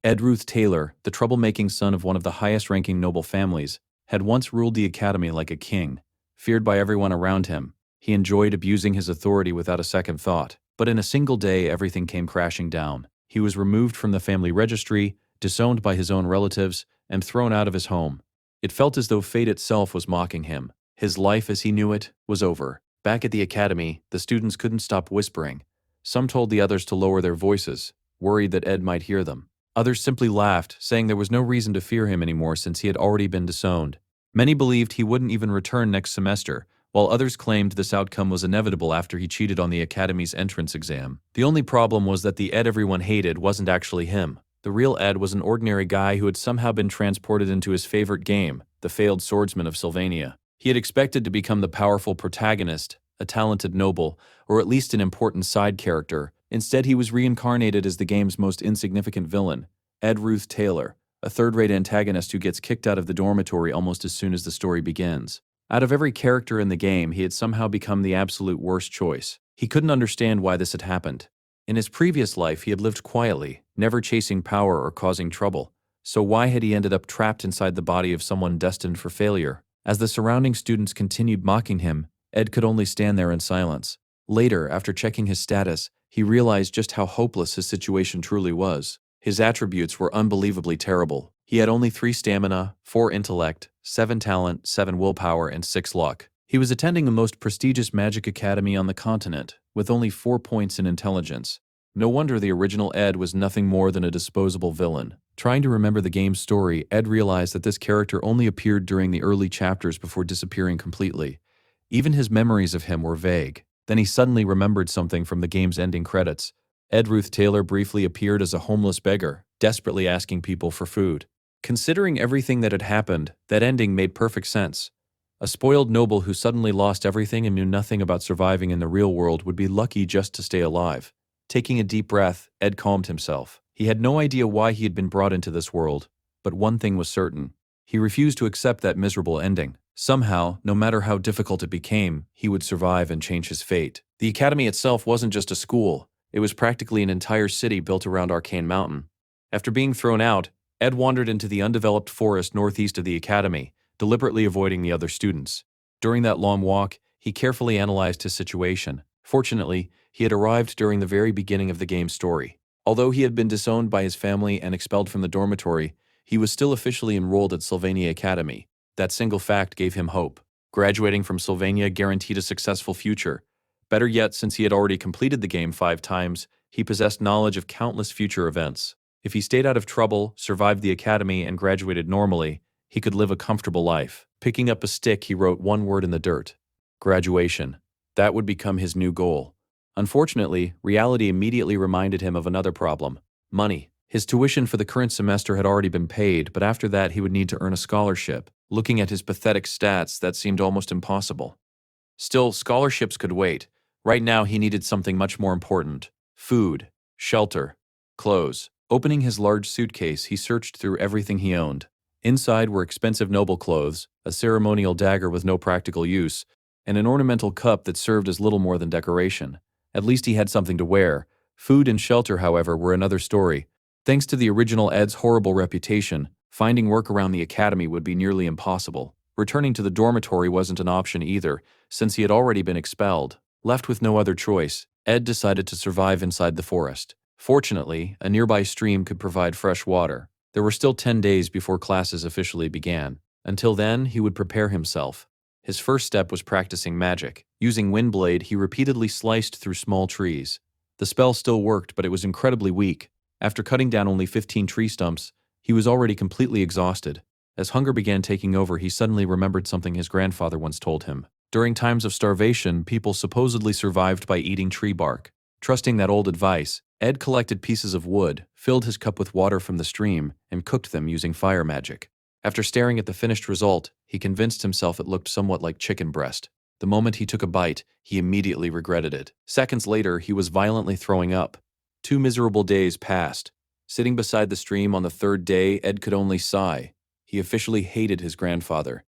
Ed Ruth Taylor, the troublemaking son of one of the highest-ranking noble families, had once ruled the academy like a king, feared by everyone around him. He enjoyed abusing his authority without a second thought. But in a single day, everything came crashing down. He was removed from the family registry, disowned by his own relatives, and thrown out of his home. It felt as though fate itself was mocking him. His life as he knew it was over. Back at the academy, the students couldn't stop whispering. Some told the others to lower their voices, worried that Ed might hear them. Others simply laughed, saying there was no reason to fear him anymore since he had already been disowned. Many believed he wouldn't even return next semester, while others claimed this outcome was inevitable after he cheated on the academy's entrance exam. The only problem was that the Ed everyone hated wasn't actually him. The real Ed was an ordinary guy who had somehow been transported into his favorite game, the failed swordsman of Sylvania. He had expected to become the powerful protagonist, a talented noble, or at least an important side character. Instead, he was reincarnated as the game's most insignificant villain, Ed Ruth Taylor, a third-rate antagonist who gets kicked out of the dormitory almost as soon as the story begins. Out of every character in the game, he had somehow become the absolute worst choice. He couldn't understand why this had happened. In his previous life, he had lived quietly, never chasing power or causing trouble. So why had he ended up trapped inside the body of someone destined for failure? As the surrounding students continued mocking him, Ed could only stand there in silence. Later, after checking his status, he realized just how hopeless his situation truly was. His attributes were unbelievably terrible. He had only 3 stamina, 4 intellect, 7 talent, 7 willpower, and 6 luck. He was attending the most prestigious magic academy on the continent, with only 4 points in intelligence. No wonder the original Ed was nothing more than a disposable villain. Trying to remember the game's story, Ed realized that this character only appeared during the early chapters before disappearing completely. Even his memories of him were vague. Then he suddenly remembered something from the game's ending credits. Ed Ruth Taylor briefly appeared as a homeless beggar, desperately asking people for food. Considering everything that had happened, that ending made perfect sense. A spoiled noble who suddenly lost everything and knew nothing about surviving in the real world would be lucky just to stay alive. Taking a deep breath, Ed calmed himself. He had no idea why he had been brought into this world, but one thing was certain. He refused to accept that miserable ending. Somehow, no matter how difficult it became, he would survive and change his fate. The academy itself wasn't just a school. It was practically an entire city built around Arcane Mountain. After being thrown out, Ed wandered into the undeveloped forest northeast of the academy, deliberately avoiding the other students. During that long walk, he carefully analyzed his situation. Fortunately, he had arrived during the very beginning of the game's story. Although he had been disowned by his family and expelled from the dormitory, he was still officially enrolled at Sylvania Academy. That single fact gave him hope. Graduating from Sylvania guaranteed a successful future. Better yet, since he had already completed the game 5 times, he possessed knowledge of countless future events. If he stayed out of trouble, survived the academy, and graduated normally, he could live a comfortable life. Picking up a stick, he wrote one word in the dirt: graduation. That would become his new goal. Unfortunately, reality immediately reminded him of another problem: money. His tuition for the current semester had already been paid, but after that he would need to earn a scholarship. Looking at his pathetic stats, that seemed almost impossible. Still, scholarships could wait. Right now he needed something much more important: food, shelter, clothes. Opening his large suitcase, he searched through everything he owned. Inside were expensive noble clothes, a ceremonial dagger with no practical use, and an ornamental cup that served as little more than decoration. At least he had something to wear. Food and shelter, however, were another story. Thanks to the original Ed's horrible reputation, finding work around the academy would be nearly impossible. Returning to the dormitory wasn't an option either, since he had already been expelled. Left with no other choice, Ed decided to survive inside the forest. Fortunately, a nearby stream could provide fresh water. There were still 10 days before classes officially began. Until then, he would prepare himself. His first step was practicing magic. Using Windblade, he repeatedly sliced through small trees. The spell still worked, but it was incredibly weak. After cutting down only 15 tree stumps, he was already completely exhausted. As hunger began taking over, he suddenly remembered something his grandfather once told him. During times of starvation, people supposedly survived by eating tree bark. Trusting that old advice, Ed collected pieces of wood, filled his cup with water from the stream, and cooked them using fire magic. After staring at the finished result, he convinced himself it looked somewhat like chicken breast. The moment he took a bite, he immediately regretted it. Seconds later, he was violently throwing up. 2 miserable days passed. Sitting beside the stream on the 3rd day, Ed could only sigh. He officially hated his grandfather.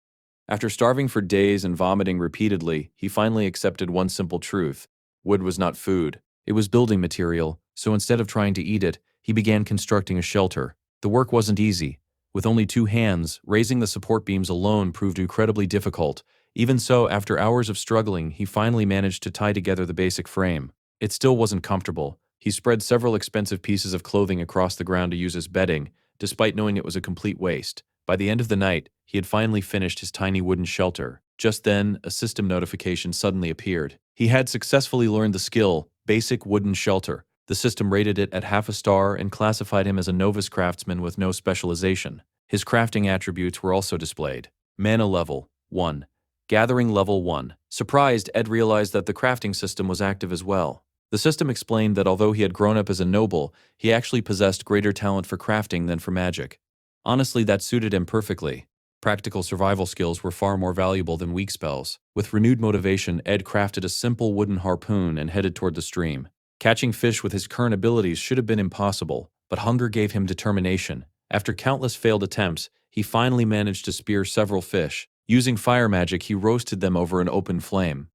After starving for days and vomiting repeatedly, he finally accepted one simple truth: wood was not food. It was building material, so instead of trying to eat it, he began constructing a shelter. The work wasn't easy. With only 2 hands, raising the support beams alone proved incredibly difficult. Even so, after hours of struggling, he finally managed to tie together the basic frame. It still wasn't comfortable. He spread several expensive pieces of clothing across the ground to use as bedding, despite knowing it was a complete waste. By the end of the night, he had finally finished his tiny wooden shelter. Just then, a system notification suddenly appeared. He had successfully learned the skill, Basic Wooden Shelter. The system rated it at half a star and classified him as a novice craftsman with no specialization. His crafting attributes were also displayed. Mana level 1. Gathering level 1. Surprised, Ed realized that the crafting system was active as well. The system explained that although he had grown up as a noble, he actually possessed greater talent for crafting than for magic. Honestly, that suited him perfectly. Practical survival skills were far more valuable than weak spells. With renewed motivation, Ed crafted a simple wooden harpoon and headed toward the stream. Catching fish with his current abilities should have been impossible, but hunger gave him determination. After countless failed attempts, he finally managed to spear several fish. Using fire magic, he roasted them over an open flame.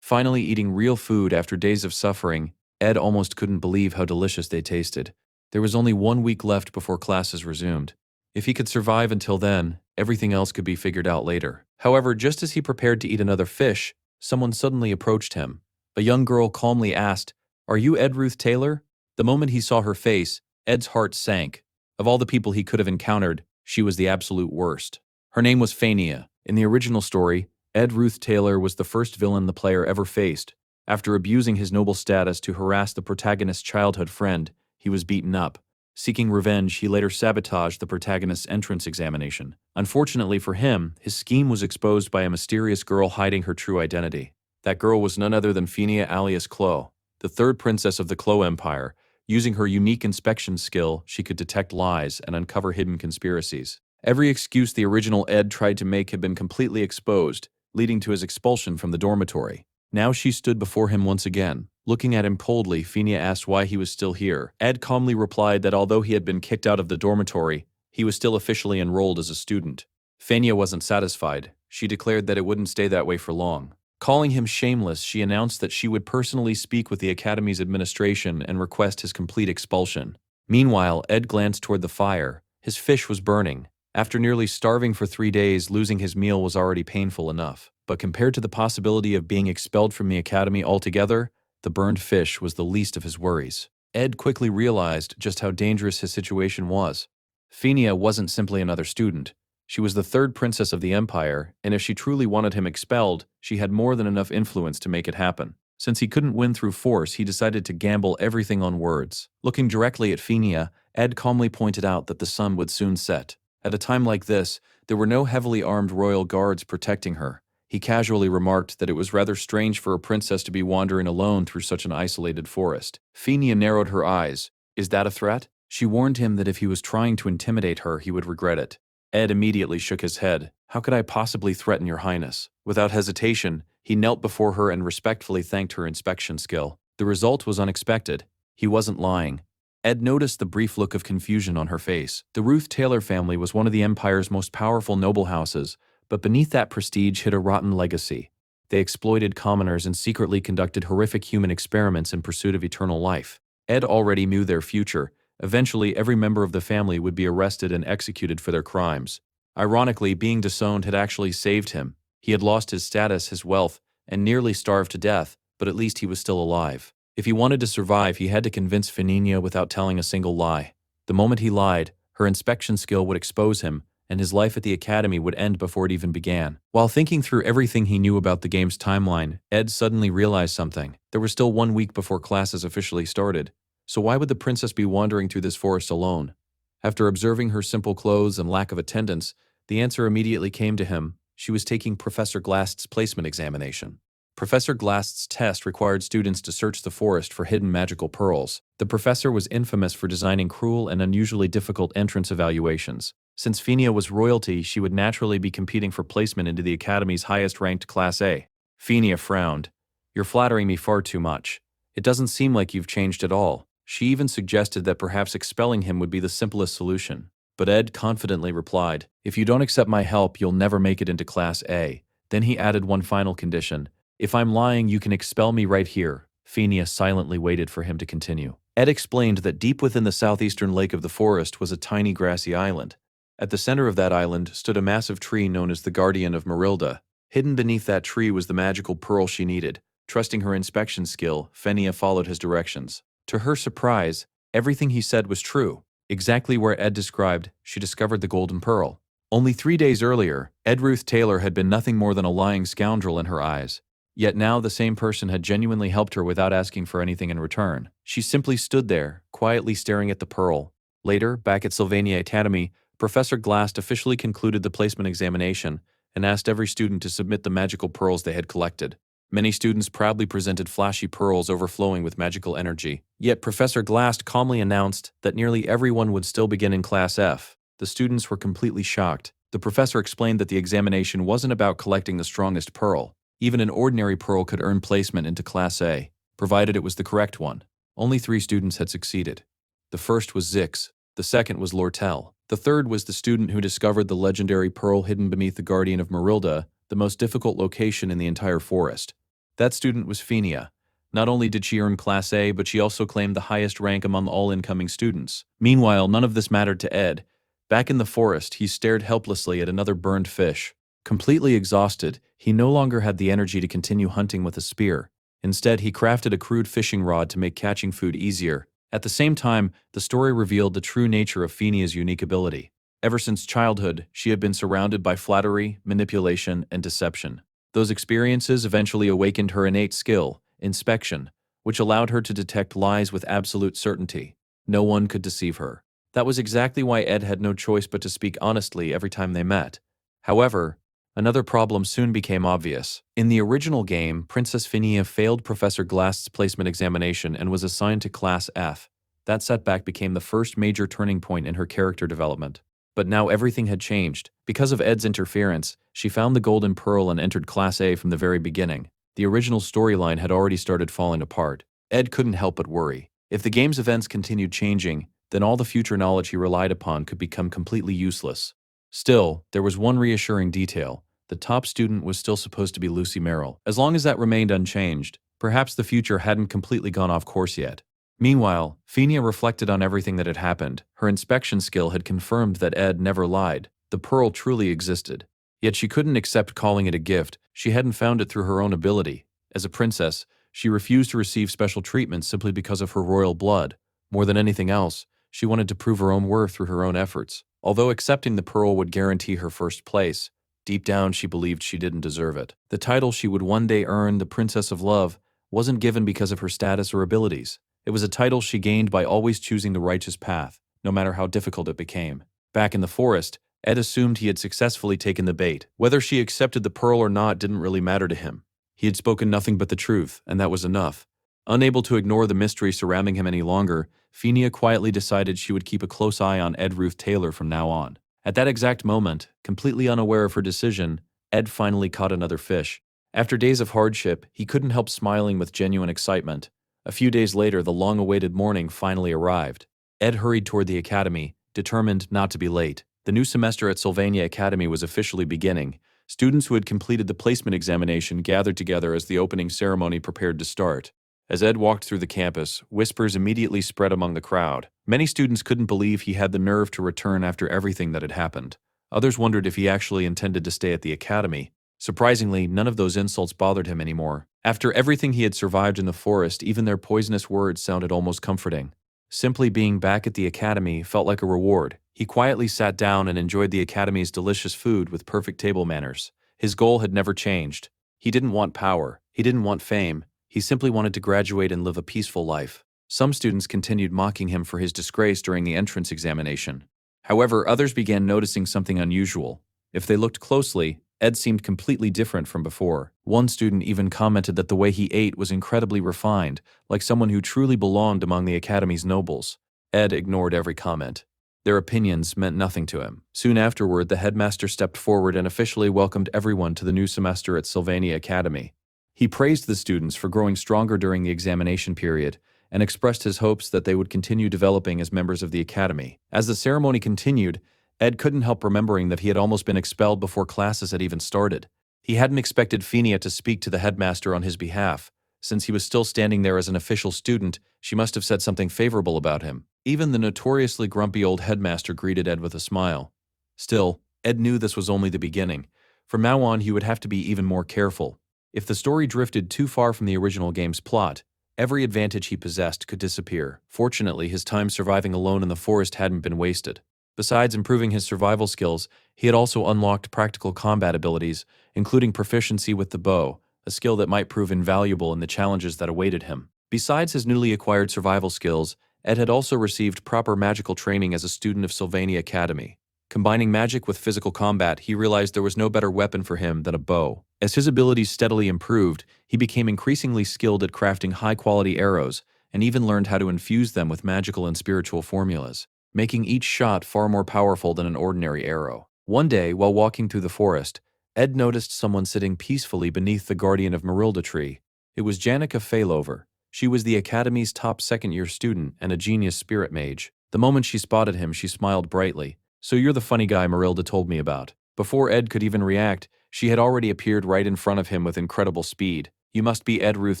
Finally eating real food after days of suffering, Ed almost couldn't believe how delicious they tasted. There was only 1 week left before classes resumed. If he could survive until then, everything else could be figured out later. However, just as he prepared to eat another fish, someone suddenly approached him. A young girl calmly asked, "Are you Ed Ruth Taylor?" The moment he saw her face, Ed's heart sank. Of all the people he could have encountered, she was the absolute worst. Her name was Fania. In the original story, Ed Ruth Taylor was the first villain the player ever faced. After abusing his noble status to harass the protagonist's childhood friend, he was beaten up. Seeking revenge, he later sabotaged the protagonist's entrance examination. Unfortunately for him, his scheme was exposed by a mysterious girl hiding her true identity. That girl was none other than Fania alias Chloe, the third princess of the Chloe Empire. Using her unique inspection skill, she could detect lies and uncover hidden conspiracies. Every excuse the original Ed tried to make had been completely exposed, leading to his expulsion from the dormitory. Now she stood before him once again. Looking at him coldly, Fania asked why he was still here. Ed calmly replied that although he had been kicked out of the dormitory, he was still officially enrolled as a student. Fania wasn't satisfied. She declared that it wouldn't stay that way for long. Calling him shameless, she announced that she would personally speak with the academy's administration and request his complete expulsion. Meanwhile, Ed glanced toward the fire. His fish was burning. After nearly starving for 3 days, losing his meal was already painful enough. But compared to the possibility of being expelled from the academy altogether, the burned fish was the least of his worries. Ed quickly realized just how dangerous his situation was. Fania wasn't simply another student. She was the third princess of the empire, and if she truly wanted him expelled, she had more than enough influence to make it happen. Since he couldn't win through force, he decided to gamble everything on words. Looking directly at Fania, Ed calmly pointed out that the sun would soon set. At a time like this, there were no heavily armed royal guards protecting her. He casually remarked that it was rather strange for a princess to be wandering alone through such an isolated forest. Fania narrowed her eyes. Is that a threat? She warned him that if he was trying to intimidate her, he would regret it. Ed immediately shook his head. How could I possibly threaten your highness? Without hesitation, he knelt before her and respectfully thanked her inspection skill. The result was unexpected. He wasn't lying. Ed noticed the brief look of confusion on her face. The Ruth Taylor family was one of the empire's most powerful noble houses, but beneath that prestige hid a rotten legacy. They exploited commoners and secretly conducted horrific human experiments in pursuit of eternal life. Ed already knew their future. Eventually, every member of the family would be arrested and executed for their crimes. Ironically, being disowned had actually saved him. He had lost his status, his wealth, and nearly starved to death, but at least he was still alive. If he wanted to survive, he had to convince Fania without telling a single lie. The moment he lied, her inspection skill would expose him, and his life at the academy would end before it even began. While thinking through everything he knew about the game's timeline, Ed suddenly realized something. There was still 1 week before classes officially started. So why would the princess be wandering through this forest alone? After observing her simple clothes and lack of attendance, the answer immediately came to him. She was taking Professor Glast's placement examination. Professor Glast's test required students to search the forest for hidden magical pearls. The professor was infamous for designing cruel and unusually difficult entrance evaluations. Since Fania was royalty, she would naturally be competing for placement into the academy's highest-ranked Class A. Fania frowned. You're flattering me far too much. It doesn't seem like you've changed at all. She even suggested that perhaps expelling him would be the simplest solution. But Ed confidently replied, if you don't accept my help, you'll never make it into Class A. Then he added one final condition. If I'm lying, you can expel me right here. Fania silently waited for him to continue. Ed explained that deep within the southeastern lake of the forest was a tiny grassy island. At the center of that island stood a massive tree known as the Guardian of Merilda. Hidden beneath that tree was the magical pearl she needed. Trusting her inspection skill, Fenia followed his directions. To her surprise, everything he said was true. Exactly where Ed described, she discovered the golden pearl. Only 3 days earlier, Ed Ruth Taylor had been nothing more than a lying scoundrel in her eyes. Yet now the same person had genuinely helped her without asking for anything in return. She simply stood there, quietly staring at the pearl. Later, back at Sylvania Academy, Professor Glast officially concluded the placement examination and asked every student to submit the magical pearls they had collected. Many students proudly presented flashy pearls overflowing with magical energy. Yet Professor Glast calmly announced that nearly everyone would still begin in Class F. The students were completely shocked. The professor explained that the examination wasn't about collecting the strongest pearl. Even an ordinary pearl could earn placement into Class A, provided it was the correct one. Only 3 students had succeeded. The first was Zix, the second was Lortel, the third was the student who discovered the legendary pearl hidden beneath the Guardian of Merilda, the most difficult location in the entire forest. That student was Fenia. Not only did she earn Class A, but she also claimed the highest rank among all incoming students. Meanwhile, none of this mattered to Ed. Back in the forest, he stared helplessly at another burned fish. Completely exhausted, he no longer had the energy to continue hunting with a spear. Instead, he crafted a crude fishing rod to make catching food easier. At the same time, the story revealed the true nature of Fenia's unique ability. Ever since childhood, she had been surrounded by flattery, manipulation, and deception. Those experiences eventually awakened her innate skill, inspection, which allowed her to detect lies with absolute certainty. No one could deceive her. That was exactly why Ed had no choice but to speak honestly every time they met. However, another problem soon became obvious. In the original game, Princess Fenia failed Professor Glast's placement examination and was assigned to Class F. That setback became the first major turning point in her character development. But now everything had changed. Because of Ed's interference, she found the Golden Pearl and entered Class A from the very beginning. The original storyline had already started falling apart. Ed couldn't help but worry. If the game's events continued changing, then all the future knowledge he relied upon could become completely useless. Still, there was one reassuring detail. The top student was still supposed to be Lucy Merrill. As long as that remained unchanged, perhaps the future hadn't completely gone off course yet. Meanwhile, Fenia reflected on everything that had happened. Her inspection skill had confirmed that Ed never lied. The pearl truly existed. Yet she couldn't accept calling it a gift. She hadn't found it through her own ability. As a princess, she refused to receive special treatment simply because of her royal blood. More than anything else, she wanted to prove her own worth through her own efforts. Although accepting the pearl would guarantee her first place, deep down she believed she didn't deserve it. The title she would one day earn, the Princess of Love, wasn't given because of her status or abilities. It was a title she gained by always choosing the righteous path, no matter how difficult it became. Back in the forest, Ed assumed he had successfully taken the bait. Whether she accepted the pearl or not didn't really matter to him. He had spoken nothing but the truth, and that was enough. Unable to ignore the mystery surrounding him any longer, Fenia quietly decided she would keep a close eye on Ed Ruth Taylor from now on. At that exact moment, completely unaware of her decision, Ed finally caught another fish. After days of hardship, he couldn't help smiling with genuine excitement. A few days later, the long-awaited morning finally arrived. Ed hurried toward the academy, determined not to be late. The new semester at Sylvania Academy was officially beginning. Students who had completed the placement examination gathered together as the opening ceremony prepared to start. As Ed walked through the campus, whispers immediately spread among the crowd. Many students couldn't believe he had the nerve to return after everything that had happened. Others wondered if he actually intended to stay at the academy. Surprisingly, none of those insults bothered him anymore. After everything he had survived in the forest, even their poisonous words sounded almost comforting. Simply being back at the academy felt like a reward. He quietly sat down and enjoyed the academy's delicious food with perfect table manners. His goal had never changed. He didn't want power. He didn't want fame. He simply wanted to graduate and live a peaceful life. Some students continued mocking him for his disgrace during the entrance examination. However, others began noticing something unusual. If they looked closely, Ed seemed completely different from before. One student even commented that the way he ate was incredibly refined, like someone who truly belonged among the academy's nobles. Ed ignored every comment. Their opinions meant nothing to him. Soon afterward, the headmaster stepped forward and officially welcomed everyone to the new semester at Sylvania Academy. He praised the students for growing stronger during the examination period and expressed his hopes that they would continue developing as members of the academy. As the ceremony continued, Ed couldn't help remembering that he had almost been expelled before classes had even started. He hadn't expected Fenia to speak to the headmaster on his behalf, Since he was still standing there as an official student, she must have said something favorable about him. Even the notoriously grumpy old headmaster greeted Ed with a smile. Still, Ed knew this was only the beginning. From now on, he would have to be even more careful. If the story drifted too far from the original game's plot, every advantage he possessed could disappear. Fortunately, his time surviving alone in the forest hadn't been wasted. Besides improving his survival skills, he had also unlocked practical combat abilities, including proficiency with the bow, a skill that might prove invaluable in the challenges that awaited him. Besides his newly acquired survival skills, Ed had also received proper magical training as a student of Sylvania Academy. Combining magic with physical combat, he realized there was no better weapon for him than a bow. As his abilities steadily improved, he became increasingly skilled at crafting high-quality arrows, and even learned how to infuse them with magical and spiritual formulas, making each shot far more powerful than an ordinary arrow. One day, while walking through the forest, Ed noticed someone sitting peacefully beneath the guardian of Marilda tree. It was Janica Failover. She was the Academy's top second-year student and a genius spirit mage. The moment she spotted him, she smiled brightly. "So you're the funny guy Marilda told me about." Before Ed could even react, she had already appeared right in front of him with incredible speed. "You must be Ed Ruth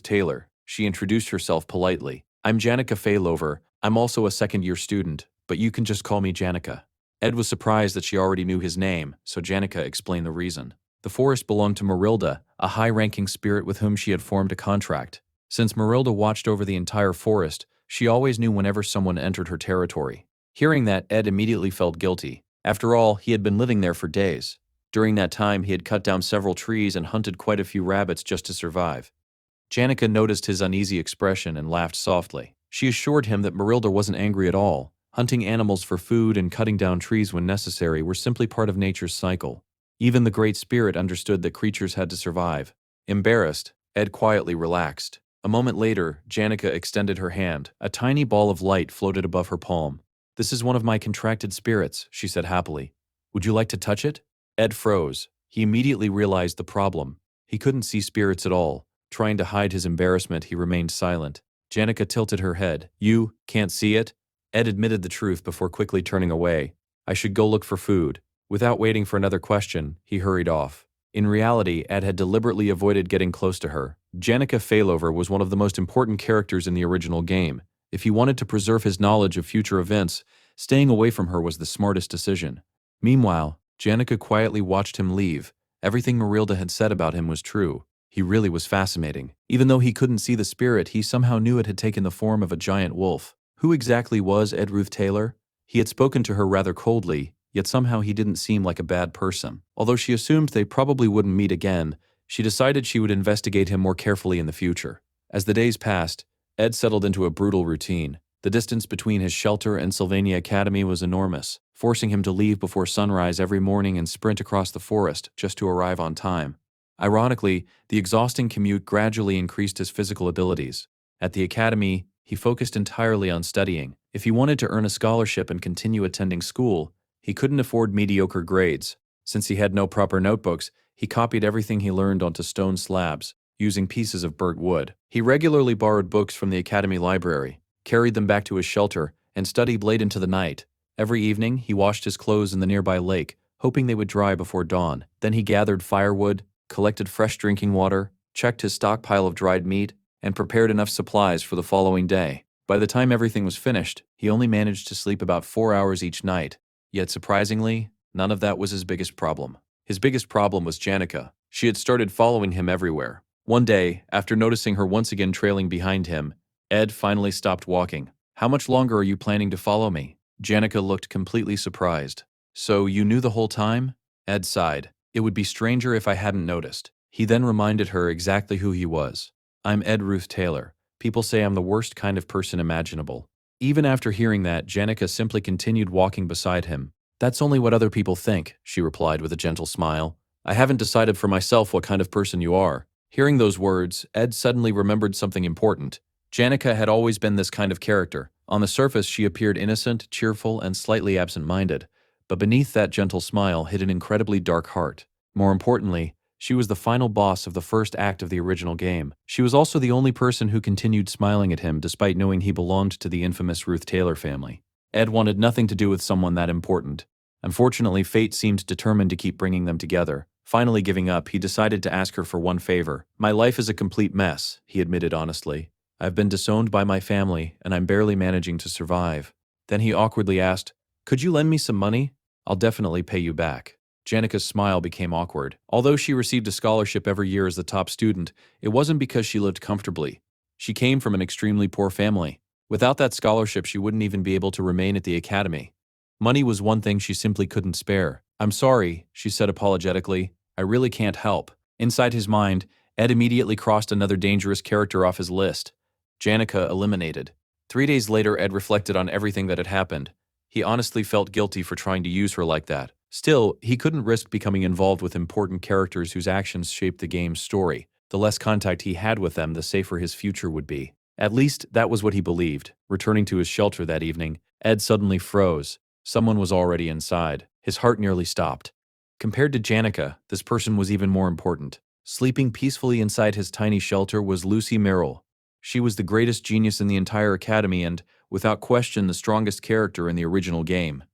Taylor." She introduced herself politely. "I'm Janica Failover. I'm also a second-year student, but you can just call me Janica." Ed was surprised that she already knew his name, so Janica explained the reason. The forest belonged to Marilda, a high-ranking spirit with whom she had formed a contract. Since Marilda watched over the entire forest, she always knew whenever someone entered her territory. Hearing that, Ed immediately felt guilty. After all, he had been living there for days. During that time, he had cut down several trees and hunted quite a few rabbits just to survive. Janica noticed his uneasy expression and laughed softly. She assured him that Marilda wasn't angry at all. Hunting animals for food and cutting down trees when necessary were simply part of nature's cycle. Even the Great Spirit understood that creatures had to survive. Embarrassed, Ed quietly relaxed. A moment later, Janica extended her hand. A tiny ball of light floated above her palm. "This is one of my contracted spirits," she said happily. "Would you like to touch it?" Ed froze. He immediately realized the problem. He couldn't see spirits at all. Trying to hide his embarrassment, he remained silent. Janica tilted her head. "You can't see it?" Ed admitted the truth before quickly turning away. "I should go look for food." Without waiting for another question, he hurried off. In reality, Ed had deliberately avoided getting close to her. Janica Failover was one of the most important characters in the original game. If he wanted to preserve his knowledge of future events, staying away from her was the smartest decision. Meanwhile, Janica quietly watched him leave. Everything Marilda had said about him was true. He really was fascinating. Even though he couldn't see the spirit, he somehow knew it had taken the form of a giant wolf. Who exactly was Ed Ruth Taylor? He had spoken to her rather coldly, yet somehow he didn't seem like a bad person. Although she assumed they probably wouldn't meet again, she decided she would investigate him more carefully in the future. As the days passed, Ed settled into a brutal routine. The distance between his shelter and Sylvania Academy was enormous, forcing him to leave before sunrise every morning and sprint across the forest just to arrive on time. Ironically, the exhausting commute gradually increased his physical abilities. At the academy, he focused entirely on studying. If he wanted to earn a scholarship and continue attending school, he couldn't afford mediocre grades. Since he had no proper notebooks, he copied everything he learned onto stone slabs, using pieces of burnt wood. He regularly borrowed books from the academy library, carried them back to his shelter, and studied late into the night. Every evening, he washed his clothes in the nearby lake, hoping they would dry before dawn. Then he gathered firewood, collected fresh drinking water, checked his stockpile of dried meat, and prepared enough supplies for the following day. By the time everything was finished, he only managed to sleep about 4 hours each night. Yet surprisingly, none of that was his biggest problem. His biggest problem was Janica. She had started following him everywhere. One day, after noticing her once again trailing behind him, Ed finally stopped walking. "How much longer are you planning to follow me?" Janica looked completely surprised. "So you knew the whole time?" Ed sighed. "It would be stranger if I hadn't noticed." He then reminded her exactly who he was. "I'm Ed Ruth Taylor. People say I'm the worst kind of person imaginable." Even after hearing that, Janica simply continued walking beside him. "That's only what other people think," she replied with a gentle smile. "I haven't decided for myself what kind of person you are." Hearing those words, Ed suddenly remembered something important. Janica had always been this kind of character. On the surface, she appeared innocent, cheerful, and slightly absent-minded, but beneath that gentle smile hid an incredibly dark heart. More importantly, she was the final boss of the first act of the original game. She was also the only person who continued smiling at him despite knowing he belonged to the infamous Ruth Taylor family. Ed wanted nothing to do with someone that important. Unfortunately, fate seemed determined to keep bringing them together. Finally giving up, he decided to ask her for one favor. "My life is a complete mess," he admitted honestly. "I've been disowned by my family, and I'm barely managing to survive." Then he awkwardly asked, "Could you lend me some money? I'll definitely pay you back." Janika's smile became awkward. Although she received a scholarship every year as the top student, it wasn't because she lived comfortably. She came from an extremely poor family. Without that scholarship, she wouldn't even be able to remain at the academy. Money was one thing she simply couldn't spare. "I'm sorry," she said apologetically. "I really can't help." Inside his mind, Ed immediately crossed another dangerous character off his list. Janica eliminated. 3 days later, Ed reflected on everything that had happened. He honestly felt guilty for trying to use her like that. Still, he couldn't risk becoming involved with important characters whose actions shaped the game's story. The less contact he had with them, the safer his future would be. At least, that was what he believed. Returning to his shelter that evening, Ed suddenly froze. Someone was already inside. His heart nearly stopped. Compared to Janica, this person was even more important. Sleeping peacefully inside his tiny shelter was Lucy Merrill. She was the greatest genius in the entire academy and, without question, the strongest character in the original game.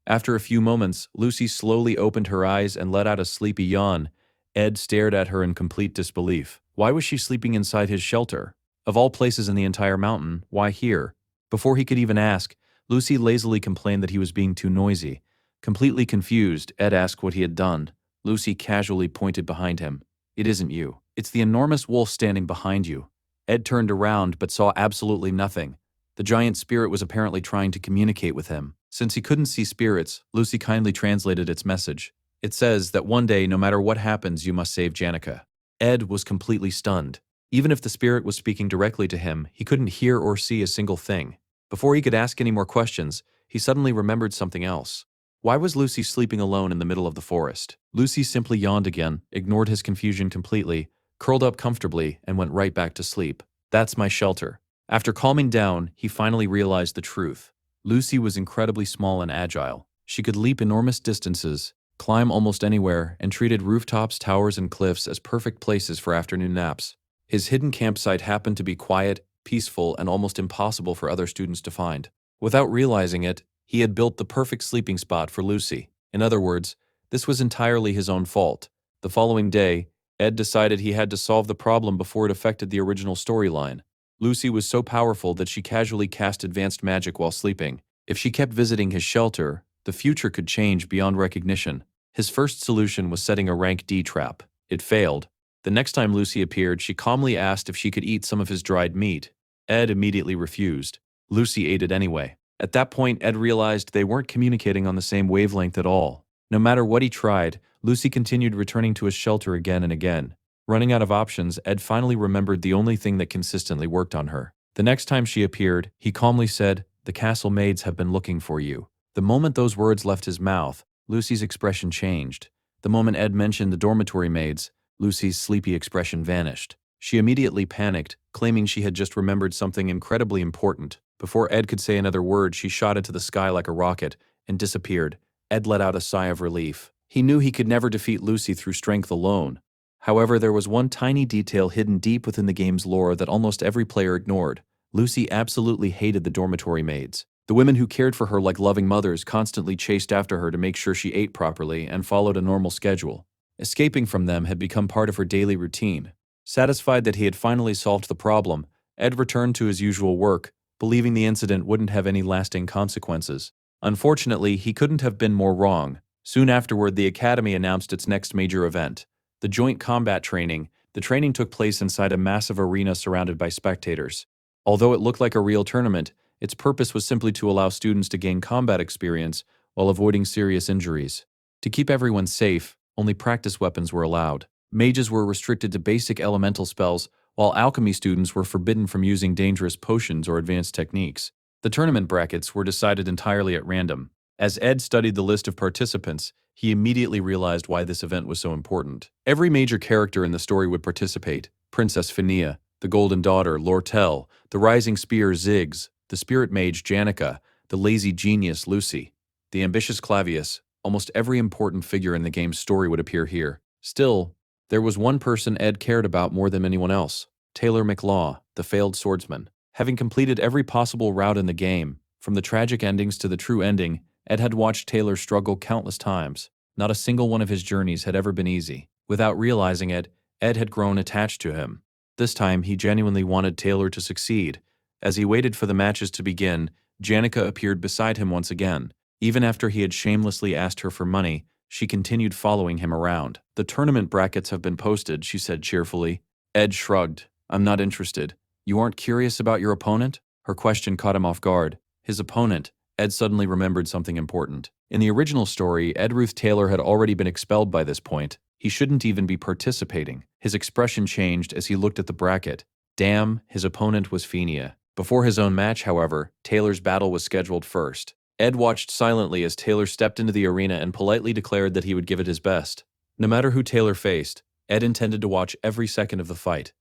After a few moments, Lucy slowly opened her eyes and let out a sleepy yawn. Ed stared at her in complete disbelief. Why was she sleeping inside his shelter? Of all places in the entire mountain, why here? Before he could even ask, Lucy lazily complained that he was being too noisy. Completely confused, Ed asked what he had done. Lucy casually pointed behind him. "It isn't you. It's the enormous wolf standing behind you." Ed turned around but saw absolutely nothing. The giant spirit was apparently trying to communicate with him. Since he couldn't see spirits, Lucy kindly translated its message. It says that one day, no matter what happens, you must save Janica. Ed was completely stunned. Even if the spirit was speaking directly to him, he couldn't hear or see a single thing. Before he could ask any more questions, he suddenly remembered something else. Why was Lucy sleeping alone in the middle of the forest? Lucy simply yawned again, ignored his confusion completely, curled up comfortably, and went right back to sleep. "That's my shelter." After calming down, he finally realized the truth. Lucy was incredibly small and agile. She could leap enormous distances, climb almost anywhere, and treated rooftops, towers, and cliffs as perfect places for afternoon naps. His hidden campsite happened to be quiet, peaceful, and almost impossible for other students to find. Without realizing it, he had built the perfect sleeping spot for Lucy. In other words, this was entirely his own fault. The following day, Ed decided he had to solve the problem before it affected the original storyline. Lucy was so powerful that she casually cast advanced magic while sleeping. If she kept visiting his shelter, the future could change beyond recognition. His first solution was setting a rank D trap. It failed. The next time Lucy appeared, she calmly asked if she could eat some of his dried meat. Ed immediately refused. Lucy ate it anyway. At that point, Ed realized they weren't communicating on the same wavelength at all. No matter what he tried, Lucy continued returning to his shelter again and again. Running out of options, Ed finally remembered the only thing that consistently worked on her. The next time she appeared, he calmly said, "The castle maids have been looking for you." The moment those words left his mouth, Lucy's expression changed. The moment Ed mentioned the dormitory maids, Lucy's sleepy expression vanished. She immediately panicked, claiming she had just remembered something incredibly important. Before Ed could say another word, she shot into the sky like a rocket and disappeared. Ed let out a sigh of relief. He knew he could never defeat Lucy through strength alone. However, there was one tiny detail hidden deep within the game's lore that almost every player ignored. Lucy absolutely hated the dormitory maids. The women who cared for her like loving mothers constantly chased after her to make sure she ate properly and followed a normal schedule. Escaping from them had become part of her daily routine. Satisfied that he had finally solved the problem, Ed returned to his usual work, believing the incident wouldn't have any lasting consequences. Unfortunately, he couldn't have been more wrong. Soon afterward, the Academy announced its next major event, the Joint Combat Training. The training took place inside a massive arena surrounded by spectators. Although it looked like a real tournament, its purpose was simply to allow students to gain combat experience while avoiding serious injuries. To keep everyone safe, only practice weapons were allowed. Mages were restricted to basic elemental spells, while alchemy students were forbidden from using dangerous potions or advanced techniques. The tournament brackets were decided entirely at random. As Ed studied the list of participants, he immediately realized why this event was so important. Every major character in the story would participate: Princess Phinia, the Golden Daughter, Lortel, the Rising Spear Ziggs, the Spirit Mage Janica, the Lazy Genius Lucy, the Ambitious Clavius. Almost every important figure in the game's story would appear here. Still, there was one person Ed cared about more than anyone else: Taylor McLaw, the failed swordsman. Having completed every possible route in the game, from the tragic endings to the true ending, Ed had watched Taylor struggle countless times. Not a single one of his journeys had ever been easy. Without realizing it, Ed had grown attached to him. This time, he genuinely wanted Taylor to succeed. As he waited for the matches to begin, Janica appeared beside him once again. Even after he had shamelessly asked her for money, she continued following him around. "The tournament brackets have been posted," she said cheerfully. Ed shrugged. "I'm not interested." "You aren't curious about your opponent?" Her question caught him off guard. His opponent. Ed suddenly remembered something important. In the original story, Ed Ruth Taylor had already been expelled by this point. He shouldn't even be participating. His expression changed as he looked at the bracket. Damn, his opponent was Fenia. Before his own match, however, Taylor's battle was scheduled first. Ed watched silently as Taylor stepped into the arena and politely declared that he would give it his best. No matter who Taylor faced, Ed intended to watch every second of the fight.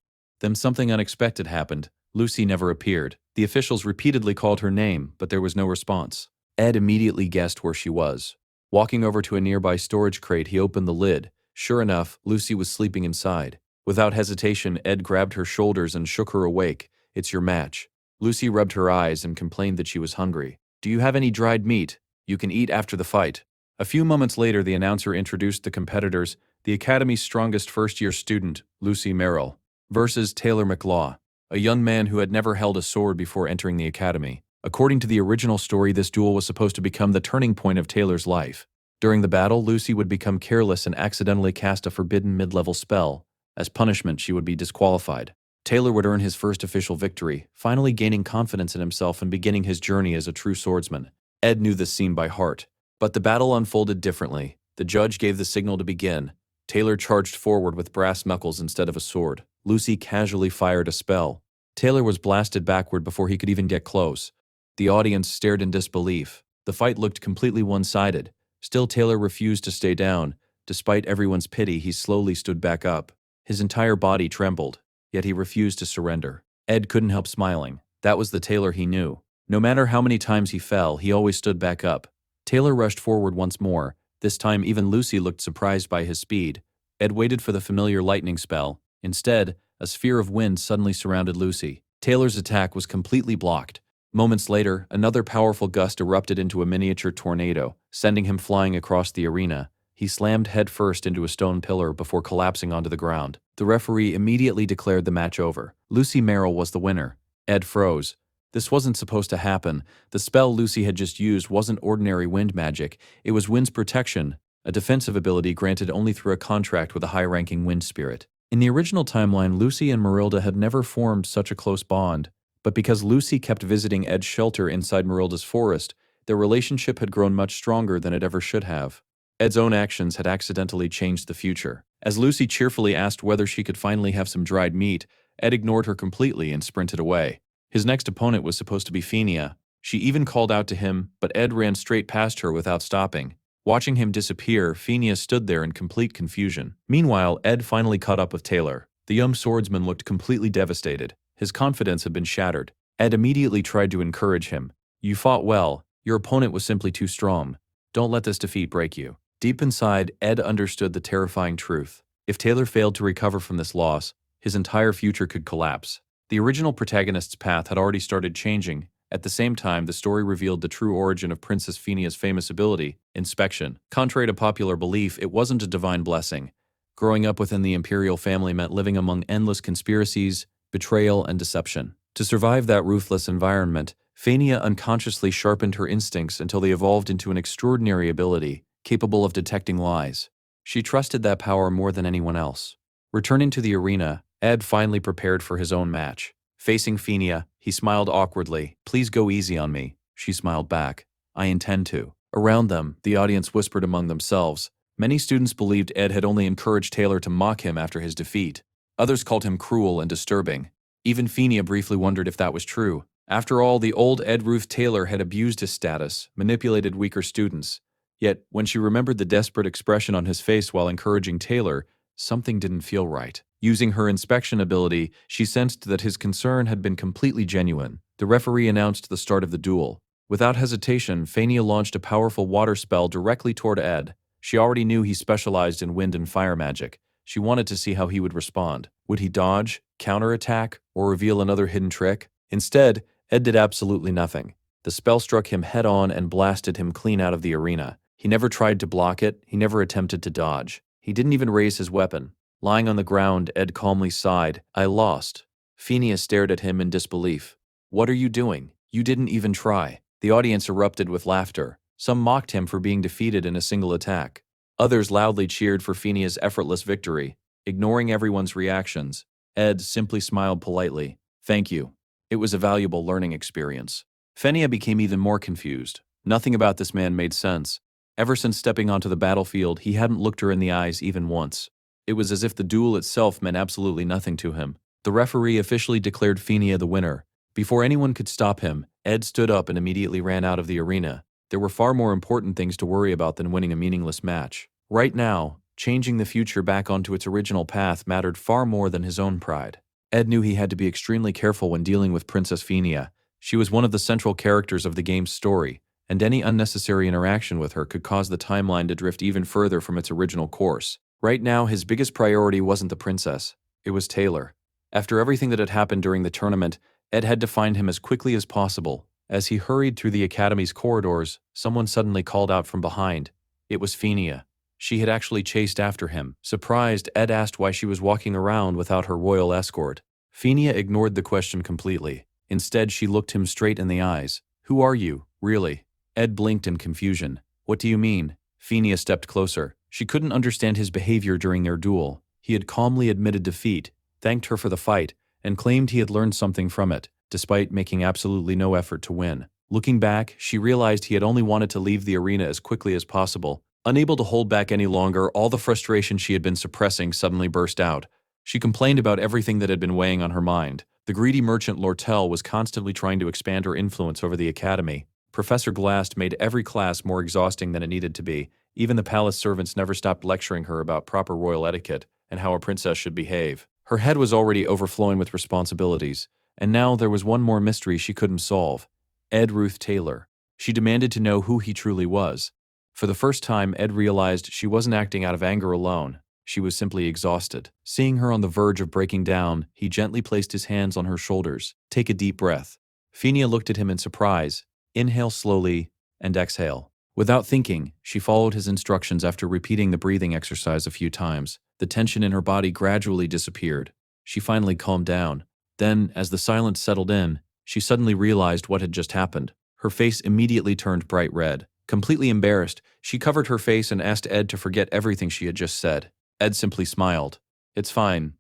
Then something unexpected happened. Lucy never appeared. The officials repeatedly called her name, but there was no response. Ed immediately guessed where she was. Walking over to a nearby storage crate, he opened the lid. Sure enough, Lucy was sleeping inside. Without hesitation, Ed grabbed her shoulders and shook her awake. "It's your match." Lucy rubbed her eyes and complained that she was hungry. "Do you have any dried meat? You can eat after the fight." A few moments later, the announcer introduced the competitors, the Academy's strongest first-year student, Lucy Merrill, versus Taylor McLaw, a young man who had never held a sword before entering the Academy. According to the original story, this duel was supposed to become the turning point of Taylor's life. During the battle, Lucy would become careless and accidentally cast a forbidden mid-level spell. As punishment, she would be disqualified. Taylor would earn his first official victory, finally gaining confidence in himself and beginning his journey as a true swordsman. Ed knew this scene by heart. But the battle unfolded differently. The judge gave the signal to begin. Taylor charged forward with brass knuckles instead of a sword. Lucy casually fired a spell. Taylor was blasted backward before he could even get close. The audience stared in disbelief. The fight looked completely one-sided. Still, Taylor refused to stay down. Despite everyone's pity, he slowly stood back up. His entire body trembled, yet he refused to surrender. Ed couldn't help smiling. That was the Taylor he knew. No matter how many times he fell, he always stood back up. Taylor rushed forward once more. This time, even Lucy looked surprised by his speed. Ed waited for the familiar lightning spell. Instead, a sphere of wind suddenly surrounded Lucy. Taylor's attack was completely blocked. Moments later, another powerful gust erupted into a miniature tornado, sending him flying across the arena. He slammed headfirst into a stone pillar before collapsing onto the ground. The referee immediately declared the match over. Lucy Merrill was the winner. Ed froze. This wasn't supposed to happen. The spell Lucy had just used wasn't ordinary wind magic. It was wind's protection, a defensive ability granted only through a contract with a high-ranking wind spirit. In the original timeline, Lucy and Marilda had never formed such a close bond. But because Lucy kept visiting Ed's shelter inside Marilda's forest, their relationship had grown much stronger than it ever should have. Ed's own actions had accidentally changed the future. As Lucy cheerfully asked whether she could finally have some dried meat, Ed ignored her completely and sprinted away. His next opponent was supposed to be Fenia. She even called out to him, but Ed ran straight past her without stopping. Watching him disappear, Fenia stood there in complete confusion. Meanwhile, Ed finally caught up with Taylor. The young swordsman looked completely devastated. His confidence had been shattered. Ed immediately tried to encourage him. "You fought well. Your opponent was simply too strong. Don't let this defeat break you." Deep inside, Ed understood the terrifying truth. If Taylor failed to recover from this loss, his entire future could collapse. The original protagonist's path had already started changing. At the same time, the story revealed the true origin of Princess Fenia's famous ability, inspection. Contrary to popular belief, it wasn't a divine blessing. Growing up within the imperial family meant living among endless conspiracies, betrayal, and deception. To survive that ruthless environment, Fenia unconsciously sharpened her instincts until they evolved into an extraordinary ability, capable of detecting lies. She trusted that power more than anyone else. Returning to the arena, Ed finally prepared for his own match. Facing Fenia, he smiled awkwardly. "Please go easy on me." She smiled back. "I intend to." Around them, the audience whispered among themselves. Many students believed Ed had only encouraged Taylor to mock him after his defeat. Others called him cruel and disturbing. Even Fenia briefly wondered if that was true. After all, the old Ed Ruth Taylor had abused his status, manipulated weaker students. Yet, when she remembered the desperate expression on his face while encouraging Taylor, something didn't feel right. Using her inspection ability, she sensed that his concern had been completely genuine. The referee announced the start of the duel. Without hesitation, Fenia launched a powerful water spell directly toward Ed. She already knew he specialized in wind and fire magic. She wanted to see how he would respond. Would he dodge, counterattack, or reveal another hidden trick? Instead, Ed did absolutely nothing. The spell struck him head-on and blasted him clean out of the arena. He never tried to block it, he never attempted to dodge. He didn't even raise his weapon. Lying on the ground, Ed calmly sighed. I lost. Phineas stared at him in disbelief. What are you doing? You didn't even try. The audience erupted with laughter. Some mocked him for being defeated in a single attack. Others loudly cheered for Phineas' effortless victory. Ignoring everyone's reactions, Ed simply smiled politely. Thank you. It was a valuable learning experience. Fenia became even more confused. Nothing about this man made sense. Ever since stepping onto the battlefield, he hadn't looked her in the eyes even once. It was as if the duel itself meant absolutely nothing to him. The referee officially declared Fenia the winner. Before anyone could stop him, Ed stood up and immediately ran out of the arena. There were far more important things to worry about than winning a meaningless match. Right now, changing the future back onto its original path mattered far more than his own pride. Ed knew he had to be extremely careful when dealing with Princess Fenia. She was one of the central characters of the game's story, and any unnecessary interaction with her could cause the timeline to drift even further from its original course. Right now, his biggest priority wasn't the princess. It was Taylor. After everything that had happened during the tournament, Ed had to find him as quickly as possible. As he hurried through the academy's corridors, someone suddenly called out from behind. It was Fenia. She had actually chased after him. Surprised, Ed asked why she was walking around without her royal escort. Fenia ignored the question completely. Instead, she looked him straight in the eyes. Who are you, really? Ed blinked in confusion. What do you mean? Fenia stepped closer. She couldn't understand his behavior during their duel. He had calmly admitted defeat, thanked her for the fight, and claimed he had learned something from it, despite making absolutely no effort to win. Looking back, she realized he had only wanted to leave the arena as quickly as possible. Unable to hold back any longer, all the frustration she had been suppressing suddenly burst out. She complained about everything that had been weighing on her mind. The greedy merchant Lortel was constantly trying to expand her influence over the academy. Professor Glast made every class more exhausting than it needed to be. Even the palace servants never stopped lecturing her about proper royal etiquette and how a princess should behave. Her head was already overflowing with responsibilities, and now there was one more mystery she couldn't solve. Ed Ruth Taylor. She demanded to know who he truly was. For the first time, Ed realized she wasn't acting out of anger alone. She was simply exhausted. Seeing her on the verge of breaking down, he gently placed his hands on her shoulders. Take a deep breath. Fenia looked at him in surprise. Inhale slowly and exhale. Without thinking, she followed his instructions after repeating the breathing exercise a few times. The tension in her body gradually disappeared. She finally calmed down. Then, as the silence settled in, she suddenly realized what had just happened. Her face immediately turned bright red. Completely embarrassed, she covered her face and asked Ed to forget everything she had just said. Ed simply smiled. It's fine.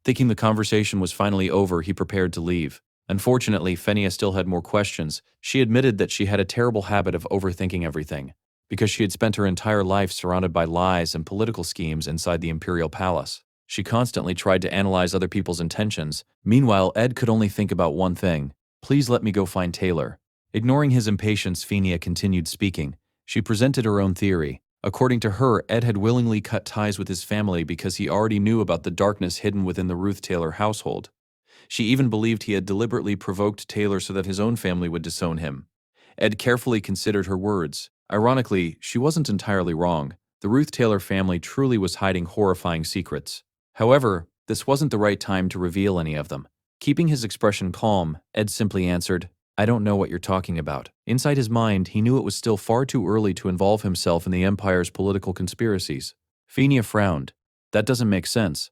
Thinking the conversation was finally over, he prepared to leave. Unfortunately, Fenia still had more questions. She admitted that she had a terrible habit of overthinking everything, because she had spent her entire life surrounded by lies and political schemes inside the imperial palace. She constantly tried to analyze other people's intentions. Meanwhile, Ed could only think about one thing. Please let me go find Taylor. Ignoring his impatience, Fenia continued speaking. She presented her own theory. According to her, Ed had willingly cut ties with his family because he already knew about the darkness hidden within the Ruth Taylor household. She even believed he had deliberately provoked Taylor so that his own family would disown him. Ed carefully considered her words. Ironically, she wasn't entirely wrong. The Ruth Taylor family truly was hiding horrifying secrets. However, this wasn't the right time to reveal any of them. Keeping his expression calm, Ed simply answered, I don't know what you're talking about. Inside his mind, he knew it was still far too early to involve himself in the Empire's political conspiracies. Fenia frowned. That doesn't make sense.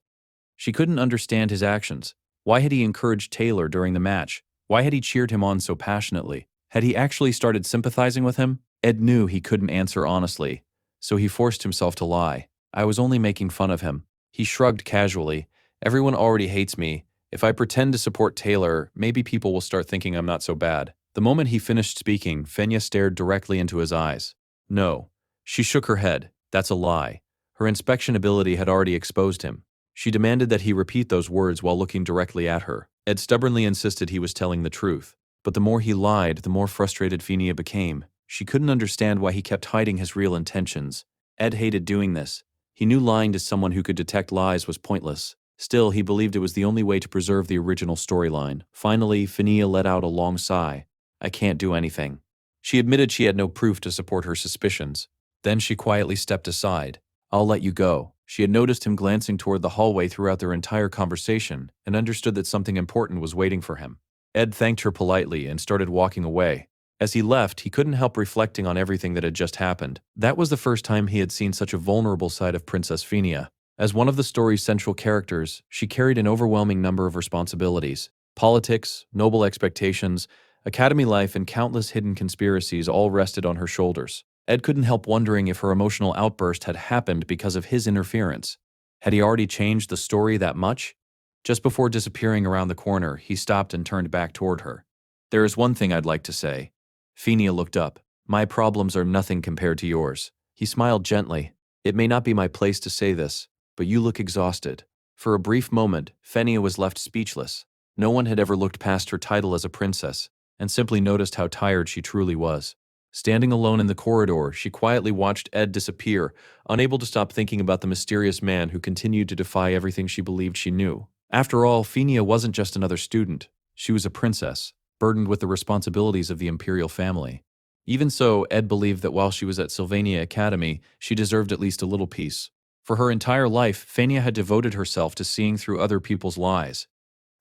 She couldn't understand his actions. Why had he encouraged Taylor during the match? Why had he cheered him on so passionately? Had he actually started sympathizing with him? Ed knew he couldn't answer honestly, so he forced himself to lie. I was only making fun of him. He shrugged casually. Everyone already hates me. If I pretend to support Taylor, maybe people will start thinking I'm not so bad. The moment he finished speaking, Fenia stared directly into his eyes. No. She shook her head. That's a lie. Her inspection ability had already exposed him. She demanded that he repeat those words while looking directly at her. Ed stubbornly insisted he was telling the truth. But the more he lied, the more frustrated Fenia became. She couldn't understand why he kept hiding his real intentions. Ed hated doing this. He knew lying to someone who could detect lies was pointless. Still, he believed it was the only way to preserve the original storyline. Finally, Fenia let out a long sigh. I can't do anything. She admitted she had no proof to support her suspicions. Then she quietly stepped aside. I'll let you go. She had noticed him glancing toward the hallway throughout their entire conversation and understood that something important was waiting for him. Ed thanked her politely and started walking away. As he left, he couldn't help reflecting on everything that had just happened. That was the first time he had seen such a vulnerable side of Princess Phinia. As one of the story's central characters, she carried an overwhelming number of responsibilities. Politics, noble expectations, academy life, and countless hidden conspiracies all rested on her shoulders. Ed couldn't help wondering if her emotional outburst had happened because of his interference. Had he already changed the story that much? Just before disappearing around the corner, he stopped and turned back toward her. "There is one thing I'd like to say." Phinia looked up. "My problems are nothing compared to yours." He smiled gently. "It may not be my place to say this, but you look exhausted." For a brief moment, Phinia was left speechless. No one had ever looked past her title as a princess, and simply noticed how tired she truly was. Standing alone in the corridor, she quietly watched Ed disappear, unable to stop thinking about the mysterious man who continued to defy everything she believed she knew. After all, Phinia wasn't just another student. She was a princess, burdened with the responsibilities of the imperial family. Even so, Ed believed that while she was at Sylvania Academy, she deserved at least a little peace. For her entire life, Phinia had devoted herself to seeing through other people's lies.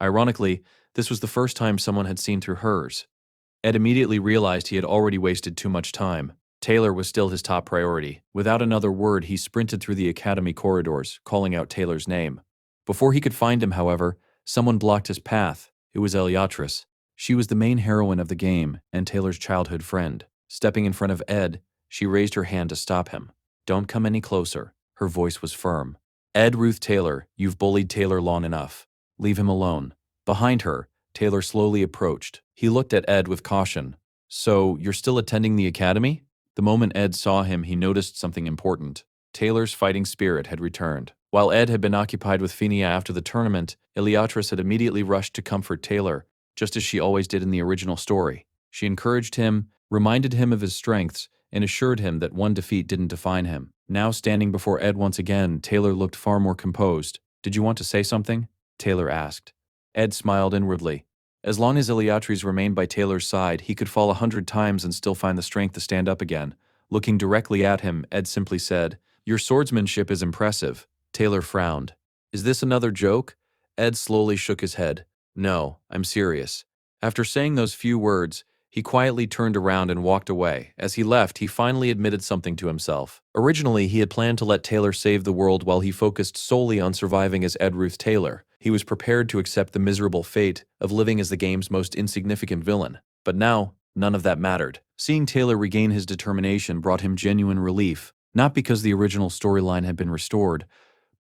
Ironically, this was the first time someone had seen through hers. Ed immediately realized he had already wasted too much time. Taylor was still his top priority. Without another word, he sprinted through the academy corridors, calling out Taylor's name. Before he could find him, however, someone blocked his path. It was Beatrice. She was the main heroine of the game and Taylor's childhood friend. Stepping in front of Ed, she raised her hand to stop him. "Don't come any closer." Her voice was firm. "Ed Ruth Taylor, you've bullied Taylor long enough. Leave him alone." Behind her, Taylor slowly approached. He looked at Ed with caution. "So, you're still attending the academy?" The moment Ed saw him, he noticed something important. Taylor's fighting spirit had returned. While Ed had been occupied with Phinia after the tournament, Beatrice had immediately rushed to comfort Taylor, just as she always did in the original story. She encouraged him, reminded him of his strengths, and assured him that one defeat didn't define him. Now standing before Ed once again, Taylor looked far more composed. "Did you want to say something?" Taylor asked. Ed smiled inwardly. As long as Beatrice remained by Taylor's side, he could fall 100 times and still find the strength to stand up again. Looking directly at him, Ed simply said, "Your swordsmanship is impressive." Taylor frowned. "Is this another joke?" Ed slowly shook his head. "No, I'm serious." After saying those few words, he quietly turned around and walked away. As he left, he finally admitted something to himself. Originally, he had planned to let Taylor save the world while he focused solely on surviving as Ed Ruth Taylor. He was prepared to accept the miserable fate of living as the game's most insignificant villain. But now, none of that mattered. Seeing Taylor regain his determination brought him genuine relief, not because the original storyline had been restored,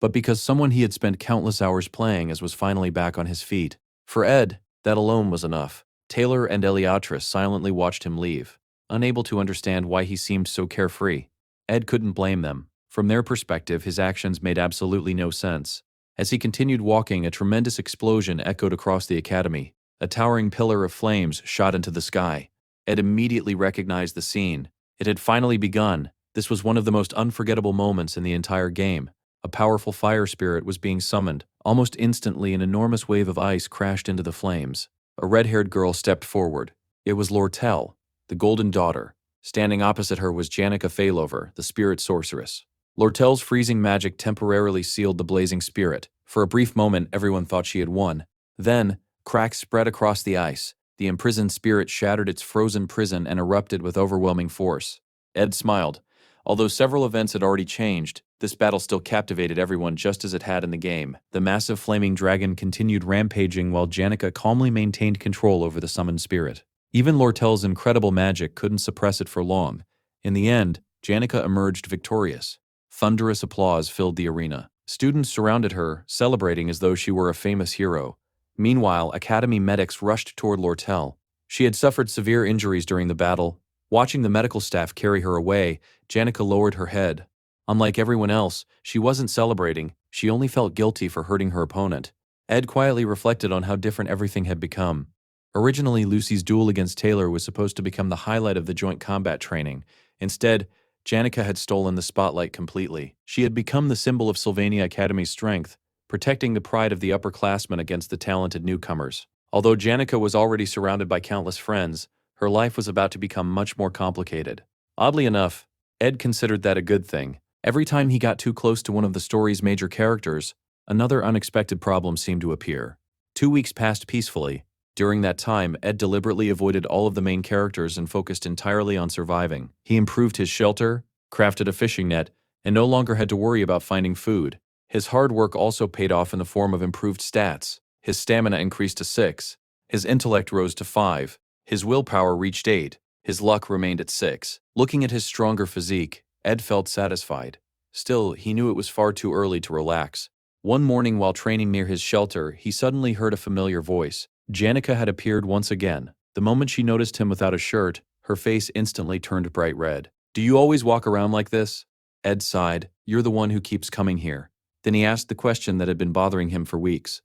but because someone he had spent countless hours playing as was finally back on his feet. For Ed, that alone was enough. Taylor and Beatrice silently watched him leave, unable to understand why he seemed so carefree. Ed couldn't blame them. From their perspective, his actions made absolutely no sense. As he continued walking, a tremendous explosion echoed across the academy. A towering pillar of flames shot into the sky. Ed immediately recognized the scene. It had finally begun. This was one of the most unforgettable moments in the entire game. A powerful fire spirit was being summoned. Almost instantly, an enormous wave of ice crashed into the flames. A red-haired girl stepped forward. It was Lortel, the Golden Daughter. Standing opposite her was Janica Failover, the Spirit Sorceress. Lortel's freezing magic temporarily sealed the blazing spirit. For a brief moment, everyone thought she had won. Then, cracks spread across the ice. The imprisoned spirit shattered its frozen prison and erupted with overwhelming force. Ed smiled. Although several events had already changed, this battle still captivated everyone just as it had in the game. The massive flaming dragon continued rampaging while Janica calmly maintained control over the summoned spirit. Even Lortel's incredible magic couldn't suppress it for long. In the end, Janica emerged victorious. Thunderous applause filled the arena. Students surrounded her, celebrating as though she were a famous hero. Meanwhile, Academy medics rushed toward Lortel. She had suffered severe injuries during the battle. Watching the medical staff carry her away, Janica lowered her head. Unlike everyone else, she wasn't celebrating. She only felt guilty for hurting her opponent. Ed quietly reflected on how different everything had become. Originally, Lucy's duel against Taylor was supposed to become the highlight of the joint combat training. Instead, Janica had stolen the spotlight completely. She had become the symbol of Sylvania Academy's strength, protecting the pride of the upperclassmen against the talented newcomers. Although Janica was already surrounded by countless friends, her life was about to become much more complicated. Oddly enough, Ed considered that a good thing. Every time he got too close to one of the story's major characters, another unexpected problem seemed to appear. 2 weeks passed peacefully, During that time, Ed deliberately avoided all of the main characters and focused entirely on surviving. He improved his shelter, crafted a fishing net, and no longer had to worry about finding food. His hard work also paid off in the form of improved stats. His stamina increased to 6. His intellect rose to 5. His willpower reached 8. His luck remained at 6. Looking at his stronger physique, Ed felt satisfied. Still, he knew it was far too early to relax. One morning while training near his shelter, he suddenly heard a familiar voice. Janica had appeared once again. The moment she noticed him without a shirt, her face instantly turned bright red. "Do you always walk around like this?" Ed sighed. "You're the one who keeps coming here." Then he asked the question that had been bothering him for weeks.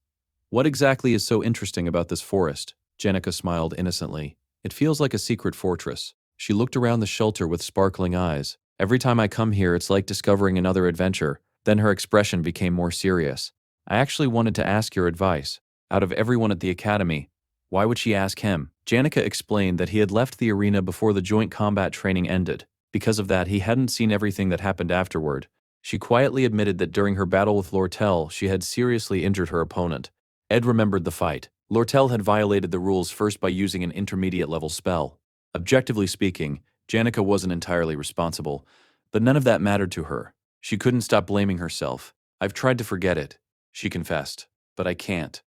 "What exactly is so interesting about this forest?" Janica smiled innocently. "It feels like a secret fortress." She looked around the shelter with sparkling eyes. "Every time I come here, it's like discovering another adventure." Then her expression became more serious. "I actually wanted to ask your advice. Out of everyone at the academy, why would she ask him?" Janica explained that he had left the arena before the joint combat training ended. Because of that, he hadn't seen everything that happened afterward. She quietly admitted that during her battle with Lortel, she had seriously injured her opponent. Ed remembered the fight. Lortel had violated the rules first by using an intermediate-level spell. Objectively speaking, Janica wasn't entirely responsible, but none of that mattered to her. She couldn't stop blaming herself. "I've tried to forget it," she confessed, "but I can't.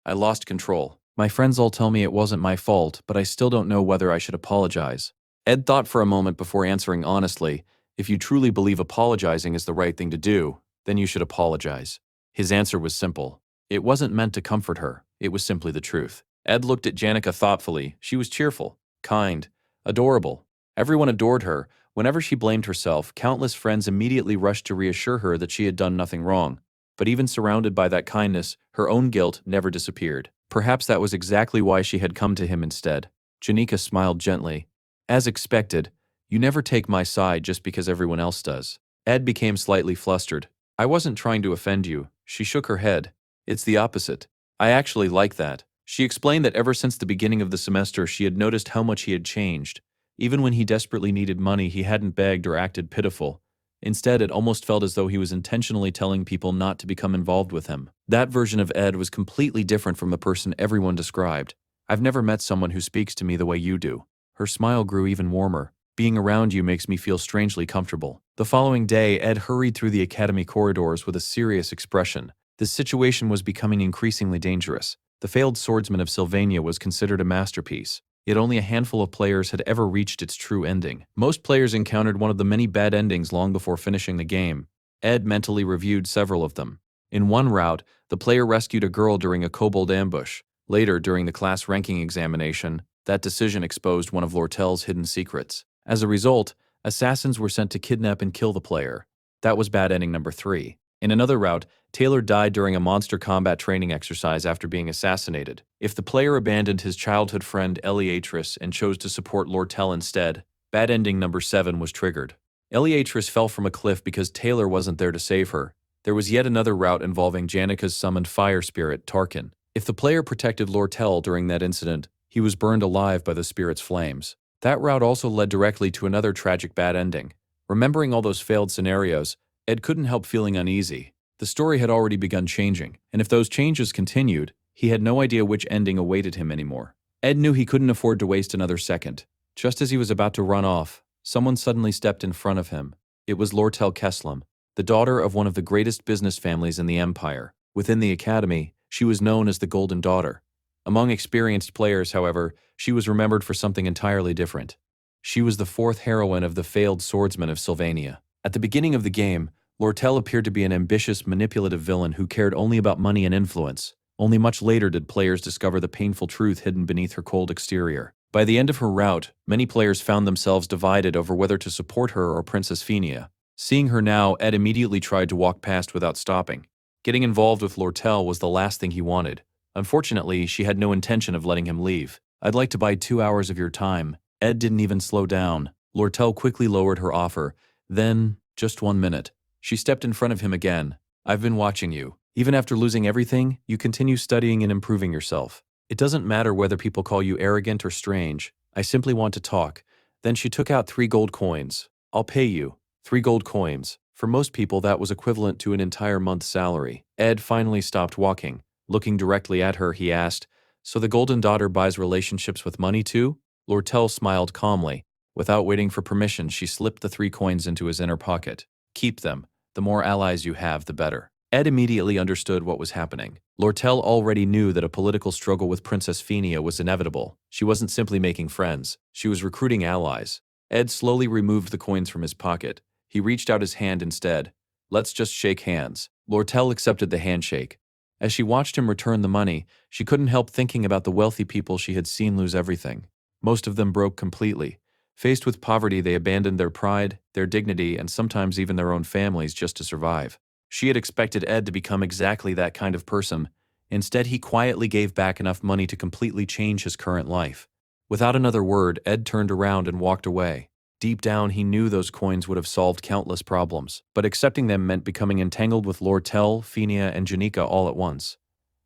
I lost control. My friends all tell me it wasn't my fault, but I still don't know whether I should apologize." Ed thought for a moment before answering honestly. "If you truly believe apologizing is the right thing to do, then you should apologize." His answer was simple. It wasn't meant to comfort her. It was simply the truth. Ed looked at Janica thoughtfully. She was cheerful, kind, adorable. Everyone adored her. Whenever she blamed herself, countless friends immediately rushed to reassure her that she had done nothing wrong. But even surrounded by that kindness, her own guilt never disappeared. Perhaps that was exactly why she had come to him instead. Janica smiled gently. "As expected, you never take my side just because everyone else does." Ed became slightly flustered. "I wasn't trying to offend you." She shook her head. "It's the opposite. I actually like that." She explained that ever since the beginning of the semester she had noticed how much he had changed. Even when he desperately needed money, he hadn't begged or acted pitiful. Instead, it almost felt as though he was intentionally telling people not to become involved with him. That version of Ed was completely different from the person everyone described. "I've never met someone who speaks to me the way you do." Her smile grew even warmer. "Being around you makes me feel strangely comfortable." The following day, Ed hurried through the academy corridors with a serious expression. The situation was becoming increasingly dangerous. The failed swordsman of Sylvania was considered a masterpiece. Yet only a handful of players had ever reached its true ending. Most players encountered one of the many bad endings long before finishing the game. Ed mentally reviewed several of them. In one route, the player rescued a girl during a kobold ambush. Later, during the class ranking examination, that decision exposed one of Lortel's hidden secrets. As a result, assassins were sent to kidnap and kill the player. That was bad ending number 3. In another route, Taylor died during a monster combat training exercise after being assassinated. If the player abandoned his childhood friend Beatrice and chose to support Lortel instead, bad ending number 7 was triggered. Beatrice fell from a cliff because Taylor wasn't there to save her. There was yet another route involving Janica's summoned fire spirit, Tarkin. If the player protected Lortel during that incident, he was burned alive by the spirit's flames. That route also led directly to another tragic bad ending. Remembering all those failed scenarios, Ed couldn't help feeling uneasy. The story had already begun changing, and if those changes continued, he had no idea which ending awaited him anymore. Ed knew he couldn't afford to waste another second. Just as he was about to run off, someone suddenly stepped in front of him. It was Lortel Keslam, the daughter of one of the greatest business families in the Empire. Within the academy, she was known as the Golden Daughter. Among experienced players, however, she was remembered for something entirely different. She was the 4th heroine of the failed swordsman of Sylvania. At the beginning of the game, Lortel appeared to be an ambitious, manipulative villain who cared only about money and influence. Only much later did players discover the painful truth hidden beneath her cold exterior. By the end of her route, many players found themselves divided over whether to support her or Princess Fenia. Seeing her now, Ed immediately tried to walk past without stopping. Getting involved with Lortel was the last thing he wanted. Unfortunately, she had no intention of letting him leave. "I'd like to buy 2 hours of your time." Ed didn't even slow down. Lortel quickly lowered her offer. Then, "Just 1 minute." She stepped in front of him again. "I've been watching you. Even after losing everything, you continue studying and improving yourself. It doesn't matter whether people call you arrogant or strange. I simply want to talk." Then she took out 3 gold coins. "I'll pay you." 3 gold coins. For most people, that was equivalent to an entire month's salary. Ed finally stopped walking. Looking directly at her, he asked, So the Golden Daughter buys relationships with money too? Lortel smiled calmly. Without waiting for permission, she slipped the 3 coins into his inner pocket. Keep them. The more allies you have, the better. Ed immediately understood what was happening. Lortel already knew that a political struggle with Princess Phenia was inevitable. She wasn't simply making friends. She was recruiting allies. Ed slowly removed the coins from his pocket. He reached out his hand instead. Let's just shake hands. Lortel accepted the handshake. As she watched him return the money, she couldn't help thinking about the wealthy people she had seen lose everything. Most of them broke completely. Faced with poverty, they abandoned their pride, their dignity, and sometimes even their own families just to survive. She had expected Ed to become exactly that kind of person. Instead, he quietly gave back enough money to completely change his current life. Without another word, Ed turned around and walked away. Deep down, he knew those coins would have solved countless problems, but accepting them meant becoming entangled with Lortel, Phenia, and Janika all at once.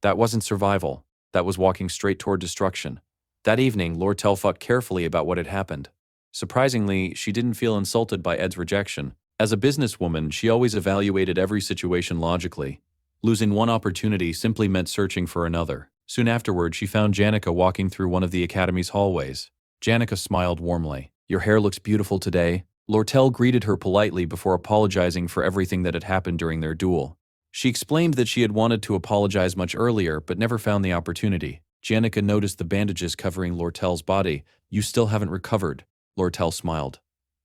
That wasn't survival. That was walking straight toward destruction. That evening, Lortel thought carefully about what had happened. Surprisingly, she didn't feel insulted by Ed's rejection. As a businesswoman, she always evaluated every situation logically. Losing one opportunity simply meant searching for another. Soon afterward, she found Janika walking through one of the academy's hallways. Janika smiled warmly. Your hair looks beautiful today. Lortel greeted her politely before apologizing for everything that had happened during their duel. She explained that she had wanted to apologize much earlier, but never found the opportunity. Janika noticed the bandages covering Lortel's body. You still haven't recovered. Lortel smiled.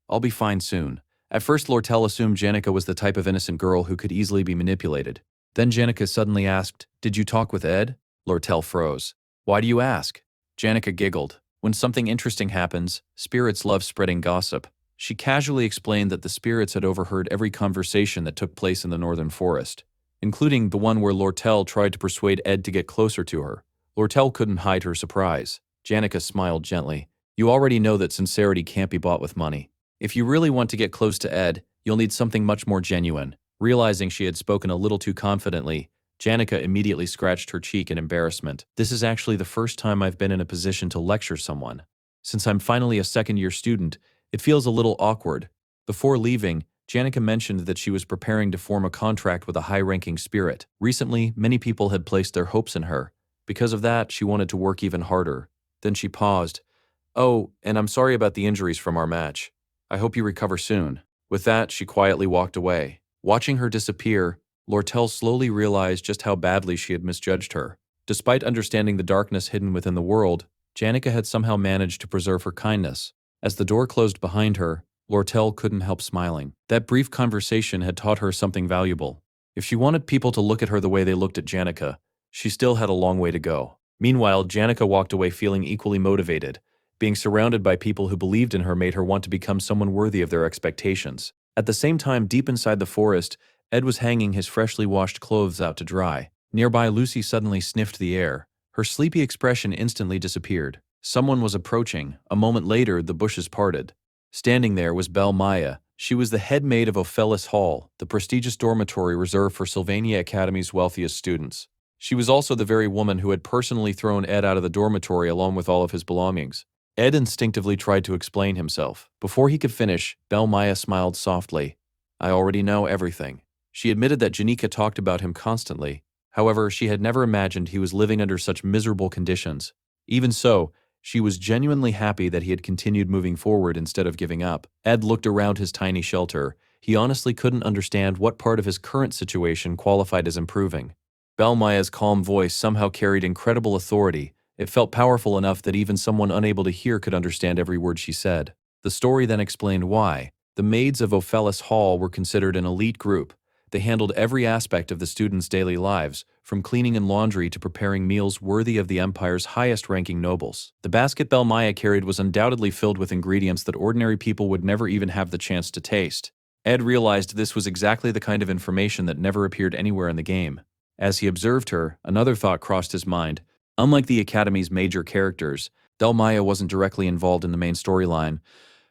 I'll be fine soon. At first, Lortel assumed Janika was the type of innocent girl who could easily be manipulated. Then Janika suddenly asked, Did you talk with Ed? Lortel froze. Why do you ask? Janika giggled. When something interesting happens, spirits love spreading gossip. She casually explained that the spirits had overheard every conversation that took place in the northern forest, including the one where Lortel tried to persuade Ed to get closer to her. Lortel couldn't hide her surprise. Janika smiled gently. You already know that sincerity can't be bought with money. If you really want to get close to Ed, you'll need something much more genuine. Realizing she had spoken a little too confidently, Janika immediately scratched her cheek in embarrassment. This is actually the first time I've been in a position to lecture someone. Since I'm finally a second-year student, it feels a little awkward. Before leaving, Janika mentioned that she was preparing to form a contract with a high-ranking spirit. Recently, many people had placed their hopes in her. Because of that, she wanted to work even harder. Then she paused. Oh, and I'm sorry about the injuries from our match. I hope you recover soon. With that, she quietly walked away. Watching her disappear, Lortel slowly realized just how badly she had misjudged her. Despite understanding the darkness hidden within the world, Janika had somehow managed to preserve her kindness. As the door closed behind her, Lortel couldn't help smiling. That brief conversation had taught her something valuable. If she wanted people to look at her the way they looked at Janika, she still had a long way to go. Meanwhile, Janika walked away feeling equally motivated. Being surrounded by people who believed in her made her want to become someone worthy of their expectations. At the same time, deep inside the forest, Ed was hanging his freshly washed clothes out to dry. Nearby, Lucy suddenly sniffed the air. Her sleepy expression instantly disappeared. Someone was approaching. A moment later, the bushes parted. Standing there was Belle Maya. She was the head maid of Ophelis Hall, the prestigious dormitory reserved for Sylvania Academy's wealthiest students. She was also the very woman who had personally thrown Ed out of the dormitory along with all of his belongings. Ed instinctively tried to explain himself. Before he could finish, Belle Maya smiled softly. I already know everything. She admitted that Janika talked about him constantly. However, she had never imagined he was living under such miserable conditions. Even so, she was genuinely happy that he had continued moving forward instead of giving up. Ed looked around his tiny shelter. He honestly couldn't understand what part of his current situation qualified as improving. Belle Maya's calm voice somehow carried incredible authority. It felt powerful enough that even someone unable to hear could understand every word she said. The story then explained why. The maids of Ophelis Hall were considered an elite group. They handled every aspect of the students' daily lives, from cleaning and laundry to preparing meals worthy of the empire's highest-ranking nobles. The basket Belle Maya carried was undoubtedly filled with ingredients that ordinary people would never even have the chance to taste. Ed realized this was exactly the kind of information that never appeared anywhere in the game. As he observed her, another thought crossed his mind. Unlike the Academy's major characters, Belle Maya wasn't directly involved in the main storyline.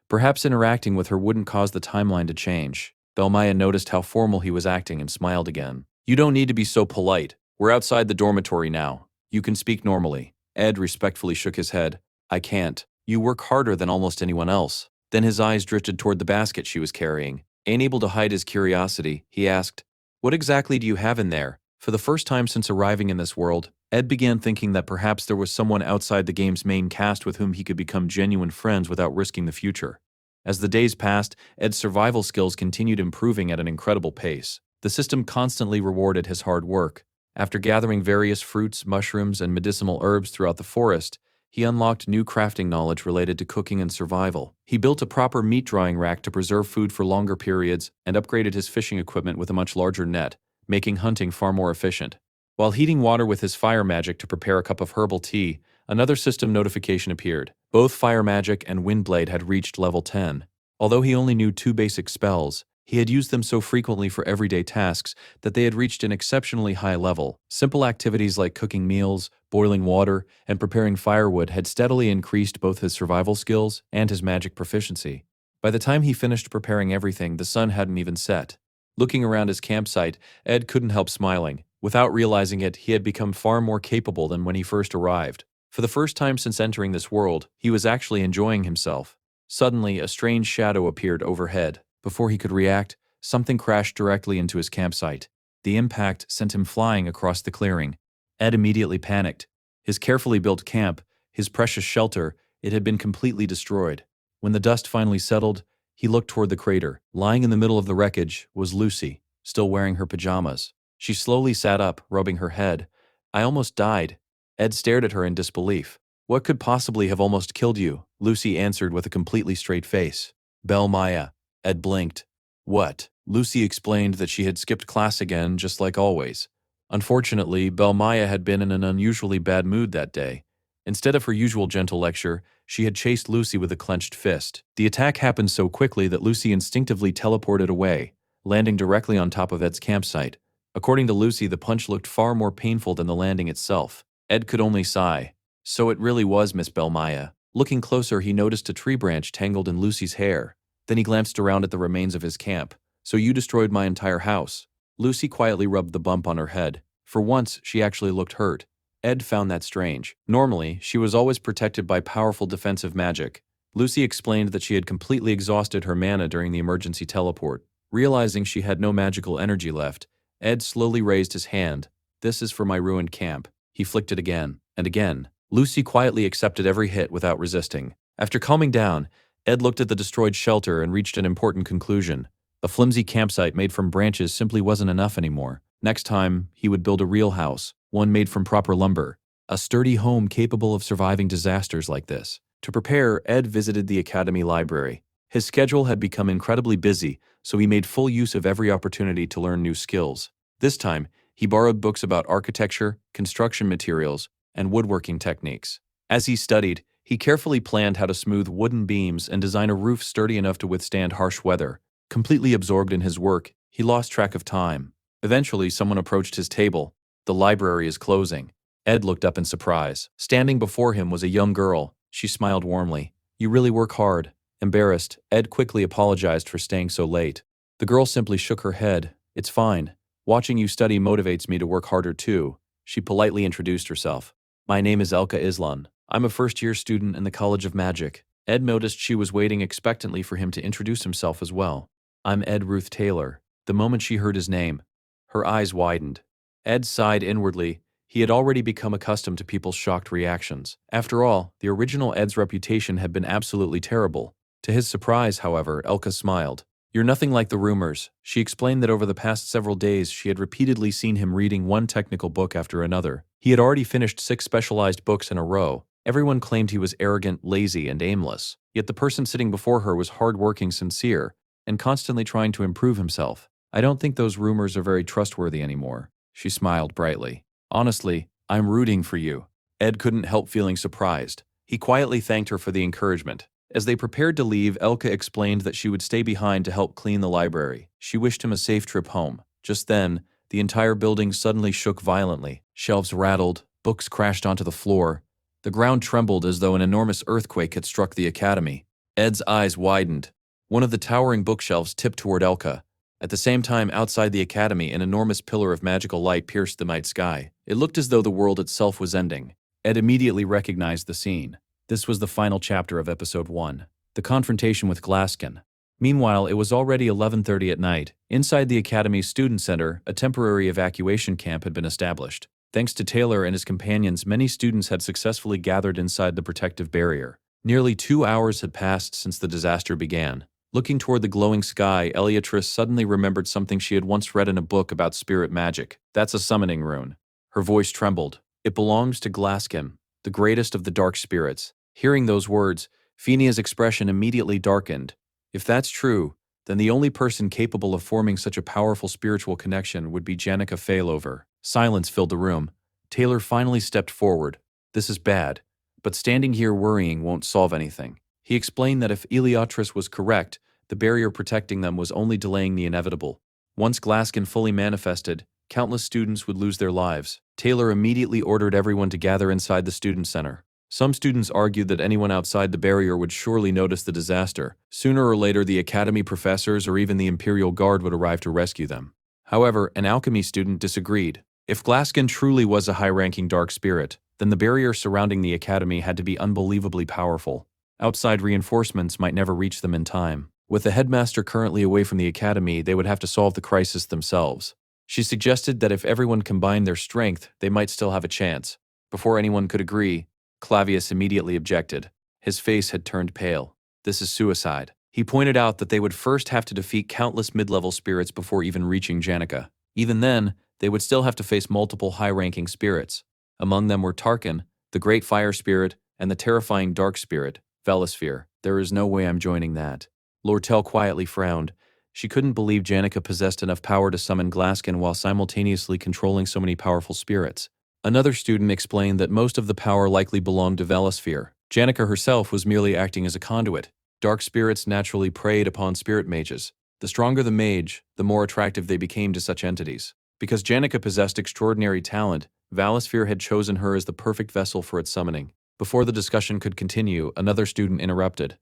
Perhaps interacting with her wouldn't cause the timeline to change. Belle Maya noticed how formal he was acting and smiled again. You don't need to be so polite. We're outside the dormitory now. You can speak normally. Ed respectfully shook his head. I can't. You work harder than almost anyone else. Then his eyes drifted toward the basket she was carrying. Unable to hide his curiosity, he asked, What exactly do you have in there? For the first time since arriving in this world, Ed began thinking that perhaps there was someone outside the game's main cast with whom he could become genuine friends without risking the future. As the days passed, Ed's survival skills continued improving at an incredible pace. The system constantly rewarded his hard work. After gathering various fruits, mushrooms, and medicinal herbs throughout the forest, he unlocked new crafting knowledge related to cooking and survival. He built a proper meat drying rack to preserve food for longer periods and upgraded his fishing equipment with a much larger net, making hunting far more efficient. While heating water with his fire magic to prepare a cup of herbal tea, another system notification appeared. Both fire magic and windblade had reached level 10. Although he only knew 2 basic spells, he had used them so frequently for everyday tasks that they had reached an exceptionally high level. Simple activities like cooking meals, boiling water, and preparing firewood had steadily increased both his survival skills and his magic proficiency. By the time he finished preparing everything, the sun hadn't even set. Looking around his campsite, Ed couldn't help smiling. Without realizing it, he had become far more capable than when he first arrived. For the first time since entering this world, he was actually enjoying himself. Suddenly, a strange shadow appeared overhead. Before he could react, something crashed directly into his campsite. The impact sent him flying across the clearing. Ed immediately panicked. His carefully built camp, his precious shelter, it had been completely destroyed. When the dust finally settled, he looked toward the crater. Lying in the middle of the wreckage was Lucy, still wearing her pajamas. She slowly sat up, rubbing her head. "I almost died." Ed stared at her in disbelief. "What could possibly have almost killed you?" Lucy answered with a completely straight face. "Bel Maya." Ed blinked. "What?" Lucy explained that she had skipped class again, just like always. Unfortunately, Bel Maya had been in an unusually bad mood that day. Instead of her usual gentle lecture, she had chased Lucy with a clenched fist. The attack happened so quickly that Lucy instinctively teleported away, landing directly on top of Ed's campsite. According to Lucy, the punch looked far more painful than the landing itself. Ed could only sigh. So it really was Miss Bel Maya. Looking closer, he noticed a tree branch tangled in Lucy's hair. Then he glanced around at the remains of his camp. "So you destroyed my entire house." Lucy quietly rubbed the bump on her head. For once, she actually looked hurt. Ed found that strange. Normally, she was always protected by powerful defensive magic. Lucy explained that she had completely exhausted her mana during the emergency teleport. Realizing she had no magical energy left, Ed slowly raised his hand. "This is for my ruined camp." He flicked it again and again. Lucy quietly accepted every hit without resisting. After calming down, Ed looked at the destroyed shelter and reached an important conclusion. A flimsy campsite made from branches simply wasn't enough anymore. Next time, he would build a real house, one made from proper lumber. A sturdy home capable of surviving disasters like this. To prepare, Ed visited the academy library. His schedule had become incredibly busy, so he made full use of every opportunity to learn new skills. This time, he borrowed books about architecture, construction materials, and woodworking techniques. As he studied, he carefully planned how to smooth wooden beams and design a roof sturdy enough to withstand harsh weather. Completely absorbed in his work, he lost track of time. Eventually, someone approached his table. "The library is closing." Ed looked up in surprise. Standing before him was a young girl. She smiled warmly. "You really work hard." Embarrassed, Ed quickly apologized for staying so late. The girl simply shook her head. "It's fine. Watching you study motivates me to work harder too." She politely introduced herself. "My name is Elka Islan. I'm a first-year student in the College of Magic." Ed noticed she was waiting expectantly for him to introduce himself as well. "I'm Ed Ruth Taylor." The moment she heard his name, her eyes widened. Ed sighed inwardly. He had already become accustomed to people's shocked reactions. After all, the original Ed's reputation had been absolutely terrible. To his surprise, however, Elka smiled. "You're nothing like the rumors." She explained that over the past several days she had repeatedly seen him reading one technical book after another. He had already finished 6 specialized books in a row. Everyone claimed he was arrogant, lazy, and aimless. Yet the person sitting before her was hardworking, sincere, and constantly trying to improve himself. "I don't think those rumors are very trustworthy anymore." She smiled brightly. "Honestly, I'm rooting for you." Ed couldn't help feeling surprised. He quietly thanked her for the encouragement. As they prepared to leave, Elka explained that she would stay behind to help clean the library. She wished him a safe trip home. Just then, the entire building suddenly shook violently. Shelves rattled, books crashed onto the floor. The ground trembled as though an enormous earthquake had struck the academy. Ed's eyes widened. One of the towering bookshelves tipped toward Elka. At the same time, outside the academy, an enormous pillar of magical light pierced the night sky. It looked as though the world itself was ending. Ed immediately recognized the scene. This was the final chapter of Episode 1, the confrontation with Glaskin. Meanwhile, it was already 11:30 at night. Inside the Academy's Student Center, a temporary evacuation camp had been established. Thanks to Taylor and his companions, many students had successfully gathered inside the protective barrier. Nearly 2 hours had passed since the disaster began. Looking toward the glowing sky, Beatrice suddenly remembered something she had once read in a book about spirit magic. That's a summoning rune. Her voice trembled. It belongs to Glaskin, the greatest of the dark spirits. Hearing those words, Fenia's expression immediately darkened. If that's true, then the only person capable of forming such a powerful spiritual connection would be Janica Failover. Silence filled the room. Taylor finally stepped forward. This is bad, but standing here worrying won't solve anything. He explained that if Beatrice was correct, the barrier protecting them was only delaying the inevitable. Once Glaskin fully manifested, countless students would lose their lives. Taylor immediately ordered everyone to gather inside the student center. Some students argued that anyone outside the barrier would surely notice the disaster. Sooner or later, the academy professors or even the Imperial Guard would arrive to rescue them. However, an alchemy student disagreed. If Glaskin truly was a high-ranking dark spirit, then the barrier surrounding the academy had to be unbelievably powerful. Outside reinforcements might never reach them in time. With the headmaster currently away from the academy, they would have to solve the crisis themselves. She suggested that if everyone combined their strength, they might still have a chance. Before anyone could agree, Clavius immediately objected. His face had turned pale. This is suicide. He pointed out that they would first have to defeat countless mid-level spirits before even reaching Janica. Even then, they would still have to face multiple high-ranking spirits. Among them were Tarkin, the great fire spirit, and the terrifying dark spirit, Velosphere. There is no way I'm joining that. Lortel quietly frowned. She couldn't believe Janica possessed enough power to summon Glaskin while simultaneously controlling so many powerful spirits. Another student explained that most of the power likely belonged to Velosphere. Janica herself was merely acting as a conduit. Dark spirits naturally preyed upon spirit mages. The stronger the mage, the more attractive they became to such entities. Because Janica possessed extraordinary talent, Velosphere had chosen her as the perfect vessel for its summoning. Before the discussion could continue, another student interrupted.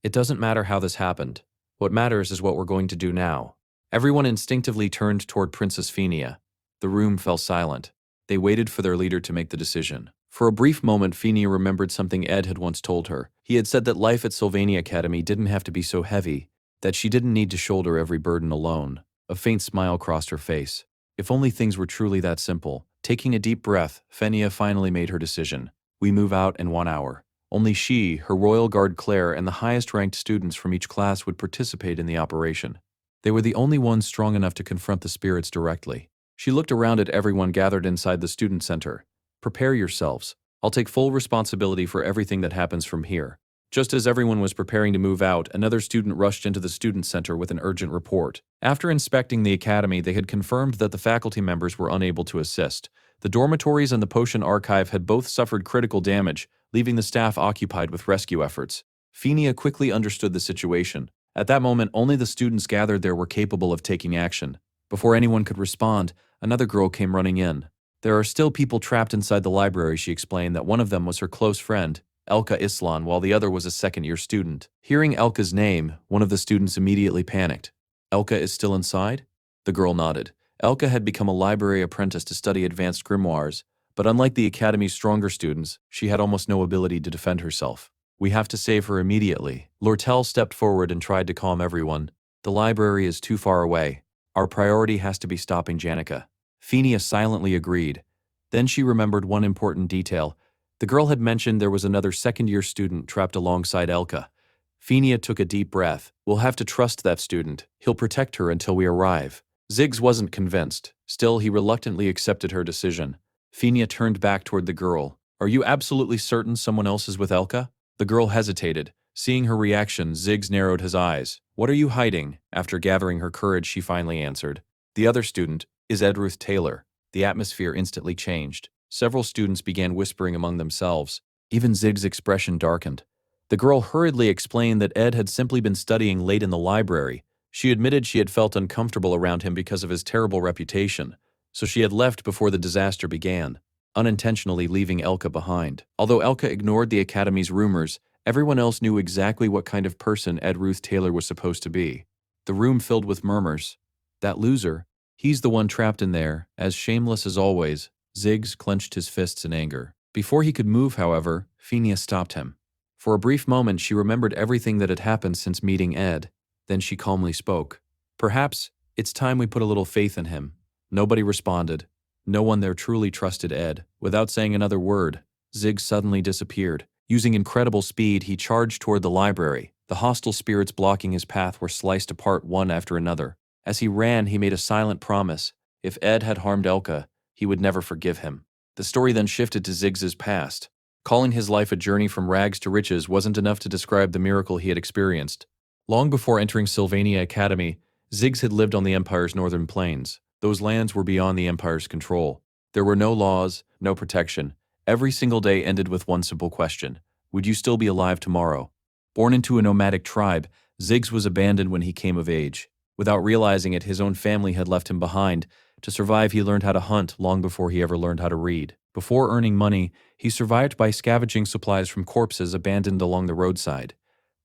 It doesn't matter how this happened. What matters is what we're going to do now. Everyone instinctively turned toward Princess Fenia. The room fell silent. They waited for their leader to make the decision. For a brief moment, Fenia remembered something Ed had once told her. He had said that life at Sylvania Academy didn't have to be so heavy, that she didn't need to shoulder every burden alone. A faint smile crossed her face. If only things were truly that simple. Taking a deep breath, Fenia finally made her decision. We move out in 1 hour. Only she, her royal guard Claire, and the highest-ranked students from each class would participate in the operation. They were the only ones strong enough to confront the spirits directly. She looked around at everyone gathered inside the student center. Prepare yourselves. I'll take full responsibility for everything that happens from here. Just as everyone was preparing to move out, another student rushed into the student center with an urgent report. After inspecting the academy, they had confirmed that the faculty members were unable to assist. The dormitories and the potion archive had both suffered critical damage, leaving the staff occupied with rescue efforts. Fenia quickly understood the situation. At that moment, only the students gathered there were capable of taking action. Before anyone could respond, another girl came running in. There are still people trapped inside the library, she explained that one of them was her close friend, Elka Islan, while the other was a second-year student. Hearing Elka's name, one of the students immediately panicked. Elka is still inside? The girl nodded. Elka had become a library apprentice to study advanced grimoires, but unlike the academy's stronger students, she had almost no ability to defend herself. We have to save her immediately. Lortel stepped forward and tried to calm everyone. The library is too far away. Our priority has to be stopping Janica. Fenia silently agreed. Then she remembered one important detail. The girl had mentioned there was another second-year student trapped alongside Elka. Fenia took a deep breath. We'll have to trust that student. He'll protect her until we arrive. Ziggs wasn't convinced. Still, he reluctantly accepted her decision. Fenia turned back toward the girl. Are you absolutely certain someone else is with Elka? The girl hesitated. Seeing her reaction, Ziggs narrowed his eyes. What are you hiding? After gathering her courage, she finally answered. The other student is Edruth Taylor. The atmosphere instantly changed. Several students began whispering among themselves. Even Ziggs' expression darkened. The girl hurriedly explained that Ed had simply been studying late in the library. She admitted she had felt uncomfortable around him because of his terrible reputation, so she had left before the disaster began, unintentionally leaving Elka behind. Although Elka ignored the academy's rumors, everyone else knew exactly what kind of person Edruth Taylor was supposed to be. The room filled with murmurs. That loser, he's the one trapped in there, as shameless as always. Ziggs clenched his fists in anger. Before he could move, however, Fenia stopped him. For a brief moment, she remembered everything that had happened since meeting Ed. Then she calmly spoke. Perhaps it's time we put a little faith in him. Nobody responded. No one there truly trusted Ed. Without saying another word, Zig suddenly disappeared. Using incredible speed, he charged toward the library. The hostile spirits blocking his path were sliced apart one after another. As he ran, he made a silent promise. If Ed had harmed Elka, he would never forgive him. The story then shifted to Zig's past. Calling his life a journey from rags to riches wasn't enough to describe the miracle he had experienced. Long before entering Sylvania Academy, Ziggs had lived on the Empire's northern plains. Those lands were beyond the Empire's control. There were no laws, no protection. Every single day ended with one simple question: would you still be alive tomorrow? Born into a nomadic tribe, Ziggs was abandoned when he came of age. Without realizing it, his own family had left him behind. To survive, he learned how to hunt long before he ever learned how to read. Before earning money, he survived by scavenging supplies from corpses abandoned along the roadside.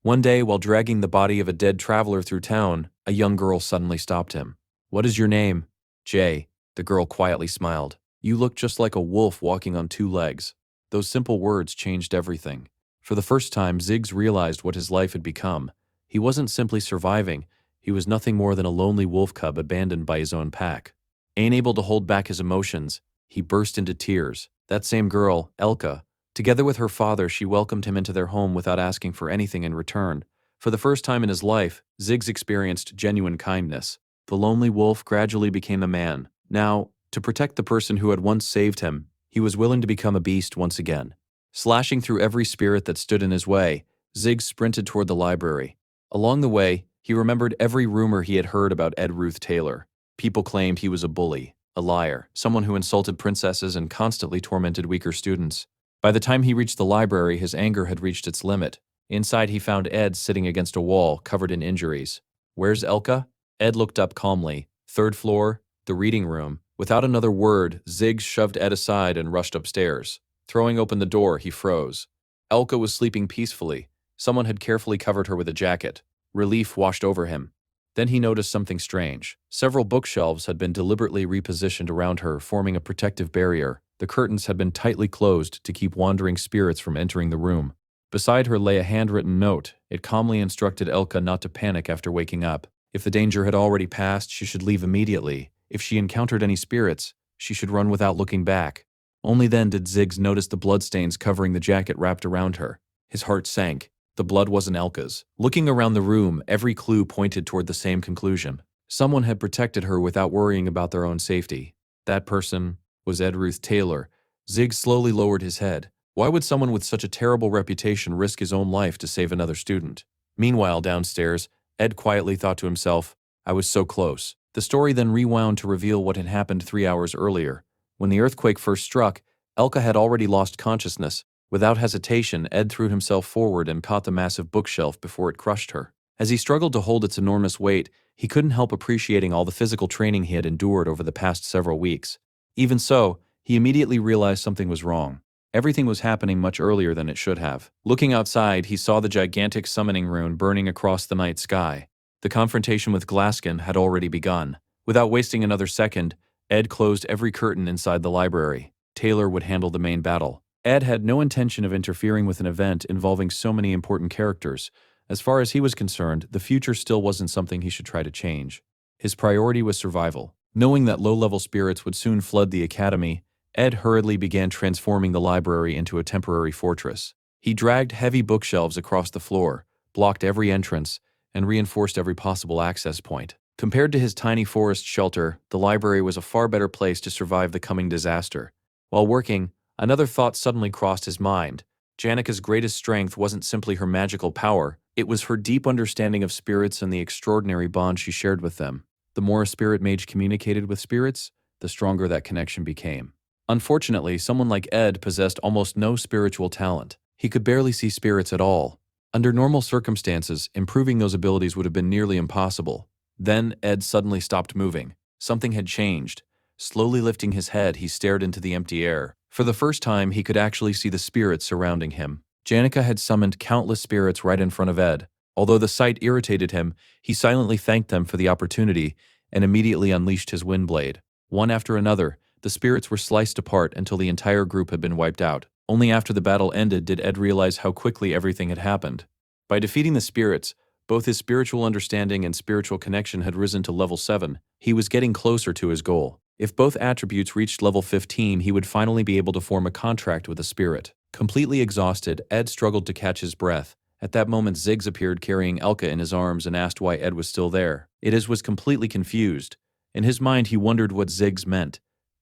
One day, while dragging the body of a dead traveler through town, a young girl suddenly stopped him. "What is your name?" "Jay." The girl quietly smiled. "You look just like a wolf walking on two legs." Those simple words changed everything. For the first time, Ziggs realized what his life had become. He wasn't simply surviving. He was nothing more than a lonely wolf cub abandoned by his own pack. Unable to hold back his emotions, he burst into tears. That same girl, Elka, together with her father, she welcomed him into their home without asking for anything in return. For the first time in his life, Ziggs experienced genuine kindness. The lonely wolf gradually became a man. Now, to protect the person who had once saved him, he was willing to become a beast once again. Slashing through every spirit that stood in his way, Ziggs sprinted toward the library. Along the way, he remembered every rumor he had heard about Ed Ruth Taylor. People claimed he was a bully, a liar, someone who insulted princesses and constantly tormented weaker students. By the time he reached the library, his anger had reached its limit. Inside, he found Ed sitting against a wall, covered in injuries. "Where's Elka?" Ed looked up calmly. "Third floor, the reading room." Without another word, Ziggs shoved Ed aside and rushed upstairs. Throwing open the door, he froze. Elka was sleeping peacefully. Someone had carefully covered her with a jacket. Relief washed over him. Then he noticed something strange. Several bookshelves had been deliberately repositioned around her, forming a protective barrier. The curtains had been tightly closed to keep wandering spirits from entering the room. Beside her lay a handwritten note. It calmly instructed Elka not to panic after waking up. If the danger had already passed, she should leave immediately. If she encountered any spirits, she should run without looking back. Only then did Ziggs notice the bloodstains covering the jacket wrapped around her. His heart sank. The blood wasn't Elka's. Looking around the room, every clue pointed toward the same conclusion. Someone had protected her without worrying about their own safety. That person was Ed Ruth Taylor. Ziggs slowly lowered his head. Why would someone with such a terrible reputation risk his own life to save another student? Meanwhile, downstairs, Ed quietly thought to himself, "I was so close." The story then rewound to reveal what had happened 3 hours earlier. When the earthquake first struck, Elka had already lost consciousness. Without hesitation, Ed threw himself forward and caught the massive bookshelf before it crushed her. As he struggled to hold its enormous weight, he couldn't help appreciating all the physical training he had endured over the past several weeks. Even so, he immediately realized something was wrong. Everything was happening much earlier than it should have. Looking outside, he saw the gigantic summoning rune burning across the night sky. The confrontation with Glaskin had already begun. Without wasting another second, Ed closed every curtain inside the library. Taylor would handle the main battle. Ed had no intention of interfering with an event involving so many important characters. As far as he was concerned, the future still wasn't something he should try to change. His priority was survival. Knowing that low-level spirits would soon flood the academy, Ed hurriedly began transforming the library into a temporary fortress. He dragged heavy bookshelves across the floor, blocked every entrance, and reinforced every possible access point. Compared to his tiny forest shelter, the library was a far better place to survive the coming disaster. While working, another thought suddenly crossed his mind. Janika's greatest strength wasn't simply her magical power, it was her deep understanding of spirits and the extraordinary bond she shared with them. The more a spirit mage communicated with spirits, the stronger that connection became. Unfortunately, someone like Ed possessed almost no spiritual talent. He could barely see spirits at all. Under normal circumstances, improving those abilities would have been nearly impossible. Then, Ed suddenly stopped moving. Something had changed. Slowly lifting his head, he stared into the empty air. For the first time, he could actually see the spirits surrounding him. Janika had summoned countless spirits right in front of Ed. Although the sight irritated him, he silently thanked them for the opportunity and immediately unleashed his windblade. One after another, the spirits were sliced apart until the entire group had been wiped out. Only after the battle ended did Ed realize how quickly everything had happened. By defeating the spirits, both his spiritual understanding and spiritual connection had risen to level 7. He was getting closer to his goal. If both attributes reached level 15, he would finally be able to form a contract with a spirit. Completely exhausted, Ed struggled to catch his breath. At that moment, Ziggs appeared carrying Elka in his arms and asked why Ed was still there. Ed was completely confused. In his mind, he wondered what Ziggs meant.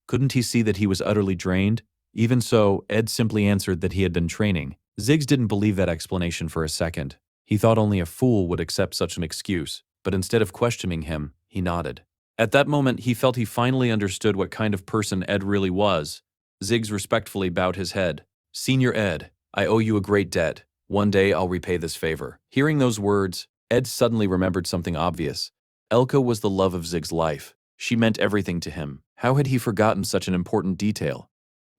Couldn't he see that he was utterly drained? Even so, Ed simply answered that he had been training. Ziggs didn't believe that explanation for a second. He thought only a fool would accept such an excuse, but instead of questioning him, he nodded. At that moment, he felt he finally understood what kind of person Ed really was. Ziggs respectfully bowed his head. "Senior Ed, I owe you a great debt. One day I'll repay this favor." Hearing those words, Ed suddenly remembered something obvious. Elka was the love of Ziggs' life. She meant everything to him. How had he forgotten such an important detail?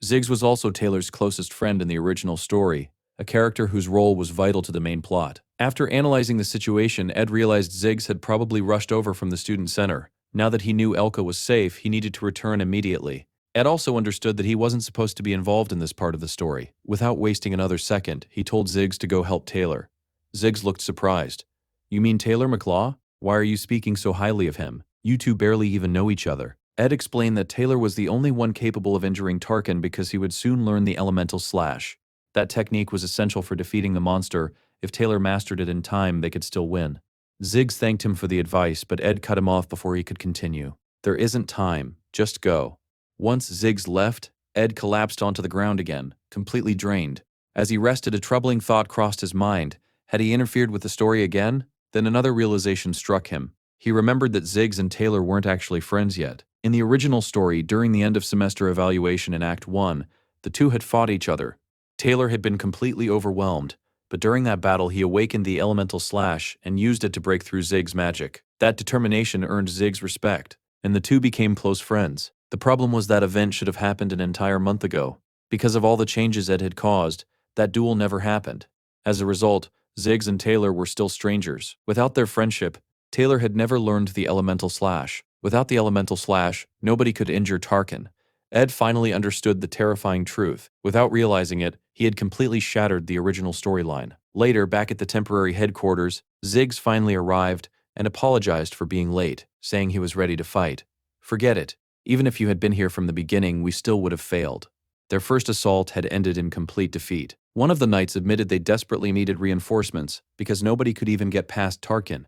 Ziggs was also Taylor's closest friend in the original story, a character whose role was vital to the main plot. After analyzing the situation, Ed realized Ziggs had probably rushed over from the student center. Now that he knew Elka was safe, he needed to return immediately. Ed also understood that he wasn't supposed to be involved in this part of the story. Without wasting another second, he told Ziggs to go help Taylor. Ziggs looked surprised. "You mean Taylor McClaw? Why are you speaking so highly of him? You two barely even know each other." Ed explained that Taylor was the only one capable of injuring Tarkin because he would soon learn the elemental slash. That technique was essential for defeating the monster. If Taylor mastered it in time, they could still win. Ziggs thanked him for the advice, but Ed cut him off before he could continue. "There isn't time. Just go." Once Ziggs left, Ed collapsed onto the ground again, completely drained. As he rested, a troubling thought crossed his mind. Had he interfered with the story again? Then another realization struck him. He remembered that Ziggs and Taylor weren't actually friends yet. In the original story, during the end-of-semester evaluation in Act 1, the two had fought each other. Taylor had been completely overwhelmed, but during that battle he awakened the elemental slash and used it to break through Ziggs' magic. That determination earned Ziggs' respect, and the two became close friends. The problem was that event should have happened an entire month ago. Because of all the changes Ed had caused, that duel never happened. As a result, Ziggs and Taylor were still strangers. Without their friendship, Taylor had never learned the elemental slash. Without the elemental slash, nobody could injure Tarkin. Ed finally understood the terrifying truth. Without realizing it, he had completely shattered the original storyline. Later, back at the temporary headquarters, Ziggs finally arrived and apologized for being late, saying he was ready to fight. "Forget it. Even if you had been here from the beginning, we still would have failed." Their first assault had ended in complete defeat. One of the knights admitted they desperately needed reinforcements because nobody could even get past Tarkin.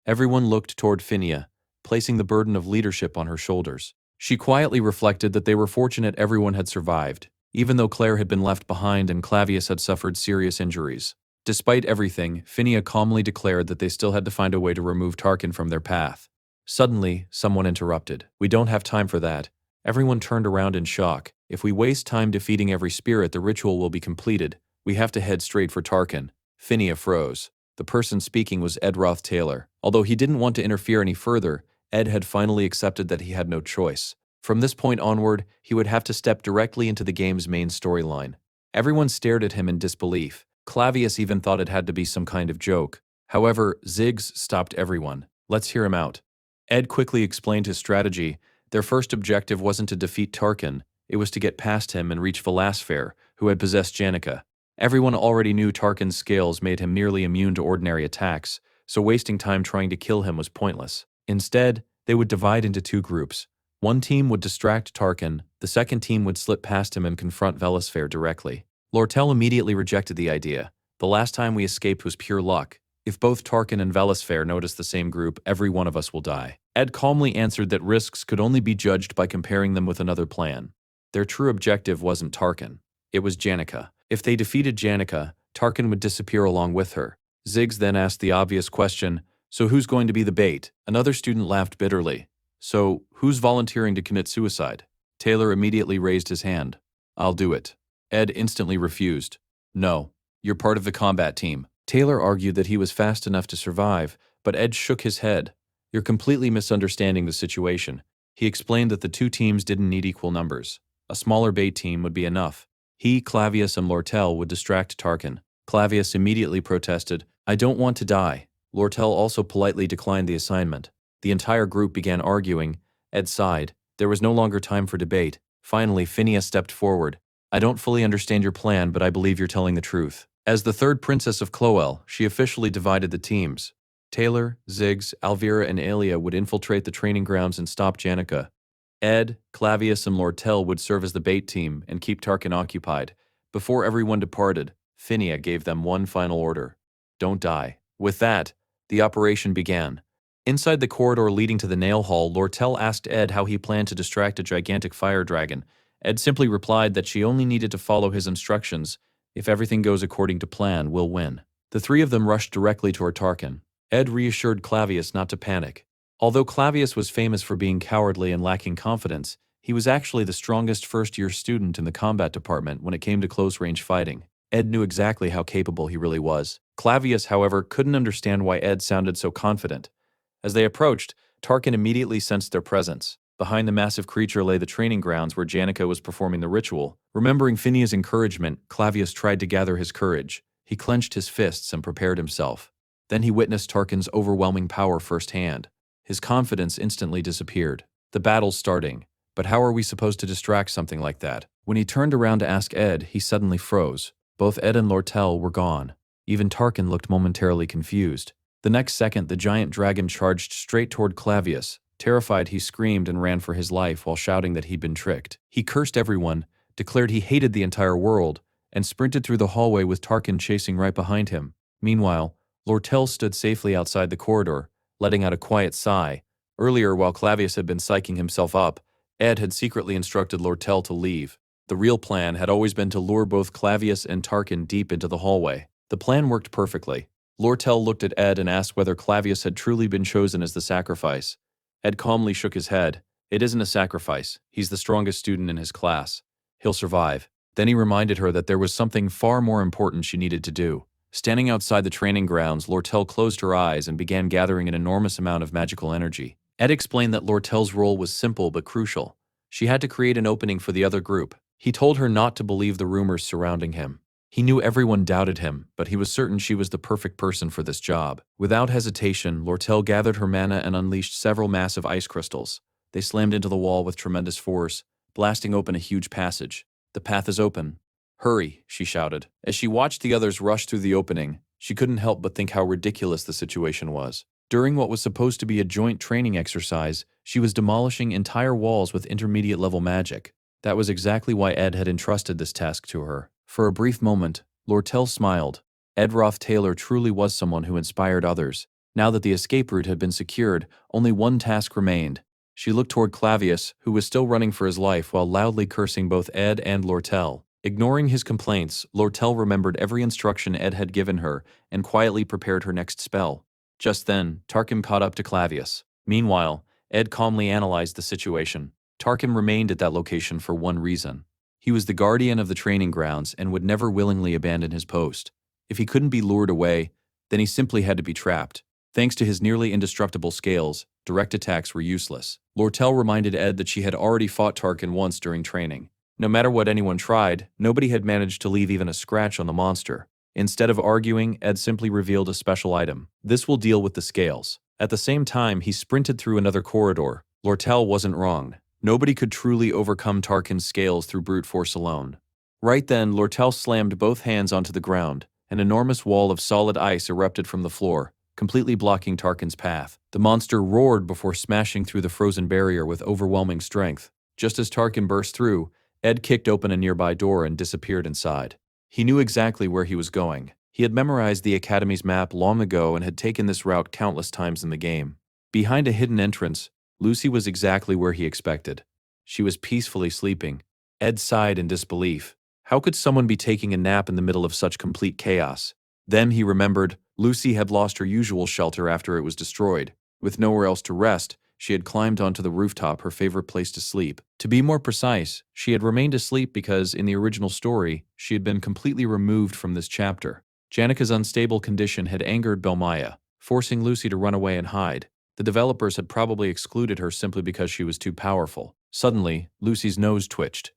Everyone looked toward Phinia, placing the burden of leadership on her shoulders. She quietly reflected that they were fortunate everyone had survived, even though Claire had been left behind and Clavius had suffered serious injuries. Despite everything, Phinia calmly declared that they still had to find a way to remove Tarkin from their path. Suddenly, someone interrupted. "We don't have time for that." Everyone turned around in shock. "If we waste time defeating every spirit, the ritual will be completed. We have to head straight for Tarkin." Phinia froze. The person speaking was Ed Roth Taylor. Although he didn't want to interfere any further, Ed had finally accepted that he had no choice. From this point onward, he would have to step directly into the game's main storyline. Everyone stared at him in disbelief. Clavius even thought it had to be some kind of joke. However, Ziggs stopped everyone. "Let's hear him out." Ed quickly explained his strategy. Their first objective wasn't to defeat Tarkin, it was to get past him and reach Velasfair, who had possessed Janica. Everyone already knew Tarkin's scales made him nearly immune to ordinary attacks, so wasting time trying to kill him was pointless. Instead, they would divide into two groups. One team would distract Tarkin, the second team would slip past him and confront Velasfair directly. Lortel immediately rejected the idea. "The last time we escaped was pure luck. If both Tarkin and Velasfair notice the same group, every one of us will die." Ed calmly answered that risks could only be judged by comparing them with another plan. Their true objective wasn't Tarkin. It was Janica. If they defeated Janica, Tarkin would disappear along with her. Ziggs then asked the obvious question, "So who's going to be the bait?" Another student laughed bitterly. "So, who's volunteering to commit suicide?" Taylor immediately raised his hand. "I'll do it." Ed instantly refused. "No, you're part of the combat team." Taylor argued that he was fast enough to survive, but Ed shook his head. "You're completely misunderstanding the situation." He explained that the two teams didn't need equal numbers. A smaller bait team would be enough. He, Clavius, and Lortel would distract Tarkin. Clavius immediately protested, "I don't want to die." Lortel also politely declined the assignment. The entire group began arguing. Ed sighed. There was no longer time for debate. Finally, Phinia stepped forward. "I don't fully understand your plan, but I believe you're telling the truth." As the third princess of Cloel, she officially divided the teams. Taylor, Ziggs, Alvira, and Aelia would infiltrate the training grounds and stop Janica. Ed, Clavius, and Lortel would serve as the bait team and keep Tarkin occupied. Before everyone departed, Phinia gave them one final order: don't die. With that, the operation began. Inside the corridor leading to the nail hall, Lortel asked Ed how he planned to distract a gigantic fire dragon. Ed simply replied that she only needed to follow his instructions. If everything goes according to plan, we'll win. The three of them rushed directly toward Tarkin. Ed reassured Clavius not to panic. Although Clavius was famous for being cowardly and lacking confidence, he was actually the strongest first-year student in the combat department when it came to close-range fighting. Ed knew exactly how capable he really was. Clavius, however, couldn't understand why Ed sounded so confident. As they approached, Tarkin immediately sensed their presence. Behind the massive creature lay the training grounds where Janica was performing the ritual. Remembering Phinia's encouragement, Clavius tried to gather his courage. He clenched his fists and prepared himself. Then he witnessed Tarkin's overwhelming power firsthand. His confidence instantly disappeared. The battle's starting, but how are we supposed to distract something like that? When he turned around to ask Ed, he suddenly froze. Both Ed and Lortel were gone. Even Tarkin looked momentarily confused. The next second, the giant dragon charged straight toward Clavius. Terrified, he screamed and ran for his life while shouting that he'd been tricked. He cursed everyone, declared he hated the entire world, and sprinted through the hallway with Tarkin chasing right behind him. Meanwhile, Lortel stood safely outside the corridor, letting out a quiet sigh. Earlier, while Clavius had been psyching himself up, Ed had secretly instructed Lortel to leave. The real plan had always been to lure both Clavius and Tarkin deep into the hallway. The plan worked perfectly. Lortel looked at Ed and asked whether Clavius had truly been chosen as the sacrifice. Ed calmly shook his head. It isn't a sacrifice. He's the strongest student in his class. He'll survive. Then he reminded her that there was something far more important she needed to do. Standing outside the training grounds, Lortel closed her eyes and began gathering an enormous amount of magical energy. Ed explained that Lortel's role was simple but crucial. She had to create an opening for the other group. He told her not to believe the rumors surrounding him. He knew everyone doubted him, but he was certain she was the perfect person for this job. Without hesitation, Lortel gathered her mana and unleashed several massive ice crystals. They slammed into the wall with tremendous force, blasting open a huge passage. The path is open. Hurry, she shouted. As she watched the others rush through the opening, she couldn't help but think how ridiculous the situation was. During what was supposed to be a joint training exercise, she was demolishing entire walls with intermediate-level magic. That was exactly why Ed had entrusted this task to her. For a brief moment, Lortel smiled. Ed Roth Taylor truly was someone who inspired others. Now that the escape route had been secured, only one task remained. She looked toward Clavius, who was still running for his life while loudly cursing both Ed and Lortel. Ignoring his complaints, Lortel remembered every instruction Ed had given her and quietly prepared her next spell. Just then, Tarkin caught up to Clavius. Meanwhile, Ed calmly analyzed the situation. Tarkin remained at that location for one reason. He was the guardian of the training grounds and would never willingly abandon his post. If he couldn't be lured away, then he simply had to be trapped. Thanks to his nearly indestructible scales, direct attacks were useless. Lortel reminded Ed that she had already fought Tarkin once during training. No matter what anyone tried, nobody had managed to leave even a scratch on the monster. Instead of arguing, Ed simply revealed a special item. This will deal with the scales. At the same time, he sprinted through another corridor. Lortel wasn't wrong. Nobody could truly overcome Tarkin's scales through brute force alone. Right then, Lortel slammed both hands onto the ground. An enormous wall of solid ice erupted from the floor, completely blocking Tarkin's path. The monster roared before smashing through the frozen barrier with overwhelming strength. Just as Tarkin burst through, Ed kicked open a nearby door and disappeared inside. He knew exactly where he was going. He had memorized the Academy's map long ago and had taken this route countless times in the game. Behind a hidden entrance, Lucy was exactly where he expected. She was peacefully sleeping. Ed sighed in disbelief. How could someone be taking a nap in the middle of such complete chaos? Then he remembered Lucy had lost her usual shelter after it was destroyed. With nowhere else to rest, she had climbed onto the rooftop, her favorite place to sleep. To be more precise, she had remained asleep because, in the original story, she had been completely removed from this chapter. Janica's unstable condition had angered Belmaya, forcing Lucy to run away and hide. The developers had probably excluded her simply because she was too powerful. Suddenly, Lucy's nose twitched.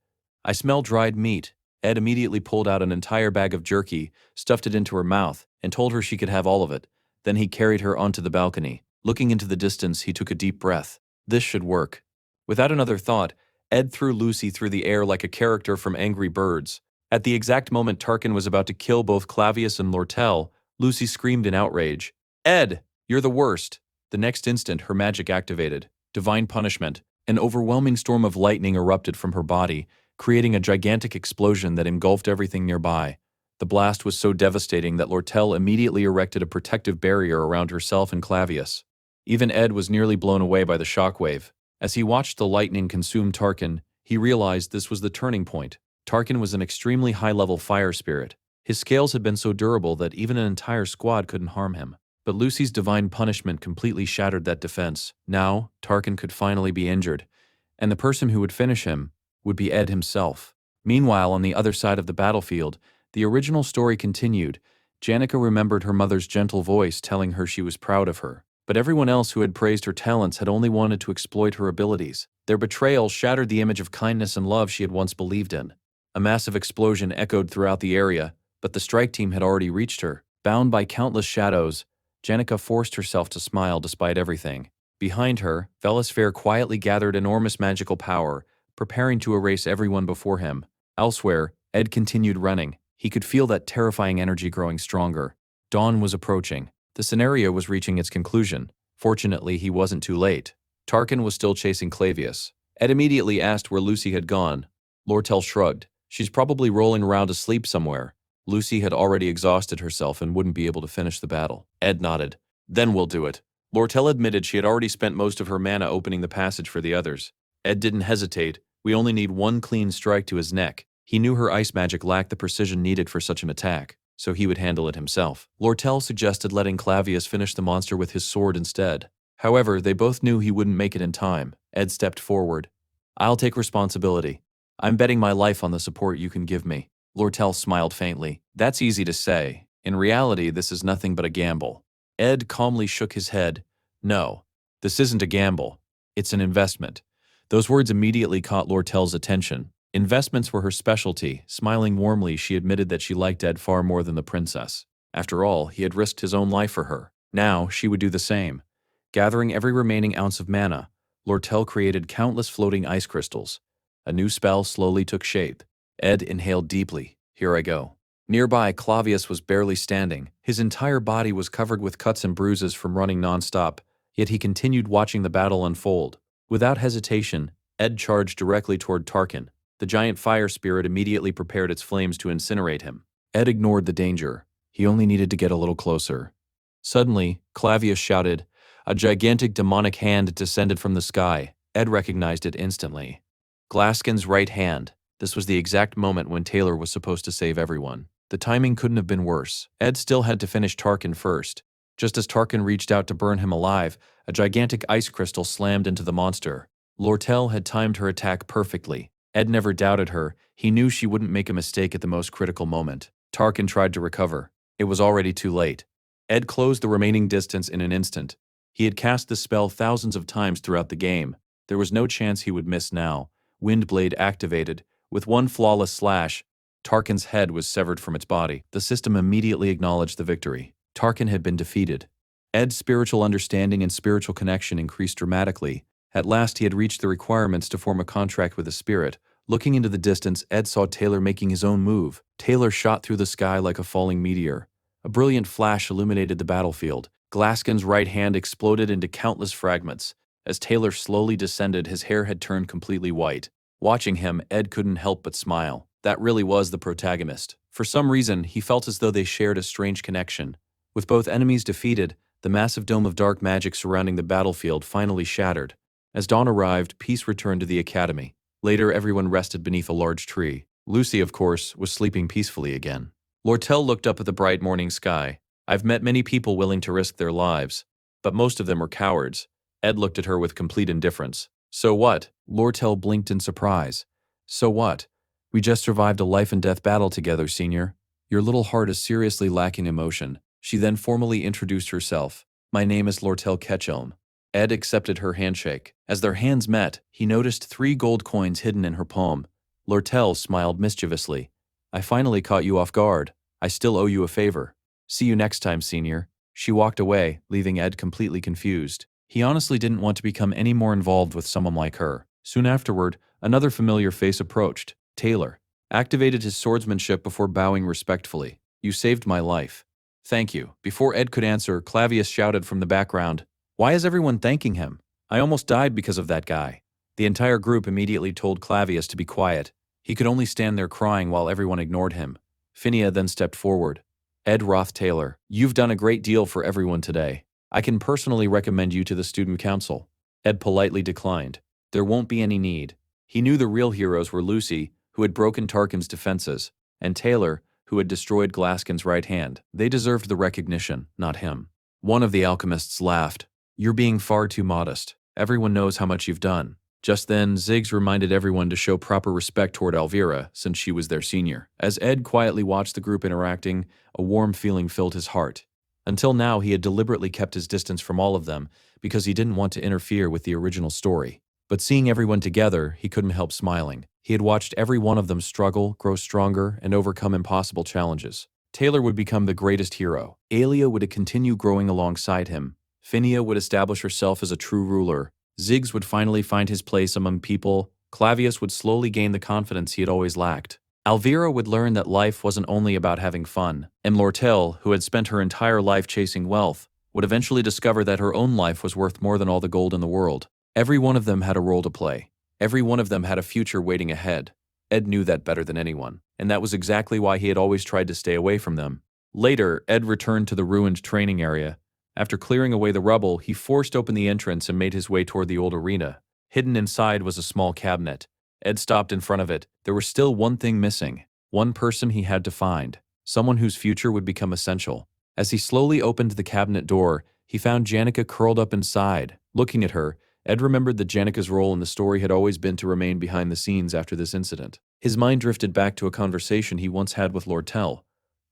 "I smell dried meat." Ed immediately pulled out an entire bag of jerky, stuffed it into her mouth, and told her she could have all of it. Then he carried her onto the balcony. Looking into the distance, he took a deep breath. This should work. Without another thought, Ed threw Lucy through the air like a character from Angry Birds. At the exact moment Tarkin was about to kill both Clavius and Lortel, Lucy screamed in outrage. "Ed, you're the worst!" The next instant, her magic activated. Divine punishment. An overwhelming storm of lightning erupted from her body, creating a gigantic explosion that engulfed everything nearby. The blast was so devastating that Lortel immediately erected a protective barrier around herself and Clavius. Even Ed was nearly blown away by the shockwave. As he watched the lightning consume Tarkin, he realized this was the turning point. Tarkin was an extremely high-level fire spirit. His scales had been so durable that even an entire squad couldn't harm him. But Lucy's divine punishment completely shattered that defense. Now, Tarkin could finally be injured, and the person who would finish him would be Ed himself. Meanwhile, on the other side of the battlefield, the original story continued. Janica remembered her mother's gentle voice telling her she was proud of her. But everyone else who had praised her talents had only wanted to exploit her abilities. Their betrayal shattered the image of kindness and love she had once believed in. A massive explosion echoed throughout the area, but the strike team had already reached her. Bound by countless shadows, Janica forced herself to smile despite everything. Behind her, Velisfair quietly gathered enormous magical power, preparing to erase everyone before him. Elsewhere, Ed continued running. He could feel that terrifying energy growing stronger. Dawn was approaching. The scenario was reaching its conclusion. Fortunately, he wasn't too late. Tarkin was still chasing Clavius. Ed immediately asked where Lucy had gone. Lortel shrugged. She's probably rolling around asleep somewhere. Lucy had already exhausted herself and wouldn't be able to finish the battle. Ed nodded. Then we'll do it. Lortel admitted she had already spent most of her mana opening the passage for the others. Ed didn't hesitate. We only need one clean strike to his neck. He knew her ice magic lacked the precision needed for such an attack, so he would handle it himself. Lortel suggested letting Clavius finish the monster with his sword instead. However, they both knew he wouldn't make it in time. Ed stepped forward. I'll take responsibility. I'm betting my life on the support you can give me. Lortel smiled faintly. That's easy to say. In reality, this is nothing but a gamble. Ed calmly shook his head. No, this isn't a gamble. It's an investment. Those words immediately caught Lortel's attention. Investments were her specialty. Smiling warmly, she admitted that she liked Ed far more than the princess. After all, he had risked his own life for her. Now, she would do the same. Gathering every remaining ounce of mana, Lortel created countless floating ice crystals. A new spell slowly took shape. Ed inhaled deeply. Here I go. Nearby, Clavius was barely standing. His entire body was covered with cuts and bruises from running nonstop, yet he continued watching the battle unfold. Without hesitation, Ed charged directly toward Tarkin. The giant fire spirit immediately prepared its flames to incinerate him. Ed ignored the danger. He only needed to get a little closer. Suddenly, Clavius shouted. A gigantic demonic hand descended from the sky. Ed recognized it instantly. Glaskin's right hand. This was the exact moment when Taylor was supposed to save everyone. The timing couldn't have been worse. Ed still had to finish Tarkin first. Just as Tarkin reached out to burn him alive, a gigantic ice crystal slammed into the monster. Lortel had timed her attack perfectly. Ed never doubted her. He knew she wouldn't make a mistake at the most critical moment. Tarkin tried to recover. It was already too late. Ed closed the remaining distance in an instant. He had cast the spell thousands of times throughout the game. There was no chance he would miss now. Windblade activated. With one flawless slash, Tarkin's head was severed from its body. The system immediately acknowledged the victory. Tarkin had been defeated. Ed's spiritual understanding and spiritual connection increased dramatically. At last he had reached the requirements to form a contract with the spirit. Looking into the distance, Ed saw Taylor making his own move. Taylor shot through the sky like a falling meteor. A brilliant flash illuminated the battlefield. Glaskin's right hand exploded into countless fragments. As Taylor slowly descended, his hair had turned completely white. Watching him, Ed couldn't help but smile. That really was the protagonist. For some reason, he felt as though they shared a strange connection. With both enemies defeated, the massive dome of dark magic surrounding the battlefield finally shattered. As dawn arrived, peace returned to the academy. Later, everyone rested beneath a large tree. Lucy, of course, was sleeping peacefully again. Lortel looked up at the bright morning sky. I've met many people willing to risk their lives, but most of them were cowards. Ed looked at her with complete indifference. So what? Lortel blinked in surprise. So what? We just survived a life-and-death battle together, Senior. Your little heart is seriously lacking emotion. She then formally introduced herself. My name is Lortel Ketchelm. Ed accepted her handshake. As their hands met, he noticed 3 gold coins hidden in her palm. Lortel smiled mischievously. I finally caught you off guard. I still owe you a favor. See you next time, Senior. She walked away, leaving Ed completely confused. He honestly didn't want to become any more involved with someone like her. Soon afterward, another familiar face approached. Taylor activated his swordsmanship before bowing respectfully. You saved my life. Thank you. Before Ed could answer, Clavius shouted from the background, Why is everyone thanking him? I almost died because of that guy. The entire group immediately told Clavius to be quiet. He could only stand there crying while everyone ignored him. Phinia then stepped forward. Ed Roth Taylor, you've done a great deal for everyone today. I can personally recommend you to the student council. Ed politely declined. There won't be any need. He knew the real heroes were Lucy, who had broken Tarkin's defenses, and Taylor, who had destroyed Glaskin's right hand. They deserved the recognition, not him. One of the alchemists laughed. You're being far too modest. Everyone knows how much you've done. Just then, Ziggs reminded everyone to show proper respect toward Elvira, since she was their senior. As Ed quietly watched the group interacting, a warm feeling filled his heart. Until now, he had deliberately kept his distance from all of them because he didn't want to interfere with the original story. But seeing everyone together, he couldn't help smiling. He had watched every one of them struggle, grow stronger, and overcome impossible challenges. Taylor would become the greatest hero. Aelia would continue growing alongside him. Phinia would establish herself as a true ruler. Ziggs would finally find his place among people. Clavius would slowly gain the confidence he had always lacked. Elvira would learn that life wasn't only about having fun. And Lortel, who had spent her entire life chasing wealth, would eventually discover that her own life was worth more than all the gold in the world. Every one of them had a role to play. Every one of them had a future waiting ahead. Ed knew that better than anyone, and that was exactly why he had always tried to stay away from them. Later, Ed returned to the ruined training area. After clearing away the rubble, he forced open the entrance and made his way toward the old arena. Hidden inside was a small cabinet. Ed stopped in front of it. There was still one thing missing. One person he had to find. Someone whose future would become essential. As he slowly opened the cabinet door, he found Janica curled up inside. Looking at her, Ed remembered that Janica's role in the story had always been to remain behind the scenes after this incident. His mind drifted back to a conversation he once had with Lortel.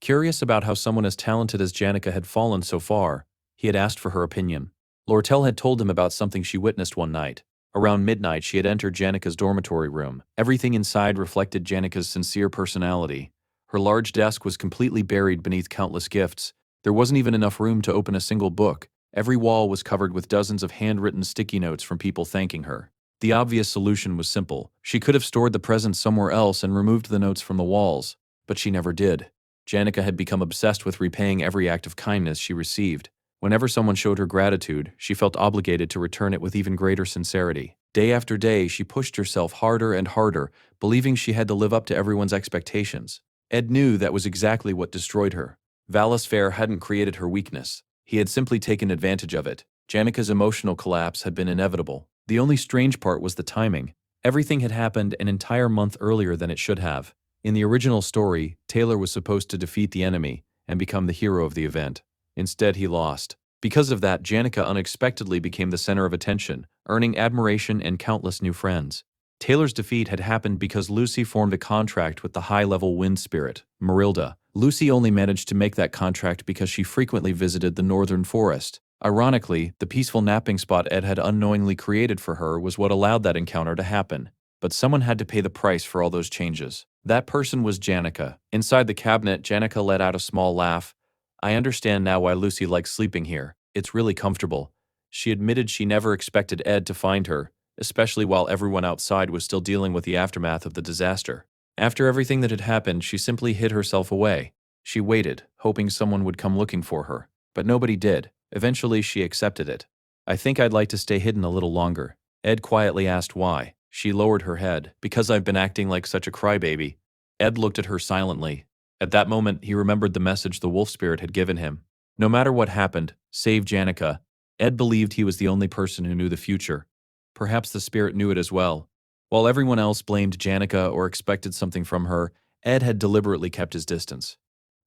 Curious about how someone as talented as Janica had fallen so far, he had asked for her opinion. Lortel had told him about something she witnessed one night. Around midnight, she had entered Janica's dormitory room. Everything inside reflected Janica's sincere personality. Her large desk was completely buried beneath countless gifts. There wasn't even enough room to open a single book. Every wall was covered with dozens of handwritten sticky notes from people thanking her. The obvious solution was simple. She could have stored the presents somewhere else and removed the notes from the walls, but she never did. Janica had become obsessed with repaying every act of kindness she received. Whenever someone showed her gratitude, she felt obligated to return it with even greater sincerity. Day after day, she pushed herself harder and harder, believing she had to live up to everyone's expectations. Ed knew that was exactly what destroyed her. Valus Fair hadn't created her weakness. He had simply taken advantage of it. Janica's emotional collapse had been inevitable. The only strange part was the timing. Everything had happened an entire month earlier than it should have. In the original story, Taylor was supposed to defeat the enemy and become the hero of the event. Instead, he lost. Because of that, Janica unexpectedly became the center of attention, earning admiration and countless new friends. Taylor's defeat had happened because Lucy formed a contract with the high-level wind spirit, Marilda. Lucy only managed to make that contract because she frequently visited the northern forest. Ironically, the peaceful napping spot Ed had unknowingly created for her was what allowed that encounter to happen. But someone had to pay the price for all those changes. That person was Janica. Inside the cabinet, Janica let out a small laugh. I understand now why Lucy likes sleeping here. It's really comfortable. She admitted she never expected Ed to find her, especially while everyone outside was still dealing with the aftermath of the disaster. After everything that had happened, she simply hid herself away. She waited, hoping someone would come looking for her. But nobody did. Eventually, she accepted it. I think I'd like to stay hidden a little longer. Ed quietly asked why. She lowered her head. Because I've been acting like such a crybaby. Ed looked at her silently. At that moment, he remembered the message the wolf spirit had given him. No matter what happened, save Janica. Ed believed he was the only person who knew the future. Perhaps the spirit knew it as well. While everyone else blamed Janica or expected something from her, Ed had deliberately kept his distance.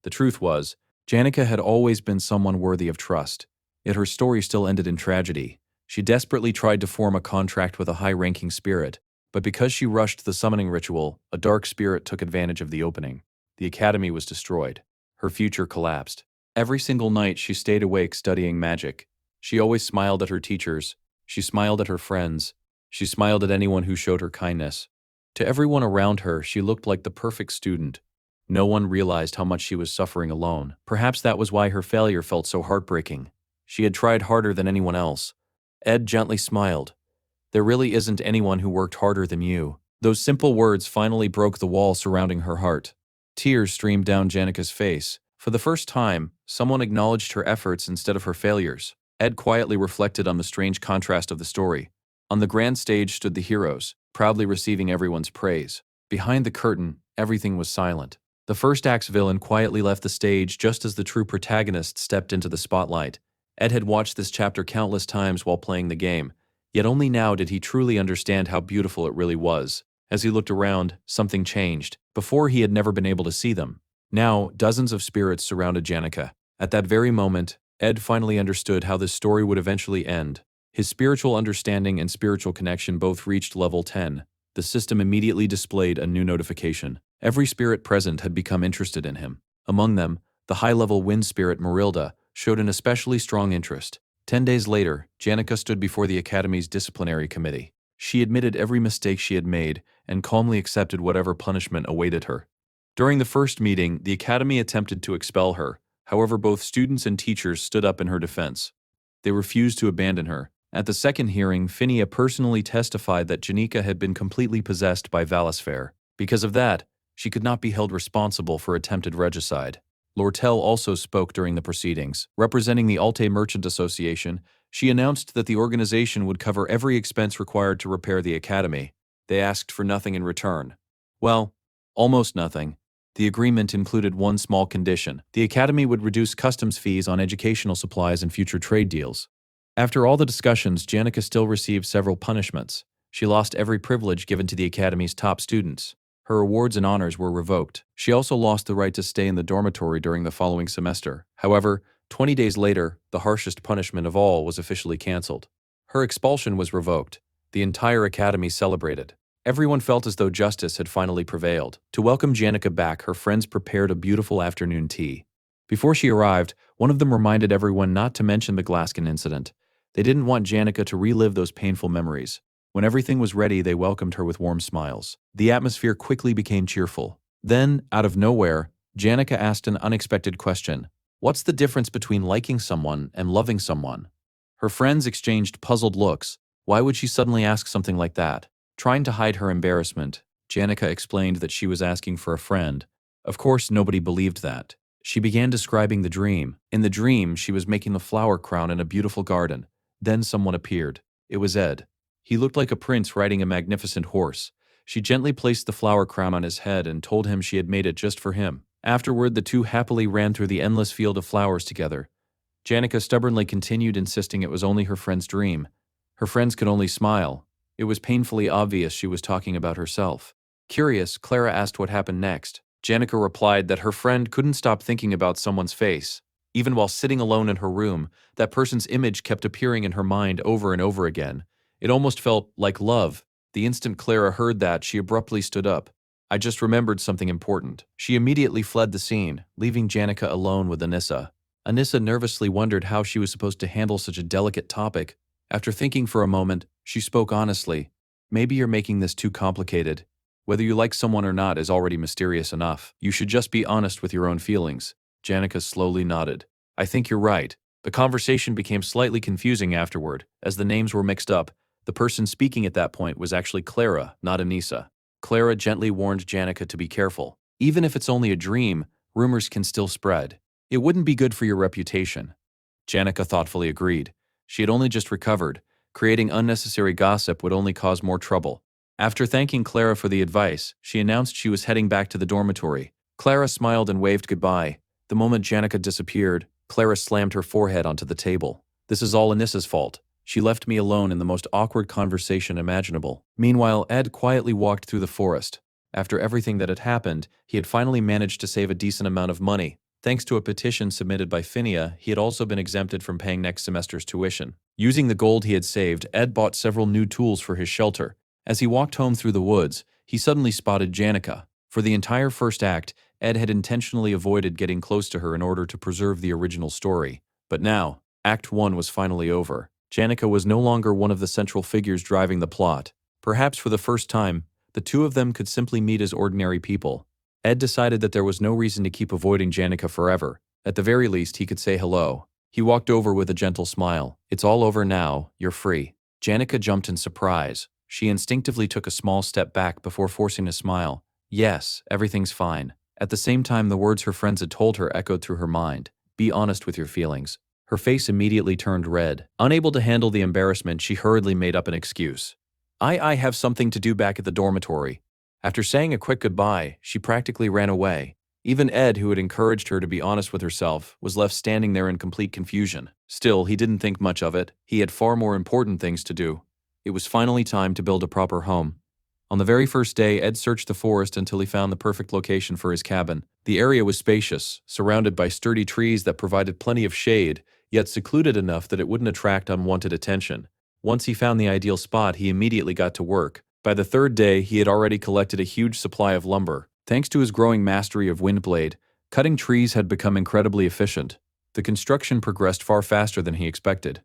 The truth was, Janica had always been someone worthy of trust. Yet her story still ended in tragedy. She desperately tried to form a contract with a high-ranking spirit, but because she rushed the summoning ritual, a dark spirit took advantage of the opening. The academy was destroyed. Her future collapsed. Every single night she stayed awake studying magic. She always smiled at her teachers. She smiled at her friends. She smiled at anyone who showed her kindness. To everyone around her, she looked like the perfect student. No one realized how much she was suffering alone. Perhaps that was why her failure felt so heartbreaking. She had tried harder than anyone else. Ed gently smiled. There really isn't anyone who worked harder than you. Those simple words finally broke the wall surrounding her heart. Tears streamed down Janica's face. For the first time, someone acknowledged her efforts instead of her failures. Ed quietly reflected on the strange contrast of the story. On the grand stage stood the heroes, proudly receiving everyone's praise. Behind the curtain, everything was silent. The first act's villain quietly left the stage just as the true protagonist stepped into the spotlight. Ed had watched this chapter countless times while playing the game, yet only now did he truly understand how beautiful it really was. As he looked around, something changed. Before, he had never been able to see them. Now, dozens of spirits surrounded Janica. At that very moment, Ed finally understood how this story would eventually end. His spiritual understanding and spiritual connection both reached level 10. The system immediately displayed a new notification. Every spirit present had become interested in him. Among them, the high-level wind spirit Marilda showed an especially strong interest. 10 days later, Janica stood before the Academy's disciplinary committee. She admitted every mistake she had made and calmly accepted whatever punishment awaited her. During the first meeting, the Academy attempted to expel her. However, both students and teachers stood up in her defense. They refused to abandon her. At the second hearing, Phinia personally testified that Janica had been completely possessed by Valisfair. Because of that, she could not be held responsible for attempted regicide. Lortel also spoke during the proceedings. Representing the Alte Merchant Association, she announced that the organization would cover every expense required to repair the academy. They asked for nothing in return. Well, almost nothing. The agreement included one small condition. The academy would reduce customs fees on educational supplies and future trade deals. After all the discussions, Janica still received several punishments. She lost every privilege given to the academy's top students. Her awards and honors were revoked. She also lost the right to stay in the dormitory during the following semester. However, 20 days later, the harshest punishment of all was officially cancelled. Her expulsion was revoked. The entire academy celebrated. Everyone felt as though justice had finally prevailed. To welcome Janica back, her friends prepared a beautiful afternoon tea. Before she arrived, one of them reminded everyone not to mention the Glaskin incident. They didn't want Janica to relive those painful memories. When everything was ready, they welcomed her with warm smiles. The atmosphere quickly became cheerful. Then, out of nowhere, Janica asked an unexpected question. What's the difference between liking someone and loving someone? Her friends exchanged puzzled looks. Why would she suddenly ask something like that? Trying to hide her embarrassment, Janica explained that she was asking for a friend. Of course, nobody believed that. She began describing the dream. In the dream, she was making the flower crown in a beautiful garden. Then someone appeared. It was Ed. He looked like a prince riding a magnificent horse. She gently placed the flower crown on his head and told him she had made it just for him. Afterward, the two happily ran through the endless field of flowers together. Janica stubbornly continued, insisting it was only her friend's dream. Her friends could only smile. It was painfully obvious she was talking about herself. Curious, Clara asked what happened next. Janica replied that her friend couldn't stop thinking about someone's face. Even while sitting alone in her room, that person's image kept appearing in her mind over and over again. It almost felt like love. The instant Clara heard that, she abruptly stood up. I just remembered something important. She immediately fled the scene, leaving Janica alone with Anissa. Anissa nervously wondered how she was supposed to handle such a delicate topic. After thinking for a moment, she spoke honestly. Maybe you're making this too complicated. Whether you like someone or not is already mysterious enough. You should just be honest with your own feelings. Janica slowly nodded. I think you're right. The conversation became slightly confusing afterward, as the names were mixed up. The person speaking at that point was actually Clara, not Anissa. Clara gently warned Janica to be careful. Even if it's only a dream, rumors can still spread. It wouldn't be good for your reputation. Janica thoughtfully agreed. She had only just recovered. Creating unnecessary gossip would only cause more trouble. After thanking Clara for the advice, she announced she was heading back to the dormitory. Clara smiled and waved goodbye. The moment Janica disappeared, Clara slammed her forehead onto the table. This is all Anissa's fault. She left me alone in the most awkward conversation imaginable. Meanwhile, Ed quietly walked through the forest. After everything that had happened, he had finally managed to save a decent amount of money. Thanks to a petition submitted by Phinia, he had also been exempted from paying next semester's tuition. Using the gold he had saved, Ed bought several new tools for his shelter. As he walked home through the woods, he suddenly spotted Janica. For the entire first act, Ed had intentionally avoided getting close to her in order to preserve the original story. But now, Act 1 was finally over. Janica was no longer one of the central figures driving the plot. Perhaps for the first time, the two of them could simply meet as ordinary people. Ed decided that there was no reason to keep avoiding Janica forever. At the very least, he could say hello. He walked over with a gentle smile. It's all over now, you're free. Janica jumped in surprise. She instinctively took a small step back before forcing a smile. Yes, everything's fine. At the same time, the words her friends had told her echoed through her mind. Be honest with your feelings. Her face immediately turned red. Unable to handle the embarrassment, she hurriedly made up an excuse. I have something to do back at the dormitory." After saying a quick goodbye, she practically ran away. Even Ed, who had encouraged her to be honest with herself, was left standing there in complete confusion. Still, he didn't think much of it. He had far more important things to do. It was finally time to build a proper home. On the very first day, Ed searched the forest until he found the perfect location for his cabin. The area was spacious, surrounded by sturdy trees that provided plenty of shade, yet secluded enough that it wouldn't attract unwanted attention. Once he found the ideal spot, he immediately got to work. By the third day, he had already collected a huge supply of lumber. Thanks to his growing mastery of windblade, cutting trees had become incredibly efficient. The construction progressed far faster than he expected.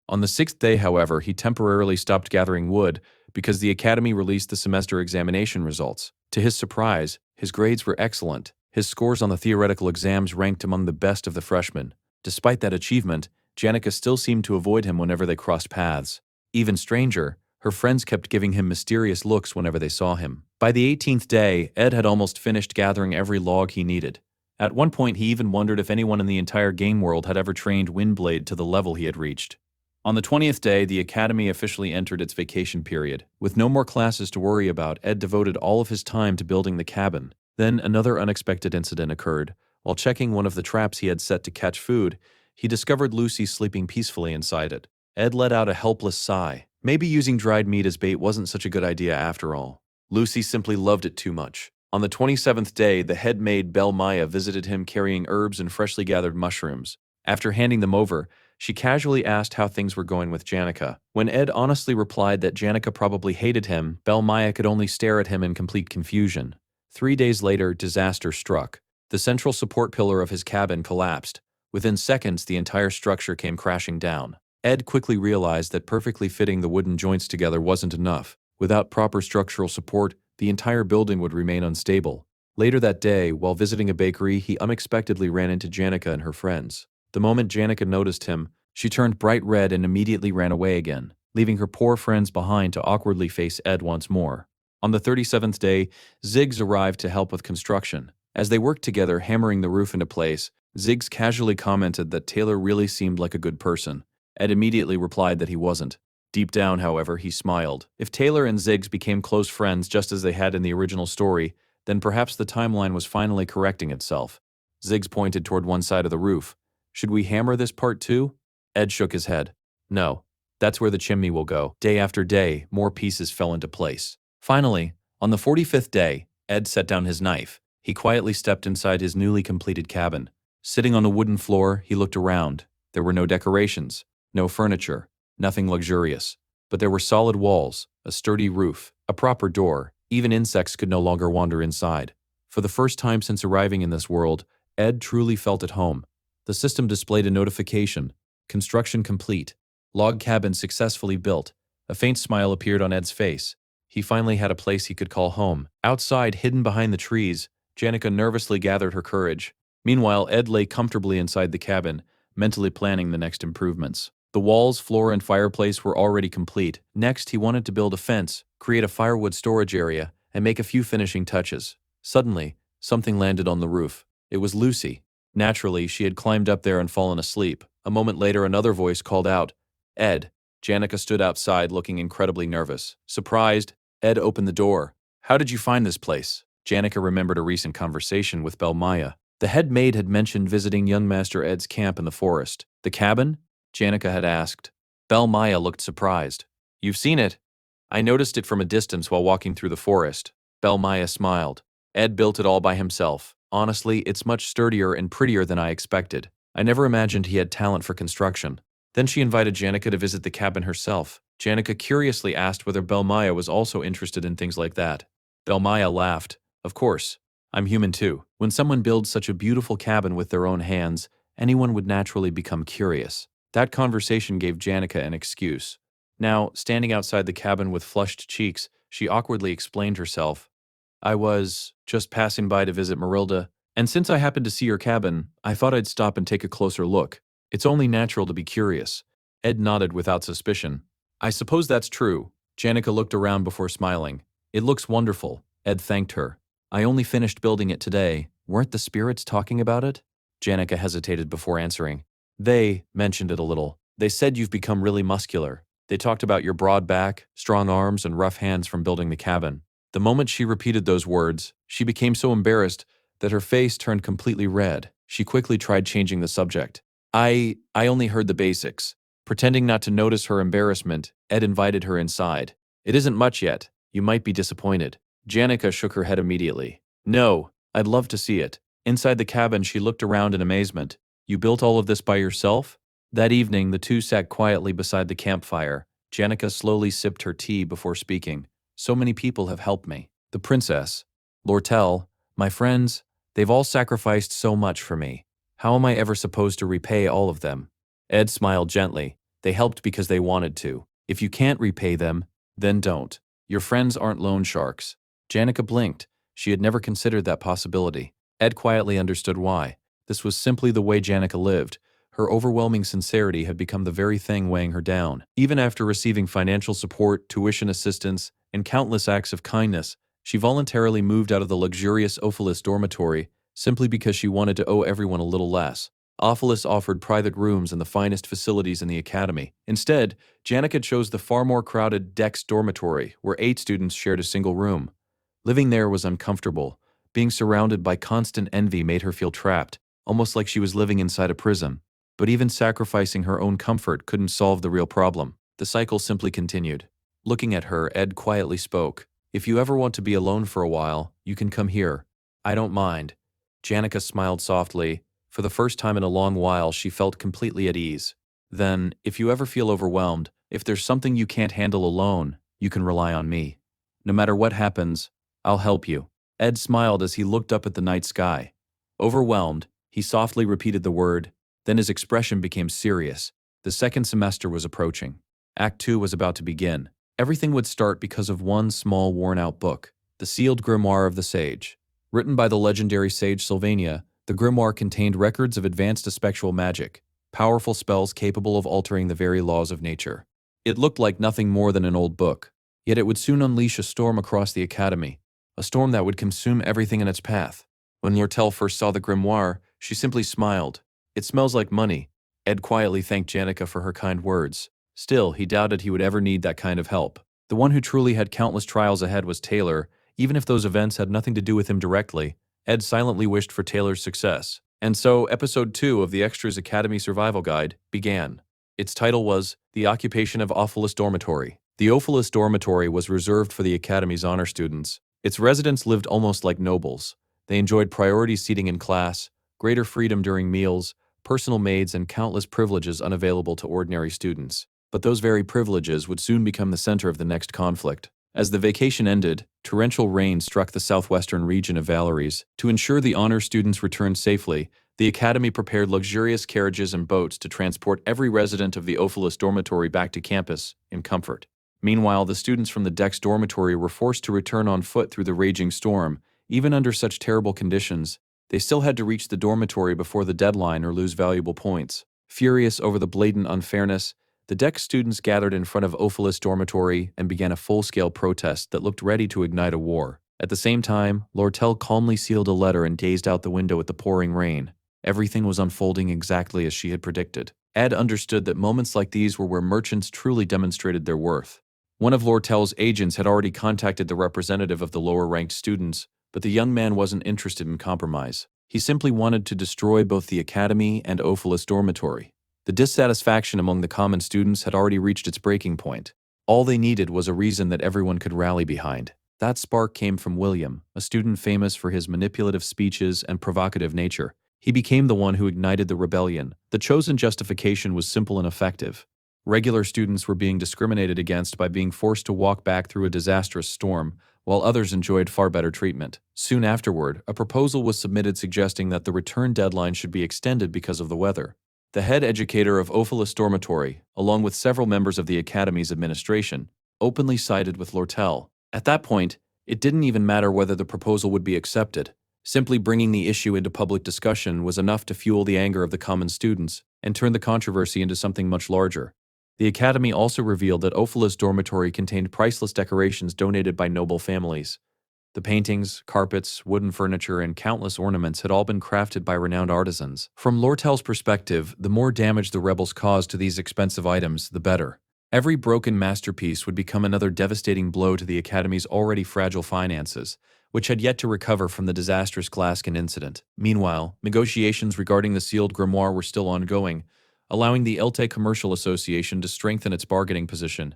On the sixth day, however, he temporarily stopped gathering wood because the academy released the semester examination results. To his surprise, his grades were excellent. His scores on the theoretical exams ranked among the best of the freshmen. Despite that achievement, Janica still seemed to avoid him whenever they crossed paths. Even stranger, her friends kept giving him mysterious looks whenever they saw him. By the 18th day, Ed had almost finished gathering every log he needed. At one point, he even wondered if anyone in the entire game world had ever trained Windblade to the level he had reached. On the 20th day, the academy officially entered its vacation period. With no more classes to worry about, Ed devoted all of his time to building the cabin. Then another unexpected incident occurred. While checking one of the traps he had set to catch food, he discovered Lucy sleeping peacefully inside it. Ed let out a helpless sigh. Maybe using dried meat as bait wasn't such a good idea after all. Lucy simply loved it too much. On the 27th day, the head maid Belle Maya visited him carrying herbs and freshly gathered mushrooms. After handing them over, she casually asked how things were going with Janica. When Ed honestly replied that Janica probably hated him, Belle Maya could only stare at him in complete confusion. 3 days later, disaster struck. The central support pillar of his cabin collapsed. Within seconds, the entire structure came crashing down. Ed quickly realized that perfectly fitting the wooden joints together wasn't enough. Without proper structural support, the entire building would remain unstable. Later that day, while visiting a bakery, he unexpectedly ran into Janica and her friends. The moment Janica noticed him, she turned bright red and immediately ran away again, leaving her poor friends behind to awkwardly face Ed once more. On the 37th day, Ziggs arrived to help with construction. As they worked together hammering the roof into place, Ziggs casually commented that Taylor really seemed like a good person. Ed immediately replied that he wasn't. Deep down, however, he smiled. If Taylor and Ziggs became close friends just as they had in the original story, then perhaps the timeline was finally correcting itself. Ziggs pointed toward one side of the roof. "Should we hammer this part too?" Ed shook his head. "No, that's where the chimney will go." Day after day, more pieces fell into place. Finally, on the 45th day, Ed set down his knife. He quietly stepped inside his newly completed cabin. Sitting on the wooden floor, he looked around. There were no decorations, no furniture, nothing luxurious. But there were solid walls, a sturdy roof, a proper door. Even insects could no longer wander inside. For the first time since arriving in this world, Ed truly felt at home. The system displayed a notification. Construction complete. Log cabin successfully built. A faint smile appeared on Ed's face. He finally had a place he could call home. Outside, hidden behind the trees, Janica nervously gathered her courage. Meanwhile, Ed lay comfortably inside the cabin, mentally planning the next improvements. The walls, floor, and fireplace were already complete. Next, he wanted to build a fence, create a firewood storage area, and make a few finishing touches. Suddenly, something landed on the roof. It was Lucy. Naturally, she had climbed up there and fallen asleep. A moment later, another voice called out, "Ed." Janica stood outside, looking incredibly nervous. Surprised, Ed opened the door. "How did you find this place?" Janica remembered a recent conversation with Belle Maya. The head maid had mentioned visiting young Master Ed's camp in the forest. "The cabin?" Janica had asked. Belle Maya looked surprised. "You've seen it?" "I noticed it from a distance while walking through the forest." Belle Maya smiled. "Ed built it all by himself. Honestly, it's much sturdier and prettier than I expected. I never imagined he had talent for construction." Then she invited Janica to visit the cabin herself. Janica curiously asked whether Belle Maya was also interested in things like that. Belle Maya laughed. "Of course. I'm human too. When someone builds such a beautiful cabin with their own hands, anyone would naturally become curious." That conversation gave Janica an excuse. Now, standing outside the cabin with flushed cheeks, she awkwardly explained herself. "I was just passing by to visit Marilda, and since I happened to see your cabin, I thought I'd stop and take a closer look. It's only natural to be curious." Ed nodded without suspicion. "I suppose that's true." Janica looked around before smiling. "It looks wonderful." Ed thanked her. "I only finished building it today. Weren't the spirits talking about it?" Janica hesitated before answering. They mentioned it a little. They said you've become really muscular. They talked about your broad back, strong arms, and rough hands from building the cabin. The moment she repeated those words, she became so embarrassed that her face turned completely red. She quickly tried changing the subject. I only heard the basics. Pretending not to notice her embarrassment, Ed invited her inside. It isn't much yet. You might be disappointed. Janica shook her head immediately. No, I'd love to see it. Inside the cabin, she looked around in amazement. You built all of this by yourself? That evening, the two sat quietly beside the campfire. Janica slowly sipped her tea before speaking. So many people have helped me. The princess, Lortel, my friends, they've all sacrificed so much for me. How am I ever supposed to repay all of them? Ed smiled gently. They helped because they wanted to. If you can't repay them, then don't. Your friends aren't loan sharks. Janica blinked. She had never considered that possibility. Ed quietly understood why. This was simply the way Janica lived. Her overwhelming sincerity had become the very thing weighing her down. Even after receiving financial support, tuition assistance, and countless acts of kindness, she voluntarily moved out of the luxurious Ophelis dormitory simply because she wanted to owe everyone a little less. Ophelis offered private rooms and the finest facilities in the academy. Instead, Janica chose the far more crowded Dex dormitory, where 8 students shared a single room. Living there was uncomfortable. Being surrounded by constant envy made her feel trapped, almost like she was living inside a prison. But even sacrificing her own comfort couldn't solve the real problem. The cycle simply continued. Looking at her, Ed quietly spoke. If you ever want to be alone for a while, you can come here. I don't mind. Janica smiled softly. For the first time in a long while, she felt completely at ease. Then, if you ever feel overwhelmed, if there's something you can't handle alone, you can rely on me. No matter what happens, I'll help you. Ed smiled as he looked up at the night sky. Overwhelmed, he softly repeated the word. Then his expression became serious. The second semester was approaching. Act 2 was about to begin. Everything would start because of one small worn-out book, the sealed grimoire of the sage. Written by the legendary sage Sylvania, the grimoire contained records of advanced spectral magic, powerful spells capable of altering the very laws of nature. It looked like nothing more than an old book, yet it would soon unleash a storm across the academy, a storm that would consume everything in its path. When Lortel first saw the grimoire, she simply smiled. It smells like money. Ed quietly thanked Janica for her kind words. Still, he doubted he would ever need that kind of help. The one who truly had countless trials ahead was Taylor. Even if those events had nothing to do with him directly, Ed silently wished for Taylor's success. And so, Episode 2 of the Extras Academy Survival Guide began. Its title was The Occupation of Ophelis Dormitory. The Ophelis Dormitory was reserved for the Academy's honor students. Its residents lived almost like nobles. They enjoyed priority seating in class, greater freedom during meals, personal maids, and countless privileges unavailable to ordinary students. But those very privileges would soon become the center of the next conflict. As the vacation ended, torrential rain struck the southwestern region of Valeries. To ensure the honor students returned safely, the Academy prepared luxurious carriages and boats to transport every resident of the Ophelis dormitory back to campus in comfort. Meanwhile, the students from the Dex dormitory were forced to return on foot through the raging storm. Even under such terrible conditions, they still had to reach the dormitory before the deadline or lose valuable points. Furious over the blatant unfairness, the Dex students gathered in front of Ophelis dormitory and began a full-scale protest that looked ready to ignite a war. At the same time, Lortel calmly sealed a letter and gazed out the window at the pouring rain. Everything was unfolding exactly as she had predicted. Ed understood that moments like these were where merchants truly demonstrated their worth. One of Lortel's agents had already contacted the representative of the lower-ranked students, but the young man wasn't interested in compromise. He simply wanted to destroy both the academy and Ophelis dormitory. The dissatisfaction among the common students had already reached its breaking point. All they needed was a reason that everyone could rally behind. That spark came from William, a student famous for his manipulative speeches and provocative nature. He became the one who ignited the rebellion. The chosen justification was simple and effective. Regular students were being discriminated against by being forced to walk back through a disastrous storm, while others enjoyed far better treatment. Soon afterward, a proposal was submitted suggesting that the return deadline should be extended because of the weather. The head educator of Ophelis dormitory, along with several members of the academy's administration, openly sided with Lortel. At that point, it didn't even matter whether the proposal would be accepted. Simply bringing the issue into public discussion was enough to fuel the anger of the common students and turn the controversy into something much larger. The academy also revealed that Ophelis dormitory contained priceless decorations donated by noble families. The paintings, carpets, wooden furniture, and countless ornaments had all been crafted by renowned artisans. From Lortel's perspective, the more damage the rebels caused to these expensive items, the better. Every broken masterpiece would become another devastating blow to the Academy's already fragile finances, which had yet to recover from the disastrous Glaskin incident. Meanwhile, negotiations regarding the sealed grimoire were still ongoing, allowing the Elte Commercial Association to strengthen its bargaining position.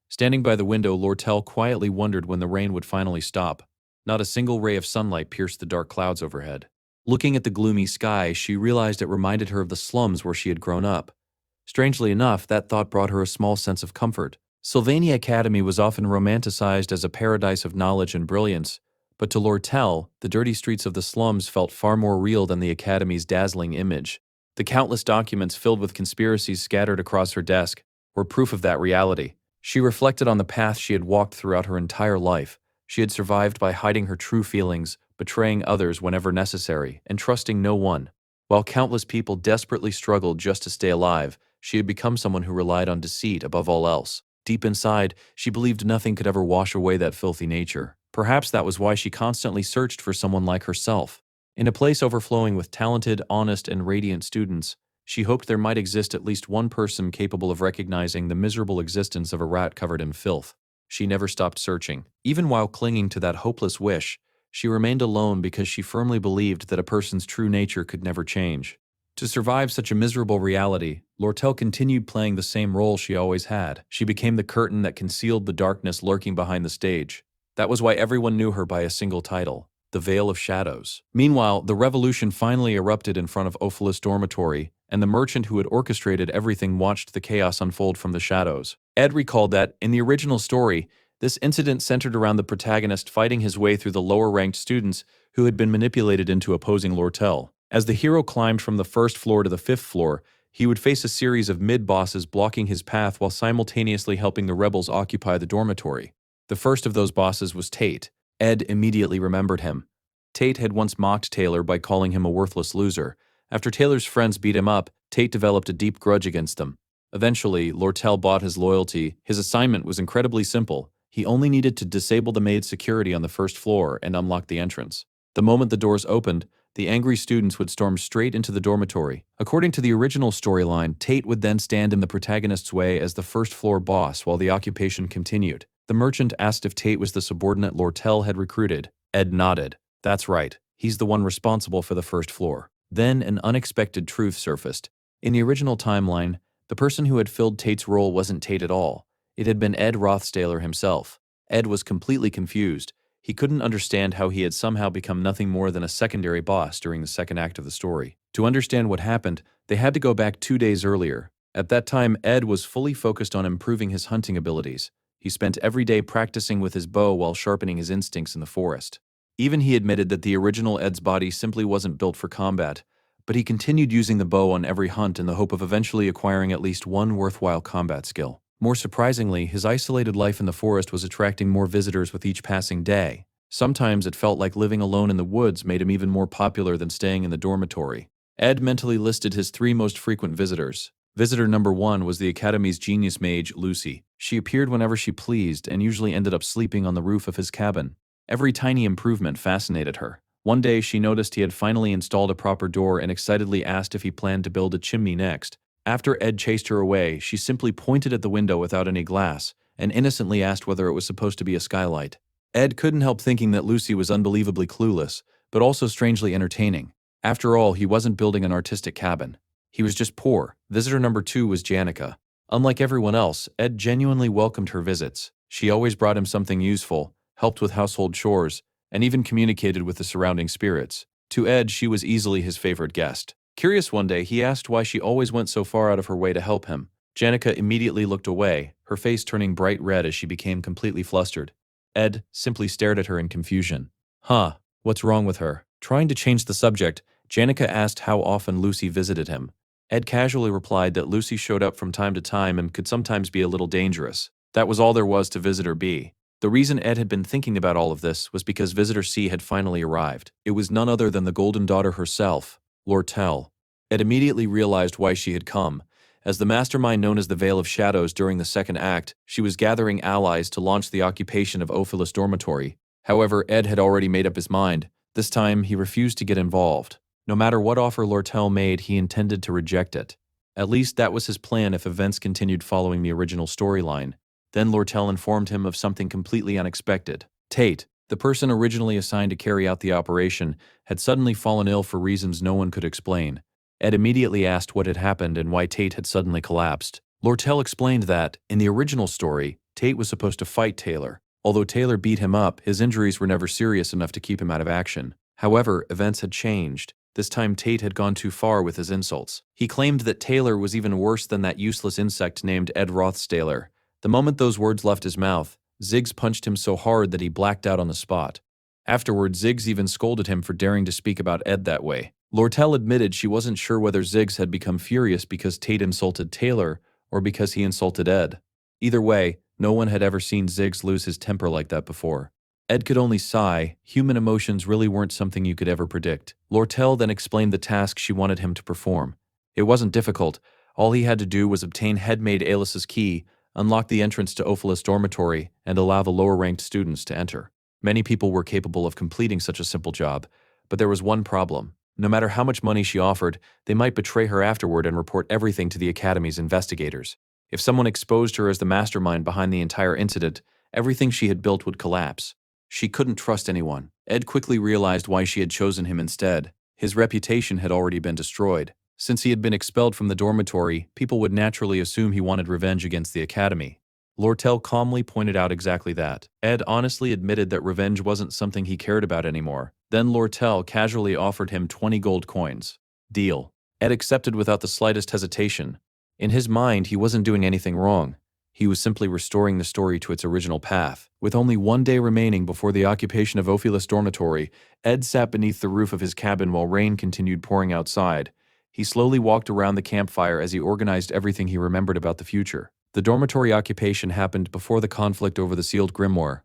Standing by the window, Lortel quietly wondered when the rain would finally stop. Not a single ray of sunlight pierced the dark clouds overhead. Looking at the gloomy sky, she realized it reminded her of the slums where she had grown up. Strangely enough, that thought brought her a small sense of comfort. Sylvania Academy was often romanticized as a paradise of knowledge and brilliance, but to Lortel, the dirty streets of the slums felt far more real than the Academy's dazzling image. The countless documents filled with conspiracies scattered across her desk were proof of that reality. She reflected on the path she had walked throughout her entire life. She had survived by hiding her true feelings, betraying others whenever necessary, and trusting no one. While countless people desperately struggled just to stay alive, she had become someone who relied on deceit above all else. Deep inside, she believed nothing could ever wash away that filthy nature. Perhaps that was why she constantly searched for someone like herself. In a place overflowing with talented, honest, and radiant students, she hoped there might exist at least one person capable of recognizing the miserable existence of a rat covered in filth. She never stopped searching. Even while clinging to that hopeless wish, she remained alone because she firmly believed that a person's true nature could never change. To survive such a miserable reality, Lortel continued playing the same role she always had. She became the curtain that concealed the darkness lurking behind the stage. That was why everyone knew her by a single title, the Veil of Shadows. Meanwhile, the revolution finally erupted in front of Ophelis Dormitory, and the merchant who had orchestrated everything watched the chaos unfold from the shadows. Ed recalled that, in the original story, this incident centered around the protagonist fighting his way through the lower-ranked students who had been manipulated into opposing Lortel. As the hero climbed from the first floor to the fifth floor, he would face a series of mid-bosses blocking his path while simultaneously helping the rebels occupy the dormitory. The first of those bosses was Tate. Ed immediately remembered him. Tate had once mocked Taylor by calling him a worthless loser. After Taylor's friends beat him up, Tate developed a deep grudge against them. Eventually, Lortel bought his loyalty. His assignment was incredibly simple. He only needed to disable the maid's security on the first floor and unlock the entrance. The moment the doors opened, the angry students would storm straight into the dormitory. According to the original storyline, Tate would then stand in the protagonist's way as the first-floor boss while the occupation continued. The merchant asked if Tate was the subordinate Lortel had recruited. Ed nodded. That's right. He's the one responsible for the first floor. Then an unexpected truth surfaced. In the original timeline, the person who had filled Tate's role wasn't Tate at all. It had been Ed Rothstaler himself. Ed was completely confused. He couldn't understand how he had somehow become nothing more than a secondary boss during the second act of the story. To understand what happened, they had to go back 2 days earlier. At that time, Ed was fully focused on improving his hunting abilities. He spent every day practicing with his bow while sharpening his instincts in the forest. Even he admitted that the original Ed's body simply wasn't built for combat, but he continued using the bow on every hunt in the hope of eventually acquiring at least one worthwhile combat skill. More surprisingly, his isolated life in the forest was attracting more visitors with each passing day. Sometimes it felt like living alone in the woods made him even more popular than staying in the dormitory. Ed mentally listed his 3 most frequent visitors. Visitor number 1 was the Academy's genius mage, Lucy. She appeared whenever she pleased and usually ended up sleeping on the roof of his cabin. Every tiny improvement fascinated her. One day, she noticed he had finally installed a proper door and excitedly asked if he planned to build a chimney next. After Ed chased her away, she simply pointed at the window without any glass and innocently asked whether it was supposed to be a skylight. Ed couldn't help thinking that Lucy was unbelievably clueless, but also strangely entertaining. After all, he wasn't building an artistic cabin. He was just poor. Visitor number 2 was Janica. Unlike everyone else, Ed genuinely welcomed her visits. She always brought him something useful, helped with household chores, and even communicated with the surrounding spirits. To Ed, she was easily his favorite guest. Curious one day, he asked why she always went so far out of her way to help him. Janica immediately looked away, her face turning bright red as she became completely flustered. Ed simply stared at her in confusion. Huh, what's wrong with her? Trying to change the subject, Janica asked how often Lucy visited him. Ed casually replied that Lucy showed up from time to time and could sometimes be a little dangerous. That was all there was to Visitor B. The reason Ed had been thinking about all of this was because Visitor C had finally arrived. It was none other than the Golden Daughter herself, Lortel. Ed immediately realized why she had come. As the mastermind known as the Veil of Shadows during the second act, she was gathering allies to launch the occupation of Ophelis Dormitory. However, Ed had already made up his mind. This time, he refused to get involved. No matter what offer Lortel made, he intended to reject it. At least that was his plan if events continued following the original storyline. Then Lortel informed him of something completely unexpected. Tate, the person originally assigned to carry out the operation, had suddenly fallen ill for reasons no one could explain. Ed immediately asked what had happened and why Tate had suddenly collapsed. Lortel explained that, in the original story, Tate was supposed to fight Taylor. Although Taylor beat him up, his injuries were never serious enough to keep him out of action. However, events had changed. This time Tate had gone too far with his insults. He claimed that Taylor was even worse than that useless insect named Ed Rothstaler. The moment those words left his mouth, Ziggs punched him so hard that he blacked out on the spot. Afterward, Ziggs even scolded him for daring to speak about Ed that way. Lortel admitted she wasn't sure whether Ziggs had become furious because Tate insulted Taylor or because he insulted Ed. Either way, no one had ever seen Ziggs lose his temper like that before. Ed could only sigh. Human emotions really weren't something you could ever predict. Lortel then explained the task she wanted him to perform. It wasn't difficult. All he had to do was obtain headmaid Aelis's key, unlock the entrance to Ophelis dormitory, and allow the lower-ranked students to enter. Many people were capable of completing such a simple job, but there was one problem. No matter how much money she offered, they might betray her afterward and report everything to the Academy's investigators. If someone exposed her as the mastermind behind the entire incident, everything she had built would collapse. She couldn't trust anyone. Ed quickly realized why she had chosen him instead. His reputation had already been destroyed. Since he had been expelled from the dormitory, people would naturally assume he wanted revenge against the Academy. Lortel calmly pointed out exactly that. Ed honestly admitted that revenge wasn't something he cared about anymore. Then Lortel casually offered him 20 gold coins. Deal. Ed accepted without the slightest hesitation. In his mind, he wasn't doing anything wrong. He was simply restoring the story to its original path. With only one day remaining before the occupation of Ophelis dormitory, Ed sat beneath the roof of his cabin while rain continued pouring outside. He slowly walked around the campfire as he organized everything he remembered about the future. The dormitory occupation happened before the conflict over the sealed grimoire.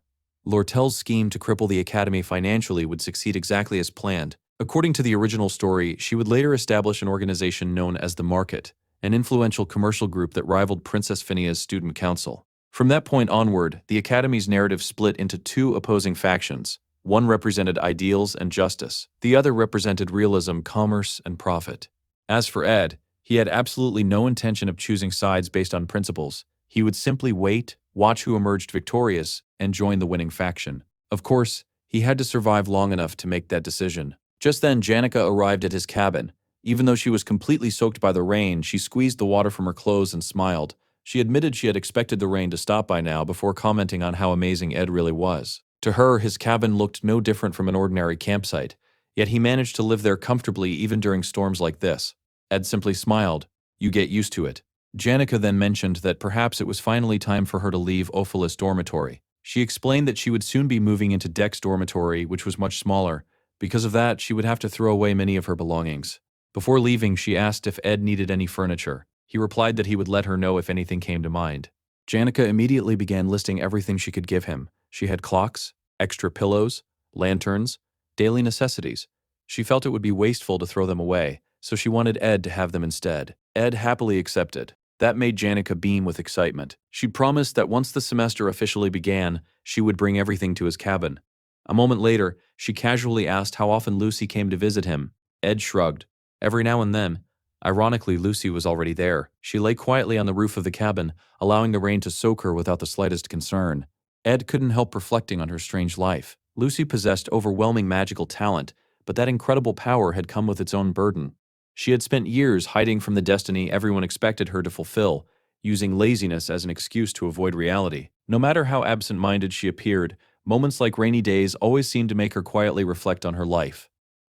Lortel's scheme to cripple the Academy financially would succeed exactly as planned. According to the original story, she would later establish an organization known as the Market, an influential commercial group that rivaled Princess Phinea's student council. From that point onward, the Academy's narrative split into two opposing factions. One represented ideals and justice. The other represented realism, commerce, and profit. As for Ed, he had absolutely no intention of choosing sides based on principles. He would simply wait, watch who emerged victorious, and join the winning faction. Of course, he had to survive long enough to make that decision. Just then, Janica arrived at his cabin. Even though she was completely soaked by the rain, she squeezed the water from her clothes and smiled. She admitted she had expected the rain to stop by now before commenting on how amazing Ed really was. To her, his cabin looked no different from an ordinary campsite, yet he managed to live there comfortably even during storms like this. Ed simply smiled. You get used to it. Janica then mentioned that perhaps it was finally time for her to leave Ophelis dormitory. She explained that she would soon be moving into Dex dormitory, which was much smaller. Because of that, she would have to throw away many of her belongings. Before leaving, she asked if Ed needed any furniture. He replied that he would let her know if anything came to mind. Janica immediately began listing everything she could give him. She had clocks, extra pillows, lanterns, daily necessities. She felt it would be wasteful to throw them away, so she wanted Ed to have them instead. Ed happily accepted. That made Janica beam with excitement. She promised that once the semester officially began, she would bring everything to his cabin. A moment later, she casually asked how often Lucy came to visit him. Ed shrugged. Every now and then. Ironically, Lucy was already there. She lay quietly on the roof of the cabin, allowing the rain to soak her without the slightest concern. Ed couldn't help reflecting on her strange life. Lucy possessed overwhelming magical talent, but that incredible power had come with its own burden. She had spent years hiding from the destiny everyone expected her to fulfill, using laziness as an excuse to avoid reality. No matter how absent-minded she appeared, moments like rainy days always seemed to make her quietly reflect on her life.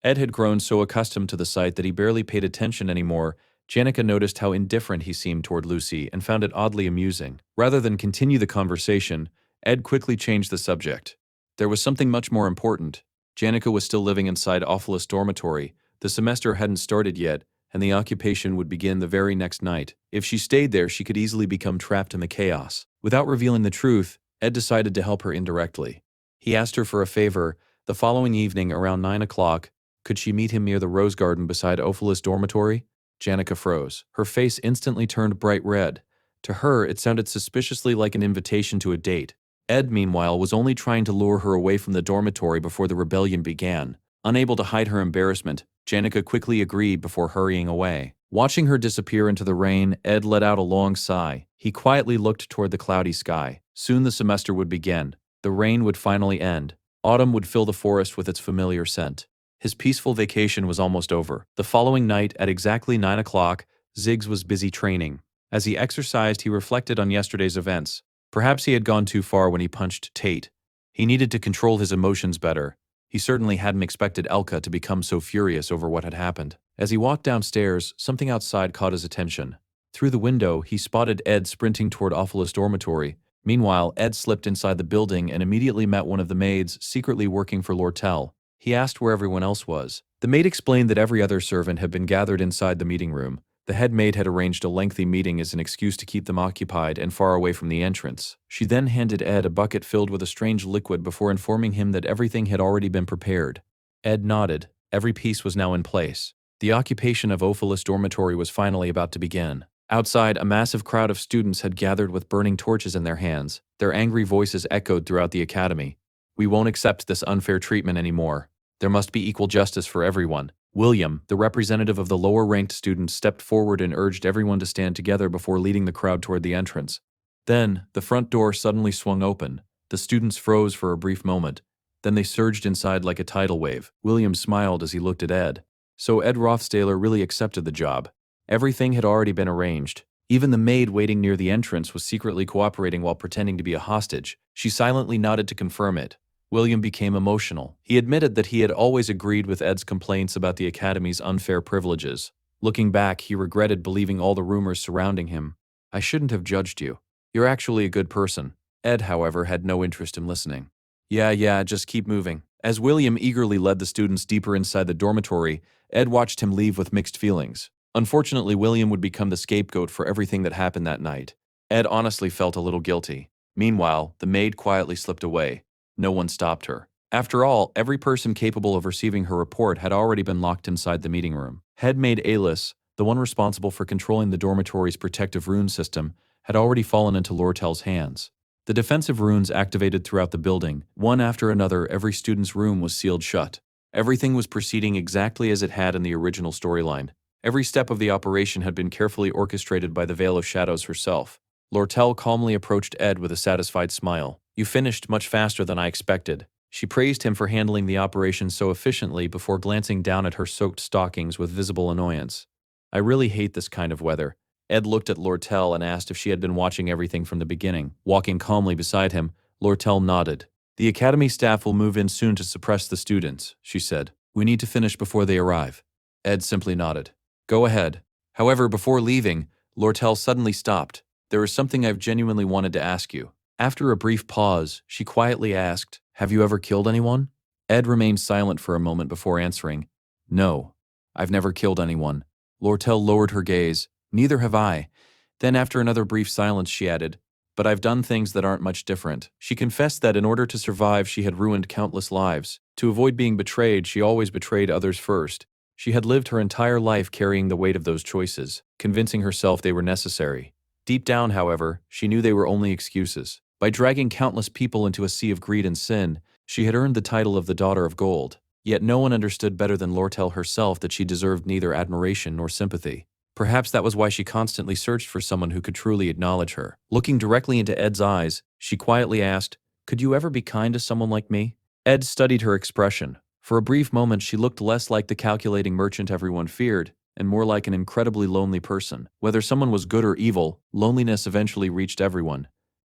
Ed had grown so accustomed to the sight that he barely paid attention anymore. Janica noticed how indifferent he seemed toward Lucy and found it oddly amusing. Rather than continue the conversation, Ed quickly changed the subject. There was something much more important. Janica was still living inside Ophelis dormitory. The semester hadn't started yet, and the occupation would begin the very next night. If she stayed there, she could easily become trapped in the chaos. Without revealing the truth, Ed decided to help her indirectly. He asked her for a favor. The following evening, around 9 o'clock, could she meet him near the rose garden beside Ophelis dormitory? Janica froze. Her face instantly turned bright red. To her, it sounded suspiciously like an invitation to a date. Ed, meanwhile, was only trying to lure her away from the dormitory before the rebellion began. Unable to hide her embarrassment, Janica quickly agreed before hurrying away. Watching her disappear into the rain, Ed let out a long sigh. He quietly looked toward the cloudy sky. Soon the semester would begin. The rain would finally end. Autumn would fill the forest with its familiar scent. His peaceful vacation was almost over. The following night, at exactly 9 o'clock, Ziggs was busy training. As he exercised, he reflected on yesterday's events. Perhaps he had gone too far when he punched Tate. He needed to control his emotions better. He certainly hadn't expected Elka to become so furious over what had happened. As he walked downstairs, something outside caught his attention. Through the window, he spotted Ed sprinting toward Ophelis' dormitory. Meanwhile, Ed slipped inside the building and immediately met one of the maids secretly working for Lortel. He asked where everyone else was. The maid explained that every other servant had been gathered inside the meeting room. The head maid had arranged a lengthy meeting as an excuse to keep them occupied and far away from the entrance. She then handed Ed a bucket filled with a strange liquid before informing him that everything had already been prepared. Ed nodded. Every piece was now in place. The occupation of Ophelis' dormitory was finally about to begin. Outside, a massive crowd of students had gathered with burning torches in their hands. Their angry voices echoed throughout the academy. "We won't accept this unfair treatment anymore. There must be equal justice for everyone." William, the representative of the lower-ranked students, stepped forward and urged everyone to stand together before leading the crowd toward the entrance. Then, the front door suddenly swung open. The students froze for a brief moment. Then they surged inside like a tidal wave. William smiled as he looked at Ed. So Ed Rothstaler really accepted the job. Everything had already been arranged. Even the maid waiting near the entrance was secretly cooperating while pretending to be a hostage. She silently nodded to confirm it. William became emotional. He admitted that he had always agreed with Ed's complaints about the Academy's unfair privileges. Looking back, he regretted believing all the rumors surrounding him. "I shouldn't have judged you. You're actually a good person." Ed, however, had no interest in listening. Yeah, just keep moving." As William eagerly led the students deeper inside the dormitory, Ed watched him leave with mixed feelings. Unfortunately, William would become the scapegoat for everything that happened that night. Ed honestly felt a little guilty. Meanwhile, the maid quietly slipped away. No one stopped her. After all, every person capable of receiving her report had already been locked inside the meeting room. Head maid Alice, the one responsible for controlling the dormitory's protective rune system, had already fallen into Lortel's hands. The defensive runes activated throughout the building. One after another, every student's room was sealed shut. Everything was proceeding exactly as it had in the original storyline. Every step of the operation had been carefully orchestrated by the Veil of Shadows herself. Lortel calmly approached Ed with a satisfied smile. "You finished much faster than I expected." She praised him for handling the operation so efficiently before glancing down at her soaked stockings with visible annoyance. "I really hate this kind of weather." Ed looked at Lortel and asked if she had been watching everything from the beginning. Walking calmly beside him, Lortel nodded. "The academy staff will move in soon to suppress the students," she said. "We need to finish before they arrive." Ed simply nodded. "Go ahead." However, before leaving, Lortel suddenly stopped. "There is something I've genuinely wanted to ask you." After a brief pause, she quietly asked, "Have you ever killed anyone?" Ed remained silent for a moment before answering, "No, I've never killed anyone." Lortel lowered her gaze. "Neither have I." Then after another brief silence she added, "But I've done things that aren't much different." She confessed that in order to survive she had ruined countless lives. To avoid being betrayed, she always betrayed others first. She had lived her entire life carrying the weight of those choices, convincing herself they were necessary. Deep down, however, she knew they were only excuses. By dragging countless people into a sea of greed and sin, she had earned the title of the Daughter of Gold. Yet no one understood better than Lortel herself that she deserved neither admiration nor sympathy. Perhaps that was why she constantly searched for someone who could truly acknowledge her. Looking directly into Ed's eyes, she quietly asked, "Could you ever be kind to someone like me?" Ed studied her expression. For a brief moment she looked less like the calculating merchant everyone feared, and more like an incredibly lonely person. Whether someone was good or evil, loneliness eventually reached everyone.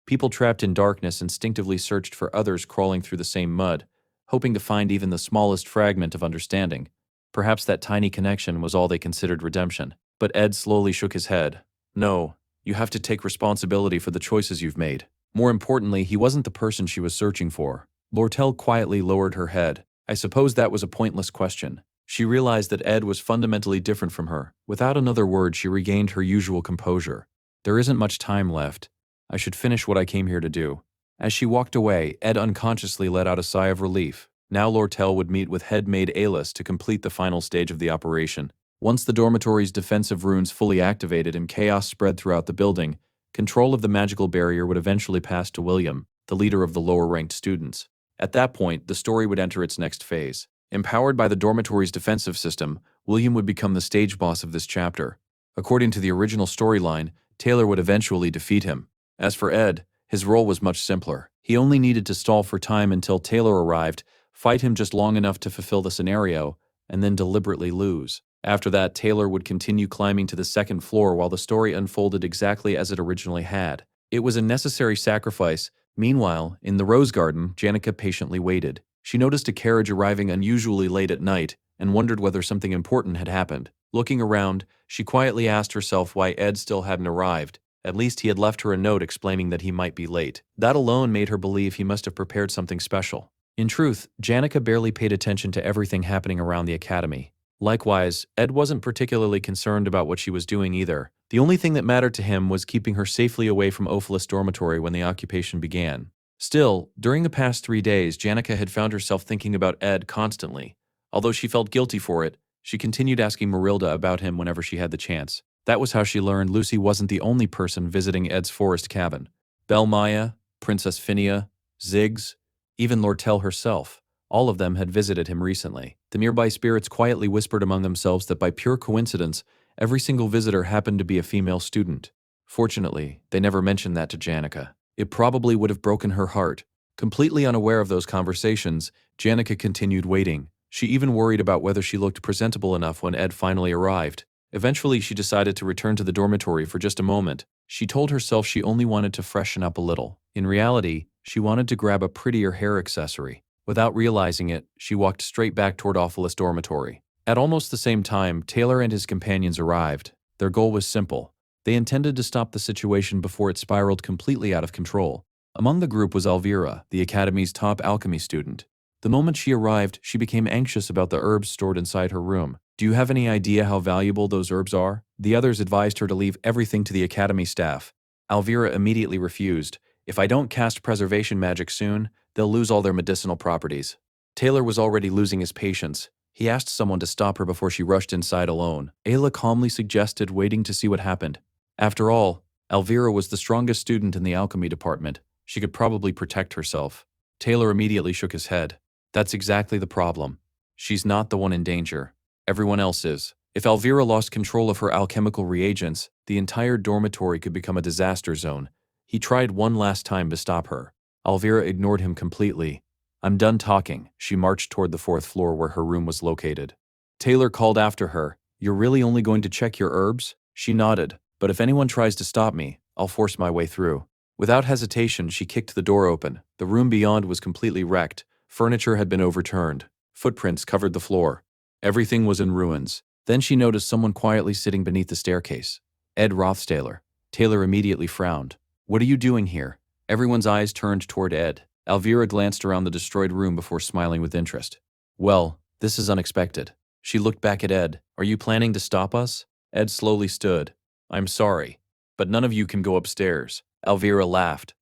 People trapped in darkness instinctively searched for others crawling through the same mud, hoping to find even the smallest fragment of understanding. Perhaps that tiny connection was all they considered redemption. But Ed slowly shook his head. "No, you have to take responsibility for the choices you've made." More importantly, he wasn't the person she was searching for. Lortel quietly lowered her head. I suppose that was a pointless question. She realized that Ed was fundamentally different from her. Without another word, she regained her usual composure. "There isn't much time left. I should finish what I came here to do." As she walked away, Ed unconsciously let out a sigh of relief. Now Lortel would meet with head maid Alice to complete the final stage of the operation. Once the dormitory's defensive runes fully activated and chaos spread throughout the building, control of the magical barrier would eventually pass to William. the leader of the lower-ranked students. At that point, the story would enter its next phase. Empowered by the dormitory's defensive system, William would become the stage boss of this chapter. According to the original storyline, Taylor would eventually defeat him. As for Ed, his role was much simpler. He only needed to stall for time until Taylor arrived, fight him just long enough to fulfill the scenario, and then deliberately lose. After that, Taylor would continue climbing to the second floor while the story unfolded exactly as it originally had. It was a necessary sacrifice. Meanwhile, in the rose garden, Janica patiently waited. She noticed a carriage arriving unusually late at night and wondered whether something important had happened. Looking around, she quietly asked herself why Ed still hadn't arrived. At least he had left her a note explaining that he might be late. That alone made her believe he must have prepared something special. In truth, Janica barely paid attention to everything happening around the academy. Likewise, Ed wasn't particularly concerned about what she was doing either. The only thing that mattered to him was keeping her safely away from Ophelis' dormitory when the occupation began. Still, during the past 3 days, Janica had found herself thinking about Ed constantly. Although she felt guilty for it, she continued asking Marilda about him whenever she had the chance. That was how she learned Lucy wasn't the only person visiting Ed's forest cabin. Belle Maya, Princess Phinia, Ziggs, even Lortel herself, all of them had visited him recently. The nearby spirits quietly whispered among themselves that by pure coincidence, every single visitor happened to be a female student. Fortunately, they never mentioned that to Janica. It probably would have broken her heart. Completely unaware of those conversations, Janica continued waiting. She even worried about whether she looked presentable enough when Ed finally arrived. Eventually, she decided to return to the dormitory for just a moment. She told herself she only wanted to freshen up a little. In reality, she wanted to grab a prettier hair accessory. Without realizing it, she walked straight back toward Ophelis' dormitory. At almost the same time, Taylor and his companions arrived. Their goal was simple. They intended to stop the situation before it spiraled completely out of control. Among the group was Elvira, the academy's top alchemy student. The moment she arrived, she became anxious about the herbs stored inside her room. "Do you have any idea how valuable those herbs are?" The others advised her to leave everything to the academy staff. Elvira immediately refused. "If I don't cast preservation magic soon, they'll lose all their medicinal properties." Taylor was already losing his patience. He asked someone to stop her before she rushed inside alone. Ayla calmly suggested waiting to see what happened. After all, Elvira was the strongest student in the alchemy department. She could probably protect herself. Taylor immediately shook his head. That's exactly the problem. She's not the one in danger. Everyone else is. If Elvira lost control of her alchemical reagents, the entire dormitory could become a disaster zone. He tried one last time to stop her. Elvira ignored him completely. "I'm done talking." She marched toward the 4th floor where her room was located. Taylor called after her. "You're really only going to check your herbs?" She nodded. "But if anyone tries to stop me, I'll force my way through." Without hesitation, she kicked the door open. The room beyond was completely wrecked. Furniture had been overturned. Footprints covered the floor. Everything was in ruins. Then she noticed someone quietly sitting beneath the staircase. Ed Rothstaler. Taylor immediately frowned. "What are you doing here?" Everyone's eyes turned toward Ed. Elvira glanced around the destroyed room before smiling with interest. "Well, this is unexpected." She looked back at Ed. "Are you planning to stop us?" Ed slowly stood. "I'm sorry, but none of you can go upstairs." Elvira laughed.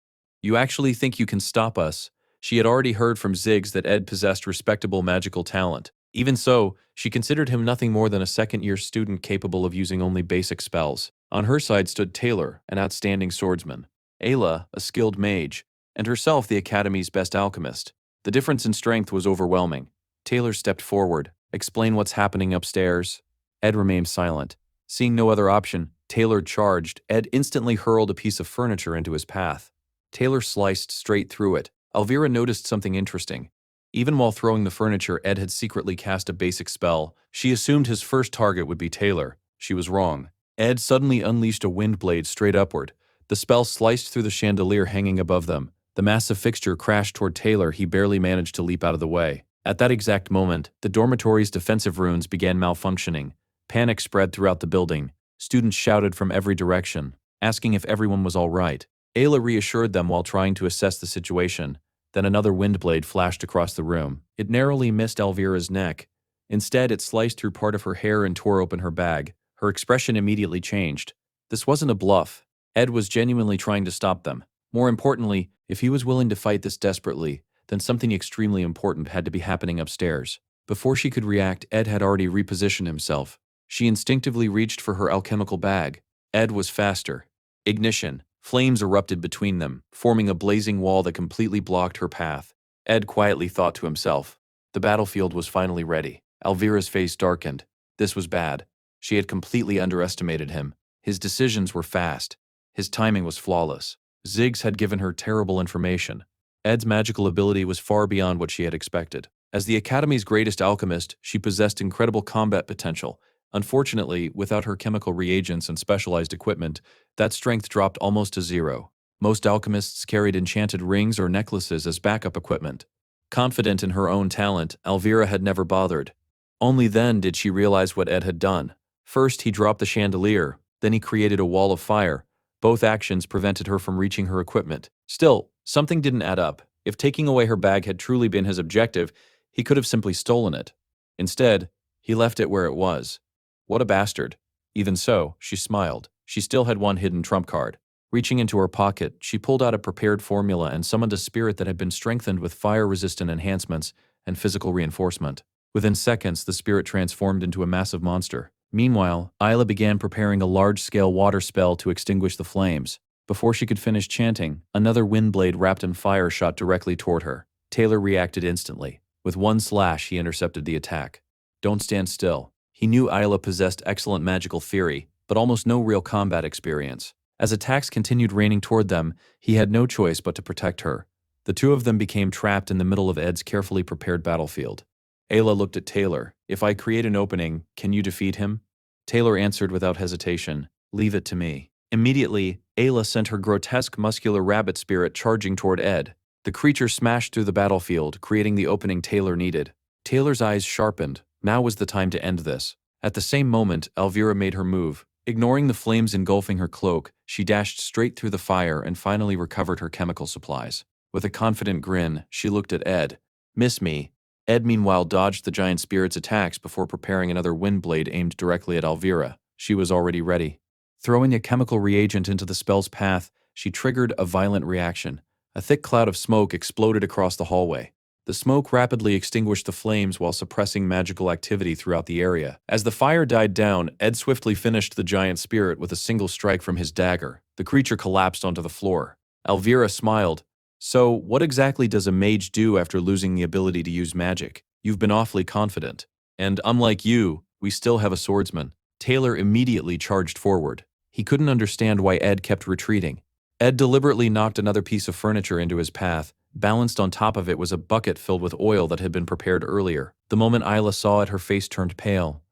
"You actually think you can stop us?" She had already heard from Ziggs that Ed possessed respectable magical talent. Even so, she considered him nothing more than a second-year student capable of using only basic spells. On her side stood Taylor, an outstanding swordsman, Ayla, a skilled mage, and herself the academy's best alchemist. The difference in strength was overwhelming. Taylor stepped forward. "Explain what's happening upstairs." Ed remained silent. Seeing no other option, Taylor charged. Ed instantly hurled a piece of furniture into his path. Taylor sliced straight through it. Elvira noticed something interesting. Even while throwing the furniture, Ed had secretly cast a basic spell. She assumed his first target would be Taylor. She was wrong. Ed suddenly unleashed a wind blade straight upward. The spell sliced through the chandelier hanging above them. The massive fixture crashed toward Taylor. He barely managed to leap out of the way. At that exact moment, the dormitory's defensive runes began malfunctioning. Panic spread throughout the building. Students shouted from every direction, asking if everyone was all right. Ayla reassured them while trying to assess the situation. Then another wind blade flashed across the room. It narrowly missed Elvira's neck. Instead, it sliced through part of her hair and tore open her bag. Her expression immediately changed. This wasn't a bluff. Ed was genuinely trying to stop them. More importantly, if he was willing to fight this desperately, then something extremely important had to be happening upstairs. Before she could react, Ed had already repositioned himself. She instinctively reached for her alchemical bag. Ed was faster. Ignition. Flames erupted between them, forming a blazing wall that completely blocked her path. Ed quietly thought to himself. The battlefield was finally ready. Elvira's face darkened. This was bad. She had completely underestimated him. His decisions were fast. His timing was flawless. Ziggs had given her terrible information. Ed's magical ability was far beyond what she had expected. As the Academy's greatest alchemist, she possessed incredible combat potential. Unfortunately, without her chemical reagents and specialized equipment, that strength dropped almost to zero. Most alchemists carried enchanted rings or necklaces as backup equipment. Confident in her own talent, Elvira had never bothered. Only then did she realize what Ed had done. First, he dropped the chandelier, then he created a wall of fire. Both actions prevented her from reaching her equipment. Still, something didn't add up. If taking away her bag had truly been his objective, he could have simply stolen it. Instead, he left it where it was. What a bastard. Even so, she smiled. She still had one hidden trump card. Reaching into her pocket, she pulled out a prepared formula and summoned a spirit that had been strengthened with fire-resistant enhancements and physical reinforcement. Within seconds, the spirit transformed into a massive monster. Meanwhile, Isla began preparing a large-scale water spell to extinguish the flames. Before she could finish chanting, another wind blade wrapped in fire shot directly toward her. Taylor reacted instantly. With one slash, he intercepted the attack. Don't stand still. He knew Isla possessed excellent magical theory, but almost no real combat experience. As attacks continued raining toward them, he had no choice but to protect her. The two of them became trapped in the middle of Ed's carefully prepared battlefield. Ayla looked at Taylor. If I create an opening, can you defeat him? Taylor answered without hesitation. Leave it to me. Immediately, Ayla sent her grotesque muscular rabbit spirit charging toward Ed. The creature smashed through the battlefield, creating the opening Taylor needed. Taylor's eyes sharpened. Now was the time to end this. At the same moment, Elvira made her move. Ignoring the flames engulfing her cloak, she dashed straight through the fire and finally recovered her chemical supplies. With a confident grin, she looked at Ed. Miss me. Ed meanwhile dodged the giant spirit's attacks before preparing another wind blade aimed directly at Elvira. She was already ready. Throwing a chemical reagent into the spell's path, she triggered a violent reaction. A thick cloud of smoke exploded across the hallway. The smoke rapidly extinguished the flames while suppressing magical activity throughout the area. As the fire died down, Ed swiftly finished the giant spirit with a single strike from his dagger. The creature collapsed onto the floor. Elvira smiled. So, what exactly does a mage do after losing the ability to use magic? You've been awfully confident. And unlike you, we still have a swordsman. Taylor immediately charged forward. He couldn't understand why Ed kept retreating. Ed deliberately knocked another piece of furniture into his path. Balanced on top of it was a bucket filled with oil that had been prepared earlier. The moment Isla saw it, her face turned pale.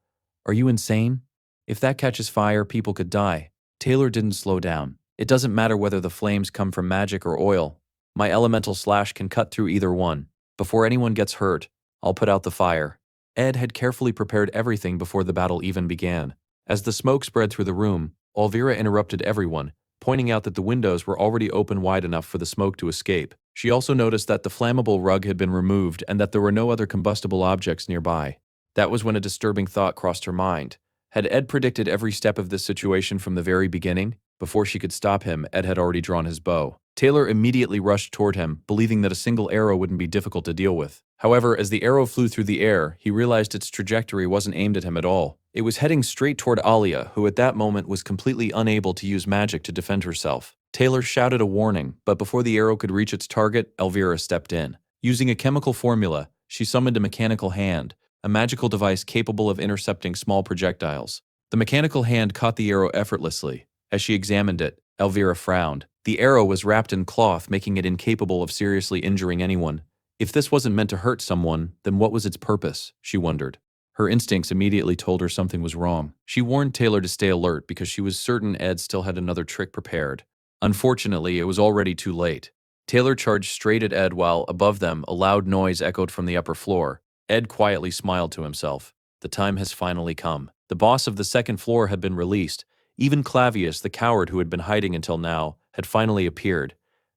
Are you insane? If that catches fire, people could die. Taylor didn't slow down. It doesn't matter whether the flames come from magic or oil. My elemental slash can cut through either one. Before anyone gets hurt, I'll put out the fire. Ed had carefully prepared everything before the battle even began. As the smoke spread through the room, Elvira interrupted everyone, pointing out that the windows were already open wide enough for the smoke to escape. She also noticed that the flammable rug had been removed and that there were no other combustible objects nearby. That was when a disturbing thought crossed her mind. Had Ed predicted every step of this situation from the very beginning? Before she could stop him, Ed had already drawn his bow. Taylor immediately rushed toward him, believing that a single arrow wouldn't be difficult to deal with. However, as the arrow flew through the air, he realized its trajectory wasn't aimed at him at all. It was heading straight toward Alia, who at that moment was completely unable to use magic to defend herself. Taylor shouted a warning, but before the arrow could reach its target, Elvira stepped in. Using a chemical formula, she summoned a mechanical hand, a magical device capable of intercepting small projectiles. The mechanical hand caught the arrow effortlessly. As she examined it, Elvira frowned. The arrow was wrapped in cloth, making it incapable of seriously injuring anyone. If this wasn't meant to hurt someone, then what was its purpose? She wondered. Her instincts immediately told her something was wrong. She warned Taylor to stay alert because she was certain Ed still had another trick prepared. Unfortunately, it was already too late. Taylor charged straight at Ed while, above them, a loud noise echoed from the upper floor. Ed quietly smiled to himself. The time has finally come. The boss of the second floor had been released. Even Clavius, the coward who had been hiding until now, had finally appeared.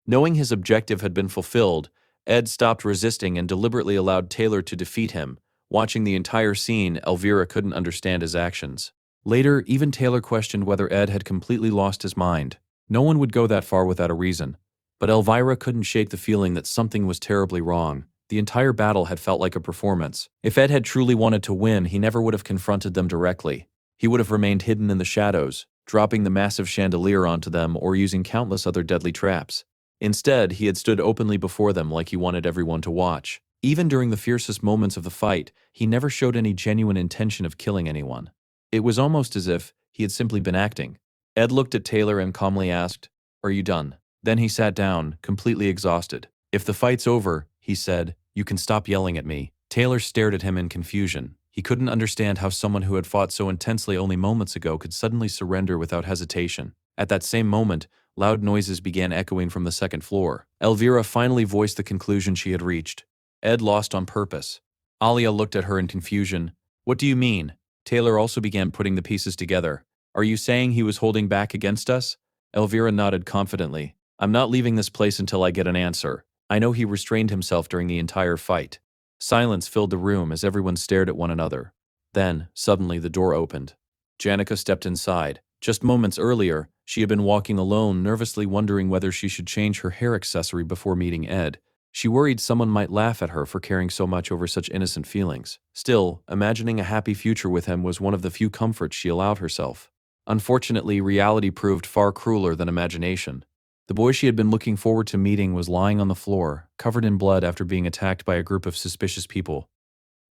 Knowing his objective had been fulfilled, Ed stopped resisting and deliberately allowed Taylor to defeat him. Watching the entire scene, Elvira couldn't understand his actions. Later, even Taylor questioned whether Ed had completely lost his mind. No one would go that far without a reason. But Elvira couldn't shake the feeling that something was terribly wrong. The entire battle had felt like a performance. If Ed had truly wanted to win, he never would have confronted them directly. He would have remained hidden in the shadows, dropping the massive chandelier onto them or using countless other deadly traps. Instead, he had stood openly before them like he wanted everyone to watch. Even during the fiercest moments of the fight, he never showed any genuine intention of killing anyone. It was almost as if he had simply been acting. Ed looked at Taylor and calmly asked, "Are you done?" Then he sat down, completely exhausted. "If the fight's over," he said, "you can stop yelling at me." Taylor stared at him in confusion. He couldn't understand how someone who had fought so intensely only moments ago could suddenly surrender without hesitation. At that same moment, loud noises began echoing from the second floor. Elvira finally voiced the conclusion she had reached. Ed lost on purpose. Alia looked at her in confusion. "What do you mean?" Taylor also began putting the pieces together. "Are you saying he was holding back against us?" Elvira nodded confidently. "I'm not leaving this place until I get an answer. I know he restrained himself during the entire fight." Silence filled the room as everyone stared at one another. Then, suddenly, the door opened. Janica stepped inside. Just moments earlier, she had been walking alone, nervously wondering whether she should change her hair accessory before meeting Ed. She worried someone might laugh at her for caring so much over such innocent feelings. Still, imagining a happy future with him was one of the few comforts she allowed herself. Unfortunately, reality proved far crueler than imagination. The boy she had been looking forward to meeting was lying on the floor, covered in blood after being attacked by a group of suspicious people.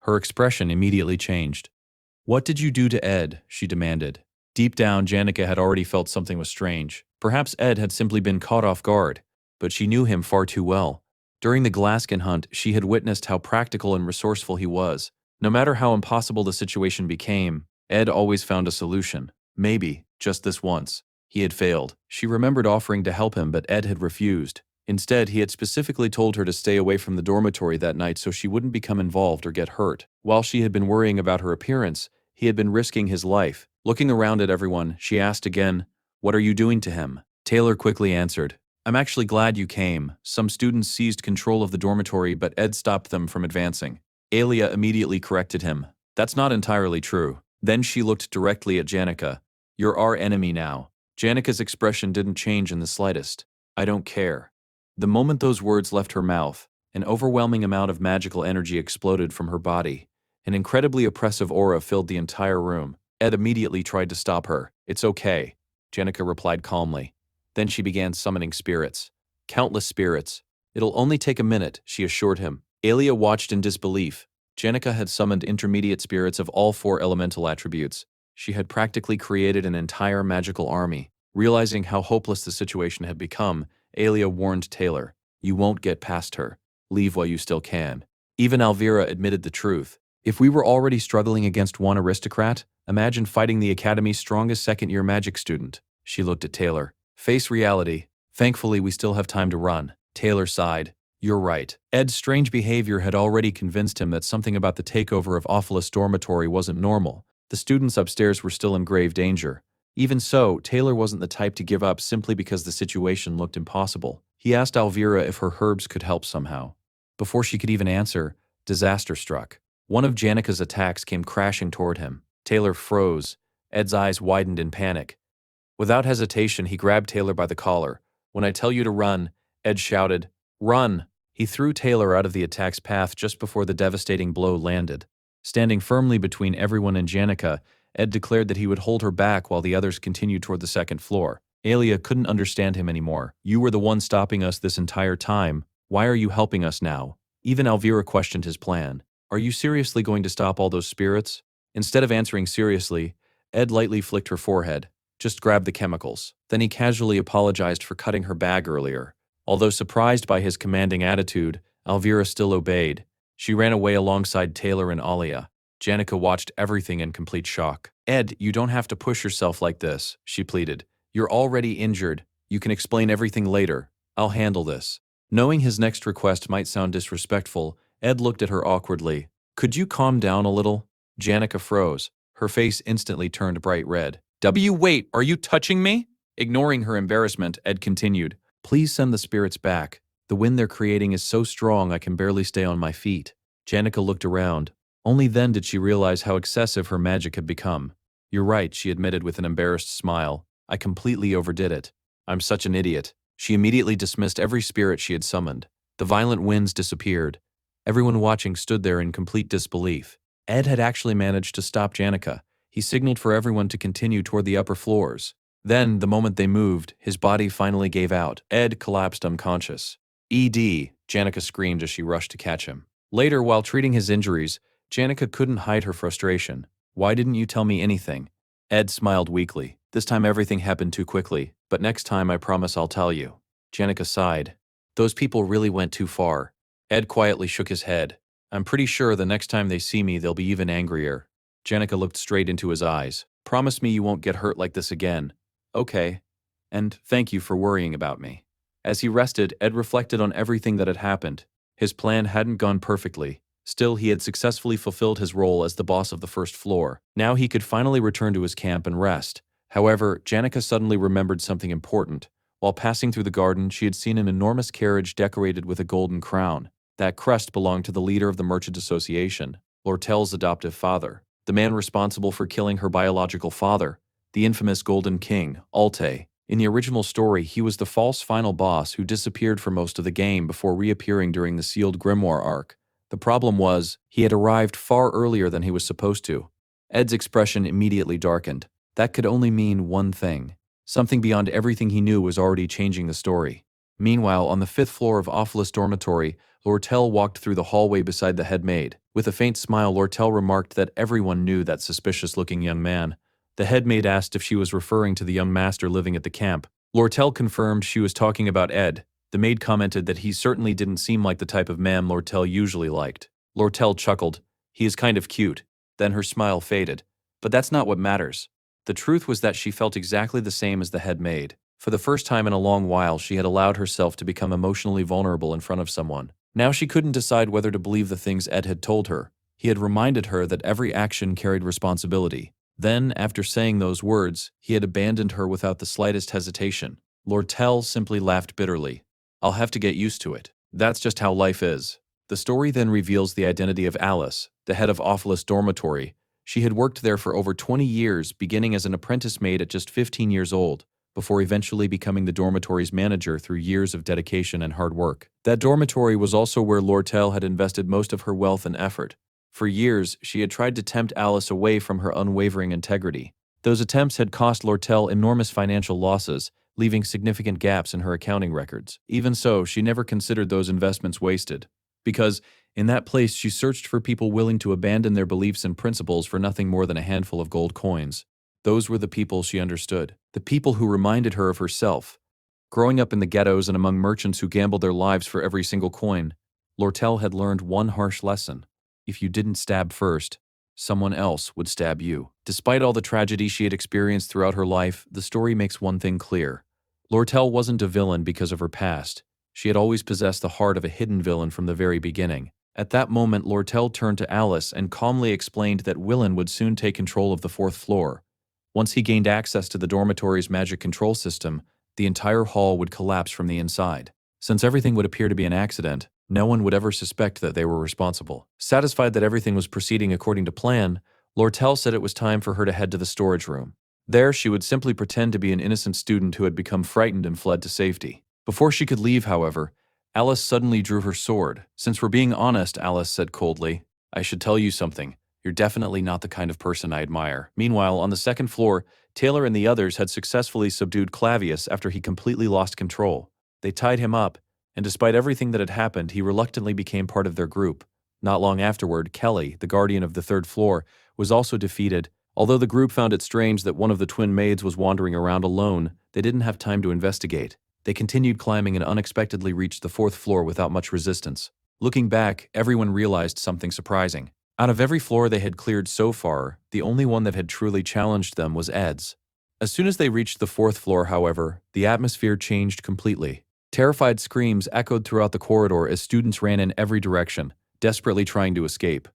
Her expression immediately changed. "What did you do to Ed?" she demanded. Deep down, Janica had already felt something was strange. Perhaps Ed had simply been caught off guard, but she knew him far too well. During the Glaskin hunt, she had witnessed how practical and resourceful he was. No matter how impossible the situation became, Ed always found a solution. Maybe, just this once, he had failed. She remembered offering to help him, but Ed had refused. Instead, he had specifically told her to stay away from the dormitory that night so she wouldn't become involved or get hurt. While she had been worrying about her appearance, he had been risking his life. Looking around at everyone, she asked again, "What are you doing to him?" Taylor quickly answered, "I'm actually glad you came. Some students seized control of the dormitory, but Ed stopped them from advancing." Alia immediately corrected him. "That's not entirely true." Then she looked directly at Janica. "You're our enemy now." Janica's expression didn't change in the slightest. "I don't care." The moment those words left her mouth, an overwhelming amount of magical energy exploded from her body. An incredibly oppressive aura filled the entire room. Ed immediately tried to stop her. "It's okay," Janica replied calmly. Then she began summoning spirits. Countless spirits. "It'll only take a minute," she assured him. Alia watched in disbelief. Janica had summoned intermediate spirits of all 4 elemental attributes. She had practically created an entire magical army. Realizing how hopeless the situation had become, Alia warned Taylor, "You won't get past her. Leave while you still can." Even Elvira admitted the truth. If we were already struggling against one aristocrat, imagine fighting the Academy's strongest second-year magic student. She looked at Taylor. "Face reality. Thankfully, we still have time to run." Taylor sighed. "You're right." Ed's strange behavior had already convinced him that something about the takeover of Awfulest Dormitory wasn't normal. The students upstairs were still in grave danger. Even so, Taylor wasn't the type to give up simply because the situation looked impossible. He asked Elvira if her herbs could help somehow. Before she could even answer, disaster struck. One of Janica's attacks came crashing toward him. Taylor froze. Ed's eyes widened in panic. Without hesitation, he grabbed Taylor by the collar. "When I tell you to run," Ed shouted, "run!" He threw Taylor out of the attack's path just before the devastating blow landed. Standing firmly between everyone and Janica, Ed declared that he would hold her back while the others continued toward the second floor. Alia couldn't understand him anymore. "You were the one stopping us this entire time. Why are you helping us now?" Even Elvira questioned his plan. "Are you seriously going to stop all those spirits?" Instead of answering seriously, Ed lightly flicked her forehead. "Just grab the chemicals." Then he casually apologized for cutting her bag earlier. Although surprised by his commanding attitude, Elvira still obeyed. She ran away alongside Taylor and Alia. Janica watched everything in complete shock. "Ed, you don't have to push yourself like this," she pleaded. "You're already injured. You can explain everything later. I'll handle this." Knowing his next request might sound disrespectful, Ed looked at her awkwardly. "Could you calm down a little?" Janica froze. Her face instantly turned bright red. Wait, are you touching me?" Ignoring her embarrassment, Ed continued, "Please send the spirits back. The wind they're creating is so strong I can barely stay on my feet." Janica looked around. Only then did she realize how excessive her magic had become. "You're right," she admitted with an embarrassed smile. "I completely overdid it. I'm such an idiot." She immediately dismissed every spirit she had summoned. The violent winds disappeared. Everyone watching stood there in complete disbelief. Ed had actually managed to stop Janica. He signaled for everyone to continue toward the upper floors. Then, the moment they moved, his body finally gave out. Ed collapsed unconscious. ED, Janica screamed as she rushed to catch him. Later, while treating his injuries, Janica couldn't hide her frustration. Why didn't you tell me anything? Ed smiled weakly. This time everything happened too quickly, but next time I promise I'll tell you. Janica sighed. Those people really went too far. Ed quietly shook his head. I'm pretty sure the next time they see me, they'll be even angrier. Janica looked straight into his eyes. Promise me you won't get hurt like this again. Okay. And thank you for worrying about me. As he rested, Ed reflected on everything that had happened. His plan hadn't gone perfectly. Still, he had successfully fulfilled his role as the boss of the first floor. Now he could finally return to his camp and rest. However, Janica suddenly remembered something important. While passing through the garden, she had seen an enormous carriage decorated with a golden crown. That crest belonged to the leader of the Merchant Association, Lortel's adoptive father, the man responsible for killing her biological father, the infamous Golden King, Alte. In the original story, he was the false final boss who disappeared for most of the game before reappearing during the sealed grimoire arc. The problem was, he had arrived far earlier than he was supposed to. Ed's expression immediately darkened. That could only mean one thing. Something beyond everything he knew was already changing the story. Meanwhile, on the 5th floor of Ophelis Dormitory, Lortel walked through the hallway beside the head maid. With a faint smile, Lortel remarked that everyone knew that suspicious-looking young man. The head maid asked if she was referring to the young master living at the camp. Lortel confirmed she was talking about Ed. The maid commented that he certainly didn't seem like the type of man Lortel usually liked. Lortel chuckled. He is kind of cute. Then her smile faded. But that's not what matters. The truth was that she felt exactly the same as the head maid. For the first time in a long while, she had allowed herself to become emotionally vulnerable in front of someone. Now she couldn't decide whether to believe the things Ed had told her. He had reminded her that every action carried responsibility. Then, after saying those words, he had abandoned her without the slightest hesitation. Lortel simply laughed bitterly. I'll have to get used to it. That's just how life is. The story then reveals the identity of Alice, the head of Ophelis Dormitory. She had worked there for over 20 years, beginning as an apprentice maid at just 15 years old, before eventually becoming the dormitory's manager through years of dedication and hard work. That dormitory was also where Lortel had invested most of her wealth and effort. For years, she had tried to tempt Alice away from her unwavering integrity. Those attempts had cost Lortel enormous financial losses, leaving significant gaps in her accounting records. Even so, she never considered those investments wasted. Because, in that place, she searched for people willing to abandon their beliefs and principles for nothing more than a handful of gold coins. Those were the people she understood. The people who reminded her of herself. Growing up in the ghettos and among merchants who gambled their lives for every single coin, Lortel had learned one harsh lesson. If you didn't stab first, someone else would stab you. Despite all the tragedy she had experienced throughout her life, the story makes one thing clear. Lortel wasn't a villain because of her past. She had always possessed the heart of a hidden villain from the very beginning. At that moment, Lortel turned to Alice and calmly explained that Willen would soon take control of the 4th floor. Once he gained access to the dormitory's magic control system, the entire hall would collapse from the inside. Since everything would appear to be an accident, no one would ever suspect that they were responsible. Satisfied that everything was proceeding according to plan, Lortel said it was time for her to head to the storage room. There, she would simply pretend to be an innocent student who had become frightened and fled to safety. Before she could leave, however, Alice suddenly drew her sword. Since we're being honest, Alice said coldly, I should tell you something. You're definitely not the kind of person I admire. Meanwhile, on the 2nd floor, Taylor and the others had successfully subdued Clavius after he completely lost control. They tied him up, and despite everything that had happened, he reluctantly became part of their group. Not long afterward, Kelly, the guardian of the 3rd floor, was also defeated. Although the group found it strange that one of the twin maids was wandering around alone, they didn't have time to investigate. They continued climbing and unexpectedly reached the 4th floor without much resistance. Looking back, everyone realized something surprising. Out of every floor they had cleared so far, the only one that had truly challenged them was Ed's. As soon as they reached the 4th floor, however, the atmosphere changed completely. Terrified screams echoed throughout the corridor as students ran in every direction, desperately trying to escape.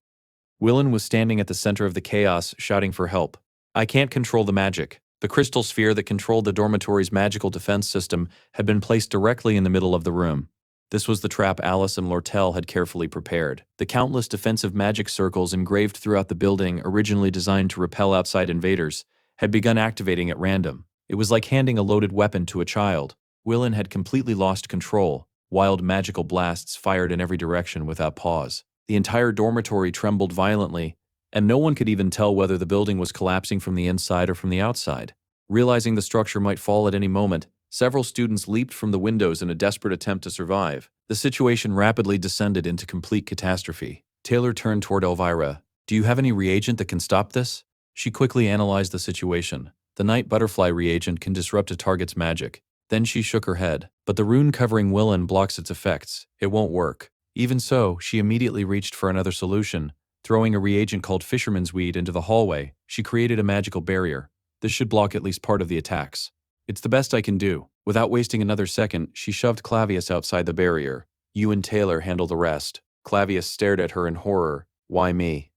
Willen was standing at the center of the chaos, shouting for help. I can't control the magic. The crystal sphere that controlled the dormitory's magical defense system had been placed directly in the middle of the room. This was the trap Alice and Lortel had carefully prepared. The countless defensive magic circles engraved throughout the building, originally designed to repel outside invaders, had begun activating at random. It was like handing a loaded weapon to a child. Willen had completely lost control. Wild magical blasts fired in every direction without pause. The entire dormitory trembled violently, and no one could even tell whether the building was collapsing from the inside or from the outside. Realizing the structure might fall at any moment, several students leaped from the windows in a desperate attempt to survive. The situation rapidly descended into complete catastrophe. Taylor turned toward Elvira. "Do you have any reagent that can stop this?" She quickly analyzed the situation. The night butterfly reagent can disrupt a target's magic. Then she shook her head. "But the rune covering Willen blocks its effects. It won't work." Even so, she immediately reached for another solution. Throwing a reagent called fisherman's weed into the hallway, she created a magical barrier. This should block at least part of the attacks. "It's the best I can do." Without wasting another second, she shoved Clavius outside the barrier. "You and Taylor handle the rest." Clavius stared at her in horror. "Why me?"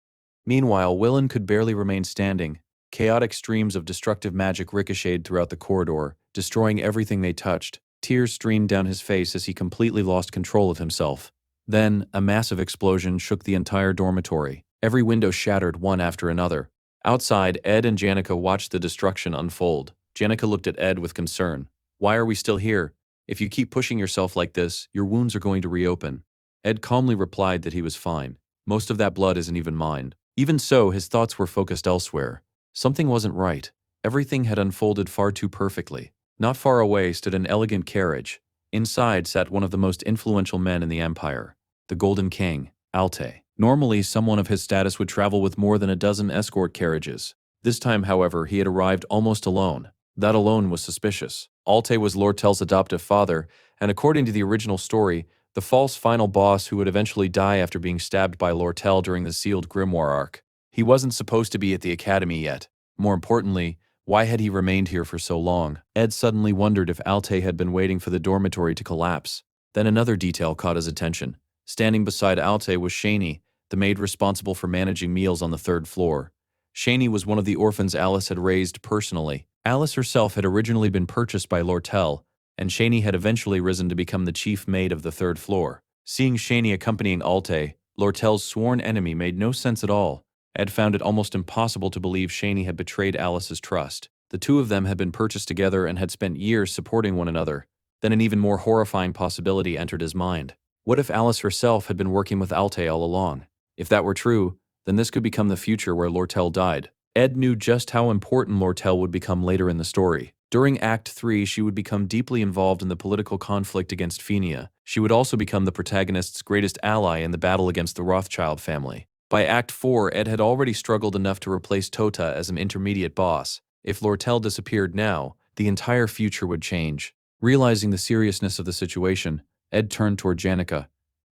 Meanwhile, Willen could barely remain standing. Chaotic streams of destructive magic ricocheted throughout the corridor, destroying everything they touched. Tears streamed down his face as he completely lost control of himself. Then, a massive explosion shook the entire dormitory. Every window shattered one after another. Outside, Ed and Janica watched the destruction unfold. Janica looked at Ed with concern. "Why are we still here? If you keep pushing yourself like this, your wounds are going to reopen." Ed calmly replied that he was fine. "Most of that blood isn't even mine." Even so, his thoughts were focused elsewhere. Something wasn't right. Everything had unfolded far too perfectly. Not far away stood an elegant carriage. Inside sat one of the most influential men in the Empire, the Golden King, Alte. Normally, someone of his status would travel with more than a dozen escort carriages. This time, however, he had arrived almost alone. That alone was suspicious. Alte was Lortel's adoptive father, and according to the original story, the false final boss who would eventually die after being stabbed by Lortel during the sealed grimoire arc. He wasn't supposed to be at the academy yet. More importantly, why had he remained here for so long? Ed suddenly wondered if Alte had been waiting for the dormitory to collapse. Then another detail caught his attention. Standing beside Alte was Shani, the maid responsible for managing meals on the third floor. Shani was one of the orphans Alice had raised personally. Alice herself had originally been purchased by Lortel, and Shani had eventually risen to become the chief maid of the third floor. Seeing Shani accompanying Alte, Lortel's sworn enemy, made no sense at all. Ed found it almost impossible to believe Shani had betrayed Alice's trust. The two of them had been purchased together and had spent years supporting one another. Then an even more horrifying possibility entered his mind. What if Alice herself had been working with Alte all along? If that were true, then this could become the future where Lortel died. Ed knew just how important Lortel would become later in the story. During Act 3, she would become deeply involved in the political conflict against Fenia. She would also become the protagonist's greatest ally in the battle against the Rothschild family. By Act 4, Ed had already struggled enough to replace Tota as an intermediate boss. If Lortel disappeared now, the entire future would change. Realizing the seriousness of the situation, Ed turned toward Janica.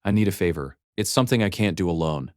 "I need a favor. It's something I can't do alone."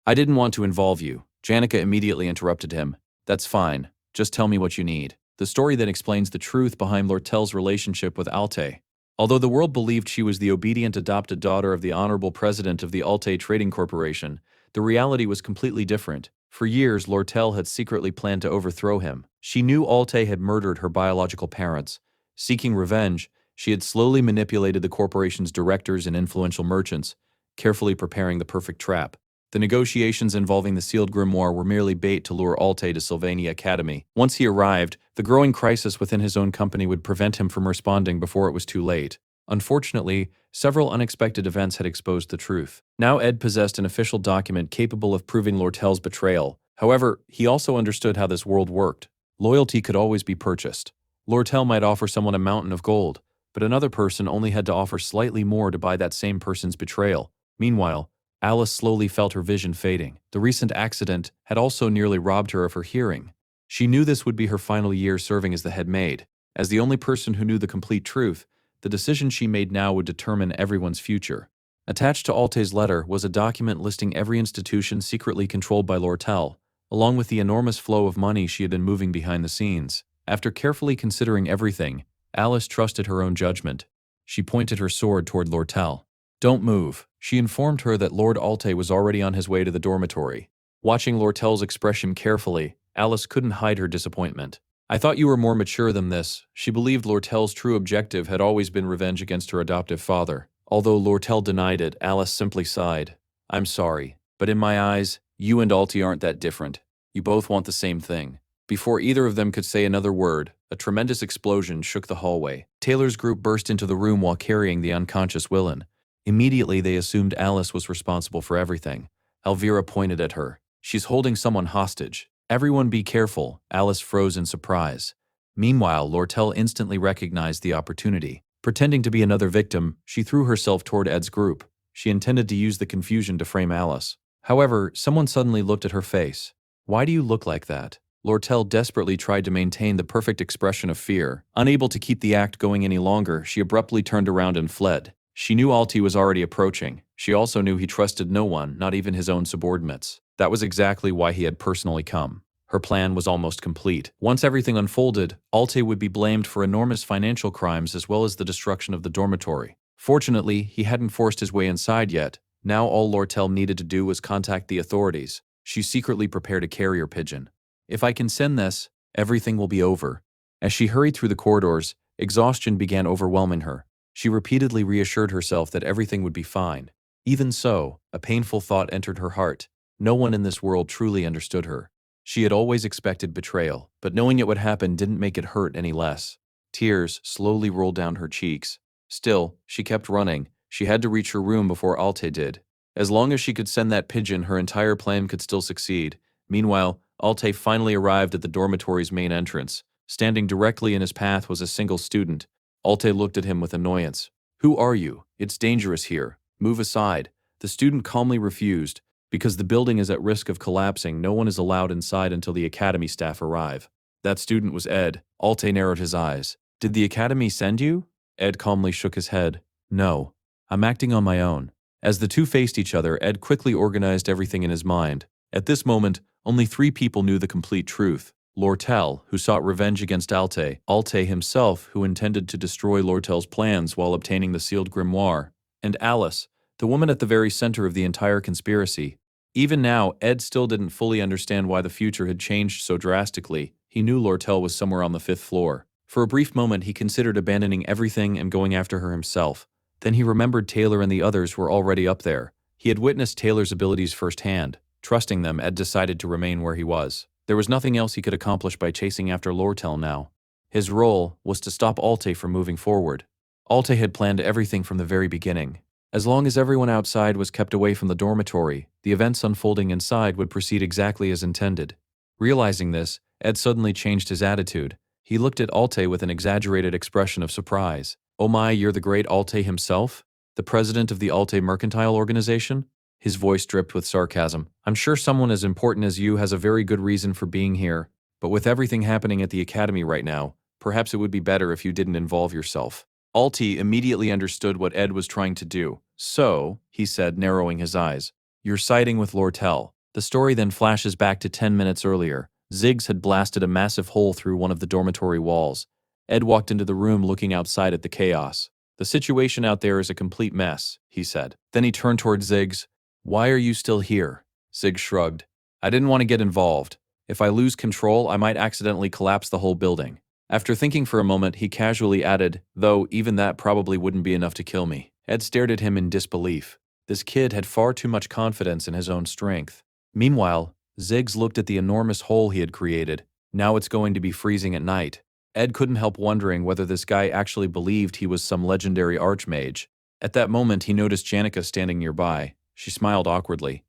"I didn't want to involve you." Janica immediately interrupted him. "That's fine. Just tell me what you need." The story then explains the truth behind Lortel's relationship with Alte. Although the world believed she was the obedient adopted daughter of the honorable president of the Alte Trading Corporation, the reality was completely different. For years, Lortel had secretly planned to overthrow him. She knew Alte had murdered her biological parents. Seeking revenge, she had slowly manipulated the corporation's directors and influential merchants, carefully preparing the perfect trap. The negotiations involving the sealed grimoire were merely bait to lure Alte to Sylvania Academy. Once he arrived, the growing crisis within his own company would prevent him from responding before it was too late. Unfortunately, several unexpected events had exposed the truth. Now Ed possessed an official document capable of proving Lortel's betrayal. However, he also understood how this world worked. Loyalty could always be purchased. Lortel might offer someone a mountain of gold, but another person only had to offer slightly more to buy that same person's betrayal. Meanwhile, Alice slowly felt her vision fading. The recent accident had also nearly robbed her of her hearing. She knew this would be her final year serving as the head maid. As the only person who knew the complete truth, the decision she made now would determine everyone's future. Attached to Alte's letter was a document listing every institution secretly controlled by Lortel, along with the enormous flow of money she had been moving behind the scenes. After carefully considering everything, Alice trusted her own judgment. She pointed her sword toward Lortel. "Don't move." She informed her that Lord Alte was already on his way to the dormitory. Watching Lortel's expression carefully, Alice couldn't hide her disappointment. "I thought you were more mature than this." She believed Lortel's true objective had always been revenge against her adoptive father. Although Lortel denied it, Alice simply sighed. "I'm sorry, but in my eyes, you and Alte aren't that different. You both want the same thing." Before either of them could say another word, a tremendous explosion shook the hallway. Taylor's group burst into the room while carrying the unconscious Willen. Immediately, they assumed Alice was responsible for everything. Elvira pointed at her. "She's holding someone hostage." "Everyone be careful." Alice froze in surprise. Meanwhile, Lortel instantly recognized the opportunity. Pretending to be another victim, she threw herself toward Ed's group. She intended to use the confusion to frame Alice. However, someone suddenly looked at her face. "Why do you look like that?" Lortel desperately tried to maintain the perfect expression of fear. Unable to keep the act going any longer, she abruptly turned around and fled. She knew Alti was already approaching. She also knew he trusted no one, not even his own subordinates. That was exactly why he had personally come. Her plan was almost complete. Once everything unfolded, Alte would be blamed for enormous financial crimes as well as the destruction of the dormitory. Fortunately, he hadn't forced his way inside yet. Now all Lortel needed to do was contact the authorities. She secretly prepared a carrier pigeon. "If I can send this, everything will be over." As she hurried through the corridors, exhaustion began overwhelming her. She repeatedly reassured herself that everything would be fine. Even so, a painful thought entered her heart. No one in this world truly understood her. She had always expected betrayal, but knowing it would happen didn't make it hurt any less. Tears slowly rolled down her cheeks. Still, she kept running. She had to reach her room before Alte did. As long as she could send that pigeon, her entire plan could still succeed. Meanwhile, Alte finally arrived at the dormitory's main entrance. Standing directly in his path was a single student. Alte looked at him with annoyance. "Who are you? It's dangerous here. Move aside." The student calmly refused. Because the building is at risk of collapsing, no one is allowed inside until the academy staff arrive. That student was Ed. Alte narrowed his eyes. "Did the academy send you?" Ed calmly shook his head. "No. I'm acting on my own." As the two faced each other, Ed quickly organized everything in his mind. At this moment, only 3 people knew the complete truth. Lortel, who sought revenge against Alte himself, who intended to destroy Lortel's plans while obtaining the sealed grimoire, and Alice, the woman at the very center of the entire conspiracy. Even now, Ed still didn't fully understand why the future had changed so drastically. He knew Lortel was somewhere on the 5th floor. For a brief moment, he considered abandoning everything and going after her himself. Then he remembered Taylor and the others were already up there. He had witnessed Taylor's abilities firsthand. Trusting them, Ed decided to remain where he was. There was nothing else he could accomplish by chasing after Lortel now. His role was to stop Alte from moving forward. Alte had planned everything from the very beginning. As long as everyone outside was kept away from the dormitory, the events unfolding inside would proceed exactly as intended. Realizing this, Ed suddenly changed his attitude. He looked at Alte with an exaggerated expression of surprise. "Oh my, you're the great Alte himself? The president of the Alte Mercantile Organization?" His voice dripped with sarcasm. "I'm sure someone as important as you has a very good reason for being here, but with everything happening at the academy right now, perhaps it would be better if you didn't involve yourself." Alte immediately understood what Ed was trying to do. "So," he said, narrowing his eyes, "you're siding with Lortel." The story then flashes back to 10 minutes earlier. Ziggs had blasted a massive hole through one of the dormitory walls. Ed walked into the room looking outside at the chaos. "The situation out there is a complete mess," he said. Then he turned toward Ziggs. "Why are you still here?" Ziggs shrugged. "I didn't want to get involved. If I lose control, I might accidentally collapse the whole building." After thinking for a moment, he casually added, "Though even that probably wouldn't be enough to kill me." Ed stared at him in disbelief. This kid had far too much confidence in his own strength. Meanwhile, Ziggs looked at the enormous hole he had created. Now it's going to be freezing at night. Ed couldn't help wondering whether this guy actually believed he was some legendary archmage. At that moment, he noticed Janica standing nearby. She smiled awkwardly.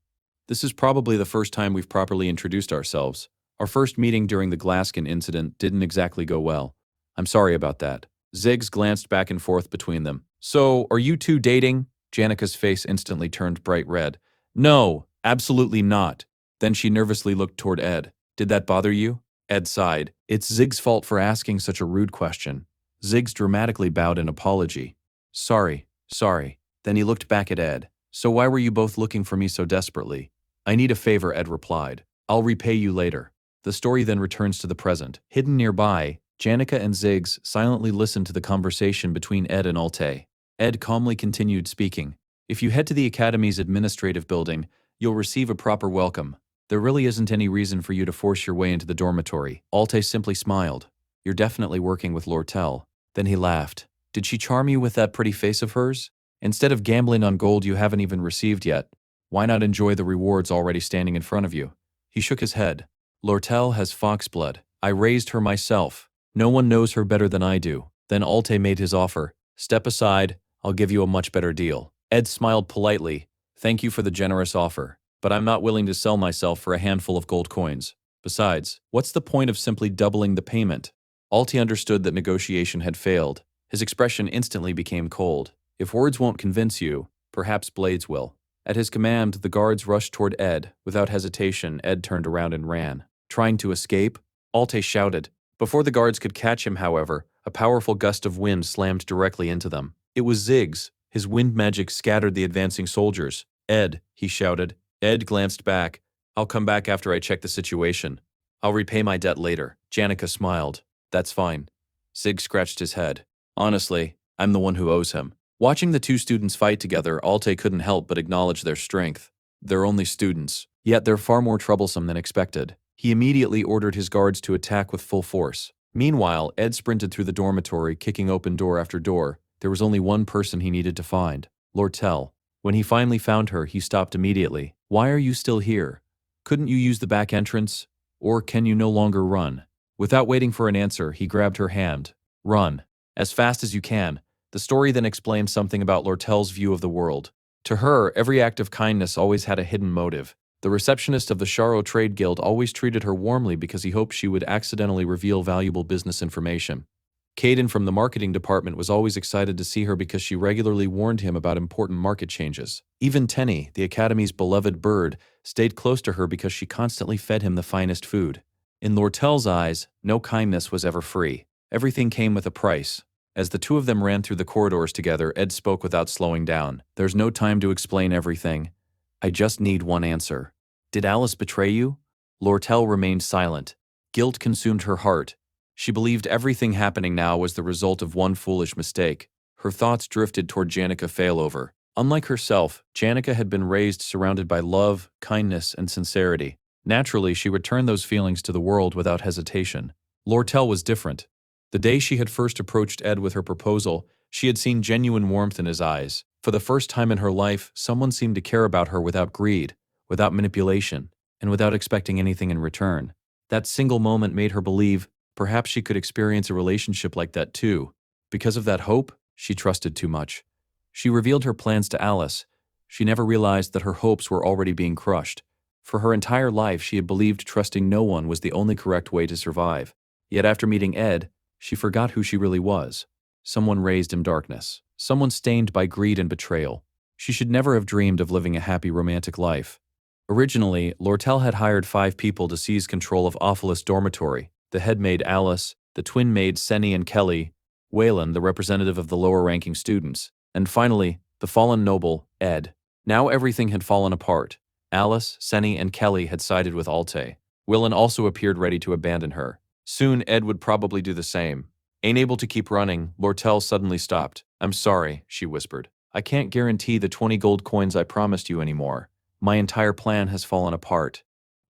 "This is probably the first time we've properly introduced ourselves. Our first meeting during the Glaskin incident didn't exactly go well. I'm sorry about that." Ziggs glanced back and forth between them. "So, are you two dating?" Janica's face instantly turned bright red. "No, absolutely not." Then she nervously looked toward Ed. "Did that bother you?" Ed sighed. "It's Ziggs' fault for asking such a rude question." Ziggs dramatically bowed in apology. Sorry. Then he looked back at Ed. "So why were you both looking for me so desperately?" "I need a favor," Ed replied. "I'll repay you later." The story then returns to the present. Hidden nearby, Janica and Ziggs silently listened to the conversation between Ed and Alte. Ed calmly continued speaking. "If you head to the Academy's administrative building, you'll receive a proper welcome. There really isn't any reason for you to force your way into the dormitory." Alte simply smiled. "You're definitely working with Lortel." Then he laughed. "Did she charm you with that pretty face of hers? Instead of gambling on gold you haven't even received yet, why not enjoy the rewards already standing in front of you?" He shook his head. "Lortel has fox blood. I raised her myself. No one knows her better than I do." Then Alte made his offer. "Step aside, I'll give you a much better deal." Ed smiled politely. "Thank you for the generous offer, but I'm not willing to sell myself for a handful of gold coins. Besides, what's the point of simply doubling the payment? Alti understood that negotiation had failed. His expression instantly became cold. If words won't convince you, perhaps blades will. At his command, the guards rushed toward Ed. Without hesitation, Ed turned around and ran. Trying to escape? Alte shouted. Before the guards could catch him, however, a powerful gust of wind slammed directly into them. It was Ziggs. His wind magic scattered the advancing soldiers. Ed, he shouted. Ed glanced back. I'll come back after I check the situation. I'll repay my debt later. Janica smiled. That's fine. Ziggs scratched his head. Honestly, I'm the one who owes him. Watching the two students fight together, Alte couldn't help but acknowledge their strength. They're only students, yet they're far more troublesome than expected. He immediately ordered his guards to attack with full force. Meanwhile, Ed sprinted through the dormitory, kicking open door after door. There was only one person he needed to find, Lortel. When he finally found her, he stopped immediately. Why are you still here? Couldn't you use the back entrance? Or can you no longer run? Without waiting for an answer, he grabbed her hand. Run. As fast as you can. The story then explained something about Lortel's view of the world. To her, every act of kindness always had a hidden motive. The receptionist of the Sharo Trade Guild always treated her warmly because he hoped she would accidentally reveal valuable business information. Caden from the marketing department was always excited to see her because she regularly warned him about important market changes. Even Tenny, the Academy's beloved bird, stayed close to her because she constantly fed him the finest food. In Lortel's eyes, no kindness was ever free. Everything came with a price. As the two of them ran through the corridors together, Ed spoke without slowing down. There's no time to explain everything. I just need one answer. Did Alice betray you? Lortel remained silent. Guilt consumed her heart. She believed everything happening now was the result of one foolish mistake. Her thoughts drifted toward Janica Failover. Unlike herself, Janica had been raised surrounded by love, kindness, and sincerity. Naturally, she returned those feelings to the world without hesitation. Lortel was different. The day she had first approached Ed with her proposal, she had seen genuine warmth in his eyes. For the first time in her life, someone seemed to care about her without greed, without manipulation, and without expecting anything in return. That single moment made her believe perhaps she could experience a relationship like that too. Because of that hope, she trusted too much. She revealed her plans to Alice. She never realized that her hopes were already being crushed. For her entire life, she had believed trusting no one was the only correct way to survive. Yet after meeting Ed, she forgot who she really was. Someone raised in darkness. Someone stained by greed and betrayal. She should never have dreamed of living a happy romantic life. Originally, Lortel had hired 5 people to seize control of Ophelis Dormitory: the head maid Alice, the twin maids Senny and Kelly, Waylon, the representative of the lower-ranking students, and finally, the fallen noble, Ed. Now everything had fallen apart. Alice, Senny, and Kelly had sided with Alte. Waylon also appeared ready to abandon her. Soon, Ed would probably do the same. Ain't able to keep running, Lortel suddenly stopped. I'm sorry, she whispered. I can't guarantee the 20 gold coins I promised you anymore. My entire plan has fallen apart.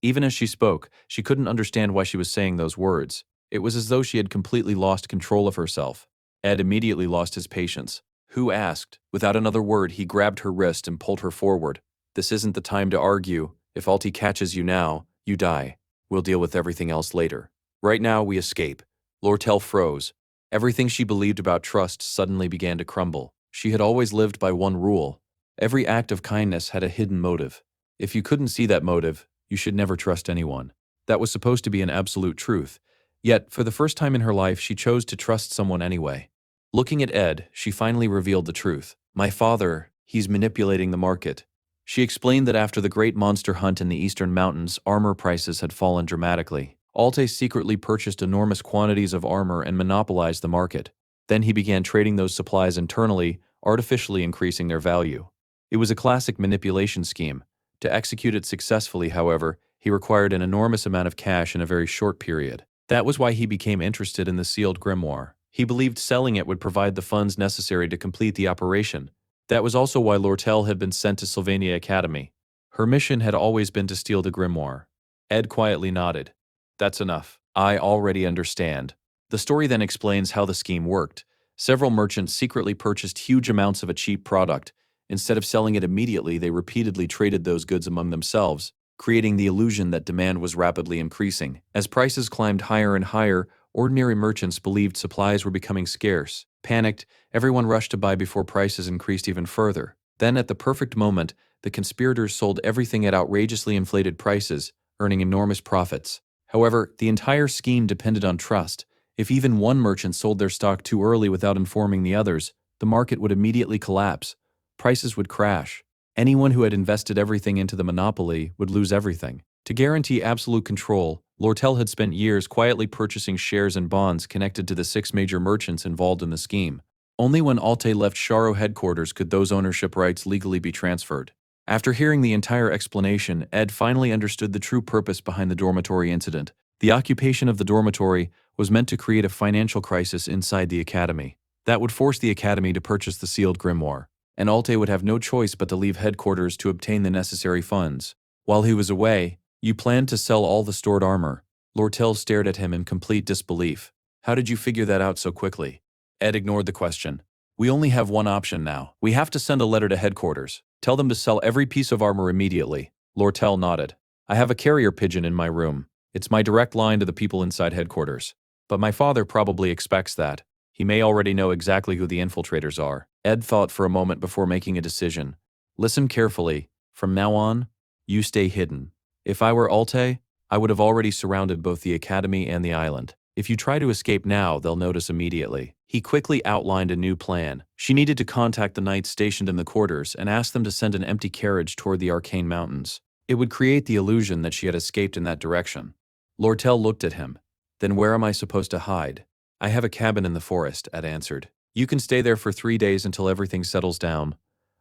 Even as she spoke, she couldn't understand why she was saying those words. It was as though she had completely lost control of herself. Ed immediately lost his patience. Who asked? Without another word, he grabbed her wrist and pulled her forward. This isn't the time to argue. If Alti catches you now, you die. We'll deal with everything else later. Right now, we escape. Lortel froze. Everything she believed about trust suddenly began to crumble. She had always lived by one rule. Every act of kindness had a hidden motive. If you couldn't see that motive, you should never trust anyone. That was supposed to be an absolute truth. Yet, for the first time in her life, she chose to trust someone anyway. Looking at Ed, she finally revealed the truth. My father, he's manipulating the market. She explained that after the great monster hunt in the eastern mountains, armor prices had fallen dramatically. Alte secretly purchased enormous quantities of armor and monopolized the market. Then he began trading those supplies internally, artificially increasing their value. It was a classic manipulation scheme. To execute it successfully, however, he required an enormous amount of cash in a very short period. That was why he became interested in the sealed grimoire. He believed selling it would provide the funds necessary to complete the operation. That was also why Lortel had been sent to Sylvania Academy. Her mission had always been to steal the grimoire. Ed quietly nodded. That's enough. I already understand. The story then explains how the scheme worked. Several merchants secretly purchased huge amounts of a cheap product. Instead of selling it immediately, they repeatedly traded those goods among themselves, creating the illusion that demand was rapidly increasing. As prices climbed higher and higher, ordinary merchants believed supplies were becoming scarce. Panicked, everyone rushed to buy before prices increased even further. Then, at the perfect moment, the conspirators sold everything at outrageously inflated prices, earning enormous profits. However, the entire scheme depended on trust. If even one merchant sold their stock too early without informing the others, the market would immediately collapse. Prices would crash. Anyone who had invested everything into the monopoly would lose everything. To guarantee absolute control, Lortel had spent years quietly purchasing shares and bonds connected to the 6 major merchants involved in the scheme. Only when Alte left Sharo headquarters could those ownership rights legally be transferred. After hearing the entire explanation, Ed finally understood the true purpose behind the dormitory incident. The occupation of the dormitory was meant to create a financial crisis inside the academy. That would force the academy to purchase the sealed grimoire, and Alte would have no choice but to leave headquarters to obtain the necessary funds. While he was away, you planned to sell all the stored armor. Lortel stared at him in complete disbelief. How did you figure that out so quickly? Ed ignored the question. We only have one option now. We have to send a letter to headquarters. Tell them to sell every piece of armor immediately. Lortel nodded. I have a carrier pigeon in my room. It's my direct line to the people inside headquarters. But my father probably expects that. He may already know exactly who the infiltrators are. Ed thought for a moment before making a decision. Listen carefully. From now on, you stay hidden. If I were Alte, I would have already surrounded both the academy and the island. If you try to escape now, they'll notice immediately. He quickly outlined a new plan. She needed to contact the knights stationed in the quarters and ask them to send an empty carriage toward the arcane mountains. It would create the illusion that she had escaped in that direction. Lortel looked at him. Then where am I supposed to hide? I have a cabin in the forest, Ed answered. You can stay there for 3 days until everything settles down.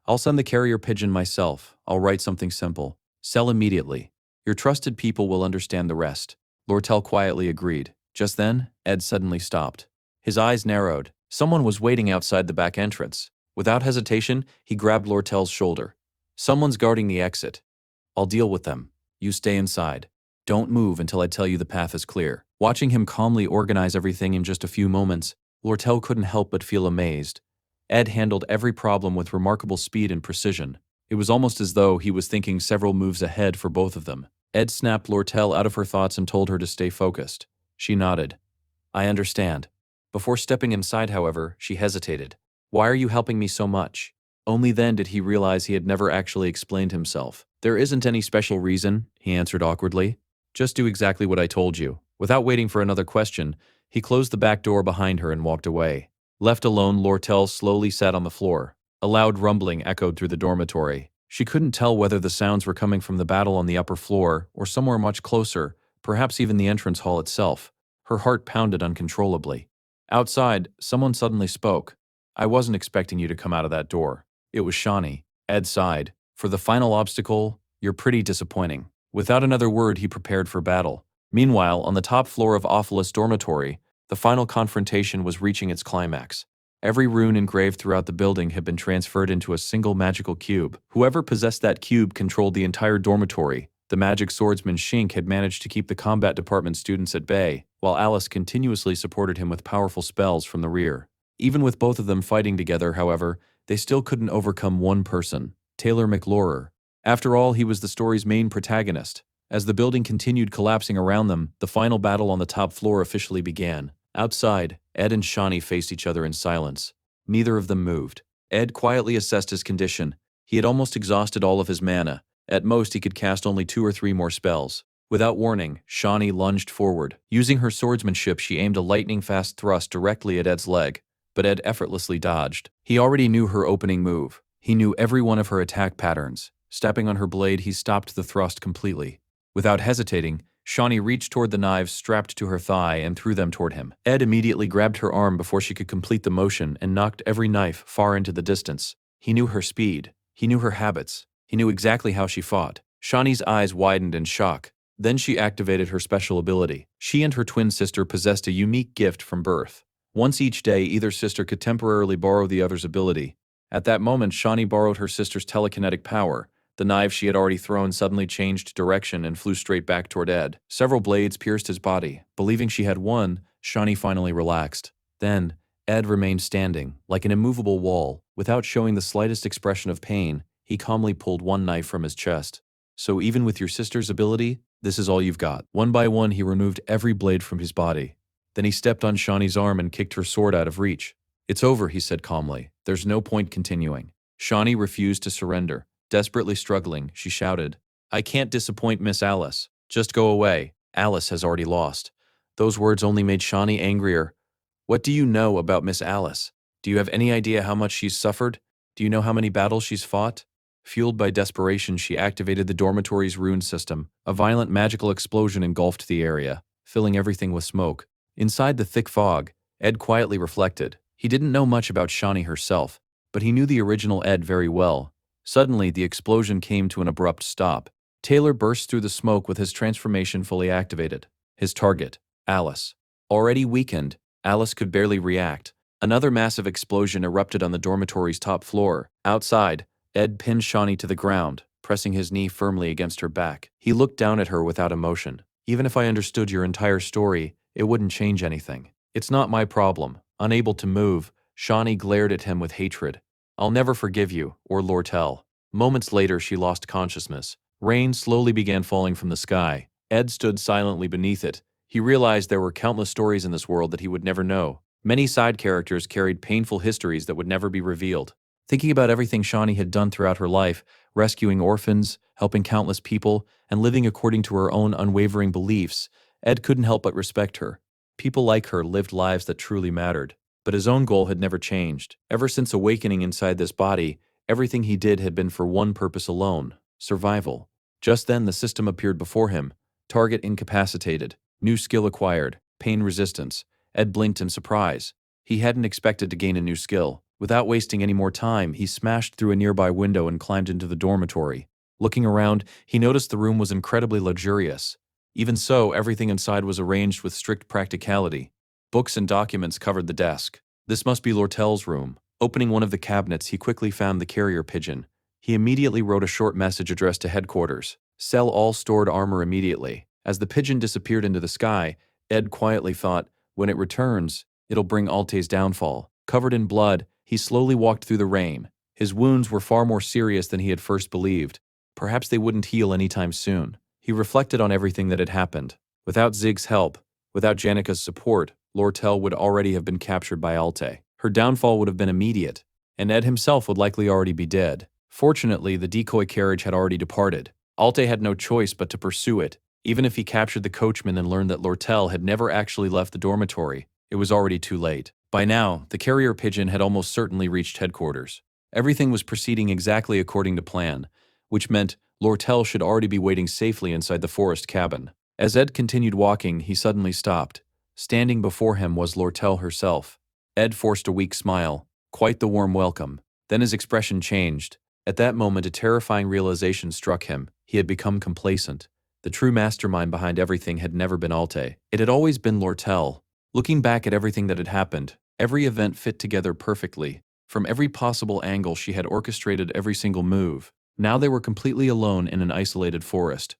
I'll send the carrier pigeon myself. I'll write something simple. Sell immediately. Your trusted people will understand the rest. Lortel quietly agreed. Just then, Ed suddenly stopped. His eyes narrowed. Someone was waiting outside the back entrance. Without hesitation, he grabbed Lortel's shoulder. Someone's guarding the exit. I'll deal with them. You stay inside. Don't move until I tell you the path is clear. Watching him calmly organize everything in just a few moments, Lortel couldn't help but feel amazed. Ed handled every problem with remarkable speed and precision. It was almost as though he was thinking several moves ahead for both of them. Ed snapped Lortel out of her thoughts and told her to stay focused. She nodded. I understand. Before stepping inside, however, she hesitated. Why are you helping me so much? Only then did he realize he had never actually explained himself. There isn't any special reason, he answered awkwardly. Just do exactly what I told you. Without waiting for another question, he closed the back door behind her and walked away. Left alone, Lortel slowly sat on the floor. A loud rumbling echoed through the dormitory. She couldn't tell whether the sounds were coming from the battle on the upper floor or somewhere much closer, perhaps even the entrance hall itself. Her heart pounded uncontrollably. Outside, someone suddenly spoke. I wasn't expecting you to come out of that door. It was Shawnee. Ed sighed. For the final obstacle, you're pretty disappointing. Without another word, he prepared for battle. Meanwhile, on the top floor of Ophelis' dormitory, the final confrontation was reaching its climax. Every rune engraved throughout the building had been transferred into a single magical cube. Whoever possessed that cube controlled the entire dormitory. The magic swordsman Shink had managed to keep the combat department students at bay, while Alice continuously supported him with powerful spells from the rear. Even with both of them fighting together, however, they still couldn't overcome one person, Taylor McLaurer. After all, he was the story's main protagonist. As the building continued collapsing around them, the final battle on the top floor officially began. Outside, Ed and Shawnee faced each other in silence. Neither of them moved. Ed quietly assessed his condition. He had almost exhausted all of his mana. At most, he could cast only 2 or 3 more spells. Without warning, Shawnee lunged forward. Using her swordsmanship, she aimed a lightning-fast thrust directly at Ed's leg, but Ed effortlessly dodged. He already knew her opening move. He knew every one of her attack patterns. Stepping on her blade, he stopped the thrust completely. Without hesitating, Shawnee reached toward the knives strapped to her thigh and threw them toward him. Ed immediately grabbed her arm before she could complete the motion and knocked every knife far into the distance. He knew her speed. He knew her habits. He knew exactly how she fought. Shawnee's eyes widened in shock. Then she activated her special ability. She and her twin sister possessed a unique gift from birth. Once each day, either sister could temporarily borrow the other's ability. At that moment, Shawnee borrowed her sister's telekinetic power. The knife she had already thrown suddenly changed direction and flew straight back toward Ed. Several blades pierced his body. Believing she had won, Shawnee finally relaxed. Then, Ed remained standing, like an immovable wall. Without showing the slightest expression of pain, he calmly pulled one knife from his chest. So even with your sister's ability, this is all you've got. One by one, he removed every blade from his body. Then he stepped on Shawnee's arm and kicked her sword out of reach. It's over, he said calmly. There's no point continuing. Shawnee refused to surrender. Desperately struggling, she shouted, I can't disappoint Miss Alice. Just go away. Alice has already lost. Those words only made Shawnee angrier. What do you know about Miss Alice? Do you have any idea how much she's suffered? Do you know how many battles she's fought? Fueled by desperation, she activated the dormitory's rune system. A violent magical explosion engulfed the area, filling everything with smoke. Inside the thick fog, Ed quietly reflected. He didn't know much about Shawnee herself, but he knew the original Ed very well. Suddenly, the explosion came to an abrupt stop. Taylor burst through the smoke with his transformation fully activated. His target, Alice. Already weakened, Alice could barely react. Another massive explosion erupted on the dormitory's top floor. Outside, Ed pinned Shawnee to the ground, pressing his knee firmly against her back. He looked down at her without emotion. Even if I understood your entire story, it wouldn't change anything. It's not my problem. Unable to move, Shawnee glared at him with hatred. I'll never forgive you, or Lortel. Moments later, she lost consciousness. Rain slowly began falling from the sky. Ed stood silently beneath it. He realized there were countless stories in this world that he would never know. Many side characters carried painful histories that would never be revealed. Thinking about everything Shawnee had done throughout her life, rescuing orphans, helping countless people, and living according to her own unwavering beliefs, Ed couldn't help but respect her. People like her lived lives that truly mattered. But his own goal had never changed. Ever since awakening inside this body, everything he did had been for one purpose alone: survival. Just then, the system appeared before him. Target incapacitated. New skill acquired. Pain resistance. Ed blinked in surprise. He hadn't expected to gain a new skill. Without wasting any more time, he smashed through a nearby window and climbed into the dormitory. Looking around, he noticed the room was incredibly luxurious. Even so, everything inside was arranged with strict practicality. Books and documents covered the desk. This must be Lortel's room. Opening one of the cabinets, he quickly found the carrier pigeon. He immediately wrote a short message addressed to headquarters. Sell all stored armor immediately. As the pigeon disappeared into the sky, Ed quietly thought, when it returns, it'll bring Alte's downfall. Covered in blood, he slowly walked through the rain. His wounds were far more serious than he had first believed. Perhaps they wouldn't heal anytime soon. He reflected on everything that had happened. Without Zig's help, without Janika's support, Lortel would already have been captured by Alte. Her downfall would have been immediate, and Ed himself would likely already be dead. Fortunately, the decoy carriage had already departed. Alte had no choice but to pursue it. Even if he captured the coachman and learned that Lortel had never actually left the dormitory, it was already too late. By now, the carrier pigeon had almost certainly reached headquarters. Everything was proceeding exactly according to plan, which meant Lortel should already be waiting safely inside the forest cabin. As Ed continued walking, he suddenly stopped. Standing before him was Lortel herself. Ed forced a weak smile, quite the warm welcome. Then his expression changed. At that moment, a terrifying realization struck him. He had become complacent. The true mastermind behind everything had never been Alte. It had always been Lortel. Looking back at everything that had happened, every event fit together perfectly. From every possible angle, she had orchestrated every single move. Now they were completely alone in an isolated forest.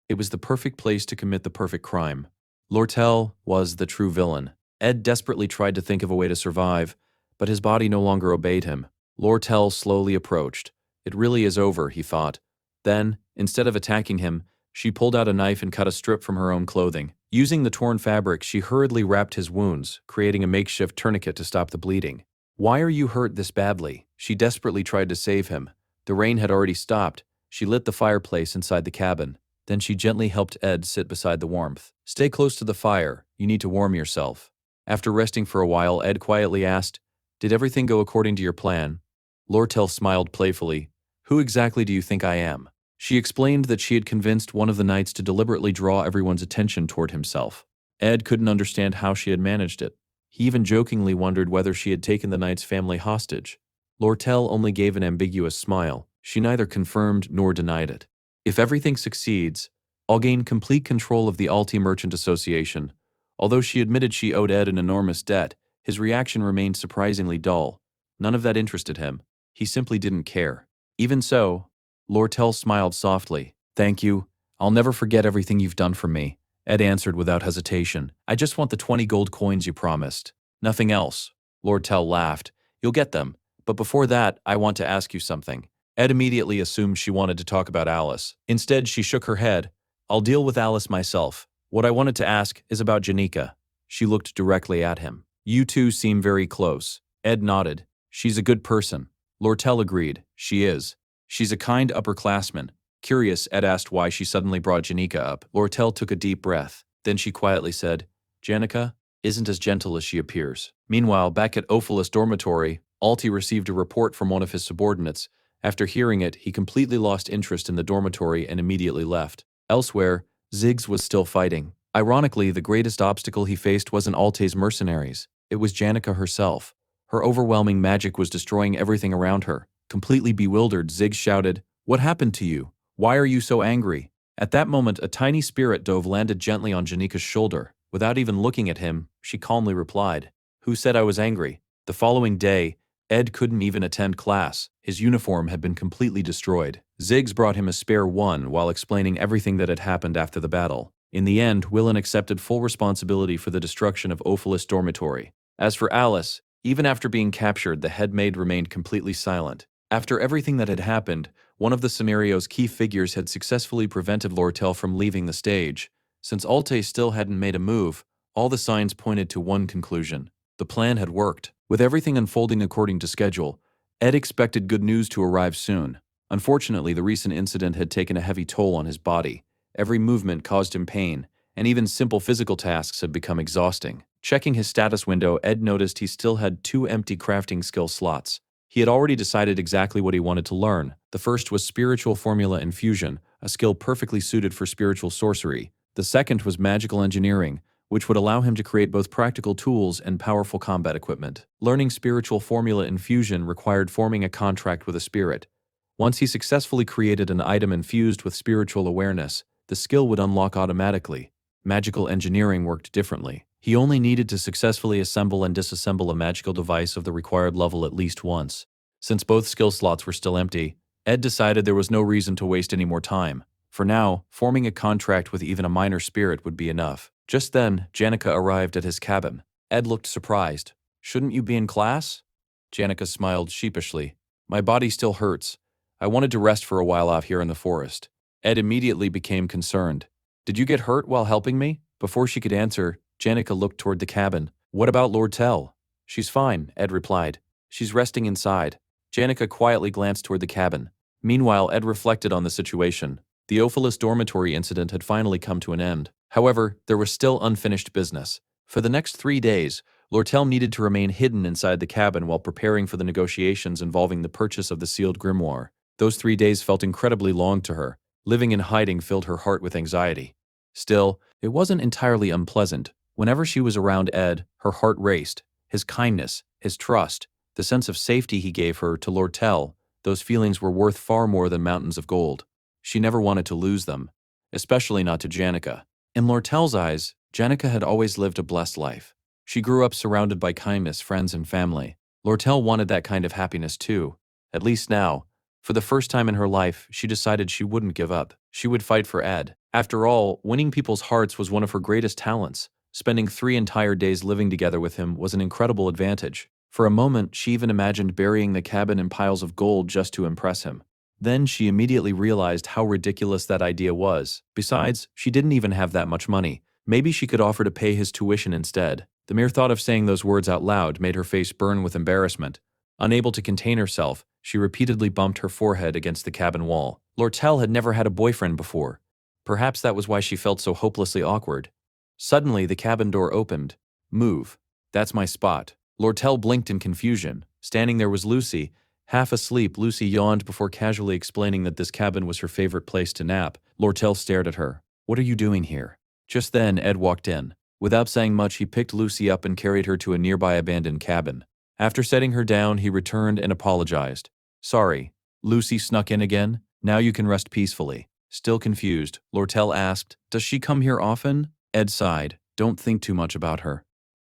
It was the perfect place to commit the perfect crime. Lortel was the true villain. Ed desperately tried to think of a way to survive, but his body no longer obeyed him. Lortel slowly approached. It really is over, he thought. Then, instead of attacking him, she pulled out a knife and cut a strip from her own clothing. Using the torn fabric, she hurriedly wrapped his wounds, creating a makeshift tourniquet to stop the bleeding. Why are you hurt this badly? She desperately tried to save him. The rain had already stopped. She lit the fireplace inside the cabin. Then she gently helped Ed sit beside the warmth. Stay close to the fire. You need to warm yourself. After resting for a while, Ed quietly asked, Did everything go according to your plan? Lortel smiled playfully. Who exactly do you think I am? She explained that she had convinced one of the knights to deliberately draw everyone's attention toward himself. Ed couldn't understand how she had managed it. He even jokingly wondered whether she had taken the knight's family hostage. Lortel only gave an ambiguous smile. She neither confirmed nor denied it. If everything succeeds, I'll gain complete control of the Alti Merchant Association. Although she admitted she owed Ed an enormous debt, his reaction remained surprisingly dull. None of that interested him. He simply didn't care. Even so, Lortel smiled softly. Thank you. I'll never forget everything you've done for me. Ed answered without hesitation. I just want the 20 gold coins you promised. Nothing else. Lortel laughed. You'll get them. But before that, I want to ask you something. Ed immediately assumed she wanted to talk about Alice. Instead, she shook her head. I'll deal with Alice myself. What I wanted to ask is about Janika. She looked directly at him. You two seem very close. Ed nodded. She's a good person. Lortel agreed. She is. She's a kind upperclassman. Curious, Ed asked why she suddenly brought Janika up. Lortel took a deep breath. Then she quietly said, Janica isn't as gentle as she appears. Meanwhile, back at Ophelus' dormitory, Alti received a report from one of his subordinates. After hearing it, he completely lost interest in the dormitory and immediately left. Elsewhere, Ziggs was still fighting. Ironically, the greatest obstacle he faced wasn't Alte's mercenaries. It was Janica herself. Her overwhelming magic was destroying everything around her. Completely bewildered, Ziggs shouted, "What happened to you? Why are you so angry?" At that moment, a tiny spirit dove landed gently on Janika's shoulder. Without even looking at him, she calmly replied, "Who said I was angry?" The following day, Ed couldn't even attend class. His uniform had been completely destroyed. Ziggs brought him a spare one while explaining everything that had happened after the battle. In the end, Willen accepted full responsibility for the destruction of Ophelus' dormitory. As for Alice, even after being captured, the head maid remained completely silent. After everything that had happened, one of the scenario's key figures had successfully prevented Lortel from leaving the stage. Since Alte still hadn't made a move, all the signs pointed to one conclusion. The plan had worked. With everything unfolding according to schedule, Ed expected good news to arrive soon. Unfortunately, the recent incident had taken a heavy toll on his body. Every movement caused him pain, and even simple physical tasks had become exhausting. Checking his status window, Ed noticed he still had 2 empty crafting skill slots. He had already decided exactly what he wanted to learn. The first was Spiritual Formula Infusion, a skill perfectly suited for spiritual sorcery. The second was Magical Engineering, which would allow him to create both practical tools and powerful combat equipment. Learning Spiritual Formula Infusion required forming a contract with a spirit. Once he successfully created an item infused with spiritual awareness, the skill would unlock automatically. Magical Engineering worked differently. He only needed to successfully assemble and disassemble a magical device of the required level at least once. Since both skill slots were still empty, Ed decided there was no reason to waste any more time. For now, forming a contract with even a minor spirit would be enough. Just then, Janica arrived at his cabin. Ed looked surprised. "Shouldn't you be in class?" Janica smiled sheepishly. "My body still hurts. I wanted to rest for a while out here in the forest." Ed immediately became concerned. "Did you get hurt while helping me?" Before she could answer, Janica looked toward the cabin. "What about Lortel?" "She's fine," Ed replied. "She's resting inside." Janica quietly glanced toward the cabin. Meanwhile, Ed reflected on the situation. The Ophelus dormitory incident had finally come to an end. However, there was still unfinished business. For the next 3 days, Lortel needed to remain hidden inside the cabin while preparing for the negotiations involving the purchase of the sealed grimoire. Those 3 days felt incredibly long to her. Living in hiding filled her heart with anxiety. Still, it wasn't entirely unpleasant. Whenever she was around Ed, her heart raced. His kindness, his trust, the sense of safety he gave her to Lortel, those feelings were worth far more than mountains of gold. She never wanted to lose them, especially not to Janica. In Lortel's eyes, Janica had always lived a blessed life. She grew up surrounded by kindness, friends, and family. Lortel wanted that kind of happiness too. At least now, for the first time in her life, she decided she wouldn't give up. She would fight for Ed. After all, winning people's hearts was one of her greatest talents. Spending 3 entire days living together with him was an incredible advantage. For a moment, she even imagined burying the cabin in piles of gold just to impress him. Then she immediately realized how ridiculous that idea was. Besides, she didn't even have that much money. Maybe she could offer to pay his tuition instead. The mere thought of saying those words out loud made her face burn with embarrassment. Unable to contain herself, she repeatedly bumped her forehead against the cabin wall. Lortel had never had a boyfriend before. Perhaps that was why she felt so hopelessly awkward. Suddenly, the cabin door opened. "Move. That's my spot." Lortel blinked in confusion. Standing there was Lucy. Half asleep, Lucy yawned before casually explaining that this cabin was her favorite place to nap. Lortel stared at her. "What are you doing here?" Just then, Ed walked in. Without saying much, he picked Lucy up and carried her to a nearby abandoned cabin. After setting her down, he returned and apologized. "Sorry." Lucy snuck in again. "Now you can rest peacefully." Still confused, Lortel asked, "Does she come here often?" Ed sighed. "Don't think too much about her.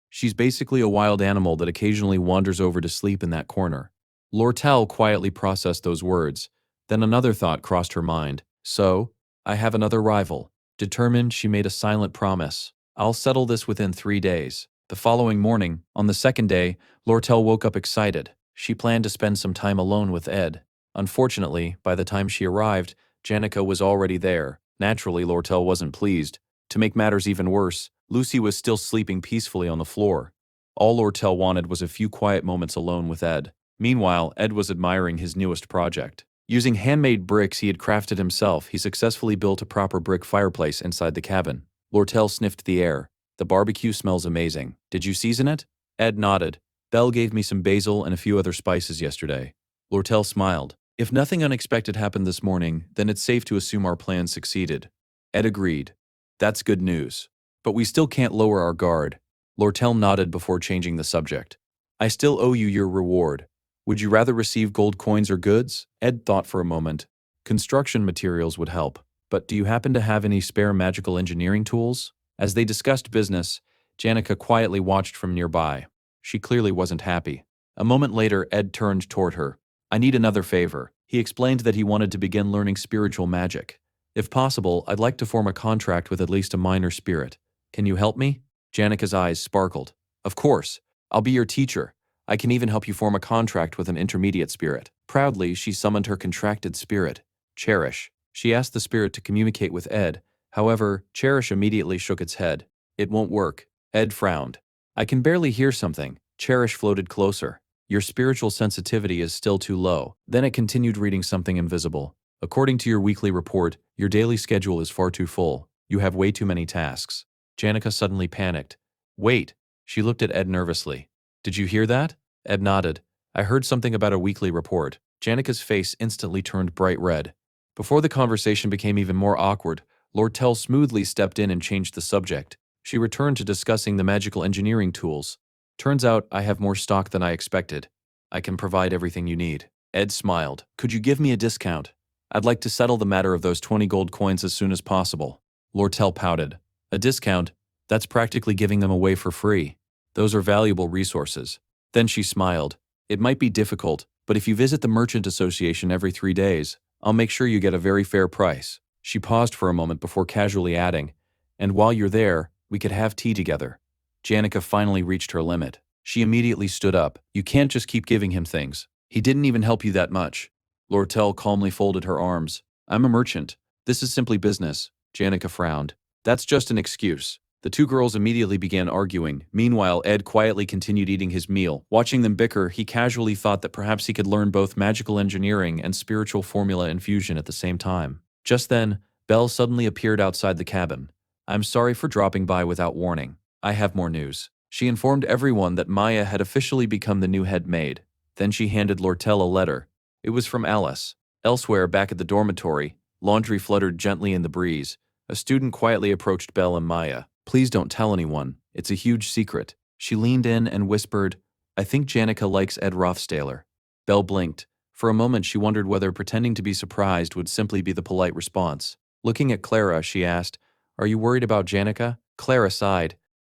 She's basically a wild animal that occasionally wanders over to sleep in that corner." Lortel quietly processed those words. Then another thought crossed her mind. "So, I have another rival." Determined, she made a silent promise. "I'll settle this within 3 days." The following morning, on the second day, Lortel woke up excited. She planned to spend some time alone with Ed. Unfortunately, by the time she arrived, Janica was already there. Naturally, Lortel wasn't pleased. To make matters even worse, Lucy was still sleeping peacefully on the floor. All Lortel wanted was a few quiet moments alone with Ed. Meanwhile, Ed was admiring his newest project. Using handmade bricks he had crafted himself, he successfully built a proper brick fireplace inside the cabin. Lortel sniffed the air. The barbecue smells amazing. Did you season it? Ed nodded. Belle gave me some basil and a few other spices yesterday. Lortel smiled. If nothing unexpected happened this morning, then it's safe to assume our plan succeeded. Ed agreed. That's good news. But we still can't lower our guard. Lortel nodded before changing the subject. I still owe you your reward. Would you rather receive gold coins or goods? Ed thought for a moment. Construction materials would help. But do you happen to have any spare magical engineering tools? As they discussed business, Janica quietly watched from nearby. She clearly wasn't happy. A moment later, Ed turned toward her. I need another favor. He explained that he wanted to begin learning spiritual magic. If possible, I'd like to form a contract with at least a minor spirit. Can you help me? Janica's eyes sparkled. Of course. I'll be your teacher. I can even help you form a contract with an intermediate spirit. Proudly, she summoned her contracted spirit, Cherish. She asked the spirit to communicate with Ed. However, Cherish immediately shook its head. It won't work. Ed frowned. I can barely hear something. Cherish floated closer. Your spiritual sensitivity is still too low. Then it continued reading something invisible. According to your weekly report, your daily schedule is far too full. You have way too many tasks. Janica suddenly panicked. Wait. She looked at Ed nervously. Did you hear that? Ed nodded. I heard something about a weekly report. Janica's face instantly turned bright red. Before the conversation became even more awkward, Lortel smoothly stepped in and changed the subject. She returned to discussing the magical engineering tools. Turns out I have more stock than I expected. I can provide everything you need. Ed smiled. Could you give me a discount? I'd like to settle the matter of those 20 gold coins as soon as possible. Lortel pouted. A discount? That's practically giving them away for free. Those are valuable resources. Then she smiled. It might be difficult, but if you visit the Merchant Association every 3 days, I'll make sure you get a very fair price. She paused for a moment before casually adding, and while you're there, we could have tea together. Janica finally reached her limit. She immediately stood up. You can't just keep giving him things. He didn't even help you that much. Lortel calmly folded her arms. I'm a merchant. This is simply business. Janica frowned. That's just an excuse. The two girls immediately began arguing. Meanwhile, Ed quietly continued eating his meal. Watching them bicker, he casually thought that perhaps he could learn both magical engineering and spiritual formula infusion at the same time. Just then, Belle suddenly appeared outside the cabin. I'm sorry for dropping by without warning. I have more news. She informed everyone that Maya had officially become the new head maid. Then she handed Lortel a letter. It was from Alice. Elsewhere, back at the dormitory, laundry fluttered gently in the breeze. A student quietly approached Belle and Maya. Please don't tell anyone. It's a huge secret. She leaned in and whispered, I think Janica likes Ed Rothstaler. Belle blinked. For a moment she wondered whether pretending to be surprised would simply be the polite response. Looking at Clara, she asked, Are you worried about Janica? Clara sighed.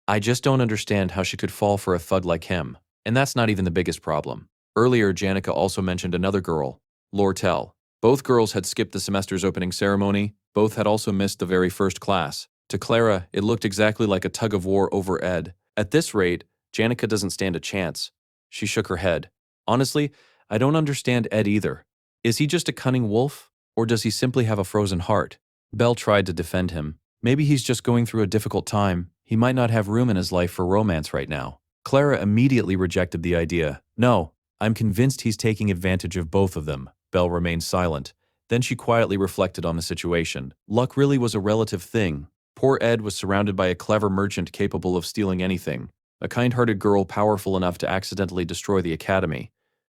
I just don't understand how she could fall for a thug like him. And that's not even the biggest problem. Earlier, Janica also mentioned another girl, Lortel. Both girls had skipped the semester's opening ceremony. Both had also missed the very first class. To Clara, it looked exactly like a tug-of-war over Ed. At this rate, Janica doesn't stand a chance. She shook her head. Honestly, I don't understand Ed either. Is he just a cunning wolf? Or does he simply have a frozen heart? Belle tried to defend him. Maybe he's just going through a difficult time. He might not have room in his life for romance right now. Clara immediately rejected the idea. No, I'm convinced he's taking advantage of both of them. Belle remained silent. Then she quietly reflected on the situation. Luck really was a relative thing. Poor Ed was surrounded by a clever merchant capable of stealing anything, a kind-hearted girl powerful enough to accidentally destroy the academy,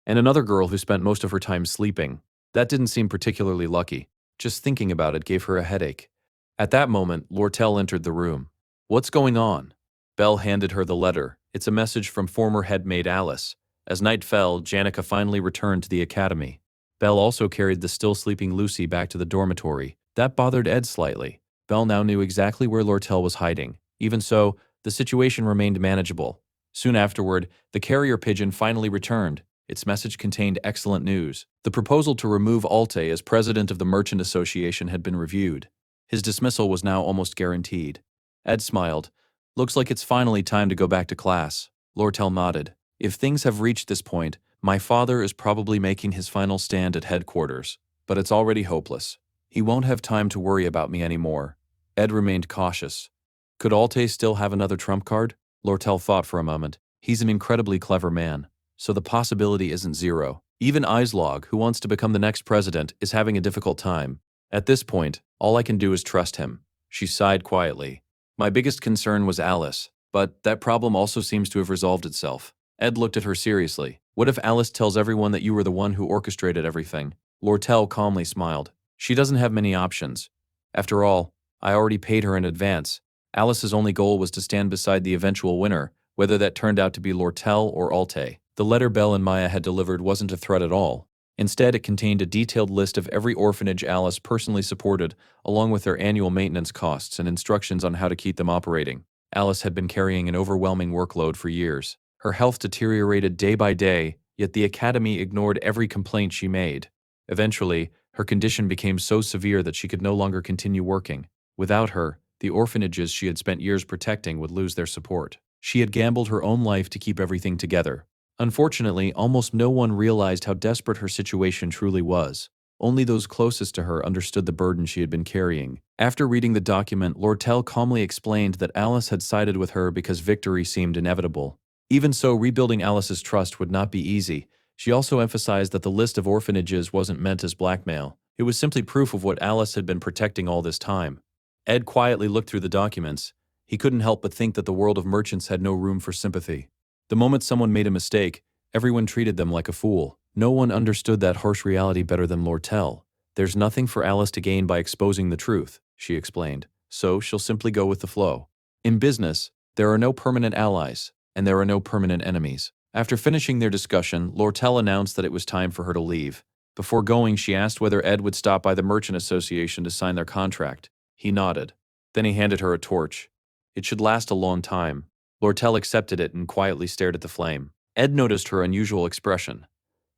and another girl who spent most of her time sleeping. That didn't seem particularly lucky. Just thinking about it gave her a headache. At that moment, Lortel entered the room. What's going on? Belle handed her the letter. It's a message from former headmaid Alice. As night fell, Janica finally returned to the academy. Belle also carried the still-sleeping Lucy back to the dormitory. That bothered Ed slightly. Belle now knew exactly where Lortel was hiding. Even so, the situation remained manageable. Soon afterward, the carrier pigeon finally returned. Its message contained excellent news. The proposal to remove Alte as president of the Merchant Association had been reviewed. His dismissal was now almost guaranteed. Ed smiled. Looks like it's finally time to go back to class. Lortel nodded. If things have reached this point, my father is probably making his final stand at headquarters. But it's already hopeless. He won't have time to worry about me anymore. Ed remained cautious. Could Alte still have another trump card? Lortel thought for a moment. He's an incredibly clever man, so the possibility isn't zero. Even Islog, who wants to become the next president, is having a difficult time. At this point, all I can do is trust him. She sighed quietly. My biggest concern was Alice, but that problem also seems to have resolved itself. Ed looked at her seriously. What if Alice tells everyone that you were the one who orchestrated everything? Lortel calmly smiled. She doesn't have many options. After all, I already paid her in advance. Alice's only goal was to stand beside the eventual winner, whether that turned out to be Lortel or Alte. The letter Belle and Maya had delivered wasn't a threat at all. Instead, it contained a detailed list of every orphanage Alice personally supported, along with their annual maintenance costs and instructions on how to keep them operating. Alice had been carrying an overwhelming workload for years. Her health deteriorated day by day, yet the academy ignored every complaint she made. Eventually, her condition became so severe that she could no longer continue working. Without her, the orphanages she had spent years protecting would lose their support. She had gambled her own life to keep everything together. Unfortunately, almost no one realized how desperate her situation truly was. Only those closest to her understood the burden she had been carrying. After reading the document, Lortel calmly explained that Alice had sided with her because victory seemed inevitable. Even so, rebuilding Alice's trust would not be easy. She also emphasized that the list of orphanages wasn't meant as blackmail. It was simply proof of what Alice had been protecting all this time. Ed quietly looked through the documents. He couldn't help but think that the world of merchants had no room for sympathy. The moment someone made a mistake, everyone treated them like a fool. No one understood that harsh reality better than Lortel. There's nothing for Alice to gain by exposing the truth, she explained, so she'll simply go with the flow. In business, there are no permanent allies, and there are no permanent enemies. After finishing their discussion, Lortel announced that it was time for her to leave. Before going, she asked whether Ed would stop by the Merchant Association to sign their contract. He nodded. Then he handed her a torch. It should last a long time. Lortel accepted it and quietly stared at the flame. Ed noticed her unusual expression.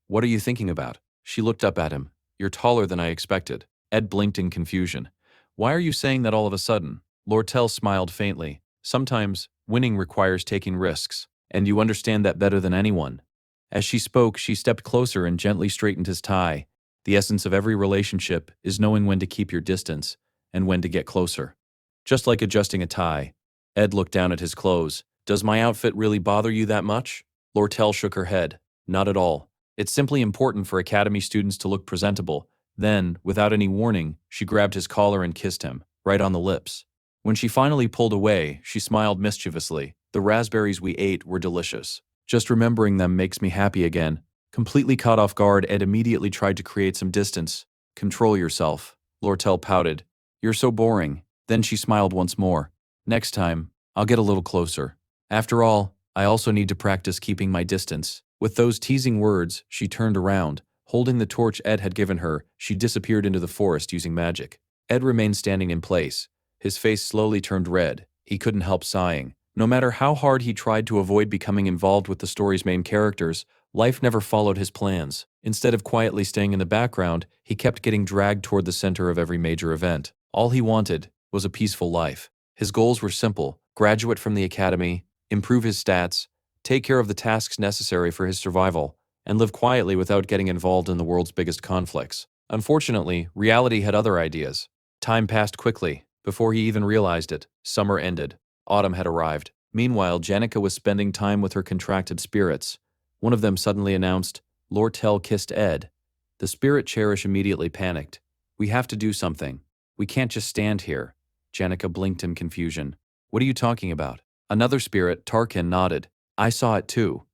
What are you thinking about? She looked up at him. You're taller than I expected. Ed blinked in confusion. Why are you saying that all of a sudden? Lortel smiled faintly. Sometimes, winning requires taking risks, and you understand that better than anyone. As she spoke, she stepped closer and gently straightened his tie. The essence of every relationship is knowing when to keep your distance and when to get closer. Just like adjusting a tie. Ed looked down at his clothes. Does my outfit really bother you that much? Lortel shook her head. Not at all. It's simply important for academy students to look presentable. Then, without any warning, she grabbed his collar and kissed him, right on the lips. When she finally pulled away, she smiled mischievously. The raspberries we ate were delicious. Just remembering them makes me happy again. Completely caught off guard, Ed immediately tried to create some distance. Control yourself. Lortel pouted. You're so boring. Then she smiled once more. Next time, I'll get a little closer. After all, I also need to practice keeping my distance. With those teasing words, she turned around. Holding the torch Ed had given her, she disappeared into the forest using magic. Ed remained standing in place. His face slowly turned red. He couldn't help sighing. No matter how hard he tried to avoid becoming involved with the story's main characters, life never followed his plans. Instead of quietly staying in the background, he kept getting dragged toward the center of every major event. All he wanted was a peaceful life. His goals were simple: graduate from the academy, improve his stats, take care of the tasks necessary for his survival, and live quietly without getting involved in the world's biggest conflicts. Unfortunately, reality had other ideas. Time passed quickly. Before he even realized it, summer ended. Autumn had arrived. Meanwhile, Janica was spending time with her contracted spirits. One of them suddenly announced, Lortel kissed Ed. The spirit cherish immediately panicked. We have to do something. We can't just stand here. Janica blinked in confusion. What are you talking about? Another spirit, Tarkin, nodded. I saw it too.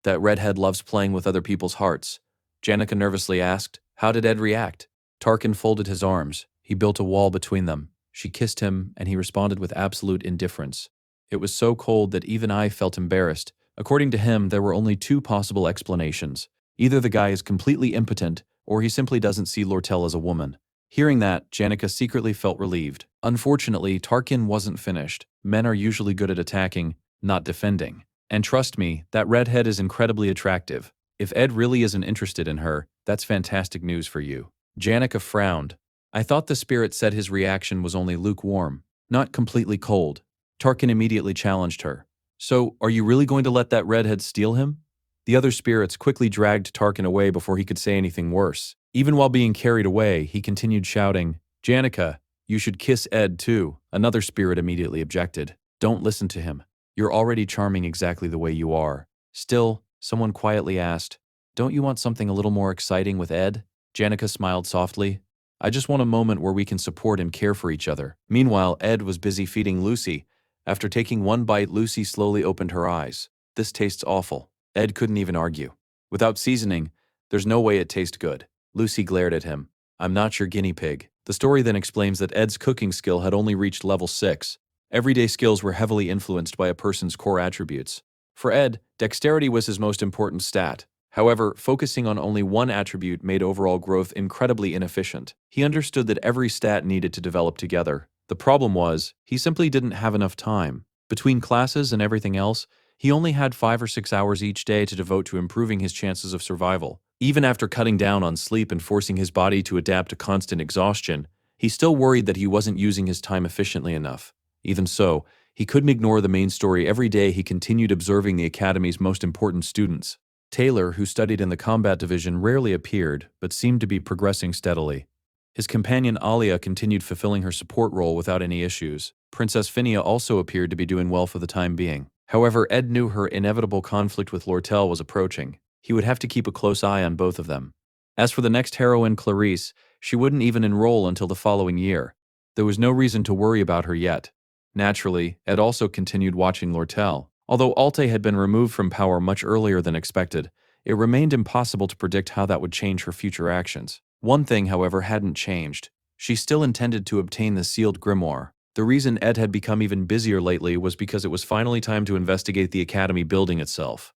That redhead loves playing with other people's hearts. Janica nervously asked, how did Ed react? Tarkin folded his arms. He built a wall between them. She kissed him, and he responded with absolute indifference. It was so cold that even I felt embarrassed. According to him, there were only two possible explanations. Either the guy is completely impotent, or he simply doesn't see Lortel as a woman. Hearing that, Janica secretly felt relieved. Unfortunately, Tarkin wasn't finished. Men are usually good at attacking, not defending. And trust me, that redhead is incredibly attractive. If Ed really isn't interested in her, that's fantastic news for you. Janica frowned. I thought the spirit said his reaction was only lukewarm, not completely cold. Tarkin immediately challenged her. So, are you really going to let that redhead steal him? The other spirits quickly dragged Tarkin away before he could say anything worse. Even while being carried away, he continued shouting, Janica, you should kiss Ed too. Another spirit immediately objected. Don't listen to him. You're already charming exactly the way you are. Still, someone quietly asked, don't you want something a little more exciting with Ed? Janica smiled softly. I just want a moment where we can support and care for each other. Meanwhile, Ed was busy feeding Lucy. After taking one bite, Lucy slowly opened her eyes. This tastes awful. Ed couldn't even argue. Without seasoning, there's no way it tastes good. Lucy glared at him. I'm not your guinea pig. The story then explains that Ed's cooking skill had only reached level 6. Everyday skills were heavily influenced by a person's core attributes. For Ed, dexterity was his most important stat. However, focusing on only one attribute made overall growth incredibly inefficient. He understood that every stat needed to develop together. The problem was, he simply didn't have enough time. Between classes and everything else, he only had 5 or 6 hours each day to devote to improving his chances of survival. Even after cutting down on sleep and forcing his body to adapt to constant exhaustion, he still worried that he wasn't using his time efficiently enough. Even so, he couldn't ignore the main story. Every day he continued observing the Academy's most important students. Taylor, who studied in the combat division, rarely appeared, but seemed to be progressing steadily. His companion Alia continued fulfilling her support role without any issues. Princess Phinia also appeared to be doing well for the time being. However, Ed knew her inevitable conflict with Lortel was approaching. He would have to keep a close eye on both of them. As for the next heroine, Clarice, she wouldn't even enroll until the following year. There was no reason to worry about her yet. Naturally, Ed also continued watching Lortel. Although Alte had been removed from power much earlier than expected, it remained impossible to predict how that would change her future actions. One thing, however, hadn't changed. She still intended to obtain the sealed grimoire. The reason Ed had become even busier lately was because it was finally time to investigate the Academy building itself.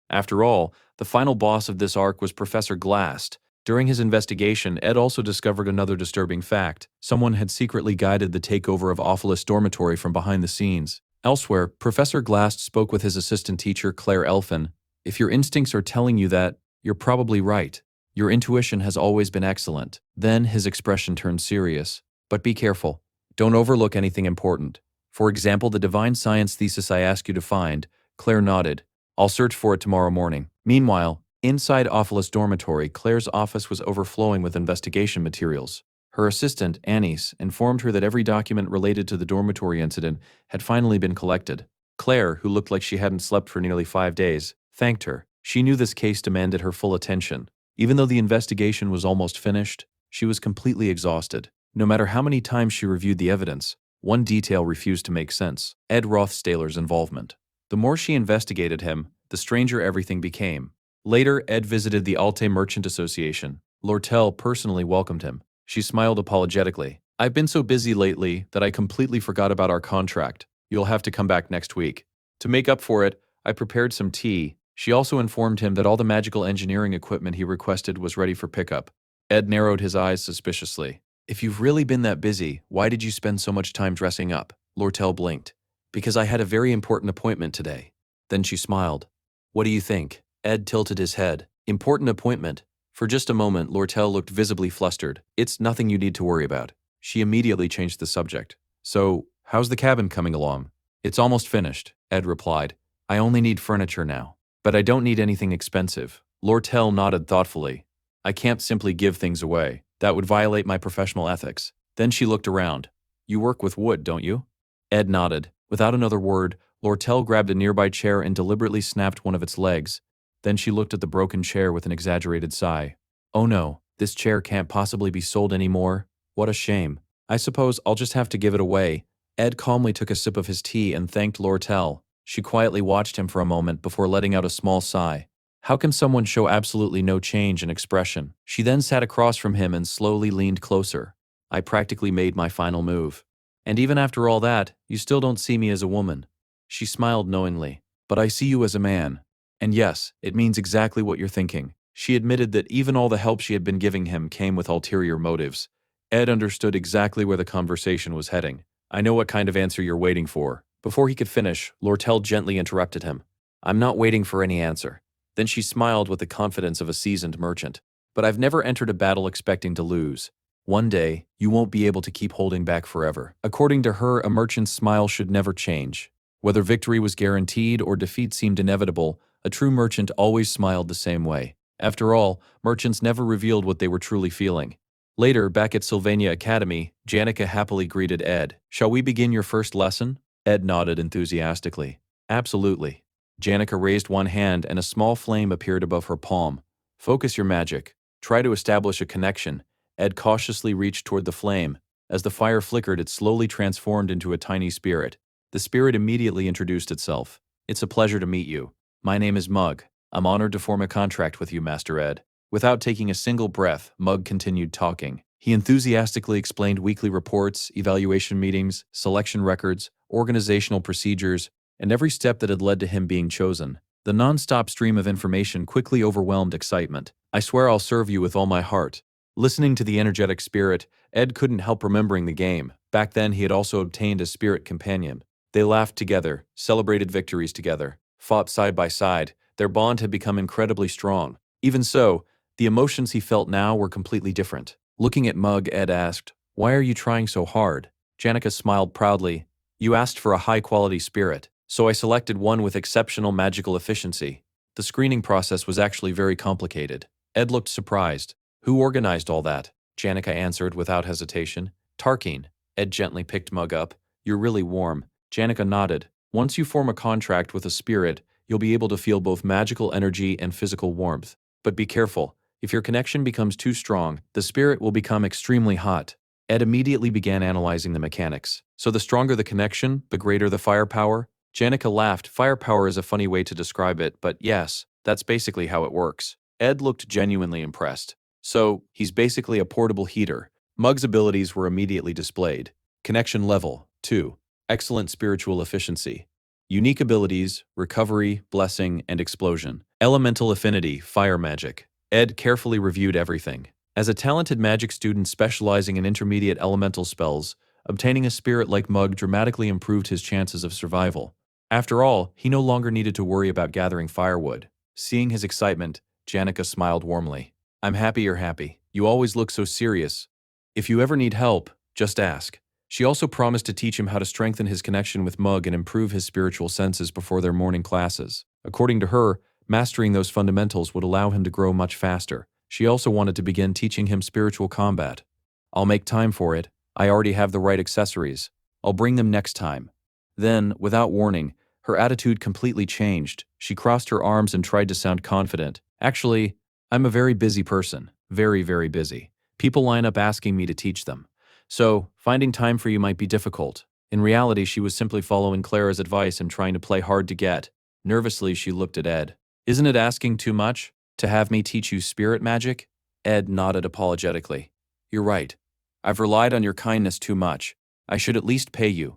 After all, the final boss of this arc was Professor Glast. During his investigation, Ed also discovered another disturbing fact. Someone had secretly guided the takeover of Ophilis Dormitory from behind the scenes. Elsewhere, Professor Glast spoke with his assistant teacher, Claire Elfin. If your instincts are telling you that, you're probably right. Your intuition has always been excellent. Then his expression turned serious. But be careful. Don't overlook anything important. For example, the divine science thesis I asked you to find. Claire nodded. I'll search for it tomorrow morning. Meanwhile, inside Ophilis Dormitory, Claire's office was overflowing with investigation materials. Her assistant, Anise, informed her that every document related to the dormitory incident had finally been collected. Claire, who looked like she hadn't slept for nearly 5 days, thanked her. She knew this case demanded her full attention. Even though the investigation was almost finished, she was completely exhausted. No matter how many times she reviewed the evidence, one detail refused to make sense: Ed Rothstaler's involvement. The more she investigated him, the stranger everything became. Later, Ed visited the Alte Merchant Association. Lortel personally welcomed him. She smiled apologetically. I've been so busy lately that I completely forgot about our contract. You'll have to come back next week. To make up for it, I prepared some tea. She also informed him that all the magical engineering equipment he requested was ready for pickup. Ed narrowed his eyes suspiciously. If you've really been that busy, why did you spend so much time dressing up? Lortel blinked. Because I had a very important appointment today. Then she smiled. What do you think? Ed tilted his head. Important appointment? For just a moment, Lortel looked visibly flustered. It's nothing you need to worry about. She immediately changed the subject. So, how's the cabin coming along? It's almost finished, Ed replied. I only need furniture now. But I don't need anything expensive. Lortel nodded thoughtfully. I can't simply give things away. That would violate my professional ethics. Then she looked around. You work with wood, don't you? Ed nodded. Without another word, Lortel grabbed a nearby chair and deliberately snapped one of its legs. Then she looked at the broken chair with an exaggerated sigh. Oh no, this chair can't possibly be sold anymore. What a shame. I suppose I'll just have to give it away. Ed calmly took a sip of his tea and thanked Lortel. She quietly watched him for a moment before letting out a small sigh. How can someone show absolutely no change in expression? She then sat across from him and slowly leaned closer. I practically made my final move. And even after all that, you still don't see me as a woman. She smiled knowingly. But I see you as a man. And yes, it means exactly what you're thinking. She admitted that even all the help she had been giving him came with ulterior motives. Ed understood exactly where the conversation was heading. I know what kind of answer you're waiting for. Before he could finish, Lortel gently interrupted him. I'm not waiting for any answer. Then she smiled with the confidence of a seasoned merchant. But I've never entered a battle expecting to lose. One day, you won't be able to keep holding back forever. According to her, a merchant's smile should never change. Whether victory was guaranteed or defeat seemed inevitable, a true merchant always smiled the same way. After all, merchants never revealed what they were truly feeling. Later, back at Sylvania Academy, Janica happily greeted Ed. Shall we begin your first lesson? Ed nodded enthusiastically. Absolutely. Janica raised one hand and a small flame appeared above her palm. Focus your magic. Try to establish a connection. Ed cautiously reached toward the flame. As the fire flickered, it slowly transformed into a tiny spirit. The spirit immediately introduced itself. It's a pleasure to meet you. My name is Mug. I'm honored to form a contract with you, Master Ed. Without taking a single breath, Mug continued talking. He enthusiastically explained weekly reports, evaluation meetings, selection records, organizational procedures, and every step that had led to him being chosen. The non-stop stream of information quickly overwhelmed excitement. I swear I'll serve you with all my heart. Listening to the energetic spirit, Ed couldn't help remembering the game. Back then, he had also obtained a spirit companion. They laughed together, celebrated victories together, fought side by side. Their bond had become incredibly strong. Even so, the emotions he felt now were completely different. Looking at Mug, Ed asked, "Why are you trying so hard?" Janica smiled proudly. "You asked for a high-quality spirit, so I selected one with exceptional magical efficiency." The screening process was actually very complicated. Ed looked surprised. "Who organized all that?" Janica answered without hesitation. "Tarkeen." Ed gently picked Mug up. "You're really warm." Janica nodded. "Once you form a contract with a spirit, you'll be able to feel both magical energy and physical warmth. But be careful. If your connection becomes too strong, the spirit will become extremely hot." Ed immediately began analyzing the mechanics. "So the stronger the connection, the greater the firepower?" Janica laughed. "Firepower is a funny way to describe it, but yes, that's basically how it works." Ed looked genuinely impressed. "So, he's basically a portable heater." Mug's abilities were immediately displayed. Connection level, 2. Excellent spiritual efficiency. Unique abilities, recovery, blessing, and explosion. Elemental affinity, fire magic. Ed carefully reviewed everything. As a talented magic student specializing in intermediate elemental spells, obtaining a spirit like Mug dramatically improved his chances of survival. After all, he no longer needed to worry about gathering firewood. Seeing his excitement, Janica smiled warmly. "I'm happy you're happy. You always look so serious. If you ever need help, just ask." She also promised to teach him how to strengthen his connection with Mug and improve his spiritual senses before their morning classes. According to her, mastering those fundamentals would allow him to grow much faster. She also wanted to begin teaching him spiritual combat. "I'll make time for it. I already have the right accessories. I'll bring them next time." Then, without warning, her attitude completely changed. She crossed her arms and tried to sound confident. "Actually, I'm a very busy person. Very, very busy. People line up asking me to teach them. So, finding time for you might be difficult." In reality, she was simply following Clara's advice and trying to play hard to get. Nervously, she looked at Ed. "Isn't it asking too much to have me teach you spirit magic?" Ed nodded apologetically. "You're right. I've relied on your kindness too much. I should at least pay you.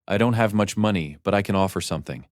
I don't have much money, but I can offer something."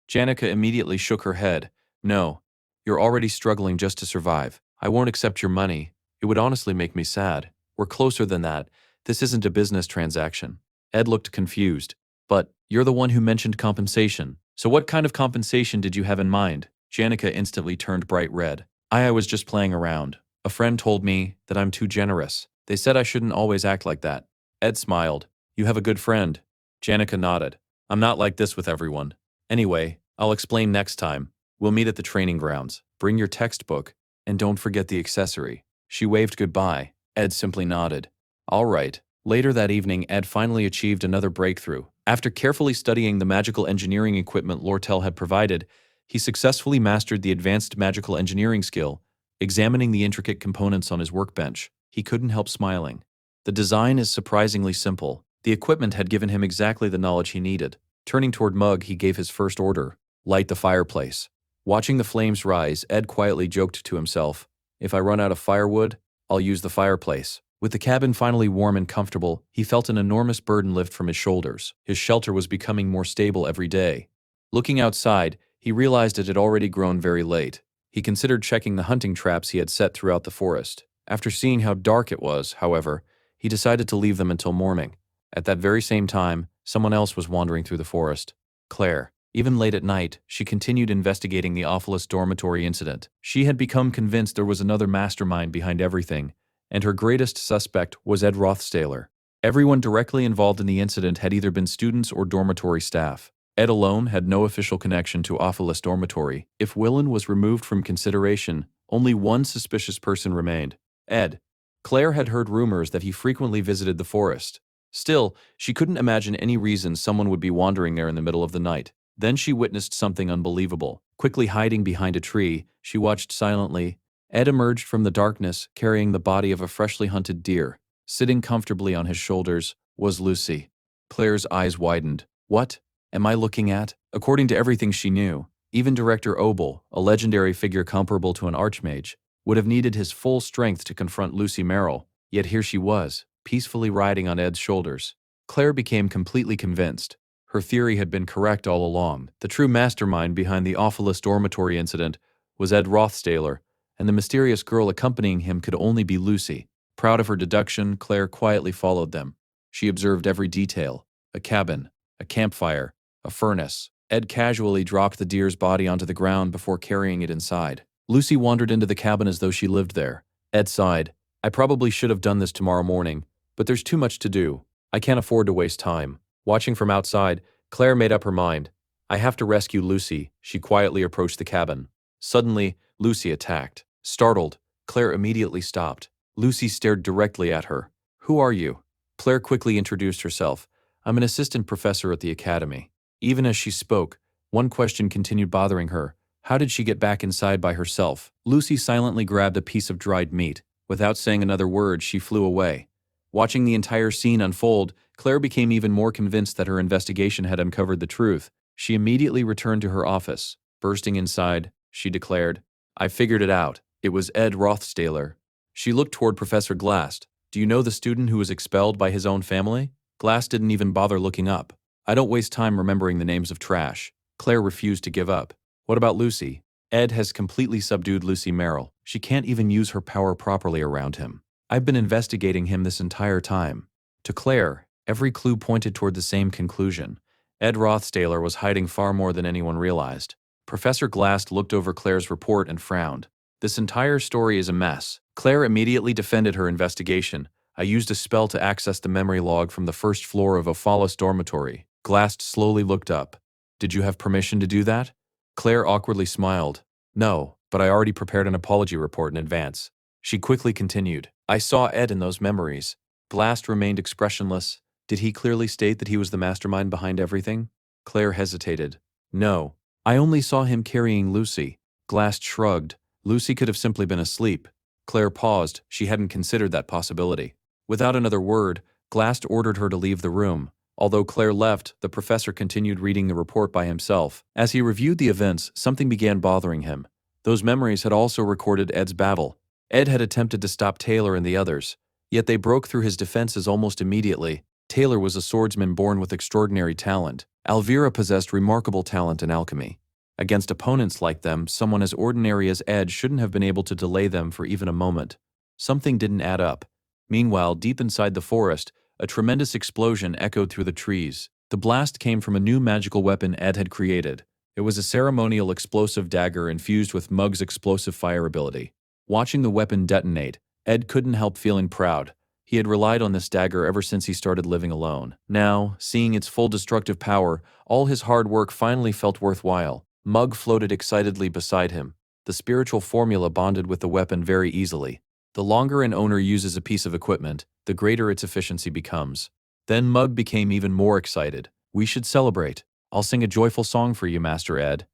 Janica immediately shook her head. "No, you're already struggling just to survive. I won't accept your money. It would honestly make me sad. We're closer than that. This isn't a business transaction." Ed looked confused. "But you're the one who mentioned compensation. So what kind of compensation did you have in mind?" Janica instantly turned bright red. I was just playing around. A friend told me that I'm too generous. They said I shouldn't always act like that." Ed smiled. "You have a good friend." Janica nodded. "I'm not like this with everyone. Anyway, I'll explain next time. We'll meet at the training grounds. Bring your textbook, and don't forget the accessory." She waved goodbye. Ed simply nodded. "All right." Later that evening, Ed finally achieved another breakthrough. After carefully studying the magical engineering equipment Lortel had provided, he successfully mastered the advanced magical engineering skill. Examining the intricate components on his workbench, he couldn't help smiling. The design is surprisingly simple. The equipment had given him exactly the knowledge he needed. Turning toward Mug, he gave his first order: "Light the fireplace." Watching the flames rise, Ed quietly joked to himself, "If I run out of firewood, I'll use the fireplace." With the cabin finally warm and comfortable, he felt an enormous burden lift from his shoulders. His shelter was becoming more stable every day. Looking outside, he realized it had already grown very late. He considered checking the hunting traps he had set throughout the forest. After seeing how dark it was, however, he decided to leave them until morning. At that very same time, someone else was wandering through the forest. Claire. Even late at night, she continued investigating the Awfulest dormitory incident. She had become convinced there was another mastermind behind everything, and her greatest suspect was Ed Rothstaler. Everyone directly involved in the incident had either been students or dormitory staff. Ed alone had no official connection to Awfulest dormitory. If Willen was removed from consideration, only one suspicious person remained: Ed. Claire had heard rumors that he frequently visited the forest. Still, she couldn't imagine any reason someone would be wandering there in the middle of the night. Then she witnessed something unbelievable. Quickly hiding behind a tree, she watched silently. Ed emerged from the darkness, carrying the body of a freshly hunted deer. Sitting comfortably on his shoulders was Lucy. Claire's eyes widened. "What? am I looking at? According to everything she knew, even Director Obel, a legendary figure comparable to an archmage, would have needed his full strength to confront Lucy Merrill, yet here she was, peacefully riding on Ed's shoulders. Claire became completely convinced. Her theory had been correct all along. The true mastermind behind the awfulest dormitory incident was Ed Rothstaler, and the mysterious girl accompanying him could only be Lucy. Proud of her deduction, Claire quietly followed them. She observed every detail: a cabin, a campfire, a furnace. Ed casually dropped the deer's body onto the ground before carrying it inside. Lucy wandered into the cabin as though she lived there. Ed sighed. I probably should have done this tomorrow morning, but there's too much to do. I can't afford to waste time. Watching from outside, Claire made up her mind. I have to rescue Lucy. She quietly approached the cabin. Suddenly, Lucy attacked. Startled, Claire immediately stopped. Lucy stared directly at her. Who are you? Claire quickly introduced herself. I'm an assistant professor at the academy. Even as she spoke, one question continued bothering her. How did she get back inside by herself? Lucy silently grabbed a piece of dried meat. Without saying another word, she flew away. Watching the entire scene unfold, Claire became even more convinced that her investigation had uncovered the truth. She immediately returned to her office. Bursting inside, she declared, I figured it out. It was Ed Rothstaler. She looked toward Professor Glast. Do you know the student who was expelled by his own family? Glast didn't even bother looking up. I don't waste time remembering the names of trash. Claire refused to give up. What about Lucy? Ed has completely subdued Lucy Merrill. She can't even use her power properly around him. I've been investigating him this entire time. To Claire, every clue pointed toward the same conclusion. Ed Rothstaler was hiding far more than anyone realized. Professor Glast looked over Claire's report and frowned. This entire story is a mess. Claire immediately defended her investigation. I used a spell to access the memory log from the first floor of Ophalos dormitory. Glast slowly looked up. Did you have permission to do that? Claire awkwardly smiled. No, but I already prepared an apology report in advance. She quickly continued. I saw Ed in those memories. Glast remained expressionless. Did he clearly state that he was the mastermind behind everything? Claire hesitated. No, I only saw him carrying Lucy. Glast shrugged. Lucy could have simply been asleep. Claire paused. She hadn't considered that possibility. Without another word, Glast ordered her to leave the room. Although Claire left, the professor continued reading the report by himself. As he reviewed the events, something began bothering him. Those memories had also recorded Ed's battle. Ed had attempted to stop Taylor and the others, yet they broke through his defenses almost immediately. Taylor was a swordsman born with extraordinary talent. Alvira possessed remarkable talent in alchemy. Against opponents like them, someone as ordinary as Ed shouldn't have been able to delay them for even a moment. Something didn't add up. Meanwhile, deep inside the forest, a tremendous explosion echoed through the trees. The blast came from a new magical weapon Ed had created. It was a ceremonial explosive dagger infused with Mug's explosive fire ability. Watching the weapon detonate, Ed couldn't help feeling proud. He had relied on this dagger ever since he started living alone. Now, seeing its full destructive power, all his hard work finally felt worthwhile. Mug floated excitedly beside him. The spiritual formula bonded with the weapon very easily. The longer an owner uses a piece of equipment, the greater its efficiency becomes. Then Mug became even more excited. We should celebrate. I'll sing a joyful song for you, Master Ed.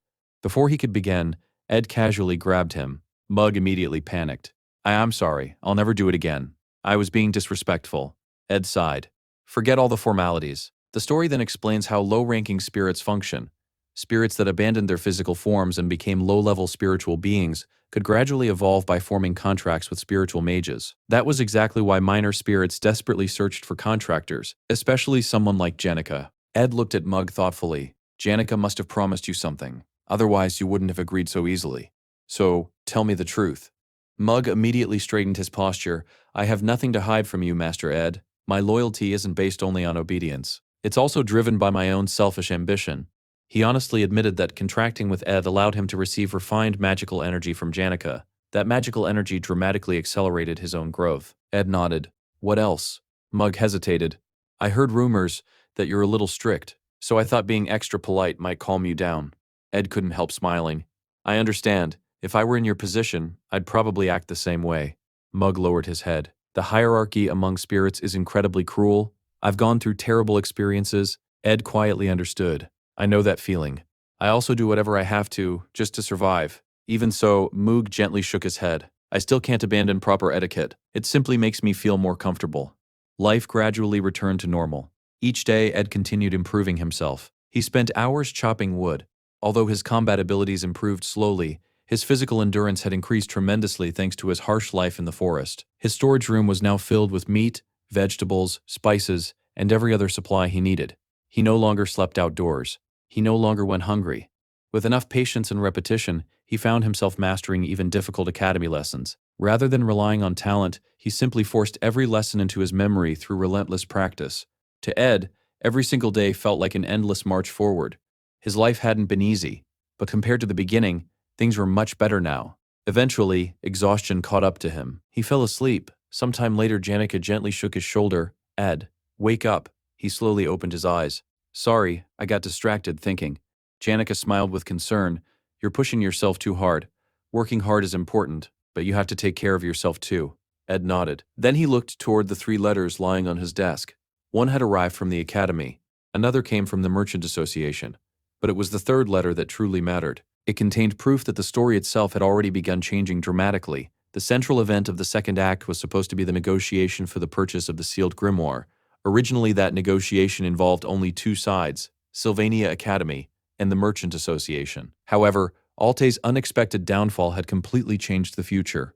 Before he could begin, Ed casually grabbed him. Mug immediately panicked. I'm sorry, I'll never do it again. I was being disrespectful. Ed sighed. Forget all the formalities. The story then explains how low-ranking spirits function. Spirits that abandoned their physical forms and became low-level spiritual beings could gradually evolve by forming contracts with spiritual mages. That was exactly why minor spirits desperately searched for contractors, especially someone like Janica. Ed looked at Mug thoughtfully. Janica must have promised you something. Otherwise, you wouldn't have agreed so easily. So, tell me the truth. Mug immediately straightened his posture. I have nothing to hide from you, Master Ed. My loyalty isn't based only on obedience. It's also driven by my own selfish ambition. He honestly admitted that contracting with Ed allowed him to receive refined magical energy from Janica. That magical energy dramatically accelerated his own growth. Ed nodded. What else? Mug hesitated. I heard rumors that you're a little strict, so I thought being extra polite might calm you down. Ed couldn't help smiling. I understand. If I were in your position, I'd probably act the same way. Mug lowered his head. The hierarchy among spirits is incredibly cruel. I've gone through terrible experiences. Ed quietly understood. I know that feeling. I also do whatever I have to, just to survive. Even so, Moog gently shook his head. I still can't abandon proper etiquette. It simply makes me feel more comfortable. Life gradually returned to normal. Each day, Ed continued improving himself. He spent hours chopping wood. Although his combat abilities improved slowly, his physical endurance had increased tremendously thanks to his harsh life in the forest. His storage room was now filled with meat, vegetables, spices, and every other supply he needed. He no longer slept outdoors. He no longer went hungry. With enough patience and repetition, he found himself mastering even difficult academy lessons. Rather than relying on talent, he simply forced every lesson into his memory through relentless practice. To Ed, every single day felt like an endless march forward. His life hadn't been easy, but compared to the beginning, things were much better now. Eventually, exhaustion caught up to him. He fell asleep. Sometime later, Janica gently shook his shoulder. Ed, wake up. He slowly opened his eyes. Sorry, I got distracted thinking. Janica smiled with concern. You're pushing yourself too hard. Working hard is important, but you have to take care of yourself too. Ed nodded. Then he looked toward the 3 letters lying on his desk. One had arrived from the academy. Another came from the Merchant Association. But it was the 3rd letter that truly mattered. It contained proof that the story itself had already begun changing dramatically. The central event of the 2nd act was supposed to be the negotiation for the purchase of the sealed grimoire. Originally, that negotiation involved only 2 sides, Sylvania Academy and the Merchant Association. However, Alte's unexpected downfall had completely changed the future.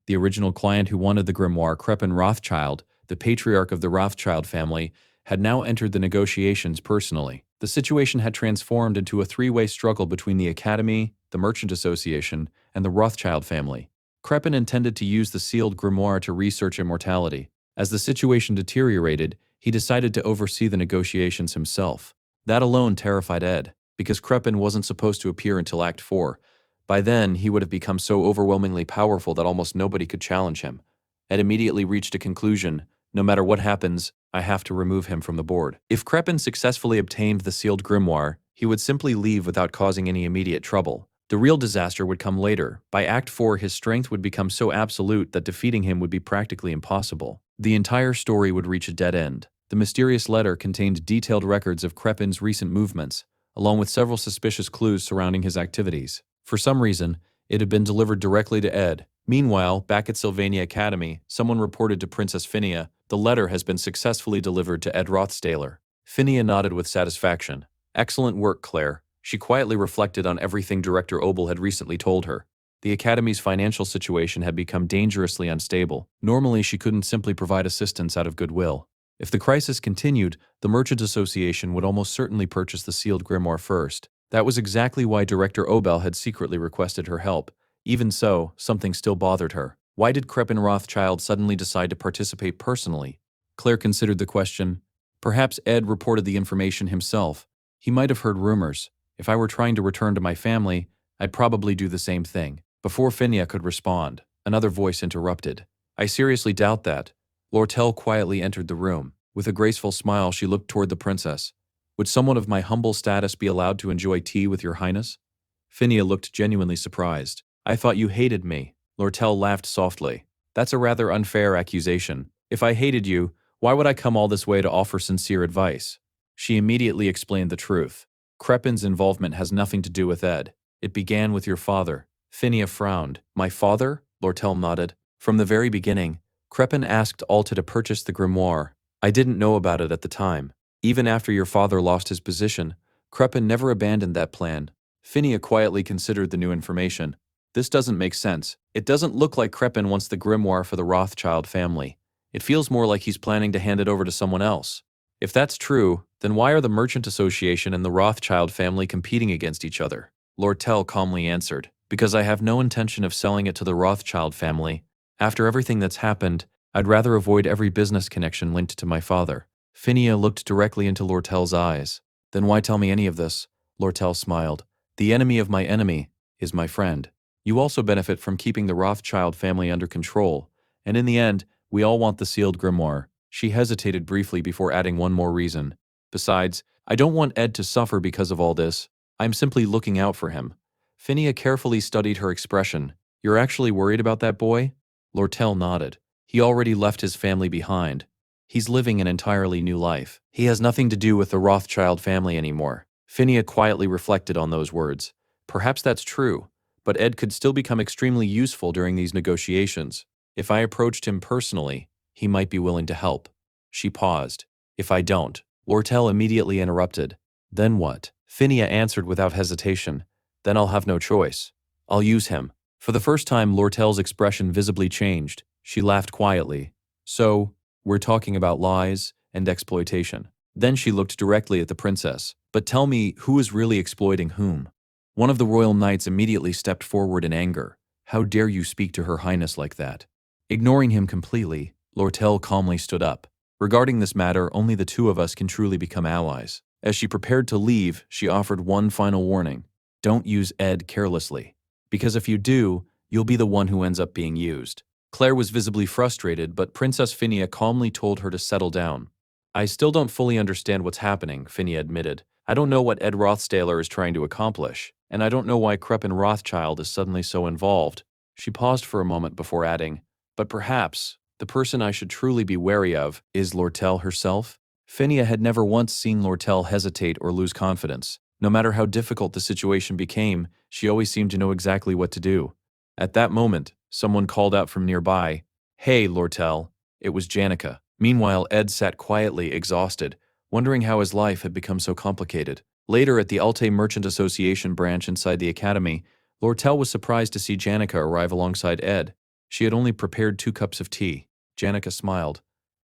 The original client who wanted the grimoire, Crepin Rothschild, the patriarch of the Rothschild family, had now entered the negotiations personally. The situation had transformed into a 3-way struggle between the Academy, the Merchant Association, and the Rothschild family. Crepin intended to use the sealed grimoire to research immortality. As the situation deteriorated, he decided to oversee the negotiations himself. That alone terrified Ed, because Crepin wasn't supposed to appear until Act 4. By then, he would have become so overwhelmingly powerful that almost nobody could challenge him. Ed immediately reached a conclusion. No matter what happens, I have to remove him from the board. If Crepin successfully obtained the sealed grimoire, he would simply leave without causing any immediate trouble. The real disaster would come later. By Act 4, his strength would become so absolute that defeating him would be practically impossible. The entire story would reach a dead end. The mysterious letter contained detailed records of Crepin's recent movements, along with several suspicious clues surrounding his activities. For some reason, it had been delivered directly to Ed. Meanwhile, back at Sylvania Academy, someone reported to Princess Phinia, the letter has been successfully delivered to Ed Rothstaler. Phinia nodded with satisfaction. Excellent work, Claire. She quietly reflected on everything Director Obel had recently told her. The Academy's financial situation had become dangerously unstable. Normally, she couldn't simply provide assistance out of goodwill. If the crisis continued, the Merchant Association would almost certainly purchase the sealed grimoire first. That was exactly why Director Obel had secretly requested her help. Even so, something still bothered her. Why did Crepin Rothschild suddenly decide to participate personally? Claire considered the question. Perhaps Ed reported the information himself. He might have heard rumors. If I were trying to return to my family, I'd probably do the same thing. Before Phinia could respond, another voice interrupted. I seriously doubt that. Lortel quietly entered the room. With a graceful smile, she looked toward the princess. Would someone of my humble status be allowed to enjoy tea with your highness? Phinia looked genuinely surprised. I thought you hated me. Lortel laughed softly. That's a rather unfair accusation. If I hated you, why would I come all this way to offer sincere advice? She immediately explained the truth. Crepin's involvement has nothing to do with Ed. It began with your father. Phinia frowned. My father? Lortel nodded. From the very beginning, Crepin asked Alta to purchase the grimoire. I didn't know about it at the time. Even after your father lost his position, Crepin never abandoned that plan. Phinia quietly considered the new information. This doesn't make sense. It doesn't look like Crepin wants the grimoire for the Rothschild family. It feels more like he's planning to hand it over to someone else. If that's true, then why are the Merchant Association and the Rothschild family competing against each other? Lortel calmly answered. Because I have no intention of selling it to the Rothschild family. After everything that's happened, I'd rather avoid every business connection linked to my father. Phinia looked directly into Lortel's eyes. Then why tell me any of this? Lortel smiled. The enemy of my enemy is my friend. You also benefit from keeping the Rothschild family under control, and in the end, we all want the sealed grimoire. She hesitated briefly before adding one more reason. Besides, I don't want Ed to suffer because of all this. I'm simply looking out for him. Phinia carefully studied her expression. You're actually worried about that boy? Lortel nodded. He already left his family behind. He's living an entirely new life. He has nothing to do with the Rothschild family anymore. Phinia quietly reflected on those words. Perhaps that's true, but Ed could still become extremely useful during these negotiations. If I approached him personally, he might be willing to help. She paused. If I don't, Lortel immediately interrupted. Then what? Phinia answered without hesitation. Then I'll have no choice. I'll use him. For the first time, Lortel's expression visibly changed. She laughed quietly. So, we're talking about lies and exploitation. Then she looked directly at the princess. But tell me, who is really exploiting whom? One of the royal knights immediately stepped forward in anger. How dare you speak to Her Highness like that? Ignoring him completely, Lortel calmly stood up. Regarding this matter, only the two of us can truly become allies. As she prepared to leave, she offered one final warning. Don't use Ed carelessly. Because if you do, you'll be the one who ends up being used. Claire was visibly frustrated, but Princess Phinia calmly told her to settle down. I still don't fully understand what's happening, Phinia admitted. I don't know what Ed Rothstaler is trying to accomplish, and I don't know why Kreppen Rothschild is suddenly so involved. She paused for a moment before adding, but perhaps the person I should truly be wary of is Lortel herself? Phinia had never once seen Lortel hesitate or lose confidence. No matter how difficult the situation became, she always seemed to know exactly what to do. At that moment, someone called out from nearby, Hey, Lortel. It was Janica. Meanwhile, Ed sat quietly, exhausted, wondering how his life had become so complicated. Later, at the Alte Merchant Association branch inside the academy, Lortel was surprised to see Janica arrive alongside Ed. She had only prepared 2 cups of tea. Janica smiled.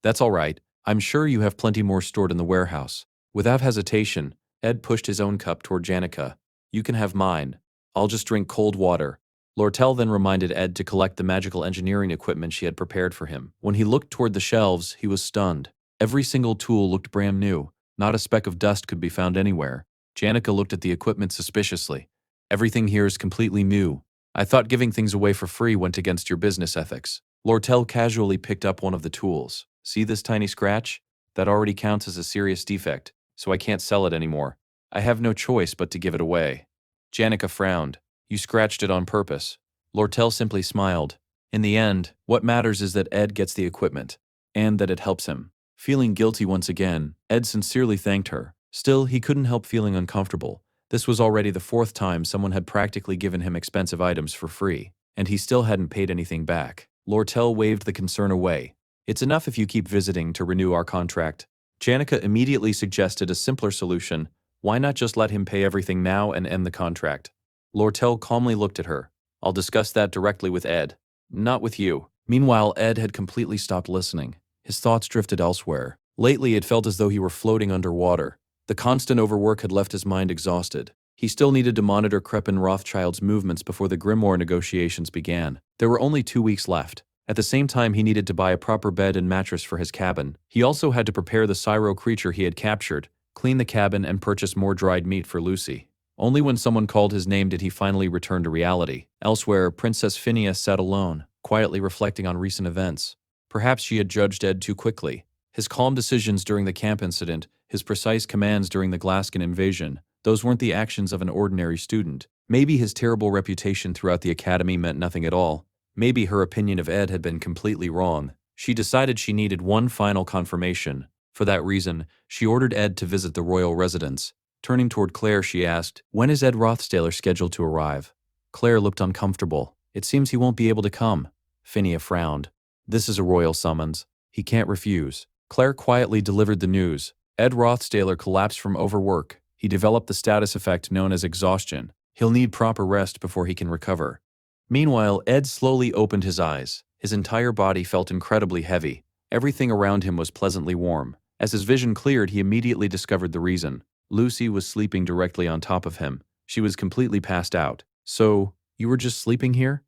That's all right. I'm sure you have plenty more stored in the warehouse. Without hesitation, Ed pushed his own cup toward Janica. You can have mine. I'll just drink cold water. Lortel then reminded Ed to collect the magical engineering equipment she had prepared for him. When he looked toward the shelves, he was stunned. Every single tool looked brand new. Not a speck of dust could be found anywhere. Janica looked at the equipment suspiciously. Everything here is completely new. I thought giving things away for free went against your business ethics. Lortel casually picked up one of the tools. See this tiny scratch? That already counts as a serious defect, so I can't sell it anymore. I have no choice but to give it away. Janica frowned. You scratched it on purpose. Lortel simply smiled. In the end, what matters is that Ed gets the equipment, and that it helps him. Feeling guilty once again, Ed sincerely thanked her. Still, he couldn't help feeling uncomfortable. This was already the 4th time someone had practically given him expensive items for free, and he still hadn't paid anything back. Lortel waved the concern away. It's enough if you keep visiting to renew our contract. Janica immediately suggested a simpler solution. Why not just let him pay everything now and end the contract? Lortel calmly looked at her. I'll discuss that directly with Ed. Not with you. Meanwhile, Ed had completely stopped listening. His thoughts drifted elsewhere. Lately, it felt as though he were floating underwater. The constant overwork had left his mind exhausted. He still needed to monitor Kreppen Rothschild's movements before the Grimoire negotiations began. There were only 2 weeks left. At the same time, he needed to buy a proper bed and mattress for his cabin. He also had to prepare the Syro creature he had captured, clean the cabin, and purchase more dried meat for Lucy. Only when someone called his name did he finally return to reality. Elsewhere, Princess Phinia sat alone, quietly reflecting on recent events. Perhaps she had judged Ed too quickly. His calm decisions during the camp incident, his precise commands during the Glaskin invasion, those weren't the actions of an ordinary student. Maybe his terrible reputation throughout the academy meant nothing at all. Maybe her opinion of Ed had been completely wrong. She decided she needed one final confirmation. For that reason, she ordered Ed to visit the royal residence. Turning toward Claire, she asked, When is Ed Rothstaler scheduled to arrive? Claire looked uncomfortable. It seems he won't be able to come. Phinia frowned. This is a royal summons. He can't refuse. Claire quietly delivered the news. Ed Rothstaler collapsed from overwork. He developed the status effect known as exhaustion. He'll need proper rest before he can recover. Meanwhile, Ed slowly opened his eyes. His entire body felt incredibly heavy. Everything around him was pleasantly warm. As his vision cleared, he immediately discovered the reason. Lucy was sleeping directly on top of him. She was completely passed out. So, you were just sleeping here?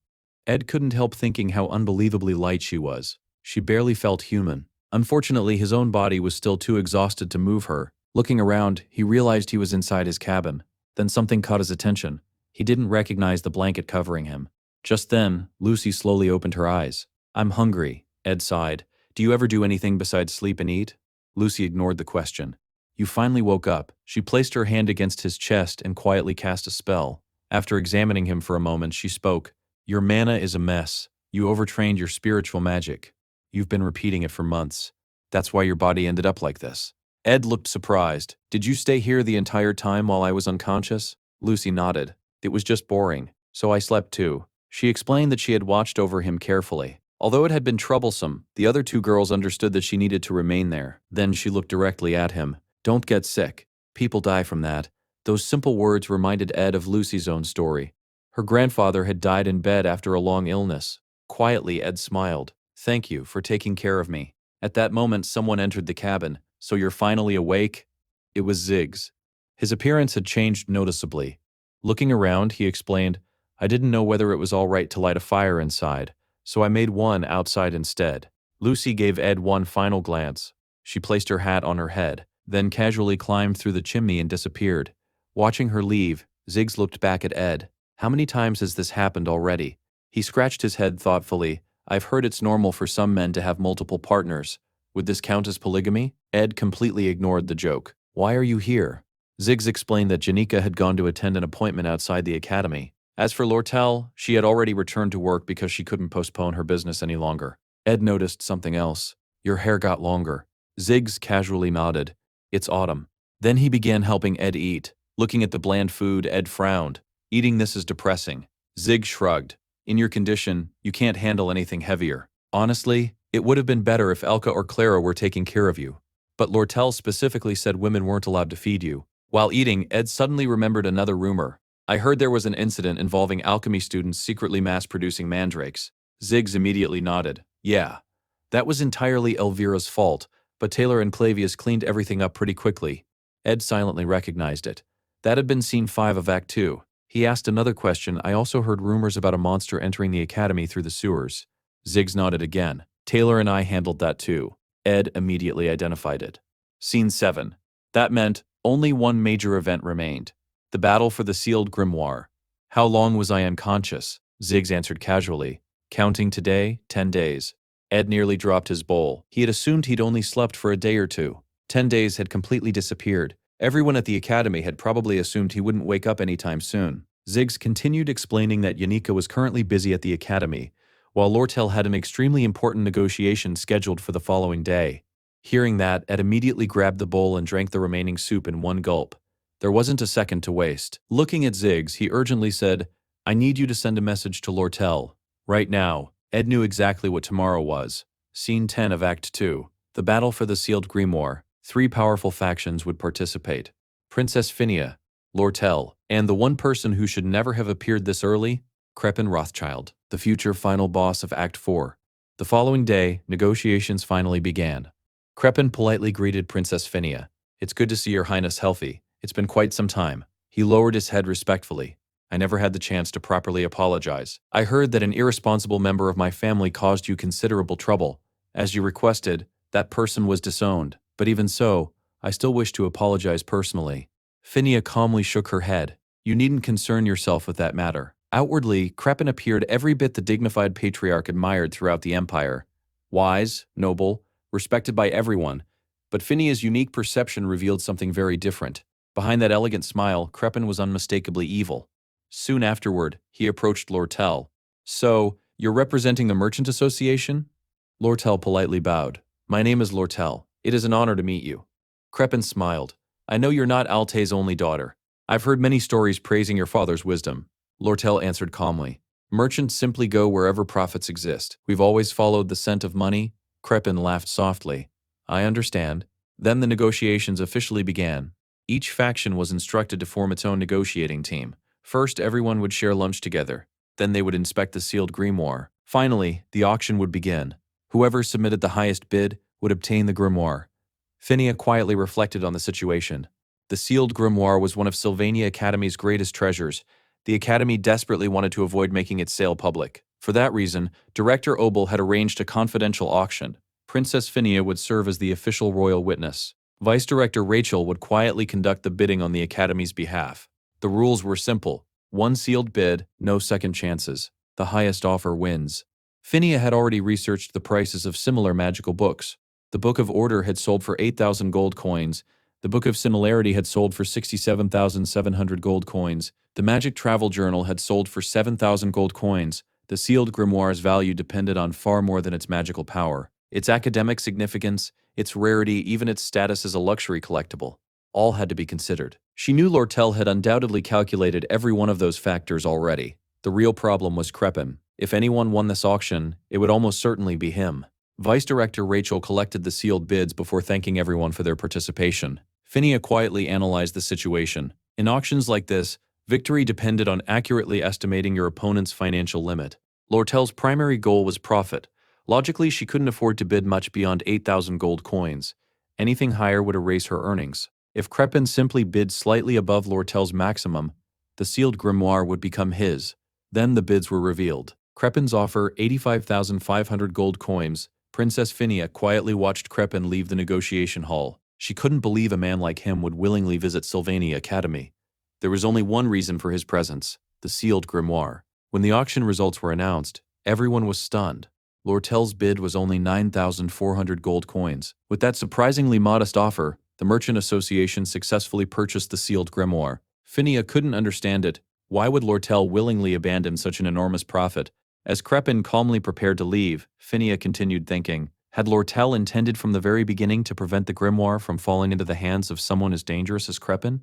Ed couldn't help thinking how unbelievably light she was. She barely felt human. Unfortunately, his own body was still too exhausted to move her. Looking around, he realized he was inside his cabin. Then something caught his attention. He didn't recognize the blanket covering him. Just then, Lucy slowly opened her eyes. I'm hungry, Ed sighed. Do you ever do anything besides sleep and eat? Lucy ignored the question. You finally woke up. She placed her hand against his chest and quietly cast a spell. After examining him for a moment, she spoke. Your mana is a mess. You overtrained your spiritual magic. You've been repeating it for months. That's why your body ended up like this. Ed looked surprised. Did you stay here the entire time while I was unconscious? Lucy nodded. It was just boring, so I slept too. She explained that she had watched over him carefully. Although it had been troublesome, the other 2 girls understood that she needed to remain there. Then she looked directly at him. Don't get sick. People die from that. Those simple words reminded Ed of Lucy's own story. Her grandfather had died in bed after a long illness. Quietly, Ed smiled. Thank you for taking care of me. At that moment, someone entered the cabin. So you're finally awake? It was Ziggs. His appearance had changed noticeably. Looking around, he explained, I didn't know whether it was all right to light a fire inside, so I made one outside instead. Lucy gave Ed one final glance. She placed her hat on her head, then casually climbed through the chimney and disappeared. Watching her leave, Ziggs looked back at Ed. How many times has this happened already? He scratched his head thoughtfully. I've heard it's normal for some men to have multiple partners. Would this count as polygamy? Ed completely ignored the joke. Why are you here? Ziggs explained that Janika had gone to attend an appointment outside the academy. As for Lortel, she had already returned to work because she couldn't postpone her business any longer. Ed noticed something else. Your hair got longer. Ziggs casually nodded. It's autumn. Then he began helping Ed eat. Looking at the bland food, Ed frowned. Eating this is depressing. Ziggs shrugged. In your condition, you can't handle anything heavier. Honestly, it would have been better if Elka or Clara were taking care of you. But Lortel specifically said women weren't allowed to feed you. While eating, Ed suddenly remembered another rumor. I heard there was an incident involving alchemy students secretly mass-producing mandrakes. Ziggs immediately nodded. Yeah. That was entirely Elvira's fault, but Taylor and Clavius cleaned everything up pretty quickly. Ed silently recognized it. That had been Scene 5 of Act 2. He asked another question. I also heard rumors about a monster entering the academy through the sewers. Ziggs nodded again. Taylor and I handled that too. Ed immediately identified it. Scene 7. That meant only one major event remained. The battle for the sealed grimoire. How long was I unconscious? Ziggs answered casually. Counting today, 10 days. Ed nearly dropped his bowl. He had assumed he'd only slept for a day or two. 10 days had completely disappeared. Everyone at the academy had probably assumed he wouldn't wake up anytime soon. Ziggs continued explaining that Janika was currently busy at the academy, while Lortel had an extremely important negotiation scheduled for the following day. Hearing that, Ed immediately grabbed the bowl and drank the remaining soup in one gulp. There wasn't a second to waste. Looking at Ziggs, he urgently said, I need you to send a message to Lortel. Right now. Ed knew exactly what tomorrow was. Scene 10 of Act 2. The battle for the sealed grimoire. 3 powerful factions would participate. Princess Phinia, Lortel, and the one person who should never have appeared this early, Crepin Rothschild, the future final boss of Act 4. The following day, negotiations finally began. Crepin politely greeted Princess Phinia. It's good to see your highness healthy. It's been quite some time. He lowered his head respectfully. I never had the chance to properly apologize. I heard that an irresponsible member of my family caused you considerable trouble. As you requested, that person was disowned. But even so, I still wish to apologize personally. Phinia calmly shook her head. You needn't concern yourself with that matter. Outwardly, Crepin appeared every bit the dignified patriarch admired throughout the empire. Wise, noble, respected by everyone. But Phinia's unique perception revealed something very different. Behind that elegant smile, Crepin was unmistakably evil. Soon afterward, he approached Lortel. So, you're representing the Merchant Association? Lortel politely bowed. My name is Lortel. It is an honor to meet you. Crepin smiled. I know you're not Alte's only daughter. I've heard many stories praising your father's wisdom. Lortel answered calmly. Merchants simply go wherever profits exist. We've always followed the scent of money. Crepin laughed softly. I understand. Then the negotiations officially began. Each faction was instructed to form its own negotiating team. First, everyone would share lunch together. Then they would inspect the sealed grimoire. Finally, the auction would begin. Whoever submitted the highest bid would obtain the grimoire. Phinia quietly reflected on the situation. The sealed grimoire was one of Sylvania Academy's greatest treasures. The Academy desperately wanted to avoid making its sale public. For that reason, Director Obel had arranged a confidential auction. Princess Phinia would serve as the official royal witness. Vice Director Rachel would quietly conduct the bidding on the Academy's behalf. The rules were simple. One sealed bid, no second chances. The highest offer wins. Phinia had already researched the prices of similar magical books. The Book of Order had sold for 8,000 gold coins. The Book of Similarity had sold for 67,700 gold coins. The Magic Travel Journal had sold for 7,000 gold coins. The sealed grimoire's value depended on far more than its magical power. Its academic significance, its rarity, even its status as a luxury collectible. All had to be considered. She knew Lortel had undoubtedly calculated every one of those factors already. The real problem was Crepin. If anyone won this auction, it would almost certainly be him. Vice Director Rachel collected the sealed bids before thanking everyone for their participation. Phinia quietly analyzed the situation. In auctions like this, victory depended on accurately estimating your opponent's financial limit. Lortel's primary goal was profit. Logically, she couldn't afford to bid much beyond 8,000 gold coins. Anything higher would erase her earnings. If Crepin simply bid slightly above Lortel's maximum, the sealed grimoire would become his. Then the bids were revealed. Crepin's offer, 85,500 gold coins. Princess Phinia quietly watched Crepin leave the negotiation hall. She couldn't believe a man like him would willingly visit Sylvania Academy. There was only one reason for his presence: the sealed grimoire. When the auction results were announced, everyone was stunned. Lortel's bid was only 9,400 gold coins. With that surprisingly modest offer, the Merchant Association successfully purchased the sealed grimoire. Phinia couldn't understand it. Why would Lortel willingly abandon such an enormous profit? As Crepin calmly prepared to leave, Phinia continued thinking. Had Lortel intended from the very beginning to prevent the grimoire from falling into the hands of someone as dangerous as Crepin?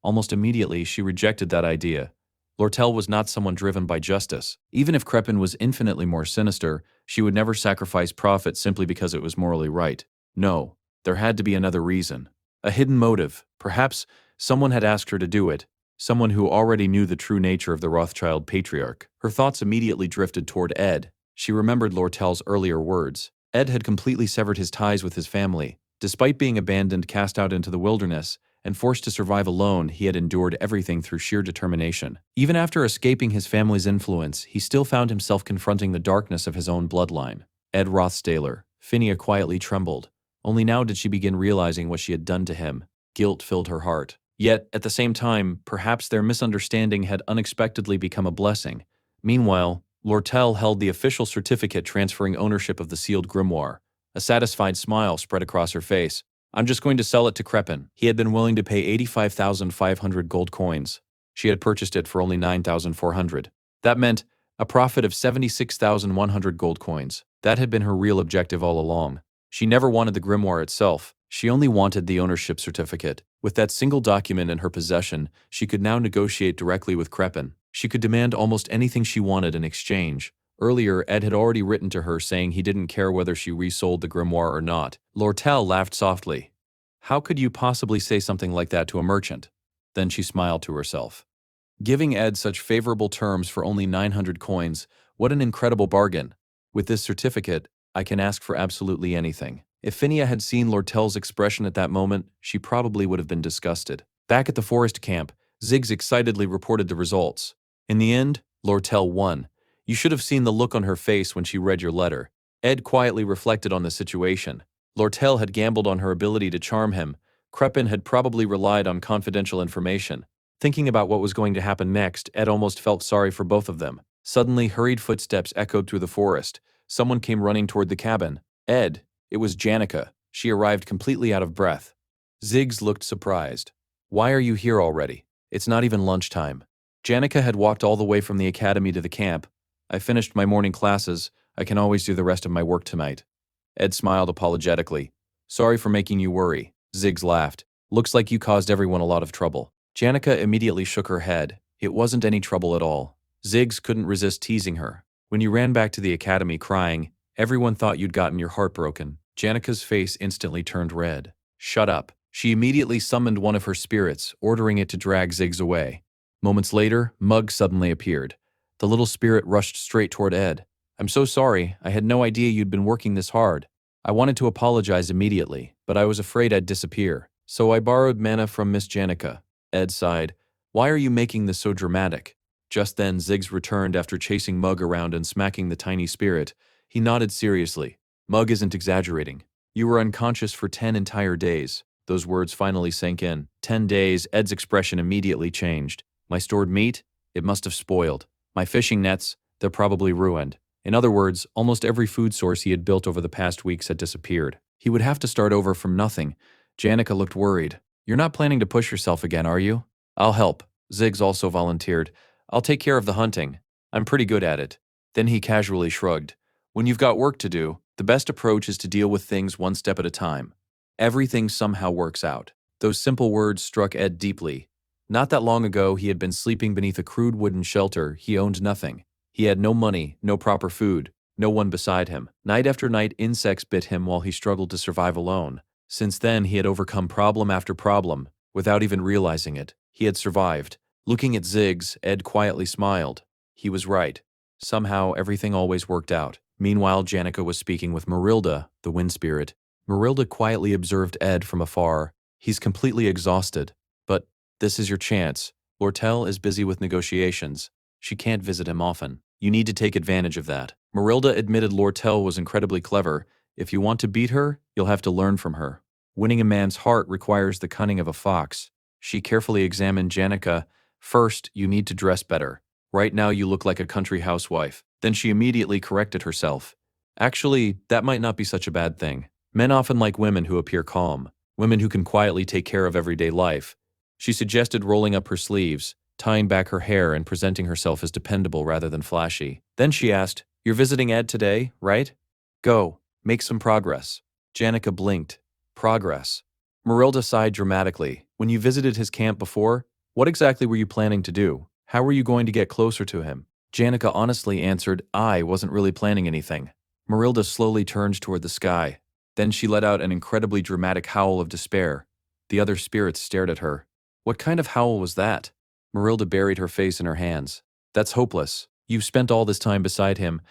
Almost immediately, she rejected that idea. Lortel was not someone driven by justice. Even if Crepin was infinitely more sinister, she would never sacrifice profit simply because it was morally right. No, there had to be another reason. A hidden motive. Perhaps someone had asked her to do it. Someone who already knew the true nature of the Rothschild patriarch. Her thoughts immediately drifted toward Ed. She remembered Lortel's earlier words. Ed had completely severed his ties with his family. Despite being abandoned, cast out into the wilderness, and forced to survive alone, he had endured everything through sheer determination. Even after escaping his family's influence, he still found himself confronting the darkness of his own bloodline. Ed Rothstaler. Phinia quietly trembled. Only now did she begin realizing what she had done to him. Guilt filled her heart. Yet, at the same time, perhaps their misunderstanding had unexpectedly become a blessing. Meanwhile, Lortel held the official certificate transferring ownership of the sealed grimoire. A satisfied smile spread across her face. I'm just going to sell it to Crepin. He had been willing to pay 85,500 gold coins. She had purchased it for only 9,400. That meant a profit of 76,100 gold coins. That had been her real objective all along. She never wanted the grimoire itself. She only wanted the ownership certificate. With that single document in her possession, she could now negotiate directly with Crepin. She could demand almost anything she wanted in exchange. Earlier, Ed had already written to her saying he didn't care whether she resold the grimoire or not. Lortel laughed softly. How could you possibly say something like that to a merchant? Then she smiled to herself. Giving Ed such favorable terms for only 900 coins, what an incredible bargain. With this certificate, I can ask for absolutely anything. If Phinia had seen Lortel's expression at that moment, she probably would have been disgusted. Back at the forest camp, Ziggs excitedly reported the results. In the end, Lortel won. You should have seen the look on her face when she read your letter. Ed quietly reflected on the situation. Lortel had gambled on her ability to charm him. Crepin had probably relied on confidential information. Thinking about what was going to happen next, Ed almost felt sorry for both of them. Suddenly, hurried footsteps echoed through the forest. Someone came running toward the cabin. Ed. It was Janica. She arrived completely out of breath. Ziggs looked surprised. Why are you here already? It's not even lunchtime. Janica had walked all the way from the academy to the camp. I finished my morning classes. I can always do the rest of my work tonight. Ed smiled apologetically. Sorry for making you worry. Ziggs laughed. Looks like you caused everyone a lot of trouble. Janica immediately shook her head. It wasn't any trouble at all. Ziggs couldn't resist teasing her. When you ran back to the academy crying, everyone thought you'd gotten your heart broken. Janica's face instantly turned red. Shut up. She immediately summoned one of her spirits, ordering it to drag Ziggs away. Moments later, Mug suddenly appeared. The little spirit rushed straight toward Ed. I'm so sorry. I had no idea you'd been working this hard. I wanted to apologize immediately, but I was afraid I'd disappear. So I borrowed mana from Miss Janica. Ed sighed. Why are you making this so dramatic? Just then, Ziggs returned after chasing Mug around and smacking the tiny spirit. He nodded seriously. Mug isn't exaggerating. You were unconscious for 10 entire days. Those words finally sank in. 10 days, Ed's expression immediately changed. My stored meat? It must have spoiled. My fishing nets? They're probably ruined. In other words, almost every food source he had built over the past weeks had disappeared. He would have to start over from nothing. Janica looked worried. You're not planning to push yourself again, are you? I'll help. Ziggs also volunteered. I'll take care of the hunting. I'm pretty good at it. Then he casually shrugged. When you've got work to do, the best approach is to deal with things one step at a time. Everything somehow works out. Those simple words struck Ed deeply. Not that long ago, he had been sleeping beneath a crude wooden shelter. He owned nothing. He had no money, no proper food, no one beside him. Night after night, insects bit him while he struggled to survive alone. Since then, he had overcome problem after problem, without even realizing it. He had survived. Looking at Ziggs, Ed quietly smiled. He was right. Somehow, everything always worked out. Meanwhile, Janica was speaking with Marilda, the wind spirit. Marilda quietly observed Ed from afar. He's completely exhausted. But this is your chance. Lortel is busy with negotiations. She can't visit him often. You need to take advantage of that. Marilda admitted Lortel was incredibly clever. If you want to beat her, you'll have to learn from her. Winning a man's heart requires the cunning of a fox. She carefully examined Janica. First, you need to dress better. Right now you look like a country housewife. Then she immediately corrected herself. Actually, that might not be such a bad thing. Men often like women who appear calm, women who can quietly take care of everyday life. She suggested rolling up her sleeves, tying back her hair and presenting herself as dependable rather than flashy. Then she asked, "You're visiting Ed today, right? Go, make some progress." Janica blinked. Progress. Marilda sighed dramatically. When you visited his camp before, what exactly were you planning to do? How were you going to get closer to him? Janica honestly answered, I wasn't really planning anything. Marilda slowly turned toward the sky. Then she let out an incredibly dramatic howl of despair. The other spirits stared at her. What kind of howl was that? Marilda buried her face in her hands. That's hopeless. You've spent all this time beside him,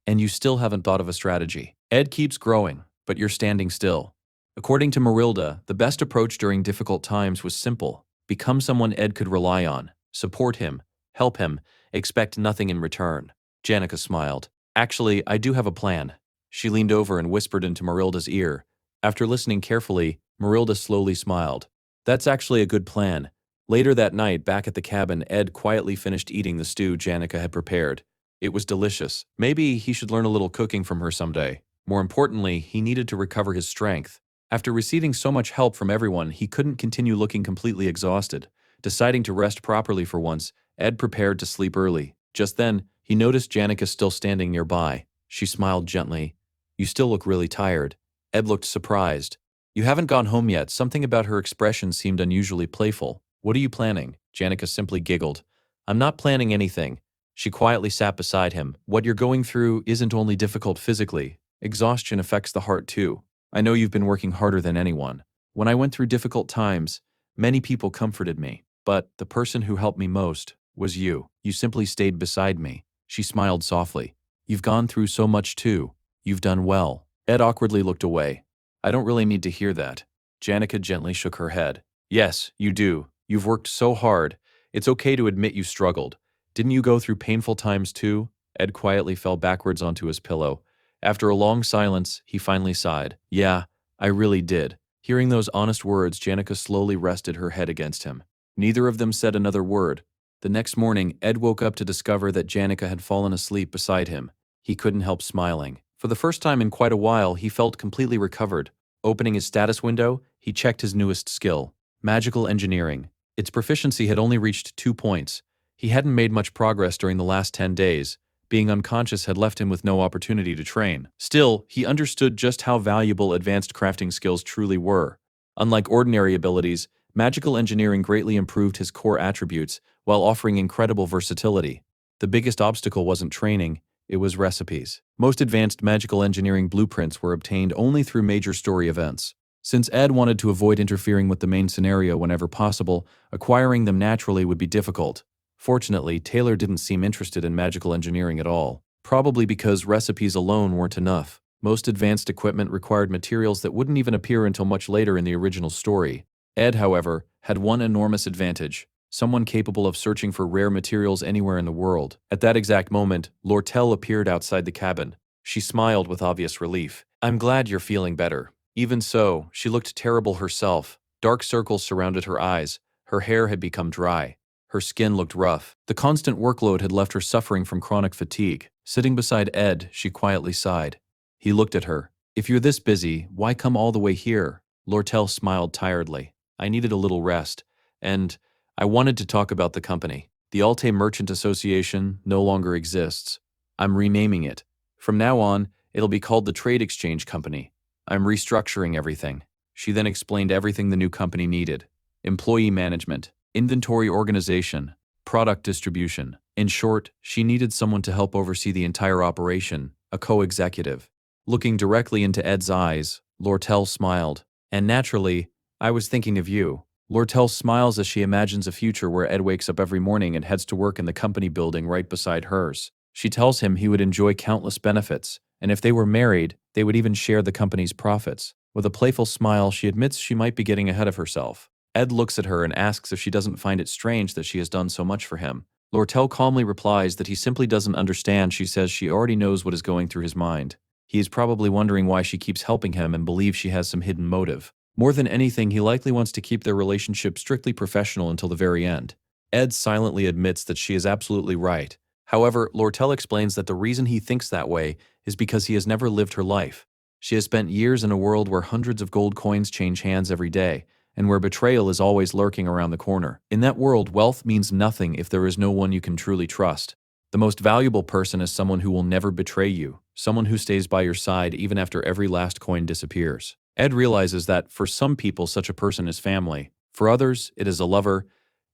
and you still haven't thought of a strategy. Ed keeps growing, but you're standing still. According to Marilda, the best approach during difficult times was simple. Become someone Ed could rely on. Support him. Help him. Expect nothing in return. Janica smiled. Actually, I do have a plan. She leaned over and whispered into Marilda's ear. After listening carefully, Marilda slowly smiled. That's actually a good plan. Later that night, back at the cabin, Ed quietly finished eating the stew Janica had prepared. It was delicious. Maybe he should learn a little cooking from her someday. More importantly, he needed to recover his strength. After receiving so much help from everyone, he couldn't continue looking completely exhausted. Deciding to rest properly for once, Ed prepared to sleep early. Just then, he noticed Janica still standing nearby. She smiled gently. You still look really tired. Ed looked surprised. You haven't gone home yet. Something about her expression seemed unusually playful. What are you planning? Janica simply giggled. I'm not planning anything. She quietly sat beside him. What you're going through isn't only difficult physically. Exhaustion affects the heart too. I know you've been working harder than anyone. When I went through difficult times, many people comforted me. But the person who helped me most was you. You simply stayed beside me. She smiled softly. You've gone through so much too. You've done well. Ed awkwardly looked away. I don't really need to hear that. Janica gently shook her head. Yes, you do. You've worked so hard. It's okay to admit you struggled. Didn't you go through painful times too? Ed quietly fell backwards onto his pillow. After a long silence, he finally sighed. Yeah, I really did. Hearing those honest words, Janica slowly rested her head against him. Neither of them said another word. The next morning, Ed woke up to discover that Janica had fallen asleep beside him. He couldn't help smiling. For the first time in quite a while, he felt completely recovered. Opening his status window, he checked his newest skill, magical engineering. Its proficiency had only reached 2 points. He hadn't made much progress during the last 10 days. Being unconscious had left him with no opportunity to train. Still, he understood just how valuable advanced crafting skills truly were. Unlike ordinary abilities, magical engineering greatly improved his core attributes while offering incredible versatility. The biggest obstacle wasn't training, it was recipes. Most advanced magical engineering blueprints were obtained only through major story events. Since Ed wanted to avoid interfering with the main scenario whenever possible, acquiring them naturally would be difficult. Fortunately, Taylor didn't seem interested in magical engineering at all, probably because recipes alone weren't enough. Most advanced equipment required materials that wouldn't even appear until much later in the original story. Ed, however, had one enormous advantage: someone capable of searching for rare materials anywhere in the world. At that exact moment, Lortel appeared outside the cabin. She smiled with obvious relief. I'm glad you're feeling better. Even so, she looked terrible herself. Dark circles surrounded her eyes. Her hair had become dry. Her skin looked rough. The constant workload had left her suffering from chronic fatigue. Sitting beside Ed, she quietly sighed. He looked at her. If you're this busy, why come all the way here? Lortel smiled tiredly. I needed a little rest. And I wanted to talk about the company. The Alte Merchant Association no longer exists. I'm renaming it. From now on, it'll be called the Trade Exchange Company. I'm restructuring everything. She then explained everything the new company needed. Employee management, inventory organization, product distribution. In short, she needed someone to help oversee the entire operation, a co-executive. Looking directly into Ed's eyes, Lortel smiled. And naturally, I was thinking of you. Lortel smiles as she imagines a future where Ed wakes up every morning and heads to work in the company building right beside hers. She tells him he would enjoy countless benefits, and if they were married, they would even share the company's profits. With a playful smile, she admits she might be getting ahead of herself. Ed looks at her and asks if she doesn't find it strange that she has done so much for him. Lortel calmly replies that he simply doesn't understand. She says she already knows what is going through his mind. He is probably wondering why she keeps helping him and believes she has some hidden motive. More than anything, he likely wants to keep their relationship strictly professional until the very end. Ed silently admits that she is absolutely right. However, Lortel explains that the reason he thinks that way is because he has never lived her life. She has spent years in a world where hundreds of gold coins change hands every day, and where betrayal is always lurking around the corner. In that world, wealth means nothing if there is no one you can truly trust. The most valuable person is someone who will never betray you, someone who stays by your side even after every last coin disappears. Ed realizes that, for some people, such a person is family. For others, it is a lover,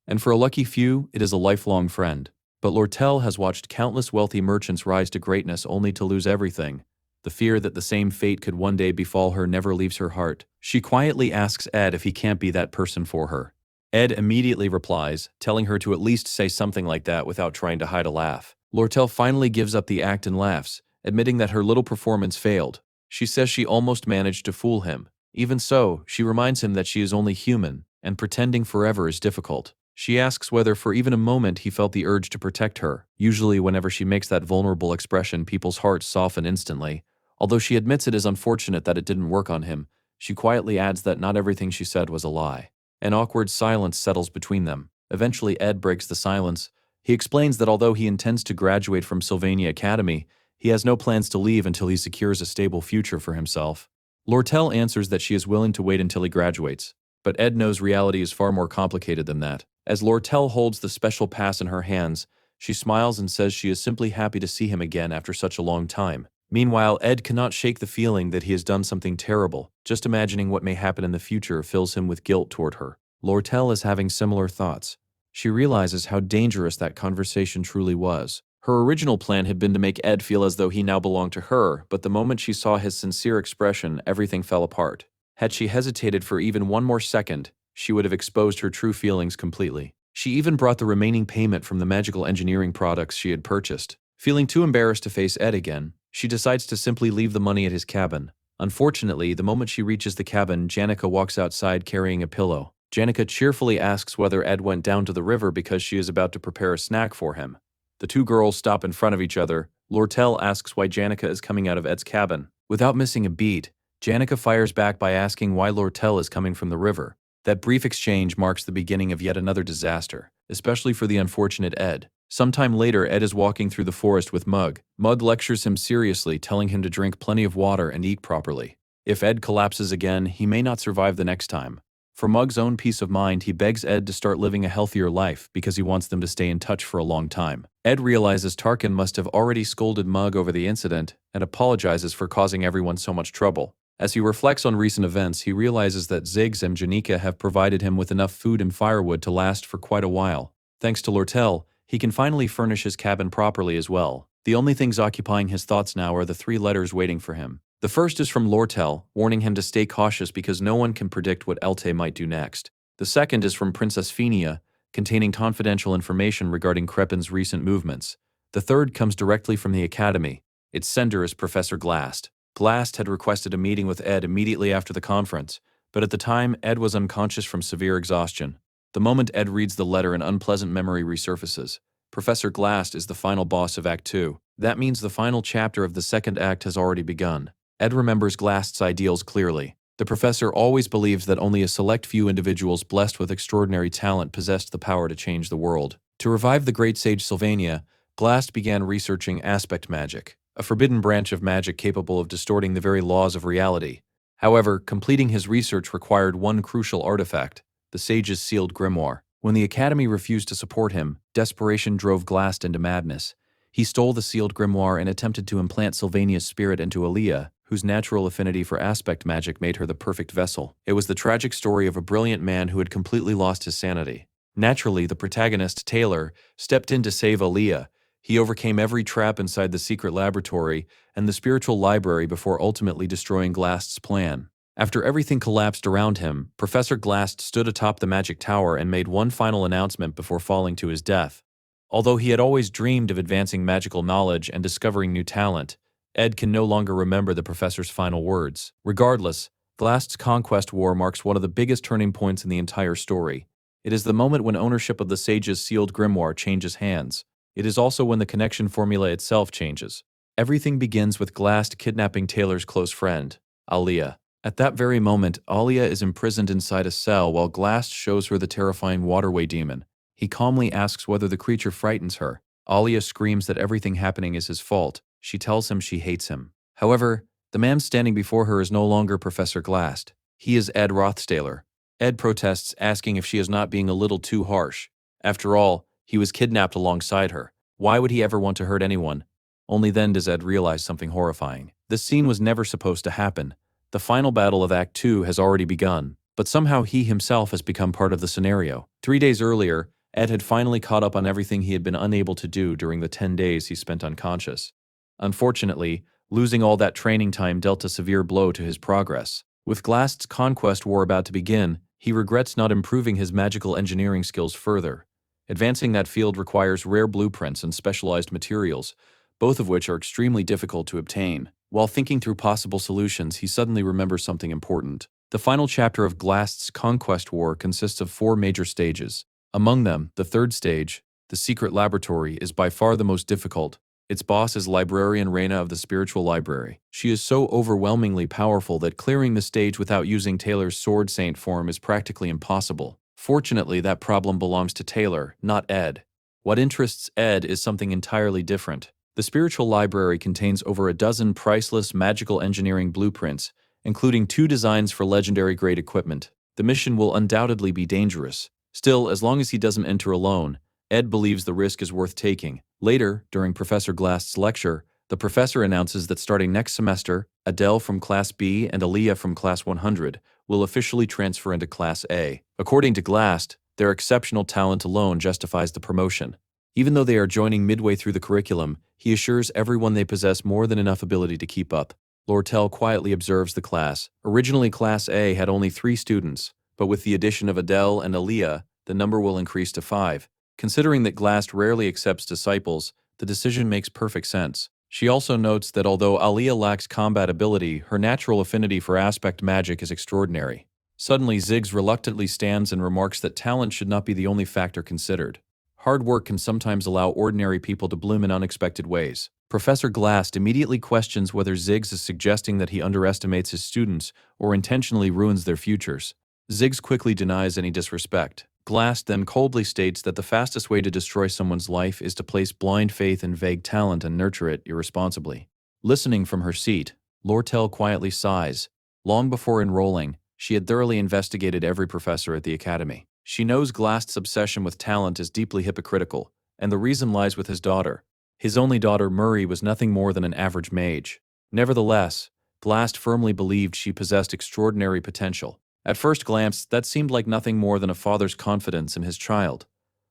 and for a lucky few, it is a lifelong friend. But Lortel has watched countless wealthy merchants rise to greatness only to lose everything. The fear that the same fate could one day befall her never leaves her heart. She quietly asks Ed if he can't be that person for her. Ed immediately replies, telling her to at least say something like that without trying to hide a laugh. Lortel finally gives up the act and laughs, admitting that her little performance failed. She says she almost managed to fool him. Even so, she reminds him that she is only human, and pretending forever is difficult. She asks whether for even a moment he felt the urge to protect her. Usually whenever she makes that vulnerable expression, people's hearts soften instantly. Although she admits it is unfortunate that it didn't work on him, she quietly adds that not everything she said was a lie. An awkward silence settles between them. Eventually, Ed breaks the silence. He explains that although he intends to graduate from Sylvania Academy, he has no plans to leave until he secures a stable future for himself. Lortel answers that she is willing to wait until he graduates, but Ed knows reality is far more complicated than that. As Lortel holds the special pass in her hands, she smiles and says she is simply happy to see him again after such a long time. Meanwhile, Ed cannot shake the feeling that he has done something terrible. Just imagining what may happen in the future fills him with guilt toward her. Lortel is having similar thoughts. She realizes how dangerous that conversation truly was. Her original plan had been to make Ed feel as though he now belonged to her, but the moment she saw his sincere expression, everything fell apart. Had she hesitated for even one more second, she would have exposed her true feelings completely. She even brought the remaining payment from the magical engineering products she had purchased. Feeling too embarrassed to face Ed again, she decides to simply leave the money at his cabin. Unfortunately, the moment she reaches the cabin, Janica walks outside carrying a pillow. Janica cheerfully asks whether Ed went down to the river because she is about to prepare a snack for him. The two girls stop in front of each other. Lortel asks why Janica is coming out of Ed's cabin. Without missing a beat, Janica fires back by asking why Lortel is coming from the river. That brief exchange marks the beginning of yet another disaster, especially for the unfortunate Ed. Sometime later, Ed is walking through the forest with Mug. Mug lectures him seriously, telling him to drink plenty of water and eat properly. If Ed collapses again, he may not survive the next time. For Mug's own peace of mind, he begs Ed to start living a healthier life because he wants them to stay in touch for a long time. Ed realizes Tarkin must have already scolded Mug over the incident and apologizes for causing everyone so much trouble. As he reflects on recent events, he realizes that Ziggs and Janica have provided him with enough food and firewood to last for quite a while. Thanks to Lortel, he can finally furnish his cabin properly as well. The only things occupying his thoughts now are the 3 letters waiting for him. The first is from Lortel, warning him to stay cautious because no one can predict what Elte might do next. The second is from Princess Phenia, containing confidential information regarding Crepin's recent movements. The third comes directly from the Academy. Its sender is Professor Glast. Glast had requested a meeting with Ed immediately after the conference, but at the time, Ed was unconscious from severe exhaustion. The moment Ed reads the letter, an unpleasant memory resurfaces. Professor Glast is the final boss of Act 2. That means the final chapter of the second act has already begun. Ed remembers Glast's ideals clearly. The professor always believed that only a select few individuals blessed with extraordinary talent possessed the power to change the world. To revive the great sage Sylvania, Glast began researching aspect magic, a forbidden branch of magic capable of distorting the very laws of reality. However, completing his research required one crucial artifact, the sage's sealed grimoire. When the Academy refused to support him, desperation drove Glast into madness. He stole the sealed grimoire and attempted to implant Sylvania's spirit into Aaliyah, whose natural affinity for aspect magic made her the perfect vessel. It was the tragic story of a brilliant man who had completely lost his sanity. Naturally, the protagonist, Taylor, stepped in to save Aaliyah. He overcame every trap inside the secret laboratory and the spiritual library before ultimately destroying Glast's plan. After everything collapsed around him, Professor Glast stood atop the magic tower and made one final announcement before falling to his death. Although he had always dreamed of advancing magical knowledge and discovering new talent, Ed can no longer remember the professor's final words. Regardless, Glast's conquest war marks one of the biggest turning points in the entire story. It is the moment when ownership of the sage's sealed grimoire changes hands. It is also when the connection formula itself changes. Everything begins with Glast kidnapping Taylor's close friend, Alia. At that very moment, Alia is imprisoned inside a cell while Glast shows her the terrifying waterway demon. He calmly asks whether the creature frightens her. Alia screams that everything happening is his fault. She tells him she hates him. However, the man standing before her is no longer Professor Glast. He is Ed Rothstaler. Ed protests, asking if she is not being a little too harsh. After all, he was kidnapped alongside her. Why would he ever want to hurt anyone? Only then does Ed realize something horrifying. This scene was never supposed to happen. The final battle of Act 2 has already begun, but somehow he himself has become part of the scenario. 3 days earlier, Ed had finally caught up on everything he had been unable to do during the 10 days he spent unconscious. Unfortunately, losing all that training time dealt a severe blow to his progress. With Glast's conquest war about to begin, he regrets not improving his magical engineering skills further. Advancing that field requires rare blueprints and specialized materials, both of which are extremely difficult to obtain. While thinking through possible solutions, he suddenly remembers something important. The final chapter of Glast's conquest war consists of 4 major stages. Among them, the 3rd stage, the secret laboratory, is by far the most difficult. Its boss is Librarian Reina of the Spiritual Library. She is so overwhelmingly powerful that clearing the stage without using Taylor's Sword Saint form is practically impossible. Fortunately, that problem belongs to Taylor, not Ed. What interests Ed is something entirely different. The Spiritual Library contains over a dozen priceless magical engineering blueprints, including 2 designs for legendary-grade equipment. The mission will undoubtedly be dangerous. Still, as long as he doesn't enter alone, Ed believes the risk is worth taking. Later, during Professor Glast's lecture, the professor announces that starting next semester, Adele from Class B and Aaliyah from Class 100 will officially transfer into Class A. According to Glast, their exceptional talent alone justifies the promotion. Even though they are joining midway through the curriculum, he assures everyone they possess more than enough ability to keep up. Lortel quietly observes the class. Originally, Class A had only 3 students, but with the addition of Adele and Aaliyah, the number will increase to 5. Considering that Glast rarely accepts disciples, the decision makes perfect sense. She also notes that although Aaliyah lacks combat ability, her natural affinity for aspect magic is extraordinary. Suddenly, Ziggs reluctantly stands and remarks that talent should not be the only factor considered. Hard work can sometimes allow ordinary people to bloom in unexpected ways. Professor Glast immediately questions whether Ziggs is suggesting that he underestimates his students or intentionally ruins their futures. Ziggs quickly denies any disrespect. Glast then coldly states that the fastest way to destroy someone's life is to place blind faith in vague talent and nurture it irresponsibly. Listening from her seat, Lortel quietly sighs. Long before enrolling, she had thoroughly investigated every professor at the academy. She knows Glast's obsession with talent is deeply hypocritical, and the reason lies with his daughter. His only daughter, Murray, was nothing more than an average mage. Nevertheless, Glast firmly believed she possessed extraordinary potential. At first glance, that seemed like nothing more than a father's confidence in his child.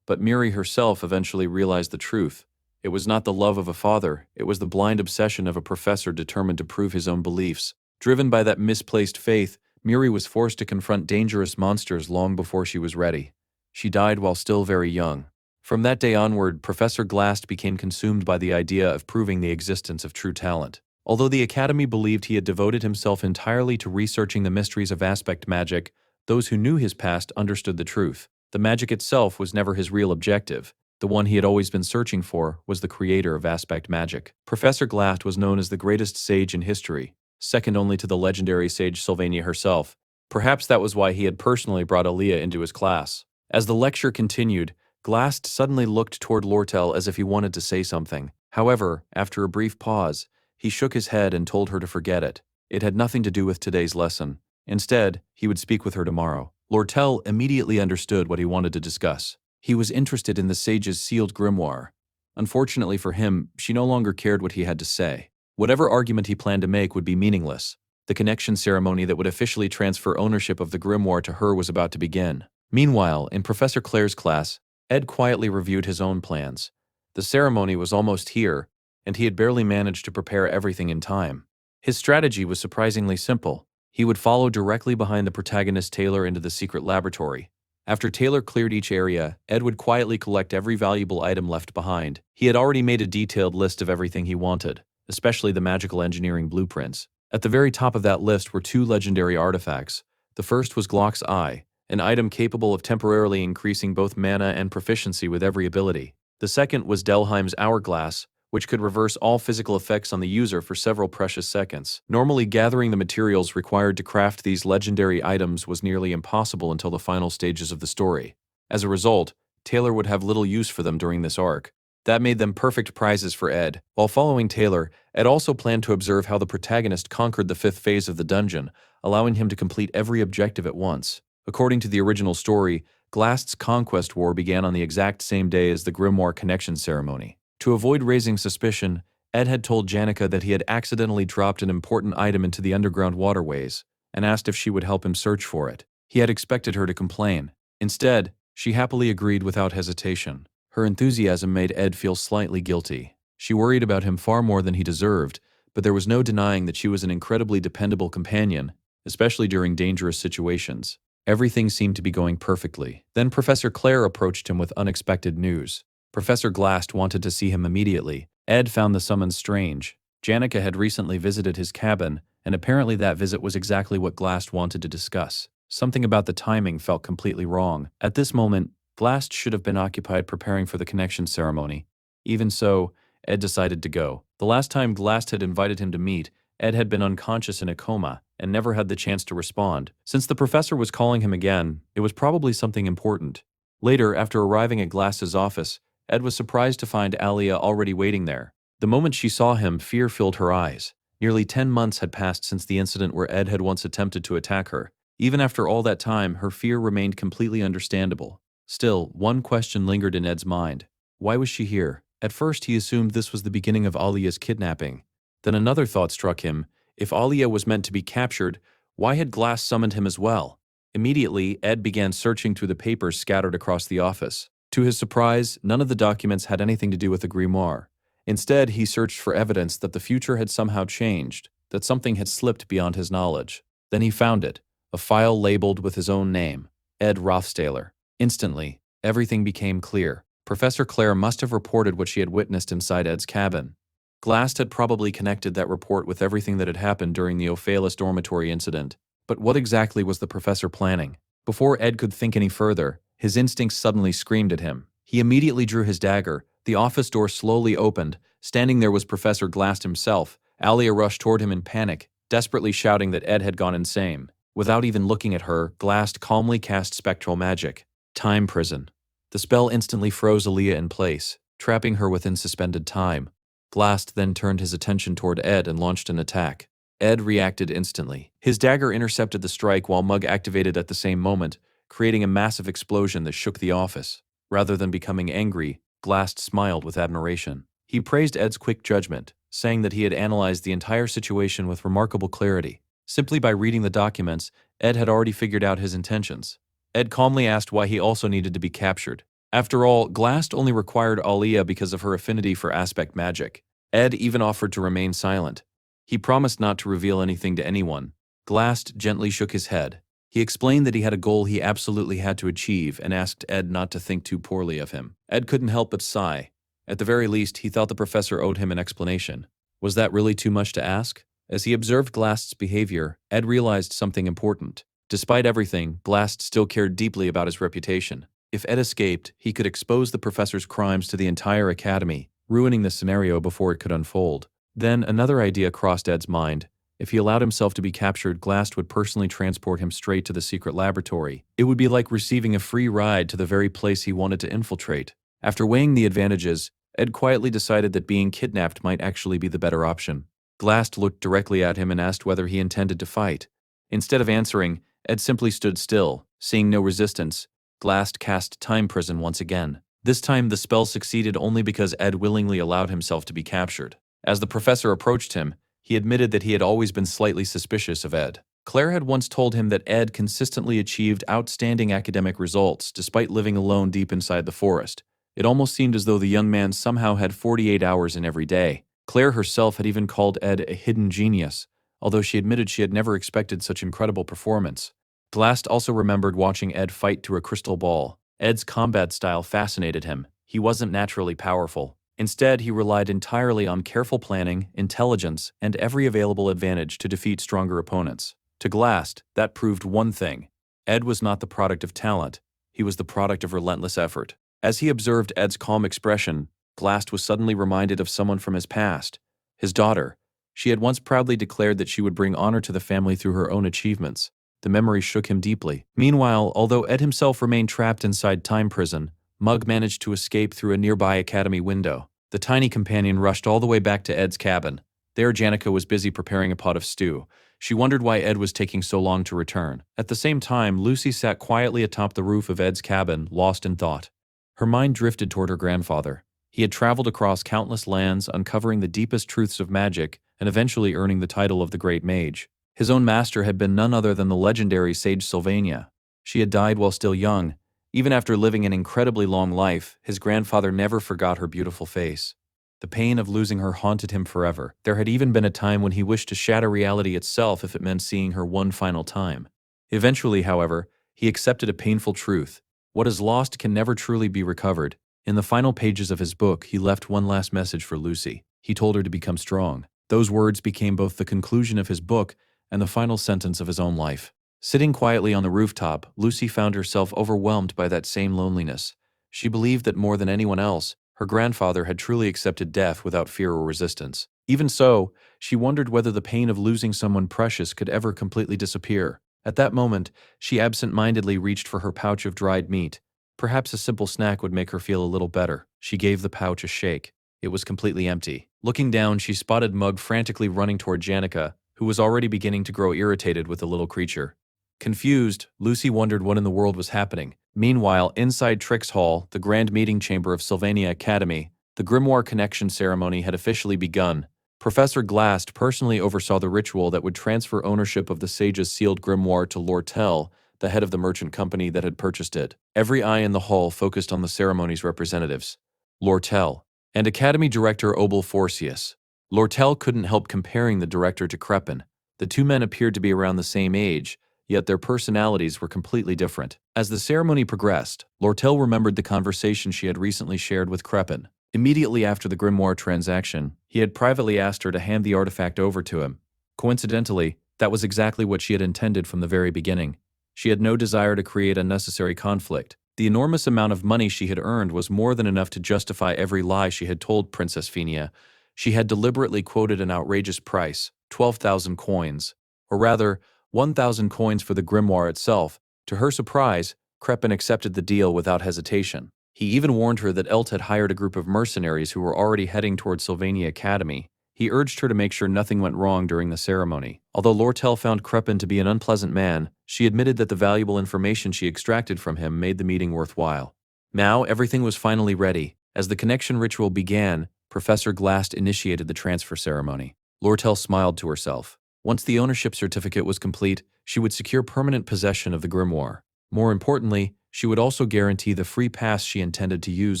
But Miri herself eventually realized the truth. It was not the love of a father, it was the blind obsession of a professor determined to prove his own beliefs. Driven by that misplaced faith, Miri was forced to confront dangerous monsters long before she was ready. She died while still very young. From that day onward, Professor Glast became consumed by the idea of proving the existence of true talent. Although the Academy believed he had devoted himself entirely to researching the mysteries of aspect magic, those who knew his past understood the truth. The magic itself was never his real objective. The one he had always been searching for was the creator of aspect magic. Professor Glast was known as the greatest sage in history, second only to the legendary sage Sylvania herself. Perhaps that was why he had personally brought Aaliyah into his class. As the lecture continued, Glast suddenly looked toward Lortel as if he wanted to say something. However, after a brief pause, he shook his head and told her to forget it. It had nothing to do with today's lesson. Instead, he would speak with her tomorrow. Lortel immediately understood what he wanted to discuss. He was interested in the sage's sealed grimoire. Unfortunately for him, she no longer cared what he had to say. Whatever argument he planned to make would be meaningless. The connection ceremony that would officially transfer ownership of the grimoire to her was about to begin. Meanwhile, in Professor Claire's class, Ed quietly reviewed his own plans. The ceremony was almost here, and he had barely managed to prepare everything in time. His strategy was surprisingly simple. He would follow directly behind the protagonist Taylor into the secret laboratory. After Taylor cleared each area, Ed would quietly collect every valuable item left behind. He had already made a detailed list of everything he wanted, especially the magical engineering blueprints. At the very top of that list were two legendary artifacts. The first was Glock's Eye, an item capable of temporarily increasing both mana and proficiency with every ability. The second was Delheim's Hourglass, which could reverse all physical effects on the user for several precious seconds. Normally, gathering the materials required to craft these legendary items was nearly impossible until the final stages of the story. As a result, Taylor would have little use for them during this arc. That made them perfect prizes for Ed. While following Taylor, Ed also planned to observe how the protagonist conquered the fifth phase of the dungeon, allowing him to complete every objective at once. According to the original story, Glast's conquest war began on the exact same day as the Grimoire connection ceremony. To avoid raising suspicion, Ed had told Janica that he had accidentally dropped an important item into the underground waterways and asked if she would help him search for it. He had expected her to complain. Instead, she happily agreed without hesitation. Her enthusiasm made Ed feel slightly guilty. She worried about him far more than he deserved, but there was no denying that she was an incredibly dependable companion, especially during dangerous situations. Everything seemed to be going perfectly. Then Professor Claire approached him with unexpected news. Professor Glast wanted to see him immediately. Ed found the summons strange. Janica had recently visited his cabin, and apparently that visit was exactly what Glast wanted to discuss. Something about the timing felt completely wrong. At this moment, Glast should have been occupied preparing for the connection ceremony. Even so, Ed decided to go. The last time Glast had invited him to meet, Ed had been unconscious in a coma and never had the chance to respond. Since the professor was calling him again, it was probably something important. Later, after arriving at Glast's office, Ed was surprised to find Alia already waiting there. The moment she saw him, fear filled her eyes. Nearly 10 months had passed since the incident where Ed had once attempted to attack her. Even after all that time, her fear remained completely understandable. Still, one question lingered in Ed's mind. Why was she here? At first, he assumed this was the beginning of Alia's kidnapping. Then another thought struck him. If Alia was meant to be captured, why had Glast summoned him as well? Immediately, Ed began searching through the papers scattered across the office. To his surprise, none of the documents had anything to do with the grimoire. Instead, he searched for evidence that the future had somehow changed, that something had slipped beyond his knowledge. Then he found it, a file labeled with his own name, Ed Rothstaler. Instantly, everything became clear. Professor Claire must have reported what she had witnessed inside Ed's cabin. Glast had probably connected that report with everything that had happened during the Ophalis dormitory incident. But what exactly was the professor planning? Before Ed could think any further, his instincts suddenly screamed at him. He immediately drew his dagger. The office door slowly opened. Standing there was Professor Glast himself. Alia rushed toward him in panic, desperately shouting that Ed had gone insane. Without even looking at her, Glast calmly cast spectral magic. Time prison. The spell instantly froze Alia in place, trapping her within suspended time. Glast then turned his attention toward Ed and launched an attack. Ed reacted instantly. His dagger intercepted the strike while Mug activated at the same moment, creating a massive explosion that shook the office. Rather than becoming angry, Glast smiled with admiration. He praised Ed's quick judgment, saying that he had analyzed the entire situation with remarkable clarity. Simply by reading the documents, Ed had already figured out his intentions. Ed calmly asked why he also needed to be captured. After all, Glast only required Alia because of her affinity for aspect magic. Ed even offered to remain silent. He promised not to reveal anything to anyone. Glast gently shook his head. He explained that he had a goal he absolutely had to achieve and asked Ed not to think too poorly of him. Ed couldn't help but sigh. At the very least, he thought the professor owed him an explanation. Was that really too much to ask? As he observed Glast's behavior, Ed realized something important. Despite everything, Glast still cared deeply about his reputation. If Ed escaped, he could expose the professor's crimes to the entire academy, ruining the scenario before it could unfold. Then another idea crossed Ed's mind. If he allowed himself to be captured, Glast would personally transport him straight to the secret laboratory. It would be like receiving a free ride to the very place he wanted to infiltrate. After weighing the advantages, Ed quietly decided that being kidnapped might actually be the better option. Glast looked directly at him and asked whether he intended to fight. Instead of answering, Ed simply stood still. Seeing no resistance, Glast cast Time Prison once again. This time the spell succeeded only because Ed willingly allowed himself to be captured. As the professor approached him, he admitted that he had always been slightly suspicious of Ed. Claire had once told him that Ed consistently achieved outstanding academic results despite living alone deep inside the forest. It almost seemed as though the young man somehow had 48 hours in every day. Claire herself had even called Ed a hidden genius, although she admitted she had never expected such incredible performance. Glast also remembered watching Ed fight through a crystal ball. Ed's combat style fascinated him. He wasn't naturally powerful. Instead, he relied entirely on careful planning, intelligence, and every available advantage to defeat stronger opponents. To Glast, that proved one thing. Ed was not the product of talent. He was the product of relentless effort. As he observed Ed's calm expression, Glast was suddenly reminded of someone from his past. His daughter. She had once proudly declared that she would bring honor to the family through her own achievements. The memory shook him deeply. Meanwhile, although Ed himself remained trapped inside time prison, Mug managed to escape through a nearby academy window. The tiny companion rushed all the way back to Ed's cabin. There, Janica was busy preparing a pot of stew. She wondered why Ed was taking so long to return. At the same time, Lucy sat quietly atop the roof of Ed's cabin, lost in thought. Her mind drifted toward her grandfather. He had traveled across countless lands, uncovering the deepest truths of magic, and eventually earning the title of the Great Mage. His own master had been none other than the legendary sage Sylvania. She had died while still young. Even after living an incredibly long life, his grandfather never forgot her beautiful face. The pain of losing her haunted him forever. There had even been a time when he wished to shatter reality itself if it meant seeing her one final time. Eventually, however, he accepted a painful truth. What is lost can never truly be recovered. In the final pages of his book, he left one last message for Lucy. He told her to become strong. Those words became both the conclusion of his book and the final sentence of his own life. Sitting quietly on the rooftop, Lucy found herself overwhelmed by that same loneliness. She believed that more than anyone else, her grandfather had truly accepted death without fear or resistance. Even so, she wondered whether the pain of losing someone precious could ever completely disappear. At that moment, she absent-mindedly reached for her pouch of dried meat. Perhaps a simple snack would make her feel a little better. She gave the pouch a shake. It was completely empty. Looking down, she spotted Mug frantically running toward Janica, who was already beginning to grow irritated with the little creature. Confused, Lucy wondered what in the world was happening. Meanwhile, inside Trix Hall, the grand meeting chamber of Sylvania Academy, the Grimoire Connection ceremony had officially begun. Professor Glast personally oversaw the ritual that would transfer ownership of the sage's sealed grimoire to Lortel, the head of the merchant company that had purchased it. Every eye in the hall focused on the ceremony's representatives. Lortel and Academy Director Obel Forcius. Lortel couldn't help comparing the director to Crepin. The two men appeared to be around the same age, yet their personalities were completely different. As the ceremony progressed, Lortel remembered the conversation she had recently shared with Crepin. Immediately after the grimoire transaction, he had privately asked her to hand the artifact over to him. Coincidentally, that was exactly what she had intended from the very beginning. She had no desire to create unnecessary conflict. The enormous amount of money she had earned was more than enough to justify every lie she had told Princess Fenia. She had deliberately quoted an outrageous price, 12,000 coins, or rather, 1,000 coins for the grimoire itself. To her surprise, Crepin accepted the deal without hesitation. He even warned her that Elt had hired a group of mercenaries who were already heading towards Sylvania Academy. He urged her to make sure nothing went wrong during the ceremony. Although Lortel found Crepin to be an unpleasant man, she admitted that the valuable information she extracted from him made the meeting worthwhile. Now, everything was finally ready. As the connection ritual began, Professor Glast initiated the transfer ceremony. Lortel smiled to herself. Once the ownership certificate was complete, she would secure permanent possession of the grimoire. More importantly, she would also guarantee the free pass she intended to use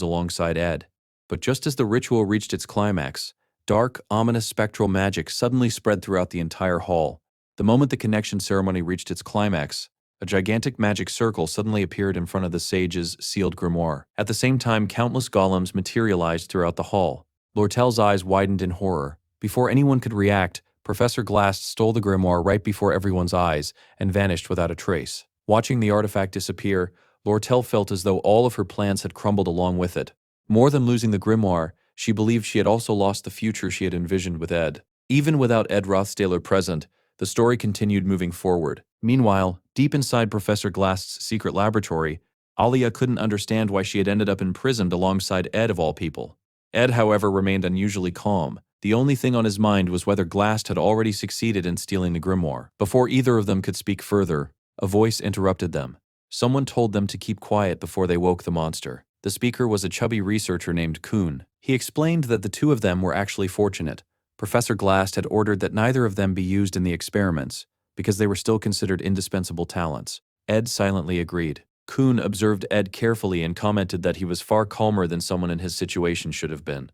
alongside Ed. But just as the ritual reached its climax, dark, ominous spectral magic suddenly spread throughout the entire hall. The moment the connection ceremony reached its climax, a gigantic magic circle suddenly appeared in front of the sage's sealed grimoire. At the same time, countless golems materialized throughout the hall. Lortel's eyes widened in horror. Before anyone could react, Professor Glast stole the grimoire right before everyone's eyes and vanished without a trace. Watching the artifact disappear, Lortel felt as though all of her plans had crumbled along with it. More than losing the grimoire, she believed she had also lost the future she had envisioned with Ed. Even without Ed Rothstaler present, the story continued moving forward. Meanwhile, deep inside Professor Glast's secret laboratory, Alia couldn't understand why she had ended up imprisoned alongside Ed of all people. Ed, however, remained unusually calm. The only thing on his mind was whether Glast had already succeeded in stealing the grimoire. Before either of them could speak further, a voice interrupted them. Someone told them to keep quiet before they woke the monster. The speaker was a chubby researcher named Kuhn. He explained that the two of them were actually fortunate. Professor Glast had ordered that neither of them be used in the experiments, because they were still considered indispensable talents. Ed silently agreed. Kuhn observed Ed carefully and commented that he was far calmer than someone in his situation should have been.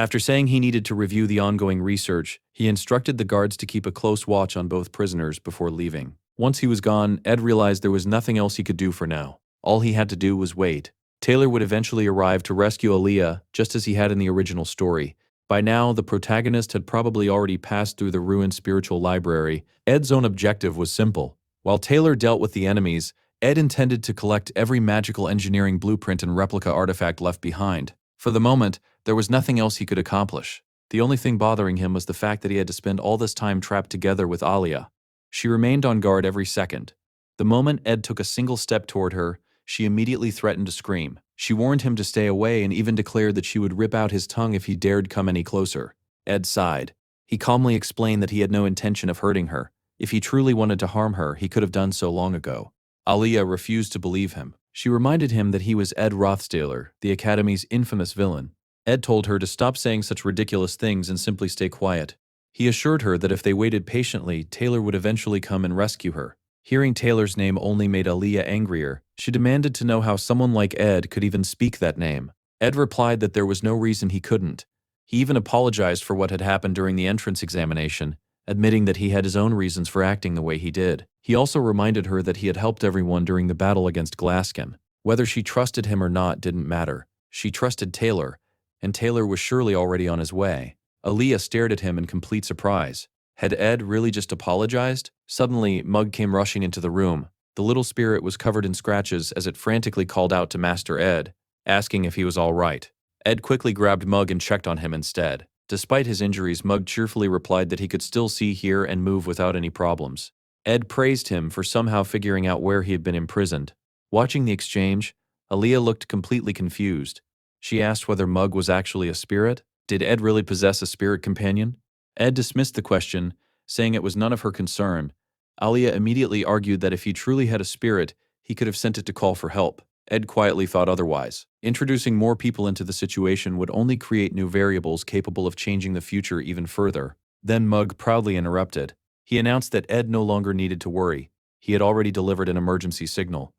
After saying he needed to review the ongoing research, he instructed the guards to keep a close watch on both prisoners before leaving. Once he was gone, Ed realized there was nothing else he could do for now. All he had to do was wait. Taylor would eventually arrive to rescue Aaliyah, just as he had in the original story. By now, the protagonist had probably already passed through the ruined spiritual library. Ed's own objective was simple. While Taylor dealt with the enemies, Ed intended to collect every magical engineering blueprint and replica artifact left behind. For the moment, there was nothing else he could accomplish. The only thing bothering him was the fact that he had to spend all this time trapped together with Aaliyah. She remained on guard every second. The moment Ed took a single step toward her, she immediately threatened to scream. She warned him to stay away and even declared that she would rip out his tongue if he dared come any closer. Ed sighed. He calmly explained that he had no intention of hurting her. If he truly wanted to harm her, he could have done so long ago. Aaliyah refused to believe him. She reminded him that he was Ed Rothstailer, the Academy's infamous villain. Ed told her to stop saying such ridiculous things and simply stay quiet. He assured her that if they waited patiently, Taylor would eventually come and rescue her. Hearing Taylor's name only made Aaliyah angrier. She demanded to know how someone like Ed could even speak that name. Ed replied that there was no reason he couldn't. He even apologized for what had happened during the entrance examination, admitting that he had his own reasons for acting the way he did. He also reminded her that he had helped everyone during the battle against Glaskin. Whether she trusted him or not didn't matter. She trusted Taylor, and Taylor was surely already on his way. Aaliyah stared at him in complete surprise. Had Ed really just apologized? Suddenly, Mug came rushing into the room. The little spirit was covered in scratches as it frantically called out to Master Ed, asking if he was all right. Ed quickly grabbed Mug and checked on him instead. Despite his injuries, Mug cheerfully replied that he could still see, hear, and move without any problems. Ed praised him for somehow figuring out where he had been imprisoned. Watching the exchange, Aaliyah looked completely confused. She asked whether Mug was actually a spirit. Did Ed really possess a spirit companion? Ed dismissed the question, saying it was none of her concern. Aaliyah immediately argued that if he truly had a spirit, he could have sent it to call for help. Ed quietly thought otherwise. Introducing more people into the situation would only create new variables capable of changing the future even further. Then Mug proudly interrupted. He announced that Ed no longer needed to worry. He had already delivered an emergency signal.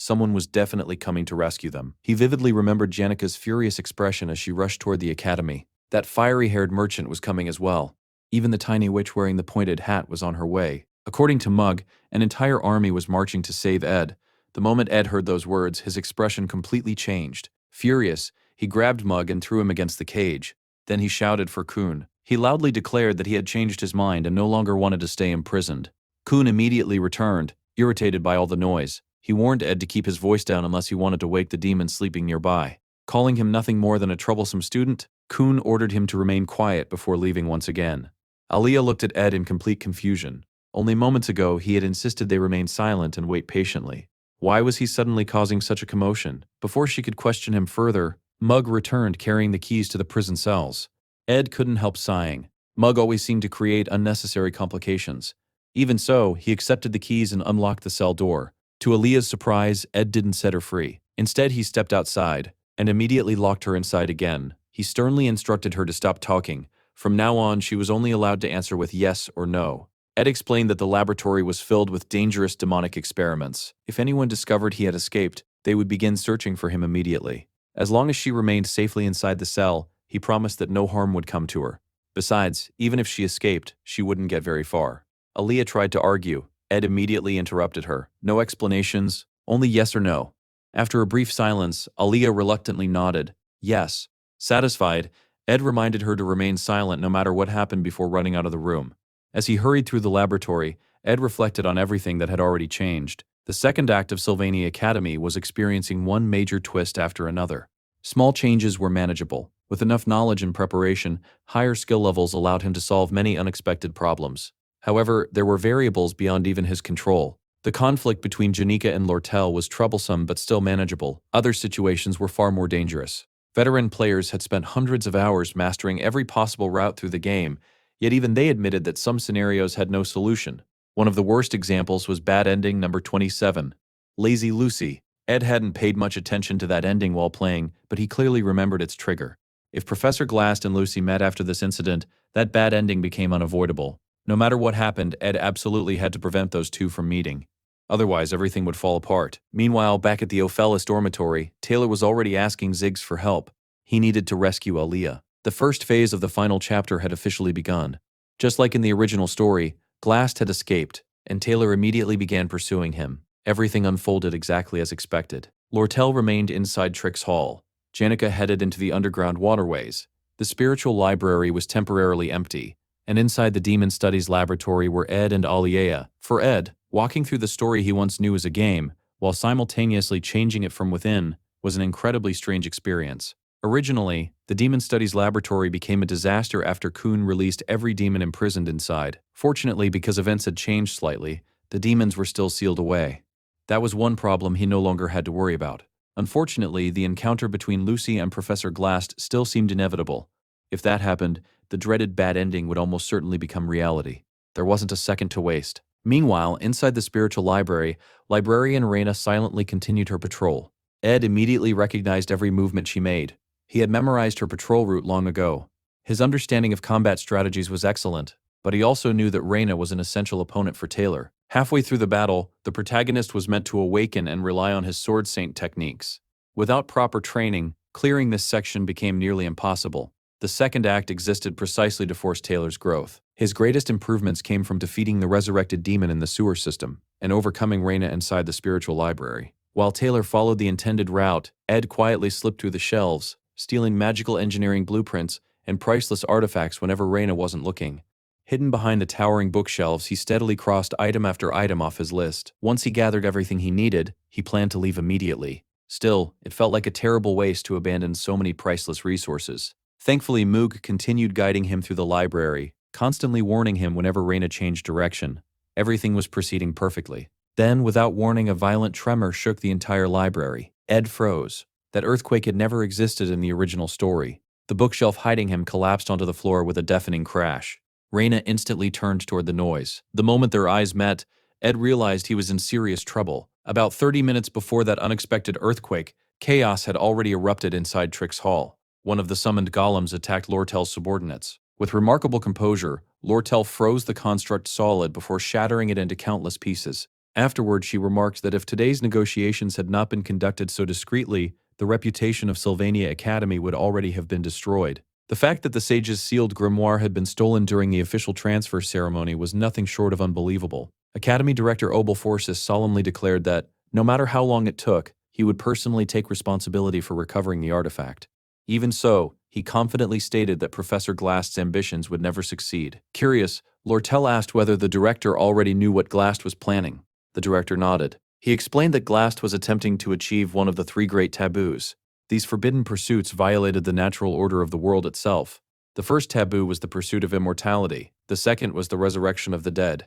Someone was definitely coming to rescue them. He vividly remembered Janika's furious expression as she rushed toward the academy. That fiery-haired merchant was coming as well. Even the tiny witch wearing the pointed hat was on her way. According to Mug, an entire army was marching to save Ed. The moment Ed heard those words, his expression completely changed. Furious, he grabbed Mug and threw him against the cage. Then he shouted for Kun. He loudly declared that he had changed his mind and no longer wanted to stay imprisoned. Kun immediately returned, irritated by all the noise. He warned Ed to keep his voice down unless he wanted to wake the demon sleeping nearby. Calling him nothing more than a troublesome student, Kun ordered him to remain quiet before leaving once again. Aaliyah looked at Ed in complete confusion. Only moments ago, he had insisted they remain silent and wait patiently. Why was he suddenly causing such a commotion? Before she could question him further, Mug returned carrying the keys to the prison cells. Ed couldn't help sighing. Mug always seemed to create unnecessary complications. Even so, he accepted the keys and unlocked the cell door. To Aaliyah's surprise, Ed didn't set her free. Instead, he stepped outside and immediately locked her inside again. He sternly instructed her to stop talking. From now on, she was only allowed to answer with yes or no. Ed explained that the laboratory was filled with dangerous demonic experiments. If anyone discovered he had escaped, they would begin searching for him immediately. As long as she remained safely inside the cell, he promised that no harm would come to her. Besides, even if she escaped, she wouldn't get very far. Aaliyah tried to argue. Ed immediately interrupted her. No explanations, only yes or no. After a brief silence, Aaliyah reluctantly nodded. Yes. Satisfied, Ed reminded her to remain silent no matter what happened before running out of the room. As he hurried through the laboratory, Ed reflected on everything that had already changed. The second act of Sylvania Academy was experiencing one major twist after another. Small changes were manageable. With enough knowledge and preparation, higher skill levels allowed him to solve many unexpected problems. However, there were variables beyond even his control. The conflict between Janika and Lortel was troublesome but still manageable. Other situations were far more dangerous. Veteran players had spent hundreds of hours mastering every possible route through the game, yet even they admitted that some scenarios had no solution. One of the worst examples was bad ending number 27, Lazy Lucy. Ed hadn't paid much attention to that ending while playing, but he clearly remembered its trigger. If Professor Glast and Lucy met after this incident, that bad ending became unavoidable. No matter what happened, Ed absolutely had to prevent those two from meeting. Otherwise, everything would fall apart. Meanwhile, back at the Ophelis dormitory, Taylor was already asking Ziggs for help. He needed to rescue Aaliyah. The first phase of the final chapter had officially begun. Just like in the original story, Glast had escaped, and Taylor immediately began pursuing him. Everything unfolded exactly as expected. Lortel remained inside Trick's Hall. Janica headed into the underground waterways. The spiritual library was temporarily empty, and inside the Demon Studies laboratory were Ed and Aliea. For Ed, walking through the story he once knew as a game, while simultaneously changing it from within, was an incredibly strange experience. Originally, the Demon Studies laboratory became a disaster after Kuhn released every demon imprisoned inside. Fortunately, because events had changed slightly, the demons were still sealed away. That was one problem he no longer had to worry about. Unfortunately, the encounter between Lucy and Professor Glast still seemed inevitable. If that happened, the dreaded bad ending would almost certainly become reality. There wasn't a second to waste. Meanwhile, inside the spiritual library, librarian Reina silently continued her patrol. Ed immediately recognized every movement she made. He had memorized her patrol route long ago. His understanding of combat strategies was excellent, but he also knew that Reina was an essential opponent for Taylor. Halfway through the battle, the protagonist was meant to awaken and rely on his sword saint techniques. Without proper training, clearing this section became nearly impossible. The second act existed precisely to force Taylor's growth. His greatest improvements came from defeating the resurrected demon in the sewer system and overcoming Reina inside the spiritual library. While Taylor followed the intended route, Ed quietly slipped through the shelves, stealing magical engineering blueprints and priceless artifacts whenever Reina wasn't looking. Hidden behind the towering bookshelves, he steadily crossed item after item off his list. Once he gathered everything he needed, he planned to leave immediately. Still, it felt like a terrible waste to abandon so many priceless resources. Thankfully, Moog continued guiding him through the library, constantly warning him whenever Reina changed direction. Everything was proceeding perfectly. Then, without warning, a violent tremor shook the entire library. Ed froze. That earthquake had never existed in the original story. The bookshelf hiding him collapsed onto the floor with a deafening crash. Reina instantly turned toward the noise. The moment their eyes met, Ed realized he was in serious trouble. About 30 minutes before that unexpected earthquake, chaos had already erupted inside Trick's Hall. One of the summoned golems attacked Lortel's subordinates. With remarkable composure, Lortel froze the construct solid before shattering it into countless pieces. Afterward, she remarked that if today's negotiations had not been conducted so discreetly, the reputation of Sylvania Academy would already have been destroyed. The fact that the sage's sealed grimoire had been stolen during the official transfer ceremony was nothing short of unbelievable. Academy Director Obelforsis solemnly declared that, no matter how long it took, he would personally take responsibility for recovering the artifact. Even so, he confidently stated that Professor Glast's ambitions would never succeed. Curious, Lortel asked whether the director already knew what Glast was planning. The director nodded. He explained that Glast was attempting to achieve one of the three great taboos. These forbidden pursuits violated the natural order of the world itself. The first taboo was the pursuit of immortality. The second was the resurrection of the dead.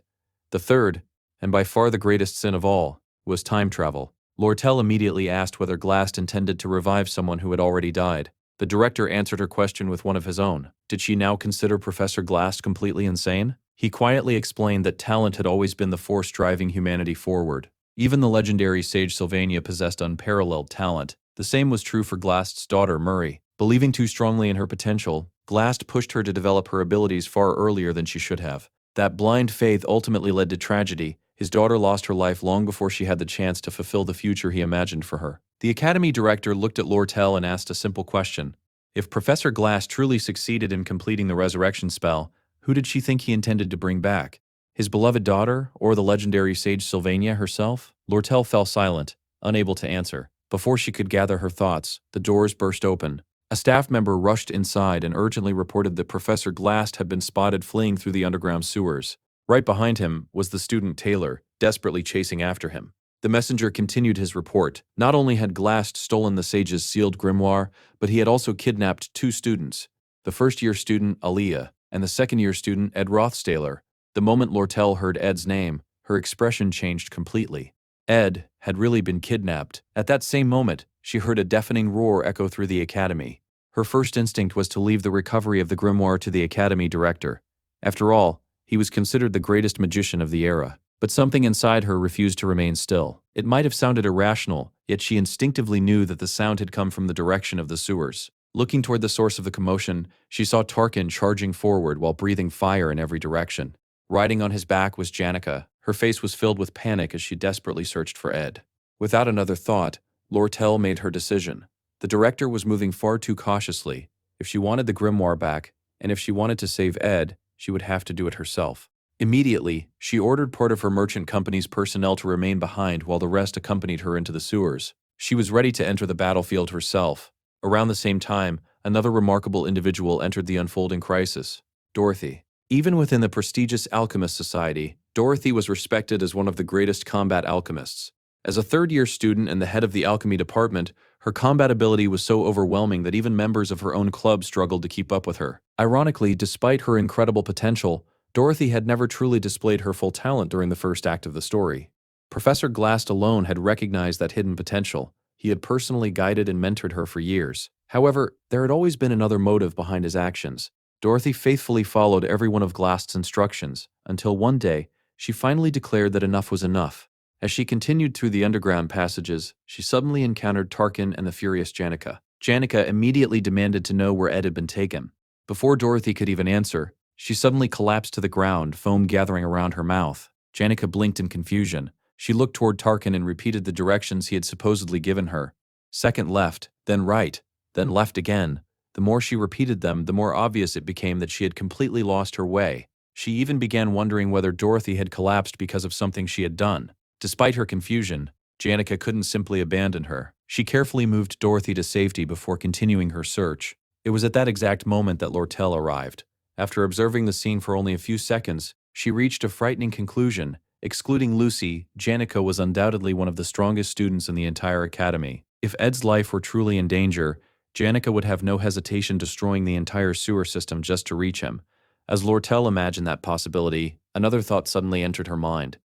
The third, and by far the greatest sin of all, was time travel. Lortel immediately asked whether Glast intended to revive someone who had already died. The director answered her question with one of his own. Did she now consider Professor Glast completely insane? He quietly explained that talent had always been the force driving humanity forward. Even the legendary sage Sylvania possessed unparalleled talent. The same was true for Glast's daughter, Murray. Believing too strongly in her potential, Glast pushed her to develop her abilities far earlier than she should have. That blind faith ultimately led to tragedy. His daughter lost her life long before she had the chance to fulfill the future he imagined for her. The Academy director looked at Lortel and asked a simple question. If Professor Glast truly succeeded in completing the resurrection spell, who did she think he intended to bring back? His beloved daughter, or the legendary sage Sylvania herself? Lortel fell silent, unable to answer. Before she could gather her thoughts, the doors burst open. A staff member rushed inside and urgently reported that Professor Glast had been spotted fleeing through the underground sewers. Right behind him was the student Taylor, desperately chasing after him. The messenger continued his report. Not only had Glast stolen the sage's sealed grimoire, but he had also kidnapped two students, the first-year student Aaliyah and the second-year student Ed Rothstaler. The moment Lortel heard Ed's name, her expression changed completely. Ed had really been kidnapped. At that same moment, she heard a deafening roar echo through the academy. Her first instinct was to leave the recovery of the grimoire to the academy director. After all, he was considered the greatest magician of the era. But something inside her refused to remain still. It might have sounded irrational, yet she instinctively knew that the sound had come from the direction of the sewers. Looking toward the source of the commotion, she saw Tarkin charging forward while breathing fire in every direction. Riding on his back was Janica. Her face was filled with panic as she desperately searched for Ed. Without another thought, Lortel made her decision. The director was moving far too cautiously. If she wanted the grimoire back, and if she wanted to save Ed, she would have to do it herself. Immediately, she ordered part of her merchant company's personnel to remain behind while the rest accompanied her into the sewers. She was ready to enter the battlefield herself. Around the same time, another remarkable individual entered the unfolding crisis: Dorothy. Even within the prestigious alchemist society, Dorothy was respected as one of the greatest combat alchemists. As a third-year student and the head of the alchemy department, her combat ability was so overwhelming that even members of her own club struggled to keep up with her. Ironically, despite her incredible potential, Dorothy had never truly displayed her full talent during the first act of the story. Professor Glast alone had recognized that hidden potential. He had personally guided and mentored her for years. However, there had always been another motive behind his actions. Dorothy faithfully followed every one of Glast's instructions, until one day, she finally declared that enough was enough. As she continued through the underground passages, she suddenly encountered Tarkin and the furious Janica. Janica immediately demanded to know where Ed had been taken. Before Dorothy could even answer, she suddenly collapsed to the ground, foam gathering around her mouth. Janica blinked in confusion. She looked toward Tarkin and repeated the directions he had supposedly given her. Second left, then right, then left again. The more she repeated them, the more obvious it became that she had completely lost her way. She even began wondering whether Dorothy had collapsed because of something she had done. Despite her confusion, Janica couldn't simply abandon her. She carefully moved Dorothy to safety before continuing her search. It was at that exact moment that Lortel arrived. After observing the scene for only a few seconds, she reached a frightening conclusion. Excluding Lucy, Janica was undoubtedly one of the strongest students in the entire academy. If Ed's life were truly in danger, Janica would have no hesitation destroying the entire sewer system just to reach him. As Lortel imagined that possibility, another thought suddenly entered her mind.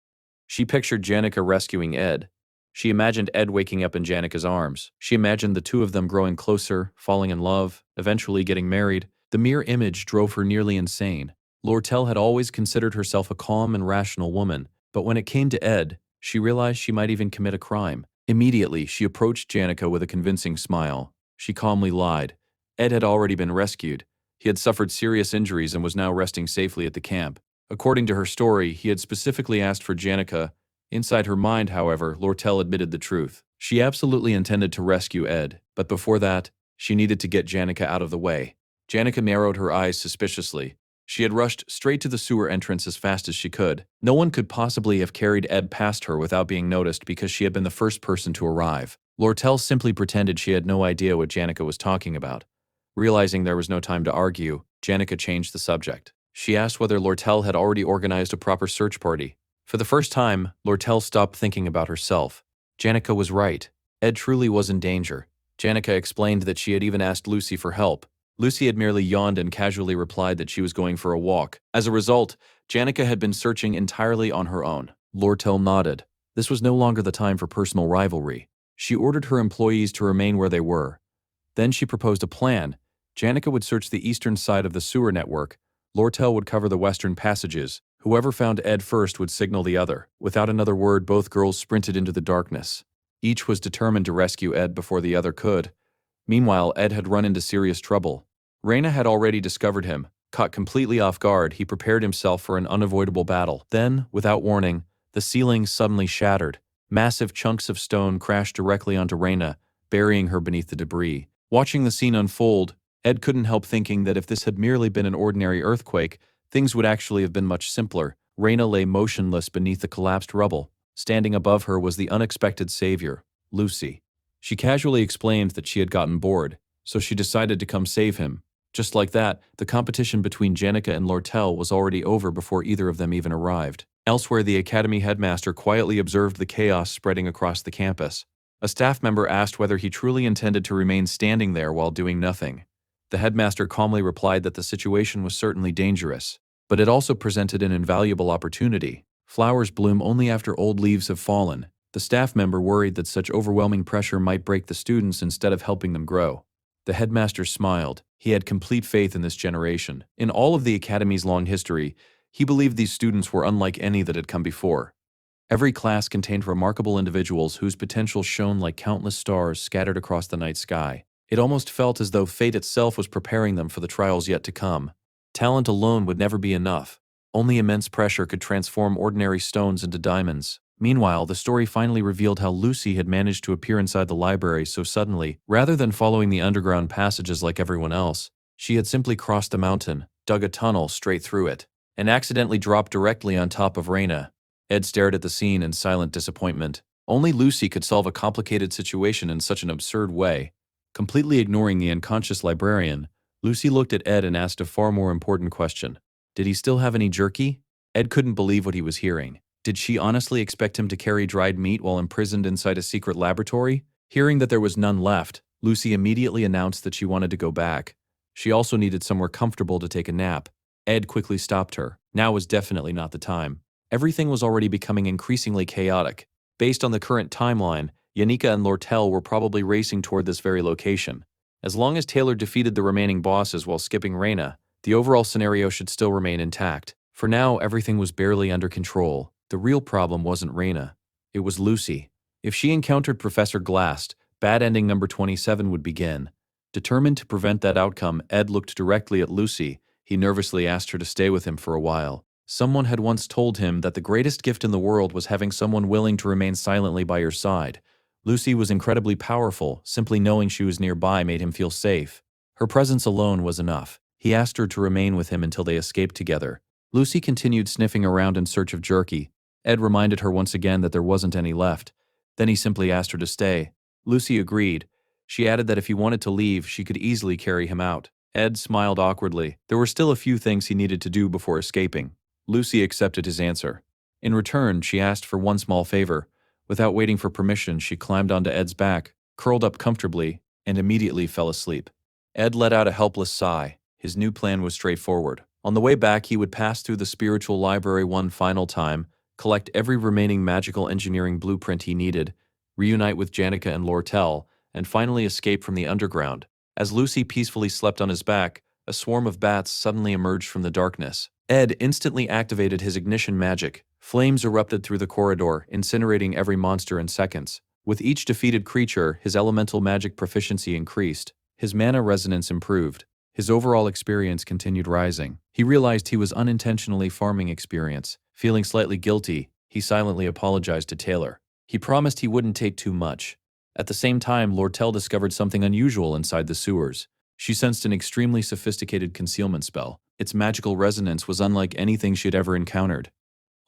She pictured Janica rescuing Ed. She imagined Ed waking up in Janica's arms. She imagined the two of them growing closer, falling in love, eventually getting married. The mere image drove her nearly insane. Lortel had always considered herself a calm and rational woman, but when it came to Ed, she realized she might even commit a crime. Immediately, she approached Janica with a convincing smile. She calmly lied. Ed had already been rescued. He had suffered serious injuries and was now resting safely at the camp. According to her story, he had specifically asked for Janica. Inside her mind, however, Lortel admitted the truth. She absolutely intended to rescue Ed, but before that, she needed to get Janica out of the way. Janica narrowed her eyes suspiciously. She had rushed straight to the sewer entrance as fast as she could. No one could possibly have carried Ed past her without being noticed because she had been the first person to arrive. Lortel simply pretended she had no idea what Janica was talking about. Realizing there was no time to argue, Janica changed the subject. She asked whether Lortel had already organized a proper search party. For the first time, Lortel stopped thinking about herself. Janica was right. Ed truly was in danger. Janica explained that she had even asked Lucy for help. Lucy had merely yawned and casually replied that she was going for a walk. As a result, Janica had been searching entirely on her own. Lortel nodded. This was no longer the time for personal rivalry. She ordered her employees to remain where they were. Then she proposed a plan. Janica would search the eastern side of the sewer network. Lortel would cover the western passages. Whoever found Ed first would signal the other. Without another word, both girls sprinted into the darkness. Each was determined to rescue Ed before the other could. Meanwhile, Ed had run into serious trouble. Reina had already discovered him. Caught completely off guard, he prepared himself for an unavoidable battle. Then, without warning, the ceiling suddenly shattered. Massive chunks of stone crashed directly onto Reina, burying her beneath the debris. Watching the scene unfold, Ed couldn't help thinking that if this had merely been an ordinary earthquake, things would actually have been much simpler. Reina lay motionless beneath the collapsed rubble. Standing above her was the unexpected savior, Lucy. She casually explained that she had gotten bored, so she decided to come save him. Just like that, the competition between Janica and Lortel was already over before either of them even arrived. Elsewhere, the academy headmaster quietly observed the chaos spreading across the campus. A staff member asked whether he truly intended to remain standing there while doing nothing. The headmaster calmly replied that the situation was certainly dangerous, but it also presented an invaluable opportunity. Flowers bloom only after old leaves have fallen. The staff member worried that such overwhelming pressure might break the students instead of helping them grow. The headmaster smiled. He had complete faith in this generation. In all of the academy's long history, he believed these students were unlike any that had come before. Every class contained remarkable individuals whose potential shone like countless stars scattered across the night sky. It almost felt as though fate itself was preparing them for the trials yet to come. Talent alone would never be enough. Only immense pressure could transform ordinary stones into diamonds. Meanwhile, the story finally revealed how Lucy had managed to appear inside the library so suddenly. Rather than following the underground passages like everyone else, She had simply crossed the mountain, dug a tunnel straight through it, and accidentally dropped directly on top of Raina. Ed stared at the scene in silent disappointment. Only Lucy could solve a complicated situation in such an absurd way. Completely ignoring the unconscious librarian, Lucy looked at Ed and asked a far more important question. Did he still have any jerky? Ed couldn't believe what he was hearing. Did she honestly expect him to carry dried meat while imprisoned inside a secret laboratory? Hearing that there was none left, Lucy immediately announced that she wanted to go back. She also needed somewhere comfortable to take a nap. Ed quickly stopped her. Now was definitely not the time. Everything was already becoming increasingly chaotic. Based on the current timeline, Yanika and Lortel were probably racing toward this very location. As long as Taylor defeated the remaining bosses while skipping Reina, the overall scenario should still remain intact. For now, everything was barely under control. The real problem wasn't Reina. It was Lucy. If she encountered Professor Glast, bad ending number 27 would begin. Determined to prevent that outcome, Ed looked directly at Lucy. He nervously asked her to stay with him for a while. Someone had once told him that the greatest gift in the world was having someone willing to remain silently by your side. Lucy was incredibly powerful. Simply knowing she was nearby made him feel safe. Her presence alone was enough. He asked her to remain with him until they escaped together. Lucy continued sniffing around in search of jerky. Ed reminded her once again that there wasn't any left. Then he simply asked her to stay. Lucy agreed. She added that if he wanted to leave, she could easily carry him out. Ed smiled awkwardly. There were still a few things he needed to do before escaping. Lucy accepted his answer. In return, she asked for one small favor. Without waiting for permission, she climbed onto Ed's back, curled up comfortably, and immediately fell asleep. Ed let out a helpless sigh. His new plan was straightforward. On the way back, he would pass through the spiritual library one final time, collect every remaining magical engineering blueprint he needed, reunite with Janica and Lortel, and finally escape from the underground. As Lucy peacefully slept on his back, a swarm of bats suddenly emerged from the darkness. Ed instantly activated his ignition magic. Flames erupted through the corridor, incinerating every monster in seconds. With each defeated creature, his elemental magic proficiency increased. His mana resonance improved. His overall experience continued rising. He realized he was unintentionally farming experience. Feeling slightly guilty, he silently apologized to Taylor. He promised he wouldn't take too much. At the same time, Lortel discovered something unusual inside the sewers. She sensed an extremely sophisticated concealment spell. Its magical resonance was unlike anything she had ever encountered.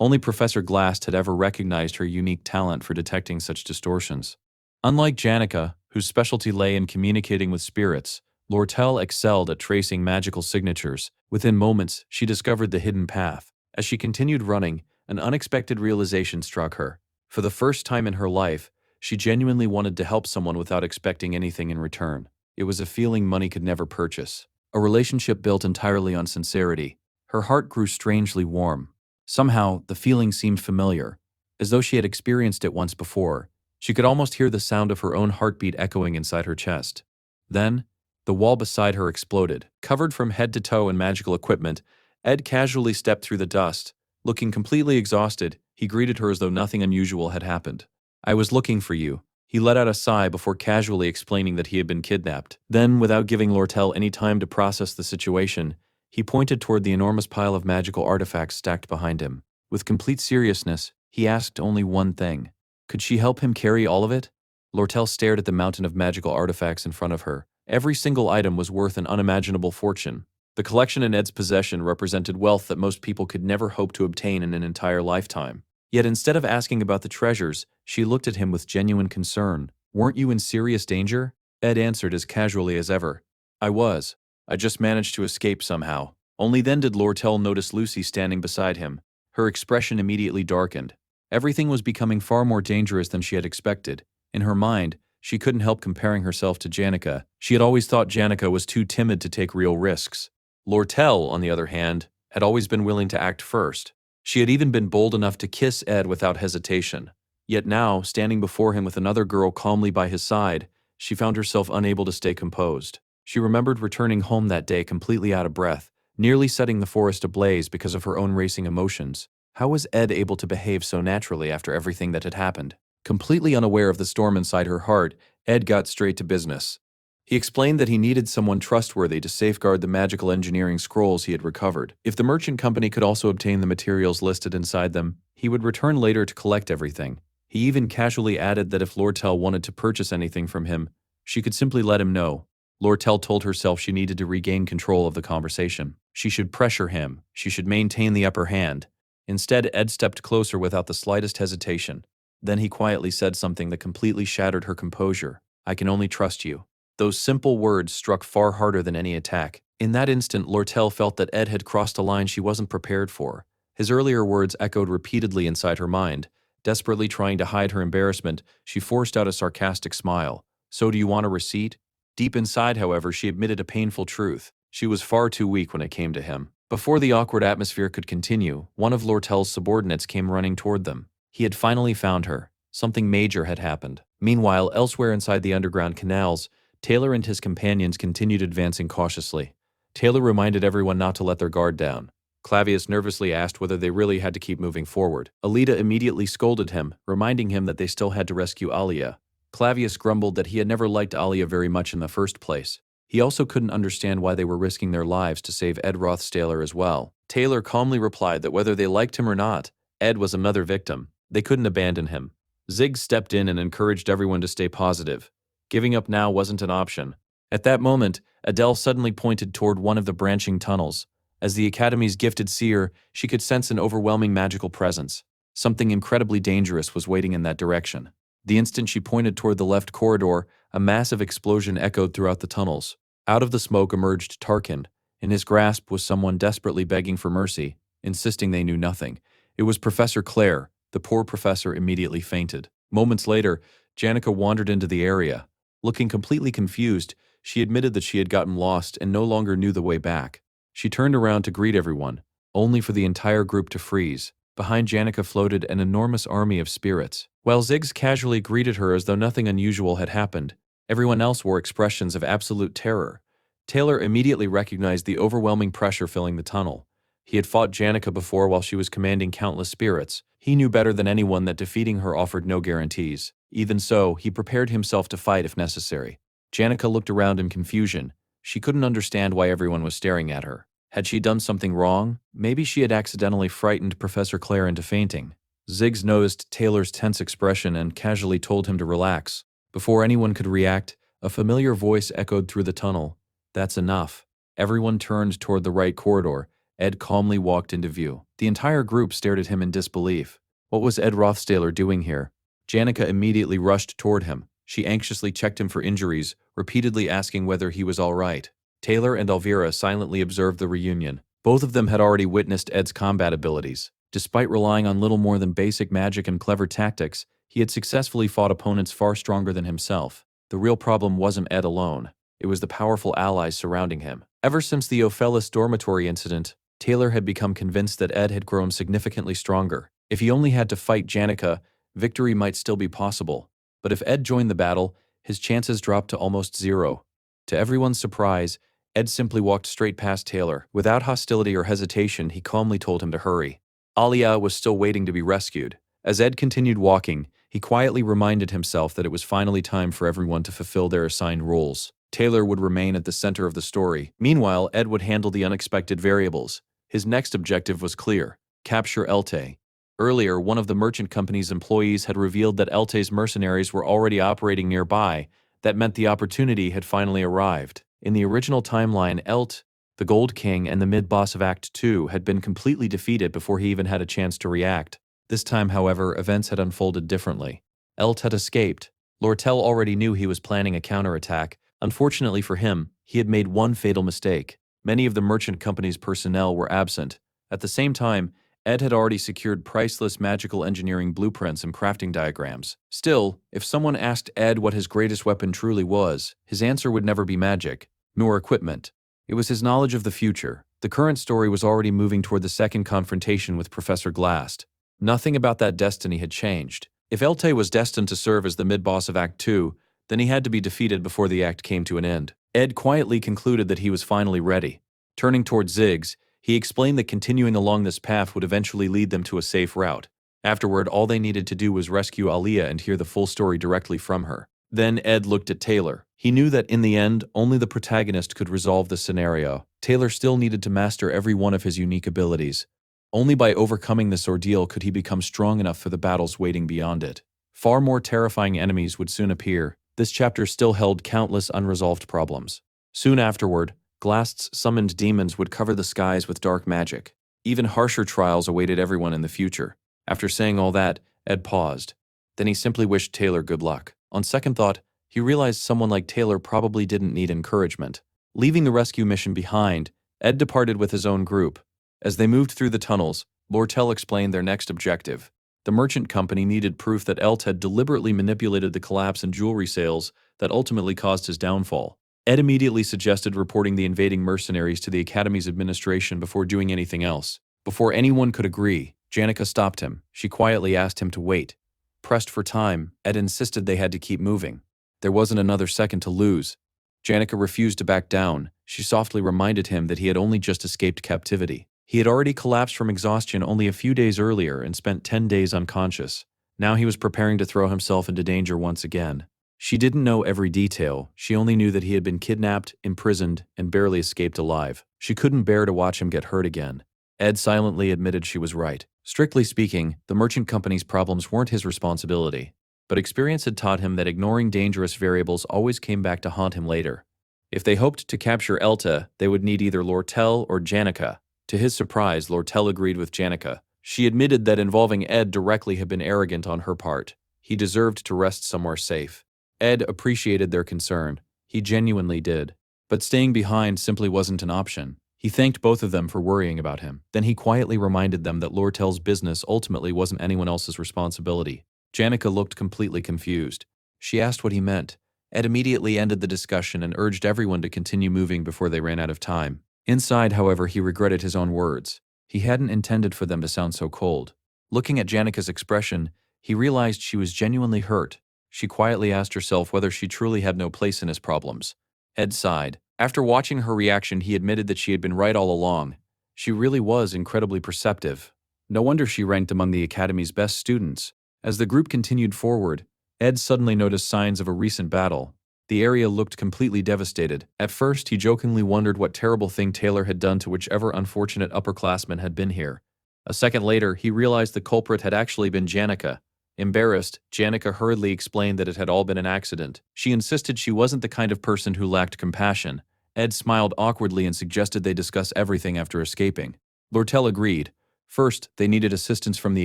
Only Professor Glast had ever recognized her unique talent for detecting such distortions. Unlike Janica, whose specialty lay in communicating with spirits, Lortel excelled at tracing magical signatures. Within moments, she discovered the hidden path. As she continued running, an unexpected realization struck her. For the first time in her life, she genuinely wanted to help someone without expecting anything in return. It was a feeling money could never purchase. A relationship built entirely on sincerity. Her heart grew strangely warm. Somehow, the feeling seemed familiar, as though she had experienced it once before. She could almost hear the sound of her own heartbeat echoing inside her chest. Then, the wall beside her exploded. Covered from head to toe in magical equipment, Ed casually stepped through the dust. Looking completely exhausted, he greeted her as though nothing unusual had happened. "I was looking for you." He let out a sigh before casually explaining that he had been kidnapped. Then, without giving Lortel any time to process the situation, he pointed toward the enormous pile of magical artifacts stacked behind him. With complete seriousness, he asked only one thing. Could she help him carry all of it? Lortel stared at the mountain of magical artifacts in front of her. Every single item was worth an unimaginable fortune. The collection in Ed's possession represented wealth that most people could never hope to obtain in an entire lifetime. Yet instead of asking about the treasures, she looked at him with genuine concern. "Weren't you in serious danger?" Ed answered as casually as ever. "I was. I just managed to escape somehow." Only then did Lortel notice Lucy standing beside him. Her expression immediately darkened. Everything was becoming far more dangerous than she had expected. In her mind, she couldn't help comparing herself to Janica. She had always thought Janica was too timid to take real risks. Lortel, on the other hand, had always been willing to act first. She had even been bold enough to kiss Ed without hesitation. Yet now, standing before him with another girl calmly by his side, she found herself unable to stay composed. She remembered returning home that day completely out of breath, nearly setting the forest ablaze because of her own racing emotions. How was Ed able to behave so naturally after everything that had happened? Completely unaware of the storm inside her heart, Ed got straight to business. He explained that he needed someone trustworthy to safeguard the magical engineering scrolls he had recovered. If the merchant company could also obtain the materials listed inside them, he would return later to collect everything. He even casually added that if Lortel wanted to purchase anything from him, she could simply let him know. Lortel told herself she needed to regain control of the conversation. She should pressure him. She should maintain the upper hand. Instead, Ed stepped closer without the slightest hesitation. Then he quietly said something that completely shattered her composure. "I can only trust you." Those simple words struck far harder than any attack. In that instant, Lortel felt that Ed had crossed a line she wasn't prepared for. His earlier words echoed repeatedly inside her mind. Desperately trying to hide her embarrassment, she forced out a sarcastic smile. "So do you want a receipt?" Deep inside, however, she admitted a painful truth. She was far too weak when it came to him. Before the awkward atmosphere could continue, one of Lortel's subordinates came running toward them. He had finally found her. Something major had happened. Meanwhile, elsewhere inside the underground canals, Taylor and his companions continued advancing cautiously. Taylor reminded everyone not to let their guard down. Clavius nervously asked whether they really had to keep moving forward. Alida immediately scolded him, reminding him that they still had to rescue Alia. Clavius grumbled that he had never liked Alia very much in the first place. He also couldn't understand why they were risking their lives to save Ed Rothstaler as well. Taylor calmly replied that whether they liked him or not, Ed was another victim. They couldn't abandon him. Ziggs stepped in and encouraged everyone to stay positive. Giving up now wasn't an option. At that moment, Adele suddenly pointed toward one of the branching tunnels. As the Academy's gifted seer, she could sense an overwhelming magical presence. Something incredibly dangerous was waiting in that direction. The instant she pointed toward the left corridor, a massive explosion echoed throughout the tunnels. Out of the smoke emerged Tarkin. In his grasp was someone desperately begging for mercy, insisting they knew nothing. It was Professor Claire. The poor professor immediately fainted. Moments later, Janica wandered into the area. Looking completely confused, she admitted that she had gotten lost and no longer knew the way back. She turned around to greet everyone, only for the entire group to freeze. Behind Janica floated an enormous army of spirits. While Ziggs casually greeted her as though nothing unusual had happened, everyone else wore expressions of absolute terror. Taylor immediately recognized the overwhelming pressure filling the tunnel. He had fought Janica before while she was commanding countless spirits. He knew better than anyone that defeating her offered no guarantees. Even so, he prepared himself to fight if necessary. Janica looked around in confusion. She couldn't understand why everyone was staring at her. Had she done something wrong? Maybe she had accidentally frightened Professor Claire into fainting. Ziggs noticed Taylor's tense expression and casually told him to relax. Before anyone could react, a familiar voice echoed through the tunnel. "That's enough." Everyone turned toward the right corridor. Ed calmly walked into view. The entire group stared at him in disbelief. What was Ed Rothstaler doing here? Janica immediately rushed toward him. She anxiously checked him for injuries, repeatedly asking whether he was all right. Taylor and Elvira silently observed the reunion. Both of them had already witnessed Ed's combat abilities. Despite relying on little more than basic magic and clever tactics, he had successfully fought opponents far stronger than himself. The real problem wasn't Ed alone. It was the powerful allies surrounding him. Ever since the Ophelis dormitory incident, Taylor had become convinced that Ed had grown significantly stronger. If he only had to fight Janica, victory might still be possible. But if Ed joined the battle, his chances dropped to almost zero. To everyone's surprise, Ed simply walked straight past Taylor. Without hostility or hesitation, he calmly told him to hurry. Alia was still waiting to be rescued. As Ed continued walking, he quietly reminded himself that it was finally time for everyone to fulfill their assigned roles. Taylor would remain at the center of the story. Meanwhile, Ed would handle the unexpected variables. His next objective was clear: capture Elte. Earlier, one of the merchant company's employees had revealed that Elte's mercenaries were already operating nearby. That meant the opportunity had finally arrived. In the original timeline, Elt, the Gold King, and the mid-boss of Act 2 had been completely defeated before he even had a chance to react. This time, however, events had unfolded differently. Elt had escaped. Lortel already knew he was planning a counterattack. Unfortunately for him, he had made one fatal mistake. Many of the merchant company's personnel were absent. At the same time, Ed had already secured priceless magical engineering blueprints and crafting diagrams. Still, if someone asked Ed what his greatest weapon truly was, his answer would never be magic, nor equipment. It was his knowledge of the future. The current story was already moving toward the second confrontation with Professor Glast. Nothing about that destiny had changed. If Elte was destined to serve as the mid-boss of Act 2, then he had to be defeated before the act came to an end. Ed quietly concluded that he was finally ready. Turning toward Ziggs, he explained that continuing along this path would eventually lead them to a safe route. Afterward, all they needed to do was rescue Alia and hear the full story directly from her. Then Ed looked at Taylor. He knew that in the end, only the protagonist could resolve the scenario. Taylor still needed to master every one of his unique abilities. Only by overcoming this ordeal could he become strong enough for the battles waiting beyond it. Far more terrifying enemies would soon appear. This chapter still held countless unresolved problems. Soon afterward, Glast's summoned demons would cover the skies with dark magic. Even harsher trials awaited everyone in the future. After saying all that, Ed paused. Then he simply wished Taylor good luck. On second thought, he realized someone like Taylor probably didn't need encouragement. Leaving the rescue mission behind, Ed departed with his own group. As they moved through the tunnels, Lortel explained their next objective. The merchant company needed proof that Elt had deliberately manipulated the collapse in jewelry sales that ultimately caused his downfall. Ed immediately suggested reporting the invading mercenaries to the Academy's administration before doing anything else. Before anyone could agree, Janica stopped him. She quietly asked him to wait. Pressed for time, Ed insisted they had to keep moving. There wasn't another second to lose. Janica refused to back down. She softly reminded him that he had only just escaped captivity. He had already collapsed from exhaustion only a few days earlier and spent 10 days unconscious. Now he was preparing to throw himself into danger once again. She didn't know every detail. She only knew that he had been kidnapped, imprisoned, and barely escaped alive. She couldn't bear to watch him get hurt again. Ed silently admitted she was right. Strictly speaking, the merchant company's problems weren't his responsibility. But experience had taught him that ignoring dangerous variables always came back to haunt him later. If they hoped to capture Elta, they would need either Lortel or Janica. To his surprise, Lortel agreed with Janica. She admitted that involving Ed directly had been arrogant on her part. He deserved to rest somewhere safe. Ed appreciated their concern. He genuinely did. But staying behind simply wasn't an option. He thanked both of them for worrying about him. Then he quietly reminded them that Lortel's business ultimately wasn't anyone else's responsibility. Janica looked completely confused. She asked what he meant. Ed immediately ended the discussion and urged everyone to continue moving before they ran out of time. Inside, however, he regretted his own words. He hadn't intended for them to sound so cold. Looking at Janica's expression, he realized she was genuinely hurt. She quietly asked herself whether she truly had no place in his problems. Ed sighed. After watching her reaction, he admitted that she had been right all along. She really was incredibly perceptive. No wonder she ranked among the Academy's best students. As the group continued forward, Ed suddenly noticed signs of a recent battle. The area looked completely devastated. At first, he jokingly wondered what terrible thing Taylor had done to whichever unfortunate upperclassman had been here. A second later, he realized the culprit had actually been Janica. Embarrassed, Janica hurriedly explained that it had all been an accident. She insisted she wasn't the kind of person who lacked compassion. Ed smiled awkwardly and suggested they discuss everything after escaping. Lortel agreed. First, they needed assistance from the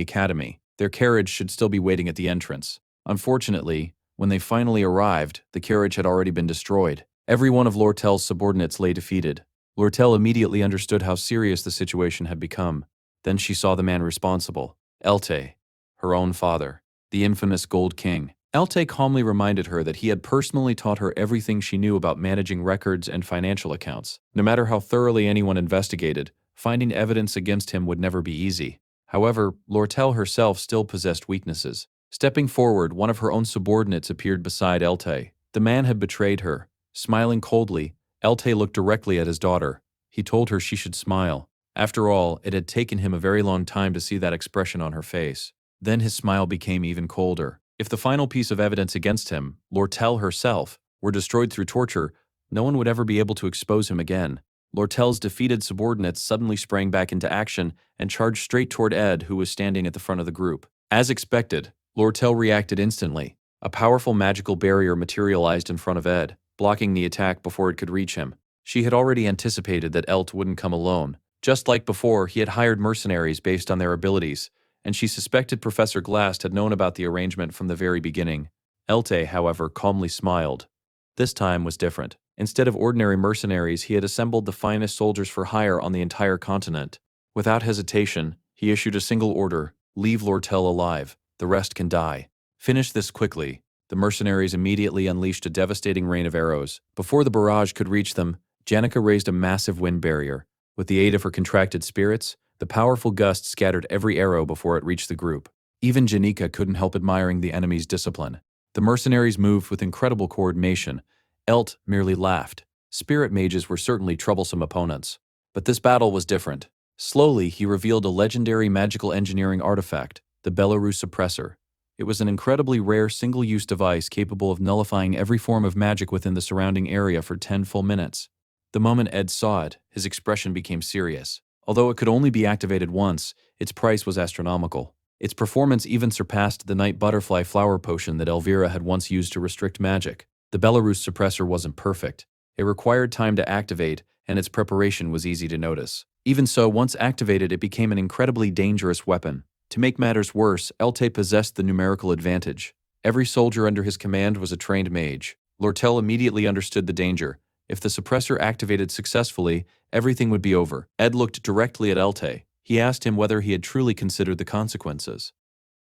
Academy. Their carriage should still be waiting at the entrance. Unfortunately, when they finally arrived, the carriage had already been destroyed. Every one of Lortel's subordinates lay defeated. Lortel immediately understood how serious the situation had become. Then she saw the man responsible, Elte, her own father, the infamous Gold King. Elte calmly reminded her that he had personally taught her everything she knew about managing records and financial accounts. No matter how thoroughly anyone investigated, finding evidence against him would never be easy. However, Lortel herself still possessed weaknesses. Stepping forward, one of her own subordinates appeared beside Elte. The man had betrayed her. Smiling coldly, Elte looked directly at his daughter. He told her she should smile. After all, it had taken him a very long time to see that expression on her face. Then his smile became even colder. If the final piece of evidence against him, Lortel herself, were destroyed through torture, no one would ever be able to expose him again. Lortel's defeated subordinates suddenly sprang back into action and charged straight toward Ed, who was standing at the front of the group. As expected, Lortel reacted instantly. A powerful magical barrier materialized in front of Ed, blocking the attack before it could reach him. She had already anticipated that Elt wouldn't come alone. Just like before, he had hired mercenaries based on their abilities, and she suspected Professor Glast had known about the arrangement from the very beginning. Elte, however, calmly smiled. This time was different. Instead of ordinary mercenaries, he had assembled the finest soldiers for hire on the entire continent. Without hesitation, he issued a single order: leave Lortel alive. The rest can die. Finish this quickly. The mercenaries immediately unleashed a devastating rain of arrows. Before the barrage could reach them, Janica raised a massive wind barrier. With the aid of her contracted spirits, the powerful gust scattered every arrow before it reached the group. Even Janica couldn't help admiring the enemy's discipline. The mercenaries moved with incredible coordination. Elt merely laughed. Spirit mages were certainly troublesome opponents. But this battle was different. Slowly, he revealed a legendary magical engineering artifact, the Belarus Suppressor. It was an incredibly rare single-use device capable of nullifying every form of magic within the surrounding area for 10 full minutes. The moment Ed saw it, his expression became serious. Although it could only be activated once, its price was astronomical. Its performance even surpassed the night butterfly flower potion that Elvira had once used to restrict magic. The Belarus Suppressor wasn't perfect. It required time to activate, and its preparation was easy to notice. Even so, once activated, it became an incredibly dangerous weapon. To make matters worse, Elte possessed the numerical advantage. Every soldier under his command was a trained mage. Lortel immediately understood the danger. If the suppressor activated successfully, everything would be over. Ed looked directly at Elte. He asked him whether he had truly considered the consequences.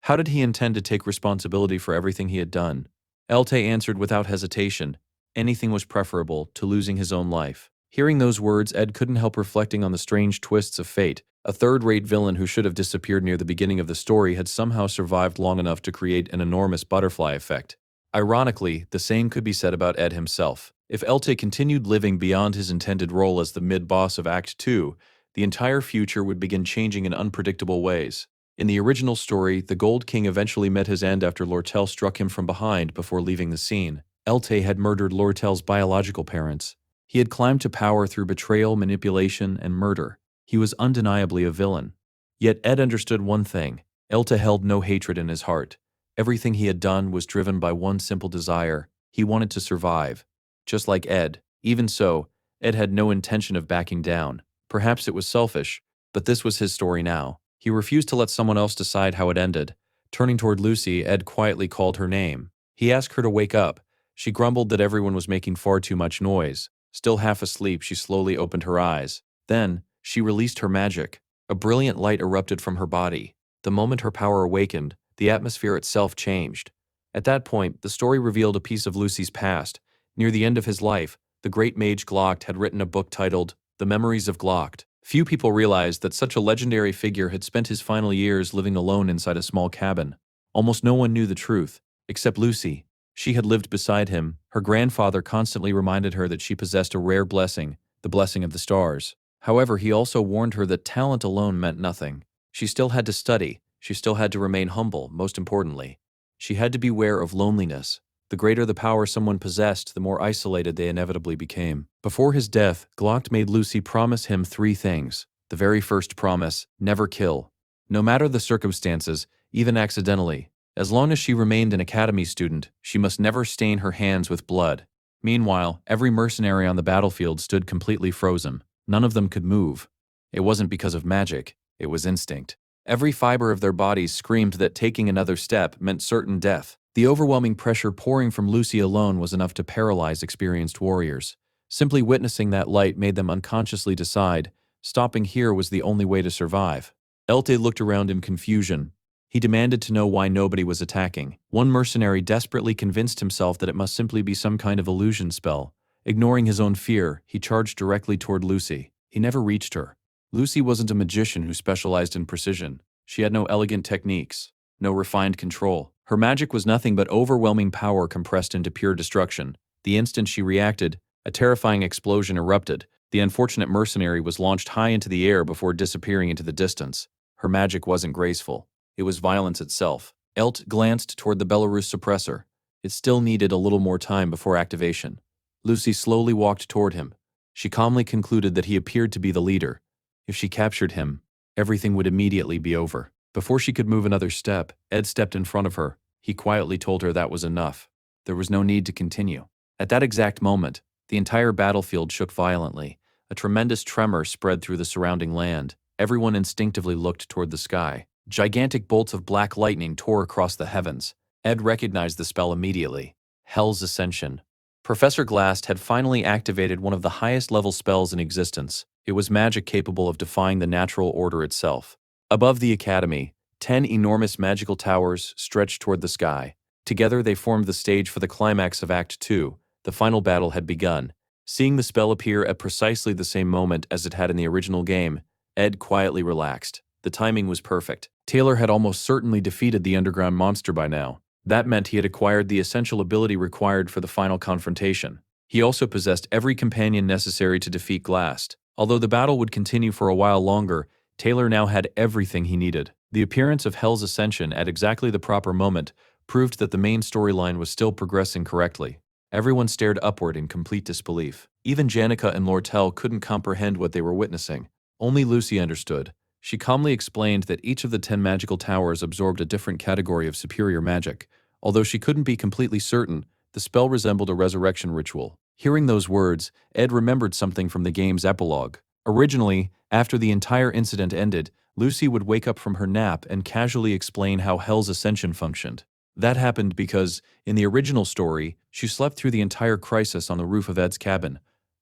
How did he intend to take responsibility for everything he had done? Elte answered without hesitation. Anything was preferable to losing his own life. Hearing those words, Ed couldn't help reflecting on the strange twists of fate. A third-rate villain who should have disappeared near the beginning of the story had somehow survived long enough to create an enormous butterfly effect. Ironically, the same could be said about Ed himself. If Elte continued living beyond his intended role as the mid-boss of Act 2, the entire future would begin changing in unpredictable ways. In the original story, the Gold King eventually met his end after Lortel struck him from behind before leaving the scene. Elte had murdered Lortel's biological parents. He had climbed to power through betrayal, manipulation, and murder. He was undeniably a villain. Yet Ed understood one thing. Elte held no hatred in his heart. Everything he had done was driven by one simple desire. He wanted to survive. Just like Ed. Even so, Ed had no intention of backing down. Perhaps it was selfish, but this was his story now. He refused to let someone else decide how it ended. Turning toward Lucy, Ed quietly called her name. He asked her to wake up. She grumbled that everyone was making far too much noise. Still half asleep, she slowly opened her eyes. Then, she released her magic. A brilliant light erupted from her body. The moment her power awakened, the atmosphere itself changed. At that point, the story revealed a piece of Lucy's past. Near the end of his life, the great mage Glocht had written a book titled The Memories of Glocht. Few people realized that such a legendary figure had spent his final years living alone inside a small cabin. Almost no one knew the truth, except Lucy. She had lived beside him. Her grandfather constantly reminded her that she possessed a rare blessing, the blessing of the stars. However, he also warned her that talent alone meant nothing. She still had to study. She still had to remain humble, most importantly. She had to beware of loneliness. The greater the power someone possessed, the more isolated they inevitably became. Before his death, Glocht made Lucy promise him 3 things. The very first promise, never kill. No matter the circumstances, even accidentally. As long as she remained an academy student, she must never stain her hands with blood. Meanwhile, every mercenary on the battlefield stood completely frozen. None of them could move. It wasn't because of magic, it was instinct. Every fiber of their bodies screamed that taking another step meant certain death. The overwhelming pressure pouring from Lucy alone was enough to paralyze experienced warriors. Simply witnessing that light made them unconsciously decide, stopping here was the only way to survive. Elte looked around in confusion. He demanded to know why nobody was attacking. One mercenary desperately convinced himself that it must simply be some kind of illusion spell. Ignoring his own fear, he charged directly toward Lucy. He never reached her. Lucy wasn't a magician who specialized in precision. She had no elegant techniques, no refined control. Her magic was nothing but overwhelming power compressed into pure destruction. The instant she reacted, a terrifying explosion erupted. The unfortunate mercenary was launched high into the air before disappearing into the distance. Her magic wasn't graceful. It was violence itself. Elt glanced toward the Belarus suppressor. It still needed a little more time before activation. Lucy slowly walked toward him. She calmly concluded that he appeared to be the leader. If she captured him, everything would immediately be over. Before she could move another step, Ed stepped in front of her. He quietly told her that was enough. There was no need to continue. At that exact moment, the entire battlefield shook violently. A tremendous tremor spread through the surrounding land. Everyone instinctively looked toward the sky. Gigantic bolts of black lightning tore across the heavens. Ed recognized the spell immediately. Hell's Ascension. Professor Glast had finally activated one of the highest-level spells in existence. It was magic capable of defying the natural order itself. Above the academy, 10 enormous magical towers stretched toward the sky. Together they formed the stage for the climax of Act 2. The final battle had begun. Seeing the spell appear at precisely the same moment as it had in the original game, Ed quietly relaxed. The timing was perfect. Taylor had almost certainly defeated the underground monster by now. That meant he had acquired the essential ability required for the final confrontation. He also possessed every companion necessary to defeat Glast. Although the battle would continue for a while longer, Taylor now had everything he needed. The appearance of Hell's Ascension at exactly the proper moment proved that the main storyline was still progressing correctly. Everyone stared upward in complete disbelief. Even Janica and Lortel couldn't comprehend what they were witnessing. Only Lucy understood. She calmly explained that each of the 10 magical towers absorbed a different category of superior magic. Although she couldn't be completely certain, the spell resembled a resurrection ritual. Hearing those words, Ed remembered something from the game's epilogue. Originally, after the entire incident ended, Lucy would wake up from her nap and casually explain how Hell's ascension functioned. That happened because, in the original story, she slept through the entire crisis on the roof of Ed's cabin.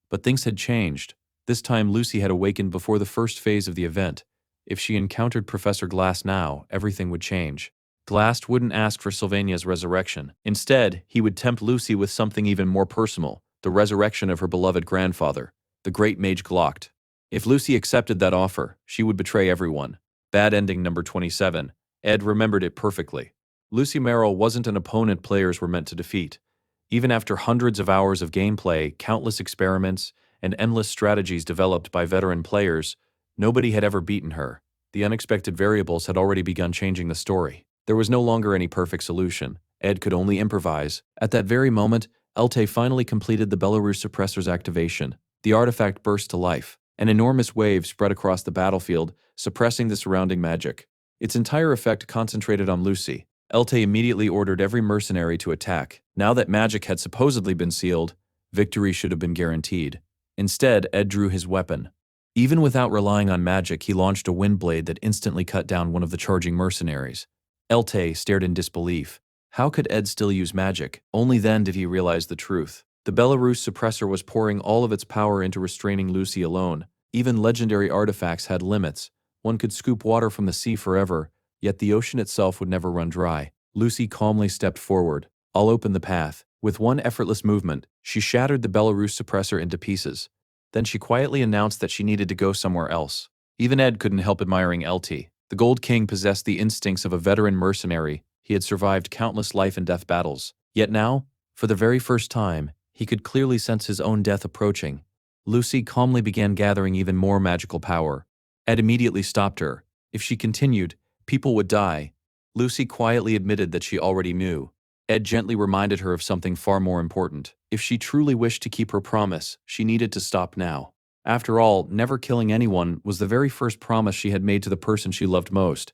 But things had changed. This time Lucy had awakened before the first phase of the event. If she encountered Professor Glass now, everything would change. Glass wouldn't ask for Sylvania's resurrection. Instead, he would tempt Lucy with something even more personal, the resurrection of her beloved grandfather, the great mage Glocht. If Lucy accepted that offer, she would betray everyone. Bad ending number 27. Ed remembered it perfectly. Lucy Merrill wasn't an opponent players were meant to defeat. Even after hundreds of hours of gameplay, countless experiments, and endless strategies developed by veteran players, nobody had ever beaten her. The unexpected variables had already begun changing the story. There was no longer any perfect solution. Ed could only improvise. At that very moment, Elte finally completed the Belarus suppressor's activation. The artifact burst to life. An enormous wave spread across the battlefield, suppressing the surrounding magic. Its entire effect concentrated on Lucy. Elte immediately ordered every mercenary to attack. Now that magic had supposedly been sealed, victory should have been guaranteed. Instead, Ed drew his weapon. Even without relying on magic, he launched a wind blade that instantly cut down one of the charging mercenaries. Elte stared in disbelief. How could Ed still use magic? Only then did he realize the truth. The Belarus suppressor was pouring all of its power into restraining Lucy alone. Even legendary artifacts had limits. One could scoop water from the sea forever, yet the ocean itself would never run dry. Lucy calmly stepped forward. "I'll open the path." With one effortless movement, she shattered the Belarus suppressor into pieces. Then she quietly announced that she needed to go somewhere else. Even Ed couldn't help admiring Elte. The Gold King possessed the instincts of a veteran mercenary. He had survived countless life and death battles. Yet now, for the very first time, he could clearly sense his own death approaching. Lucy calmly began gathering even more magical power. Ed immediately stopped her. If she continued, people would die. Lucy quietly admitted that she already knew. Ed gently reminded her of something far more important. If she truly wished to keep her promise, she needed to stop now. After all, never killing anyone was the very first promise she had made to the person she loved most.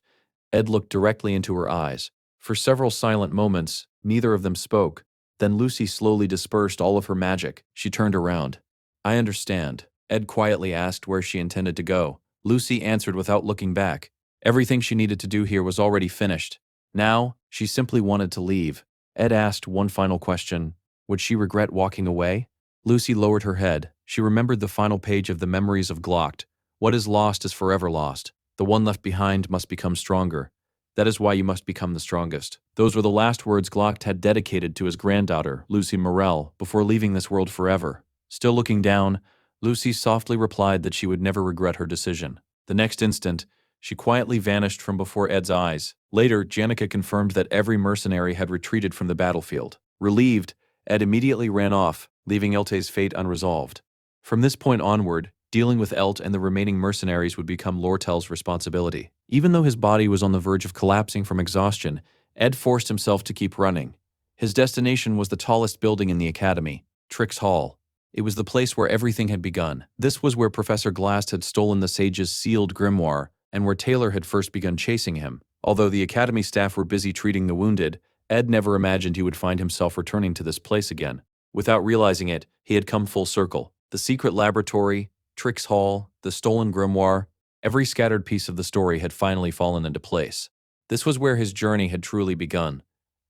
Ed looked directly into her eyes. For several silent moments, neither of them spoke. Then Lucy slowly dispersed all of her magic. She turned around. "I understand." Ed quietly asked where she intended to go. Lucy answered without looking back. Everything she needed to do here was already finished. Now, she simply wanted to leave. Ed asked one final question. Would she regret walking away? Lucy lowered her head. She remembered the final page of the Memories of Glocht. What is lost is forever lost. The one left behind must become stronger. That is why you must become the strongest. Those were the last words Glocht had dedicated to his granddaughter, Lucy Morel, before leaving this world forever. Still looking down, Lucy softly replied that she would never regret her decision. The next instant, she quietly vanished from before Ed's eyes. Later, Janica confirmed that every mercenary had retreated from the battlefield. Relieved, Ed immediately ran off, leaving Elte's fate unresolved. From this point onward, dealing with Elt and the remaining mercenaries would become Lortel's responsibility. Even though his body was on the verge of collapsing from exhaustion, Ed forced himself to keep running. His destination was the tallest building in the academy, Trix Hall. It was the place where everything had begun. This was where Professor Glass had stolen the sage's sealed grimoire, and where Taylor had first begun chasing him. Although the academy staff were busy treating the wounded, Ed never imagined he would find himself returning to this place again. Without realizing it, he had come full circle. The secret laboratory, Trix Hall, the stolen grimoire, every scattered piece of the story had finally fallen into place. This was where his journey had truly begun.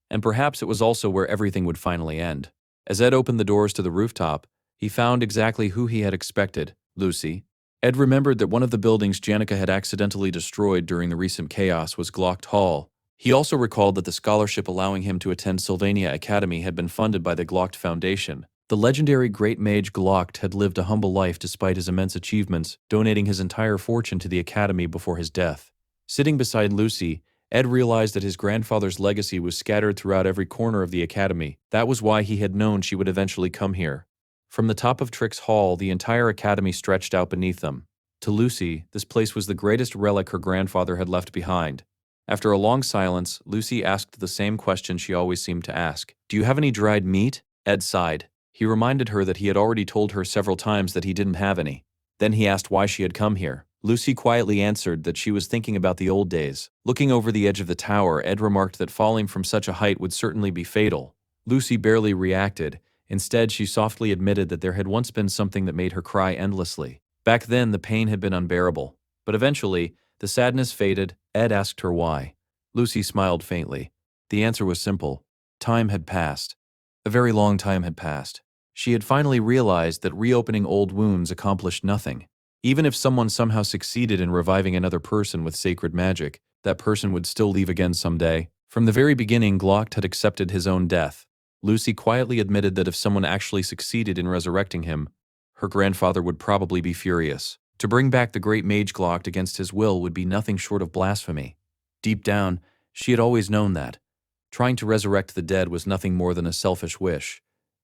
And perhaps it was also where everything would finally end. As Ed opened the doors to the rooftop, he found exactly who he had expected, Lucy. Ed remembered that one of the buildings Janica had accidentally destroyed during the recent chaos was Glocht Hall. He also recalled that the scholarship allowing him to attend Sylvania Academy had been funded by the Glocht Foundation. The legendary great mage Glocht had lived a humble life despite his immense achievements, donating his entire fortune to the academy before his death. Sitting beside Lucy, Ed realized that his grandfather's legacy was scattered throughout every corner of the academy. That was why he had known she would eventually come here. From the top of Trix Hall, the entire academy stretched out beneath them. To Lucy, this place was the greatest relic her grandfather had left behind. After a long silence, Lucy asked the same question she always seemed to ask. "Do you have any dried meat?" Ed sighed. He reminded her that he had already told her several times that he didn't have any. Then he asked why she had come here. Lucy quietly answered that she was thinking about the old days. Looking over the edge of the tower, Ed remarked that falling from such a height would certainly be fatal. Lucy barely reacted. Instead, she softly admitted that there had once been something that made her cry endlessly. Back then, the pain had been unbearable. But eventually, the sadness faded. Ed asked her why. Lucy smiled faintly. The answer was simple. Time had passed. A very long time had passed. She had finally realized that reopening old wounds accomplished nothing. Even if someone somehow succeeded in reviving another person with sacred magic, that person would still leave again someday. From the very beginning, Glock had accepted his own death. Lucy quietly admitted that if someone actually succeeded in resurrecting him, her grandfather would probably be furious. To bring back the great mage Glock against his will would be nothing short of blasphemy. Deep down, she had always known that. Trying to resurrect the dead was nothing more than a selfish wish.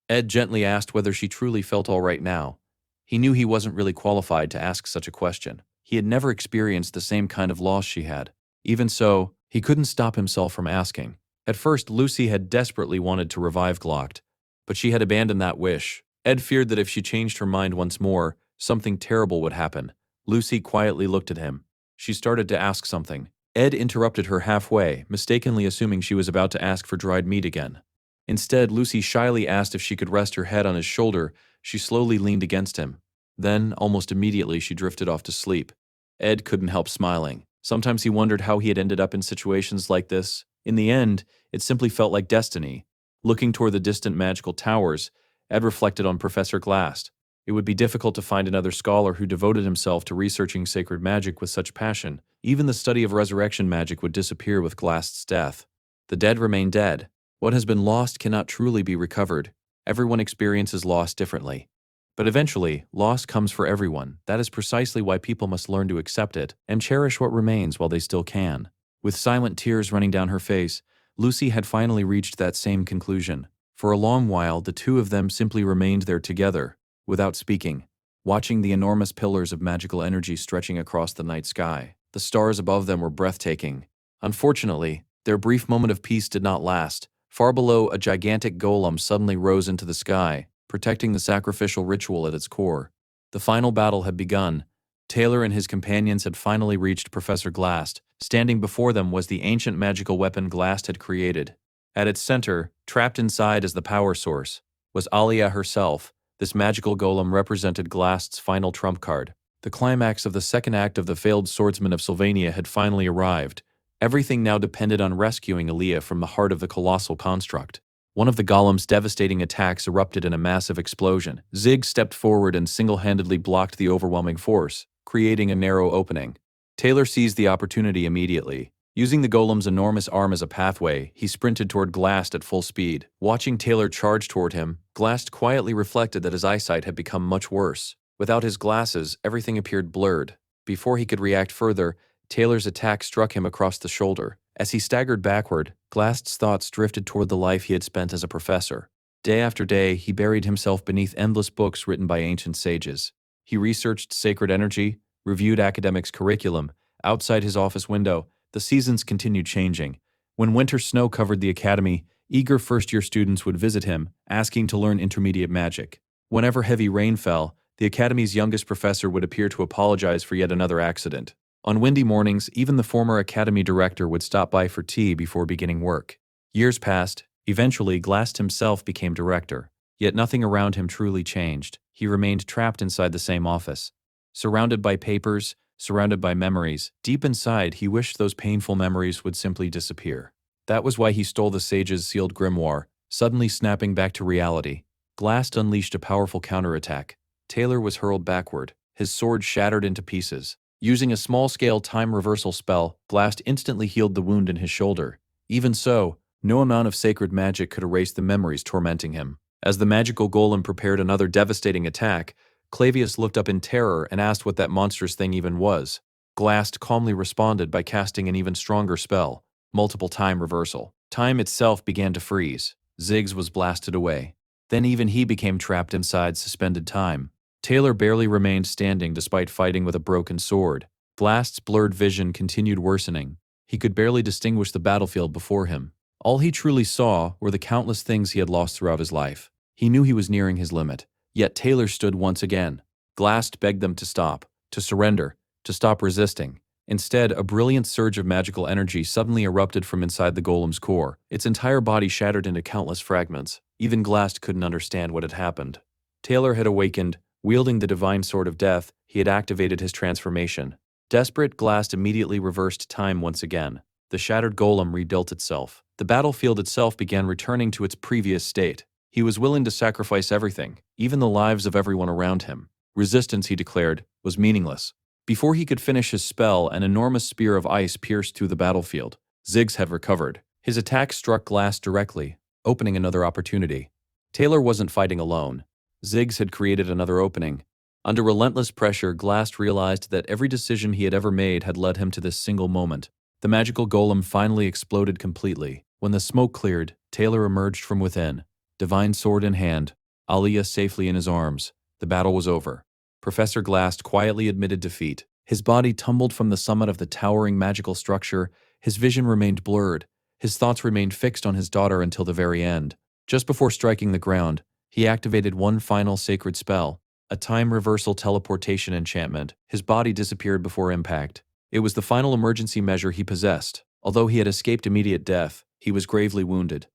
Ed gently asked whether she truly felt all right now. He knew he wasn't really qualified to ask such a question. He had never experienced the same kind of loss she had. Even so, he couldn't stop himself from asking. At first, Lucy had desperately wanted to revive Glock, but she had abandoned that wish. Ed feared that if she changed her mind once more, something terrible would happen. Lucy quietly looked at him. She started to ask something. Ed interrupted her halfway, mistakenly assuming she was about to ask for dried meat again. Instead, Lucy shyly asked if she could rest her head on his shoulder. She slowly leaned against him. Then, almost immediately, she drifted off to sleep. Ed couldn't help smiling. Sometimes he wondered how he had ended up in situations like this. In the end, it simply felt like destiny. Looking toward the distant magical towers, Ed reflected on Professor Glast. It would be difficult to find another scholar who devoted himself to researching sacred magic with such passion. Even the study of resurrection magic would disappear with Glast's death. The dead remain dead. What has been lost cannot truly be recovered. Everyone experiences loss differently. But eventually, loss comes for everyone. That is precisely why people must learn to accept it and cherish what remains while they still can. With silent tears running down her face, Lucy had finally reached that same conclusion. For a long while, the two of them simply remained there together, without speaking, watching the enormous pillars of magical energy stretching across the night sky. The stars above them were breathtaking. Unfortunately, their brief moment of peace did not last. Far below, a gigantic golem suddenly rose into the sky, protecting the sacrificial ritual at its core. The final battle had begun. Taylor and his companions had finally reached Professor Glast. Standing before them was the ancient magical weapon Glast had created. At its center, trapped inside as the power source, was Alia herself. This magical golem represented Glast's final trump card. The climax of the second act of The Failed Swordsman of Sylvania had finally arrived. Everything now depended on rescuing Alia from the heart of the colossal construct. One of the golem's devastating attacks erupted in a massive explosion. Zig stepped forward and single-handedly blocked the overwhelming force, creating a narrow opening. Taylor seized the opportunity immediately. Using the golem's enormous arm as a pathway, he sprinted toward Glast at full speed. Watching Taylor charge toward him, Glast quietly reflected that his eyesight had become much worse. Without his glasses, everything appeared blurred. Before he could react further, Taylor's attack struck him across the shoulder. As he staggered backward, Glast's thoughts drifted toward the life he had spent as a professor. Day after day, he buried himself beneath endless books written by ancient sages. He researched sacred energy, reviewed academics' curriculum. Outside his office window, the seasons continued changing. When winter snow covered the academy, eager first-year students would visit him, asking to learn intermediate magic. Whenever heavy rain fell, the academy's youngest professor would appear to apologize for yet another accident. On windy mornings, even the former academy director would stop by for tea before beginning work. Years passed. Eventually, Glast himself became director. Yet nothing around him truly changed. He remained trapped inside the same office. Surrounded by papers, surrounded by memories, deep inside he wished those painful memories would simply disappear. That was why he stole the sage's sealed grimoire, suddenly snapping back to reality. Glast unleashed a powerful counterattack. Taylor was hurled backward, his sword shattered into pieces. Using a small-scale time reversal spell, Glast instantly healed the wound in his shoulder. Even so, no amount of sacred magic could erase the memories tormenting him. As the magical golem prepared another devastating attack, Clavius looked up in terror and asked what that monstrous thing even was. Glast calmly responded by casting an even stronger spell, multiple time reversal. Time itself began to freeze. Ziggs was blasted away. Then even he became trapped inside suspended time. Taylor barely remained standing despite fighting with a broken sword. Glast's blurred vision continued worsening. He could barely distinguish the battlefield before him. All he truly saw were the countless things he had lost throughout his life. He knew he was nearing his limit. Yet Taylor stood once again. Glast begged them to stop, to surrender, to stop resisting. Instead, a brilliant surge of magical energy suddenly erupted from inside the golem's core. Its entire body shattered into countless fragments. Even Glast couldn't understand what had happened. Taylor had awakened, wielding the divine sword of death. He had activated his transformation. Desperate, Glast immediately reversed time once again. The shattered golem rebuilt itself. The battlefield itself began returning to its previous state. He was willing to sacrifice everything, even the lives of everyone around him. Resistance, he declared, was meaningless. Before he could finish his spell, an enormous spear of ice pierced through the battlefield. Ziggs had recovered. His attack struck Glast directly, opening another opportunity. Taylor wasn't fighting alone. Ziggs had created another opening. Under relentless pressure, Glast realized that every decision he had ever made had led him to this single moment. The magical golem finally exploded completely. When the smoke cleared, Taylor emerged from within, divine sword in hand, Aliyah safely in his arms. The battle was over. Professor Glast quietly admitted defeat. His body tumbled from the summit of the towering magical structure. His vision remained blurred. His thoughts remained fixed on his daughter until the very end. Just before striking the ground, he activated one final sacred spell, a time reversal teleportation enchantment. His body disappeared before impact. It was the final emergency measure he possessed. Although he had escaped immediate death, he was gravely wounded.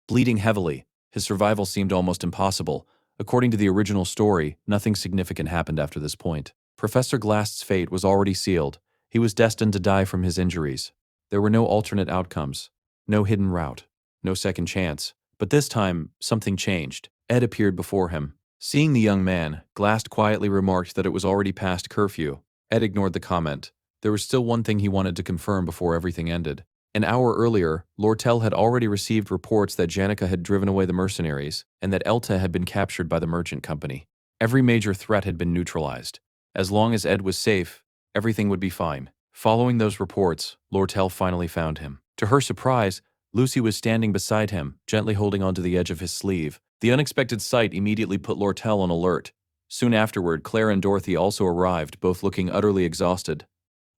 Bleeding heavily, his survival seemed almost impossible. According to the original story, nothing significant happened after this point. Professor Glast's fate was already sealed. He was destined to die from his injuries. There were no alternate outcomes, no hidden route, no second chance. But this time, something changed. Ed appeared before him. Seeing the young man, Glast quietly remarked that it was already past curfew. Ed ignored the comment. There was still one thing he wanted to confirm before everything ended. An hour earlier, Lortel had already received reports that Janica had driven away the mercenaries, and that Elta had been captured by the merchant company. Every major threat had been neutralized. As long as Ed was safe, everything would be fine. Following those reports, Lortel finally found him. To her surprise, Lucy was standing beside him, gently holding onto the edge of his sleeve. The unexpected sight immediately put Lortel on alert. Soon afterward, Claire and Dorothy also arrived, both looking utterly exhausted.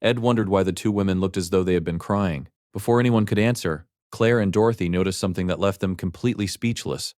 Ed wondered why the two women looked as though they had been crying. Before anyone could answer, Claire and Dorothy noticed something that left them completely speechless.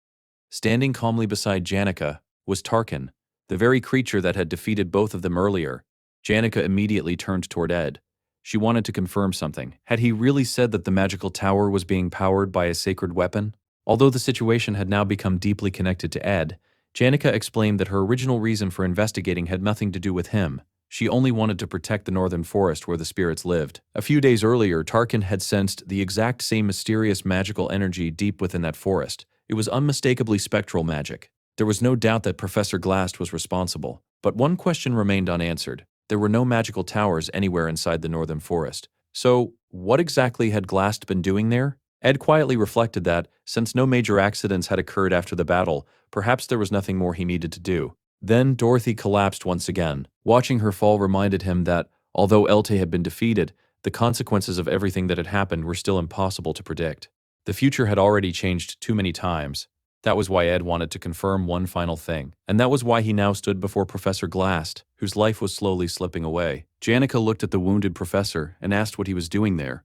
Standing calmly beside Janica was Tarkin, the very creature that had defeated both of them earlier. Janica immediately turned toward Ed. She wanted to confirm something. Had he really said that the magical tower was being powered by a sacred weapon? Although the situation had now become deeply connected to Ed, Janica explained that her original reason for investigating had nothing to do with him. She only wanted to protect the northern forest where the spirits lived. A few days earlier, Tarkin had sensed the exact same mysterious magical energy deep within that forest. It was unmistakably spectral magic. There was no doubt that Professor Glast was responsible. But one question remained unanswered. There were no magical towers anywhere inside the northern forest. So, what exactly had Glast been doing there? Ed quietly reflected that, since no major accidents had occurred after the battle, perhaps there was nothing more he needed to do. Then Dorothy collapsed once again. Watching her fall reminded him that, although Elte had been defeated, the consequences of everything that had happened were still impossible to predict. The future had already changed too many times. That was why Ed wanted to confirm one final thing. And that was why he now stood before Professor Glast, whose life was slowly slipping away. Janica looked at the wounded professor and asked what he was doing there.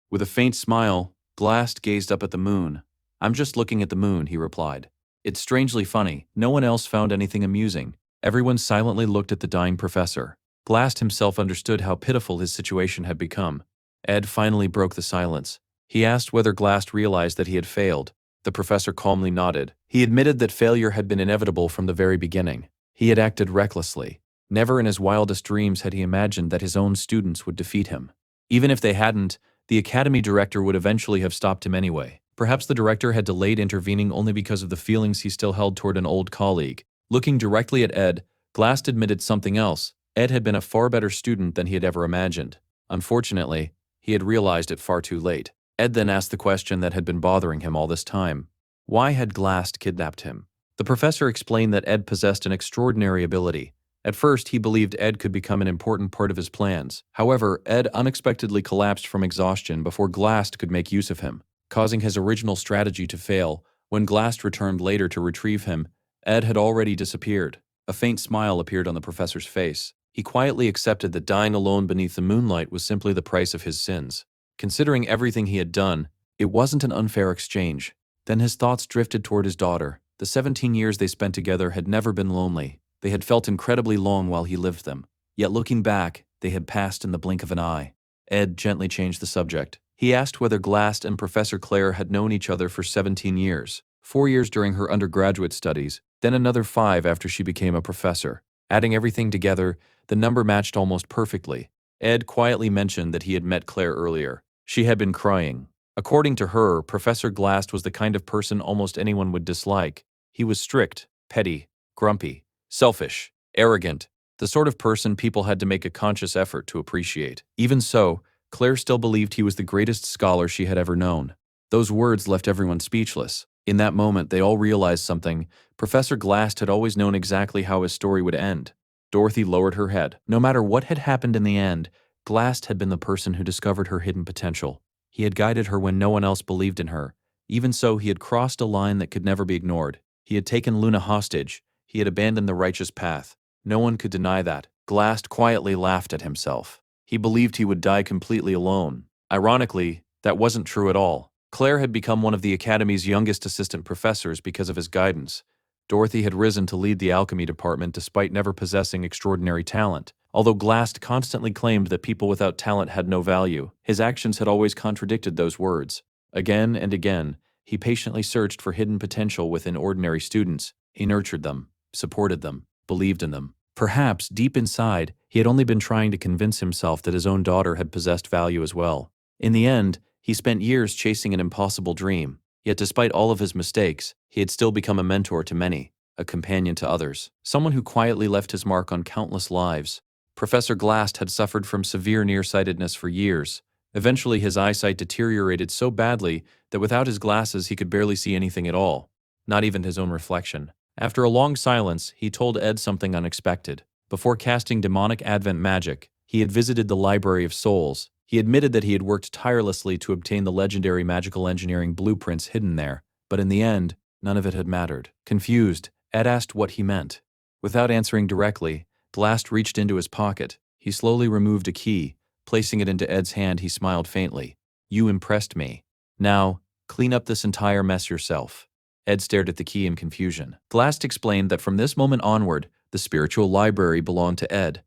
With a faint smile, Glast gazed up at the moon. "I'm just looking at the moon," he replied. "It's strangely funny. No one else found anything amusing." Everyone silently looked at the dying professor. Glast himself understood how pitiful his situation had become. Ed finally broke the silence. He asked whether Glast realized that he had failed. The professor calmly nodded. He admitted that failure had been inevitable from the very beginning. He had acted recklessly. Never in his wildest dreams had he imagined that his own students would defeat him. Even if they hadn't, the academy director would eventually have stopped him anyway. Perhaps the director had delayed intervening only because of the feelings he still held toward an old colleague. Looking directly at Ed, Glast admitted something else. Ed had been a far better student than he had ever imagined. Unfortunately, he had realized it far too late. Ed then asked the question that had been bothering him all this time. Why had Glast kidnapped him? The professor explained that Ed possessed an extraordinary ability. At first, he believed Ed could become an important part of his plans. However, Ed unexpectedly collapsed from exhaustion before Glast could make use of him, causing his original strategy to fail. When Glast returned later to retrieve him, Ed had already disappeared. A faint smile appeared on the professor's face. He quietly accepted that dying alone beneath the moonlight was simply the price of his sins. Considering everything he had done, it wasn't an unfair exchange. Then his thoughts drifted toward his daughter. The 17 years they spent together had never been lonely. They had felt incredibly long while he lived them. Yet looking back, they had passed in the blink of an eye. Ed gently changed the subject. He asked whether Glast and Professor Claire had known each other for 17 years. 4 years during her undergraduate studies, then another 5 after she became a professor. Adding everything together, the number matched almost perfectly. Ed quietly mentioned that he had met Claire earlier. She had been crying. According to her, Professor Glast was the kind of person almost anyone would dislike. He was strict, petty, grumpy, selfish, arrogant, the sort of person people had to make a conscious effort to appreciate. Even so, Claire still believed he was the greatest scholar she had ever known. Those words left everyone speechless. In that moment, they all realized something. Professor Glast had always known exactly how his story would end. Dorothy lowered her head. No matter what had happened in the end, Glast had been the person who discovered her hidden potential. He had guided her when no one else believed in her. Even so, he had crossed a line that could never be ignored. He had taken Luna hostage. He had abandoned the righteous path. No one could deny that. Glast quietly laughed at himself. He believed he would die completely alone. Ironically, that wasn't true at all. Claire had become one of the Academy's youngest assistant professors because of his guidance. Dorothy had risen to lead the alchemy department despite never possessing extraordinary talent. Although Glast constantly claimed that people without talent had no value, his actions had always contradicted those words. Again and again, he patiently searched for hidden potential within ordinary students. He nurtured them, supported them, believed in them. Perhaps, deep inside, he had only been trying to convince himself that his own daughter had possessed value as well. In the end, he spent years chasing an impossible dream. Yet despite all of his mistakes, he had still become a mentor to many, a companion to others, someone who quietly left his mark on countless lives. Professor Glast had suffered from severe nearsightedness for years. Eventually, his eyesight deteriorated so badly that without his glasses he could barely see anything at all, not even his own reflection. After a long silence, he told Ed something unexpected. Before casting demonic advent magic, he had visited the Library of Souls. He admitted that he had worked tirelessly to obtain the legendary magical engineering blueprints hidden there, but in the end, none of it had mattered. Confused, Ed asked what he meant. Without answering directly, Glast reached into his pocket. He slowly removed a key. Placing it into Ed's hand, he smiled faintly. "You impressed me. Now, clean up this entire mess yourself." Ed stared at the key in confusion. Glast explained that from this moment onward, the spiritual library belonged to Ed.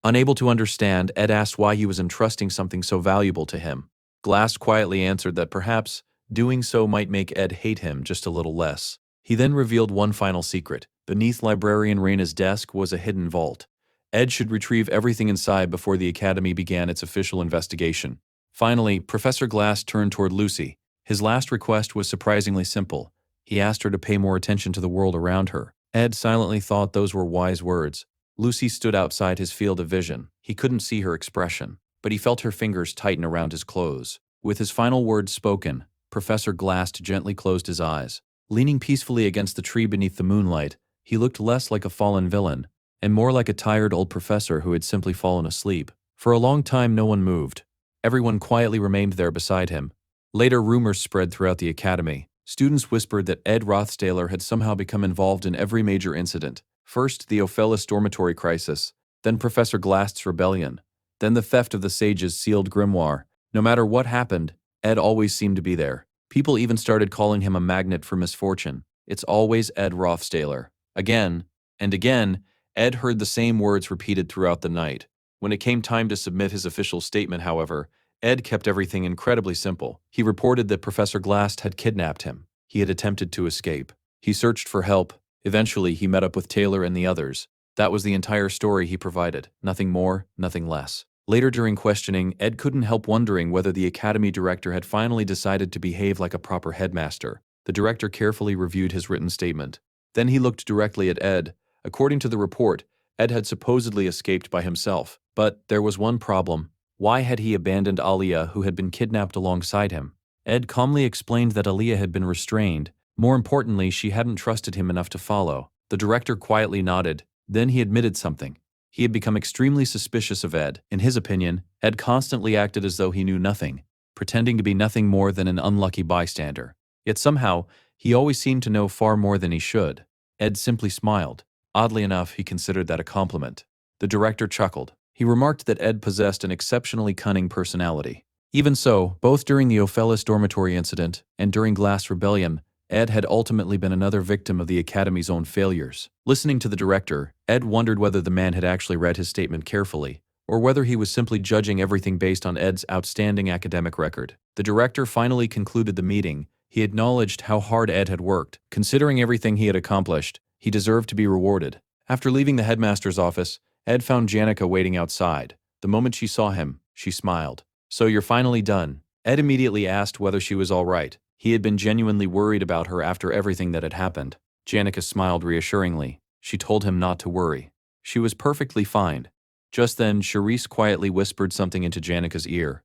Unable to understand, Ed asked why he was entrusting something so valuable to him. Glast quietly answered that perhaps doing so might make Ed hate him just a little less. He then revealed one final secret. Beneath Librarian Reyna's desk was a hidden vault. Ed should retrieve everything inside before the Academy began its official investigation. Finally, Professor Glast turned toward Lucy. His last request was surprisingly simple. He asked her to pay more attention to the world around her. Ed silently thought those were wise words. Lucy stood outside his field of vision. He couldn't see her expression, but he felt her fingers tighten around his clothes. With his final words spoken, Professor Glast gently closed his eyes. Leaning peacefully against the tree beneath the moonlight, he looked less like a fallen villain, and more like a tired old professor who had simply fallen asleep. For a long time no one moved. Everyone quietly remained there beside him. Later rumors spread throughout the Academy. Students whispered that Ed Rothstaler had somehow become involved in every major incident. First, the Ophelis dormitory crisis, then Professor Glast's rebellion, then the theft of the sage's sealed grimoire. No matter what happened, Ed always seemed to be there. People even started calling him a magnet for misfortune. "It's always Ed Rothstaler." Again and again, Ed heard the same words repeated throughout the night. When it came time to submit his official statement, however, Ed kept everything incredibly simple. He reported that Professor Glast had kidnapped him. He had attempted to escape. He searched for help. Eventually, he met up with Taylor and the others. That was the entire story he provided. Nothing more, nothing less. Later during questioning, Ed couldn't help wondering whether the Academy director had finally decided to behave like a proper headmaster. The director carefully reviewed his written statement. Then he looked directly at Ed. According to the report, Ed had supposedly escaped by himself. But there was one problem. Why had he abandoned Aliyah, who had been kidnapped alongside him? Ed calmly explained that Aliyah had been restrained. More importantly, she hadn't trusted him enough to follow. The director quietly nodded. Then he admitted something. He had become extremely suspicious of Ed. In his opinion, Ed constantly acted as though he knew nothing, pretending to be nothing more than an unlucky bystander. Yet somehow, he always seemed to know far more than he should. Ed simply smiled. Oddly enough, he considered that a compliment. The director chuckled. He remarked that Ed possessed an exceptionally cunning personality. Even so, both during the Ophelis dormitory incident and during Glast's rebellion, Ed had ultimately been another victim of the Academy's own failures. Listening to the director, Ed wondered whether the man had actually read his statement carefully, or whether he was simply judging everything based on Ed's outstanding academic record. The director finally concluded the meeting. He acknowledged how hard Ed had worked. Considering everything he had accomplished, he deserved to be rewarded. After leaving the headmaster's office, Ed found Janica waiting outside. The moment she saw him, she smiled. "So you're finally done?" Ed immediately asked whether she was all right. He had been genuinely worried about her after everything that had happened. Janica smiled reassuringly. She told him not to worry. She was perfectly fine. Just then, Charisse quietly whispered something into Janica's ear.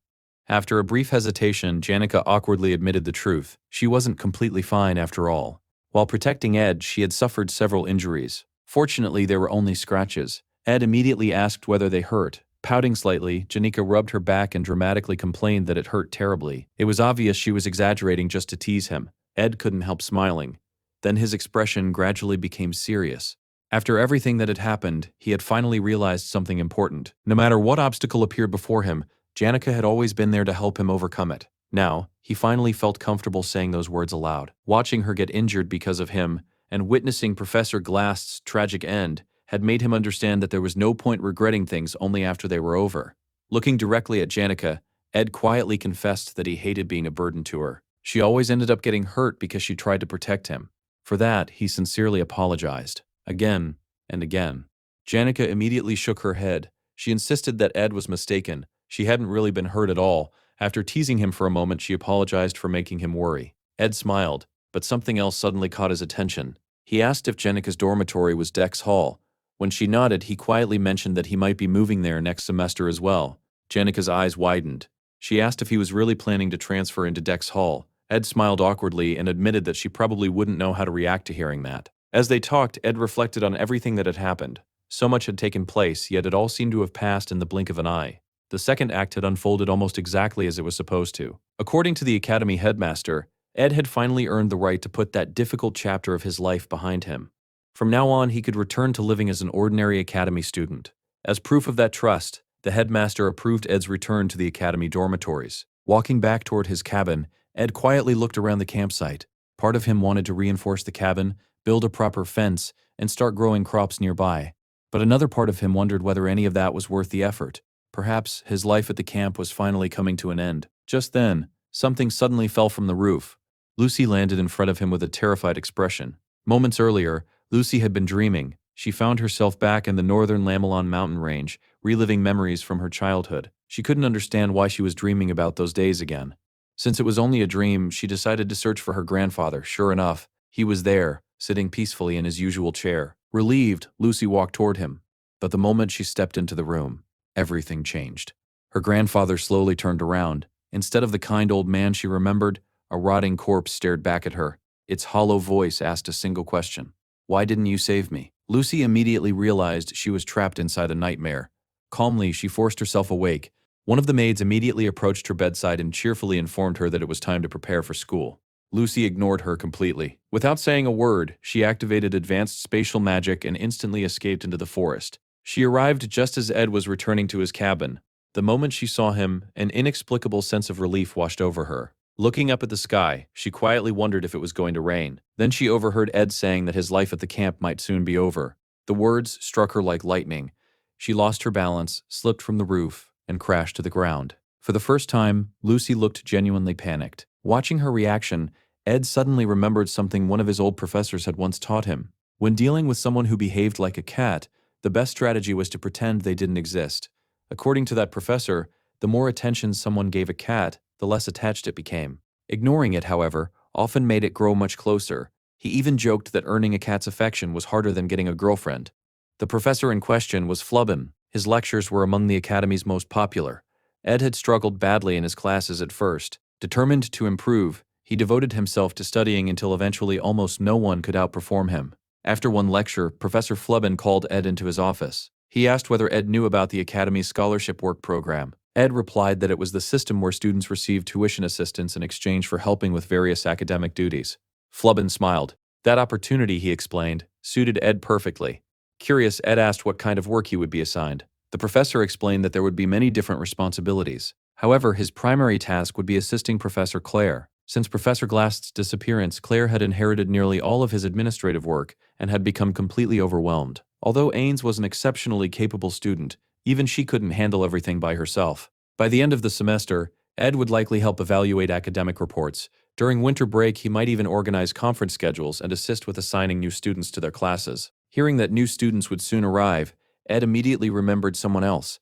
After a brief hesitation, Janica awkwardly admitted the truth. She wasn't completely fine after all. While protecting Ed, she had suffered several injuries. Fortunately, they were only scratches. Ed immediately asked whether they hurt. Pouting slightly, Janica rubbed her back and dramatically complained that it hurt terribly. It was obvious she was exaggerating just to tease him. Ed couldn't help smiling. Then his expression gradually became serious. After everything that had happened, he had finally realized something important. No matter what obstacle appeared before him, Janica had always been there to help him overcome it. Now, he finally felt comfortable saying those words aloud. Watching her get injured because of him, and witnessing Professor Glass's tragic end, had made him understand that there was no point regretting things only after they were over. Looking directly at Janica, Ed quietly confessed that he hated being a burden to her. She always ended up getting hurt because she tried to protect him. For that, he sincerely apologized. Again and again. Janica immediately shook her head. She insisted that Ed was mistaken. She hadn't really been hurt at all. After teasing him for a moment, she apologized for making him worry. Ed smiled, but something else suddenly caught his attention. He asked if Janica's dormitory was Dex Hall. When she nodded, he quietly mentioned that he might be moving there next semester as well. Janica's eyes widened. She asked if he was really planning to transfer into Dex Hall. Ed smiled awkwardly and admitted that she probably wouldn't know how to react to hearing that. As they talked, Ed reflected on everything that had happened. So much had taken place, yet it all seemed to have passed in the blink of an eye. The second act had unfolded almost exactly as it was supposed to. According to the academy headmaster, Ed had finally earned the right to put that difficult chapter of his life behind him. From now on, he could return to living as an ordinary academy student. As proof of that trust, the headmaster approved Ed's return to the academy dormitories. Walking back toward his cabin, Ed quietly looked around the campsite. Part of him wanted to reinforce the cabin, build a proper fence, and start growing crops nearby. But another part of him wondered whether any of that was worth the effort. Perhaps his life at the camp was finally coming to an end. Just then, something suddenly fell from the roof. Lucy landed in front of him with a terrified expression. Moments earlier, Lucy had been dreaming. She found herself back in the northern Lamelon mountain range, reliving memories from her childhood. She couldn't understand why she was dreaming about those days again. Since it was only a dream, she decided to search for her grandfather. Sure enough, he was there, sitting peacefully in his usual chair. Relieved, Lucy walked toward him. But the moment she stepped into the room, everything changed. Her grandfather slowly turned around. Instead of the kind old man she remembered, a rotting corpse stared back at her. Its hollow voice asked a single question. "Why didn't you save me?" Lucy immediately realized she was trapped inside a nightmare. Calmly, she forced herself awake. One of the maids immediately approached her bedside and cheerfully informed her that it was time to prepare for school. Lucy ignored her completely. Without saying a word, she activated advanced spatial magic and instantly escaped into the forest. She arrived just as Ed was returning to his cabin. The moment she saw him, an inexplicable sense of relief washed over her. Looking up at the sky, she quietly wondered if it was going to rain. Then she overheard Ed saying that his life at the camp might soon be over. The words struck her like lightning. She lost her balance, slipped from the roof, and crashed to the ground. For the first time, Lucy looked genuinely panicked. Watching her reaction, Ed suddenly remembered something one of his old professors had once taught him. When dealing with someone who behaved like a cat, the best strategy was to pretend they didn't exist. According to that professor, the more attention someone gave a cat, the less attached it became. Ignoring it, however, often made it grow much closer. He even joked that earning a cat's affection was harder than getting a girlfriend. The professor in question was Flubbin. His lectures were among the academy's most popular. Ed had struggled badly in his classes at first. Determined to improve, he devoted himself to studying until eventually almost no one could outperform him. After one lecture, Professor Flubbin called Ed into his office. He asked whether Ed knew about the Academy's scholarship work program. Ed replied that it was the system where students received tuition assistance in exchange for helping with various academic duties. Flubbin smiled. That opportunity, he explained, suited Ed perfectly. Curious, Ed asked what kind of work he would be assigned. The professor explained that there would be many different responsibilities. However, his primary task would be assisting Professor Claire. Since Professor Glass's disappearance, Claire had inherited nearly all of his administrative work and had become completely overwhelmed. Although Ains was an exceptionally capable student, even she couldn't handle everything by herself. By the end of the semester, Ed would likely help evaluate academic reports, During winter break, he might even organize conference schedules and assist with assigning new students to their classes. Hearing that new students would soon arrive, Ed immediately remembered someone else.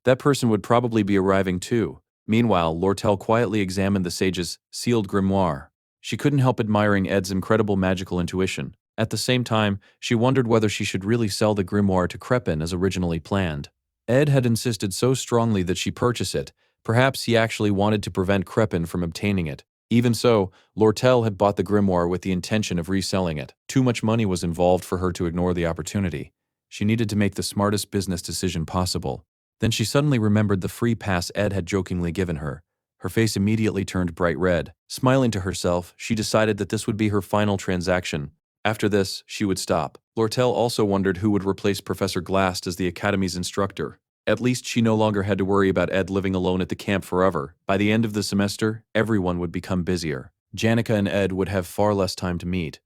That person would probably be arriving too. Meanwhile, Lortel quietly examined the sage's sealed grimoire. She couldn't help admiring Ed's incredible magical intuition. At the same time, she wondered whether she should really sell the grimoire to Crepin as originally planned. Ed had insisted so strongly that she purchase it. Perhaps he actually wanted to prevent Crepin from obtaining it. Even so, Lortel had bought the grimoire with the intention of reselling it. Too much money was involved for her to ignore the opportunity. She needed to make the smartest business decision possible. Then she suddenly remembered the free pass Ed had jokingly given her. Her face immediately turned bright red. Smiling to herself, she decided that this would be her final transaction. After this, she would stop. Lortel also wondered who would replace Professor Glast as the Academy's instructor. At least she no longer had to worry about Ed living alone at the camp forever. By the end of the semester, everyone would become busier. Janica and Ed would have far less time to meet.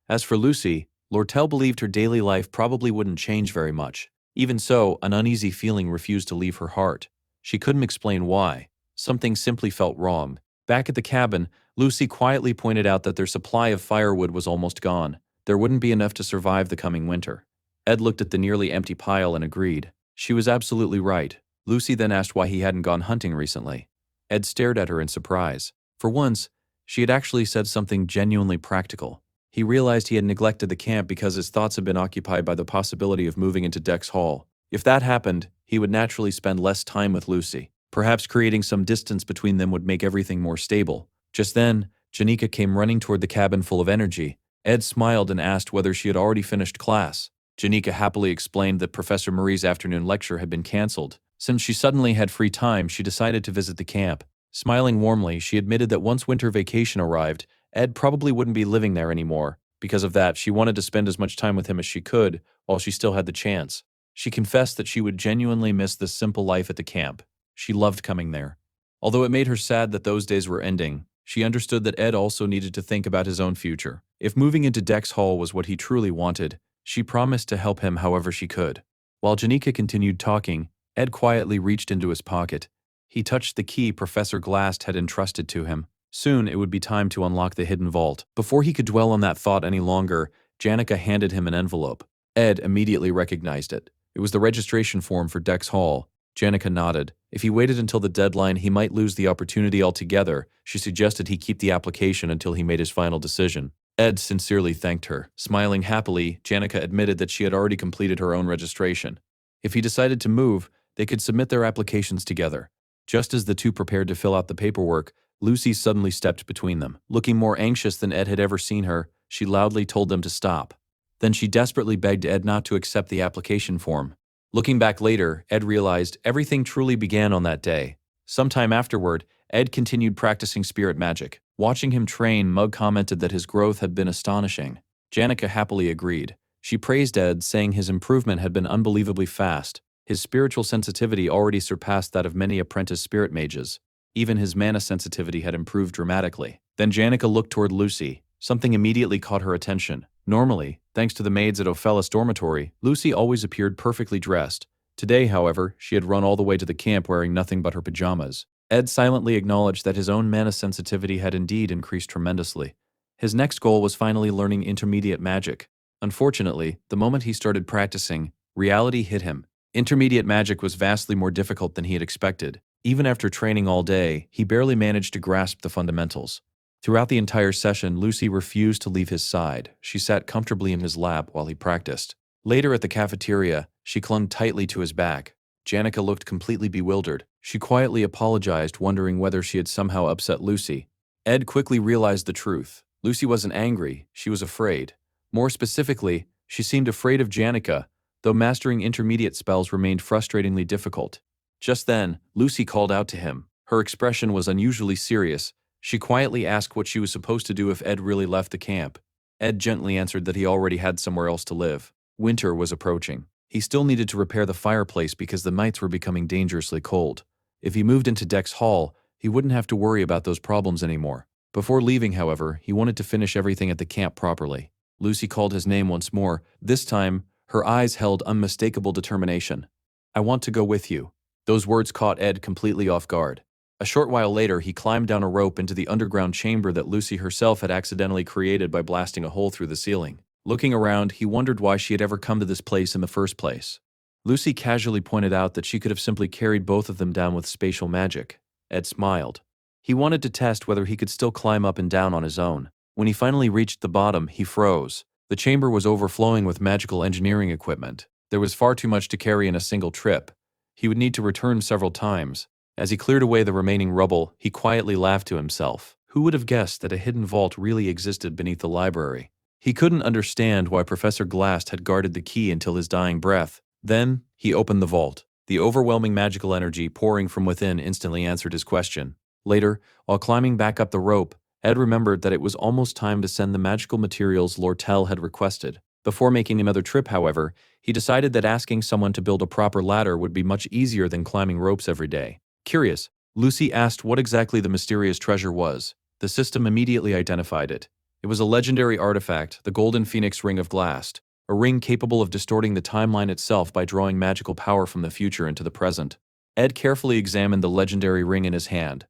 As for Lucy, Lortel believed her daily life probably wouldn't change very much. Even so, an uneasy feeling refused to leave her heart. She couldn't explain why. Something simply felt wrong. Back at the cabin, Lucy quietly pointed out that their supply of firewood was almost gone. There wouldn't be enough to survive the coming winter. Ed looked at the nearly empty pile and agreed. She was absolutely right. Lucy then asked why he hadn't gone hunting recently. Ed stared at her in surprise. For once, she had actually said something genuinely practical. He realized he had neglected the camp because his thoughts had been occupied by the possibility of moving into Dex Hall. If that happened, he would naturally spend less time with Lucy. Perhaps creating some distance between them would make everything more stable. Just then, Janika came running toward the cabin full of energy. Ed smiled and asked whether she had already finished class. Janika happily explained that Professor Marie's afternoon lecture had been cancelled. Since she suddenly had free time, she decided to visit the camp. Smiling warmly, she admitted that once winter vacation arrived, Ed probably wouldn't be living there anymore. Because of that, she wanted to spend as much time with him as she could, while she still had the chance. She confessed that she would genuinely miss the simple life at the camp. She loved coming there. Although it made her sad that those days were ending, she understood that Ed also needed to think about his own future. If moving into Dex Hall was what he truly wanted, she promised to help him however she could. While Janika continued talking, Ed quietly reached into his pocket. He touched the key Professor Glast had entrusted to him. Soon it would be time to unlock the hidden vault. Before he could dwell on that thought any longer, Janika handed him an envelope. Ed immediately recognized it. It was the registration form for Dex Hall. Janika nodded. If he waited until the deadline, he might lose the opportunity altogether. She suggested he keep the application until he made his final decision. Ed sincerely thanked her. Smiling happily, Janika admitted that she had already completed her own registration. If he decided to move, they could submit their applications together. Just as the two prepared to fill out the paperwork, Lucy suddenly stepped between them. Looking more anxious than Ed had ever seen her, she loudly told them to stop. Then she desperately begged Ed not to accept the application form. Looking back later, Ed realized everything truly began on that day. Sometime afterward, Ed continued practicing spirit magic. Watching him train, Mug commented that his growth had been astonishing. Janika happily agreed. She praised Ed, saying his improvement had been unbelievably fast. His spiritual sensitivity already surpassed that of many apprentice spirit mages. Even his mana sensitivity had improved dramatically. Then Janika looked toward Lucy. Something immediately caught her attention. Normally, thanks to the maids at Ophelis dormitory, Lucy always appeared perfectly dressed. Today, however, she had run all the way to the camp wearing nothing but her pajamas. Ed silently acknowledged that his own mana sensitivity had indeed increased tremendously. His next goal was finally learning intermediate magic. Unfortunately, the moment he started practicing, reality hit him. Intermediate magic was vastly more difficult than he had expected. Even after training all day, he barely managed to grasp the fundamentals. Throughout the entire session, Lucy refused to leave his side. She sat comfortably in his lap while he practiced. Later at the cafeteria, she clung tightly to his back. Janika looked completely bewildered. She quietly apologized, wondering whether she had somehow upset Lucy. Ed quickly realized the truth. Lucy wasn't angry, she was afraid. More specifically, she seemed afraid of Janika, though mastering intermediate spells remained frustratingly difficult. Just then, Lucy called out to him. Her expression was unusually serious. She quietly asked what she was supposed to do if Ed really left the camp. Ed gently answered that he already had somewhere else to live. Winter was approaching. He still needed to repair the fireplace because the nights were becoming dangerously cold. If he moved into Dex Hall, he wouldn't have to worry about those problems anymore. Before leaving, however, he wanted to finish everything at the camp properly. Lucy called his name once more. This time, her eyes held unmistakable determination. "I want to go with you." Those words caught Ed completely off guard. A short while later, he climbed down a rope into the underground chamber that Lucy herself had accidentally created by blasting a hole through the ceiling. Looking around, he wondered why she had ever come to this place in the first place. Lucy casually pointed out that she could have simply carried both of them down with spatial magic. Ed smiled. He wanted to test whether he could still climb up and down on his own. When he finally reached the bottom, he froze. The chamber was overflowing with magical engineering equipment. There was far too much to carry in a single trip. He would need to return several times. As he cleared away the remaining rubble, he quietly laughed to himself. Who would have guessed that a hidden vault really existed beneath the library? He couldn't understand why Professor Glast had guarded the key until his dying breath. Then, he opened the vault. The overwhelming magical energy pouring from within instantly answered his question. Later, while climbing back up the rope, Ed remembered that it was almost time to send the magical materials Lortel had requested. Before making another trip, however, he decided that asking someone to build a proper ladder would be much easier than climbing ropes every day. Curious, Lucy asked what exactly the mysterious treasure was. The system immediately identified it. It was a legendary artifact, the Golden Phoenix Ring of Glast, a ring capable of distorting the timeline itself by drawing magical power from the future into the present. Ed carefully examined the legendary ring in his hand.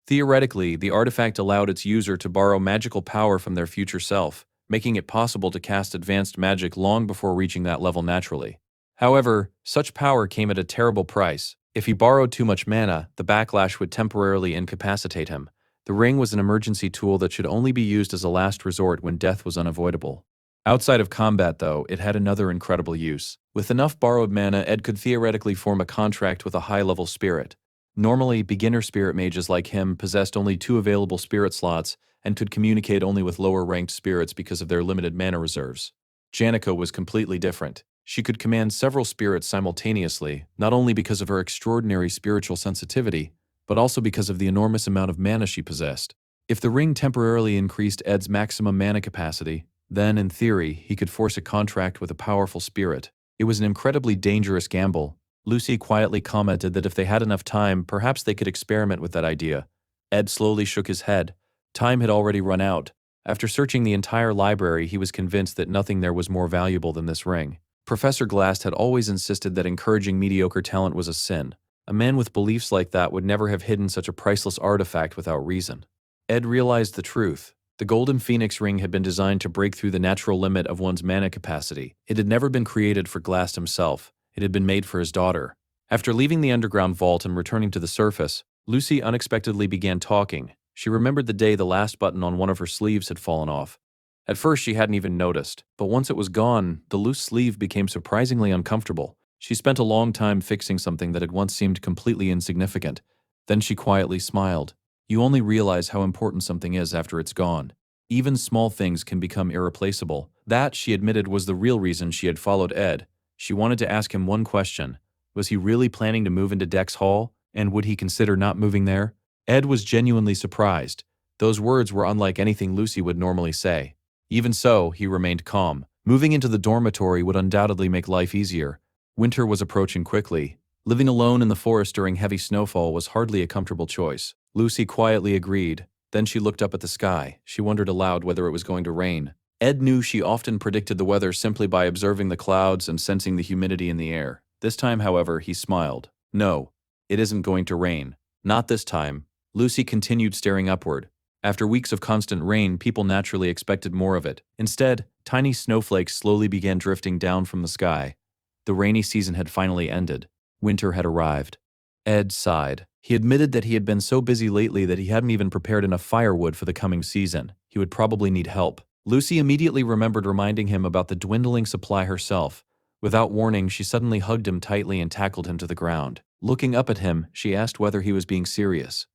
Theoretically, the artifact allowed its user to borrow magical power from their future self, making it possible to cast advanced magic long before reaching that level naturally. However, such power came at a terrible price. If he borrowed too much mana, the backlash would temporarily incapacitate him. The ring was an emergency tool that should only be used as a last resort when death was unavoidable. Outside of combat, though, it had another incredible use. With enough borrowed mana, Ed could theoretically form a contract with a high-level spirit. Normally, beginner spirit mages like him possessed only 2 available spirit slots and could communicate only with lower-ranked spirits because of their limited mana reserves. Janica was completely different. She could command several spirits simultaneously, not only because of her extraordinary spiritual sensitivity, but also because of the enormous amount of mana she possessed. If the ring temporarily increased Ed's maximum mana capacity, then, in theory, he could force a contract with a powerful spirit. It was an incredibly dangerous gamble. Lucy quietly commented that if they had enough time, perhaps they could experiment with that idea. Ed slowly shook his head. Time had already run out. After searching the entire library, he was convinced that nothing there was more valuable than this ring. Professor Glast had always insisted that encouraging mediocre talent was a sin. A man with beliefs like that would never have hidden such a priceless artifact without reason. Ed realized the truth. The Golden Phoenix Ring had been designed to break through the natural limit of one's mana capacity. It had never been created for Glast himself. It had been made for his daughter. After leaving the underground vault and returning to the surface, Lucy unexpectedly began talking. She remembered the day the last button on one of her sleeves had fallen off. At first, she hadn't even noticed, but once it was gone, the loose sleeve became surprisingly uncomfortable. She spent a long time fixing something that had once seemed completely insignificant. Then she quietly smiled. You only realize how important something is after it's gone. Even small things can become irreplaceable. That, she admitted, was the real reason she had followed Ed. She wanted to ask him one question. Was he really planning to move into Dex Hall? And would he consider not moving there? Ed was genuinely surprised. Those words were unlike anything Lucy would normally say. Even so, he remained calm. Moving into the dormitory would undoubtedly make life easier. Winter was approaching quickly. Living alone in the forest during heavy snowfall was hardly a comfortable choice. Lucy quietly agreed. Then she looked up at the sky. She wondered aloud whether it was going to rain. Ed knew she often predicted the weather simply by observing the clouds and sensing the humidity in the air. This time, however, he smiled. No, it isn't going to rain. Not this time. Lucy continued staring upward. After weeks of constant rain, people naturally expected more of it. Instead, tiny snowflakes slowly began drifting down from the sky. The rainy season had finally ended. Winter had arrived. Ed sighed. He admitted that he had been so busy lately that he hadn't even prepared enough firewood for the coming season. He would probably need help. Lucy immediately remembered reminding him about the dwindling supply herself. Without warning, she suddenly hugged him tightly and tackled him to the ground. Looking up at him, she asked whether he was being serious.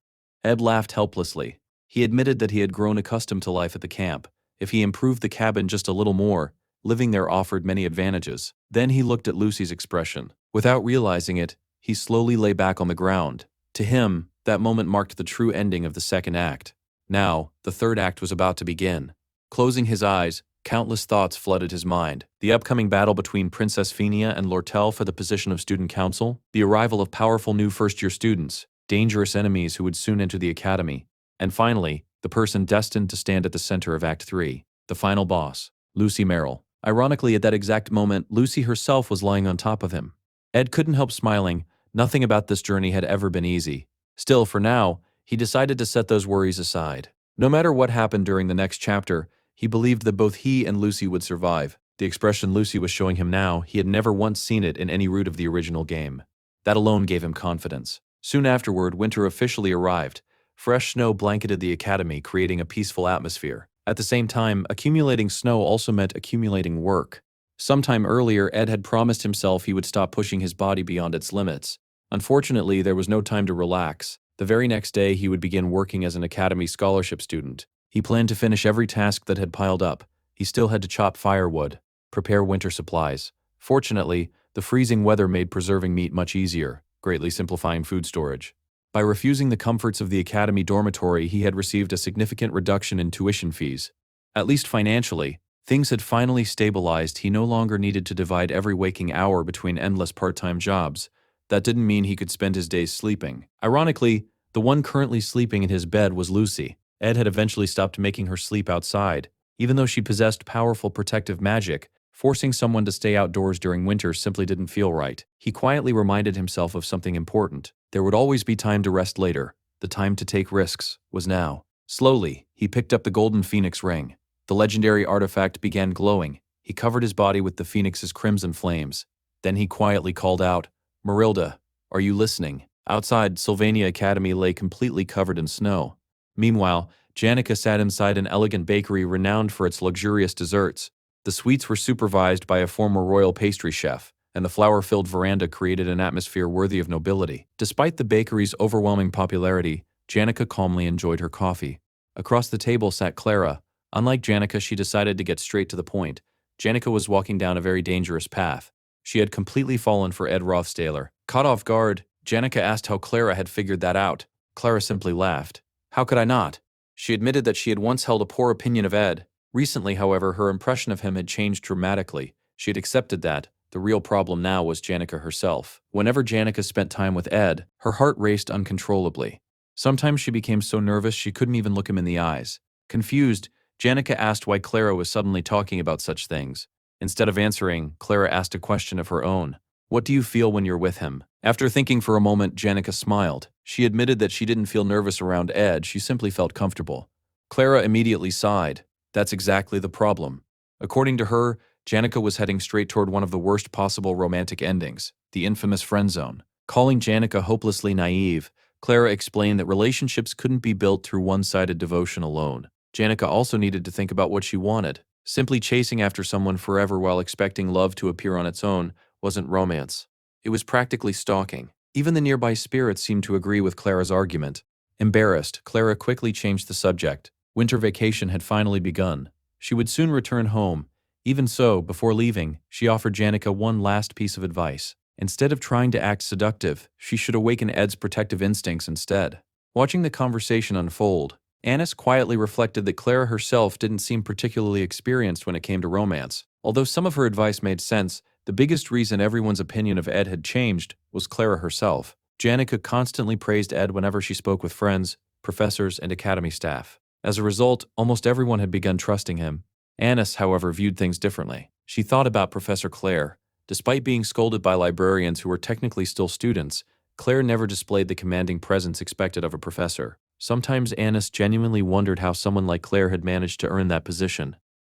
Ed laughed helplessly. He admitted that he had grown accustomed to life at the camp. If he improved the cabin just a little more, living there offered many advantages. Then he looked at Lucy's expression. Without realizing it, he slowly lay back on the ground. To him, that moment marked the true ending of the second act. Now, the third act was about to begin. Closing his eyes, countless thoughts flooded his mind. The upcoming battle between Princess Phenia and Lortel for the position of student council, the arrival of powerful new first-year students, dangerous enemies who would soon enter the academy, and finally, the person destined to stand at the center of Act 3, the final boss, Lucy Merrill. Ironically, at that exact moment, Lucy herself was lying on top of him. Ed couldn't help smiling. Nothing about this journey had ever been easy. Still, for now, He decided to set those worries aside. No matter what happened during the next chapter, he believed that both he and Lucy would survive. The expression Lucy was showing him now, he had never once seen it in any route of the original game. That alone gave him confidence. Soon afterward, winter officially arrived. Fresh snow blanketed the academy, creating a peaceful atmosphere. At the same time, accumulating snow also meant accumulating work. Sometime earlier, Ed had promised himself he would stop pushing his body beyond its limits. Unfortunately, there was no time to relax. The very next day, he would begin working as an academy scholarship student. He planned to finish every task that had piled up. He still had to chop firewood, prepare winter supplies. Fortunately, the freezing weather made preserving meat much easier, greatly simplifying food storage. By refusing the comforts of the academy dormitory, he had received a significant reduction in tuition fees. At least financially, things had finally stabilized. He no longer needed to divide every waking hour between endless part-time jobs. That didn't mean he could spend his days sleeping. Ironically, the one currently sleeping in his bed was Lucy. Ed had eventually stopped making her sleep outside. Even though she possessed powerful protective magic, forcing someone to stay outdoors during winter simply didn't feel right. He quietly reminded himself of something important. There would always be time to rest later. The time to take risks was now. Slowly, he picked up the golden phoenix ring. The legendary artifact began glowing. He covered his body with the phoenix's crimson flames. Then he quietly called out, "Marilda, are you listening?" Outside, Sylvania Academy lay completely covered in snow. Meanwhile, Janica sat inside an elegant bakery renowned for its luxurious desserts. The sweets were supervised by a former royal pastry chef, and the flower-filled veranda created an atmosphere worthy of nobility. Despite the bakery's overwhelming popularity, Janica calmly enjoyed her coffee. Across the table sat Clara. Unlike Janica, she decided to get straight to the point. Janica was walking down a very dangerous path. She had completely fallen for Ed Rothstaler. Caught off guard, Janica asked how Clara had figured that out. Clara simply laughed. "How could I not?" She admitted that she had once held a poor opinion of Ed. Recently, however, her impression of him had changed dramatically. She had accepted that. The real problem now was Janica herself. Whenever Janica spent time with Ed, her heart raced uncontrollably. Sometimes she became so nervous she couldn't even look him in the eyes. Confused, Janica asked why Clara was suddenly talking about such things. Instead of answering, Clara asked a question of her own. "What do you feel when you're with him?" After thinking for a moment, Janica smiled. She admitted that she didn't feel nervous around Ed, she simply felt comfortable. Clara immediately sighed. That's exactly the problem. According to her, Janica was heading straight toward one of the worst possible romantic endings, the infamous friend zone. Calling Janica hopelessly naive, Clara explained that relationships couldn't be built through one-sided devotion alone. Janica also needed to think about what she wanted. Simply chasing after someone forever while expecting love to appear on its own wasn't romance. It was practically stalking. Even the nearby spirits seemed to agree with Clara's argument. Embarrassed, Clara quickly changed the subject. Winter vacation had finally begun. She would soon return home. Even so, before leaving, she offered Janica one last piece of advice. Instead of trying to act seductive, she should awaken Ed's protective instincts instead. Watching the conversation unfold, Annis quietly reflected that Clara herself didn't seem particularly experienced when it came to romance. Although some of her advice made sense, the biggest reason everyone's opinion of Ed had changed was Clara herself. Janica constantly praised Ed whenever she spoke with friends, professors, and academy staff. As a result, almost everyone had begun trusting him. Annis, however, viewed things differently. She thought about Professor Claire. Despite being scolded by librarians who were technically still students, Claire never displayed the commanding presence expected of a professor. Sometimes Annis genuinely wondered how someone like Claire had managed to earn that position.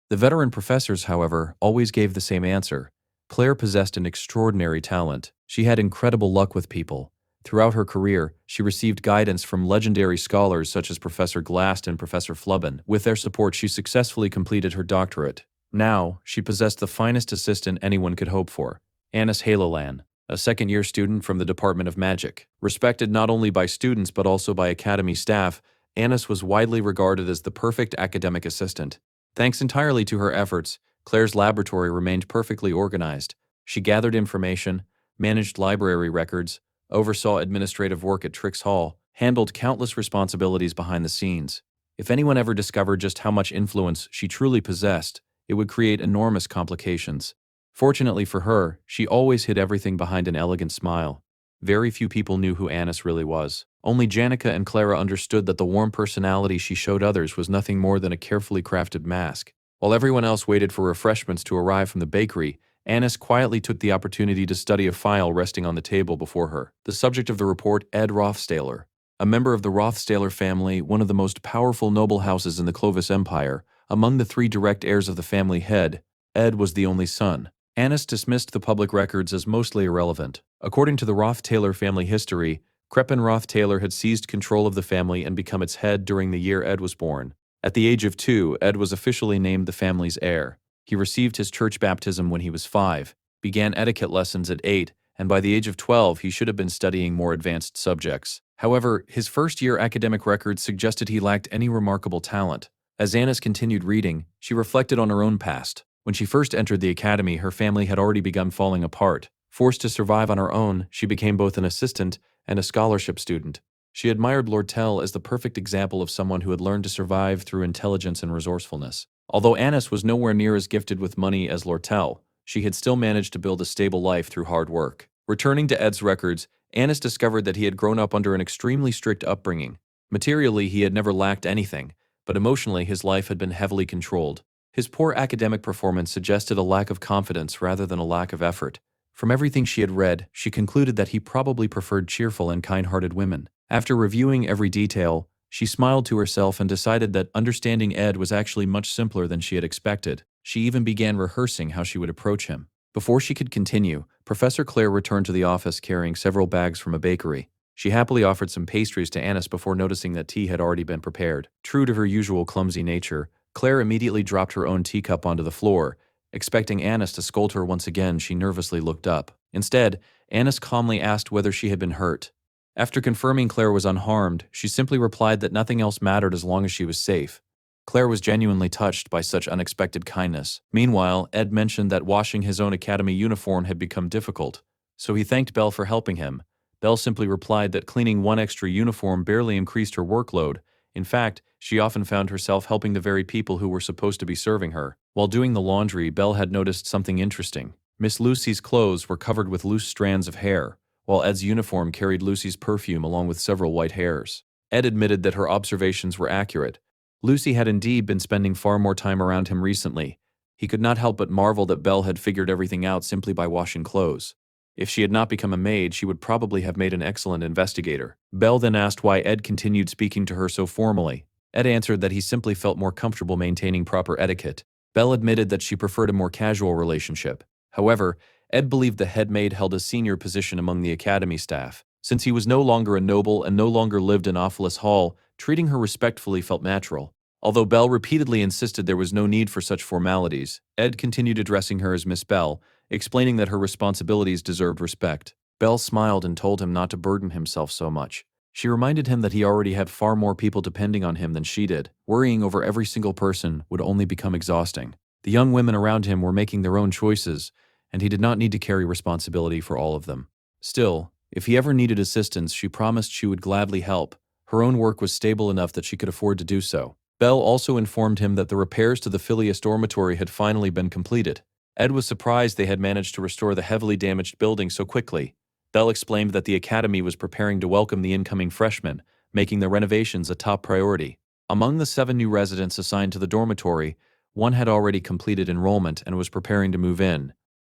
The veteran professors, however, always gave the same answer. Claire possessed an extraordinary talent. She had incredible luck with people. Throughout her career, she received guidance from legendary scholars such as Professor Glast and Professor Flubben. With their support, she successfully completed her doctorate. Now, she possessed the finest assistant anyone could hope for, Annis Halolan, a second-year student from the Department of Magic. Respected not only by students but also by academy staff, Annis was widely regarded as the perfect academic assistant. Thanks entirely to her efforts, Claire's laboratory remained perfectly organized. She gathered information, managed library records, oversaw administrative work at Trix Hall, handled countless responsibilities behind the scenes. If anyone ever discovered just how much influence she truly possessed, it would create enormous complications. Fortunately for her, she always hid everything behind an elegant smile. Very few people knew who Annis really was. Only Janica and Clara understood that the warm personality she showed others was nothing more than a carefully crafted mask. While everyone else waited for refreshments to arrive from the bakery, Annis quietly took the opportunity to study a file resting on the table before her. The subject of the report, Ed Rothstaler. a member of the Rothschild family, one of the most powerful noble houses in the Clovis Empire. Among the three direct heirs of the family head, Ed was the only son. Annis dismissed the public records as mostly irrelevant. According to the Roth-Taylor family history, Crepin Roth-Taylor had seized control of the family and become its head during the year Ed was born. At the age of 2, Ed was officially named the family's heir. He received his church baptism when he was 5, began etiquette lessons at 8, and by the age of 12 he should have been studying more advanced subjects. However, his first-year academic records suggested he lacked any remarkable talent. As Annis continued reading, she reflected on her own past. When she first entered the academy, her family had already begun falling apart. Forced to survive on her own, she became both an assistant and a scholarship student. She admired Lortel as the perfect example of someone who had learned to survive through intelligence and resourcefulness. Although Annis was nowhere near as gifted with money as Lortel, she had still managed to build a stable life through hard work. Returning to Ed's records, Annis discovered that he had grown up under an extremely strict upbringing. Materially, he had never lacked anything, but emotionally his life had been heavily controlled. His poor academic performance suggested a lack of confidence rather than a lack of effort. From everything she had read, she concluded that he probably preferred cheerful and kind-hearted women. After reviewing every detail, she smiled to herself and decided that understanding Ed was actually much simpler than she had expected. She even began rehearsing how she would approach him. Before she could continue, Professor Claire returned to the office carrying several bags from a bakery. She happily offered some pastries to Annis before noticing that tea had already been prepared. True to her usual clumsy nature, Claire immediately dropped her own teacup onto the floor. Expecting Annis to scold her once again, she nervously looked up. Instead, Annis calmly asked whether she had been hurt. After confirming Claire was unharmed, she simply replied that nothing else mattered as long as she was safe. Claire was genuinely touched by such unexpected kindness. Meanwhile, Ed mentioned that washing his own academy uniform had become difficult, so he thanked Belle for helping him. Belle simply replied that cleaning one extra uniform barely increased her workload. In fact, she often found herself helping the very people who were supposed to be serving her. While doing the laundry, Belle had noticed something interesting. Miss Lucy's clothes were covered with loose strands of hair, while Ed's uniform carried Lucy's perfume along with several white hairs. Ed admitted that her observations were accurate. Lucy had indeed been spending far more time around him recently. He could not help but marvel that Belle had figured everything out simply by washing clothes. If she had not become a maid, she would probably have made an excellent investigator. Belle then asked why Ed continued speaking to her so formally. Ed answered that he simply felt more comfortable maintaining proper etiquette. Belle admitted that she preferred a more casual relationship. However, Ed believed the head maid held a senior position among the academy staff. Since he was no longer a noble and no longer lived in Ophelis Hall, treating her respectfully felt natural. Although Belle repeatedly insisted there was no need for such formalities, Ed continued addressing her as Miss Belle, explaining that her responsibilities deserved respect. Belle smiled and told him not to burden himself so much. She reminded him that he already had far more people depending on him than she did. Worrying over every single person would only become exhausting. The young women around him were making their own choices, and he did not need to carry responsibility for all of them. Still, if he ever needed assistance, she promised she would gladly help. Her own work was stable enough that she could afford to do so. Belle also informed him that the repairs to the Phileas dormitory had finally been completed. Ed was surprised they had managed to restore the heavily damaged building so quickly. Belle explained that the academy was preparing to welcome the incoming freshmen, making the renovations a top priority. Among the 7 new residents assigned to the dormitory, one had already completed enrollment and was preparing to move in.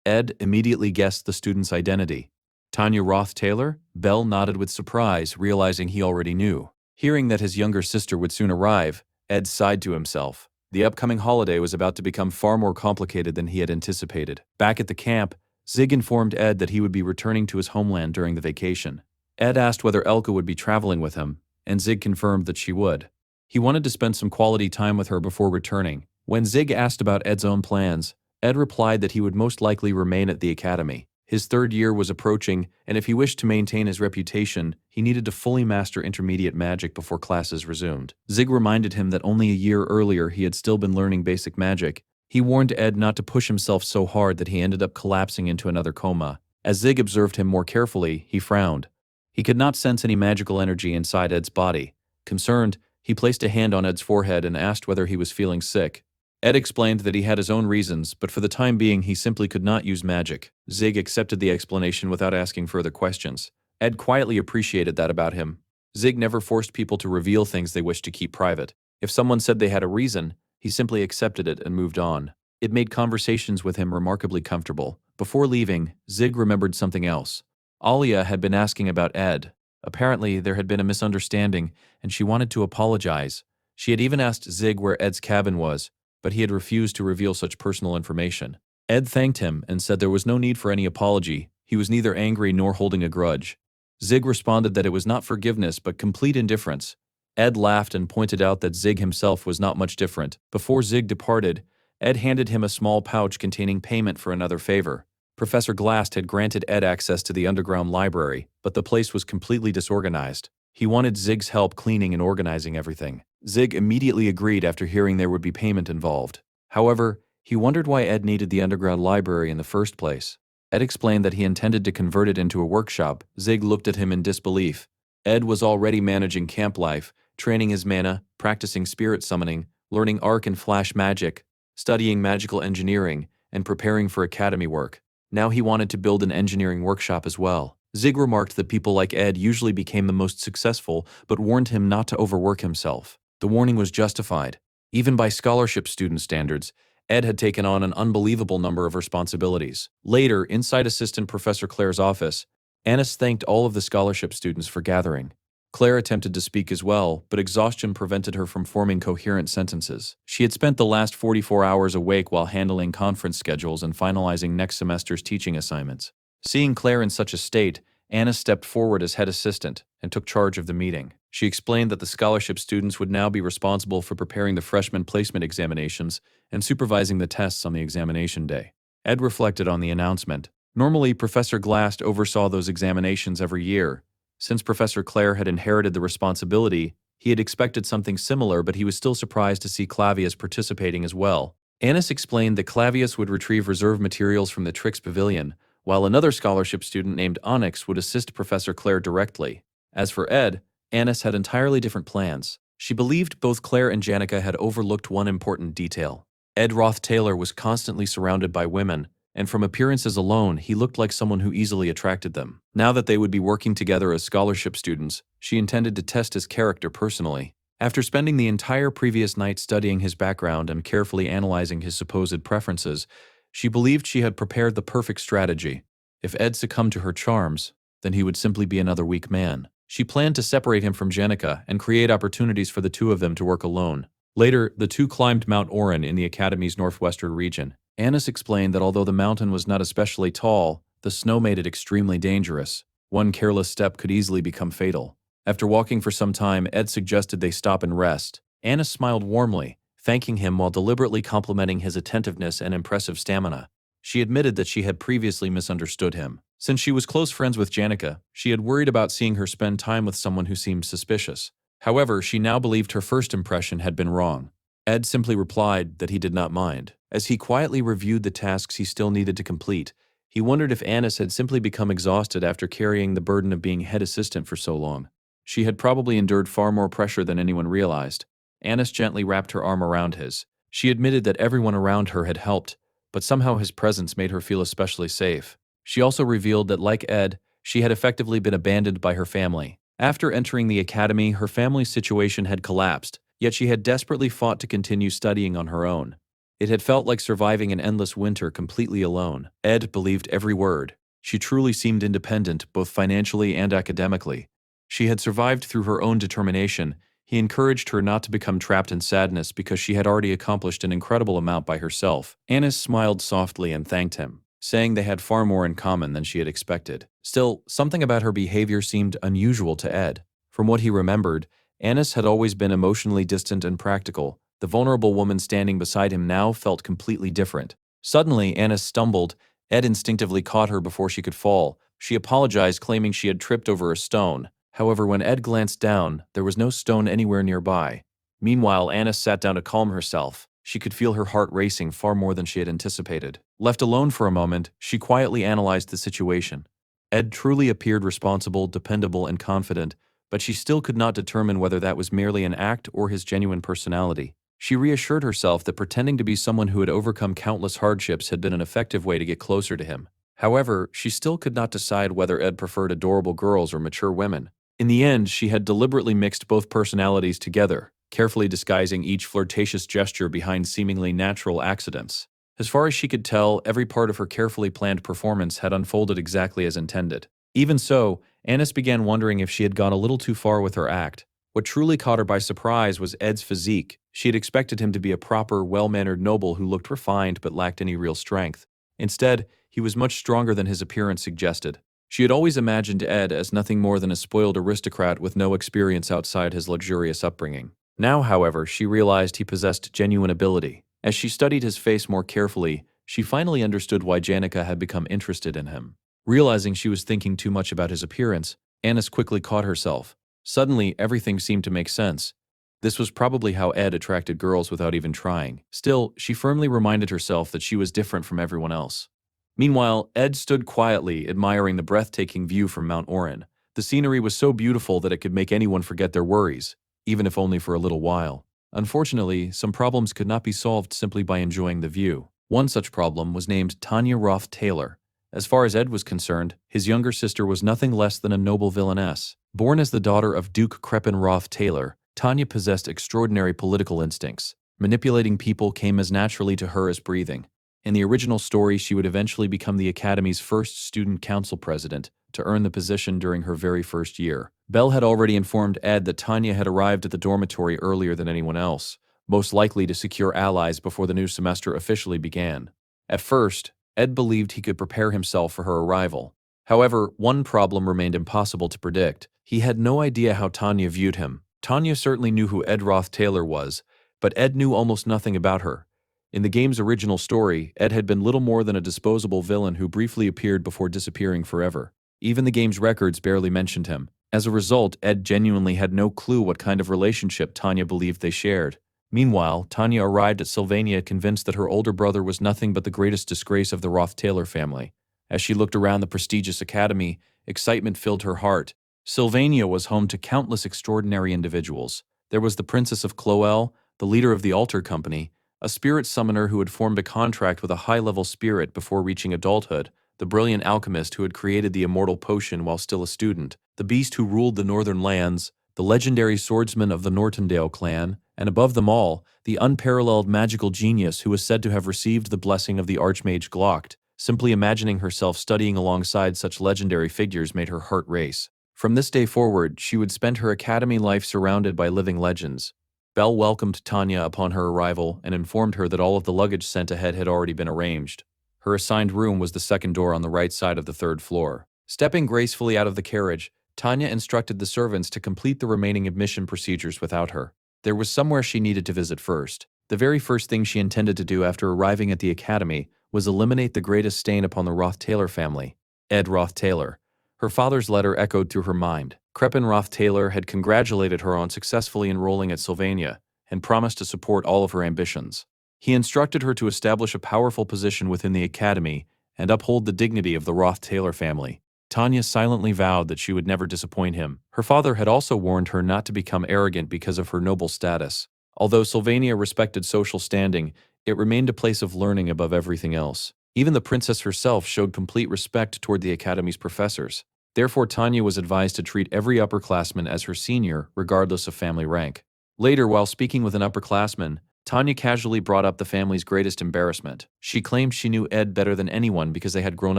Ed immediately guessed the student's identity. Tanya Roth-Taylor? Belle nodded with surprise, realizing he already knew. Hearing that his younger sister would soon arrive, Ed sighed to himself. The upcoming holiday was about to become far more complicated than he had anticipated. Back at the camp, Zig informed Ed that he would be returning to his homeland during the vacation. Ed asked whether Elka would be traveling with him, and Zig confirmed that she would. He wanted to spend some quality time with her before returning. When Zig asked about Ed's own plans, Ed replied that he would most likely remain at the academy. His 3rd year was approaching, and if he wished to maintain his reputation, he needed to fully master intermediate magic before classes resumed. Zig reminded him that only a year earlier he had still been learning basic magic. He warned Ed not to push himself so hard that he ended up collapsing into another coma. As Zig observed him more carefully, he frowned. He could not sense any magical energy inside Ed's body. Concerned, he placed a hand on Ed's forehead and asked whether he was feeling sick. Ed explained that he had his own reasons, but for the time being he simply could not use magic. Zig accepted the explanation without asking further questions. Ed quietly appreciated that about him. Zig never forced people to reveal things they wished to keep private. If someone said they had a reason, he simply accepted it and moved on. It made conversations with him remarkably comfortable. Before leaving, Zig remembered something else. Alia had been asking about Ed. Apparently, there had been a misunderstanding, and she wanted to apologize. She had even asked Zig where Ed's cabin was, but he had refused to reveal such personal information. Ed thanked him and said there was no need for any apology. He was neither angry nor holding a grudge. Zig responded that it was not forgiveness but complete indifference. Ed laughed and pointed out that Zig himself was not much different. Before Zig departed, Ed handed him a small pouch containing payment for another favor. Professor Glast had granted Ed access to the underground library, but the place was completely disorganized. He wanted Zig's help cleaning and organizing everything. Zig immediately agreed after hearing there would be payment involved. However, he wondered why Ed needed the underground library in the first place. Ed explained that he intended to convert it into a workshop. Zig looked at him in disbelief. Ed was already managing camp life, training his mana, practicing spirit summoning, learning arc and flash magic, studying magical engineering, and preparing for academy work. Now he wanted to build an engineering workshop as well. Zig remarked that people like Ed usually became the most successful, but warned him not to overwork himself. The warning was justified. Even by scholarship student standards, Ed had taken on an unbelievable number of responsibilities. Later, inside Assistant Professor Claire's office, Annis thanked all of the scholarship students for gathering. Claire attempted to speak as well, but exhaustion prevented her from forming coherent sentences. She had spent the last 44 hours awake while handling conference schedules and finalizing next semester's teaching assignments. Seeing Claire in such a state, Anna stepped forward as head assistant and took charge of the meeting. She explained that the scholarship students would now be responsible for preparing the freshman placement examinations and supervising the tests on the examination day. Ed reflected on the announcement. Normally, Professor Glast oversaw those examinations every year. Since Professor Claire had inherited the responsibility, he had expected something similar, but he was still surprised to see Clavius participating as well. Annis explained that Clavius would retrieve reserve materials from the Trix Pavilion, while another scholarship student named Onyx would assist Professor Claire directly. As for Ed, Annis had entirely different plans. She believed both Claire and Janica had overlooked one important detail. Ed Roth Taylor was constantly surrounded by women, and from appearances alone, he looked like someone who easily attracted them. Now that they would be working together as scholarship students, she intended to test his character personally. After spending the entire previous night studying his background and carefully analyzing his supposed preferences, she believed she had prepared the perfect strategy. If Ed succumbed to her charms, then he would simply be another weak man. She planned to separate him from Jenica and create opportunities for the two of them to work alone. Later, the two climbed Mount Oren in the Academy's northwestern region. Annis explained that although the mountain was not especially tall, the snow made it extremely dangerous. One careless step could easily become fatal. After walking for some time, Ed suggested they stop and rest. Annis smiled warmly, thanking him while deliberately complimenting his attentiveness and impressive stamina. She admitted that she had previously misunderstood him. Since she was close friends with Janica, she had worried about seeing her spend time with someone who seemed suspicious. However, she now believed her first impression had been wrong. Ed simply replied that he did not mind. As he quietly reviewed the tasks he still needed to complete, he wondered if Annis had simply become exhausted after carrying the burden of being head assistant for so long. She had probably endured far more pressure than anyone realized. Annis gently wrapped her arm around his. She admitted that everyone around her had helped, but somehow his presence made her feel especially safe. She also revealed that, like Ed, she had effectively been abandoned by her family. After entering the academy, her family's situation had collapsed, yet she had desperately fought to continue studying on her own. It had felt like surviving an endless winter completely alone. Ed believed every word. She truly seemed independent, both financially and academically. She had survived through her own determination. He encouraged her not to become trapped in sadness because she had already accomplished an incredible amount by herself. Annis smiled softly and thanked him, saying they had far more in common than she had expected. Still, something about her behavior seemed unusual to Ed. From what he remembered, Annis had always been emotionally distant and practical. The vulnerable woman standing beside him now felt completely different. Suddenly, Annis stumbled. Ed instinctively caught her before she could fall. She apologized, claiming she had tripped over a stone. However, when Ed glanced down, there was no stone anywhere nearby. Meanwhile, Annis sat down to calm herself. She could feel her heart racing far more than she had anticipated. Left alone for a moment, she quietly analyzed the situation. Ed truly appeared responsible, dependable, and confident, but she still could not determine whether that was merely an act or his genuine personality. She reassured herself that pretending to be someone who had overcome countless hardships had been an effective way to get closer to him. However, she still could not decide whether Ed preferred adorable girls or mature women. In the end, she had deliberately mixed both personalities together, carefully disguising each flirtatious gesture behind seemingly natural accidents. As far as she could tell, every part of her carefully planned performance had unfolded exactly as intended. Even so, Annis began wondering if she had gone a little too far with her act. What truly caught her by surprise was Ed's physique. She had expected him to be a proper, well-mannered noble who looked refined but lacked any real strength. Instead, he was much stronger than his appearance suggested. She had always imagined Ed as nothing more than a spoiled aristocrat with no experience outside his luxurious upbringing. Now, however, she realized he possessed genuine ability. As she studied his face more carefully, she finally understood why Janica had become interested in him. Realizing she was thinking too much about his appearance, Annis quickly caught herself. Suddenly, everything seemed to make sense. This was probably how Ed attracted girls without even trying. Still, she firmly reminded herself that she was different from everyone else. Meanwhile, Ed stood quietly, admiring the breathtaking view from Mount Orin. The scenery was so beautiful that it could make anyone forget their worries, even if only for a little while. Unfortunately, some problems could not be solved simply by enjoying the view. One such problem was named Tanya Roth Taylor. As far as Ed was concerned, his younger sister was nothing less than a noble villainess. Born as the daughter of Duke Crepin Roth Taylor, Tanya possessed extraordinary political instincts. Manipulating people came as naturally to her as breathing. In the original story, she would eventually become the Academy's first student council president, to earn the position during her very first year. Belle had already informed Ed that Tanya had arrived at the dormitory earlier than anyone else, most likely to secure allies before the new semester officially began. At first, Ed believed he could prepare himself for her arrival. However, one problem remained impossible to predict. He had no idea how Tanya viewed him. Tanya certainly knew who Ed Roth Taylor was, but Ed knew almost nothing about her. In the game's original story, Ed had been little more than a disposable villain who briefly appeared before disappearing forever. Even the game's records barely mentioned him. As a result, Ed genuinely had no clue what kind of relationship Tanya believed they shared. Meanwhile, Tanya arrived at Sylvania convinced that her older brother was nothing but the greatest disgrace of the Roth-Taylor family. As she looked around the prestigious academy, excitement filled her heart. Sylvania was home to countless extraordinary individuals. There was the Princess of Cloel, the leader of the Altar Company, a spirit summoner who had formed a contract with a high-level spirit before reaching adulthood, the brilliant alchemist who had created the immortal potion while still a student, the beast who ruled the northern lands, the legendary swordsman of the Nortondale clan, and above them all, the unparalleled magical genius who was said to have received the blessing of the Archmage Glocht. Simply imagining herself studying alongside such legendary figures made her heart race. From this day forward, she would spend her academy life surrounded by living legends. Belle welcomed Tanya upon her arrival and informed her that all of the luggage sent ahead had already been arranged. Her assigned room was the second door on the right side of the third floor. Stepping gracefully out of the carriage, Tanya instructed the servants to complete the remaining admission procedures without her. There was somewhere she needed to visit first. The very first thing she intended to do after arriving at the academy was eliminate the greatest stain upon the Roth-Taylor family, Ed Roth-Taylor. Her father's letter echoed through her mind. Crepin Roth-Taylor had congratulated her on successfully enrolling at Sylvania and promised to support all of her ambitions. He instructed her to establish a powerful position within the academy and uphold the dignity of the Roth-Taylor family. Tanya silently vowed that she would never disappoint him. Her father had also warned her not to become arrogant because of her noble status. Although Sylvania respected social standing, it remained a place of learning above everything else. Even the princess herself showed complete respect toward the academy's professors. Therefore, Tanya was advised to treat every upperclassman as her senior, regardless of family rank. Later, while speaking with an upperclassman, Tanya casually brought up the family's greatest embarrassment. She claimed she knew Ed better than anyone because they had grown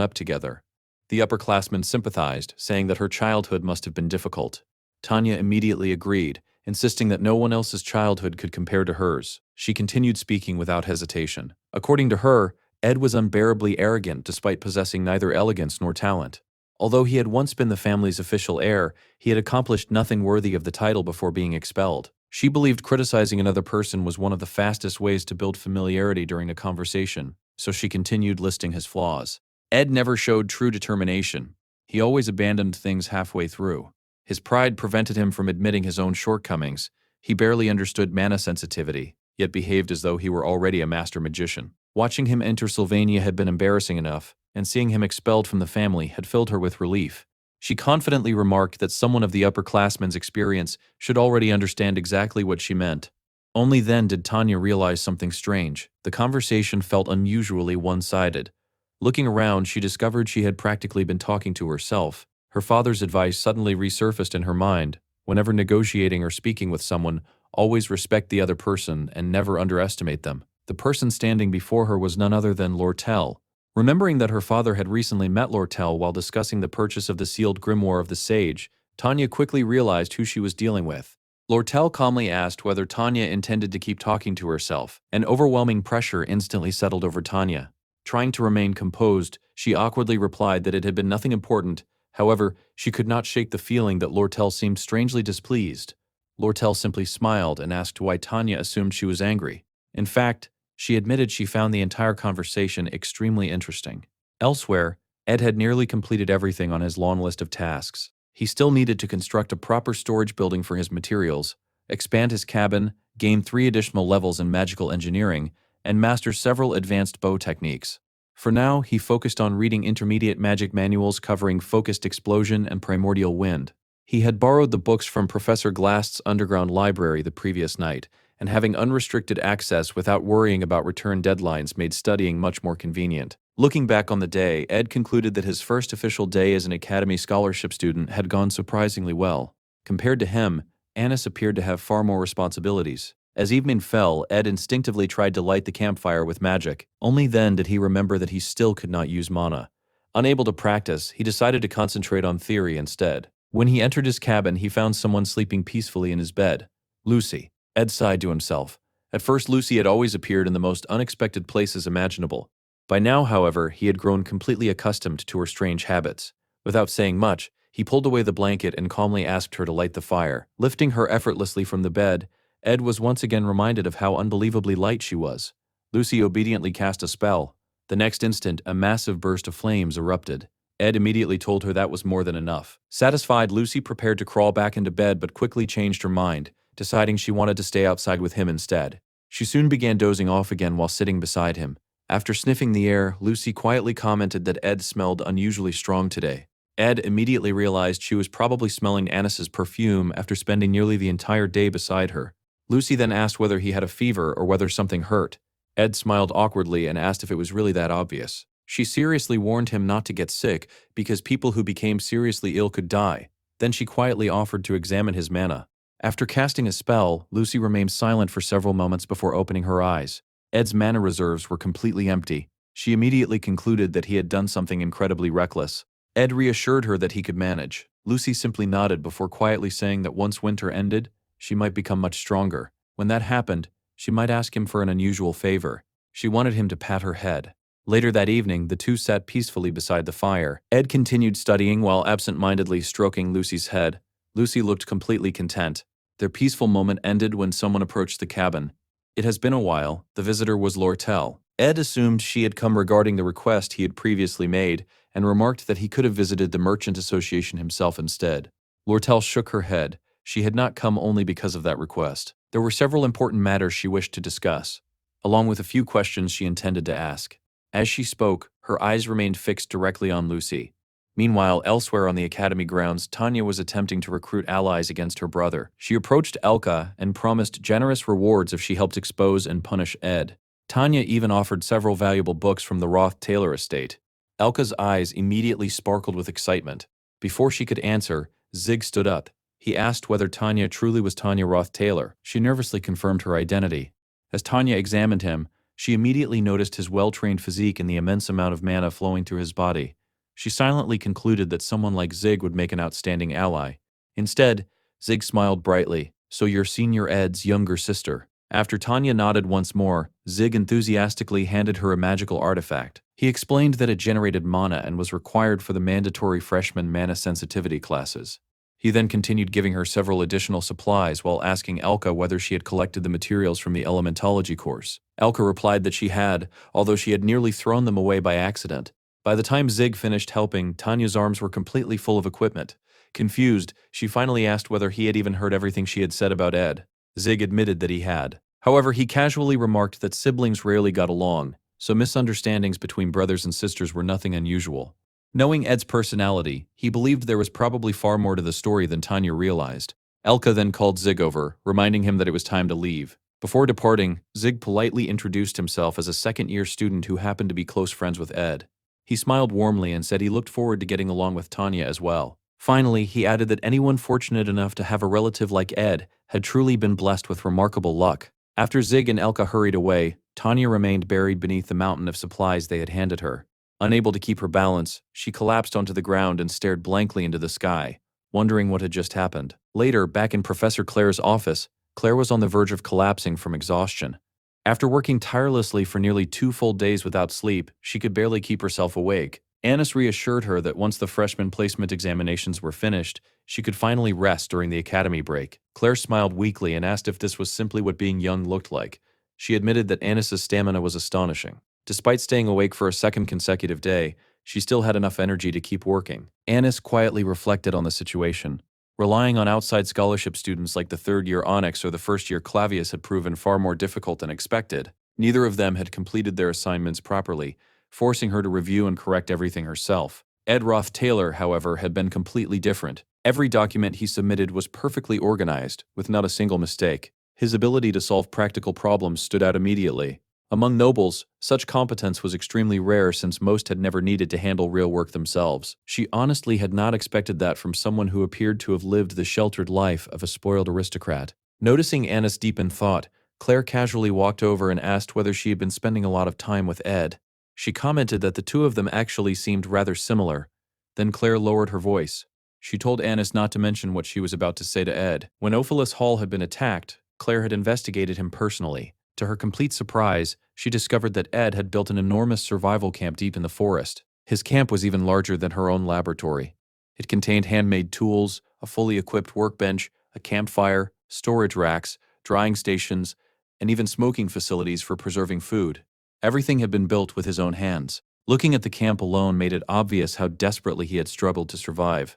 up together. The upperclassman sympathized, saying that her childhood must have been difficult. Tanya immediately agreed, insisting that no one else's childhood could compare to hers. She continued speaking without hesitation. According to her, Ed was unbearably arrogant despite possessing neither elegance nor talent. Although he had once been the family's official heir, he had accomplished nothing worthy of the title before being expelled. She believed criticizing another person was one of the fastest ways to build familiarity during a conversation, so she continued listing his flaws. Ed never showed true determination. He always abandoned things halfway through. His pride prevented him from admitting his own shortcomings. He barely understood mana sensitivity, yet behaved as though he were already a master magician. Watching him enter Sylvania had been embarrassing enough, and seeing him expelled from the family had filled her with relief. She confidently remarked that someone of the upperclassmen's experience should already understand exactly what she meant. Only then did Tanya realize something strange. The conversation felt unusually one-sided. Looking around, she discovered she had practically been talking to herself. Her father's advice suddenly resurfaced in her mind. Whenever negotiating or speaking with someone, always respect the other person and never underestimate them. The person standing before her was none other than Lortel, Remembering that her father had recently met Lortel while discussing the purchase of the sealed grimoire of the sage, Tanya quickly realized who she was dealing with. Lortel calmly asked whether Tanya intended to keep talking to herself. An overwhelming pressure instantly settled over Tanya. Trying to remain composed, she awkwardly replied that it had been nothing important. However, she could not shake the feeling that Lortel seemed strangely displeased. Lortel simply smiled and asked why Tanya assumed she was angry. In fact, she admitted she found the entire conversation extremely interesting. Elsewhere, Ed had nearly completed everything on his long list of tasks. He still needed to construct a proper storage building for his materials, expand his cabin, gain 3 additional levels in magical engineering, and master several advanced bow techniques. For now, he focused on reading intermediate magic manuals covering focused explosion and primordial wind. He had borrowed the books from Professor Glast's underground library the previous night, and having unrestricted access without worrying about return deadlines made studying much more convenient. Looking back on the day, Ed concluded that his first official day as an Academy scholarship student had gone surprisingly well. Compared to him, Annis appeared to have far more responsibilities. As evening fell, Ed instinctively tried to light the campfire with magic. Only then did he remember that he still could not use mana. Unable to practice, he decided to concentrate on theory instead. When he entered his cabin, he found someone sleeping peacefully in his bed. Lucy. Ed sighed to himself. At first, Lucy had always appeared in the most unexpected places imaginable. By now, however, he had grown completely accustomed to her strange habits. Without saying much, he pulled away the blanket and calmly asked her to light the fire. Lifting her effortlessly from the bed, Ed was once again reminded of how unbelievably light she was. Lucy obediently cast a spell. The next instant, a massive burst of flames erupted. Ed immediately told her that was more than enough. Satisfied, Lucy prepared to crawl back into bed but quickly changed her mind, deciding she wanted to stay outside with him instead. She soon began dozing off again while sitting beside him. After sniffing the air, Lucy quietly commented that Ed smelled unusually strong today. Ed immediately realized she was probably smelling Annis's perfume after spending nearly the entire day beside her. Lucy then asked whether he had a fever or whether something hurt. Ed smiled awkwardly and asked if it was really that obvious. She seriously warned him not to get sick because people who became seriously ill could die. Then she quietly offered to examine his mana. After casting a spell, Lucy remained silent for several moments before opening her eyes. Ed's mana reserves were completely empty. She immediately concluded that he had done something incredibly reckless. Ed reassured her that he could manage. Lucy simply nodded before quietly saying that once winter ended, she might become much stronger. When that happened, she might ask him for an unusual favor. She wanted him to pat her head. Later that evening, the two sat peacefully beside the fire. Ed continued studying while absent-mindedly stroking Lucy's head. Lucy looked completely content. Their peaceful moment ended when someone approached the cabin. It has been a while. The visitor was Lortel. Ed assumed she had come regarding the request he had previously made and remarked that he could have visited the Merchant Association himself instead. Lortel shook her head. She had not come only because of that request. There were several important matters she wished to discuss, along with a few questions she intended to ask. As she spoke, her eyes remained fixed directly on Lucy. Meanwhile, elsewhere on the academy grounds, Tanya was attempting to recruit allies against her brother. She approached Elka and promised generous rewards if she helped expose and punish Ed. Tanya even offered several valuable books from the Roth-Taylor estate. Elka's eyes immediately sparkled with excitement. Before she could answer, Zig stood up. He asked whether Tanya truly was Tanya Roth-Taylor. She nervously confirmed her identity. As Tanya examined him, she immediately noticed his well-trained physique and the immense amount of mana flowing through his body. She silently concluded that someone like Zig would make an outstanding ally. Instead, Zig smiled brightly. "So you're Senior Ed's younger sister." After Tanya nodded once more, Zig enthusiastically handed her a magical artifact. He explained that it generated mana and was required for the mandatory freshman mana sensitivity classes. He then continued giving her several additional supplies while asking Elka whether she had collected the materials from the elementology course. Elka replied that she had, although she had nearly thrown them away by accident. By the time Zig finished helping, Tanya's arms were completely full of equipment. Confused, she finally asked whether he had even heard everything she had said about Ed. Zig admitted that he had. However, he casually remarked that siblings rarely got along, so misunderstandings between brothers and sisters were nothing unusual. Knowing Ed's personality, he believed there was probably far more to the story than Tanya realized. Elka then called Zig over, reminding him that it was time to leave. Before departing, Zig politely introduced himself as a second-year student who happened to be close friends with Ed. He smiled warmly and said he looked forward to getting along with Tanya as well. Finally, he added that anyone fortunate enough to have a relative like Ed had truly been blessed with remarkable luck. After Zig and Elka hurried away, Tanya remained buried beneath the mountain of supplies they had handed her. Unable to keep her balance, she collapsed onto the ground and stared blankly into the sky, wondering what had just happened. Later, back in Professor Claire's office, Claire was on the verge of collapsing from exhaustion. After working tirelessly for nearly 2 full days without sleep, she could barely keep herself awake. Annis reassured her that once the freshman placement examinations were finished, she could finally rest during the academy break. Claire smiled weakly and asked if this was simply what being young looked like. She admitted that Annis's stamina was astonishing. Despite staying awake for a second consecutive day, she still had enough energy to keep working. Annis quietly reflected on the situation. Relying on outside scholarship students like the third-year Onyx or the first-year Clavius had proven far more difficult than expected. Neither of them had completed their assignments properly, forcing her to review and correct everything herself. Ed Roth Taylor, however, had been completely different. Every document he submitted was perfectly organized, with not a single mistake. His ability to solve practical problems stood out immediately. Among nobles, such competence was extremely rare since most had never needed to handle real work themselves. She honestly had not expected that from someone who appeared to have lived the sheltered life of a spoiled aristocrat. Noticing Annis deep in thought, Claire casually walked over and asked whether she had been spending a lot of time with Ed. She commented that the two of them actually seemed rather similar. Then Claire lowered her voice. She told Annis not to mention what she was about to say to Ed. When Ophelis Hall had been attacked, Claire had investigated him personally. To her complete surprise, she discovered that Ed had built an enormous survival camp deep in the forest. His camp was even larger than her own laboratory. It contained handmade tools, a fully equipped workbench, a campfire, storage racks, drying stations, and even smoking facilities for preserving food. Everything had been built with his own hands. Looking at the camp alone made it obvious how desperately he had struggled to survive.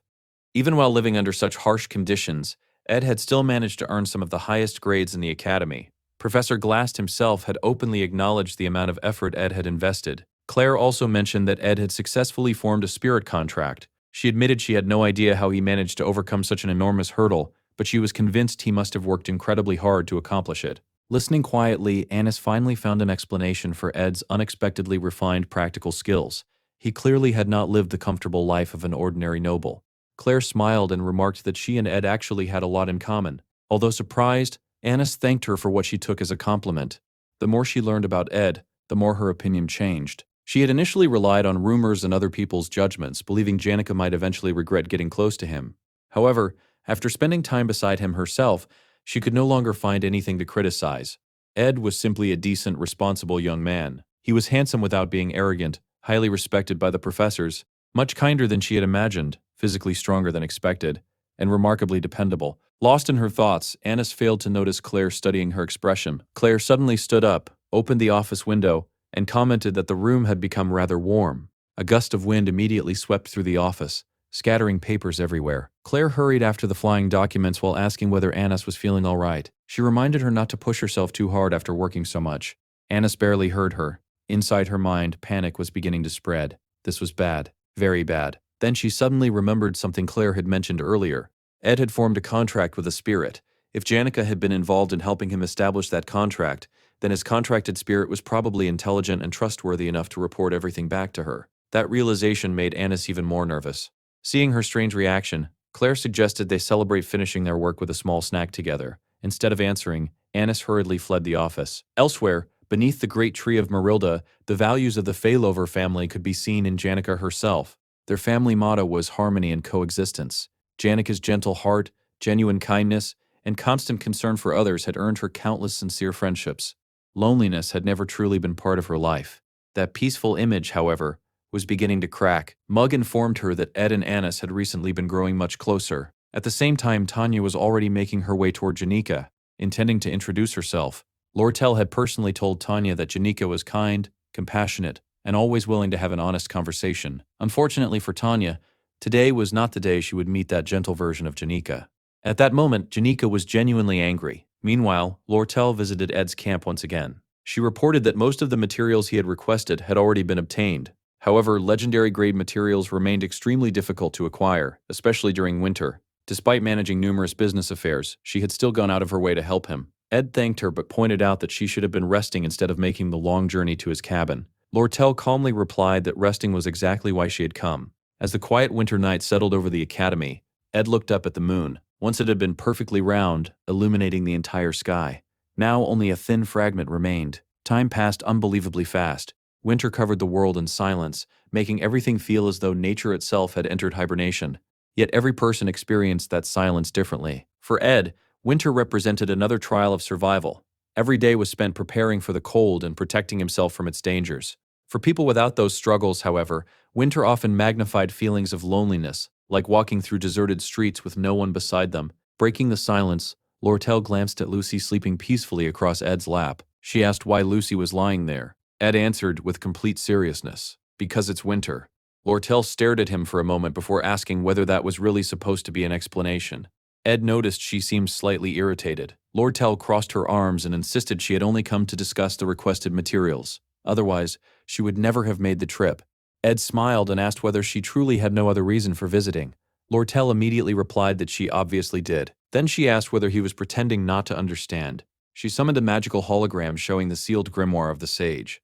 Even while living under such harsh conditions, Ed had still managed to earn some of the highest grades in the academy. Professor Glast himself had openly acknowledged the amount of effort Ed had invested. Claire also mentioned that Ed had successfully formed a spirit contract. She admitted she had no idea how he managed to overcome such an enormous hurdle, but she was convinced he must have worked incredibly hard to accomplish it. Listening quietly, Annis finally found an explanation for Ed's unexpectedly refined practical skills. He clearly had not lived the comfortable life of an ordinary noble. Claire smiled and remarked that she and Ed actually had a lot in common. Although surprised, Annis thanked her for what she took as a compliment. The more she learned about Ed, the more her opinion changed. She had initially relied on rumors and other people's judgments, believing Janica might eventually regret getting close to him. However, after spending time beside him herself, she could no longer find anything to criticize. Ed was simply a decent, responsible young man. He was handsome without being arrogant, highly respected by the professors, much kinder than she had imagined, physically stronger than expected, and remarkably dependable. Lost in her thoughts, Annis failed to notice Claire studying her expression. Claire suddenly stood up, opened the office window, and commented that the room had become rather warm. A gust of wind immediately swept through the office, scattering papers everywhere. Claire hurried after the flying documents while asking whether Annis was feeling all right. She reminded her not to push herself too hard after working so much. Annis barely heard her. Inside her mind, panic was beginning to spread. This was bad. Very bad. Then she suddenly remembered something Claire had mentioned earlier. Ed had formed a contract with a spirit. If Janica had been involved in helping him establish that contract, then his contracted spirit was probably intelligent and trustworthy enough to report everything back to her. That realization made Annis even more nervous. Seeing her strange reaction, Claire suggested they celebrate finishing their work with a small snack together. Instead of answering, Annis hurriedly fled the office. Elsewhere, beneath the great tree of Marilda, the values of the Failover family could be seen in Janica herself. Their family motto was harmony and coexistence. Janica's gentle heart, genuine kindness, and constant concern for others had earned her countless sincere friendships. Loneliness had never truly been part of her life. That peaceful image, however, was beginning to crack. Mug informed her that Ed and Annis had recently been growing much closer. At the same time, Tanya was already making her way toward Janica, intending to introduce herself. Lortel had personally told Tanya that Janica was kind, compassionate, and always willing to have an honest conversation. Unfortunately for Tanya, today was not the day she would meet that gentle version of Janica. At that moment, Janica was genuinely angry. Meanwhile, Lortel visited Ed's camp once again. She reported that most of the materials he had requested had already been obtained. However, legendary-grade materials remained extremely difficult to acquire, especially during winter. Despite managing numerous business affairs, she had still gone out of her way to help him. Ed thanked her but pointed out that she should have been resting instead of making the long journey to his cabin. Lortel calmly replied that resting was exactly why she had come. As the quiet winter night settled over the academy, Ed looked up at the moon. Once it had been perfectly round, illuminating the entire sky. Now only a thin fragment remained. Time passed unbelievably fast. Winter covered the world in silence, making everything feel as though nature itself had entered hibernation. Yet every person experienced that silence differently. For Ed, winter represented another trial of survival. Every day was spent preparing for the cold and protecting himself from its dangers. For people without those struggles, however, winter often magnified feelings of loneliness, like walking through deserted streets with no one beside them. Breaking the silence, Lortel glanced at Lucy sleeping peacefully across Ed's lap. She asked why Lucy was lying there. Ed answered with complete seriousness, "Because it's winter." Lortel stared at him for a moment before asking whether that was really supposed to be an explanation. Ed noticed she seemed slightly irritated. Lortel crossed her arms and insisted she had only come to discuss the requested materials. Otherwise, she would never have made the trip. Ed smiled and asked whether she truly had no other reason for visiting. Lortel immediately replied that she obviously did. Then she asked whether he was pretending not to understand. She summoned a magical hologram showing the sealed grimoire of the sage.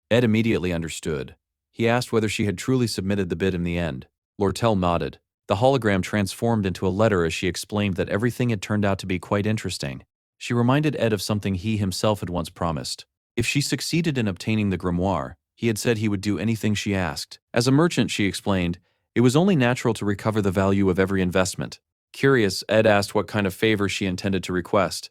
Ed immediately understood. He asked whether she had truly submitted the bid in the end. Lortel nodded. The hologram transformed into a letter as she explained that everything had turned out to be quite interesting. She reminded Ed of something he himself had once promised. If she succeeded in obtaining the grimoire, he had said he would do anything she asked. As a merchant, she explained, it was only natural to recover the value of every investment. Curious, Ed asked what kind of favor she intended to request.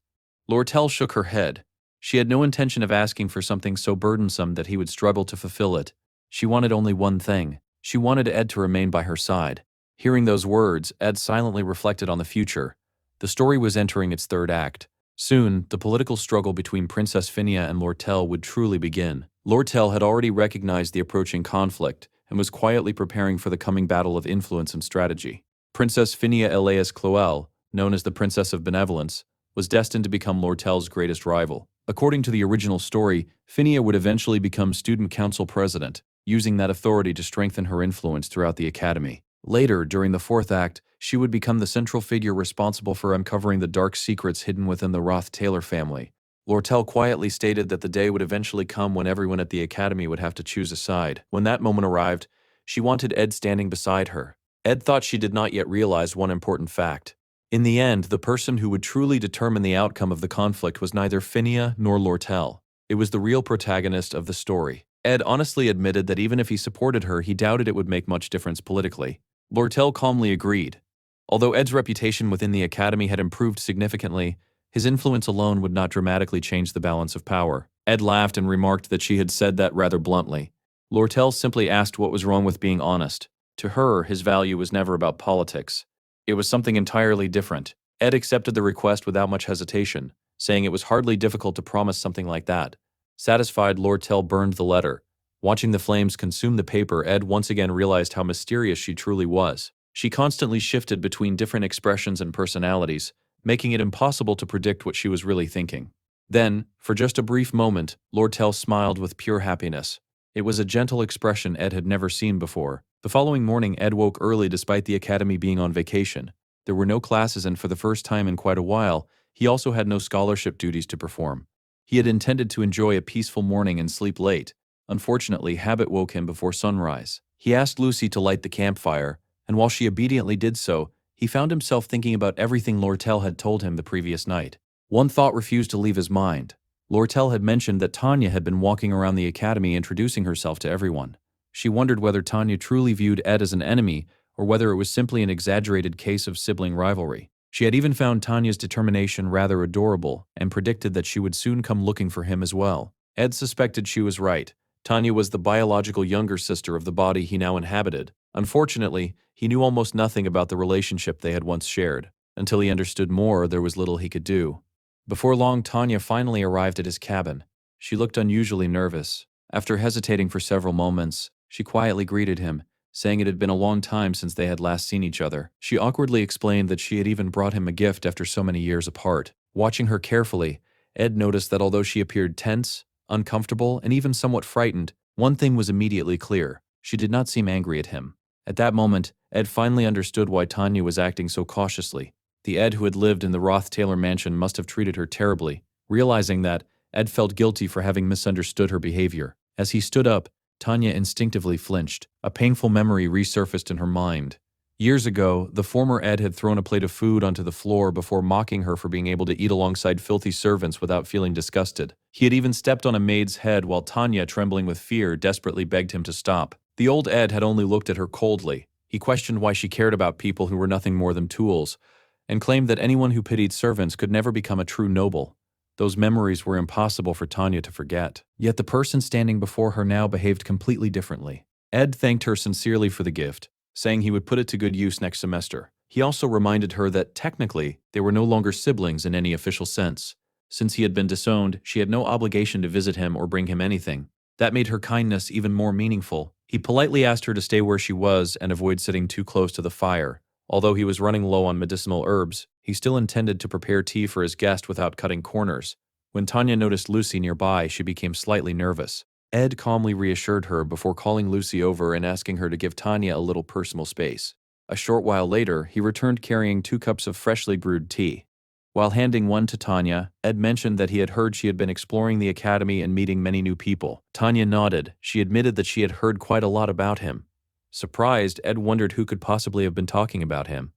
Lortel shook her head. She had no intention of asking for something so burdensome that he would struggle to fulfill it. She wanted only one thing. She wanted Ed to remain by her side. Hearing those words, Ed silently reflected on the future. The story was entering its third act. Soon, the political struggle between Princess Phinia and Lortel would truly begin. Lortel had already recognized the approaching conflict and was quietly preparing for the coming battle of influence and strategy. Princess Phinia Elias Cloel, known as the Princess of Benevolence, was destined to become Lortel's greatest rival. According to the original story, Phinia would eventually become student council president, using that authority to strengthen her influence throughout the academy. Later, during the fourth act, she would become the central figure responsible for uncovering the dark secrets hidden within the Roth-Taylor family. Lortel quietly stated that the day would eventually come when everyone at the academy would have to choose a side. When that moment arrived, she wanted Ed standing beside her. Ed thought she did not yet realize one important fact. In the end, the person who would truly determine the outcome of the conflict was neither Phinia nor Lortel. It was the real protagonist of the story. Ed honestly admitted that even if he supported her, he doubted it would make much difference politically. Lortel calmly agreed. Although Ed's reputation within the academy had improved significantly, his influence alone would not dramatically change the balance of power. Ed laughed and remarked that she had said that rather bluntly. Lortel simply asked what was wrong with being honest. To her, his value was never about politics. It was something entirely different. Ed accepted the request without much hesitation, saying it was hardly difficult to promise something like that. Satisfied, Lortel burned the letter. Watching the flames consume the paper, Ed once again realized how mysterious she truly was. She constantly shifted between different expressions and personalities, making it impossible to predict what she was really thinking. Then, for just a brief moment, Lortel smiled with pure happiness. It was a gentle expression Ed had never seen before. The following morning, Ed woke early despite the academy being on vacation. There were no classes, and for the first time in quite a while, he also had no scholarship duties to perform. He had intended to enjoy a peaceful morning and sleep late. Unfortunately, habit woke him before sunrise. He asked Lucy to light the campfire, and while she obediently did so, he found himself thinking about everything Lortel had told him the previous night. One thought refused to leave his mind. Lortel had mentioned that Tanya had been walking around the academy introducing herself to everyone. She wondered whether Tanya truly viewed Ed as an enemy or whether it was simply an exaggerated case of sibling rivalry. She had even found Tanya's determination rather adorable and predicted that she would soon come looking for him as well. Ed suspected she was right. Tanya was the biological younger sister of the body he now inhabited. Unfortunately, he knew almost nothing about the relationship they had once shared. Until he understood more, there was little he could do. Before long, Tanya finally arrived at his cabin. She looked unusually nervous. After hesitating for several moments, she quietly greeted him, saying it had been a long time since they had last seen each other. She awkwardly explained that she had even brought him a gift after so many years apart. Watching her carefully, Ed noticed that although she appeared tense, uncomfortable, and even somewhat frightened, one thing was immediately clear. She did not seem angry at him. At that moment, Ed finally understood why Tanya was acting so cautiously. The Ed who had lived in the Roth-Taylor mansion must have treated her terribly. Realizing that, Ed felt guilty for having misunderstood her behavior. As he stood up, Tanya instinctively flinched. A painful memory resurfaced in her mind. Years ago, the former Ed had thrown a plate of food onto the floor before mocking her for being able to eat alongside filthy servants without feeling disgusted. He had even stepped on a maid's head while Tanya, trembling with fear, desperately begged him to stop. The old Ed had only looked at her coldly. He questioned why she cared about people who were nothing more than tools, and claimed that anyone who pitied servants could never become a true noble. Those memories were impossible for Tanya to forget. Yet the person standing before her now behaved completely differently. Ed thanked her sincerely for the gift, saying he would put it to good use next semester. He also reminded her that technically they were no longer siblings in any official sense. Since he had been disowned, she had no obligation to visit him or bring him anything. That made her kindness even more meaningful. He politely asked her to stay where she was and avoid sitting too close to the fire. Although he was running low on medicinal herbs, he still intended to prepare tea for his guest without cutting corners. When Tanya noticed Lucy nearby, she became slightly nervous. Ed calmly reassured her before calling Lucy over and asking her to give Tanya a little personal space. A short while later, he returned carrying 2 cups of freshly brewed tea. While handing one to Tanya, Ed mentioned that he had heard she had been exploring the academy and meeting many new people. Tanya nodded. She admitted that she had heard quite a lot about him. Surprised, Ed wondered who could possibly have been talking about him.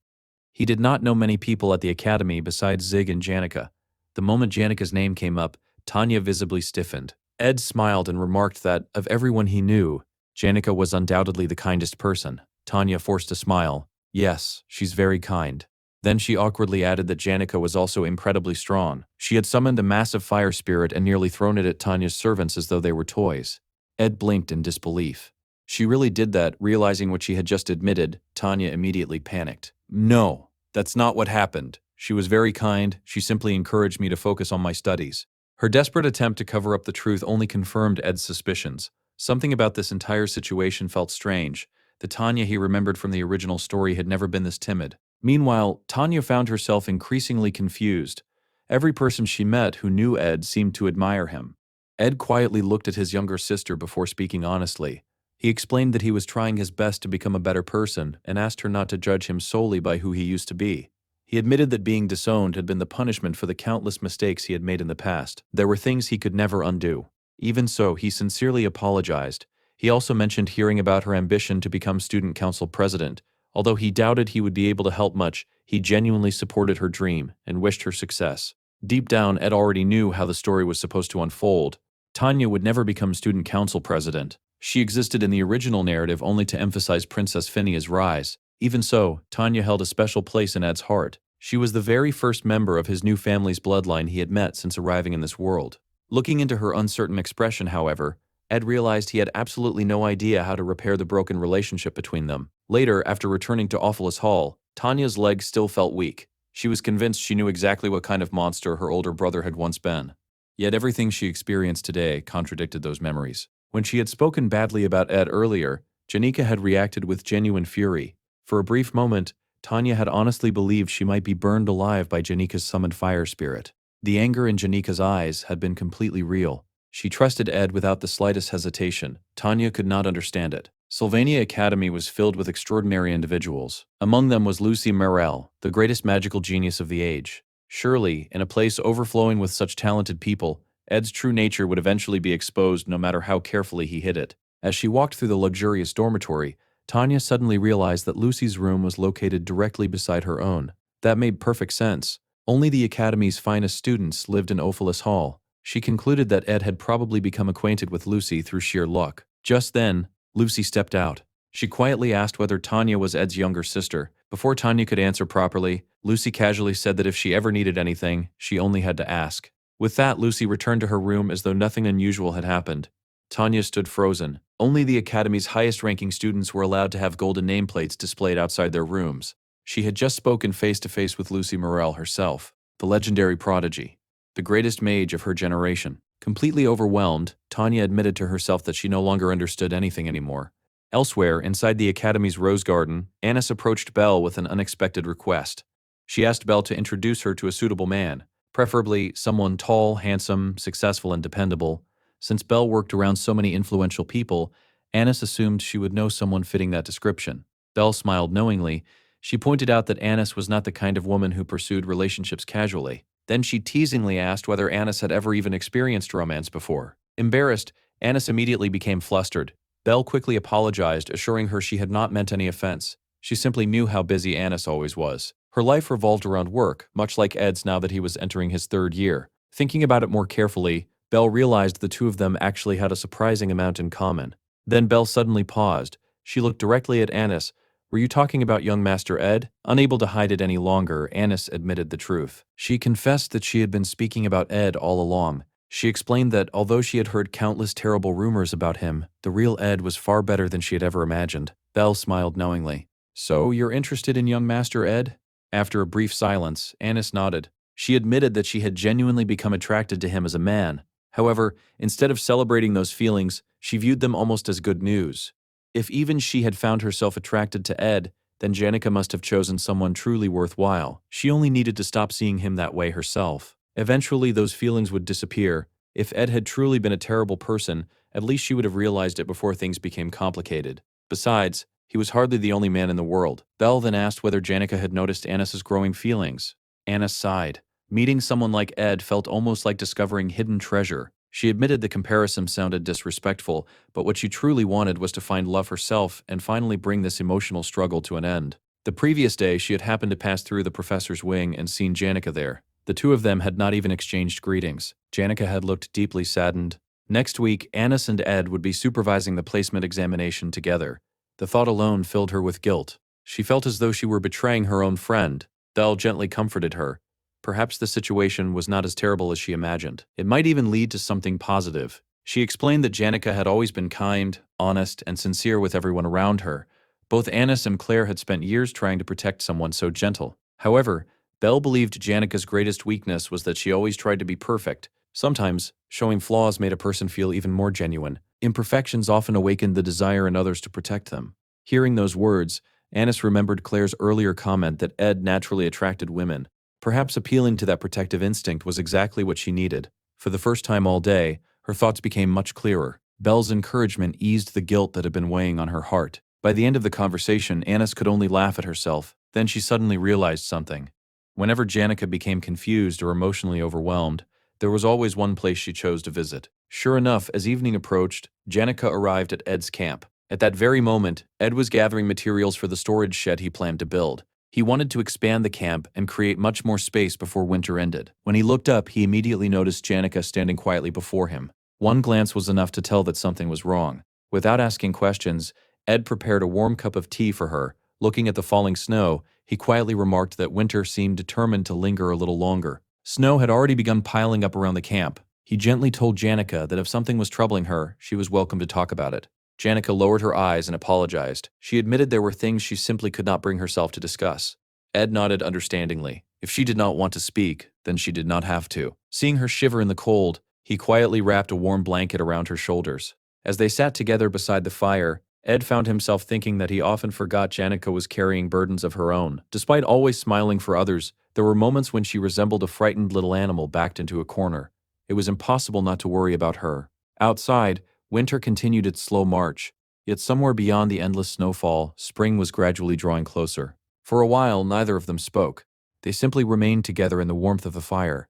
He did not know many people at the academy besides Zig and Janica. The moment Janica's name came up, Tanya visibly stiffened. Ed smiled and remarked that, of everyone he knew, Janica was undoubtedly the kindest person. Tanya forced a smile. Yes, she's very kind. Then she awkwardly added that Janica was also incredibly strong. She had summoned a massive fire spirit and nearly thrown it at Tanya's servants as though they were toys. Ed blinked in disbelief. She really did that, realizing what she had just admitted. Tanya immediately panicked. No, that's not what happened. She was very kind. She simply encouraged me to focus on my studies. Her desperate attempt to cover up the truth only confirmed Ed's suspicions. Something about this entire situation felt strange. The Tanya he remembered from the original story had never been this timid. Meanwhile, Tanya found herself increasingly confused. Every person she met who knew Ed seemed to admire him. Ed quietly looked at his younger sister before speaking honestly. He explained that he was trying his best to become a better person and asked her not to judge him solely by who he used to be. He admitted that being disowned had been the punishment for the countless mistakes he had made in the past. There were things he could never undo. Even so, he sincerely apologized. He also mentioned hearing about her ambition to become student council president. Although he doubted he would be able to help much, he genuinely supported her dream and wished her success. Deep down, Ed already knew how the story was supposed to unfold. Tanya would never become student council president. She existed in the original narrative only to emphasize Princess Phinea's rise. Even so, Tanya held a special place in Ed's heart. She was the very first member of his new family's bloodline he had met since arriving in this world. Looking into her uncertain expression, however, Ed realized he had absolutely no idea how to repair the broken relationship between them. Later, after returning to Awfulus Hall, Tanya's legs still felt weak. She was convinced she knew exactly what kind of monster her older brother had once been. Yet everything she experienced today contradicted those memories. When she had spoken badly about Ed earlier, Janika had reacted with genuine fury. For a brief moment, Tanya had honestly believed she might be burned alive by Janika's summoned fire spirit. The anger in Janika's eyes had been completely real. She trusted Ed without the slightest hesitation. Tanya could not understand it. Sylvania Academy was filled with extraordinary individuals. Among them was Lucy Morel, the greatest magical genius of the age. Surely, in a place overflowing with such talented people, Ed's true nature would eventually be exposed no matter how carefully he hid it. As she walked through the luxurious dormitory, Tanya suddenly realized that Lucy's room was located directly beside her own. That made perfect sense. Only the Academy's finest students lived in Ophelis Hall. She concluded that Ed had probably become acquainted with Lucy through sheer luck. Just then, Lucy stepped out. She quietly asked whether Tanya was Ed's younger sister. Before Tanya could answer properly, Lucy casually said that if she ever needed anything, she only had to ask. With that, Lucy returned to her room as though nothing unusual had happened. Tanya stood frozen. Only the Academy's highest-ranking students were allowed to have golden nameplates displayed outside their rooms. She had just spoken face-to-face with Lucy Morel herself, the legendary prodigy, the greatest mage of her generation. Completely overwhelmed, Tanya admitted to herself that she no longer understood anything anymore. Elsewhere, inside the Academy's rose garden, Annis approached Belle with an unexpected request. She asked Belle to introduce her to a suitable man, preferably someone tall, handsome, successful, and dependable. Since Belle worked around so many influential people, Annis assumed she would know someone fitting that description. Belle smiled knowingly. She pointed out that Annis was not the kind of woman who pursued relationships casually. Then she teasingly asked whether Annis had ever even experienced romance before. Embarrassed, Annis immediately became flustered. Belle quickly apologized, assuring her she had not meant any offense. She simply knew how busy Annis always was. Her life revolved around work, much like Ed's now that he was entering his third year. Thinking about it more carefully, Belle realized the two of them actually had a surprising amount in common. Then Belle suddenly paused. She looked directly at Annis. "Were you talking about young Master Ed?" Unable to hide it any longer, Annis admitted the truth. She confessed that she had been speaking about Ed all along. She explained that although she had heard countless terrible rumors about him, the real Ed was far better than she had ever imagined. Belle smiled knowingly. "So, you're interested in young Master Ed?" After a brief silence, Annis nodded. She admitted that she had genuinely become attracted to him as a man. However, instead of celebrating those feelings, she viewed them almost as good news. If even she had found herself attracted to Ed, then Janica must have chosen someone truly worthwhile. She only needed to stop seeing him that way herself. Eventually, those feelings would disappear. If Ed had truly been a terrible person, at least she would have realized it before things became complicated. Besides, he was hardly the only man in the world. Belle then asked whether Janica had noticed Annis's growing feelings. Annis sighed. Meeting someone like Ed felt almost like discovering hidden treasure. She admitted the comparison sounded disrespectful, but what she truly wanted was to find love herself and finally bring this emotional struggle to an end. The previous day, she had happened to pass through the professor's wing and seen Janica there. The two of them had not even exchanged greetings. Janica had looked deeply saddened. Next week, Annis and Ed would be supervising the placement examination together. The thought alone filled her with guilt. She felt as though she were betraying her own friend. Belle gently comforted her. Perhaps the situation was not as terrible as she imagined. It might even lead to something positive. She explained that Janica had always been kind, honest, and sincere with everyone around her. Both Annis and Claire had spent years trying to protect someone so gentle. However, Belle believed Janica's greatest weakness was that she always tried to be perfect. Sometimes, showing flaws made a person feel even more genuine. Imperfections often awakened the desire in others to protect them. Hearing those words, Annis remembered Claire's earlier comment that Ed naturally attracted women. Perhaps appealing to that protective instinct was exactly what she needed. For the first time all day, her thoughts became much clearer. Belle's encouragement eased the guilt that had been weighing on her heart. By the end of the conversation, Annis could only laugh at herself. Then she suddenly realized something. Whenever Janica became confused or emotionally overwhelmed, there was always one place she chose to visit. Sure enough, as evening approached, Janica arrived at Ed's camp. At that very moment, Ed was gathering materials for the storage shed he planned to build. He wanted to expand the camp and create much more space before winter ended. When he looked up, he immediately noticed Janica standing quietly before him. One glance was enough to tell that something was wrong. Without asking questions, Ed prepared a warm cup of tea for her. Looking at the falling snow, he quietly remarked that winter seemed determined to linger a little longer. Snow had already begun piling up around the camp. He gently told Janica that if something was troubling her, she was welcome to talk about it. Janica lowered her eyes and apologized. She admitted there were things she simply could not bring herself to discuss. Ed nodded understandingly. If she did not want to speak, then she did not have to. Seeing her shiver in the cold, he quietly wrapped a warm blanket around her shoulders. As they sat together beside the fire, Ed found himself thinking that he often forgot Janica was carrying burdens of her own. Despite always smiling for others, there were moments when she resembled a frightened little animal backed into a corner. It was impossible not to worry about her. Outside, winter continued its slow march, yet somewhere beyond the endless snowfall, spring was gradually drawing closer. For a while, neither of them spoke. They simply remained together in the warmth of the fire.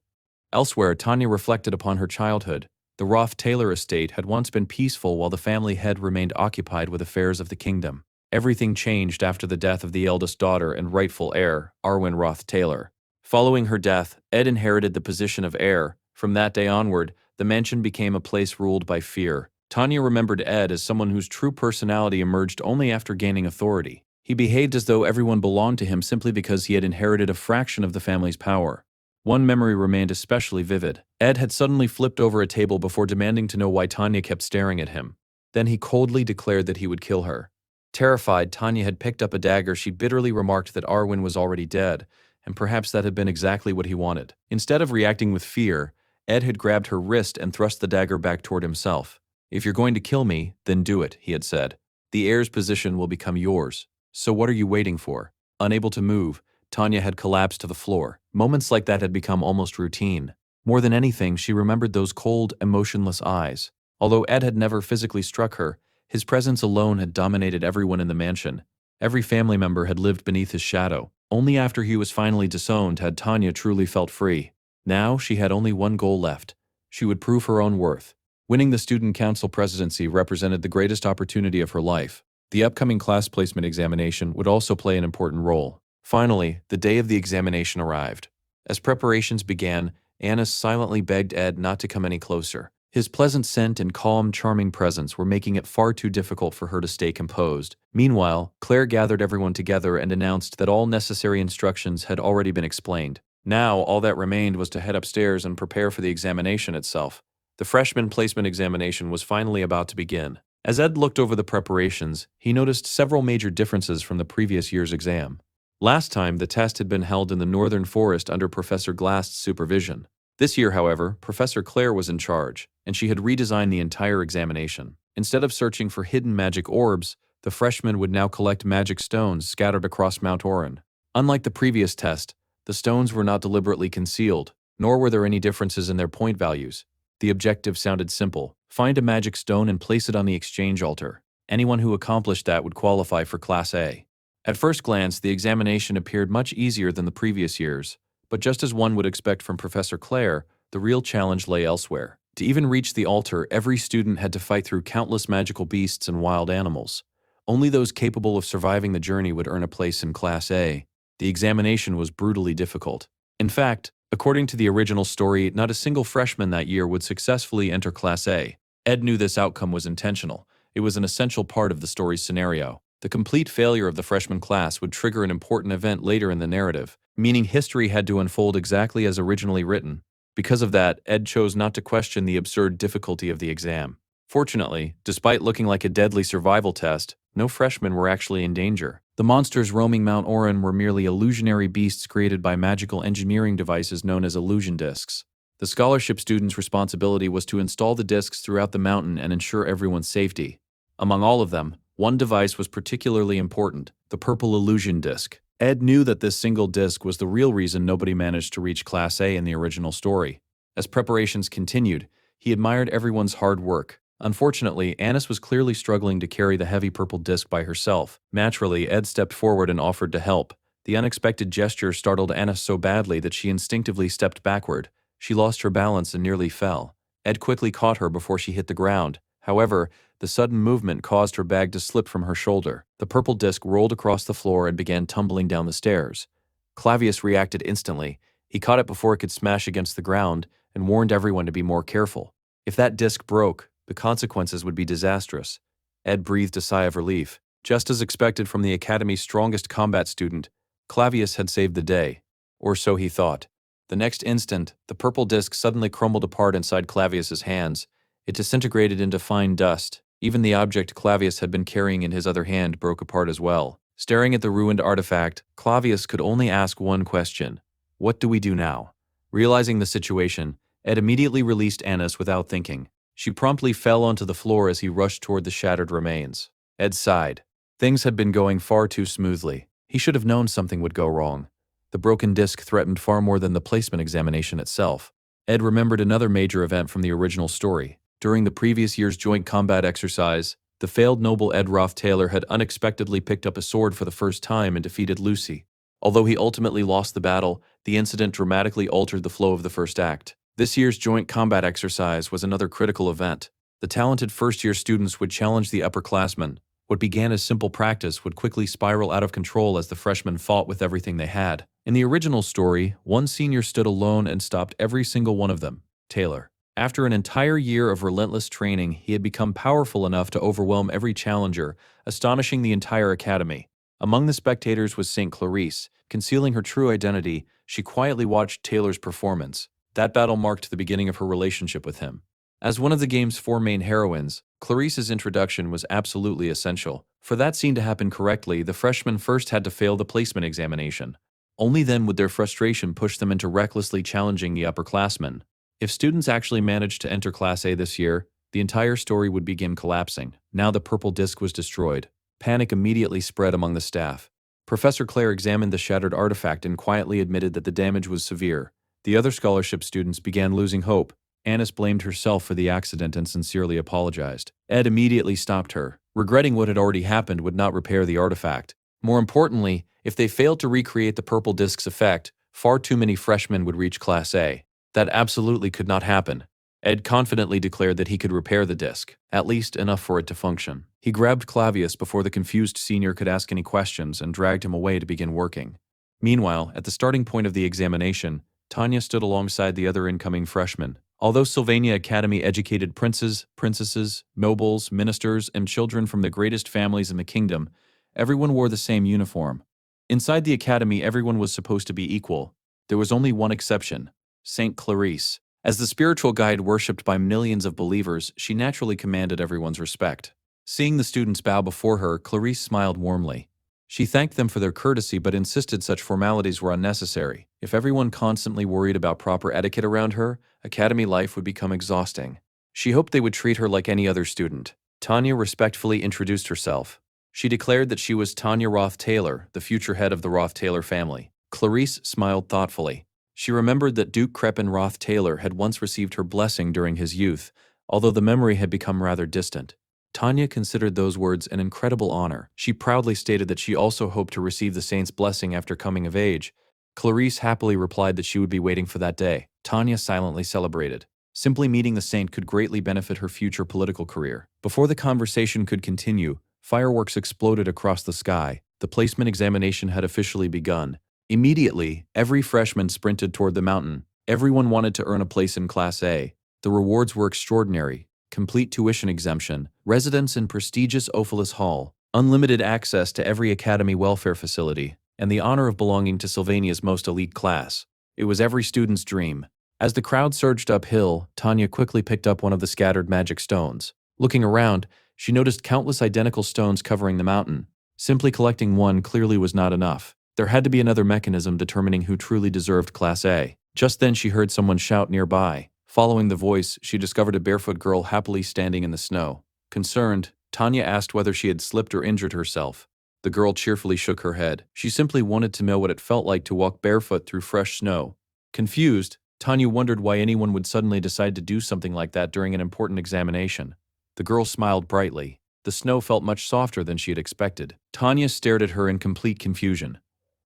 Elsewhere, Tanya reflected upon her childhood. The Roth Taylor estate had once been peaceful while the family head remained occupied with affairs of the kingdom. Everything changed after the death of the eldest daughter and rightful heir, Arwen Roth Taylor. Following her death, Ed inherited the position of heir. From that day onward, the mansion became a place ruled by fear. Tanya remembered Ed as someone whose true personality emerged only after gaining authority. He behaved as though everyone belonged to him simply because he had inherited a fraction of the family's power. One memory remained especially vivid. Ed had suddenly flipped over a table before demanding to know why Tanya kept staring at him. Then he coldly declared that he would kill her. Terrified, Tanya had picked up a dagger. She bitterly remarked that Arwen was already dead, and perhaps that had been exactly what he wanted. Instead of reacting with fear, Ed had grabbed her wrist and thrust the dagger back toward himself. "If you're going to kill me, then do it," he had said. "The heir's position will become yours. So what are you waiting for?" Unable to move, Tanya had collapsed to the floor. Moments like that had become almost routine. More than anything, she remembered those cold, emotionless eyes. Although Ed had never physically struck her, his presence alone had dominated everyone in the mansion. Every family member had lived beneath his shadow. Only after he was finally disowned had Tanya truly felt free. Now she had only one goal left. She would prove her own worth. Winning the student council presidency represented the greatest opportunity of her life. The upcoming class placement examination would also play an important role. Finally, the day of the examination arrived. As preparations began, Anna silently begged Ed not to come any closer. His pleasant scent and calm, charming presence were making it far too difficult for her to stay composed. Meanwhile, Claire gathered everyone together and announced that all necessary instructions had already been explained. Now, all that remained was to head upstairs and prepare for the examination itself. The freshman placement examination was finally about to begin. As Ed looked over the preparations, he noticed several major differences from the previous year's exam. Last time, the test had been held in the northern forest under Professor Glass's supervision. This year, however, Professor Claire was in charge, and she had redesigned the entire examination. Instead of searching for hidden magic orbs, the freshmen would now collect magic stones scattered across Mount Orin. Unlike the previous test, the stones were not deliberately concealed, nor were there any differences in their point values. The objective sounded simple: find a magic stone and place it on the exchange altar. Anyone who accomplished that would qualify for Class A. At first glance, the examination appeared much easier than the previous years, but just as one would expect from Professor Claire, the real challenge lay elsewhere. To even reach the altar, every student had to fight through countless magical beasts and wild animals. Only those capable of surviving the journey would earn a place in Class A. The examination was brutally difficult. In fact, according to the original story, not a single freshman that year would successfully enter Class A. Ed knew this outcome was intentional. It was an essential part of the story's scenario. The complete failure of the freshman class would trigger an important event later in the narrative, meaning history had to unfold exactly as originally written. Because of that, Ed chose not to question the absurd difficulty of the exam. Fortunately, despite looking like a deadly survival test, no freshmen were actually in danger. The monsters roaming Mount Orin were merely illusionary beasts created by magical engineering devices known as illusion discs. The scholarship students' responsibility was to install the discs throughout the mountain and ensure everyone's safety. Among all of them, one device was particularly important: the purple illusion disc. Ed knew that this single disc was the real reason nobody managed to reach Class A in the original story. As preparations continued, he admired everyone's hard work. Unfortunately, Annis was clearly struggling to carry the heavy purple disc by herself. Naturally, Ed stepped forward and offered to help. The unexpected gesture startled Annis so badly that she instinctively stepped backward. She lost her balance and nearly fell. Ed quickly caught her before she hit the ground. However, the sudden movement caused her bag to slip from her shoulder. The purple disc rolled across the floor and began tumbling down the stairs. Clavius reacted instantly. He caught it before it could smash against the ground and warned everyone to be more careful. If that disc broke, the consequences would be disastrous. Ed breathed a sigh of relief. Just as expected from the Academy's strongest combat student, Clavius had saved the day. Or so he thought. The next instant, the purple disc suddenly crumbled apart inside Clavius's hands. It disintegrated into fine dust. Even the object Clavius had been carrying in his other hand broke apart as well. Staring at the ruined artifact, Clavius could only ask one question: what do we do now? Realizing the situation, Ed immediately released Annis without thinking. She promptly fell onto the floor as he rushed toward the shattered remains. Ed sighed. Things had been going far too smoothly. He should have known something would go wrong. The broken disc threatened far more than the placement examination itself. Ed remembered another major event from the original story. During the previous year's joint combat exercise, the failed noble Ed Roth Taylor had unexpectedly picked up a sword for the first time and defeated Lucy. Although he ultimately lost the battle, the incident dramatically altered the flow of the first act. This year's joint combat exercise was another critical event. The talented first-year students would challenge the upperclassmen. What began as simple practice would quickly spiral out of control as the freshmen fought with everything they had. In the original story, one senior stood alone and stopped every single one of them: Taylor. After an entire year of relentless training, he had become powerful enough to overwhelm every challenger, astonishing the entire academy. Among the spectators was St. Clarice. Concealing her true identity, she quietly watched Taylor's performance. That battle marked the beginning of her relationship with him. As one of the game's four main heroines, Clarice's introduction was absolutely essential. For that scene to happen correctly, the freshmen first had to fail the placement examination. Only then would their frustration push them into recklessly challenging the upperclassmen. If students actually managed to enter Class A this year, the entire story would begin collapsing. Now the purple disc was destroyed. Panic immediately spread among the staff. Professor Claire examined the shattered artifact and quietly admitted that the damage was severe. The other scholarship students began losing hope. Annis blamed herself for the accident and sincerely apologized. Ed immediately stopped her. Regretting what had already happened would not repair the artifact. More importantly, if they failed to recreate the purple disc's effect, far too many freshmen would reach Class A. That absolutely could not happen. Ed confidently declared that he could repair the disc, at least enough for it to function. He grabbed Clavius before the confused senior could ask any questions and dragged him away to begin working. Meanwhile, at the starting point of the examination, Tanya stood alongside the other incoming freshmen. Although Sylvania Academy educated princes, princesses, nobles, ministers, and children from the greatest families in the kingdom, everyone wore the same uniform. Inside the academy, everyone was supposed to be equal. There was only one exception: Saint Clarice. As the spiritual guide worshipped by millions of believers, she naturally commanded everyone's respect. Seeing the students bow before her, Clarice smiled warmly. She thanked them for their courtesy but insisted such formalities were unnecessary. If everyone constantly worried about proper etiquette around her, academy life would become exhausting. She hoped they would treat her like any other student. Tanya respectfully introduced herself. She declared that she was Tanya Roth-Taylor, the future head of the Roth-Taylor family. Clarice smiled thoughtfully. She remembered that Duke Crepin Roth-Taylor had once received her blessing during his youth, although the memory had become rather distant. Tanya considered those words an incredible honor. She proudly stated that she also hoped to receive the saint's blessing after coming of age. Clarice happily replied that she would be waiting for that day. Tanya silently celebrated. Simply meeting the saint could greatly benefit her future political career. Before the conversation could continue, fireworks exploded across the sky. The placement examination had officially begun. Immediately, every freshman sprinted toward the mountain. Everyone wanted to earn a place in Class A. The rewards were extraordinary: complete tuition exemption, residence in prestigious Ophelis Hall, unlimited access to every academy welfare facility, and the honor of belonging to Sylvania's most elite class. It was every student's dream. As the crowd surged uphill, Tanya quickly picked up one of the scattered magic stones. Looking around, she noticed countless identical stones covering the mountain. Simply collecting one clearly was not enough. There had to be another mechanism determining who truly deserved Class A. Just then she heard someone shout nearby. Following the voice, she discovered a barefoot girl happily standing in the snow. Concerned, Tanya asked whether she had slipped or injured herself. The girl cheerfully shook her head. She simply wanted to know what it felt like to walk barefoot through fresh snow. Confused, Tanya wondered why anyone would suddenly decide to do something like that during an important examination. The girl smiled brightly. The snow felt much softer than she had expected. Tanya stared at her in complete confusion.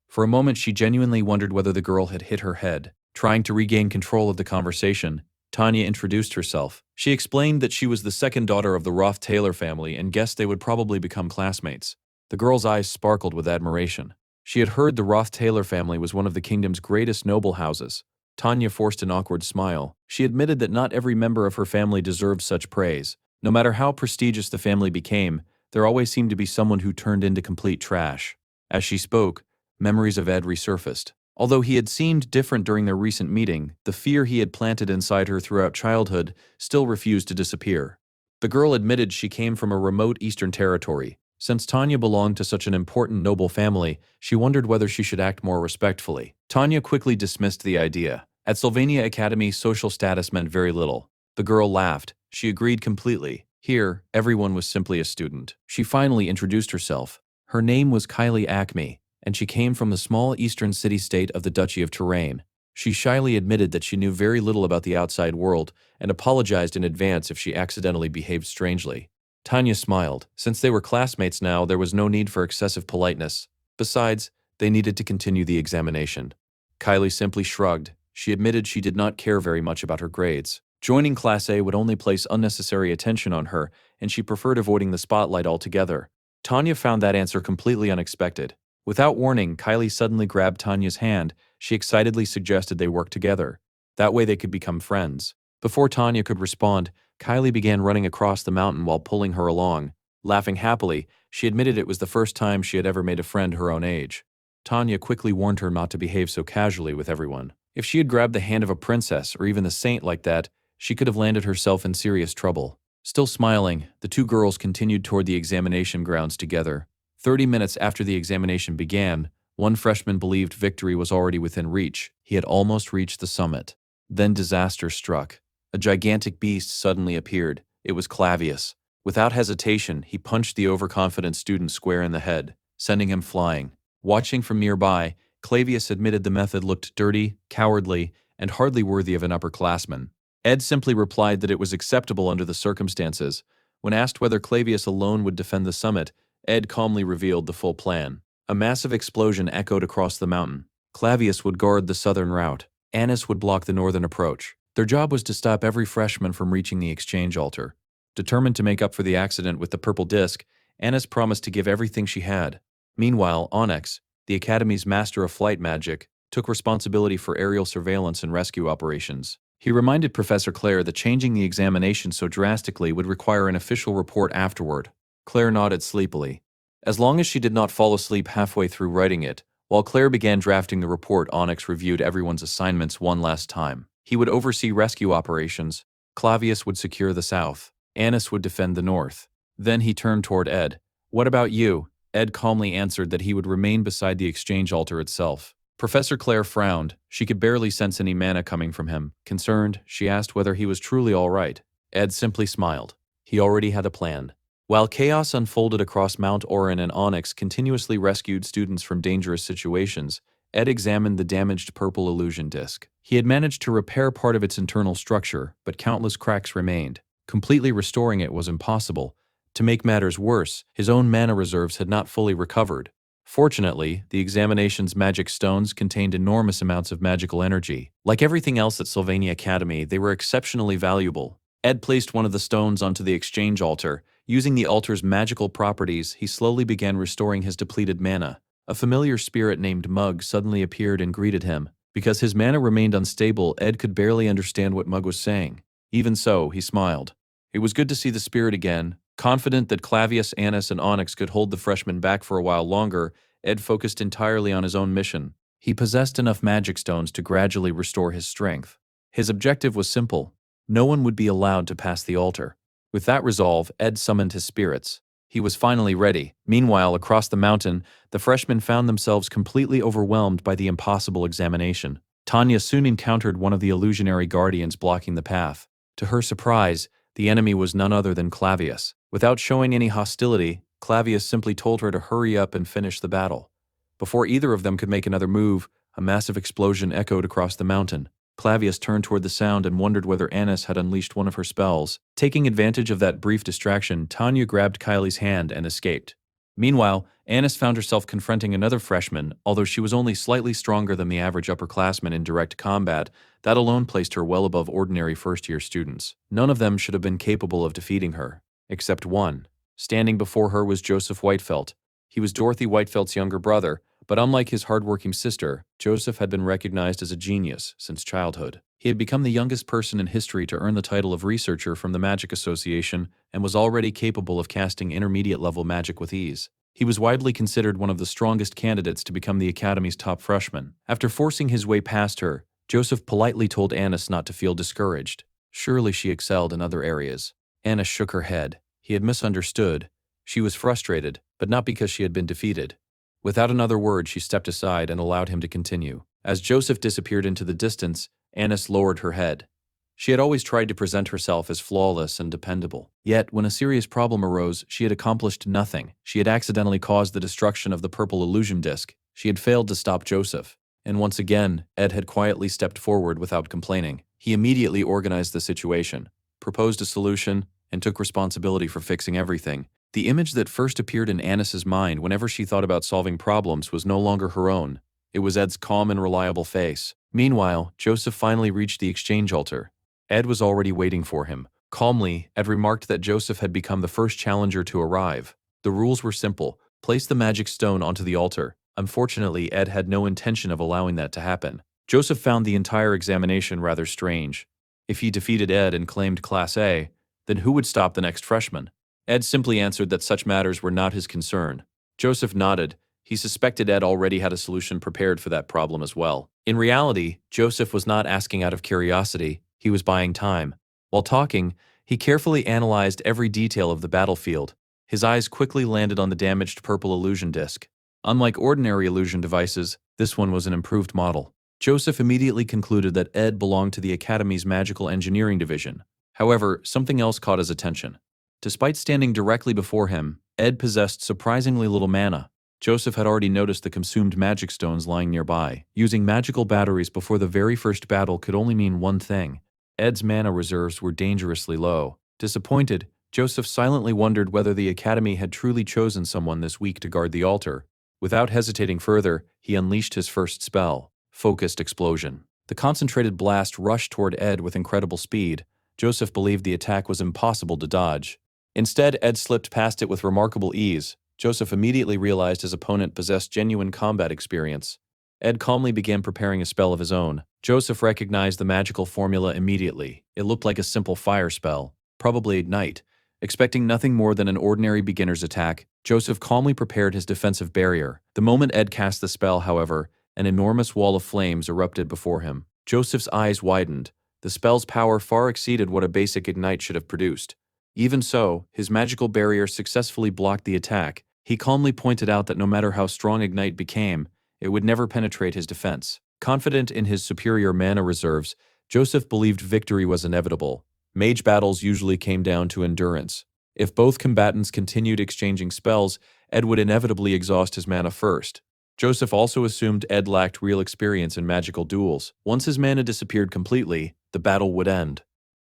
For a moment, she genuinely wondered whether the girl had hit her head. Trying to regain control of the conversation, Tanya introduced herself. She explained that she was the second daughter of the Roth-Taylor family and guessed they would probably become classmates. The girl's eyes sparkled with admiration. She had heard the Roth-Taylor family was one of the kingdom's greatest noble houses. Tanya forced an awkward smile. She admitted that not every member of her family deserved such praise. No matter how prestigious the family became, there always seemed to be someone who turned into complete trash. As she spoke, memories of Ed resurfaced. Although he had seemed different during their recent meeting, the fear he had planted inside her throughout childhood still refused to disappear. The girl admitted she came from a remote eastern territory. Since Tanya belonged to such an important noble family, she wondered whether she should act more respectfully. Tanya quickly dismissed the idea. At Sylvania Academy, social status meant very little. The girl laughed. She agreed completely. Here, everyone was simply a student. She finally introduced herself. Her name was Kylie Acme, and she came from the small eastern city-state of the Duchy of Touraine. She shyly admitted that she knew very little about the outside world and apologized in advance if she accidentally behaved strangely. Tanya smiled. Since they were classmates now, there was no need for excessive politeness. Besides, they needed to continue the examination. Kylie simply shrugged. She admitted she did not care very much about her grades. Joining Class A would only place unnecessary attention on her, and she preferred avoiding the spotlight altogether. Tanya found that answer completely unexpected. Without warning, Kylie suddenly grabbed Tanya's hand. She excitedly suggested they work together. That way they could become friends. Before Tanya could respond, Kylie began running across the mountain while pulling her along. Laughing happily, she admitted it was the first time she had ever made a friend her own age. Tanya quickly warned her not to behave so casually with everyone. If she had grabbed the hand of a princess or even the saint like that, she could have landed herself in serious trouble. Still smiling, the two girls continued toward the examination grounds together. 30 minutes after the examination began, one freshman believed victory was already within reach. He had almost reached the summit. Then disaster struck. A gigantic beast suddenly appeared. It was Clavius. Without hesitation, he punched the overconfident student square in the head, sending him flying. Watching from nearby, Clavius admitted the method looked dirty, cowardly, and hardly worthy of an upperclassman. Ed simply replied that it was acceptable under the circumstances. When asked whether Clavius alone would defend the summit, Ed calmly revealed the full plan. A massive explosion echoed across the mountain. Clavius would guard the southern route. Annis would block the northern approach. Their job was to stop every freshman from reaching the exchange altar. Determined to make up for the accident with the purple disc, Annis promised to give everything she had. Meanwhile, Onyx, the Academy's master of flight magic, took responsibility for aerial surveillance and rescue operations. He reminded Professor Claire that changing the examination so drastically would require an official report afterward. Claire nodded sleepily. As long as she did not fall asleep halfway through writing it, while Claire began drafting the report, Onyx reviewed everyone's assignments one last time. He would oversee rescue operations. Clavius would secure the south. Annis would defend the north. Then he turned toward Ed. "What about you?" Ed calmly answered that he would remain beside the exchange altar itself. Professor Claire frowned. She could barely sense any mana coming from him. Concerned, she asked whether he was truly all right. Ed simply smiled. He already had a plan. While chaos unfolded across Mount Orin and Onyx continuously rescued students from dangerous situations, Ed examined the damaged purple illusion disc. He had managed to repair part of its internal structure, but countless cracks remained. Completely restoring it was impossible. To make matters worse, his own mana reserves had not fully recovered. Fortunately, the examination's magic stones contained enormous amounts of magical energy. Like everything else at Sylvania Academy, they were exceptionally valuable. Ed placed one of the stones onto the exchange altar. Using the altar's magical properties, he slowly began restoring his depleted mana. A familiar spirit named Mug suddenly appeared and greeted him. Because his mana remained unstable, Ed could barely understand what Mug was saying. Even so, he smiled. It was good to see the spirit again. Confident that Clavius, Annis, and Onyx could hold the freshmen back for a while longer, Ed focused entirely on his own mission. He possessed enough magic stones to gradually restore his strength. His objective was simple. No one would be allowed to pass the altar. With that resolve, Ed summoned his spirits. He was finally ready. Meanwhile, across the mountain, the freshmen found themselves completely overwhelmed by the impossible examination. Tanya soon encountered one of the illusionary guardians blocking the path. To her surprise, the enemy was none other than Clavius. Without showing any hostility, Clavius simply told her to hurry up and finish the battle. Before either of them could make another move, a massive explosion echoed across the mountain. Clavius turned toward the sound and wondered whether Annis had unleashed one of her spells. Taking advantage of that brief distraction, Tanya grabbed Kylie's hand and escaped. Meanwhile, Annis found herself confronting another freshman. Although she was only slightly stronger than the average upperclassman in direct combat, that alone placed her well above ordinary first-year students. None of them should have been capable of defeating her, except one. Standing before her was Joseph Whitefelt. He was Dorothy Whitefelt's younger brother, but unlike his hardworking sister, Joseph had been recognized as a genius since childhood. He had become the youngest person in history to earn the title of researcher from the Magic Association and was already capable of casting intermediate-level magic with ease. He was widely considered one of the strongest candidates to become the Academy's top freshman. After forcing his way past her, Joseph politely told Annis not to feel discouraged. Surely she excelled in other areas. Annis shook her head. He had misunderstood. She was frustrated, but not because she had been defeated. Without another word, she stepped aside and allowed him to continue. As Joseph disappeared into the distance, Annis lowered her head. She had always tried to present herself as flawless and dependable. Yet, when a serious problem arose, she had accomplished nothing. She had accidentally caused the destruction of the purple illusion disc. She had failed to stop Joseph. And once again, Ed had quietly stepped forward without complaining. He immediately organized the situation, proposed a solution, and took responsibility for fixing everything. The image that first appeared in Annis's mind whenever she thought about solving problems was no longer her own. It was Ed's calm and reliable face. Meanwhile, Joseph finally reached the exchange altar. Ed was already waiting for him. Calmly, Ed remarked that Joseph had become the first challenger to arrive. The rules were simple. Place the magic stone onto the altar. Unfortunately, Ed had no intention of allowing that to happen. Joseph found the entire examination rather strange. If he defeated Ed and claimed Class A, then who would stop the next freshman? Ed simply answered that such matters were not his concern. Joseph nodded. He suspected Ed already had a solution prepared for that problem as well. In reality, Joseph was not asking out of curiosity. He was buying time. While talking, he carefully analyzed every detail of the battlefield. His eyes quickly landed on the damaged purple illusion disc. Unlike ordinary illusion devices, this one was an improved model. Joseph immediately concluded that Ed belonged to the Academy's Magical Engineering Division. However, something else caught his attention. Despite standing directly before him, Ed possessed surprisingly little mana. Joseph had already noticed the consumed magic stones lying nearby. Using magical batteries before the very first battle could only mean one thing. Ed's mana reserves were dangerously low. Disappointed, Joseph silently wondered whether the Academy had truly chosen someone this weak to guard the altar. Without hesitating further, he unleashed his first spell, Focused Explosion. The concentrated blast rushed toward Ed with incredible speed. Joseph believed the attack was impossible to dodge. Instead, Ed slipped past it with remarkable ease. Joseph immediately realized his opponent possessed genuine combat experience. Ed calmly began preparing a spell of his own. Joseph recognized the magical formula immediately. It looked like a simple fire spell, probably Ignite. Expecting nothing more than an ordinary beginner's attack, Joseph calmly prepared his defensive barrier. The moment Ed cast the spell, however, an enormous wall of flames erupted before him. Joseph's eyes widened. The spell's power far exceeded what a basic Ignite should have produced. Even so, his magical barrier successfully blocked the attack. He calmly pointed out that no matter how strong Ignite became, it would never penetrate his defense. Confident in his superior mana reserves, Joseph believed victory was inevitable. Mage battles usually came down to endurance. If both combatants continued exchanging spells, Ed would inevitably exhaust his mana first. Joseph also assumed Ed lacked real experience in magical duels. Once his mana disappeared completely, the battle would end.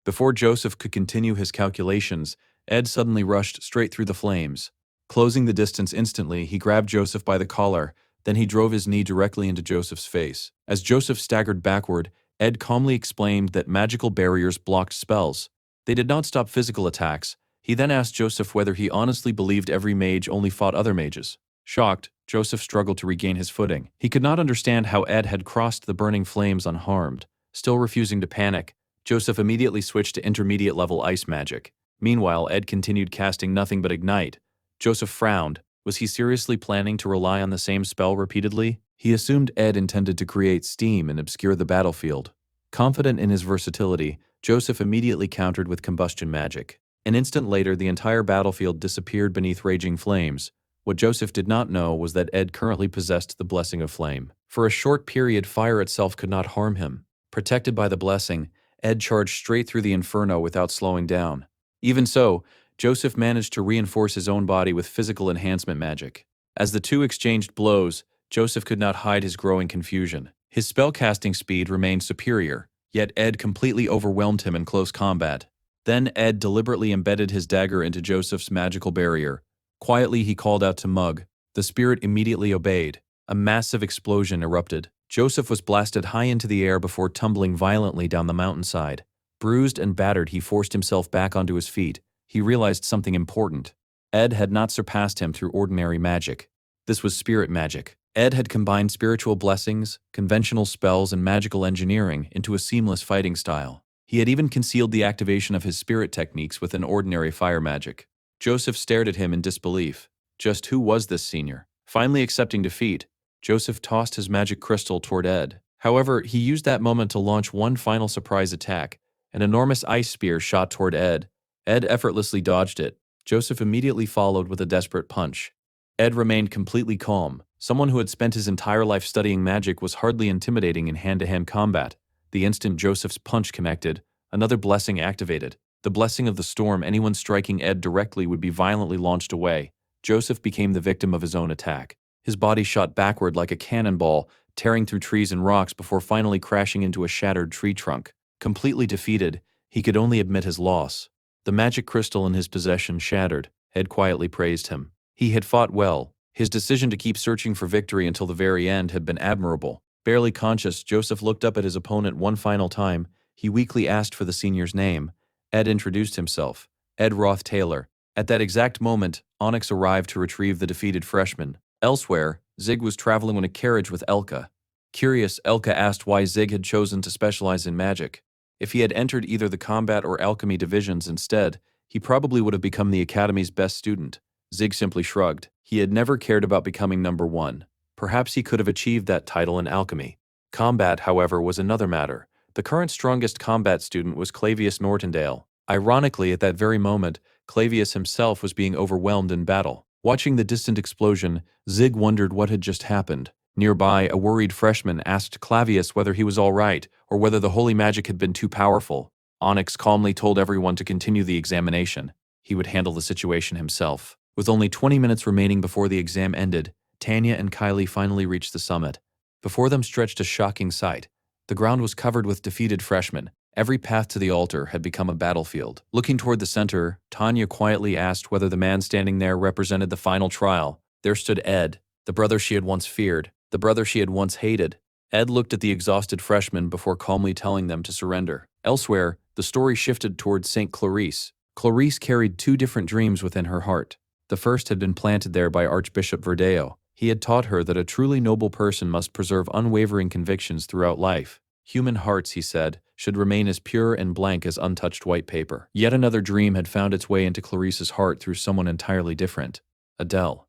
Before Joseph could continue his calculations, Ed suddenly rushed straight through the flames. Closing the distance instantly, he grabbed Joseph by the collar. Then he drove his knee directly into Joseph's face. As Joseph staggered backward, Ed calmly explained that magical barriers blocked spells. They did not stop physical attacks. He then asked Joseph whether he honestly believed every mage only fought other mages. Shocked, Joseph struggled to regain his footing. He could not understand how Ed had crossed the burning flames unharmed. Still refusing to panic, Joseph immediately switched to intermediate-level ice magic. Meanwhile, Ed continued casting nothing but Ignite. Joseph frowned. Was he seriously planning to rely on the same spell repeatedly? He assumed Ed intended to create steam and obscure the battlefield. Confident in his versatility, Joseph immediately countered with combustion magic. An instant later, the entire battlefield disappeared beneath raging flames. What Joseph did not know was that Ed currently possessed the blessing of flame. For a short period, fire itself could not harm him. Protected by the blessing, Ed charged straight through the inferno without slowing down. Even so, Joseph managed to reinforce his own body with physical enhancement magic. As the two exchanged blows, Joseph could not hide his growing confusion. His spellcasting speed remained superior, yet Ed completely overwhelmed him in close combat. Then Ed deliberately embedded his dagger into Joseph's magical barrier. Quietly, he called out to Mug. The spirit immediately obeyed. A massive explosion erupted. Joseph was blasted high into the air before tumbling violently down the mountainside. Bruised and battered, he forced himself back onto his feet. He realized something important. Ed had not surpassed him through ordinary magic. This was spirit magic. Ed had combined spiritual blessings, conventional spells, and magical engineering into a seamless fighting style. He had even concealed the activation of his spirit techniques with an ordinary fire magic. Joseph stared at him in disbelief. Just who was this senior? Finally accepting defeat, Joseph tossed his magic crystal toward Ed. However, he used that moment to launch one final surprise attack. An enormous ice spear shot toward Ed. Ed effortlessly dodged it. Joseph immediately followed with a desperate punch. Ed remained completely calm. Someone who had spent his entire life studying magic was hardly intimidating in hand-to-hand combat. The instant Joseph's punch connected, another blessing activated. The blessing of the storm. Anyone striking Ed directly would be violently launched away. Joseph became the victim of his own attack. His body shot backward like a cannonball, tearing through trees and rocks before finally crashing into a shattered tree trunk. Completely defeated, he could only admit his loss. The magic crystal in his possession shattered. Ed quietly praised him. He had fought well. His decision to keep searching for victory until the very end had been admirable. Barely conscious, Joseph looked up at his opponent one final time. He weakly asked for the senior's name. Ed introduced himself. Ed Roth Taylor. At that exact moment, Onyx arrived to retrieve the defeated freshman. Elsewhere, Zig was traveling in a carriage with Elka. Curious, Elka asked why Zig had chosen to specialize in magic. If he had entered either the combat or alchemy divisions instead, he probably would have become the academy's best student. Zig simply shrugged. He had never cared about becoming number one. Perhaps he could have achieved that title in alchemy. Combat, however, was another matter. The current strongest combat student was Clavius Nortondale. Ironically, at that very moment, Clavius himself was being overwhelmed in battle. Watching the distant explosion, Zig wondered what had just happened. Nearby, a worried freshman asked Clavius whether he was all right, or whether the holy magic had been too powerful. Onyx calmly told everyone to continue the examination. He would handle the situation himself. With only 20 minutes remaining before the exam ended, Tanya and Kylie finally reached the summit. Before them stretched a shocking sight. The ground was covered with defeated freshmen. Every path to the altar had become a battlefield. Looking toward the center, Tanya quietly asked whether the man standing there represented the final trial. There stood Ed, the brother she had once feared, the brother she had once hated. Ed looked at the exhausted freshmen before calmly telling them to surrender. Elsewhere, the story shifted towards St. Clarice. Clarice carried two different dreams within her heart. The first had been planted there by Archbishop Verdeo. He had taught her that a truly noble person must preserve unwavering convictions throughout life. Human hearts, he said, should remain as pure and blank as untouched white paper. Yet another dream had found its way into Clarice's heart through someone entirely different. Adele.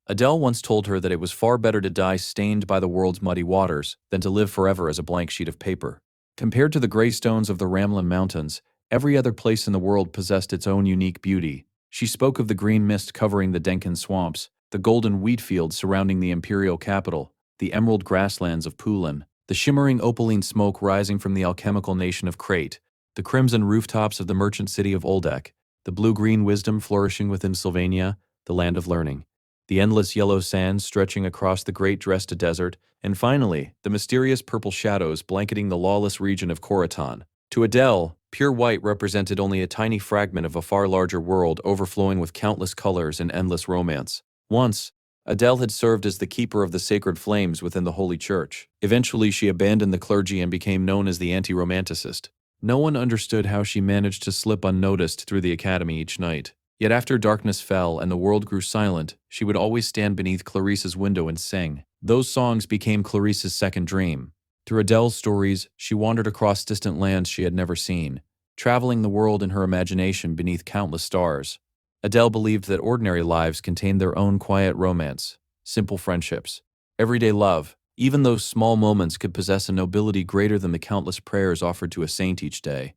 Adele once told her that it was far better to die stained by the world's muddy waters than to live forever as a blank sheet of paper. Compared to the gray stones of the Ramlin Mountains, every other place in the world possessed its own unique beauty. She spoke of the green mist covering the Denkin swamps, the golden wheat fields surrounding the imperial capital, the emerald grasslands of Poulin, the shimmering opaline smoke rising from the alchemical nation of Crete, the crimson rooftops of the merchant city of Oldek, the blue-green wisdom flourishing within Sylvania, the land of learning, the endless yellow sands stretching across the great Dresda desert, and finally, the mysterious purple shadows blanketing the lawless region of Khoratan. To Adele, pure white represented only a tiny fragment of a far larger world overflowing with countless colors and endless romance. Once, Adele had served as the keeper of the sacred flames within the Holy Church. Eventually, she abandoned the clergy and became known as the anti-romanticist. No one understood how she managed to slip unnoticed through the academy each night. Yet after darkness fell and the world grew silent, she would always stand beneath Clarice's window and sing. Those songs became Clarice's second dream. Through Adele's stories, she wandered across distant lands she had never seen, traveling the world in her imagination beneath countless stars. Adele believed that ordinary lives contained their own quiet romance, simple friendships, everyday love. Even those small moments could possess a nobility greater than the countless prayers offered to a saint each day.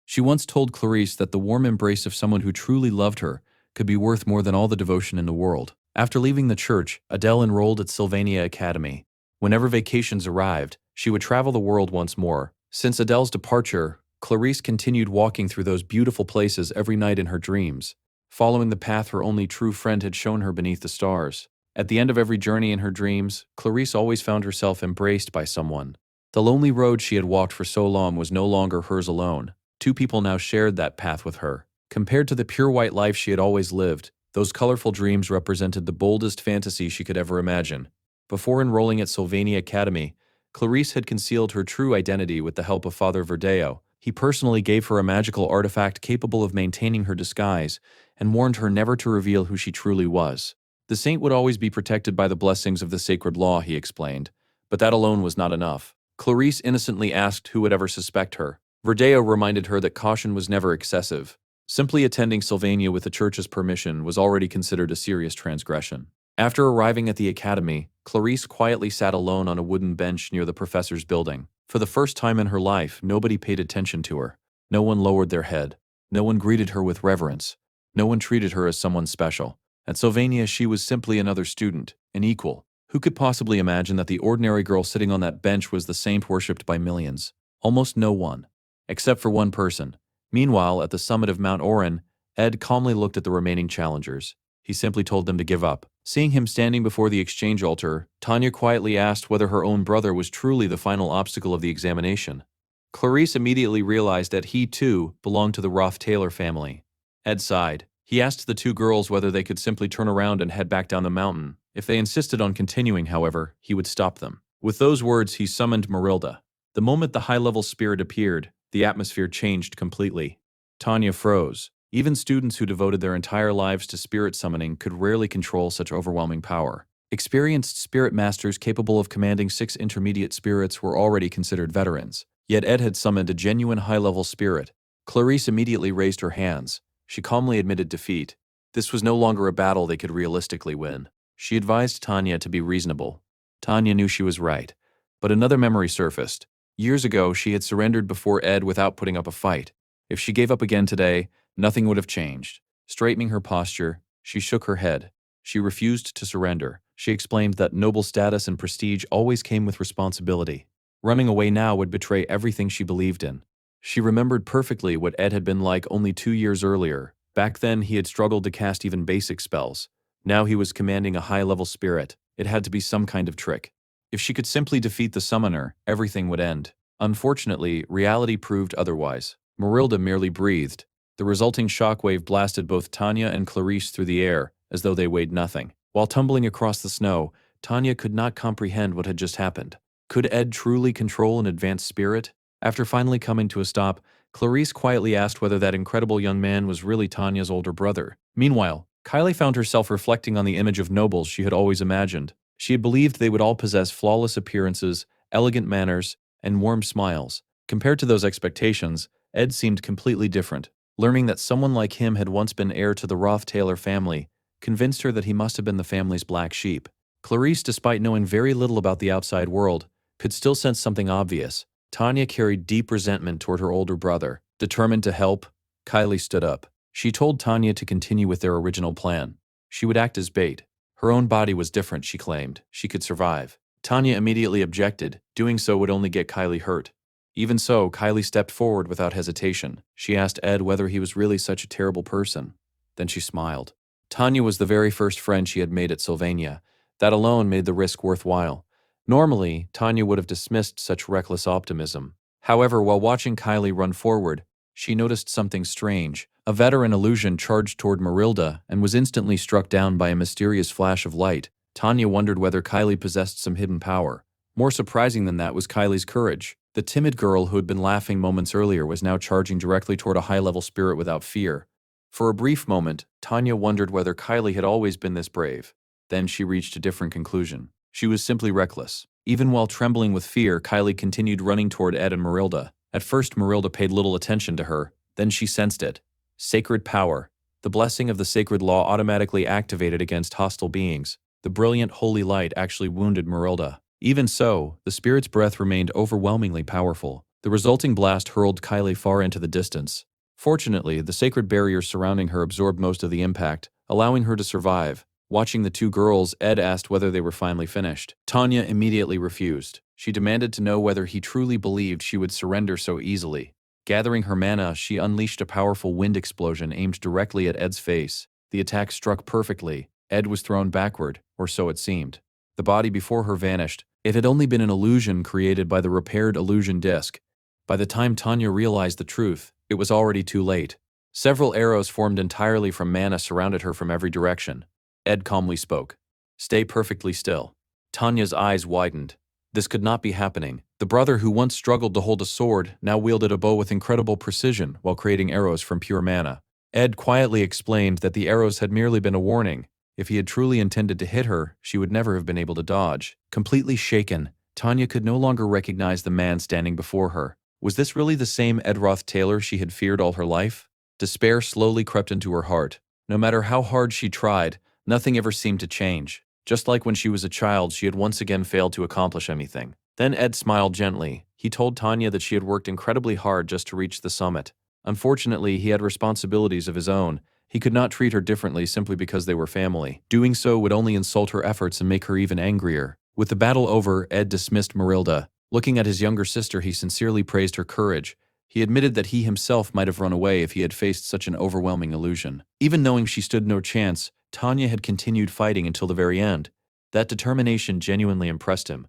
She once told Clarice that the warm embrace of someone who truly loved her could be worth more than all the devotion in the world. After leaving the church, Adele enrolled at Sylvania Academy. Whenever vacations arrived, she would travel the world once more. Since Adele's departure, Clarice continued walking through those beautiful places every night in her dreams, following the path her only true friend had shown her beneath the stars. At the end of every journey in her dreams, Clarice always found herself embraced by someone. The lonely road she had walked for so long was no longer hers alone. Two people now shared that path with her. Compared to the pure white life she had always lived, those colorful dreams represented the boldest fantasy she could ever imagine. Before enrolling at Sylvania Academy, Clarice had concealed her true identity with the help of Father Verdeo. He personally gave her a magical artifact capable of maintaining her disguise and warned her never to reveal who she truly was. The saint would always be protected by the blessings of the sacred law, he explained, but that alone was not enough. Clarice innocently asked who would ever suspect her. Verdeo reminded her that caution was never excessive. Simply attending Sylvania with the church's permission was already considered a serious transgression. After arriving at the academy, Clarice quietly sat alone on a wooden bench near the professor's building. For the first time in her life, nobody paid attention to her. No one lowered their head. No one greeted her with reverence. No one treated her as someone special. At Sylvania, she was simply another student, an equal. Who could possibly imagine that the ordinary girl sitting on that bench was the saint worshipped by millions? Almost no one. Except for one person. Meanwhile, at the summit of Mount Oren, Ed calmly looked at the remaining challengers. He simply told them to give up. Seeing him standing before the exchange altar, Tanya quietly asked whether her own brother was truly the final obstacle of the examination. Clarice immediately realized that he, too, belonged to the Roth-Taylor family. Ed sighed. He asked the two girls whether they could simply turn around and head back down the mountain. If they insisted on continuing, however, he would stop them. With those words, he summoned Marilda. The moment the high-level spirit appeared, the atmosphere changed completely. Tanya froze. Even students who devoted their entire lives to spirit summoning could rarely control such overwhelming power. Experienced spirit masters capable of commanding 6 intermediate spirits were already considered veterans. Yet Ed had summoned a genuine high-level spirit. Clarice immediately raised her hands. She calmly admitted defeat. This was no longer a battle they could realistically win. She advised Tanya to be reasonable. Tanya knew she was right. But another memory surfaced. Years ago, she had surrendered before Ed without putting up a fight. If she gave up again today, nothing would have changed. Straightening her posture, she shook her head. She refused to surrender. She explained that noble status and prestige always came with responsibility. Running away now would betray everything she believed in. She remembered perfectly what Ed had been like only 2 years earlier. Back then, he had struggled to cast even basic spells. Now he was commanding a high-level spirit. It had to be some kind of trick. If she could simply defeat the summoner, everything would end. Unfortunately, reality proved otherwise. Marilda merely breathed. The resulting shockwave blasted both Tanya and Clarice through the air, as though they weighed nothing. While tumbling across the snow, Tanya could not comprehend what had just happened. Could Ed truly control an advanced spirit? After finally coming to a stop, Clarice quietly asked whether that incredible young man was really Tanya's older brother. Meanwhile, Kylie found herself reflecting on the image of nobles she had always imagined. She had believed they would all possess flawless appearances, elegant manners, and warm smiles. Compared to those expectations, Ed seemed completely different. Learning that someone like him had once been heir to the Roth-Taylor family convinced her that he must have been the family's black sheep. Clarice, despite knowing very little about the outside world, could still sense something obvious. Tanya carried deep resentment toward her older brother. Determined to help, Kylie stood up. She told Tanya to continue with their original plan. She would act as bait. Her own body was different, she claimed. She could survive. Tanya immediately objected. Doing so would only get Kylie hurt. Even so, Kylie stepped forward without hesitation. She asked Ed whether he was really such a terrible person. Then she smiled. Tanya was the very first friend she had made at Sylvania. That alone made the risk worthwhile. Normally, Tanya would have dismissed such reckless optimism. However, while watching Kylie run forward, she noticed something strange. A veteran illusion charged toward Marilda and was instantly struck down by a mysterious flash of light. Tanya wondered whether Kylie possessed some hidden power. More surprising than that was Kylie's courage. The timid girl who had been laughing moments earlier was now charging directly toward a high-level spirit without fear. For a brief moment, Tanya wondered whether Kylie had always been this brave. Then she reached a different conclusion. She was simply reckless. Even while trembling with fear, Kylie continued running toward Ed and Marilda. At first, Marilda paid little attention to her. Then she sensed it. Sacred power. The blessing of the sacred law automatically activated against hostile beings. The brilliant holy light actually wounded Marilda. Even so, the spirit's breath remained overwhelmingly powerful. The resulting blast hurled Kylie far into the distance. Fortunately, the sacred barriers surrounding her absorbed most of the impact, allowing her to survive. Watching the two girls, Ed asked whether they were finally finished. Tanya immediately refused. She demanded to know whether he truly believed she would surrender so easily. Gathering her mana, she unleashed a powerful wind explosion aimed directly at Ed's face. The attack struck perfectly. Ed was thrown backward, or so it seemed. The body before her vanished. It had only been an illusion created by the repaired illusion disc. By the time Tanya realized the truth, it was already too late. Several arrows formed entirely from mana surrounded her from every direction. Ed calmly spoke. "Stay perfectly still." Tanya's eyes widened. This could not be happening. The brother who once struggled to hold a sword now wielded a bow with incredible precision while creating arrows from pure mana. Ed quietly explained that the arrows had merely been a warning. If he had truly intended to hit her, she would never have been able to dodge. Completely shaken, Tanya could no longer recognize the man standing before her. Was this really the same Ed Roth-Taylor she had feared all her life? Despair slowly crept into her heart. No matter how hard she tried, nothing ever seemed to change. Just like when she was a child, she had once again failed to accomplish anything. Then Ed smiled gently. He told Tanya that she had worked incredibly hard just to reach the summit. Unfortunately, he had responsibilities of his own. He could not treat her differently simply because they were family. Doing so would only insult her efforts and make her even angrier. With the battle over, Ed dismissed Marilda. Looking at his younger sister, he sincerely praised her courage. He admitted that he himself might have run away if he had faced such an overwhelming illusion. Even knowing she stood no chance, Tanya had continued fighting until the very end. That determination genuinely impressed him.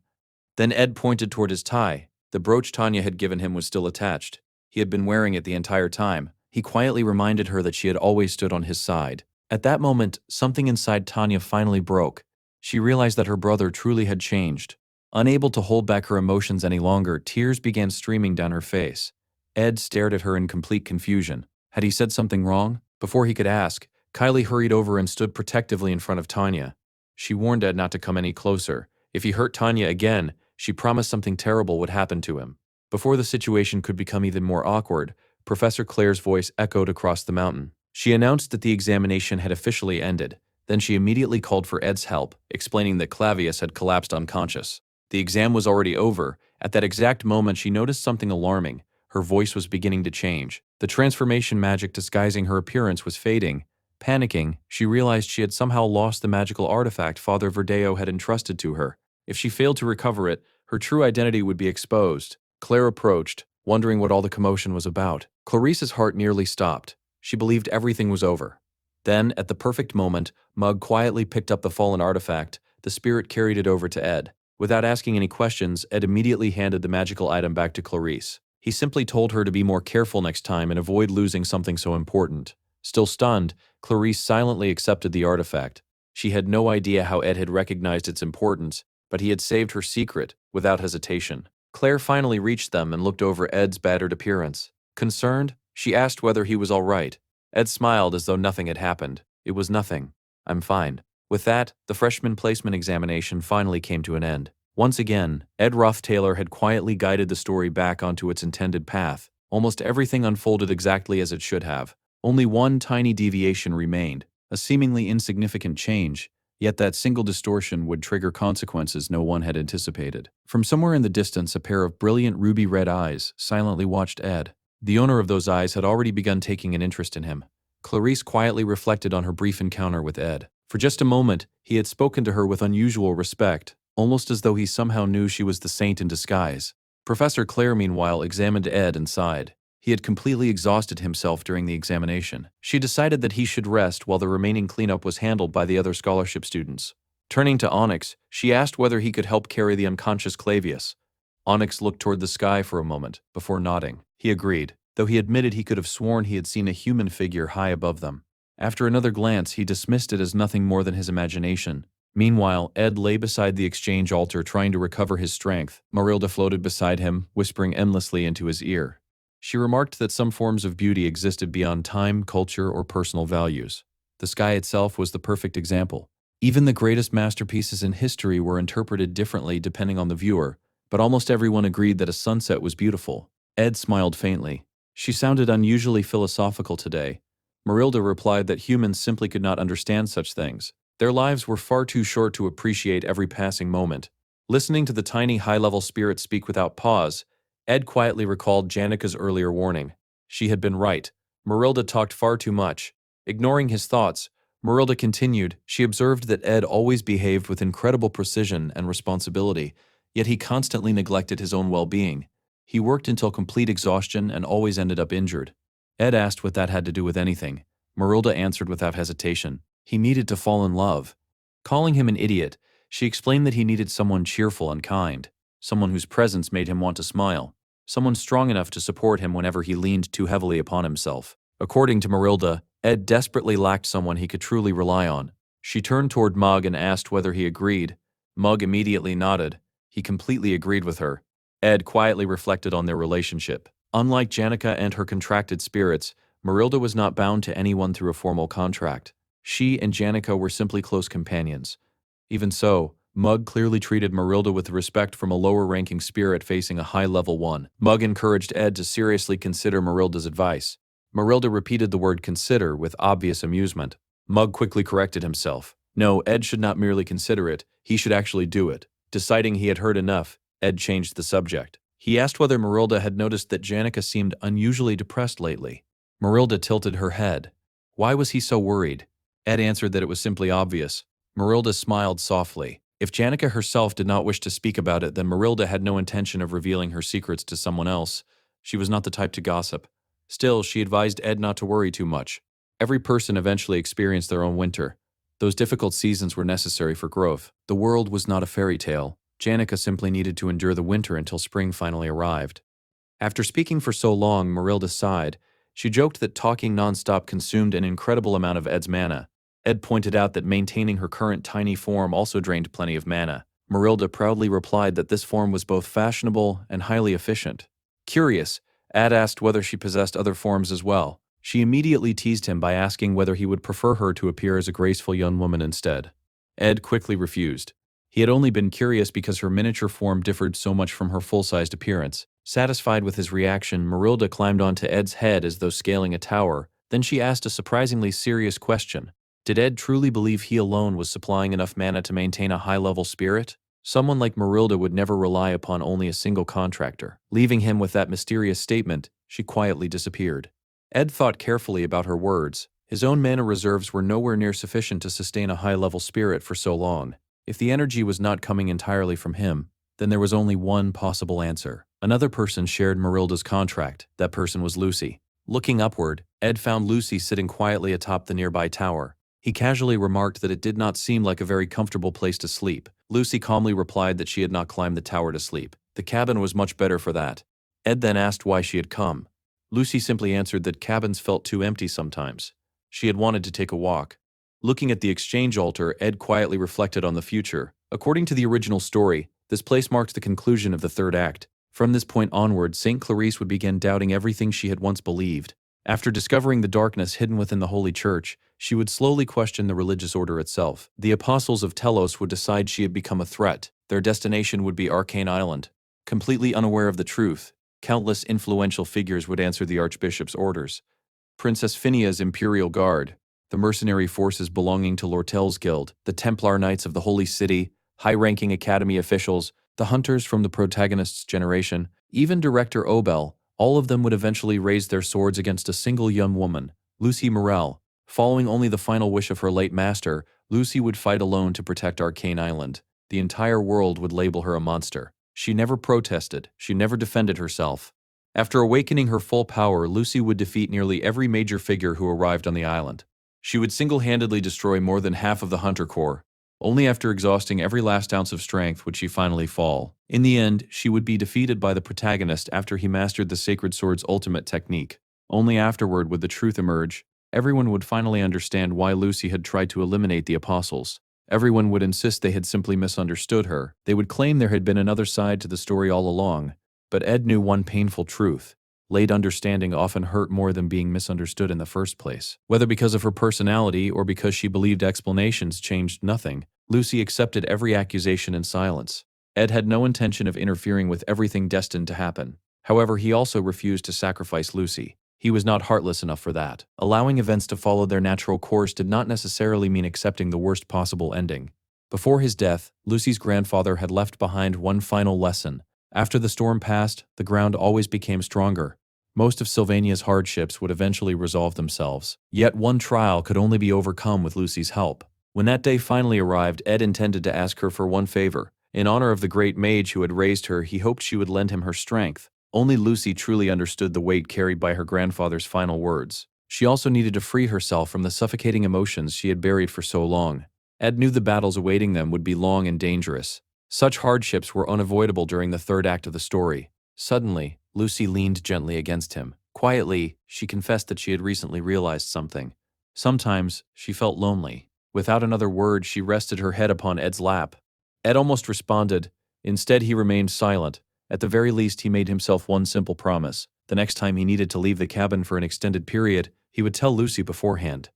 Then Ed pointed toward his tie. The brooch Tanya had given him was still attached. He had been wearing it the entire time. He quietly reminded her that she had always stood on his side. At that moment, something inside Tanya finally broke. She realized that her brother truly had changed. Unable to hold back her emotions any longer, tears began streaming down her face. Ed stared at her in complete confusion. Had he said something wrong? Before he could ask, Kylie hurried over and stood protectively in front of Tanya. She warned Ed not to come any closer. If he hurt Tanya again, she promised something terrible would happen to him. Before the situation could become even more awkward, Professor Claire's voice echoed across the mountain. She announced that the examination had officially ended. Then she immediately called for Ed's help, explaining that Clavius had collapsed unconscious. The exam was already over. At that exact moment, she noticed something alarming. Her voice was beginning to change. The transformation magic disguising her appearance was fading. Panicking, she realized she had somehow lost the magical artifact Father Verdeo had entrusted to her. If she failed to recover it, her true identity would be exposed. Claire approached, wondering what all the commotion was about. Clarice's heart nearly stopped. She believed everything was over. Then, at the perfect moment, Mug quietly picked up the fallen artifact. The spirit carried it over to Ed. Without asking any questions, Ed immediately handed the magical item back to Clarice. He simply told her to be more careful next time and avoid losing something so important. Still stunned, Clarice silently accepted the artifact. She had no idea how Ed had recognized its importance, but he had saved her secret without hesitation. Claire finally reached them and looked over Ed's battered appearance. Concerned, she asked whether he was all right. Ed smiled as though nothing had happened. It was nothing. I'm fine. With that, the freshman placement examination finally came to an end. Once again, Ed Roth-Taylor had quietly guided the story back onto its intended path. Almost everything unfolded exactly as it should have. Only one tiny deviation remained, a seemingly insignificant change, yet that single distortion would trigger consequences no one had anticipated. From somewhere in the distance, a pair of brilliant ruby-red eyes silently watched Ed. The owner of those eyes had already begun taking an interest in him. Clarice quietly reflected on her brief encounter with Ed. For just a moment, he had spoken to her with unusual respect, almost as though he somehow knew she was the saint in disguise. Professor Claire, meanwhile, examined Ed and sighed. He had completely exhausted himself during the examination. She decided that he should rest while the remaining cleanup was handled by the other scholarship students. Turning to Onyx, she asked whether he could help carry the unconscious Clavius. Onyx looked toward the sky for a moment, before nodding. He agreed, though he admitted he could have sworn he had seen a human figure high above them. After another glance, he dismissed it as nothing more than his imagination. Meanwhile, Ed lay beside the exchange altar trying to recover his strength. Marilda floated beside him, whispering endlessly into his ear. She remarked that some forms of beauty existed beyond time, culture, or personal values. The sky itself was the perfect example. Even the greatest masterpieces in history were interpreted differently depending on the viewer, but almost everyone agreed that a sunset was beautiful. Ed smiled faintly. She sounded unusually philosophical today. Marilda replied that humans simply could not understand such things. Their lives were far too short to appreciate every passing moment. Listening to the tiny high-level spirit speak without pause, Ed quietly recalled Janika's earlier warning. She had been right. Marilda talked far too much. Ignoring his thoughts, Marilda continued. She observed that Ed always behaved with incredible precision and responsibility, yet he constantly neglected his own well-being. He worked until complete exhaustion and always ended up injured. Ed asked what that had to do with anything. Marilda answered without hesitation. He needed to fall in love. Calling him an idiot, she explained that he needed someone cheerful and kind, someone whose presence made him want to smile, someone strong enough to support him whenever he leaned too heavily upon himself. According to Marilda, Ed desperately lacked someone he could truly rely on. She turned toward Mug and asked whether he agreed. Mug immediately nodded. He completely agreed with her. Ed quietly reflected on their relationship. Unlike Janica and her contracted spirits, Marilda was not bound to anyone through a formal contract. She and Janica were simply close companions. Even so, Mug clearly treated Marilda with respect from a lower-ranking spirit facing a high-level one. Mug encouraged Ed to seriously consider Marilda's advice. Marilda repeated the word consider with obvious amusement. Mug quickly corrected himself. No, Ed should not merely consider it, he should actually do it. Deciding he had heard enough, Ed changed the subject. He asked whether Marilda had noticed that Janica seemed unusually depressed lately. Marilda tilted her head. Why was he so worried? Ed answered that it was simply obvious. Marilda smiled softly. If Janica herself did not wish to speak about it, then Marilda had no intention of revealing her secrets to someone else. She was not the type to gossip. Still, she advised Ed not to worry too much. Every person eventually experienced their own winter. Those difficult seasons were necessary for growth. The world was not a fairy tale. Janica simply needed to endure the winter until spring finally arrived. After speaking for so long, Marilda sighed. She joked that talking nonstop consumed an incredible amount of Ed's mana. Ed pointed out that maintaining her current tiny form also drained plenty of mana. Marilda proudly replied that this form was both fashionable and highly efficient. Curious, Ed asked whether she possessed other forms as well. She immediately teased him by asking whether he would prefer her to appear as a graceful young woman instead. Ed quickly refused. He had only been curious because her miniature form differed so much from her full-sized appearance. Satisfied with his reaction, Marilda climbed onto Ed's head as though scaling a tower. Then she asked a surprisingly serious question. Did Ed truly believe he alone was supplying enough mana to maintain a high-level spirit? Someone like Marilda would never rely upon only a single contractor. Leaving him with that mysterious statement, she quietly disappeared. Ed thought carefully about her words. His own mana reserves were nowhere near sufficient to sustain a high-level spirit for so long. If the energy was not coming entirely from him, then there was only one possible answer. Another person shared Marilda's contract. That person was Lucy. Looking upward, Ed found Lucy sitting quietly atop the nearby tower. He casually remarked that it did not seem like a very comfortable place to sleep. Lucy calmly replied that she had not climbed the tower to sleep. The cabin was much better for that. Ed then asked why she had come. Lucy simply answered that cabins felt too empty sometimes. She had wanted to take a walk. Looking at the exchange altar, Ed quietly reflected on the future. According to the original story, this place marked the conclusion of the third act. From this point onward, St. Clarice would begin doubting everything she had once believed. After discovering the darkness hidden within the Holy Church, she would slowly question the religious order itself. The apostles of Telos would decide she had become a threat. Their destination would be Arcane Island. Completely unaware of the truth, countless influential figures would answer the Archbishop's orders. Princess Phinia's Imperial Guard, the mercenary forces belonging to Lortel's Guild, the Templar Knights of the Holy City, high-ranking Academy officials, the hunters from the protagonist's generation, even Director Obel, all of them would eventually raise their swords against a single young woman, Lucy Morel. Following only the final wish of her late master, Lucy would fight alone to protect Arcane Island. The entire world would label her a monster. She never protested, she never defended herself. After awakening her full power, Lucy would defeat nearly every major figure who arrived on the island. She would single-handedly destroy more than half of the Hunter Corps. Only after exhausting every last ounce of strength would she finally fall. In the end, she would be defeated by the protagonist after he mastered the Sacred Sword's ultimate technique. Only afterward would the truth emerge. Everyone would finally understand why Lucy had tried to eliminate the apostles. Everyone would insist they had simply misunderstood her. They would claim there had been another side to the story all along. But Ed knew one painful truth. Late understanding often hurt more than being misunderstood in the first place. Whether because of her personality or because she believed explanations changed nothing, Lucy accepted every accusation in silence. Ed had no intention of interfering with everything destined to happen. However, he also refused to sacrifice Lucy. He was not heartless enough for that. Allowing events to follow their natural course did not necessarily mean accepting the worst possible ending. Before his death, Lucy's grandfather had left behind one final lesson. After the storm passed, the ground always became stronger. Most of Sylvania's hardships would eventually resolve themselves. Yet one trial could only be overcome with Lucy's help. When that day finally arrived, Ed intended to ask her for one favor. In honor of the great mage who had raised her, he hoped she would lend him her strength. Only Lucy truly understood the weight carried by her grandfather's final words. She also needed to free herself from the suffocating emotions she had buried for so long. Ed knew the battles awaiting them would be long and dangerous. Such hardships were unavoidable during the third act of the story. Suddenly, Lucy leaned gently against him. Quietly, she confessed that she had recently realized something. Sometimes, she felt lonely. Without another word, she rested her head upon Ed's lap. Ed almost responded. Instead, he remained silent. At the very least, he made himself one simple promise. The next time he needed to leave the cabin for an extended period, he would tell Lucy beforehand.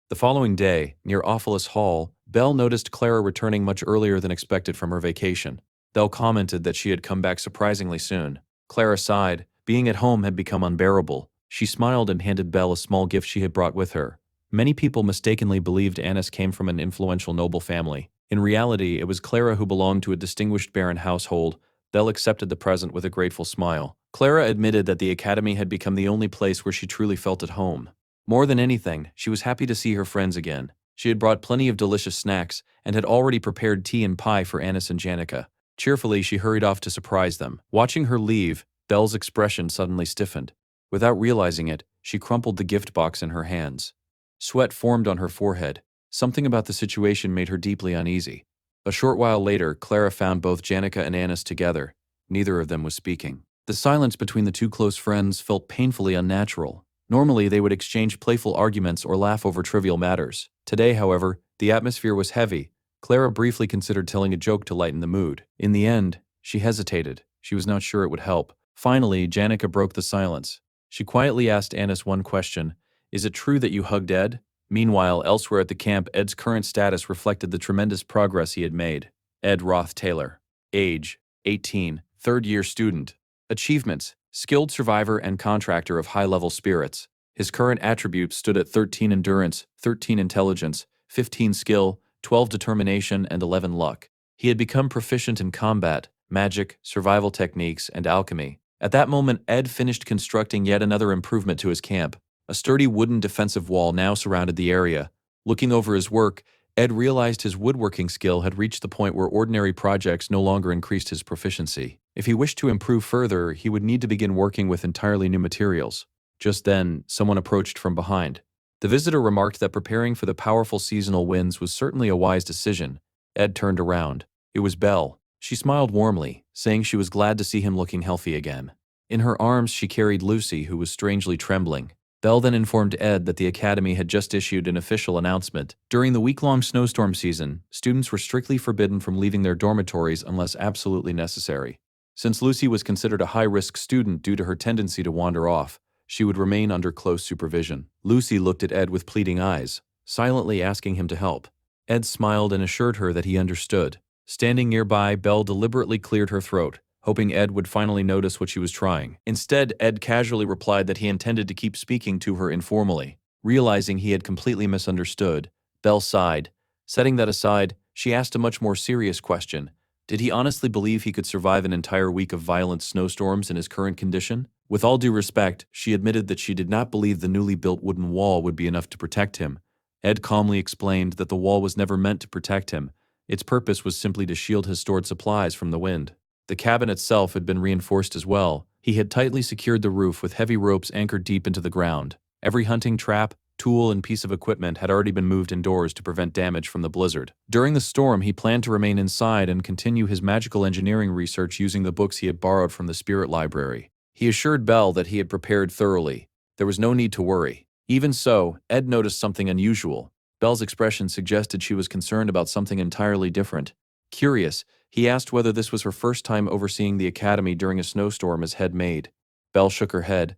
The following day, near Ophelis Hall, Belle noticed Clara returning much earlier than expected from her vacation. Belle commented that she had come back surprisingly soon. Clara sighed. Being at home had become unbearable. She smiled and handed Belle a small gift she had brought with her. Many people mistakenly believed Annis came from an influential noble family. In reality, it was Clara who belonged to a distinguished baron household. Belle accepted the present with a grateful smile. Clara admitted that the academy had become the only place where she truly felt at home. More than anything, she was happy to see her friends again. She had brought plenty of delicious snacks and had already prepared tea and pie for Annis and Janica. Cheerfully, she hurried off to surprise them. Watching her leave, Belle's expression suddenly stiffened. Without realizing it, she crumpled the gift box in her hands. Sweat formed on her forehead. Something about the situation made her deeply uneasy. A short while later, Clara found both Janica and Annis together. Neither of them was speaking. The silence between the two close friends felt painfully unnatural. Normally, they would exchange playful arguments or laugh over trivial matters. Today, however, the atmosphere was heavy. Clara briefly considered telling a joke to lighten the mood. In the end, she hesitated. She was not sure it would help. Finally, Janica broke the silence. She quietly asked Annis one question. "Is it true that you hugged Ed?" Meanwhile, elsewhere at the camp, Ed's current status reflected the tremendous progress he had made. Ed Roth Taylor. Age: 18, third-year student. Achievements: skilled survivor and contractor of high-level spirits. His current attributes stood at 13 endurance, 13 intelligence, 15 skill, 12 determination, and 11 luck. He had become proficient in combat, magic, survival techniques, and alchemy. At that moment, Ed finished constructing yet another improvement to his camp. A sturdy wooden defensive wall now surrounded the area. Looking over his work, Ed realized his woodworking skill had reached the point where ordinary projects no longer increased his proficiency. If he wished to improve further, he would need to begin working with entirely new materials. Just then, someone approached from behind. The visitor remarked that preparing for the powerful seasonal winds was certainly a wise decision. Ed turned around. It was Belle. She smiled warmly, saying she was glad to see him looking healthy again. In her arms, she carried Lucy, who was strangely trembling. Belle then informed Ed that the academy had just issued an official announcement. During the week-long snowstorm season, students were strictly forbidden from leaving their dormitories unless absolutely necessary. Since Lucy was considered a high-risk student due to her tendency to wander off, she would remain under close supervision. Lucy looked at Ed with pleading eyes, silently asking him to help. Ed smiled and assured her that he understood. Standing nearby, Belle deliberately cleared her throat, hoping Ed would finally notice what she was trying. Instead, Ed casually replied that he intended to keep speaking to her informally. Realizing he had completely misunderstood, Belle sighed. Setting that aside, she asked a much more serious question. Did he honestly believe he could survive an entire week of violent snowstorms in his current condition? With all due respect, she admitted that she did not believe the newly built wooden wall would be enough to protect him. Ed calmly explained that the wall was never meant to protect him. Its purpose was simply to shield his stored supplies from the wind. The cabin itself had been reinforced as well. He had tightly secured the roof with heavy ropes anchored deep into the ground. Every hunting trap, tool, and piece of equipment had already been moved indoors to prevent damage from the blizzard. During the storm, he planned to remain inside and continue his magical engineering research using the books he had borrowed from the spirit library. He assured Belle that he had prepared thoroughly. There was no need to worry. Even so, Ed noticed something unusual. Belle's expression suggested she was concerned about something entirely different. Curious, he asked whether this was her first time overseeing the academy during a snowstorm as head maid. Belle shook her head.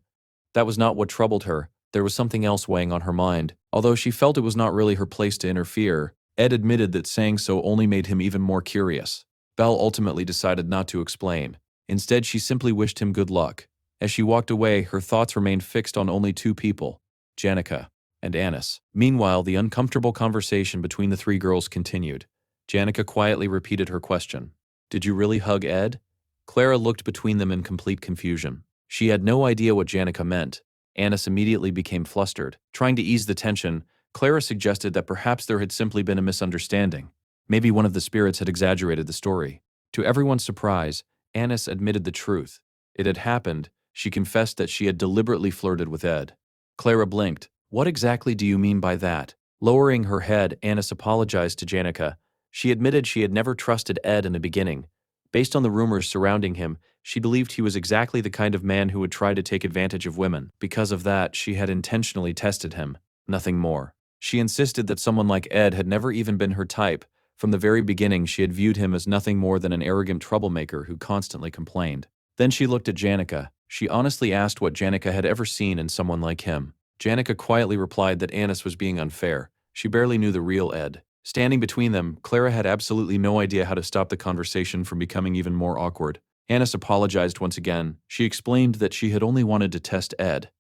That was not what troubled her. There was something else weighing on her mind. Although she felt it was not really her place to interfere, Ed admitted that saying so only made him even more curious. Belle ultimately decided not to explain. Instead, she simply wished him good luck. As she walked away, her thoughts remained fixed on only two people, Janica and Annis. Meanwhile, the uncomfortable conversation between the three girls continued. Janica quietly repeated her question. Did you really hug Ed? Clara looked between them in complete confusion. She had no idea what Janica meant. Annis immediately became flustered. Trying to ease the tension, Clara suggested that perhaps there had simply been a misunderstanding. Maybe one of the spirits had exaggerated the story. To everyone's surprise, Annis admitted the truth. It had happened. She confessed that she had deliberately flirted with Ed. Clara blinked. What exactly do you mean by that? Lowering her head, Annis apologized to Janica. She admitted she had never trusted Ed in the beginning. Based on the rumors surrounding him, she believed he was exactly the kind of man who would try to take advantage of women. Because of that, she had intentionally tested him. Nothing more. She insisted that someone like Ed had never even been her type. From the very beginning, she had viewed him as nothing more than an arrogant troublemaker who constantly complained. Then she looked at Janica. She honestly asked what Janica had ever seen in someone like him. Janica quietly replied that Annis was being unfair. She barely knew the real Ed. Standing between them, Clara had absolutely no idea how to stop the conversation from becoming even more awkward. Annis apologized once again. She explained that she had only wanted to test Ed.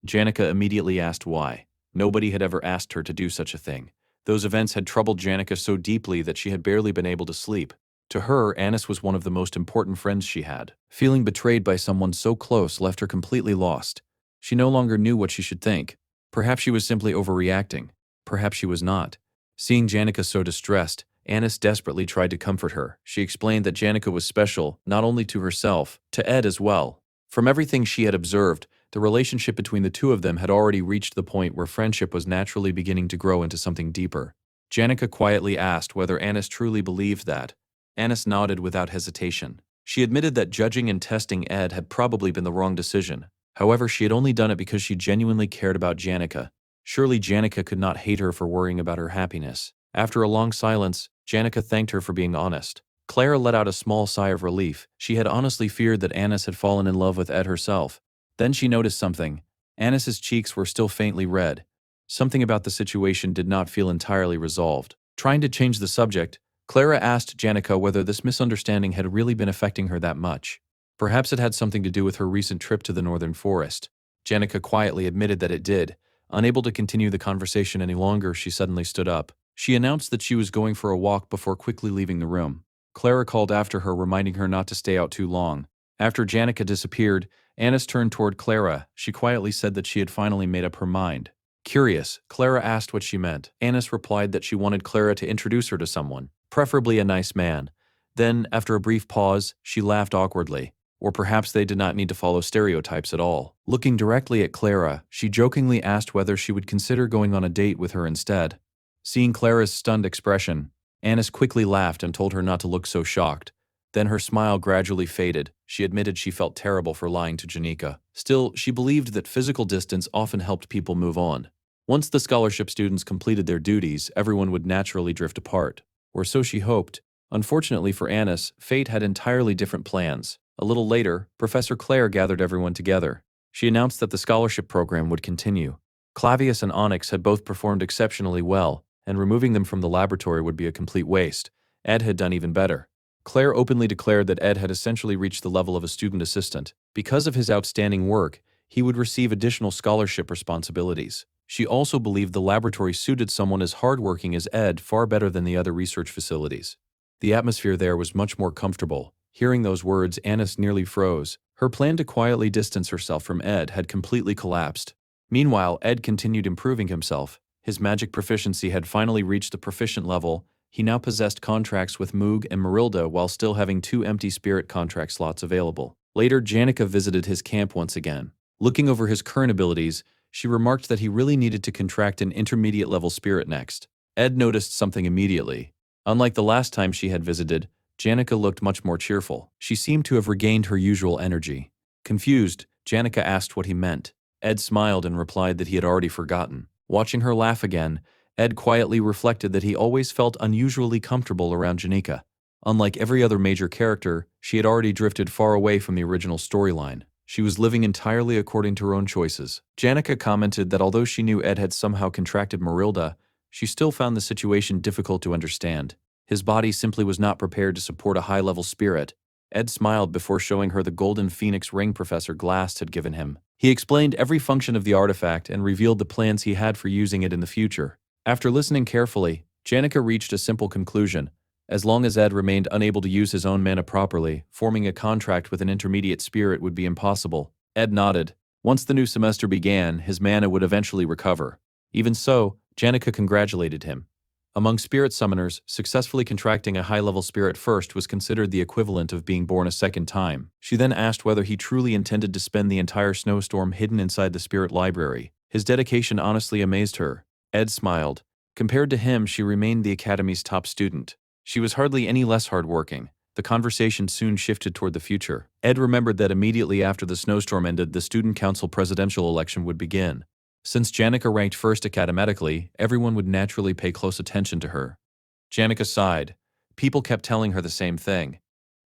Janica immediately asked why. Nobody had ever asked her to do such a thing. Those events had troubled Janica so deeply that she had barely been able to sleep. To her, Annis was one of the most important friends she had. Feeling betrayed by someone so close left her completely lost. She no longer knew what she should think. Perhaps she was simply overreacting. Perhaps she was not. Seeing Janica so distressed, Annis desperately tried to comfort her. She explained that Janica was special, not only to herself, to Ed as well. From everything she had observed, the relationship between the two of them had already reached the point where friendship was naturally beginning to grow into something deeper. Janica quietly asked whether Annis truly believed that. Annis nodded without hesitation. She admitted that judging and testing Ed had probably been the wrong decision. However, she had only done it because she genuinely cared about Janica. Surely Janica could not hate her for worrying about her happiness. After a long silence, Janica thanked her for being honest. Clara let out a small sigh of relief. She had honestly feared that Annis had fallen in love with Ed herself. Then she noticed something. Annis's cheeks were still faintly red. Something about the situation did not feel entirely resolved. Trying to change the subject, Clara asked Janica whether this misunderstanding had really been affecting her that much. Perhaps it had something to do with her recent trip to the northern forest. Janica quietly admitted that it did. Unable to continue the conversation any longer, she suddenly stood up. She announced that she was going for a walk before quickly leaving the room. Clara called after her, reminding her not to stay out too long. After Janica disappeared, Annis turned toward Clara. She quietly said that she had finally made up her mind. Curious, Clara asked what she meant. Annis replied that she wanted Clara to introduce her to someone, preferably a nice man. Then, after a brief pause, she laughed awkwardly. Or perhaps they did not need to follow stereotypes at all. Looking directly at Clara, she jokingly asked whether she would consider going on a date with her instead. Seeing Clara's stunned expression, Annis quickly laughed and told her not to look so shocked. Then her smile gradually faded. She admitted she felt terrible for lying to Janika. Still, she believed that physical distance often helped people move on. Once the scholarship students completed their duties, everyone would naturally drift apart. Or so she hoped. Unfortunately for Annis, fate had entirely different plans. A little later, Professor Claire gathered everyone together. She announced that the scholarship program would continue. Clavius and Onyx had both performed exceptionally well, and removing them from the laboratory would be a complete waste. Ed had done even better. Claire openly declared that Ed had essentially reached the level of a student assistant. Because of his outstanding work, he would receive additional scholarship responsibilities. She also believed the laboratory suited someone as hardworking as Ed far better than the other research facilities. The atmosphere there was much more comfortable. Hearing those words, Annis nearly froze. Her plan to quietly distance herself from Ed had completely collapsed. Meanwhile, Ed continued improving himself. His magic proficiency had finally reached the proficient level. He now possessed contracts with Moog and Marilda while still having 2 empty spirit contract slots available. Later, Janika visited his camp once again. Looking over his current abilities, she remarked that he really needed to contract an intermediate-level spirit next. Ed noticed something immediately. Unlike the last time she had visited, Janika looked much more cheerful. She seemed to have regained her usual energy. Confused, Janika asked what he meant. Ed smiled and replied that he had already forgotten. Watching her laugh again, Ed quietly reflected that he always felt unusually comfortable around Janika. Unlike every other major character, she had already drifted far away from the original storyline. She was living entirely according to her own choices. Janika commented that although she knew Ed had somehow contracted Marilda, she still found the situation difficult to understand. His body simply was not prepared to support a high-level spirit. Ed smiled before showing her the golden phoenix ring Professor Glass had given him. He explained every function of the artifact and revealed the plans he had for using it in the future. After listening carefully, Janika reached a simple conclusion. As long as Ed remained unable to use his own mana properly, forming a contract with an intermediate spirit would be impossible. Ed nodded. Once the new semester began, his mana would eventually recover. Even so, Janika congratulated him. Among spirit summoners, successfully contracting a high-level spirit first was considered the equivalent of being born a second time. She then asked whether he truly intended to spend the entire snowstorm hidden inside the spirit library. His dedication honestly amazed her. Ed smiled. Compared to him, she remained the academy's top student. She was hardly any less hardworking. The conversation soon shifted toward the future. Ed remembered that immediately after the snowstorm ended, the student council presidential election would begin. Since Janika ranked first academically, everyone would naturally pay close attention to her. Janika sighed. People kept telling her the same thing.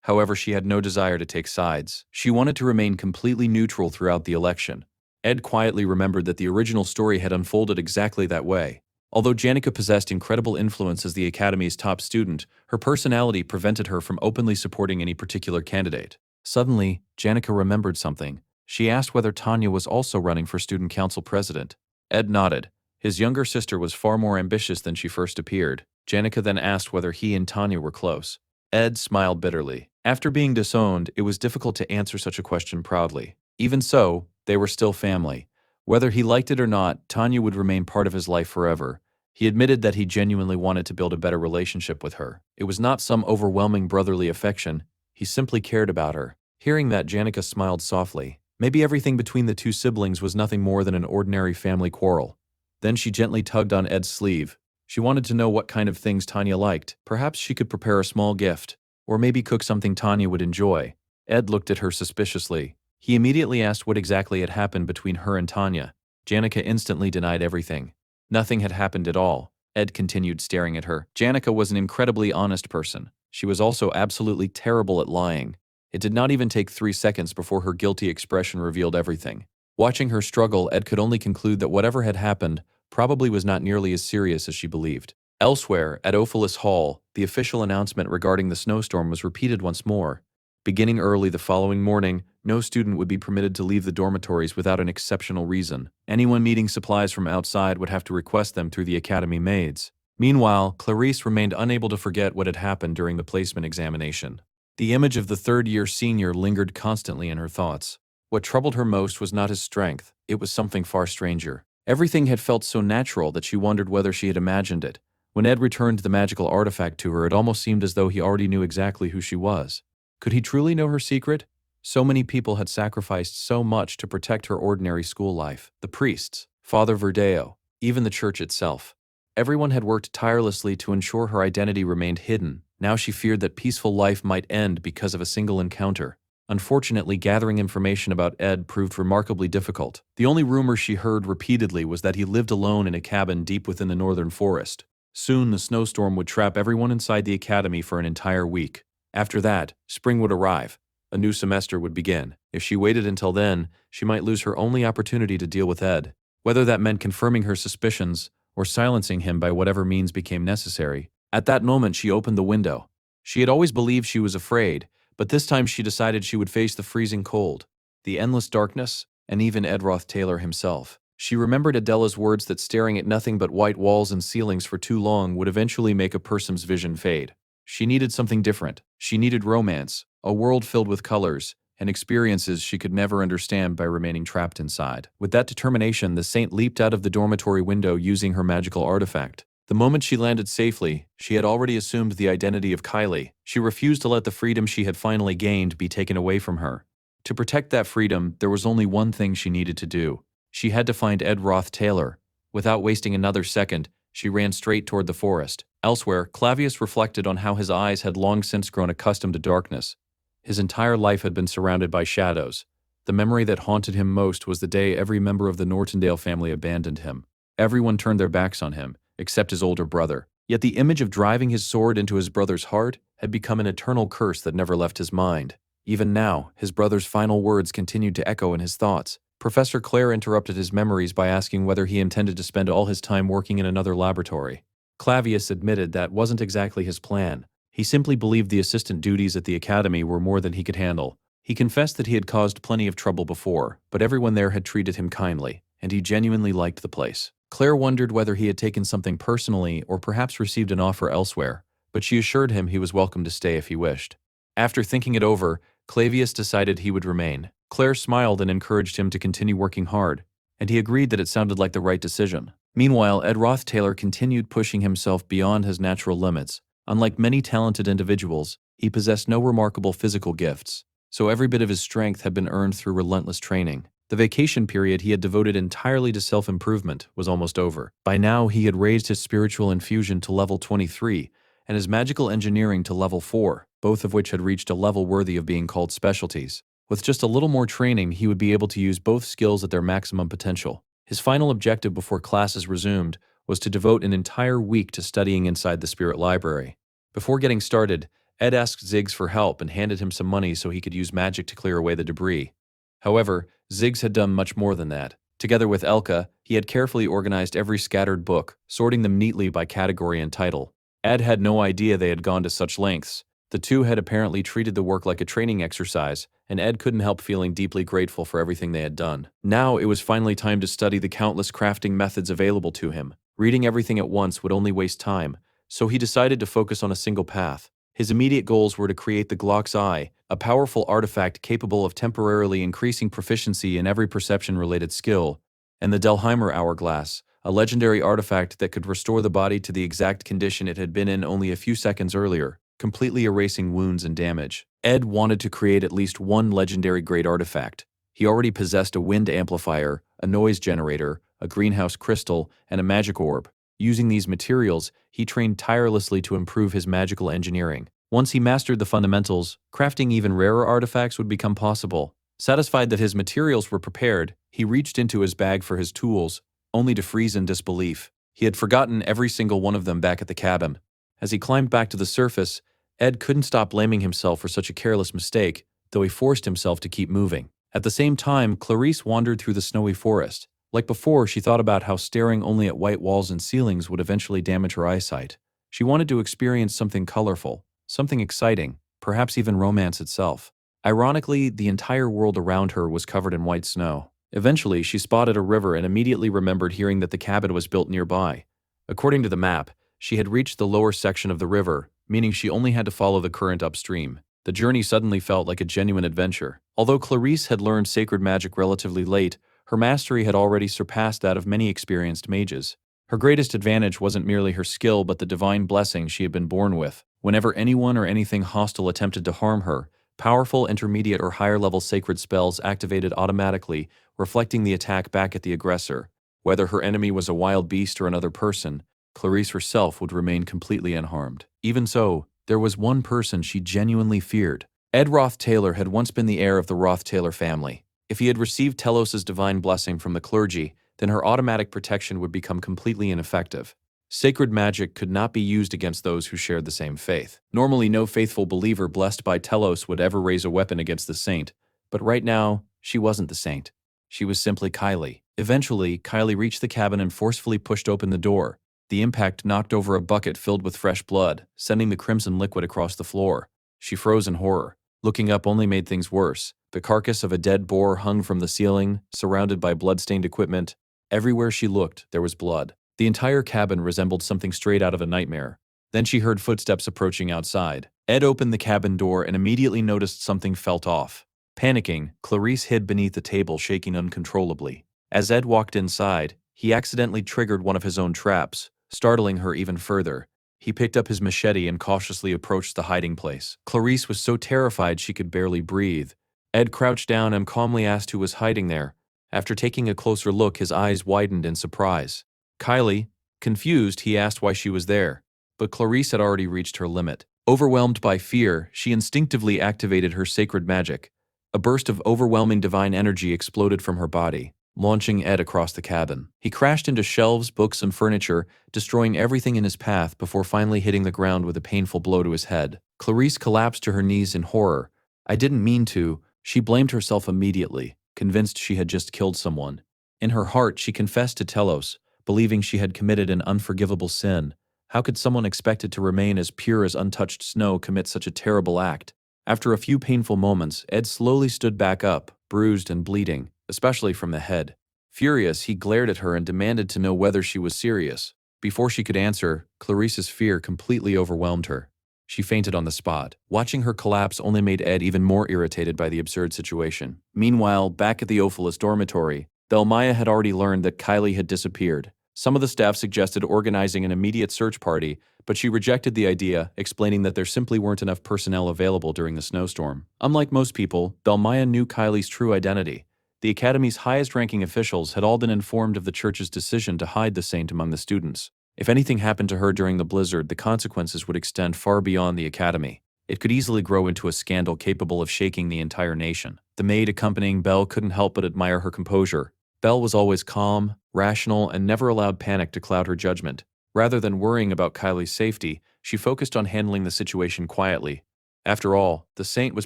However, she had no desire to take sides. She wanted to remain completely neutral throughout the election. Ed quietly remembered that the original story had unfolded exactly that way. Although Janika possessed incredible influence as the Academy's top student, her personality prevented her from openly supporting any particular candidate. Suddenly, Janika remembered something. She asked whether Tanya was also running for student council president. Ed nodded. His younger sister was far more ambitious than she first appeared. Janika then asked whether he and Tanya were close. Ed smiled bitterly. After being disowned, it was difficult to answer such a question proudly. Even so, they were still family. Whether he liked it or not, Tanya would remain part of his life forever. He admitted that he genuinely wanted to build a better relationship with her. It was not some overwhelming brotherly affection. He simply cared about her. Hearing that, Janika smiled softly. Maybe everything between the two siblings was nothing more than an ordinary family quarrel. Then she gently tugged on Ed's sleeve. She wanted to know what kind of things Tanya liked. Perhaps she could prepare a small gift, or maybe cook something Tanya would enjoy. Ed looked at her suspiciously. He immediately asked what exactly had happened between her and Tanya. Janika instantly denied everything. Nothing had happened at all. Ed continued staring at her. Janika was an incredibly honest person. She was also absolutely terrible at lying. It did not even take 3 seconds before her guilty expression revealed everything. Watching her struggle, Ed could only conclude that whatever had happened probably was not nearly as serious as she believed. Elsewhere, at Ophelis Hall, the official announcement regarding the snowstorm was repeated once more. Beginning early the following morning, no student would be permitted to leave the dormitories without an exceptional reason. Anyone needing supplies from outside would have to request them through the academy maids. Meanwhile, Clarice remained unable to forget what had happened during the placement examination. The image of the third-year senior lingered constantly in her thoughts. What troubled her most was not his strength, it was something far stranger. Everything had felt so natural that she wondered whether she had imagined it. When Ed returned the magical artifact to her, it almost seemed as though he already knew exactly who she was. Could he truly know her secret? So many people had sacrificed so much to protect her ordinary school life. The priests, Father Verdeo, even the church itself. Everyone had worked tirelessly to ensure her identity remained hidden. Now she feared that peaceful life might end because of a single encounter. Unfortunately, gathering information about Ed proved remarkably difficult. The only rumor she heard repeatedly was that he lived alone in a cabin deep within the northern forest. Soon, the snowstorm would trap everyone inside the academy for an entire week. After that, spring would arrive. A new semester would begin. If she waited until then, she might lose her only opportunity to deal with Ed. Whether that meant confirming her suspicions or silencing him by whatever means became necessary. At that moment, she opened the window. She had always believed she was afraid, but this time she decided she would face the freezing cold, the endless darkness, and even Ed Roth Taylor himself. She remembered Adela's words that staring at nothing but white walls and ceilings for too long would eventually make a person's vision fade. She needed something different. She needed romance, a world filled with colors, and experiences she could never understand by remaining trapped inside. With that determination, the saint leaped out of the dormitory window using her magical artifact. The moment she landed safely, she had already assumed the identity of Kylie. She refused to let the freedom she had finally gained be taken away from her. To protect that freedom, there was only one thing she needed to do. She had to find Ed Roth Taylor. Without wasting another second, she ran straight toward the forest. Elsewhere, Clavius reflected on how his eyes had long since grown accustomed to darkness. His entire life had been surrounded by shadows. The memory that haunted him most was the day every member of the Nortondale family abandoned him. Everyone turned their backs on him, except his older brother. Yet the image of driving his sword into his brother's heart had become an eternal curse that never left his mind. Even now, his brother's final words continued to echo in his thoughts. Professor Clare interrupted his memories by asking whether he intended to spend all his time working in another laboratory. Clavius admitted that wasn't exactly his plan. He simply believed the assistant duties at the academy were more than he could handle. He confessed that he had caused plenty of trouble before, but everyone there had treated him kindly, and he genuinely liked the place. Claire wondered whether he had taken something personally or perhaps received an offer elsewhere, but she assured him he was welcome to stay if he wished. After thinking it over, Clavius decided he would remain. Claire smiled and encouraged him to continue working hard, and he agreed that it sounded like the right decision. Meanwhile, Ed Roth Taylor continued pushing himself beyond his natural limits. Unlike many talented individuals, he possessed no remarkable physical gifts, so every bit of his strength had been earned through relentless training. The vacation period he had devoted entirely to self-improvement was almost over. By now, he had raised his spiritual infusion to level 23 and his magical engineering to level 4, both of which had reached a level worthy of being called specialties. With just a little more training, he would be able to use both skills at their maximum potential. His final objective before classes resumed was to devote an entire week to studying inside the Spirit Library. Before getting started, Ed asked Ziggs for help and handed him some money so he could use magic to clear away the debris. However, Ziggs had done much more than that. Together with Elka, he had carefully organized every scattered book, sorting them neatly by category and title. Ed had no idea they had gone to such lengths. The two had apparently treated the work like a training exercise, and Ed couldn't help feeling deeply grateful for everything they had done. Now it was finally time to study the countless crafting methods available to him. Reading everything at once would only waste time, so he decided to focus on a single path. His immediate goals were to create the Glock's Eye, a powerful artifact capable of temporarily increasing proficiency in every perception-related skill, and the Delheimer Hourglass, a legendary artifact that could restore the body to the exact condition it had been in only a few seconds earlier, completely erasing wounds and damage. Ed wanted to create at least one legendary great artifact. He already possessed a wind amplifier, a noise generator, a greenhouse crystal, and a magic orb. Using these materials, he trained tirelessly to improve his magical engineering. Once he mastered the fundamentals, crafting even rarer artifacts would become possible. Satisfied that his materials were prepared, he reached into his bag for his tools, only to freeze in disbelief. He had forgotten every single one of them back at the cabin. As he climbed back to the surface, Ed couldn't stop blaming himself for such a careless mistake, though he forced himself to keep moving. At the same time, Clarice wandered through the snowy forest. Like before, she thought about how staring only at white walls and ceilings would eventually damage her eyesight. She wanted to experience something colorful, something exciting, perhaps even romance itself. Ironically, the entire world around her was covered in white snow. Eventually, she spotted a river and immediately remembered hearing that the cabin was built nearby. According to the map, she had reached the lower section of the river, meaning she only had to follow the current upstream. The journey suddenly felt like a genuine adventure. Although Clarice had learned sacred magic relatively late, her mastery had already surpassed that of many experienced mages. Her greatest advantage wasn't merely her skill but the divine blessing she had been born with. Whenever anyone or anything hostile attempted to harm her, powerful intermediate or higher level sacred spells activated automatically, reflecting the attack back at the aggressor. Whether her enemy was a wild beast or another person, Clarice herself would remain completely unharmed. Even so, There was one person she genuinely feared. Ed Roth-Taylor had once been the heir of the Roth-Taylor family. If he had received Telos's divine blessing from the clergy, then her automatic protection would become completely ineffective. Sacred magic could not be used against those who shared the same faith. Normally, no faithful believer blessed by Telos would ever raise a weapon against the saint, but right now, she wasn't the saint. She was simply Kylie. Eventually, Kylie reached the cabin and forcefully pushed open the door. The impact knocked over a bucket filled with fresh blood, sending the crimson liquid across the floor. She froze in horror. Looking up only made things worse. The carcass of a dead boar hung from the ceiling, surrounded by blood-stained equipment. Everywhere she looked, there was blood. The entire cabin resembled something straight out of a nightmare. Then she heard footsteps approaching outside. Ed opened the cabin door and immediately noticed something felt off. Panicking, Clarice hid beneath the table, shaking uncontrollably. As Ed walked inside, he accidentally triggered one of his own traps, startling her even further. He picked up his machete and cautiously approached the hiding place. Clarice was so terrified she could barely breathe. Ed crouched down and calmly asked who was hiding there. After taking a closer look, his eyes widened in surprise. Kylie. Confused, he asked why she was there, but Clarice had already reached her limit. Overwhelmed by fear, she instinctively activated her sacred magic. A burst of overwhelming divine energy exploded from her body, launching Ed across the cabin. He crashed into shelves, books, and furniture, destroying everything in his path before finally hitting the ground with a painful blow to his head. Clarice collapsed to her knees in horror. "I didn't mean to." She blamed herself immediately, convinced she had just killed someone. In her heart, she confessed to Telos, believing she had committed an unforgivable sin. How could someone expected to remain as pure as untouched snow commit such a terrible act? After a few painful moments, Ed slowly stood back up, bruised and bleeding, especially from the head. Furious, he glared at her and demanded to know whether she was serious. Before she could answer, Clarice's fear completely overwhelmed her. She fainted on the spot. Watching her collapse only made Ed even more irritated by the absurd situation. Meanwhile, back at the Ophilis dormitory, Belmaya had already learned that Kylie had disappeared. Some of the staff suggested organizing an immediate search party, but she rejected the idea, explaining that there simply weren't enough personnel available during the snowstorm. Unlike most people, Belmaya knew Kylie's true identity. The Academy's highest-ranking officials had all been informed of the church's decision to hide the saint among the students. If anything happened to her during the blizzard, the consequences would extend far beyond the Academy. It could easily grow into a scandal capable of shaking the entire nation. The maid accompanying Belle couldn't help but admire her composure. Belle was always calm, rational, and never allowed panic to cloud her judgment. Rather than worrying about Kylie's safety, she focused on handling the situation quietly. After all, the saint was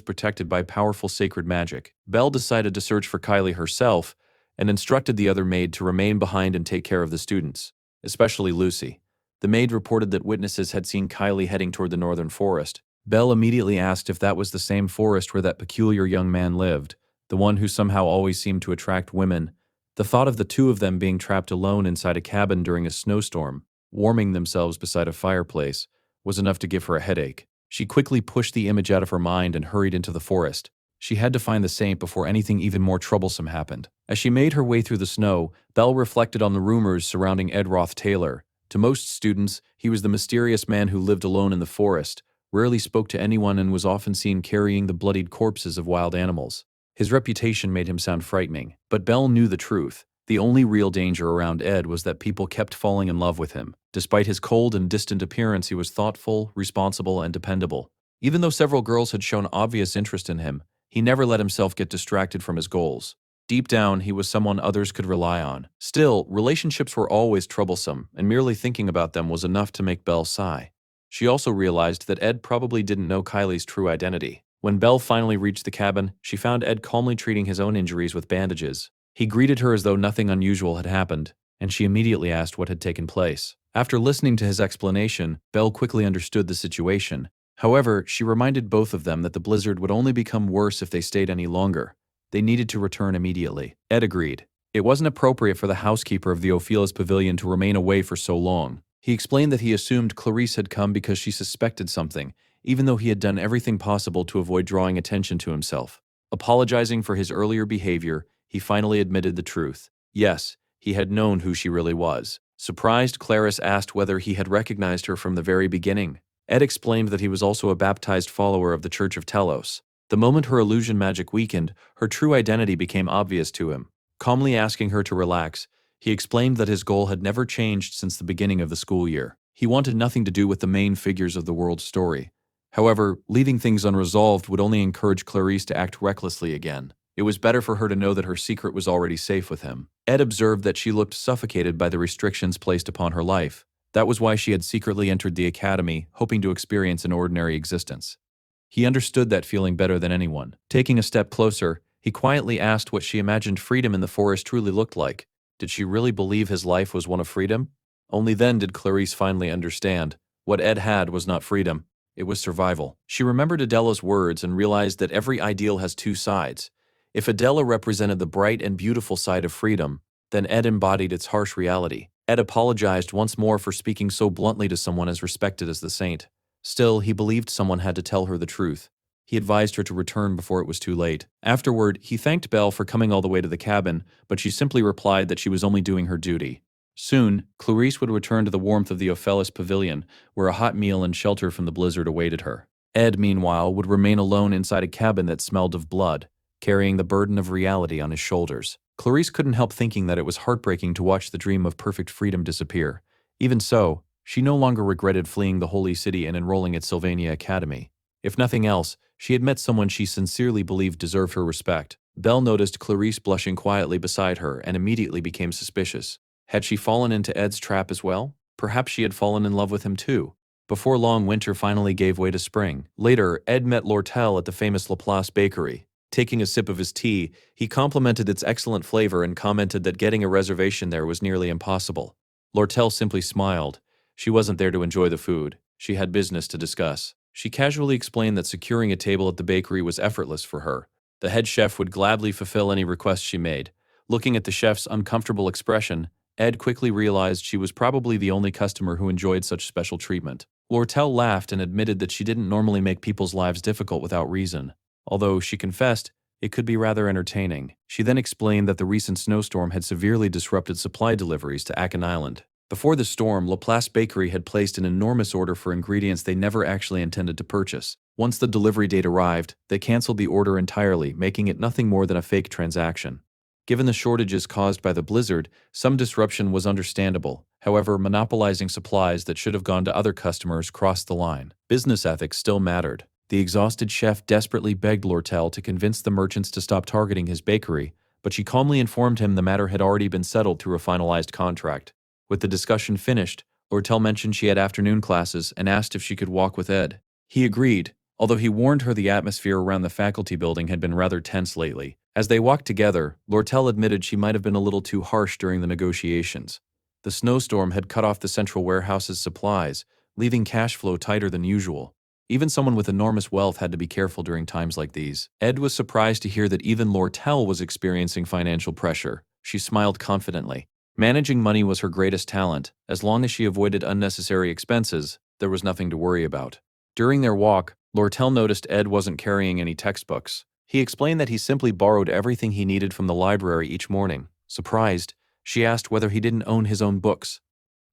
protected by powerful sacred magic. Belle decided to search for Kylie herself and instructed the other maid to remain behind and take care of the students, especially Lucy. The maid reported that witnesses had seen Kylie heading toward the northern forest. Belle immediately asked if that was the same forest where that peculiar young man lived, the one who somehow always seemed to attract women. The thought of the two of them being trapped alone inside a cabin during a snowstorm, warming themselves beside a fireplace, was enough to give her a headache. She quickly pushed the image out of her mind and hurried into the forest. She had to find the saint before anything even more troublesome happened. As she made her way through the snow, Belle reflected on the rumors surrounding Ed Roth-Taylor. To most students, he was the mysterious man who lived alone in the forest, rarely spoke to anyone, and was often seen carrying the bloodied corpses of wild animals. His reputation made him sound frightening, but Belle knew the truth. The only real danger around Ed was that people kept falling in love with him. Despite his cold and distant appearance, he was thoughtful, responsible, and dependable. Even though several girls had shown obvious interest in him, he never let himself get distracted from his goals. Deep down, he was someone others could rely on. Still, relationships were always troublesome, and merely thinking about them was enough to make Belle sigh. She also realized that Ed probably didn't know Kylie's true identity. When Belle finally reached the cabin, she found Ed calmly treating his own injuries with bandages. He greeted her as though nothing unusual had happened, and she immediately asked what had taken place. After listening to his explanation, Belle quickly understood the situation. However, she reminded both of them that the blizzard would only become worse if they stayed any longer. They needed to return immediately. Ed agreed. It wasn't appropriate for the housekeeper of the Ophilis Pavilion to remain away for so long. He explained that he assumed Clarice had come because she suspected something, even though he had done everything possible to avoid drawing attention to himself. Apologizing for his earlier behavior, he finally admitted the truth. Yes, he had known who she really was. Surprised, Clarice asked whether he had recognized her from the very beginning. Ed explained that he was also a baptized follower of the Church of Telos. The moment her illusion magic weakened, her true identity became obvious to him. Calmly asking her to relax, he explained that his goal had never changed since the beginning of the school year. He wanted nothing to do with the main figures of the world's story. However, leaving things unresolved would only encourage Clarice to act recklessly again. It was better for her to know that her secret was already safe with him. Ed observed that she looked suffocated by the restrictions placed upon her life. That was why she had secretly entered the academy, hoping to experience an ordinary existence. He understood that feeling better than anyone. Taking a step closer, he quietly asked what she imagined freedom in the forest truly looked like. Did she really believe his life was one of freedom? Only then did Clarice finally understand. What Ed had was not freedom. It was survival. She remembered Adela's words and realized that every ideal has two sides. If Adela represented the bright and beautiful side of freedom, then Ed embodied its harsh reality. Ed apologized once more for speaking so bluntly to someone as respected as the saint. Still, he believed someone had to tell her the truth. He advised her to return before it was too late. Afterward, he thanked Belle for coming all the way to the cabin, but she simply replied that she was only doing her duty. Soon, Clarice would return to the warmth of the Ophelis pavilion, where a hot meal and shelter from the blizzard awaited her. Ed, meanwhile, would remain alone inside a cabin that smelled of blood, carrying the burden of reality on his shoulders. Clarice couldn't help thinking that it was heartbreaking to watch the dream of perfect freedom disappear. Even so, she no longer regretted fleeing the holy city and enrolling at Sylvania Academy. If nothing else, she had met someone she sincerely believed deserved her respect. Belle noticed Clarice blushing quietly beside her and immediately became suspicious. Had she fallen into Ed's trap as well? Perhaps she had fallen in love with him too. Before long, winter finally gave way to spring. Later, Ed met Lortel at the famous Laplace bakery. Taking a sip of his tea, he complimented its excellent flavor and commented that getting a reservation there was nearly impossible. Lortel simply smiled. She wasn't there to enjoy the food. She had business to discuss. She casually explained that securing a table at the bakery was effortless for her. The head chef would gladly fulfill any request she made. Looking at the chef's uncomfortable expression, Ed quickly realized she was probably the only customer who enjoyed such special treatment. Lortel laughed and admitted that she didn't normally make people's lives difficult without reason. Although, she confessed, it could be rather entertaining. She then explained that the recent snowstorm had severely disrupted supply deliveries to Akan Island. Before the storm, Laplace Bakery had placed an enormous order for ingredients they never actually intended to purchase. Once the delivery date arrived, they canceled the order entirely, making it nothing more than a fake transaction. Given the shortages caused by the blizzard, some disruption was understandable. However, monopolizing supplies that should have gone to other customers crossed the line. Business ethics still mattered. The exhausted chef desperately begged Lortel to convince the merchants to stop targeting his bakery, but she calmly informed him the matter had already been settled through a finalized contract. With the discussion finished, Lortel mentioned she had afternoon classes and asked if she could walk with Ed. He agreed, although he warned her the atmosphere around the faculty building had been rather tense lately. As they walked together, Lortel admitted she might have been a little too harsh during the negotiations. The snowstorm had cut off the central warehouse's supplies, leaving cash flow tighter than usual. Even someone with enormous wealth had to be careful during times like these. Ed was surprised to hear that even Lortel was experiencing financial pressure. She smiled confidently. Managing money was her greatest talent. As long as she avoided unnecessary expenses, there was nothing to worry about. During their walk, Lortel noticed Ed wasn't carrying any textbooks. He explained that he simply borrowed everything he needed from the library each morning. Surprised, she asked whether he didn't own his own books.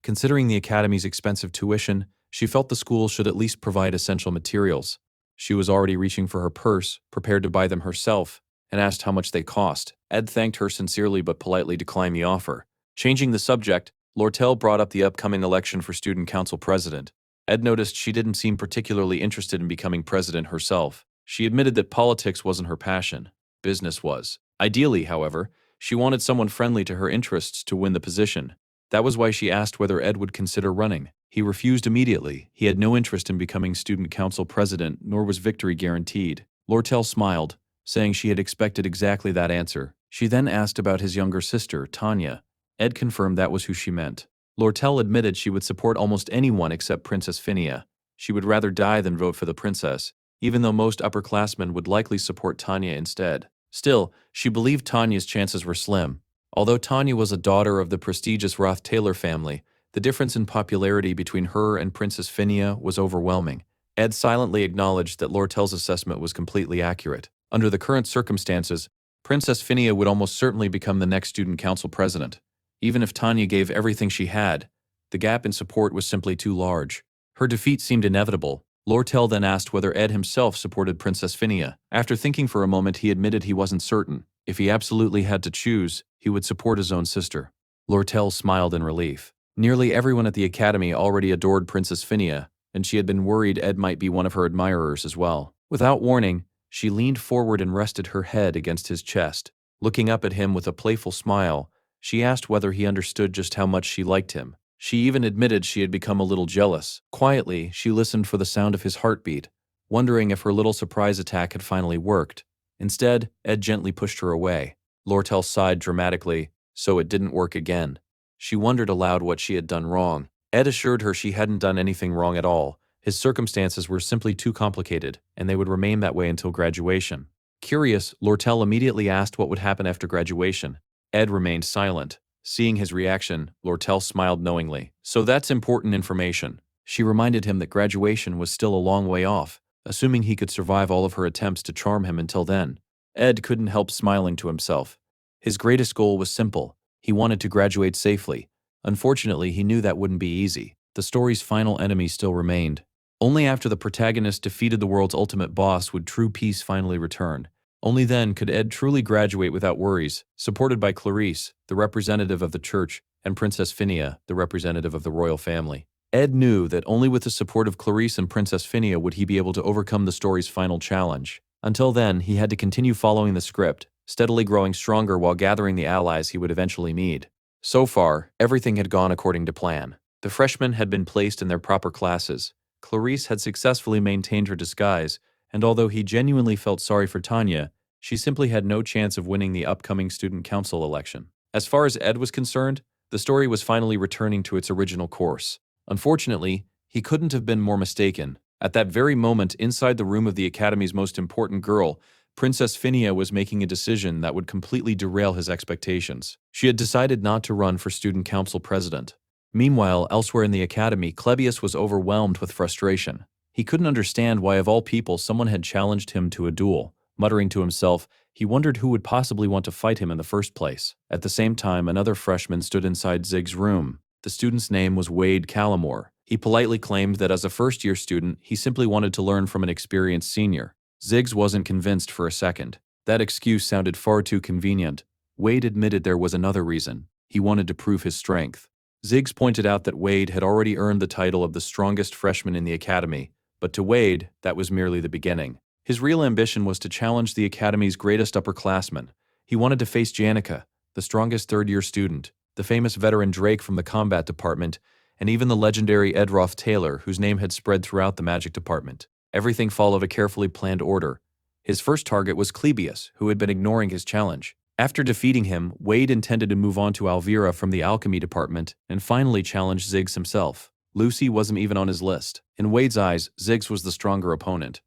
Considering the academy's expensive tuition, she felt the school should at least provide essential materials. She was already reaching for her purse, prepared to buy them herself, and asked how much they cost. Ed thanked her sincerely but politely declined the offer. Changing the subject, Lortel brought up the upcoming election for student council president. Ed noticed she didn't seem particularly interested in becoming president herself. She admitted that politics wasn't her passion. Business was. Ideally, however, she wanted someone friendly to her interests to win the position. That was why she asked whether Ed would consider running. He refused immediately. He had no interest in becoming student council president, nor was victory guaranteed. Lortel smiled, saying she had expected exactly that answer. She then asked about his younger sister, Tanya. Ed confirmed that was who she meant. Lortel admitted she would support almost anyone except Princess Phinia. She would rather die than vote for the princess, even though most upperclassmen would likely support Tanya instead. Still, she believed Tanya's chances were slim. Although Tanya was a daughter of the prestigious Roth-Taylor family, the difference in popularity between her and Princess Phinia was overwhelming. Ed silently acknowledged that Lortel's assessment was completely accurate. Under the current circumstances, Princess Phinia would almost certainly become the next student council president. Even if Tanya gave everything she had, the gap in support was simply too large. Her defeat seemed inevitable. Lortel then asked whether Ed himself supported Princess Phinia. After thinking for a moment, he admitted he wasn't certain. If he absolutely had to choose, he would support his own sister. Lortel smiled in relief. Nearly everyone at the academy already adored Princess Phinia, and she had been worried Ed might be one of her admirers as well. Without warning, she leaned forward and rested her head against his chest. Looking up at him with a playful smile, she asked whether he understood just how much she liked him. She even admitted she had become a little jealous. Quietly, she listened for the sound of his heartbeat, wondering if her little surprise attack had finally worked. Instead, Ed gently pushed her away. Lortel sighed dramatically, so it didn't work again. She wondered aloud what she had done wrong. Ed assured her she hadn't done anything wrong at all. His circumstances were simply too complicated, and they would remain that way until graduation. Curious, Lortel immediately asked what would happen after graduation. Ed remained silent. Seeing his reaction, Lortel smiled knowingly. So that's important information. She reminded him that graduation was still a long way off, assuming he could survive all of her attempts to charm him until then. Ed couldn't help smiling to himself. His greatest goal was simple. He wanted to graduate safely. Unfortunately, he knew that wouldn't be easy. The story's final enemy still remained. Only after the protagonist defeated the world's ultimate boss would true peace finally return. Only then could Ed truly graduate without worries, supported by Clarice, the representative of the church, and Princess Phinia, the representative of the royal family. Ed knew that only with the support of Clarice and Princess Phinia would he be able to overcome the story's final challenge. Until then, he had to continue following the script, steadily growing stronger while gathering the allies he would eventually need. So far, everything had gone according to plan. The freshmen had been placed in their proper classes. Clarice had successfully maintained her disguise, and although he genuinely felt sorry for Tanya, she simply had no chance of winning the upcoming student council election. As far as Ed was concerned, the story was finally returning to its original course. Unfortunately, he couldn't have been more mistaken. At that very moment, inside the room of the Academy's most important girl, Princess Phinia was making a decision that would completely derail his expectations. She had decided not to run for student council president. Meanwhile, elsewhere in the Academy, Clebius was overwhelmed with frustration. He couldn't understand why, of all people, someone had challenged him to a duel. Muttering to himself, he wondered who would possibly want to fight him in the first place. At the same time, another freshman stood inside Zig's room. The student's name was Wade Callamore. He politely claimed that as a first-year student, he simply wanted to learn from an experienced senior. Ziggs wasn't convinced for a second. That excuse sounded far too convenient. Wade admitted there was another reason. He wanted to prove his strength. Ziggs pointed out that Wade had already earned the title of the strongest freshman in the Academy, but to Wade, that was merely the beginning. His real ambition was to challenge the Academy's greatest upperclassmen. He wanted to face Janica, the strongest third-year student, the famous veteran Drake from the combat department, and even the legendary Edroth Taylor, whose name had spread throughout the magic department. Everything followed a carefully planned order. His first target was Clebius, who had been ignoring his challenge. After defeating him, Wade intended to move on to Alvira from the alchemy department and finally challenge Ziggs himself. Lucy wasn't even on his list. In Wade's eyes, Ziggs was the stronger opponent.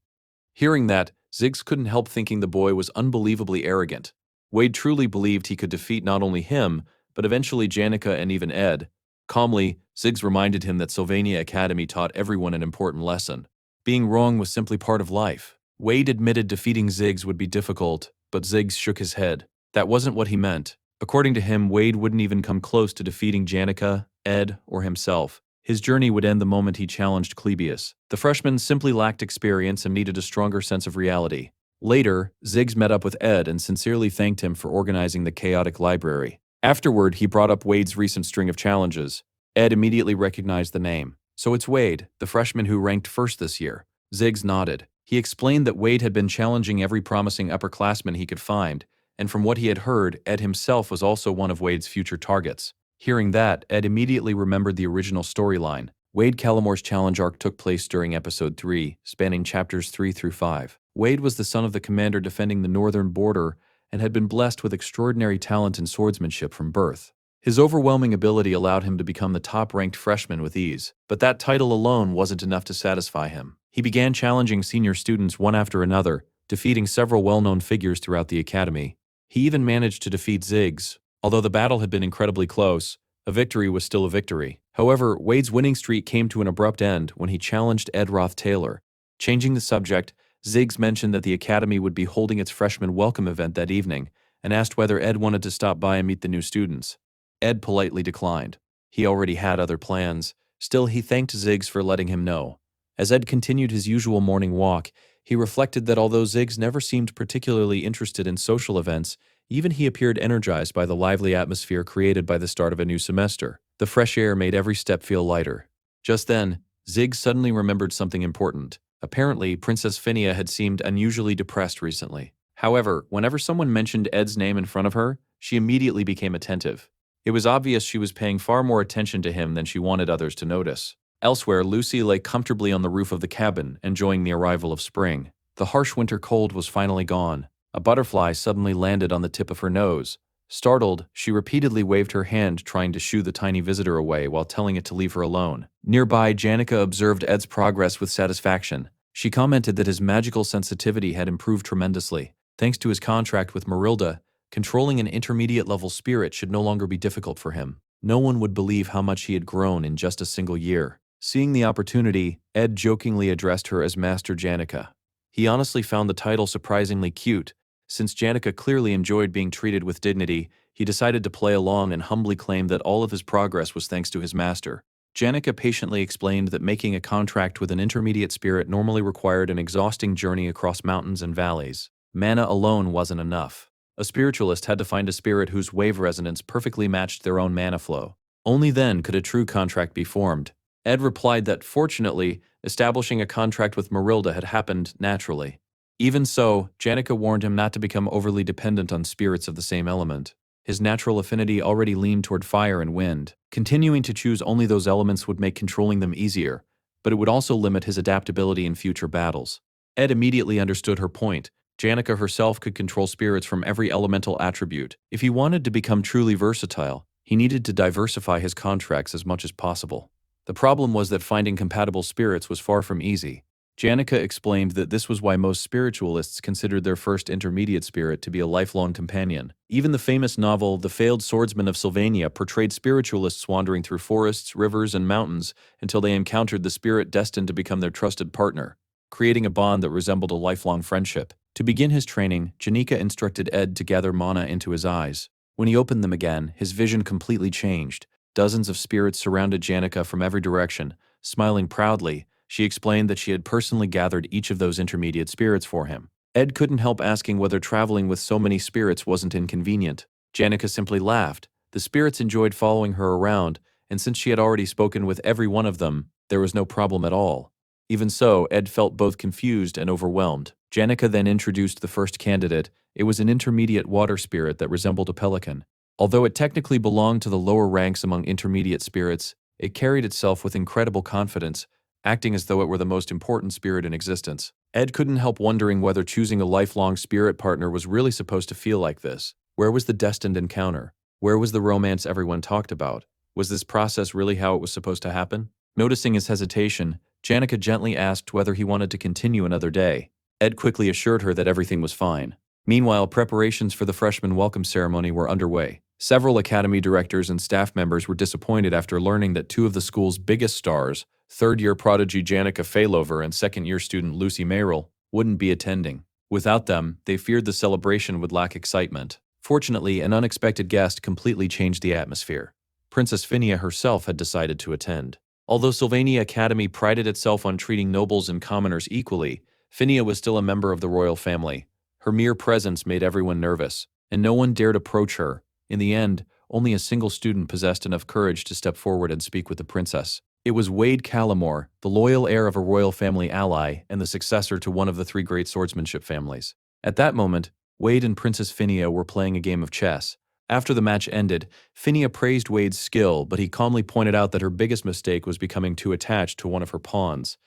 Hearing that, Ziggs couldn't help thinking the boy was unbelievably arrogant. Wade truly believed he could defeat not only him, but eventually Janica and even Ed. Calmly, Ziggs reminded him that Sylvania Academy taught everyone an important lesson. Being wrong was simply part of life. Wade admitted defeating Ziggs would be difficult, but Ziggs shook his head. That wasn't what he meant. According to him, Wade wouldn't even come close to defeating Janica, Ed, or himself. His journey would end the moment he challenged Clebius. The freshman simply lacked experience and needed a stronger sense of reality. Later, Ziggs met up with Ed and sincerely thanked him for organizing the chaotic library. Afterward, he brought up Wade's recent string of challenges. Ed immediately recognized the name. So it's Wade, the freshman who ranked first this year. Ziggs nodded. He explained that Wade had been challenging every promising upperclassman he could find, and from what he had heard, Ed himself was also one of Wade's future targets. Hearing that, Ed immediately remembered the original storyline. Wade Callamore's challenge arc took place during Episode 3, spanning chapters 3 through 5. Wade was the son of the commander defending the northern border and had been blessed with extraordinary talent in swordsmanship from birth. His overwhelming ability allowed him to become the top-ranked freshman with ease, but that title alone wasn't enough to satisfy him. He began challenging senior students one after another, defeating several well-known figures throughout the academy. He even managed to defeat Ziggs. Although the battle had been incredibly close, a victory was still a victory. However, Wade's winning streak came to an abrupt end when he challenged Edroth Taylor. Changing the subject, Ziggs mentioned that the academy would be holding its freshman welcome event that evening and asked whether Ed wanted to stop by and meet the new students. Ed politely declined. He already had other plans. Still, he thanked Ziggs for letting him know. As Ed continued his usual morning walk, he reflected that although Ziggs never seemed particularly interested in social events, even he appeared energized by the lively atmosphere created by the start of a new semester. The fresh air made every step feel lighter. Just then, Zig suddenly remembered something important. Apparently, Princess Phinia had seemed unusually depressed recently. However, whenever someone mentioned Ed's name in front of her, she immediately became attentive. It was obvious she was paying far more attention to him than she wanted others to notice. Elsewhere, Lucy lay comfortably on the roof of the cabin, enjoying the arrival of spring. The harsh winter cold was finally gone. A butterfly suddenly landed on the tip of her nose. Startled, she repeatedly waved her hand trying to shoo the tiny visitor away while telling it to leave her alone. Nearby, Janica observed Ed's progress with satisfaction. She commented that his magical sensitivity had improved tremendously. Thanks to his contract with Marilda, controlling an intermediate-level spirit should no longer be difficult for him. No one would believe how much he had grown in just a single year. Seeing the opportunity, Ed jokingly addressed her as Master Janica. He honestly found the title surprisingly cute. Since Janica clearly enjoyed being treated with dignity, he decided to play along and humbly claim that all of his progress was thanks to his master. Janica patiently explained that making a contract with an intermediate spirit normally required an exhausting journey across mountains and valleys. Mana alone wasn't enough. A spiritualist had to find a spirit whose wave resonance perfectly matched their own mana flow. Only then could a true contract be formed. Ed replied that, fortunately, establishing a contract with Marilda had happened naturally. Even so, Janica warned him not to become overly dependent on spirits of the same element. His natural affinity already leaned toward fire and wind. Continuing to choose only those elements would make controlling them easier, but it would also limit his adaptability in future battles. Ed immediately understood her point. Janica herself could control spirits from every elemental attribute. If he wanted to become truly versatile, he needed to diversify his contracts as much as possible. The problem was that finding compatible spirits was far from easy. Janica explained that this was why most spiritualists considered their first intermediate spirit to be a lifelong companion. Even the famous novel The Failed Swordsman of Sylvania portrayed spiritualists wandering through forests, rivers, and mountains until they encountered the spirit destined to become their trusted partner, creating a bond that resembled a lifelong friendship. To begin his training, Janica instructed Ed to gather mana into his eyes. When he opened them again, his vision completely changed. Dozens of spirits surrounded Janica from every direction. Smiling proudly, she explained that she had personally gathered each of those intermediate spirits for him. Ed couldn't help asking whether traveling with so many spirits wasn't inconvenient. Janica simply laughed. The spirits enjoyed following her around, and since she had already spoken with every one of them, there was no problem at all. Even so, Ed felt both confused and overwhelmed. Janica then introduced the first candidate. It was an intermediate water spirit that resembled a pelican. Although it technically belonged to the lower ranks among intermediate spirits, it carried itself with incredible confidence, acting as though it were the most important spirit in existence. Ed couldn't help wondering whether choosing a lifelong spirit partner was really supposed to feel like this. Where was the destined encounter? Where was the romance everyone talked about? Was this process really how it was supposed to happen? Noticing his hesitation, Janica gently asked whether he wanted to continue another day. Ed quickly assured her that everything was fine. Meanwhile, preparations for the freshman welcome ceremony were underway. Several academy directors and staff members were disappointed after learning that two of the school's biggest stars, third-year prodigy Janica Failover and second-year student Lucy Merrill, wouldn't be attending. Without them, they feared the celebration would lack excitement. Fortunately, an unexpected guest completely changed the atmosphere. Princess Phinia herself had decided to attend. Although Sylvania Academy prided itself on treating nobles and commoners equally, Phinia was still a member of the royal family. Her mere presence made everyone nervous, and no one dared approach her. In the end, only a single student possessed enough courage to step forward and speak with the princess. It was Wade Callamore, the loyal heir of a royal family ally and the successor to one of the three great swordsmanship families. At that moment, Wade and Princess Phinia were playing a game of chess. After the match ended, Phinia praised Wade's skill, but he calmly pointed out that her biggest mistake was becoming too attached to one of her pawns.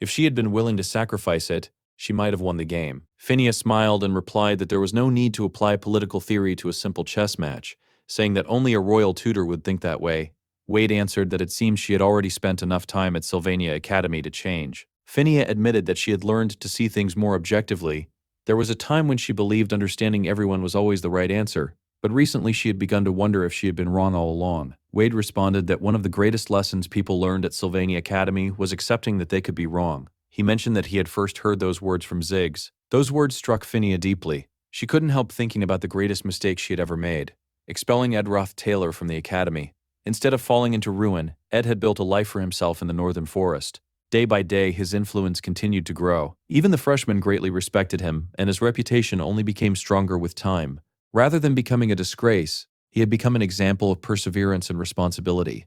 If she had been willing to sacrifice it, she might have won the game. Phinia smiled and replied that there was no need to apply political theory to a simple chess match, saying that only a royal tutor would think that way. Wade answered that it seemed she had already spent enough time at Sylvania Academy to change. Phinia admitted that she had learned to see things more objectively. There was a time when she believed understanding everyone was always the right answer, but recently she had begun to wonder if she had been wrong all along. Wade responded that one of the greatest lessons people learned at Sylvania Academy was accepting that they could be wrong. He mentioned that he had first heard those words from Ziggs. Those words struck Phinia deeply. She couldn't help thinking about the greatest mistake she had ever made, expelling Ed Roth Taylor from the academy. Instead of falling into ruin, Ed had built a life for himself in the northern forest. Day by day, his influence continued to grow. Even the freshmen greatly respected him, and his reputation only became stronger with time. Rather than becoming a disgrace, he had become an example of perseverance and responsibility.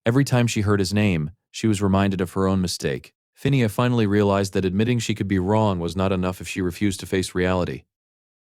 Every time she heard his name, she was reminded of her own mistake. Phinia finally realized that admitting she could be wrong was not enough if she refused to face reality.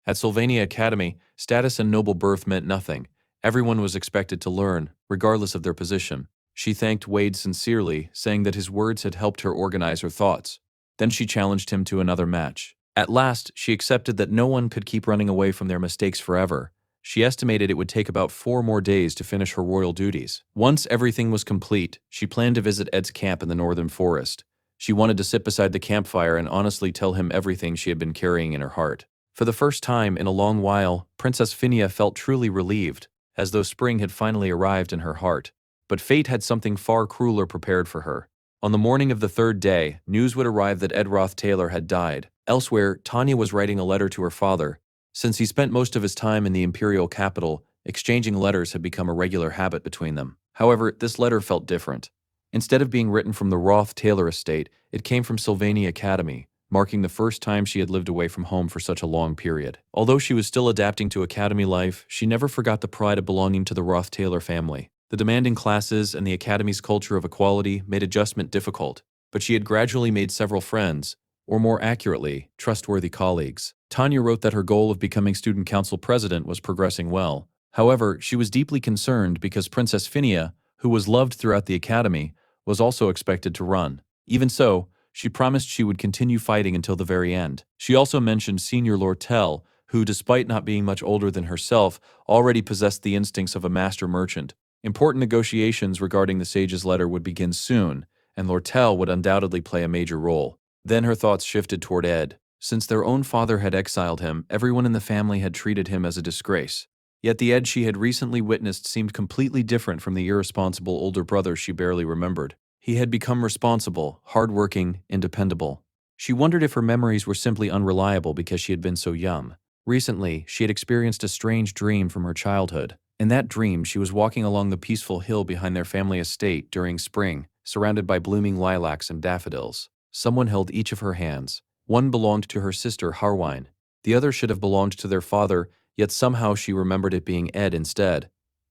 At Sylvania Academy, status and noble birth meant nothing. Everyone was expected to learn, regardless of their position. She thanked Wade sincerely, saying that his words had helped her organize her thoughts. Then she challenged him to another match. At last, she accepted that no one could keep running away from their mistakes forever. She estimated it would take about 4 more days to finish her royal duties. Once everything was complete, she planned to visit Ed's camp in the northern forest. She wanted to sit beside the campfire and honestly tell him everything she had been carrying in her heart. For the first time in a long while, Princess Phinia felt truly relieved, as though spring had finally arrived in her heart. But fate had something far crueler prepared for her. On the morning of the 3rd day, news would arrive that Ed Roth Taylor had died. Elsewhere, Tanya was writing a letter to her father. Since he spent most of his time in the imperial capital, exchanging letters had become a regular habit between them. However, this letter felt different. Instead of being written from the Roth Taylor estate, it came from Sylvania Academy, marking the first time she had lived away from home for such a long period. Although she was still adapting to academy life, she never forgot the pride of belonging to the Roth Taylor family. The demanding classes and the academy's culture of equality made adjustment difficult, but she had gradually made several friends, or more accurately, trustworthy colleagues. Tanya wrote that her goal of becoming student council president was progressing well. However, she was deeply concerned because Princess Phinia, who was loved throughout the academy, was also expected to run. Even so, she promised she would continue fighting until the very end. She also mentioned Senior Lortel, who, despite not being much older than herself, already possessed the instincts of a master merchant. Important negotiations regarding the sage's letter would begin soon, and Lortel would undoubtedly play a major role. Then her thoughts shifted toward Ed. Since their own father had exiled him, everyone in the family had treated him as a disgrace. Yet the Ed she had recently witnessed seemed completely different from the irresponsible older brother she barely remembered. He had become responsible, hardworking, and dependable. She wondered if her memories were simply unreliable because she had been so young. Recently, she had experienced a strange dream from her childhood. In that dream, she was walking along the peaceful hill behind their family estate during spring, surrounded by blooming lilacs and daffodils. Someone held each of her hands. One belonged to her sister, Harwine. The other should have belonged to their father, yet somehow she remembered it being Ed instead.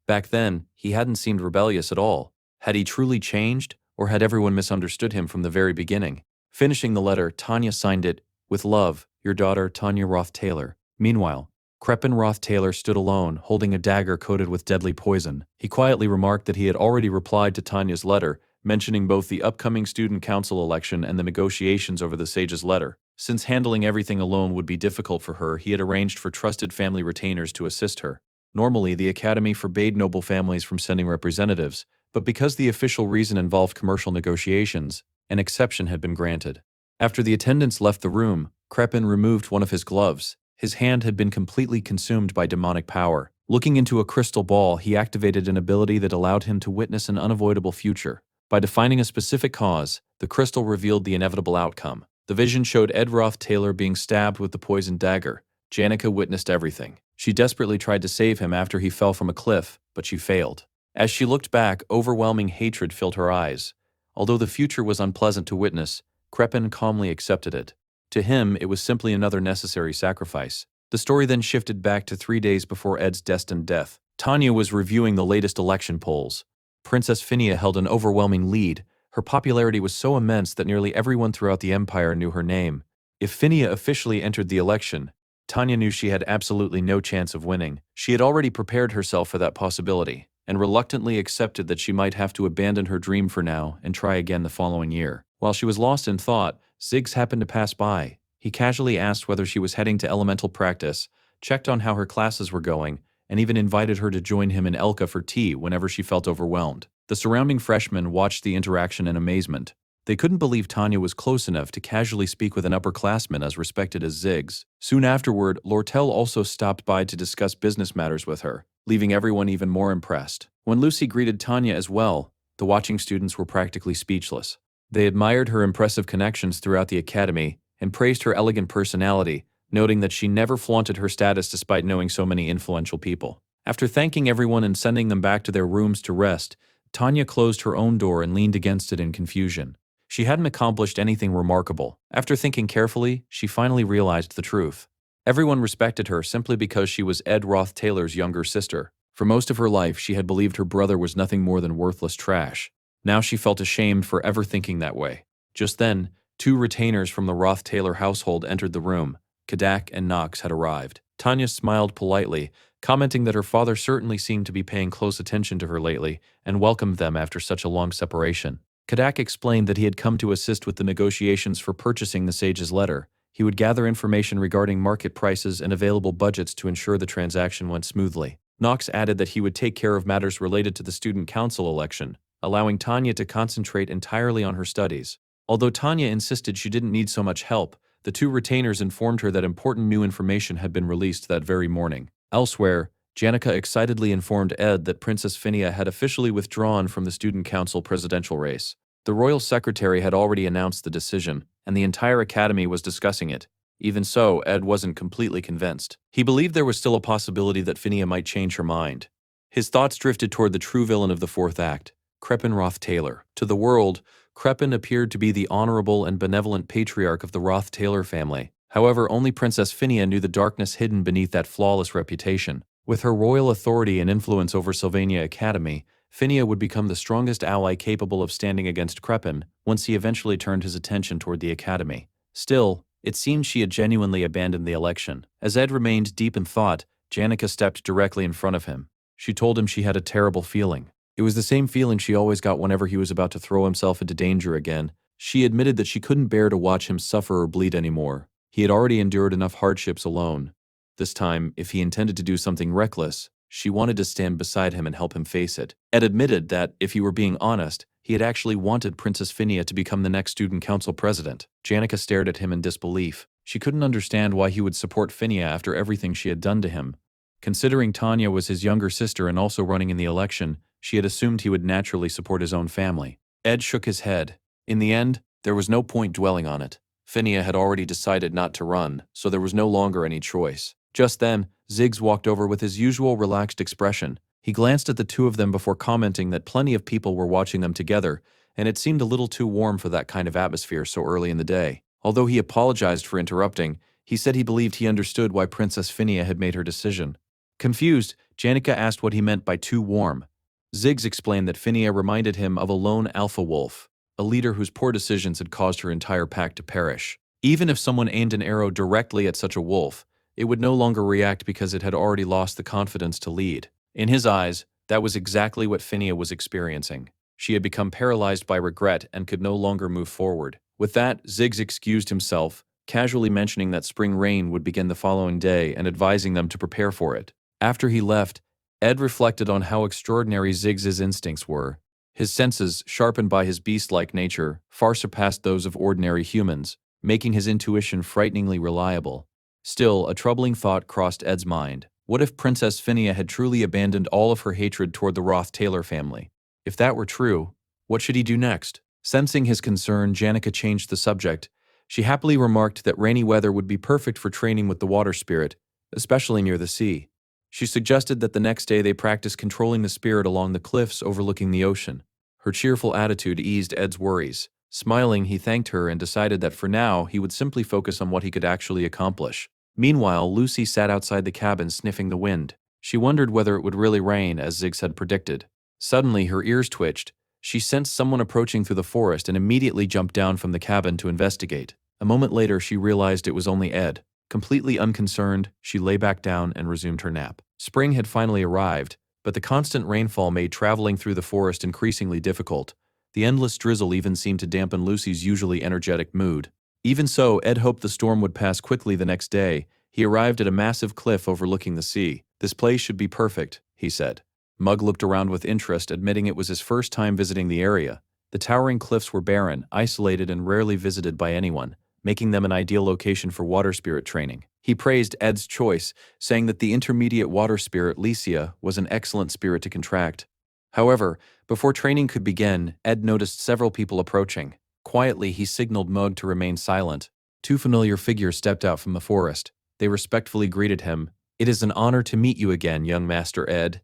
Back then, he hadn't seemed rebellious at all. Had he truly changed, or had everyone misunderstood him from the very beginning? Finishing the letter, Tanya signed it, "With love, your daughter, Tanya Roth Taylor." Meanwhile, Crepin Roth Taylor stood alone, holding a dagger coated with deadly poison. He quietly remarked that he had already replied to Tanya's letter, mentioning both the upcoming student council election and the negotiations over the sage's letter. Since handling everything alone would be difficult for her, he had arranged for trusted family retainers to assist her. Normally, the academy forbade noble families from sending representatives, but because the official reason involved commercial negotiations, an exception had been granted. After the attendants left the room, Crepin removed one of his gloves. His hand had been completely consumed by demonic power. Looking into a crystal ball, he activated an ability that allowed him to witness an unavoidable future. By defining a specific cause, the crystal revealed the inevitable outcome. The vision showed Ed Roth Taylor being stabbed with the poisoned dagger. Janica witnessed everything. She desperately tried to save him after he fell from a cliff, but she failed. As she looked back, overwhelming hatred filled her eyes. Although the future was unpleasant to witness, Crepin calmly accepted it. To him, it was simply another necessary sacrifice. The story then shifted back to 3 days before Ed's destined death. Tanya was reviewing the latest election polls. Princess Phinia held an overwhelming lead. Her popularity was so immense that nearly everyone throughout the empire knew her name. If Phinia officially entered the election, Tanya knew she had absolutely no chance of winning. She had already prepared herself for that possibility, and reluctantly accepted that she might have to abandon her dream for now and try again the following year. While she was lost in thought, Ziggs happened to pass by. He casually asked whether she was heading to elemental practice, checked on how her classes were going, and even invited her to join him in Elka for tea whenever she felt overwhelmed. The surrounding freshmen watched the interaction in amazement. They couldn't believe Tanya was close enough to casually speak with an upperclassman as respected as Ziggs. Soon afterward, Lortel also stopped by to discuss business matters with her, leaving everyone even more impressed. When Lucy greeted Tanya as well, the watching students were practically speechless. They admired her impressive connections throughout the academy and praised her elegant personality, noting that she never flaunted her status despite knowing so many influential people. After thanking everyone and sending them back to their rooms to rest, Tanya closed her own door and leaned against it in confusion. She hadn't accomplished anything remarkable. After thinking carefully, she finally realized the truth. Everyone respected her simply because she was Ed Roth Taylor's younger sister. For most of her life, she had believed her brother was nothing more than worthless trash. Now she felt ashamed for ever thinking that way. Just then, two retainers from the Roth-Taylor household entered the room. Kadak and Knox had arrived. Tanya smiled politely, commenting that her father certainly seemed to be paying close attention to her lately, and welcomed them after such a long separation. Kadak explained that he had come to assist with the negotiations for purchasing the sage's letter. He would gather information regarding market prices and available budgets to ensure the transaction went smoothly. Knox added that he would take care of matters related to the student council election, allowing Tanya to concentrate entirely on her studies. Although Tanya insisted she didn't need so much help, the two retainers informed her that important new information had been released that very morning. Elsewhere, Janica excitedly informed Ed that Princess Phinia had officially withdrawn from the student council presidential race. The royal secretary had already announced the decision, and the entire academy was discussing it. Even so, Ed wasn't completely convinced. He believed there was still a possibility that Phinia might change her mind. His thoughts drifted toward the true villain of the fourth act, Crepin Roth-Taylor. To the world, Crepin appeared to be the honorable and benevolent patriarch of the Roth-Taylor family. However, only Princess Phinia knew the darkness hidden beneath that flawless reputation. With her royal authority and influence over Sylvania Academy, Phinia would become the strongest ally capable of standing against Crepin once he eventually turned his attention toward the academy. Still, it seemed she had genuinely abandoned the election. As Ed remained deep in thought, Janica stepped directly in front of him. She told him she had a terrible feeling. It was the same feeling she always got whenever he was about to throw himself into danger again. She admitted that she couldn't bear to watch him suffer or bleed anymore. He had already endured enough hardships alone. This time, if he intended to do something reckless, she wanted to stand beside him and help him face it. Ed admitted that, if he were being honest, he had actually wanted Princess Phinia to become the next student council president. Janica stared at him in disbelief. She couldn't understand why he would support Phinia after everything she had done to him. Considering Tanya was his younger sister and also running in the election, she had assumed he would naturally support his own family. Ed shook his head. In the end, there was no point dwelling on it. Phinia had already decided not to run, so there was no longer any choice. Just then, Ziggs walked over with his usual relaxed expression. He glanced at the two of them before commenting that plenty of people were watching them together, and it seemed a little too warm for that kind of atmosphere so early in the day. Although he apologized for interrupting, he said he believed he understood why Princess Phinia had made her decision. Confused, Janica asked what he meant by too warm. Ziggs explained that Phinia reminded him of a lone alpha wolf, a leader whose poor decisions had caused her entire pack to perish. Even if someone aimed an arrow directly at such a wolf, it would no longer react because it had already lost the confidence to lead. In his eyes, that was exactly what Phinia was experiencing. She had become paralyzed by regret and could no longer move forward. With that, Ziggs excused himself, casually mentioning that spring rain would begin the following day and advising them to prepare for it. After he left, Ed reflected on how extraordinary Ziggs's instincts were. His senses, sharpened by his beast-like nature, far surpassed those of ordinary humans, making his intuition frighteningly reliable. Still, a troubling thought crossed Ed's mind. What if Princess Phinia had truly abandoned all of her hatred toward the Roth-Taylor family? If that were true, what should he do next? Sensing his concern, Janica changed the subject. She happily remarked that rainy weather would be perfect for training with the water spirit, especially near the sea. She suggested that the next day they practice controlling the spirit along the cliffs overlooking the ocean. Her cheerful attitude eased Ed's worries. Smiling, he thanked her and decided that for now he would simply focus on what he could actually accomplish. Meanwhile, Lucy sat outside the cabin sniffing the wind. She wondered whether it would really rain, as Ziggs had predicted. Suddenly, her ears twitched. She sensed someone approaching through the forest and immediately jumped down from the cabin to investigate. A moment later, she realized it was only Ed. Completely unconcerned, she lay back down and resumed her nap. Spring had finally arrived, but the constant rainfall made traveling through the forest increasingly difficult. The endless drizzle even seemed to dampen Lucy's usually energetic mood. Even so, Ed hoped the storm would pass quickly the next day. He arrived at a massive cliff overlooking the sea. "This place should be perfect," he said. Mug looked around with interest, admitting it was his first time visiting the area. The towering cliffs were barren, isolated, and rarely visited by anyone, making them an ideal location for water spirit training. He praised Ed's choice, saying that the intermediate water spirit, Licia, was an excellent spirit to contract. However, before training could begin, Ed noticed several people approaching. Quietly, he signaled Mug to remain silent. Two familiar figures stepped out from the forest. They respectfully greeted him. "It is an honor to meet you again, young Master Ed."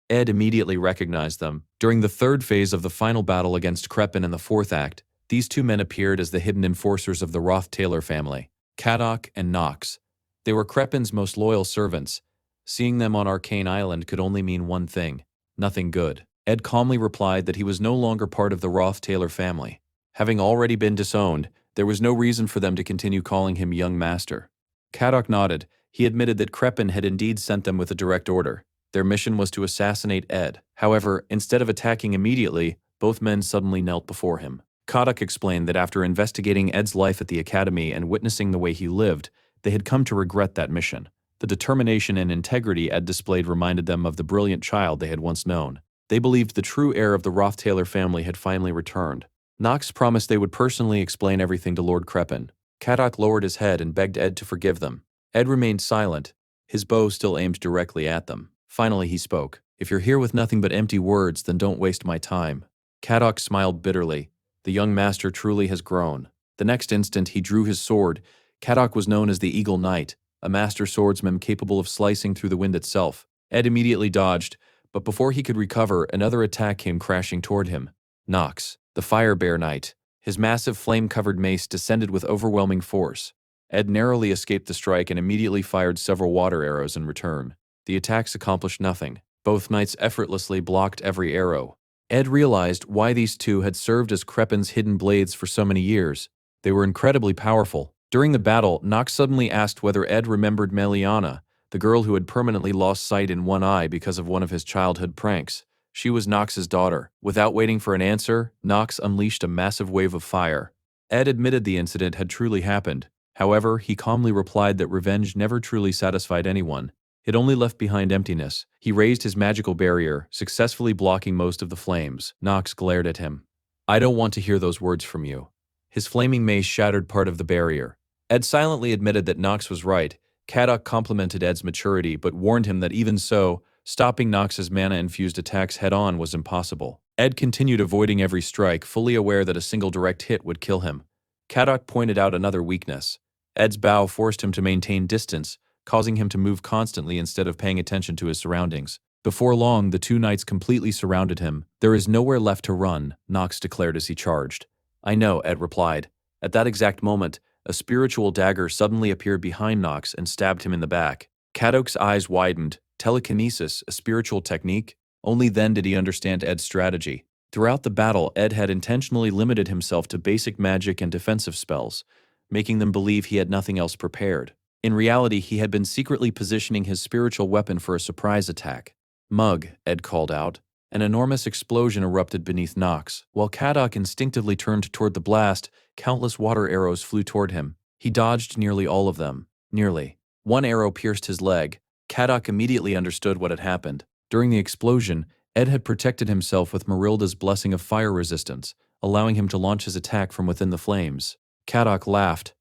Ed immediately recognized them. During the third phase of the final battle against Crepin in the fourth act, these two men appeared as the hidden enforcers of the Roth-Taylor family, Kadok and Knox. They were Crepin's most loyal servants. Seeing them on Arcane Island could only mean one thing: nothing good. Ed calmly replied that he was no longer part of the Roth-Taylor family. Having already been disowned, there was no reason for them to continue calling him young master. Kadok nodded. He admitted that Crepin had indeed sent them with a direct order. Their mission was to assassinate Ed. However, instead of attacking immediately, both men suddenly knelt before him. Kadok explained that after investigating Ed's life at the academy and witnessing the way he lived, they had come to regret that mission. The determination and integrity Ed displayed reminded them of the brilliant child they had once known. They believed the true heir of the Roth-Taylor family had finally returned. Knox promised they would personally explain everything to Lord Crepin. Kadok lowered his head and begged Ed to forgive them. Ed remained silent, his bow still aimed directly at them. Finally he spoke. "If you're here with nothing but empty words, then don't waste my time." Kadok smiled bitterly. The young master truly has grown. The next instant he drew his sword. Kadok was known as the Eagle Knight, a master swordsman capable of slicing through the wind itself. Ed immediately dodged, but before he could recover, another attack came crashing toward him. Knox, the Fire Bear Knight. His massive flame-covered mace descended with overwhelming force. Ed narrowly escaped the strike and immediately fired several water arrows in return. The attacks accomplished nothing. Both knights effortlessly blocked every arrow. Ed realized why these two had served as Crepin's hidden blades for so many years. They were incredibly powerful. During the battle, Knox suddenly asked whether Ed remembered Meliana, the girl who had permanently lost sight in one eye because of one of his childhood pranks. She was Knox's daughter. Without waiting for an answer, Knox unleashed a massive wave of fire. Ed admitted the incident had truly happened. However, he calmly replied that revenge never truly satisfied anyone. It only left behind emptiness. He raised his magical barrier, successfully blocking most of the flames. Knox glared at him. "I don't want to hear those words from you." His flaming mace shattered part of the barrier. Ed silently admitted that Knox was right. Kadok complimented Ed's maturity, but warned him that even so, stopping Knox's mana-infused attacks head-on was impossible. Ed continued avoiding every strike, fully aware that a single direct hit would kill him. Kadok pointed out another weakness. Ed's bow forced him to maintain distance, causing him to move constantly instead of paying attention to his surroundings. Before long, the two knights completely surrounded him. "There is nowhere left to run," Knox declared as he charged. "I know," Ed replied. At that exact moment, a spiritual dagger suddenly appeared behind Knox and stabbed him in the back. Kadok's eyes widened. Telekinesis, a spiritual technique? Only then did he understand Ed's strategy. Throughout the battle, Ed had intentionally limited himself to basic magic and defensive spells, making them believe he had nothing else prepared. In reality, he had been secretly positioning his spiritual weapon for a surprise attack. "Mug," Ed called out. An enormous explosion erupted beneath Knox. While Kadok instinctively turned toward the blast, countless water arrows flew toward him. He dodged nearly all of them. Nearly. One arrow pierced his leg. Kadok immediately understood what had happened. During the explosion, Ed had protected himself with Marilda's blessing of fire resistance, allowing him to launch his attack from within the flames. Kadok laughed.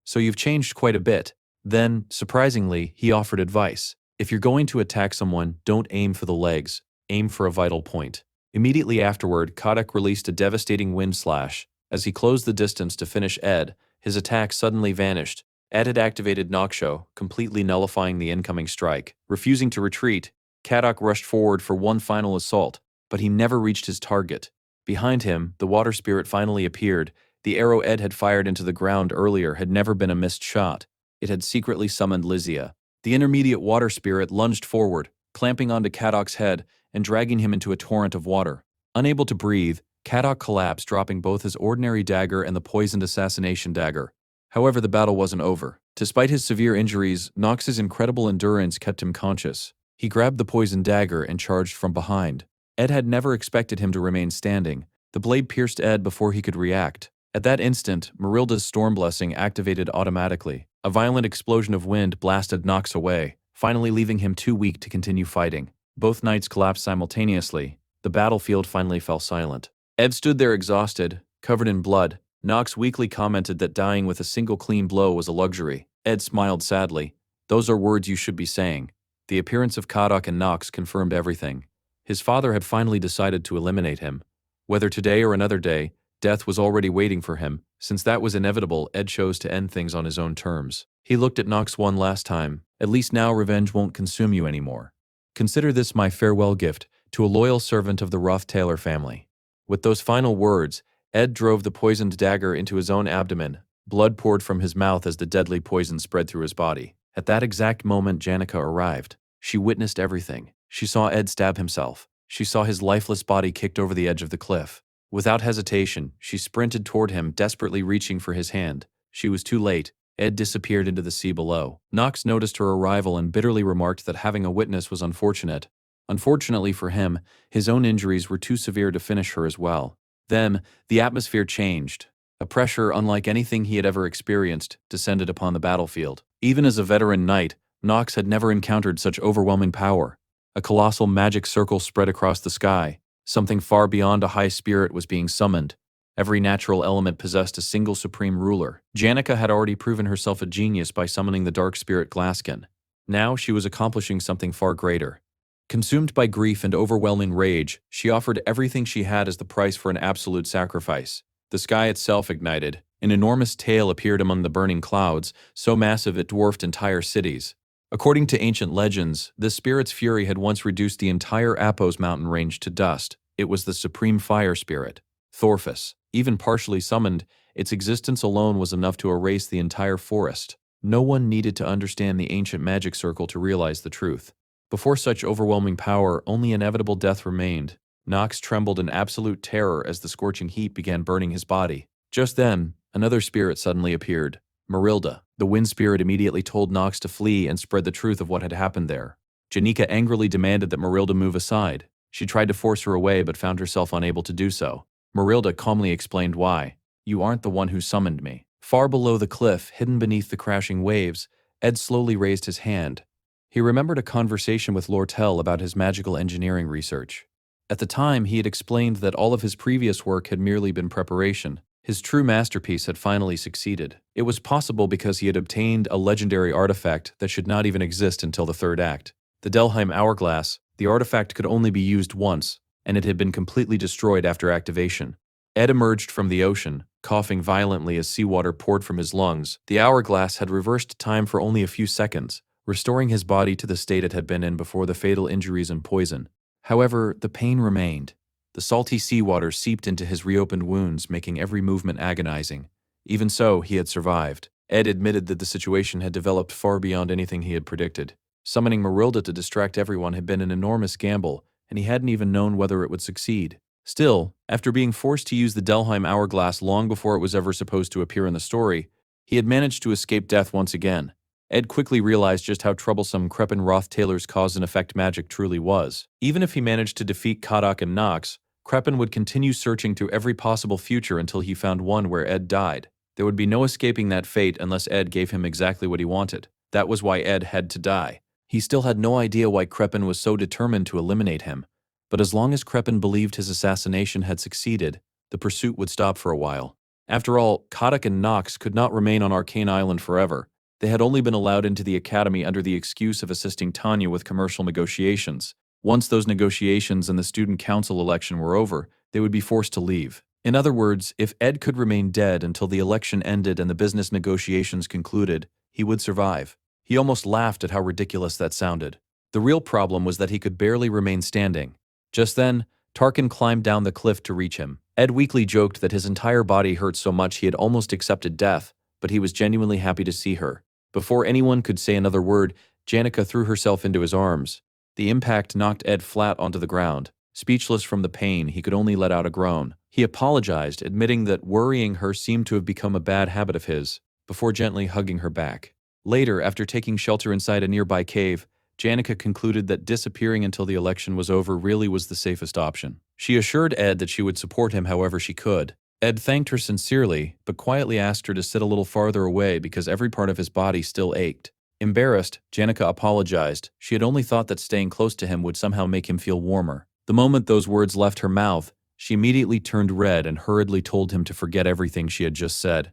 "So you've changed quite a bit." Then, surprisingly, he offered advice. "If you're going to attack someone, don't aim for the legs. Aim for a vital point." Immediately afterward, Kadok released a devastating wind slash. As he closed the distance to finish Ed, his attack suddenly vanished. Ed had activated Noksho, completely nullifying the incoming strike. Refusing to retreat, Kadok rushed forward for one final assault, but he never reached his target. Behind him, the water spirit finally appeared. The arrow Ed had fired into the ground earlier had never been a missed shot. It had secretly summoned Lysia. The intermediate water spirit lunged forward, clamping onto Kadok's head and dragging him into a torrent of water. Unable to breathe, Kadok collapsed, dropping both his ordinary dagger and the poisoned assassination dagger. However, the battle wasn't over. Despite his severe injuries, Knox's incredible endurance kept him conscious. He grabbed the poisoned dagger and charged from behind. Ed had never expected him to remain standing. The blade pierced Ed before he could react. At that instant, Marilda's storm blessing activated automatically. A violent explosion of wind blasted Knox away, finally leaving him too weak to continue fighting. Both knights collapsed simultaneously. The battlefield finally fell silent. Ed stood there exhausted, covered in blood. Knox weakly commented that dying with a single clean blow was a luxury. Ed smiled sadly. "Those are words you should be saying." The appearance of Kadok and Knox confirmed everything. His father had finally decided to eliminate him. Whether today or another day, death was already waiting for him. Since that was inevitable, Ed chose to end things on his own terms. He looked at Knox one last time. "At least now revenge won't consume you anymore. Consider this my farewell gift to a loyal servant of the Roth-Taylor family." With those final words, Ed drove the poisoned dagger into his own abdomen. Blood poured from his mouth as the deadly poison spread through his body. At that exact moment, Janica arrived. She witnessed everything. She saw Ed stab himself. She saw his lifeless body kicked over the edge of the cliff. Without hesitation, she sprinted toward him, desperately reaching for his hand. She was too late. Ed disappeared into the sea below. Knox noticed her arrival and bitterly remarked that having a witness was unfortunate. Unfortunately for him, his own injuries were too severe to finish her as well. Then, the atmosphere changed. A pressure unlike anything he had ever experienced descended upon the battlefield. Even as a veteran knight, Knox had never encountered such overwhelming power. A colossal magic circle spread across the sky. Something far beyond a high spirit was being summoned. Every natural element possessed a single supreme ruler. Janica had already proven herself a genius by summoning the dark spirit Glaskin. Now she was accomplishing something far greater. Consumed by grief and overwhelming rage, she offered everything she had as the price for an absolute sacrifice. The sky itself ignited. An enormous tail appeared among the burning clouds, so massive it dwarfed entire cities. According to ancient legends, this spirit's fury had once reduced the entire Apos mountain range to dust. It was the supreme fire spirit, Thorfus. Even partially summoned, its existence alone was enough to erase the entire forest. No one needed to understand the ancient magic circle to realize the truth. Before such overwhelming power, only inevitable death remained. Knox trembled in absolute terror as the scorching heat began burning his body. Just then, another spirit suddenly appeared, Marilda. The wind spirit immediately told Knox to flee and spread the truth of what had happened there. Janica angrily demanded that Marilda move aside. She tried to force her away but found herself unable to do so. Marilda calmly explained why. "You aren't the one who summoned me." Far below the cliff, hidden beneath the crashing waves, Ed slowly raised his hand. He remembered a conversation with Lortel about his magical engineering research. At the time, he had explained that all of his previous work had merely been preparation. His true masterpiece had finally succeeded. It was possible because he had obtained a legendary artifact that should not even exist until the third act. The Delheim Hourglass. The artifact could only be used once, and it had been completely destroyed after activation. Ed emerged from the ocean, coughing violently as seawater poured from his lungs. The hourglass had reversed time for only a few seconds, restoring his body to the state it had been in before the fatal injuries and poison. However, the pain remained. The salty seawater seeped into his reopened wounds, making every movement agonizing. Even so, he had survived. Ed admitted that the situation had developed far beyond anything he had predicted. Summoning Marilda to distract everyone had been an enormous gamble, and he hadn't even known whether it would succeed. Still, after being forced to use the Delheim Hourglass long before it was ever supposed to appear in the story, he had managed to escape death once again. Ed quickly realized just how troublesome Kreppen Roth-Taylor's cause and effect magic truly was. Even if he managed to defeat Kadak and Knox, Kreppen would continue searching through every possible future until he found one where Ed died. There would be no escaping that fate unless Ed gave him exactly what he wanted. That was why Ed had to die. He still had no idea why Kreppen was so determined to eliminate him. But as long as Kreppen believed his assassination had succeeded, the pursuit would stop for a while. After all, Kadak and Knox could not remain on Arcane Island forever. They had only been allowed into the academy under the excuse of assisting Tanya with commercial negotiations. Once those negotiations and the student council election were over, they would be forced to leave. In other words, if Ed could remain dead until the election ended and the business negotiations concluded, he would survive. He almost laughed at how ridiculous that sounded. The real problem was that he could barely remain standing. Just then, Tarkin climbed down the cliff to reach him. Ed weakly joked that his entire body hurt so much he had almost accepted death, but he was genuinely happy to see her. Before anyone could say another word, Janica threw herself into his arms. The impact knocked Ed flat onto the ground. Speechless from the pain, he could only let out a groan. He apologized, admitting that worrying her seemed to have become a bad habit of his, before gently hugging her back. Later, after taking shelter inside a nearby cave, Janica concluded that disappearing until the election was over really was the safest option. She assured Ed that she would support him however she could. Ed thanked her sincerely, but quietly asked her to sit a little farther away because every part of his body still ached. Embarrassed, Janica apologized. She had only thought that staying close to him would somehow make him feel warmer. The moment those words left her mouth, she immediately turned red and hurriedly told him to forget everything she had just said.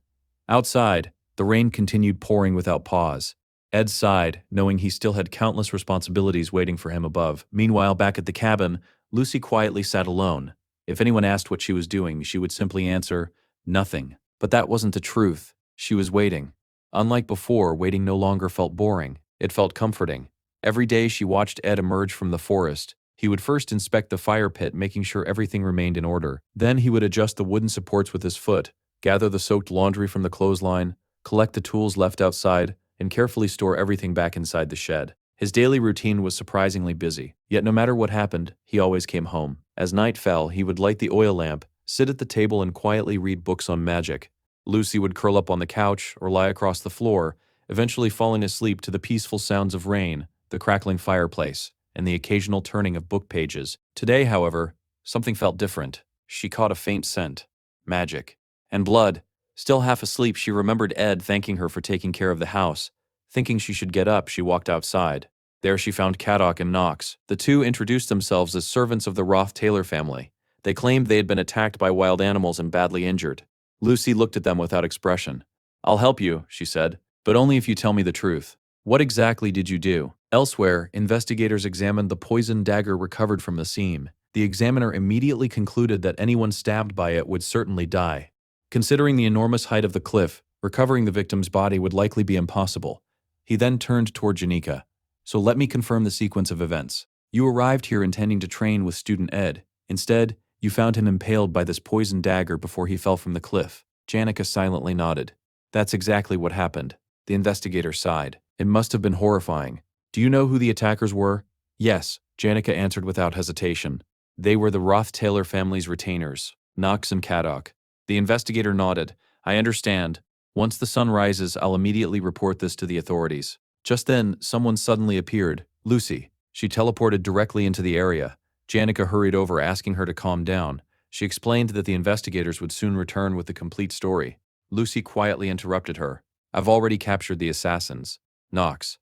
Outside, the rain continued pouring without pause. Ed sighed, knowing he still had countless responsibilities waiting for him above. Meanwhile, back at the cabin, Lucy quietly sat alone. If anyone asked what she was doing, she would simply answer, "Nothing." But that wasn't the truth. She was waiting. Unlike before, waiting no longer felt boring. It felt comforting. Every day she watched Ed emerge from the forest. He would first inspect the fire pit, making sure everything remained in order. Then he would adjust the wooden supports with his foot, gather the soaked laundry from the clothesline, collect the tools left outside, and carefully store everything back inside the shed. His daily routine was surprisingly busy, yet no matter what happened, he always came home. As night fell, he would light the oil lamp, sit at the table and quietly read books on magic. Lucy would curl up on the couch or lie across the floor, eventually falling asleep to the peaceful sounds of rain, the crackling fireplace, and the occasional turning of book pages. Today, however, something felt different. She caught a faint scent. Magic. And blood. Still half asleep, she remembered Ed thanking her for taking care of the house. Thinking she should get up, she walked outside. There she found Caddock and Knox. The two introduced themselves as servants of the Roth-Taylor family. They claimed they had been attacked by wild animals and badly injured. Lucy looked at them without expression. "I'll help you," she said, "but only if you tell me the truth. What exactly did you do?" Elsewhere, investigators examined the poisoned dagger recovered from the scene. The examiner immediately concluded that anyone stabbed by it would certainly die. Considering the enormous height of the cliff, recovering the victim's body would likely be impossible. He then turned toward Janika. "So let me confirm the sequence of events. You arrived here intending to train with student Ed. Instead, you found him impaled by this poisoned dagger before he fell from the cliff." Janika silently nodded. "That's exactly what happened." The investigator sighed. "It must have been horrifying. Do you know who the attackers were?" "Yes," Janika answered without hesitation. "They were the Roth-Taylor family's retainers, Knox and Caddock." The investigator nodded. "I understand. Once the sun rises, I'll immediately report this to the authorities." Just then, someone suddenly appeared. Lucy. She teleported directly into the area. Janika hurried over, asking her to calm down. She explained that the investigators would soon return with the complete story. Lucy quietly interrupted her. "I've already captured the assassins. Knox."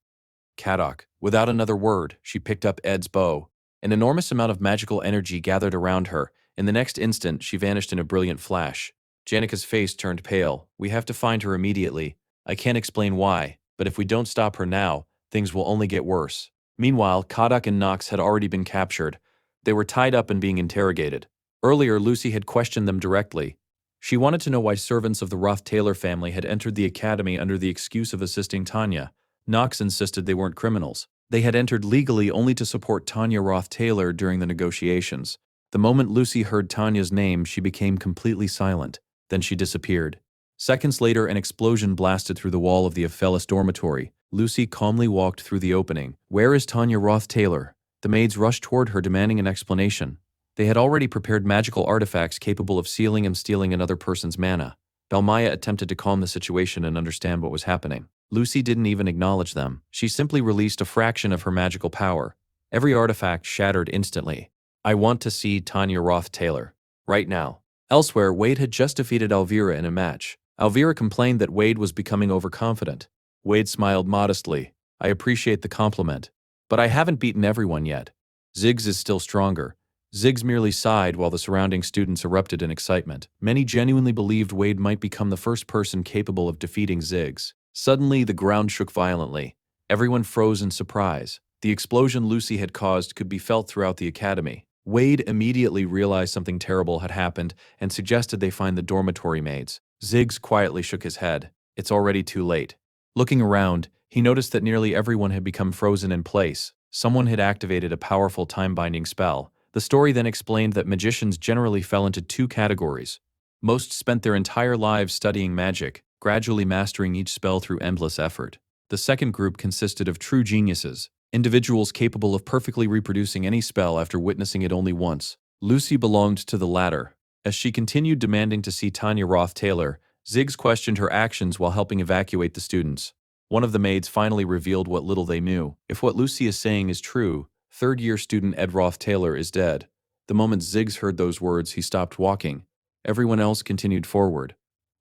Caddock. Without another word, she picked up Ed's bow. An enormous amount of magical energy gathered around her. In the next instant, she vanished in a brilliant flash. Janika's face turned pale. "We have to find her immediately. I can't explain why, but if we don't stop her now, things will only get worse." Meanwhile, Caddock and Knox had already been captured. They were tied up and being interrogated. Earlier, Lucy had questioned them directly. She wanted to know why servants of the Roth-Taylor family had entered the academy under the excuse of assisting Tanya. Knox insisted they weren't criminals. They had entered legally only to support Tanya Roth-Taylor during the negotiations. The moment Lucy heard Tanya's name, she became completely silent. Then she disappeared. Seconds later, an explosion blasted through the wall of the Ophelis dormitory. Lucy calmly walked through the opening. "Where is Tanya Roth-Taylor?" The maids rushed toward her, demanding an explanation. They had already prepared magical artifacts capable of sealing and stealing another person's mana. Belmaya attempted to calm the situation and understand what was happening. Lucy didn't even acknowledge them. She simply released a fraction of her magical power. Every artifact shattered instantly. "I want to see Tanya Roth-Taylor. Right now." Elsewhere, Wade had just defeated Elvira in a match. Elvira complained that Wade was becoming overconfident. Wade smiled modestly. "I appreciate the compliment, but I haven't beaten everyone yet. Ziggs is still stronger." Ziggs merely sighed while the surrounding students erupted in excitement. Many genuinely believed Wade might become the first person capable of defeating Ziggs. Suddenly, the ground shook violently. Everyone froze in surprise. The explosion Lucy had caused could be felt throughout the academy. Wade immediately realized something terrible had happened and suggested they find the dormitory maids. Ziggs quietly shook his head. "It's already too late." Looking around, he noticed that nearly everyone had become frozen in place. Someone had activated a powerful time-binding spell. The story then explained that magicians generally fell into two categories. Most spent their entire lives studying magic, gradually mastering each spell through endless effort. The second group consisted of true geniuses, individuals capable of perfectly reproducing any spell after witnessing it only once. Lucy belonged to the latter. As she continued demanding to see Tanya Roth-Taylor, Ziggs questioned her actions while helping evacuate the students. One of the maids finally revealed what little they knew. If what Lucy is saying is true, third-year student Ed Roth-Taylor is dead. The moment Ziggs heard those words, he stopped walking. Everyone else continued forward.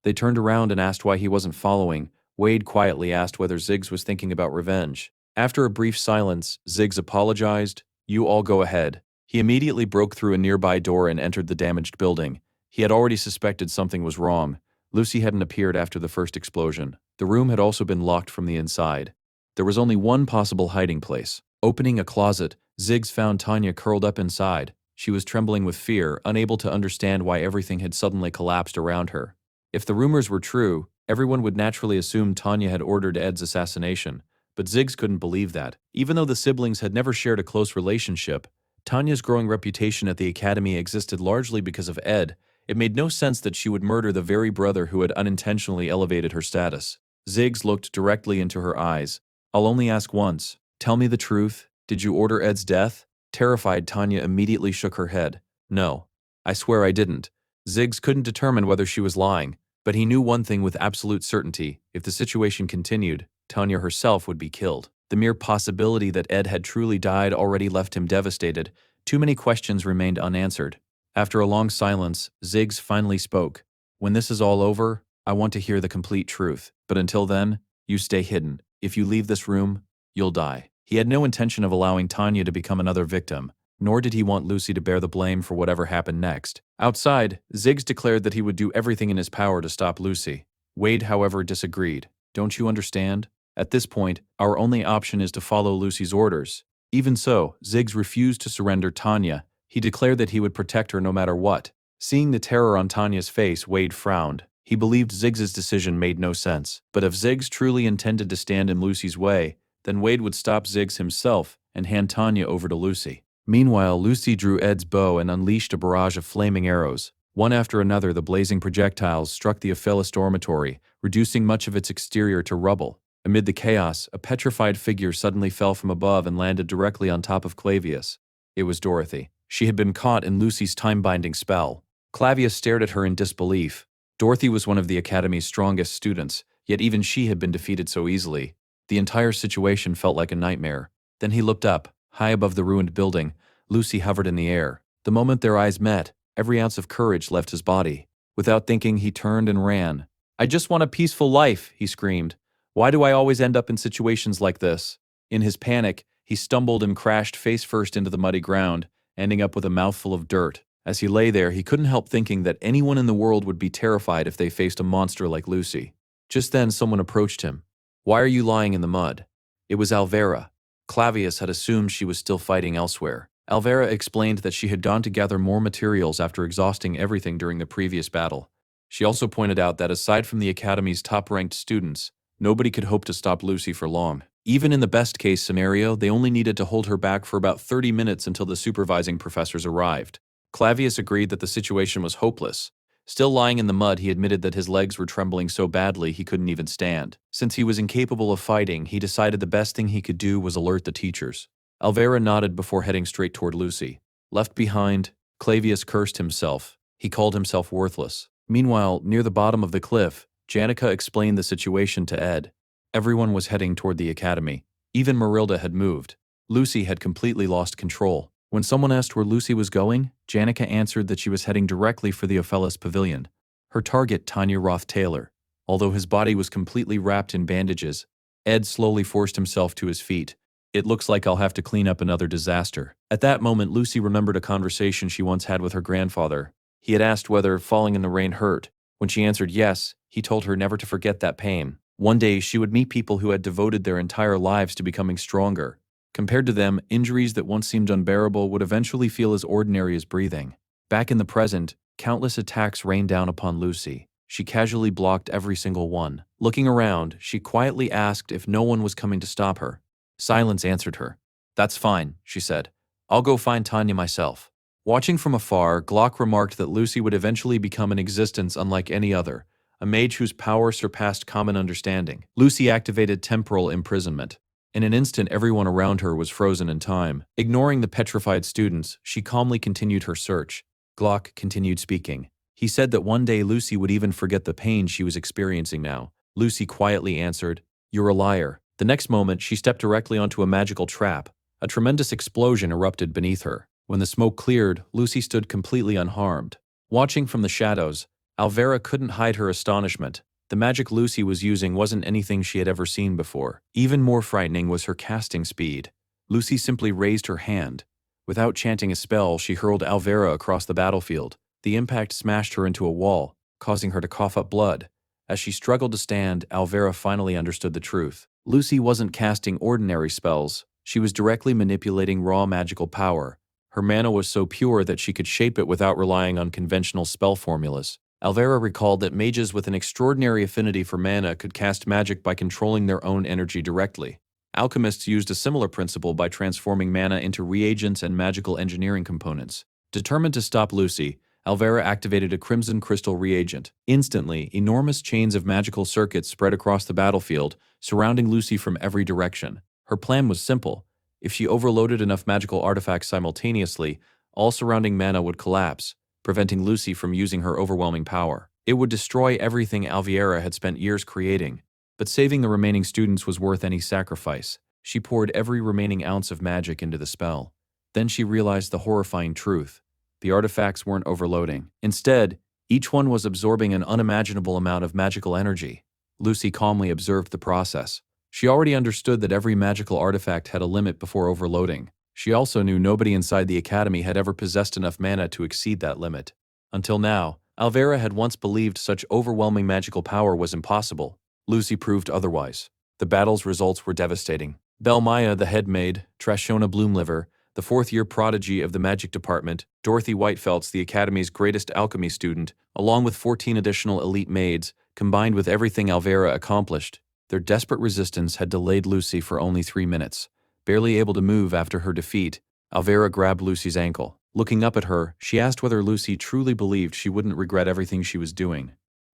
They turned around and asked why he wasn't following. Wade quietly asked whether Ziggs was thinking about revenge. After a brief silence, Ziggs apologized. "You all go ahead." He immediately broke through a nearby door and entered the damaged building. He had already suspected something was wrong. Lucy hadn't appeared after the first explosion. The room had also been locked from the inside. There was only one possible hiding place. Opening a closet, Ziggs found Tanya curled up inside. She was trembling with fear, unable to understand why everything had suddenly collapsed around her. If the rumors were true, everyone would naturally assume Tanya had ordered Ed's assassination. But Ziggs couldn't believe that. Even though the siblings had never shared a close relationship, Tanya's growing reputation at the academy existed largely because of Ed. It made no sense that she would murder the very brother who had unintentionally elevated her status. Ziggs looked directly into her eyes. "I'll only ask once. Tell me the truth. Did you order Ed's death? Terrified, Tanya immediately shook her head. No. I swear I didn't. Ziggs couldn't determine whether she was lying, but he knew one thing with absolute certainty. If the situation continued, Tanya herself would be killed. The mere possibility that Ed had truly died already left him devastated. Too many questions remained unanswered. After a long silence, Ziggs finally spoke. When this is all over, I want to hear the complete truth. But until then, you stay hidden. If you leave this room, you'll die. He had no intention of allowing Tanya to become another victim, nor did he want Lucy to bear the blame for whatever happened next. Outside, Ziggs declared that he would do everything in his power to stop Lucy. Wade, however, disagreed. Don't you understand? At this point, our only option is to follow Lucy's orders. Even so, Ziggs refused to surrender Tanya. He declared that he would protect her no matter what. Seeing the terror on Tanya's face, Wade frowned. He believed Ziggs's decision made no sense. But if Ziggs truly intended to stand in Lucy's way, then Wade would stop Ziggs himself and hand Tanya over to Lucy. Meanwhile, Lucy drew Ed's bow and unleashed a barrage of flaming arrows. One after another, the blazing projectiles struck the Ophelis dormitory, reducing much of its exterior to rubble. Amid the chaos, a petrified figure suddenly fell from above and landed directly on top of Clavius. It was Dorothy. She had been caught in Lucy's time-binding spell. Clavius stared at her in disbelief. Dorothy was one of the Academy's strongest students, yet even she had been defeated so easily. The entire situation felt like a nightmare. Then he looked up. High above the ruined building, Lucy hovered in the air. The moment their eyes met, every ounce of courage left his body. Without thinking, he turned and ran. "I just want a peaceful life," he screamed. "Why do I always end up in situations like this?" In his panic, he stumbled and crashed face first into the muddy ground, ending up with a mouthful of dirt. As he lay there, he couldn't help thinking that anyone in the world would be terrified if they faced a monster like Lucy. Just then, someone approached him. "Why are you lying in the mud?" It was Alvera. Clavius had assumed she was still fighting elsewhere. Alvera explained that she had gone to gather more materials after exhausting everything during the previous battle. She also pointed out that aside from the Academy's top-ranked students, nobody could hope to stop Lucy for long. Even in the best-case scenario, they only needed to hold her back for about 30 minutes until the supervising professors arrived. Clavius agreed that the situation was hopeless. Still lying in the mud, he admitted that his legs were trembling so badly he couldn't even stand. Since he was incapable of fighting, he decided the best thing he could do was alert the teachers. Alvera nodded before heading straight toward Lucy. Left behind, Clavius cursed himself. He called himself worthless. Meanwhile, near the bottom of the cliff, Janica explained the situation to Ed. Everyone was heading toward the academy. Even Marilda had moved. Lucy had completely lost control. When someone asked where Lucy was going, Janica answered that she was heading directly for the Ophelis Pavilion. Her target, Tanya Roth-Taylor. Although his body was completely wrapped in bandages, Ed slowly forced himself to his feet. "It looks like I'll have to clean up another disaster." At that moment, Lucy remembered a conversation she once had with her grandfather. He had asked whether falling in the rain hurt. When she answered yes, he told her never to forget that pain. One day, she would meet people who had devoted their entire lives to becoming stronger. Compared to them, injuries that once seemed unbearable would eventually feel as ordinary as breathing. Back in the present, countless attacks rained down upon Lucy. She casually blocked every single one. Looking around, she quietly asked if no one was coming to stop her. Silence answered her. "That's fine," she said. "I'll go find Tanya myself." Watching from afar, Glock remarked that Lucy would eventually become an existence unlike any other, a mage whose power surpassed common understanding. Lucy activated temporal imprisonment. In an instant, everyone around her was frozen in time. Ignoring the petrified students, she calmly continued her search. Glock continued speaking. He said that one day Lucy would even forget the pain she was experiencing now. Lucy quietly answered, "You're a liar." The next moment, she stepped directly onto a magical trap. A tremendous explosion erupted beneath her. When the smoke cleared, Lucy stood completely unharmed. Watching from the shadows, Alvera couldn't hide her astonishment. The magic Lucy was using wasn't anything she had ever seen before. Even more frightening was her casting speed. Lucy simply raised her hand. Without chanting a spell, she hurled Alvera across the battlefield. The impact smashed her into a wall, causing her to cough up blood. As she struggled to stand, Alvera finally understood the truth. Lucy wasn't casting ordinary spells. She was directly manipulating raw magical power. Her mana was so pure that she could shape it without relying on conventional spell formulas. Alvera recalled that mages with an extraordinary affinity for mana could cast magic by controlling their own energy directly. Alchemists used a similar principle by transforming mana into reagents and magical engineering components. Determined to stop Lucy, Alvera activated a crimson crystal reagent. Instantly, enormous chains of magical circuits spread across the battlefield, surrounding Lucy from every direction. Her plan was simple. If she overloaded enough magical artifacts simultaneously, all surrounding mana would collapse, preventing Lucy from using her overwhelming power. It would destroy everything Alviera had spent years creating, but saving the remaining students was worth any sacrifice. She poured every remaining ounce of magic into the spell. Then she realized the horrifying truth. The artifacts weren't overloading. Instead, each one was absorbing an unimaginable amount of magical energy. Lucy calmly observed the process. She already understood that every magical artifact had a limit before overloading. She also knew nobody inside the academy had ever possessed enough mana to exceed that limit. Until now, Alvera had once believed such overwhelming magical power was impossible. Lucy proved otherwise. The battle's results were devastating. Belmaya, the head maid, Trashona Bloomliver, the fourth-year prodigy of the magic department, Dorothy Whitefelts, the academy's greatest alchemy student, along with 14 additional elite maids, combined with everything Alvera accomplished, their desperate resistance had delayed Lucy for only 3 minutes. Barely able to move after her defeat, Alvera grabbed Lucy's ankle. Looking up at her, she asked whether Lucy truly believed she wouldn't regret everything she was doing.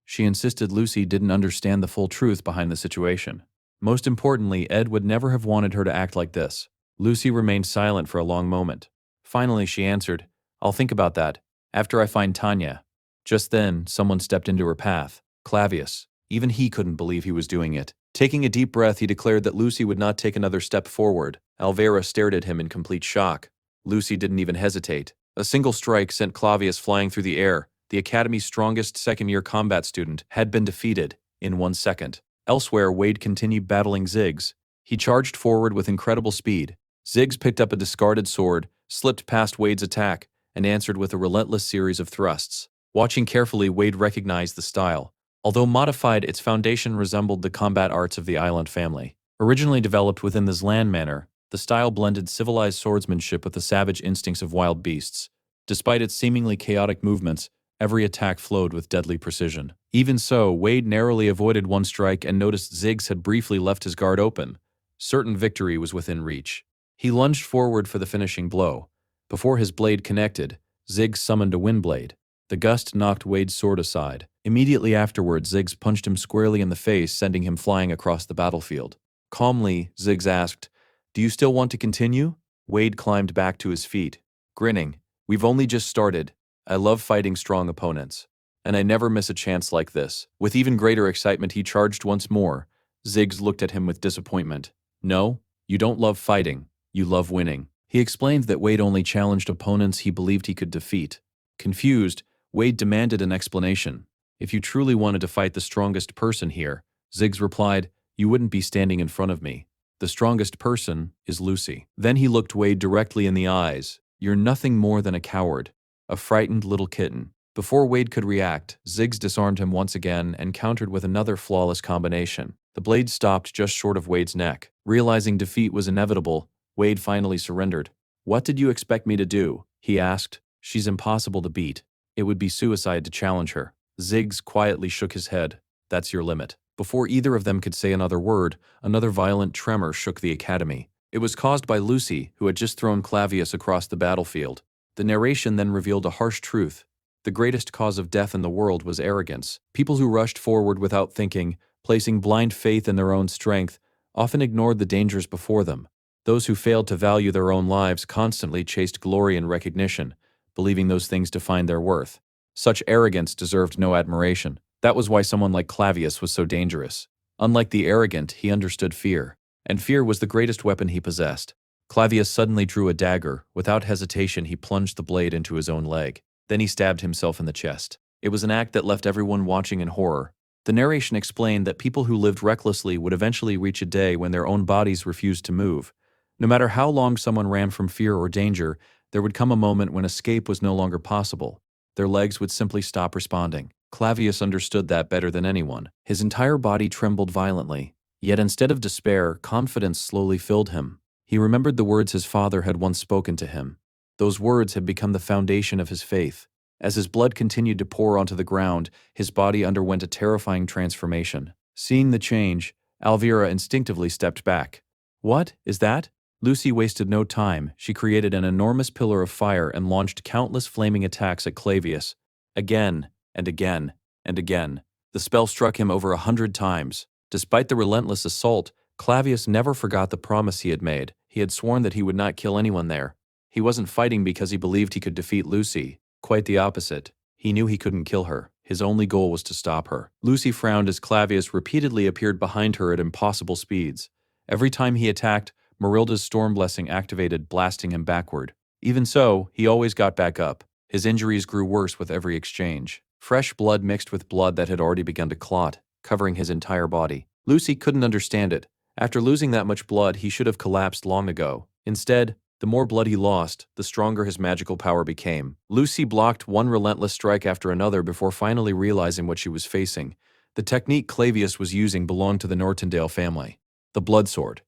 She insisted Lucy didn't understand the full truth behind the situation. Most importantly, Ed would never have wanted her to act like this. Lucy remained silent for a long moment. Finally, she answered, "I'll think about that, after I find Tanya." Just then, someone stepped into her path. Clavius. Even he couldn't believe he was doing it. Taking a deep breath, he declared that Lucy would not take another step forward. Alvera stared at him in complete shock. Lucy didn't even hesitate. A single strike sent Clavius flying through the air. The Academy's strongest second-year combat student had been defeated in 1 second. Elsewhere, Wade continued battling Ziggs. He charged forward with incredible speed. Ziggs picked up a discarded sword, slipped past Wade's attack, and answered with a relentless series of thrusts. Watching carefully, Wade recognized the style. Although modified, its foundation resembled the combat arts of the Island family. Originally developed within the Zlan manor, the style blended civilized swordsmanship with the savage instincts of wild beasts. Despite its seemingly chaotic movements, every attack flowed with deadly precision. Even so, Wade narrowly avoided one strike and noticed Ziggs had briefly left his guard open. Certain victory was within reach. He lunged forward for the finishing blow. Before his blade connected, Ziggs summoned a windblade. The gust knocked Wade's sword aside. Immediately afterward, Ziggs punched him squarely in the face, sending him flying across the battlefield. Calmly, Ziggs asked, "Do you still want to continue?" Wade climbed back to his feet, grinning. "We've only just started. I love fighting strong opponents, and I never miss a chance like this." With even greater excitement, he charged once more. Ziggs looked at him with disappointment. "No, you don't love fighting. You love winning." He explained that Wade only challenged opponents he believed he could defeat. Confused, Wade demanded an explanation. "If you truly wanted to fight the strongest person here," Ziggs replied, "you wouldn't be standing in front of me. The strongest person is Lucy." Then he looked Wade directly in the eyes. "You're nothing more than a coward, a frightened little kitten." Before Wade could react, Ziggs disarmed him once again and countered with another flawless combination. The blade stopped just short of Wade's neck. Realizing defeat was inevitable, Wade finally surrendered. "What did you expect me to do?" he asked. "She's impossible to beat. It would be suicide to challenge her." Ziggs quietly shook his head. "That's your limit." Before either of them could say another word, another violent tremor shook the academy. It was caused by Lucy, who had just thrown Clavius across the battlefield. The narration then revealed a harsh truth. The greatest cause of death in the world was arrogance. People who rushed forward without thinking, placing blind faith in their own strength, often ignored the dangers before them. Those who failed to value their own lives constantly chased glory and recognition, believing those things defined their worth. Such arrogance deserved no admiration. That was why someone like Clavius was so dangerous. Unlike the arrogant, he understood fear, and fear was the greatest weapon he possessed. Clavius suddenly drew a dagger. Without hesitation, he plunged the blade into his own leg. Then he stabbed himself in the chest. It was an act that left everyone watching in horror. The narration explained that people who lived recklessly would eventually reach a day when their own bodies refused to move. No matter how long someone ran from fear or danger, there would come a moment when escape was no longer possible. Their legs would simply stop responding. Clavius understood that better than anyone. His entire body trembled violently. Yet instead of despair, confidence slowly filled him. He remembered the words his father had once spoken to him. Those words had become the foundation of his faith. As his blood continued to pour onto the ground, his body underwent a terrifying transformation. Seeing the change, Alvira instinctively stepped back. "What is that?" Lucy wasted no time. She created an enormous pillar of fire and launched countless flaming attacks at Clavius. Again, and again, and again. The spell struck him over 100 times. Despite the relentless assault, Clavius never forgot the promise he had made. He had sworn that he would not kill anyone there. He wasn't fighting because he believed he could defeat Lucy. Quite the opposite. He knew he couldn't kill her. His only goal was to stop her. Lucy frowned as Clavius repeatedly appeared behind her at impossible speeds. Every time he attacked, Marilda's storm blessing activated, blasting him backward. Even so, he always got back up. His injuries grew worse with every exchange. Fresh blood mixed with blood that had already begun to clot, covering his entire body. Lucy couldn't understand it. After losing that much blood, he should have collapsed long ago. Instead, the more blood he lost, the stronger his magical power became. Lucy blocked one relentless strike after another before finally realizing what she was facing. The technique Clavius was using belonged to the Nortondale family. The blood sword.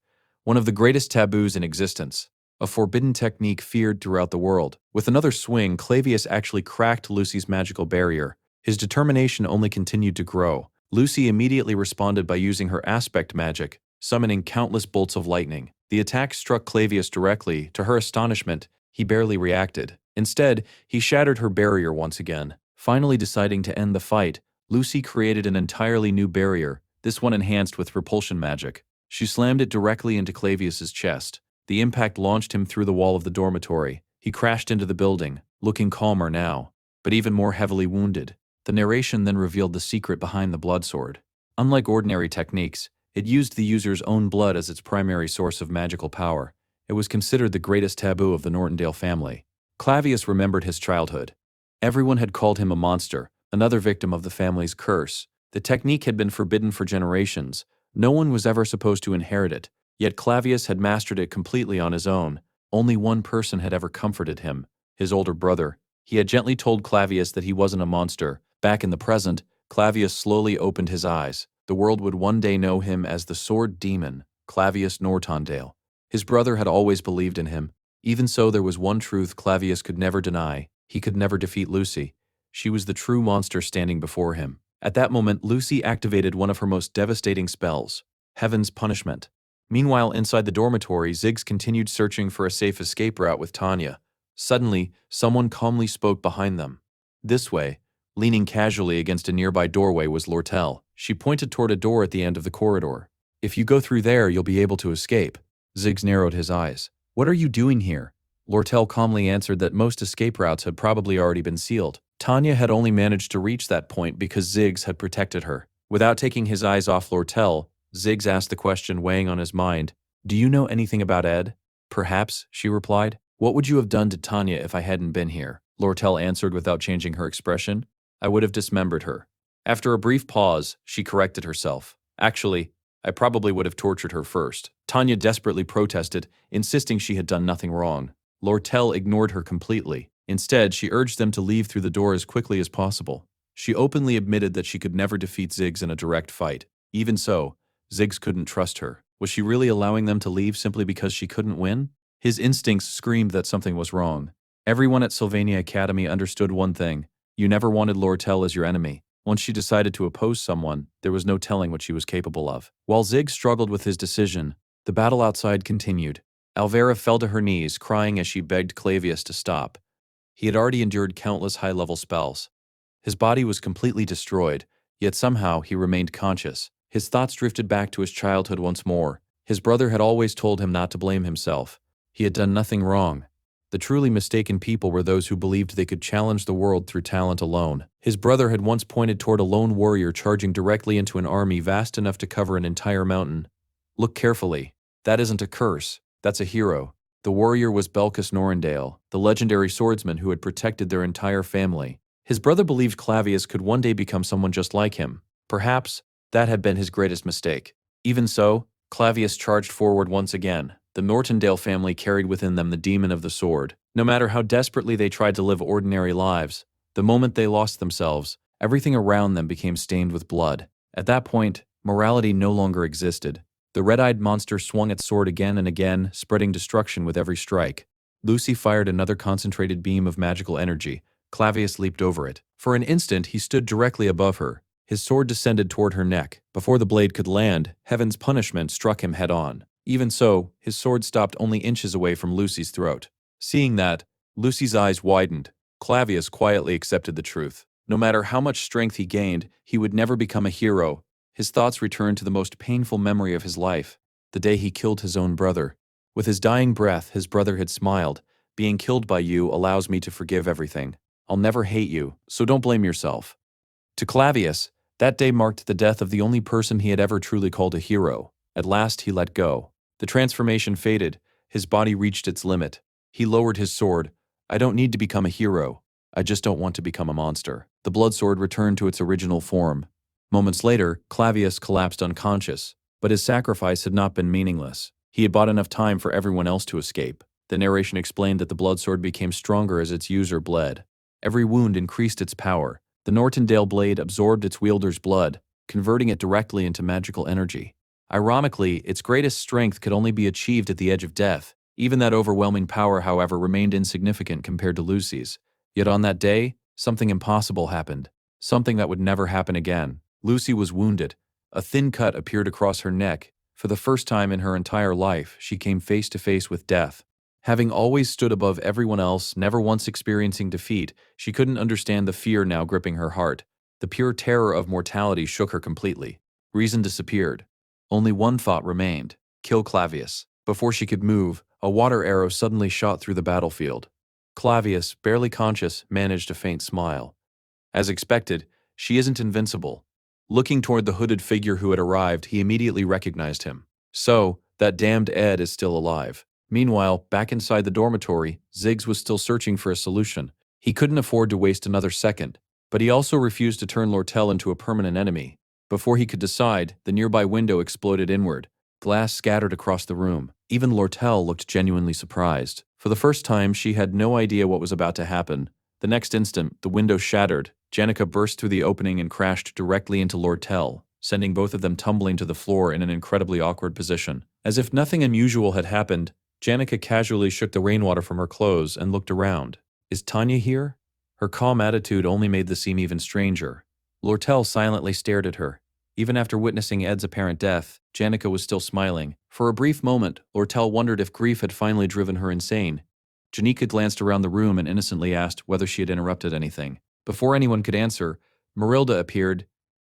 One of the greatest taboos in existence. A forbidden technique feared throughout the world. With another swing, Clavius actually cracked Lucy's magical barrier. His determination only continued to grow. Lucy immediately responded by using her aspect magic, summoning countless bolts of lightning. The attack struck Clavius directly. To her astonishment, he barely reacted. Instead, he shattered her barrier once again. Finally deciding to end the fight, Lucy created an entirely new barrier, this one enhanced with repulsion magic. She slammed it directly into Clavius's chest. The impact launched him through the wall of the dormitory. He crashed into the building, looking calmer now, but even more heavily wounded. The narration then revealed the secret behind the blood sword. Unlike ordinary techniques, it used the user's own blood as its primary source of magical power. It was considered the greatest taboo of the Nortondale family. Clavius remembered his childhood. Everyone had called him a monster, another victim of the family's curse. The technique had been forbidden for generations. No one was ever supposed to inherit it, yet Clavius had mastered it completely on his own. Only one person had ever comforted him, his older brother. He had gently told Clavius that he wasn't a monster. Back in the present, Clavius slowly opened his eyes. The world would one day know him as the Sword Demon, Clavius Nortondale. His brother had always believed in him. Even so, there was one truth Clavius could never deny. He could never defeat Lucy. She was the true monster standing before him. At that moment, Lucy activated one of her most devastating spells, Heaven's Punishment. Meanwhile, inside the dormitory, Ziggs continued searching for a safe escape route with Tanya. Suddenly, someone calmly spoke behind them. This way, leaning casually against a nearby doorway, was Lortel. She pointed toward a door at the end of the corridor. "If you go through there, you'll be able to escape." Ziggs narrowed his eyes. "What are you doing here?" Lortel calmly answered that most escape routes had probably already been sealed. Tanya had only managed to reach that point because Ziggs had protected her. Without taking his eyes off Lortel, Ziggs asked the question weighing on his mind. "Do you know anything about Ed?" "Perhaps," she replied. "What would you have done to Tanya if I hadn't been here?" Lortel answered without changing her expression. "I would have dismembered her." After a brief pause, she corrected herself. "Actually, I probably would have tortured her first." Tanya desperately protested, insisting she had done nothing wrong. Lortel ignored her completely. Instead, she urged them to leave through the door as quickly as possible. She openly admitted that she could never defeat Ziggs in a direct fight. Even so, Ziggs couldn't trust her. Was she really allowing them to leave simply because she couldn't win? His instincts screamed that something was wrong. Everyone at Sylvania Academy understood one thing. You never wanted Lortel as your enemy. Once she decided to oppose someone, there was no telling what she was capable of. While Ziggs struggled with his decision, the battle outside continued. Alvera fell to her knees, crying as she begged Clavius to stop. He had already endured countless high-level spells. His body was completely destroyed, yet somehow he remained conscious. His thoughts drifted back to his childhood once more. His brother had always told him not to blame himself. He had done nothing wrong. The truly mistaken people were those who believed they could challenge the world through talent alone. His brother had once pointed toward a lone warrior charging directly into an army vast enough to cover an entire mountain. "Look carefully. That isn't a curse. That's a hero." The warrior was Belcus Norrendale, the legendary swordsman who had protected their entire family. His brother believed Clavius could one day become someone just like him. Perhaps that had been his greatest mistake. Even so, Clavius charged forward once again. The Nortondale family carried within them the demon of the sword. No matter how desperately they tried to live ordinary lives, the moment they lost themselves, everything around them became stained with blood. At that point, morality no longer existed. The red-eyed monster swung its sword again and again, spreading destruction with every strike. Lucy fired another concentrated beam of magical energy. Clavius leaped over it. For an instant, he stood directly above her. His sword descended toward her neck. Before the blade could land, Heaven's Punishment struck him head-on. Even so, his sword stopped only inches away from Lucy's throat. Seeing that, Lucy's eyes widened. Clavius quietly accepted the truth. No matter how much strength he gained, he would never become a hero. His thoughts returned to the most painful memory of his life. the day he killed his own brother. With his dying breath, his brother had smiled. Being killed by you allows me to forgive everything. I'll never hate you, so don't blame yourself. To Clavius, that day marked the death of the only person he had ever truly called a hero. At last he let go. The transformation faded. His body reached its limit. He lowered his sword. I don't need to become a hero. I just don't want to become a monster. The blood sword returned to its original form. Moments later, Clavius collapsed unconscious, but his sacrifice had not been meaningless. He had bought enough time for everyone else to escape. The narration explained that the blood sword became stronger as its user bled. Every wound increased its power. The Nortondale blade absorbed its wielder's blood, converting it directly into magical energy. Ironically, its greatest strength could only be achieved at the edge of death. Even that overwhelming power, however, remained insignificant compared to Lucy's. Yet on that day, something impossible happened. Something that would never happen again. Lucy was wounded. A thin cut appeared across her neck. For the first time in her entire life, she came face to face with death. Having always stood above everyone else, never once experiencing defeat, she couldn't understand the fear now gripping her heart. The pure terror of mortality shook her completely. Reason disappeared. Only one thought remained: kill Clavius. Before she could move, a water arrow suddenly shot through the battlefield. Clavius, barely conscious, managed a faint smile. As expected, she isn't invincible. Looking toward the hooded figure who had arrived, he immediately recognized him. So, that damned Ed is still alive. Meanwhile, back inside the dormitory, Ziggs was still searching for a solution. He couldn't afford to waste another second, but he also refused to turn Lortel into a permanent enemy. Before he could decide, the nearby window exploded inward. Glass scattered across the room. Even Lortel looked genuinely surprised. For the first time, she had no idea what was about to happen. The next instant, the window shattered. Janica burst through the opening and crashed directly into Lortel, sending both of them tumbling to the floor in an incredibly awkward position. As if nothing unusual had happened, Janica casually shook the rainwater from her clothes and looked around. Is Tanya here? Her calm attitude only made this seem even stranger. Lortel silently stared at her. Even after witnessing Ed's apparent death, Janica was still smiling. For a brief moment, Lortel wondered if grief had finally driven her insane. Janica glanced around the room and innocently asked whether she had interrupted anything. Before anyone could answer, Marilda appeared.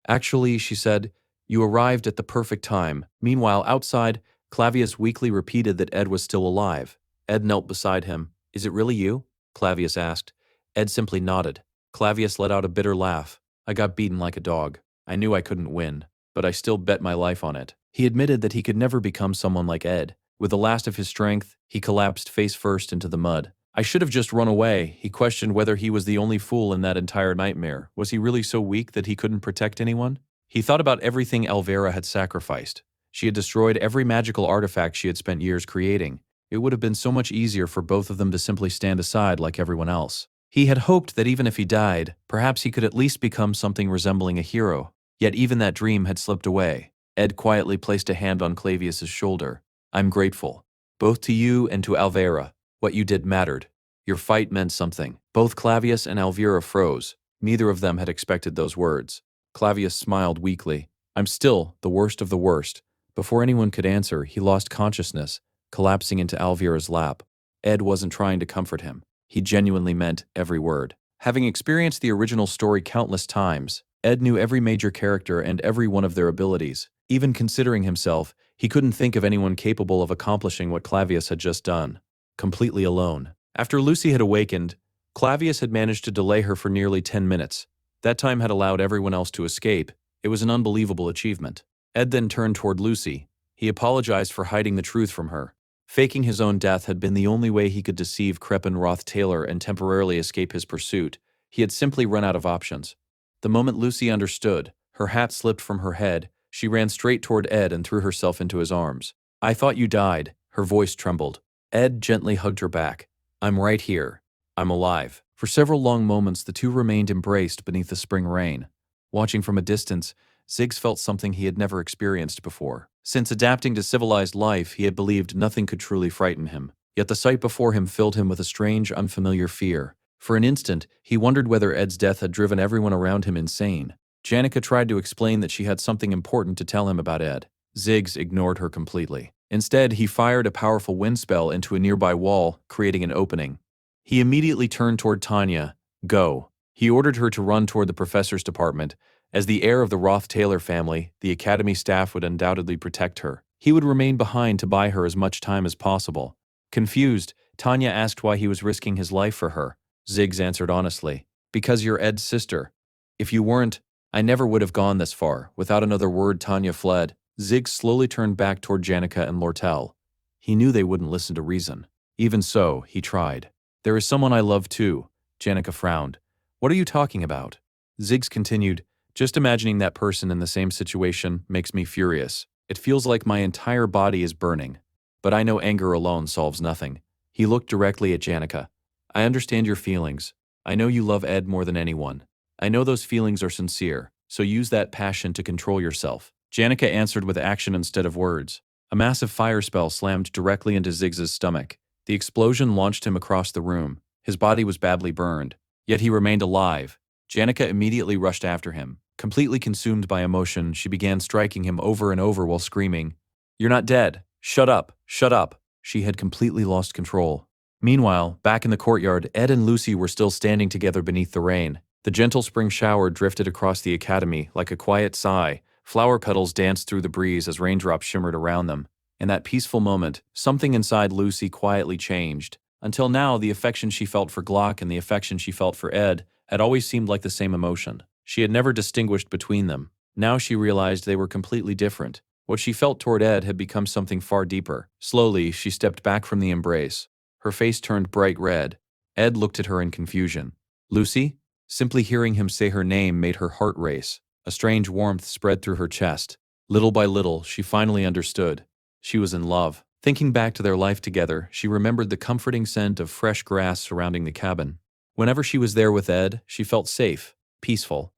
Actually, she said, you arrived at the perfect time. Meanwhile, outside, Clavius weakly repeated that Ed was still alive. Ed knelt beside him. Is it really you? Clavius asked. Ed simply nodded. Clavius let out a bitter laugh. I got beaten like a dog. I knew I couldn't win, but I still bet my life on it. He admitted that he could never become someone like Ed. With the last of his strength, he collapsed face first into the mud. I should have just run away. He questioned whether he was the only fool in that entire nightmare. Was he really so weak that he couldn't protect anyone? He thought about everything Alvera had sacrificed. She had destroyed every magical artifact she had spent years creating. It would have been so much easier for both of them to simply stand aside like everyone else. He had hoped that even if he died, perhaps he could at least become something resembling a hero. Yet even that dream had slipped away. Ed quietly placed a hand on Clavius's shoulder. I'm grateful. Both to you and to Alvera. What you did mattered. Your fight meant something. Both Clavius and Alvera froze. Neither of them had expected those words. Clavius smiled weakly. I'm still the worst of the worst. Before anyone could answer, he lost consciousness, collapsing into Alvera's lap. Ed wasn't trying to comfort him. He genuinely meant every word. Having experienced the original story countless times, Ed knew every major character and every one of their abilities. Even considering himself, he couldn't think of anyone capable of accomplishing what Clavius had just done. Completely alone. After Lucy had awakened, Clavius had managed to delay her for nearly 10 minutes. That time had allowed everyone else to escape. It was an unbelievable achievement. Ed then turned toward Lucy. He apologized for hiding the truth from her. Faking his own death had been the only way he could deceive Crepin Roth Taylor and temporarily escape his pursuit. He had simply run out of options. The moment Lucy understood, her hat slipped from her head. She ran straight toward Ed and threw herself into his arms. I thought you died. Her voice trembled. Ed gently hugged her back. I'm right here. I'm alive. For several long moments, the two remained embraced beneath the spring rain. Watching from a distance, Ziggs felt something he had never experienced before. Since adapting to civilized life, he had believed nothing could truly frighten him. Yet the sight before him filled him with a strange, unfamiliar fear. For an instant, he wondered whether Ed's death had driven everyone around him insane. Janica tried to explain that she had something important to tell him about Ed. Ziggs ignored her completely. Instead, he fired a powerful wind spell into a nearby wall, creating an opening. He immediately turned toward Tanya. Go. He ordered her to run toward the professor's department. As the heir of the Roth-Taylor family, the academy staff would undoubtedly protect her. He would remain behind to buy her as much time as possible. Confused, Tanya asked why he was risking his life for her. Ziggs answered honestly, "Because you're Ed's sister. If you weren't, I never would have gone this far." Without another word, Tanya fled. Ziggs slowly turned back toward Janica and Lortel. He knew they wouldn't listen to reason. Even so, he tried. "There is someone I love too." Janica frowned. "What are you talking about?" Ziggs continued, "Just imagining that person in the same situation makes me furious. It feels like my entire body is burning. But I know anger alone solves nothing." He looked directly at Janica. "I understand your feelings. I know you love Ed more than anyone. I know those feelings are sincere, so use that passion to control yourself." Janica answered with action instead of words. A massive fire spell slammed directly into Ziggs's stomach. The explosion launched him across the room. His body was badly burned, yet he remained alive. Janica immediately rushed after him. Completely consumed by emotion, she began striking him over and over while screaming, "You're not dead! Shut up! Shut up!" She had completely lost control. Meanwhile, back in the courtyard, Ed and Lucy were still standing together beneath the rain. The gentle spring shower drifted across the academy like a quiet sigh. Flower petals danced through the breeze as raindrops shimmered around them. In that peaceful moment, something inside Lucy quietly changed. Until now, the affection she felt for Glock and the affection she felt for Ed had always seemed like the same emotion. She had never distinguished between them. Now she realized they were completely different. What she felt toward Ed had become something far deeper. Slowly, she stepped back from the embrace. Her face turned bright red. Ed looked at her in confusion. "Lucy?" Simply hearing him say her name made her heart race. A strange warmth spread through her chest. Little by little, she finally understood. She was in love. Thinking back to their life together, she remembered the comforting scent of fresh grass surrounding the cabin. Whenever she was there with Ed, she felt safe, peaceful.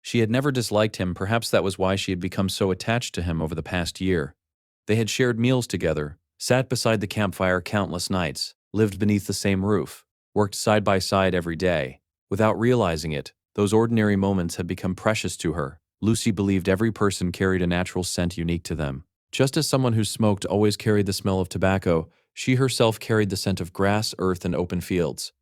She had never disliked him, perhaps that was why she had become so attached to him over the past year. They had shared meals together, sat beside the campfire countless nights, lived beneath the same roof, worked side by side every day. Without realizing it, those ordinary moments had become precious to her. Lucy believed every person carried a natural scent unique to them. Just as someone who smoked always carried the smell of tobacco, she herself carried the scent of grass, earth, and open fields.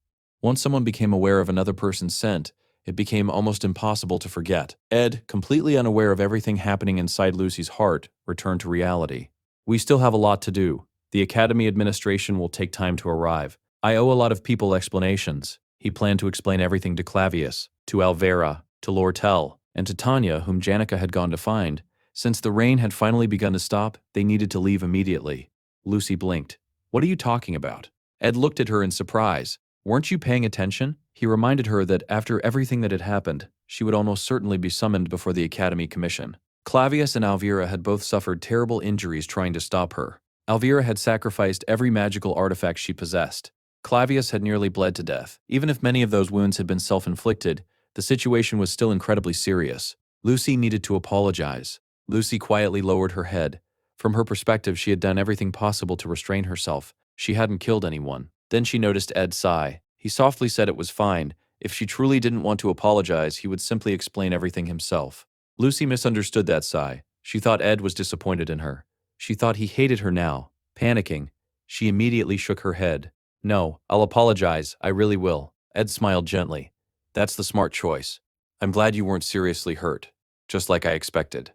Once someone became aware of another person's scent, it became almost impossible to forget. Ed, completely unaware of everything happening inside Lucy's heart, returned to reality. "We still have a lot to do. The Academy administration will take time to arrive. I owe a lot of people explanations." He planned to explain everything to Clavius, to Alvera, to Lortel, and to Tanya, whom Janica had gone to find. Since the rain had finally begun to stop, they needed to leave immediately. Lucy blinked. "What are you talking about?" Ed looked at her in surprise. "Weren't you paying attention?" He reminded her that after everything that had happened, she would almost certainly be summoned before the Academy Commission. Clavius and Alvera had both suffered terrible injuries trying to stop her. Alvera had sacrificed every magical artifact she possessed. Clavius had nearly bled to death. Even if many of those wounds had been self-inflicted, the situation was still incredibly serious. Lucy needed to apologize. Lucy quietly lowered her head. From her perspective, she had done everything possible to restrain herself. She hadn't killed anyone. Then she noticed Ed sigh. He softly said it was fine. If she truly didn't want to apologize, he would simply explain everything himself. Lucy misunderstood that sigh. She thought Ed was disappointed in her. She thought he hated her now. Panicking, she immediately shook her head. "No, I'll apologize, I really will." Ed smiled gently. "That's the smart choice. I'm glad you weren't seriously hurt, just like I expected."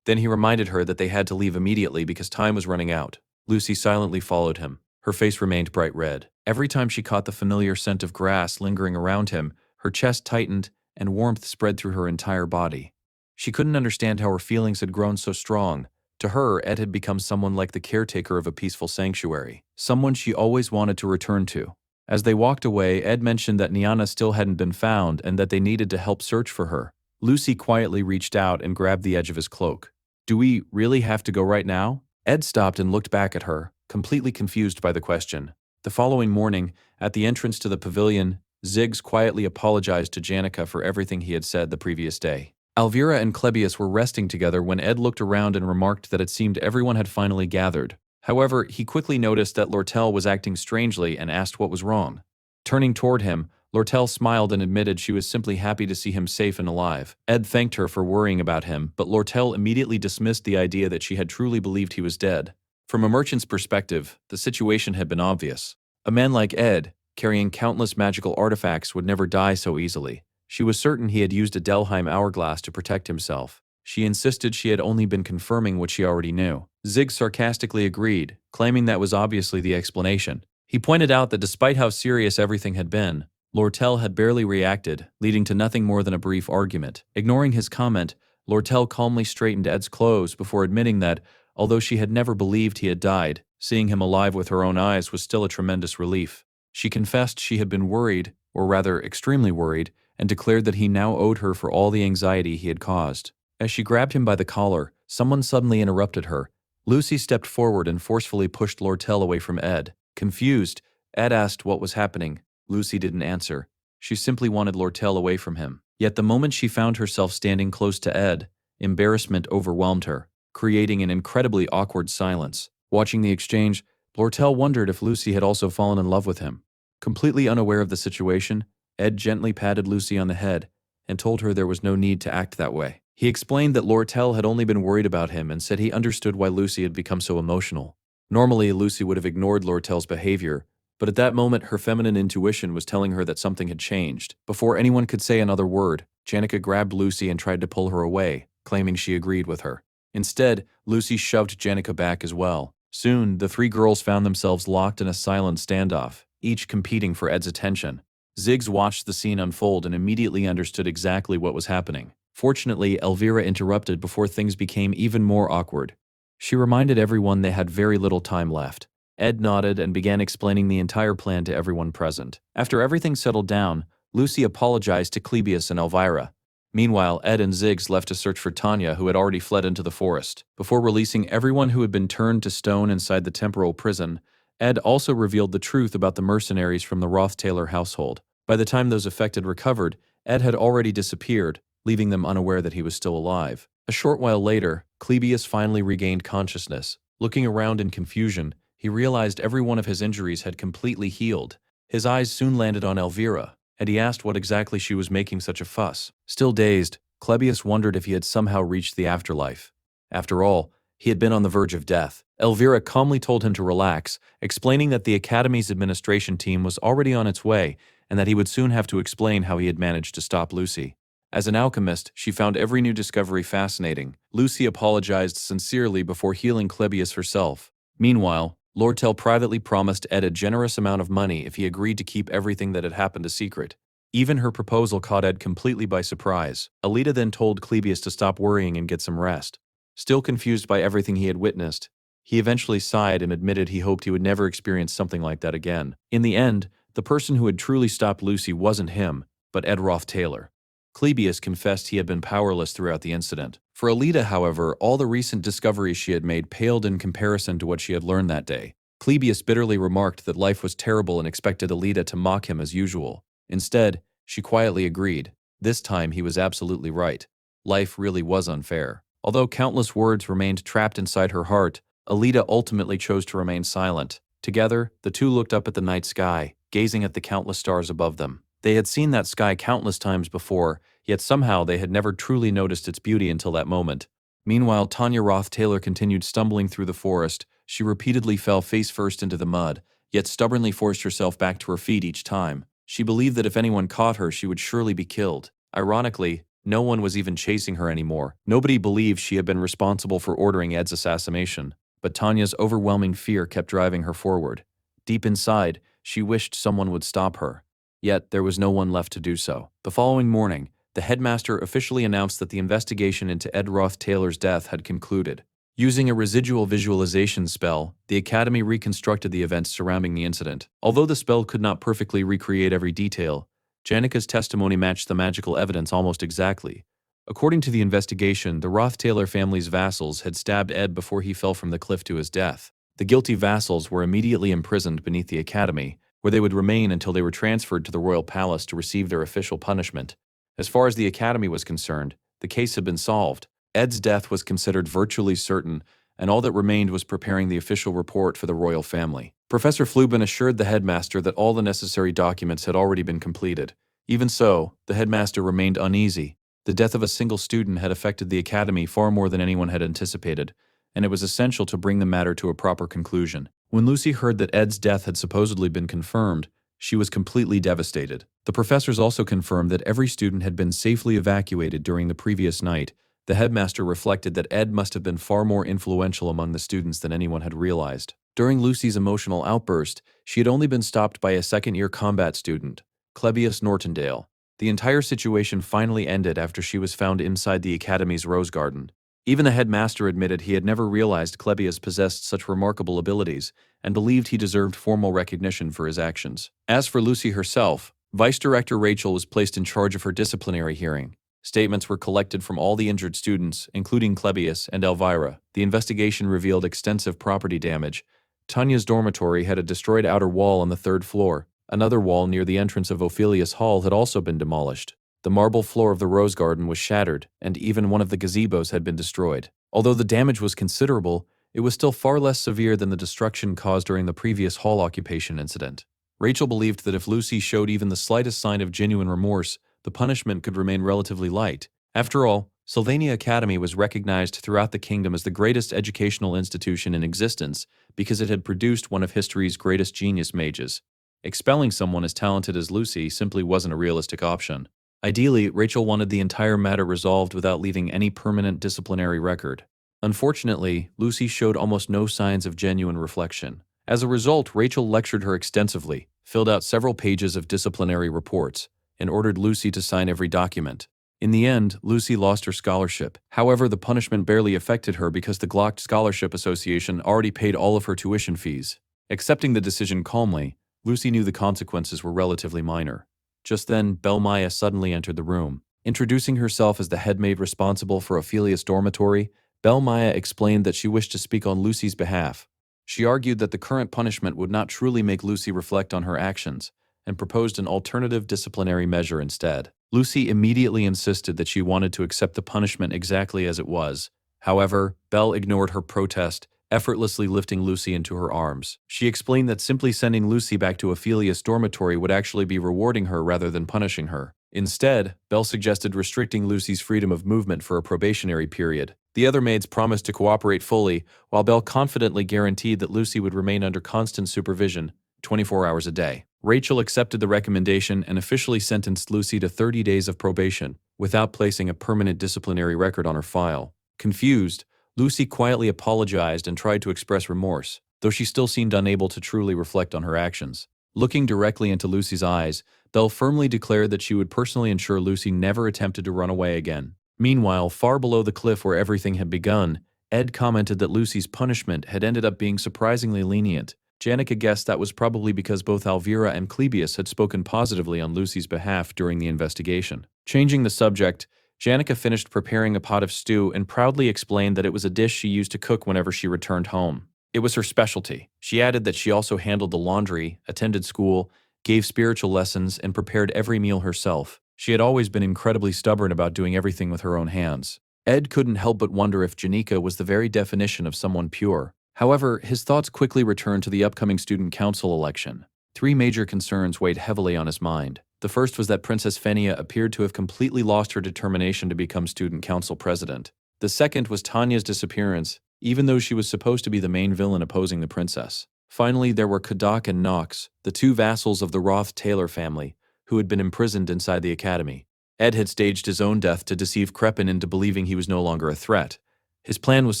Then he reminded her that they had to leave immediately because time was running out. Lucy silently followed him. Her face remained bright red. Every time she caught the familiar scent of grass lingering around him, her chest tightened and warmth spread through her entire body. She couldn't understand how her feelings had grown so strong. To her, Ed had become someone like the caretaker of a peaceful sanctuary, someone she always wanted to return to. As they walked away, Ed mentioned that Niana still hadn't been found and that they needed to help search for her. Lucy quietly reached out and grabbed the edge of his cloak. "Do we really have to go right now?" Ed stopped and looked back at her, completely confused by the question. The following morning, at the entrance to the pavilion, Ziggs quietly apologized to Janica for everything he had said the previous day. Alvera and Clebius were resting together when Ed looked around and remarked that it seemed everyone had finally gathered. However, he quickly noticed that Lortel was acting strangely and asked what was wrong. Turning toward him, Lortel smiled and admitted she was simply happy to see him safe and alive. Ed thanked her for worrying about him, but Lortel immediately dismissed the idea that she had truly believed he was dead. From a merchant's perspective, the situation had been obvious. A man like Ed, carrying countless magical artifacts, would never die so easily. She was certain he had used a Delheim hourglass to protect himself. She insisted she had only been confirming what she already knew. Zig sarcastically agreed, claiming that was obviously the explanation. He pointed out that despite how serious everything had been, Lortel had barely reacted, leading to nothing more than a brief argument. Ignoring his comment, Lortel calmly straightened Ed's clothes before admitting that, although she had never believed he had died, seeing him alive with her own eyes was still a tremendous relief. She confessed she had been worried, or rather extremely worried, and declared that he now owed her for all the anxiety he had caused. As she grabbed him by the collar, someone suddenly interrupted her. Lucy stepped forward and forcefully pushed Lortel away from Ed. Confused, Ed asked what was happening. Lucy didn't answer. She simply wanted Lortel away from him. Yet the moment she found herself standing close to Ed, embarrassment overwhelmed her, creating an incredibly awkward silence. Watching the exchange, Lortel wondered if Lucy had also fallen in love with him. Completely unaware of the situation, Ed gently patted Lucy on the head and told her there was no need to act that way. He explained that Lortel had only been worried about him and said he understood why Lucy had become so emotional. Normally, Lucy would have ignored Lortel's behavior, but at that moment her feminine intuition was telling her that something had changed. Before anyone could say another word, Janica grabbed Lucy and tried to pull her away, claiming she agreed with her. Instead, Lucy shoved Janica back as well. Soon, the three girls found themselves locked in a silent standoff, each competing for Ed's attention. Ziggs watched the scene unfold and immediately understood exactly what was happening. Fortunately, Elvira interrupted before things became even more awkward. She reminded everyone they had very little time left. Ed nodded and began explaining the entire plan to everyone present. After everything settled down, Lucy apologized to Clebius and Elvira. Meanwhile, Ed and Ziggs left to search for Tanya, who had already fled into the forest. Before releasing everyone who had been turned to stone inside the temporal prison, Ed also revealed the truth about the mercenaries from the Roth-Taylor household. By the time those affected recovered, Ed had already disappeared, leaving them unaware that he was still alive. A short while later, Clebius finally regained consciousness. Looking around in confusion, he realized every one of his injuries had completely healed. His eyes soon landed on Elvira, and he asked what exactly she was making such a fuss. Still dazed, Clebius wondered if he had somehow reached the afterlife. After all, he had been on the verge of death. Elvira calmly told him to relax, explaining that the Academy's administration team was already on its way and that he would soon have to explain how he had managed to stop Lucy. As an alchemist, she found every new discovery fascinating. Lucy apologized sincerely before healing Clebius herself. Meanwhile, Lortel privately promised Ed a generous amount of money if he agreed to keep everything that had happened a secret. Even her proposal caught Ed completely by surprise. Alita then told Clebius to stop worrying and get some rest. Still confused by everything he had witnessed, he eventually sighed and admitted he hoped he would never experience something like that again. In the end, the person who had truly stopped Lucy wasn't him, but Ed Roth-Taylor. Clebius confessed he had been powerless throughout the incident. For Alita, however, all the recent discoveries she had made paled in comparison to what she had learned that day. Clebius bitterly remarked that life was terrible and expected Alita to mock him as usual. Instead, she quietly agreed. This time he was absolutely right. Life really was unfair. Although countless words remained trapped inside her heart, Alita ultimately chose to remain silent. Together, the two looked up at the night sky, gazing at the countless stars above them. They had seen that sky countless times before, yet somehow they had never truly noticed its beauty until that moment. Meanwhile, Tanya Roth-Taylor continued stumbling through the forest. She repeatedly fell face first into the mud, yet stubbornly forced herself back to her feet each time. She believed that if anyone caught her, she would surely be killed. Ironically, no one was even chasing her anymore. Nobody believed she had been responsible for ordering Ed's assassination, but Tanya's overwhelming fear kept driving her forward. Deep inside, she wished someone would stop her. Yet there was no one left to do so. The following morning, the headmaster officially announced that the investigation into Ed Roth-Taylor's death had concluded. Using a residual visualization spell, the Academy reconstructed the events surrounding the incident. Although the spell could not perfectly recreate every detail, Janica's testimony matched the magical evidence almost exactly. According to the investigation, the Roth-Taylor family's vassals had stabbed Ed before he fell from the cliff to his death. The guilty vassals were immediately imprisoned beneath the Academy, where they would remain until they were transferred to the royal palace to receive their official punishment. As far as the Academy was concerned, the case had been solved. Ed's death was considered virtually certain, and all that remained was preparing the official report for the royal family. Professor Flubin assured the headmaster that all the necessary documents had already been completed. Even so, the headmaster remained uneasy. The death of a single student had affected the Academy far more than anyone had anticipated, and it was essential to bring the matter to a proper conclusion. When Lucy heard that Ed's death had supposedly been confirmed, she was completely devastated. The professors also confirmed that every student had been safely evacuated during the previous night, The headmaster reflected that Ed must have been far more influential among the students than anyone had realized. During Lucy's emotional outburst, she had only been stopped by a second-year combat student, Clebius Nortondale. The entire situation finally ended after she was found inside the academy's rose garden. Even the headmaster admitted he had never realized Clebius possessed such remarkable abilities and believed he deserved formal recognition for his actions. As for Lucy herself, Vice Director Rachel was placed in charge of her disciplinary hearing. Statements were collected from all the injured students, including Clebius and Elvira. The investigation revealed extensive property damage. Tanya's dormitory had a destroyed outer wall on the third floor. Another wall near the entrance of Ophelia's hall had also been demolished. The marble floor of the rose garden was shattered, and even one of the gazebos had been destroyed. Although the damage was considerable, it was still far less severe than the destruction caused during the previous hall occupation incident. Rachel believed that if Lucy showed even the slightest sign of genuine remorse, the punishment could remain relatively light. After all, Sylvania Academy was recognized throughout the kingdom as the greatest educational institution in existence because it had produced one of history's greatest genius mages. Expelling someone as talented as Lucy simply wasn't a realistic option. Ideally, Rachel wanted the entire matter resolved without leaving any permanent disciplinary record. Unfortunately, Lucy showed almost no signs of genuine reflection. As a result, Rachel lectured her extensively, filled out several pages of disciplinary reports, and ordered Lucy to sign every document. In the end, Lucy lost her scholarship. However, the punishment barely affected her because the Glock Scholarship Association already paid all of her tuition fees. Accepting the decision calmly, Lucy knew the consequences were relatively minor. Just then, Belle Maya suddenly entered the room. Introducing herself as the headmaid responsible for Ophelia's dormitory, Belle Maya explained that she wished to speak on Lucy's behalf. She argued that the current punishment would not truly make Lucy reflect on her actions, and proposed an alternative disciplinary measure instead. Lucy immediately insisted that she wanted to accept the punishment exactly as it was. However, Belle ignored her protest, effortlessly lifting Lucy into her arms. She explained that simply sending Lucy back to Ophelia's dormitory would actually be rewarding her rather than punishing her. Instead, Belle suggested restricting Lucy's freedom of movement for a probationary period. The other maids promised to cooperate fully, while Belle confidently guaranteed that Lucy would remain under constant supervision, 24 hours a day. Rachel accepted the recommendation and officially sentenced Lucy to 30 days of probation, without placing a permanent disciplinary record on her file. Confused, Lucy quietly apologized and tried to express remorse, though she still seemed unable to truly reflect on her actions. Looking directly into Lucy's eyes, Belle firmly declared that she would personally ensure Lucy never attempted to run away again. Meanwhile, far below the cliff where everything had begun, Ed commented that Lucy's punishment had ended up being surprisingly lenient. Janica guessed that was probably because both Elvira and Clebius had spoken positively on Lucy's behalf during the investigation. Changing the subject, Janica finished preparing a pot of stew and proudly explained that it was a dish she used to cook whenever she returned home. It was her specialty. She added that she also handled the laundry, attended school, gave spiritual lessons, and prepared every meal herself. She had always been incredibly stubborn about doing everything with her own hands. Ed couldn't help but wonder if Janica was the very definition of someone pure. However, his thoughts quickly returned to the upcoming student council election. Three major concerns weighed heavily on his mind. The first was that Princess Fenia appeared to have completely lost her determination to become student council president. The second was Tanya's disappearance, even though she was supposed to be the main villain opposing the princess. Finally, there were Kadak and Knox, the two vassals of the Roth-Taylor family, who had been imprisoned inside the academy. Ed had staged his own death to deceive Crepin into believing he was no longer a threat. His plan was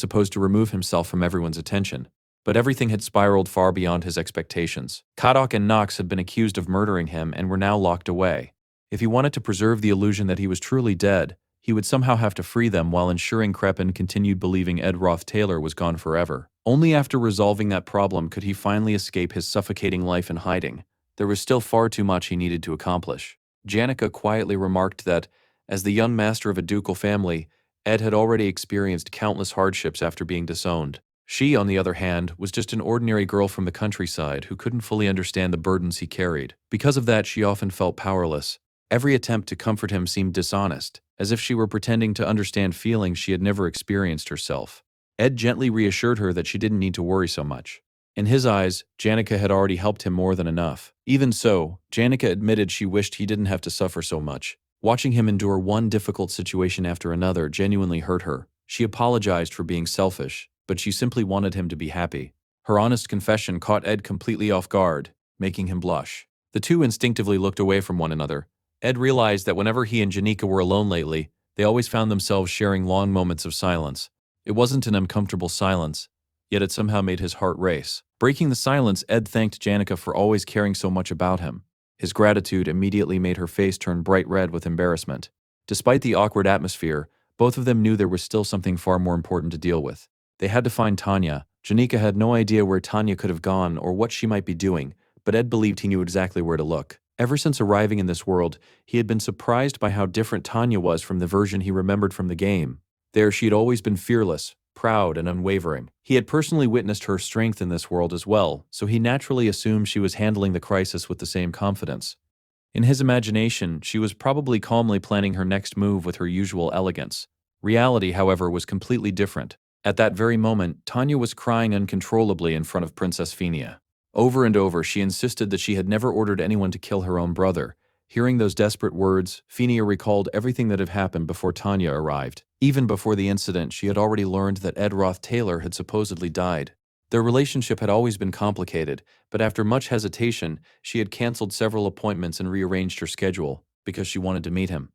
supposed to remove himself from everyone's attention, but everything had spiraled far beyond his expectations. Kadak and Knox had been accused of murdering him and were now locked away. If he wanted to preserve the illusion that he was truly dead, he would somehow have to free them while ensuring Crepin continued believing Ed Roth-Taylor was gone forever. Only after resolving that problem could he finally escape his suffocating life in hiding. There was still far too much he needed to accomplish. Janica quietly remarked that, as the young master of a ducal family, Ed had already experienced countless hardships after being disowned. She, on the other hand, was just an ordinary girl from the countryside who couldn't fully understand the burdens he carried. Because of that, she often felt powerless. Every attempt to comfort him seemed dishonest, as if she were pretending to understand feelings she had never experienced herself. Ed gently reassured her that she didn't need to worry so much. In his eyes, Janica had already helped him more than enough. Even so, Janica admitted she wished he didn't have to suffer so much. Watching him endure one difficult situation after another genuinely hurt her. She apologized for being selfish, but she simply wanted him to be happy. Her honest confession caught Ed completely off guard, making him blush. The two instinctively looked away from one another. Ed realized that whenever he and Janica were alone lately, They always found themselves sharing long moments of silence. It wasn't an uncomfortable silence, yet it somehow made his heart race. Breaking the silence, Ed thanked Janica for always caring so much about him. His gratitude immediately made her face turn bright red with embarrassment. Despite the awkward atmosphere, both of them knew there was still something far more important to deal with. They had to find Tanya. Janica had no idea where Tanya could have gone or what she might be doing, but Ed believed he knew exactly where to look. Ever since arriving in this world, he had been surprised by how different Tanya was from the version he remembered from the game. There, she had always been fearless, proud, and unwavering. He had personally witnessed her strength in this world as well, so he naturally assumed she was handling the crisis with the same confidence. In his imagination, she was probably calmly planning her next move with her usual elegance. Reality, however, was completely different. At that very moment, Tanya was crying uncontrollably in front of Princess Phinia. Over and over, she insisted that she had never ordered anyone to kill her own brother. Hearing those desperate words, Phinia recalled everything that had happened before Tanya arrived. Even before the incident, she had already learned that Ed Roth Taylor had supposedly died. Their relationship had always been complicated, but after much hesitation, she had canceled several appointments and rearranged her schedule because she wanted to meet him.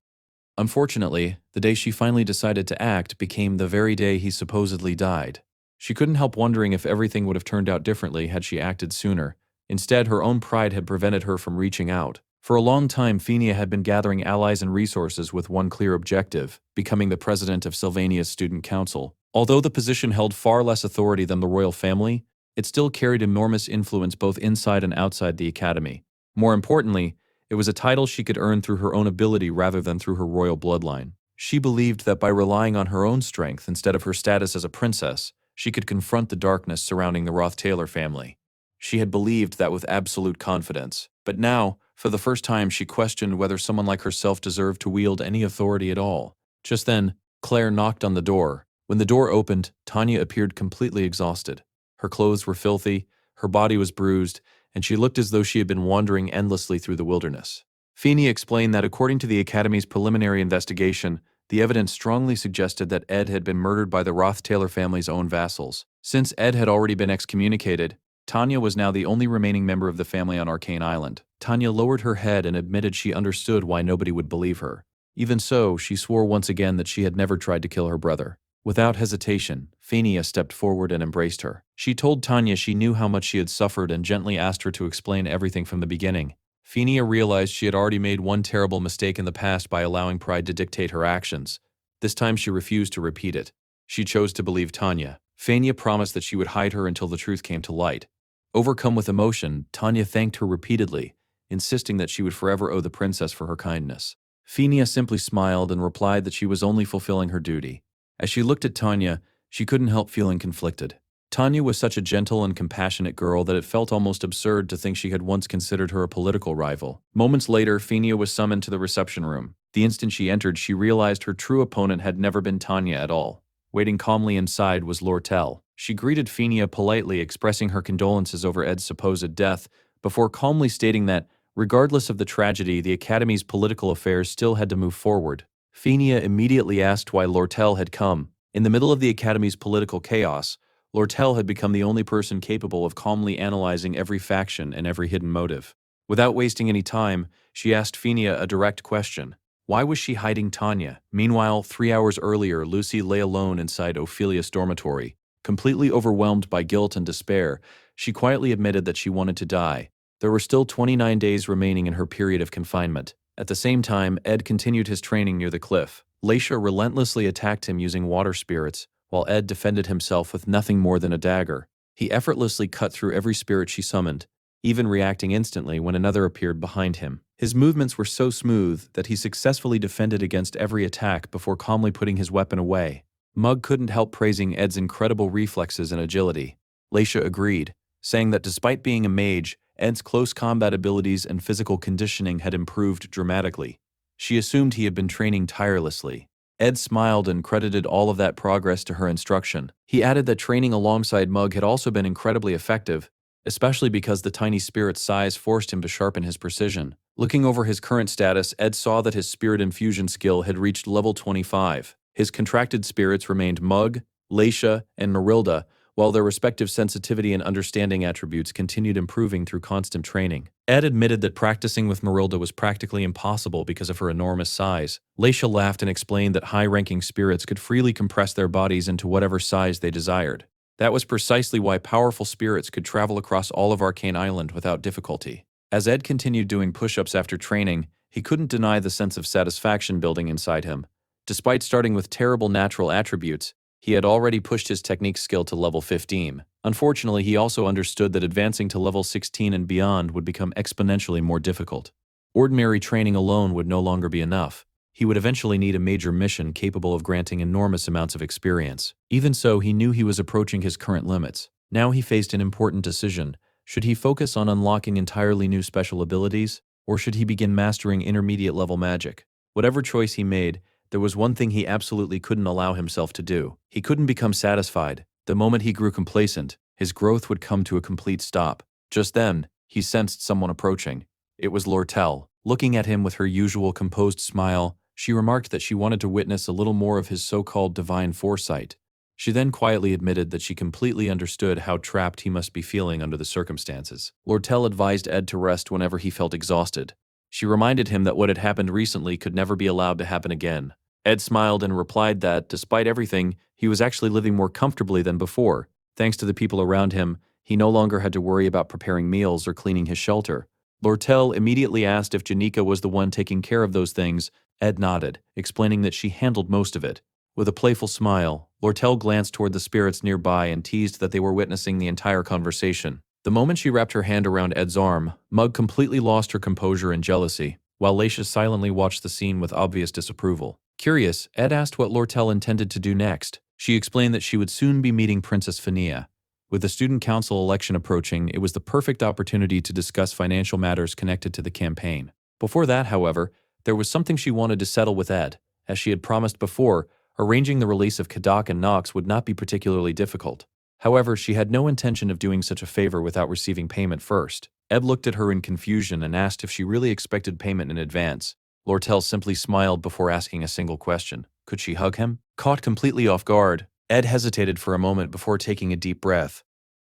Unfortunately, the day she finally decided to act became the very day he supposedly died. She couldn't help wondering if everything would have turned out differently had she acted sooner. Instead, her own pride had prevented her from reaching out. For a long time, Phinia had been gathering allies and resources with one clear objective: becoming the president of Sylvania's student council. Although the position held far less authority than the royal family, it still carried enormous influence both inside and outside the academy. More importantly, it was a title she could earn through her own ability rather than through her royal bloodline. She believed that by relying on her own strength instead of her status as a princess, she could confront the darkness surrounding the Roth-Taylor family. She had believed that with absolute confidence. But now, for the first time, she questioned whether someone like herself deserved to wield any authority at all. Just then, Claire knocked on the door. When the door opened, Tanya appeared completely exhausted. Her clothes were filthy, her body was bruised, and she looked as though she had been wandering endlessly through the wilderness. Phinia explained that according to the Academy's preliminary investigation, the evidence strongly suggested that Ed had been murdered by the Roth-Taylor family's own vassals. Since Ed had already been excommunicated, Tanya was now the only remaining member of the family on Arcane Island. Tanya lowered her head and admitted she understood why nobody would believe her. Even so, she swore once again that she had never tried to kill her brother. Without hesitation, Phinia stepped forward and embraced her. She told Tanya she knew how much she had suffered and gently asked her to explain everything from the beginning. Phinia realized she had already made one terrible mistake in the past by allowing pride to dictate her actions. This time she refused to repeat it. She chose to believe Tanya. Phinia promised that she would hide her until the truth came to light. Overcome with emotion, Tanya thanked her repeatedly, insisting that she would forever owe the princess for her kindness. Phinia simply smiled and replied that she was only fulfilling her duty. As she looked at Tanya, she couldn't help feeling conflicted. Tanya was such a gentle and compassionate girl that it felt almost absurd to think she had once considered her a political rival. Moments later, Phinia was summoned to the reception room. The instant she entered, she realized her true opponent had never been Tanya at all. Waiting calmly inside was Lortel. She greeted Phinia politely, expressing her condolences over Ed's supposed death, before calmly stating that, regardless of the tragedy, the Academy's political affairs still had to move forward. Phinia immediately asked why Lortel had come. In the middle of the Academy's political chaos, Lortel had become the only person capable of calmly analyzing every faction and every hidden motive. Without wasting any time, she asked Phinia a direct question. Why was she hiding Tanya? Meanwhile, 3 hours earlier, Lucy lay alone inside Ophelia's dormitory. Completely overwhelmed by guilt and despair, she quietly admitted that she wanted to die. There were still 29 days remaining in her period of confinement. At the same time, Ed continued his training near the cliff. Leisha relentlessly attacked him using water spirits, while Ed defended himself with nothing more than a dagger. He effortlessly cut through every spirit she summoned, even reacting instantly when another appeared behind him. His movements were so smooth that he successfully defended against every attack before calmly putting his weapon away. Mug couldn't help praising Ed's incredible reflexes and agility. Leisha agreed, saying that despite being a mage, Ed's close combat abilities and physical conditioning had improved dramatically. She assumed he had been training tirelessly. Ed smiled and credited all of that progress to her instruction. He added that training alongside Mug had also been incredibly effective, especially because the tiny spirit's size forced him to sharpen his precision. Looking over his current status, Ed saw that his spirit infusion skill had reached level 25. His contracted spirits remained Mug, Leisha, and Merilda, while their respective sensitivity and understanding attributes continued improving through constant training. Ed admitted that practicing with Marilda was practically impossible because of her enormous size. Leisha laughed and explained that high-ranking spirits could freely compress their bodies into whatever size they desired. That was precisely why powerful spirits could travel across all of Arcane Island without difficulty. As Ed continued doing push-ups after training, he couldn't deny the sense of satisfaction building inside him. Despite starting with terrible natural attributes, he had already pushed his technique skill to level 15. Unfortunately, he also understood that advancing to level 16 and beyond would become exponentially more difficult. Ordinary training alone would no longer be enough. He would eventually need a major mission capable of granting enormous amounts of experience. Even so, he knew he was approaching his current limits. Now he faced an important decision. Should he focus on unlocking entirely new special abilities, or should he begin mastering intermediate-level magic? Whatever choice he made, there was one thing he absolutely couldn't allow himself to do. He couldn't become satisfied. The moment he grew complacent, his growth would come to a complete stop. Just then, he sensed someone approaching. It was Lortel. Looking at him with her usual composed smile, she remarked that she wanted to witness a little more of his so-called divine foresight. She then quietly admitted that she completely understood how trapped he must be feeling under the circumstances. Lortel advised Ed to rest whenever he felt exhausted. She reminded him that what had happened recently could never be allowed to happen again. Ed smiled and replied that, despite everything, he was actually living more comfortably than before. Thanks to the people around him, he no longer had to worry about preparing meals or cleaning his shelter. Lortel immediately asked if Janika was the one taking care of those things. Ed nodded, explaining that she handled most of it. With a playful smile, Lortel glanced toward the spirits nearby and teased that they were witnessing the entire conversation. The moment she wrapped her hand around Ed's arm, Mug completely lost her composure and jealousy, while Leisha silently watched the scene with obvious disapproval. Curious, Ed asked what Lortel intended to do next. She explained that she would soon be meeting Princess Phinia. With the student council election approaching, it was the perfect opportunity to discuss financial matters connected to the campaign. Before that, however, there was something she wanted to settle with Ed. As she had promised before, arranging the release of Kadak and Nox would not be particularly difficult. However, she had no intention of doing such a favor without receiving payment first. Ed looked at her in confusion and asked if she really expected payment in advance. Lortel simply smiled before asking a single question. Could she hug him? Caught completely off guard, Ed hesitated for a moment before taking a deep breath.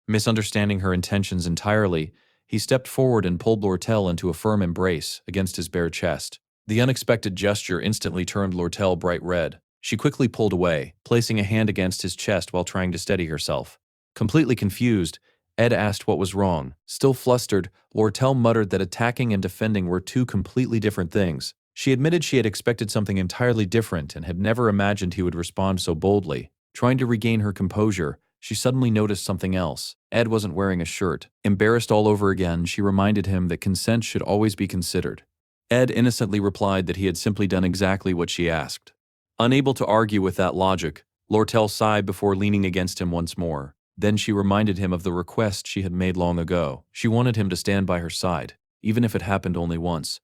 Misunderstanding her intentions entirely, he stepped forward and pulled Lortel into a firm embrace against his bare chest. The unexpected gesture instantly turned Lortel bright red. She quickly pulled away, placing a hand against his chest while trying to steady herself. Completely confused, Ed asked what was wrong. Still flustered, Lortel muttered that attacking and defending were two completely different things. She admitted she had expected something entirely different and had never imagined he would respond so boldly. Trying to regain her composure, she suddenly noticed something else. Ed wasn't wearing a shirt. Embarrassed all over again, she reminded him that consent should always be considered. Ed innocently replied that he had simply done exactly what she asked. Unable to argue with that logic, Lortel sighed before leaning against him once more. Then she reminded him of the request she had made long ago. She wanted him to stand by her side, even if it happened only once.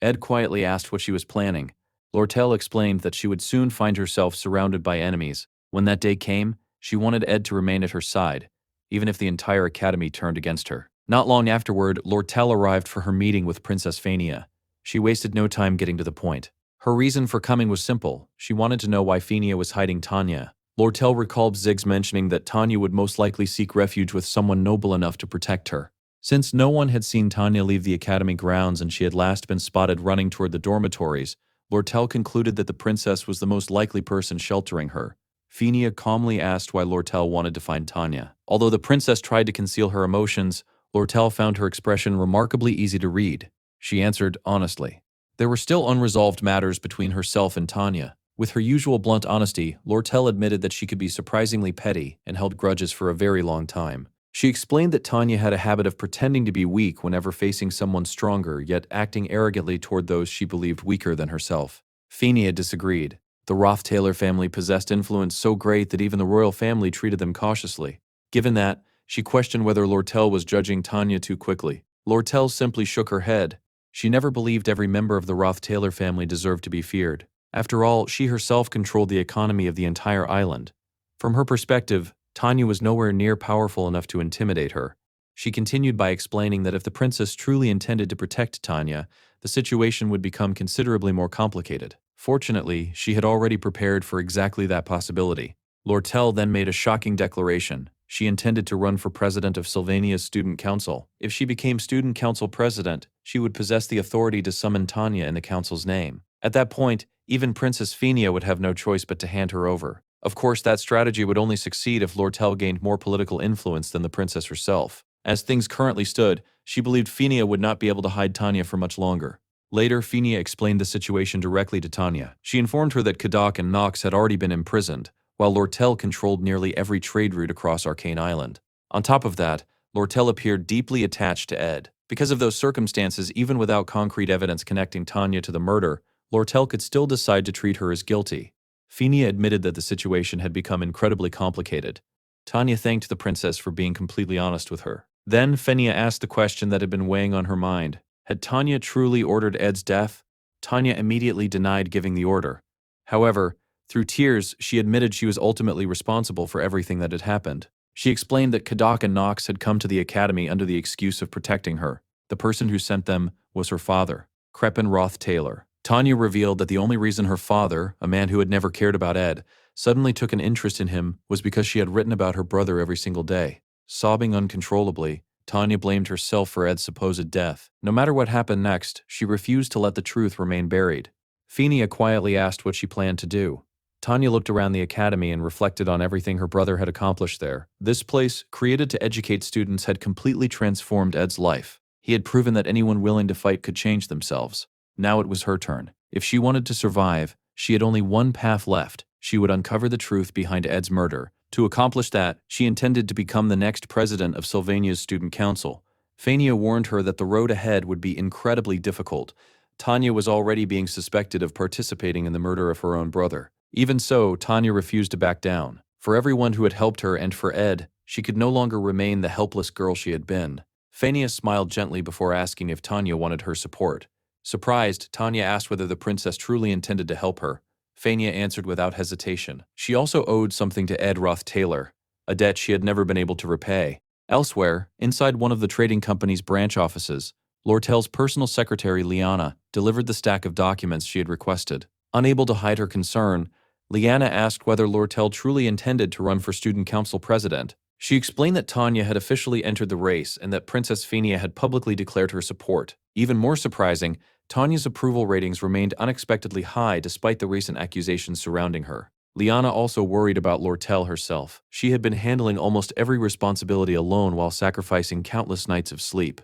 Ed quietly asked what she was planning. Lortel explained that she would soon find herself surrounded by enemies. When that day came, she wanted Ed to remain at her side, even if the entire academy turned against her. Not long afterward, Lortel arrived for her meeting with Princess Phinia. She wasted no time getting to the point. Her reason for coming was simple. She wanted to know why Phinia was hiding Tanya. Lortel recalled Ziggs mentioning that Tanya would most likely seek refuge with someone noble enough to protect her. Since no one had seen Tanya leave the academy grounds and she had last been spotted running toward the dormitories, Lortel concluded that the princess was the most likely person sheltering her. Phinia calmly asked why Lortel wanted to find Tanya. Although the princess tried to conceal her emotions, Lortel found her expression remarkably easy to read. She answered honestly. There were still unresolved matters between herself and Tanya. With her usual blunt honesty, Lortel admitted that she could be surprisingly petty and held grudges for a very long time. She explained that Tanya had a habit of pretending to be weak whenever facing someone stronger, yet acting arrogantly toward those she believed weaker than herself. Phinia disagreed. The Rothtaylor family possessed influence so great that even the royal family treated them cautiously. Given that, she questioned whether Lortel was judging Tanya too quickly. Lortel simply shook her head. She never believed every member of the Rothtaylor family deserved to be feared. After all, she herself controlled the economy of the entire island. From her perspective, Tanya was nowhere near powerful enough to intimidate her. She continued by explaining that if the princess truly intended to protect Tanya, the situation would become considerably more complicated. Fortunately, she had already prepared for exactly that possibility. Lortel then made a shocking declaration. She intended to run for president of Sylvania's student council. If she became student council president, she would possess the authority to summon Tanya in the council's name. At that point, even Princess Phinia would have no choice but to hand her over. Of course, that strategy would only succeed if Lortel gained more political influence than the princess herself. As things currently stood, she believed Phinia would not be able to hide Tanya for much longer. Later, Phinia explained the situation directly to Tanya. She informed her that Kadak and Nox had already been imprisoned, while Lortel controlled nearly every trade route across Arcane Island. On top of that, Lortel appeared deeply attached to Ed. Because of those circumstances, even without concrete evidence connecting Tanya to the murder, Lortel could still decide to treat her as guilty. Phinia admitted that the situation had become incredibly complicated. Tanya thanked the princess for being completely honest with her. Then Phinia asked the question that had been weighing on her mind. Had Tanya truly ordered Ed's death? Tanya immediately denied giving the order. However, through tears, she admitted she was ultimately responsible for everything that had happened. She explained that Kadak and Nox had come to the academy under the excuse of protecting her. The person who sent them was her father, Crepin Roth Taylor. Tanya revealed that the only reason her father, a man who had never cared about Ed, suddenly took an interest in him was because she had written about her brother every single day. Sobbing uncontrollably, Tanya blamed herself for Ed's supposed death. No matter what happened next, she refused to let the truth remain buried. Phinia quietly asked what she planned to do. Tanya looked around the academy and reflected on everything her brother had accomplished there. This place, created to educate students, had completely transformed Ed's life. He had proven that anyone willing to fight could change themselves. Now it was her turn. If she wanted to survive, she had only one path left. She would uncover the truth behind Ed's murder. To accomplish that, she intended to become the next president of Sylvania's student council. Phinia warned her that the road ahead would be incredibly difficult. Tanya was already being suspected of participating in the murder of her own brother. Even so, Tanya refused to back down. For everyone who had helped her and for Ed, she could no longer remain the helpless girl she had been. Phinia smiled gently before asking if Tanya wanted her support. Surprised, Tanya asked whether the princess truly intended to help her. Phinia answered without hesitation. She also owed something to Ed Roth Taylor, a debt she had never been able to repay. Elsewhere, inside one of the trading company's branch offices, Lortel's personal secretary, Liana, delivered the stack of documents she had requested. Unable to hide her concern, Liana asked whether Lortel truly intended to run for student council president. She explained that Tanya had officially entered the race and that Princess Phinia had publicly declared her support. Even more surprising, Tanya's approval ratings remained unexpectedly high despite the recent accusations surrounding her. Liana also worried about Lortel herself. She had been handling almost every responsibility alone while sacrificing countless nights of sleep.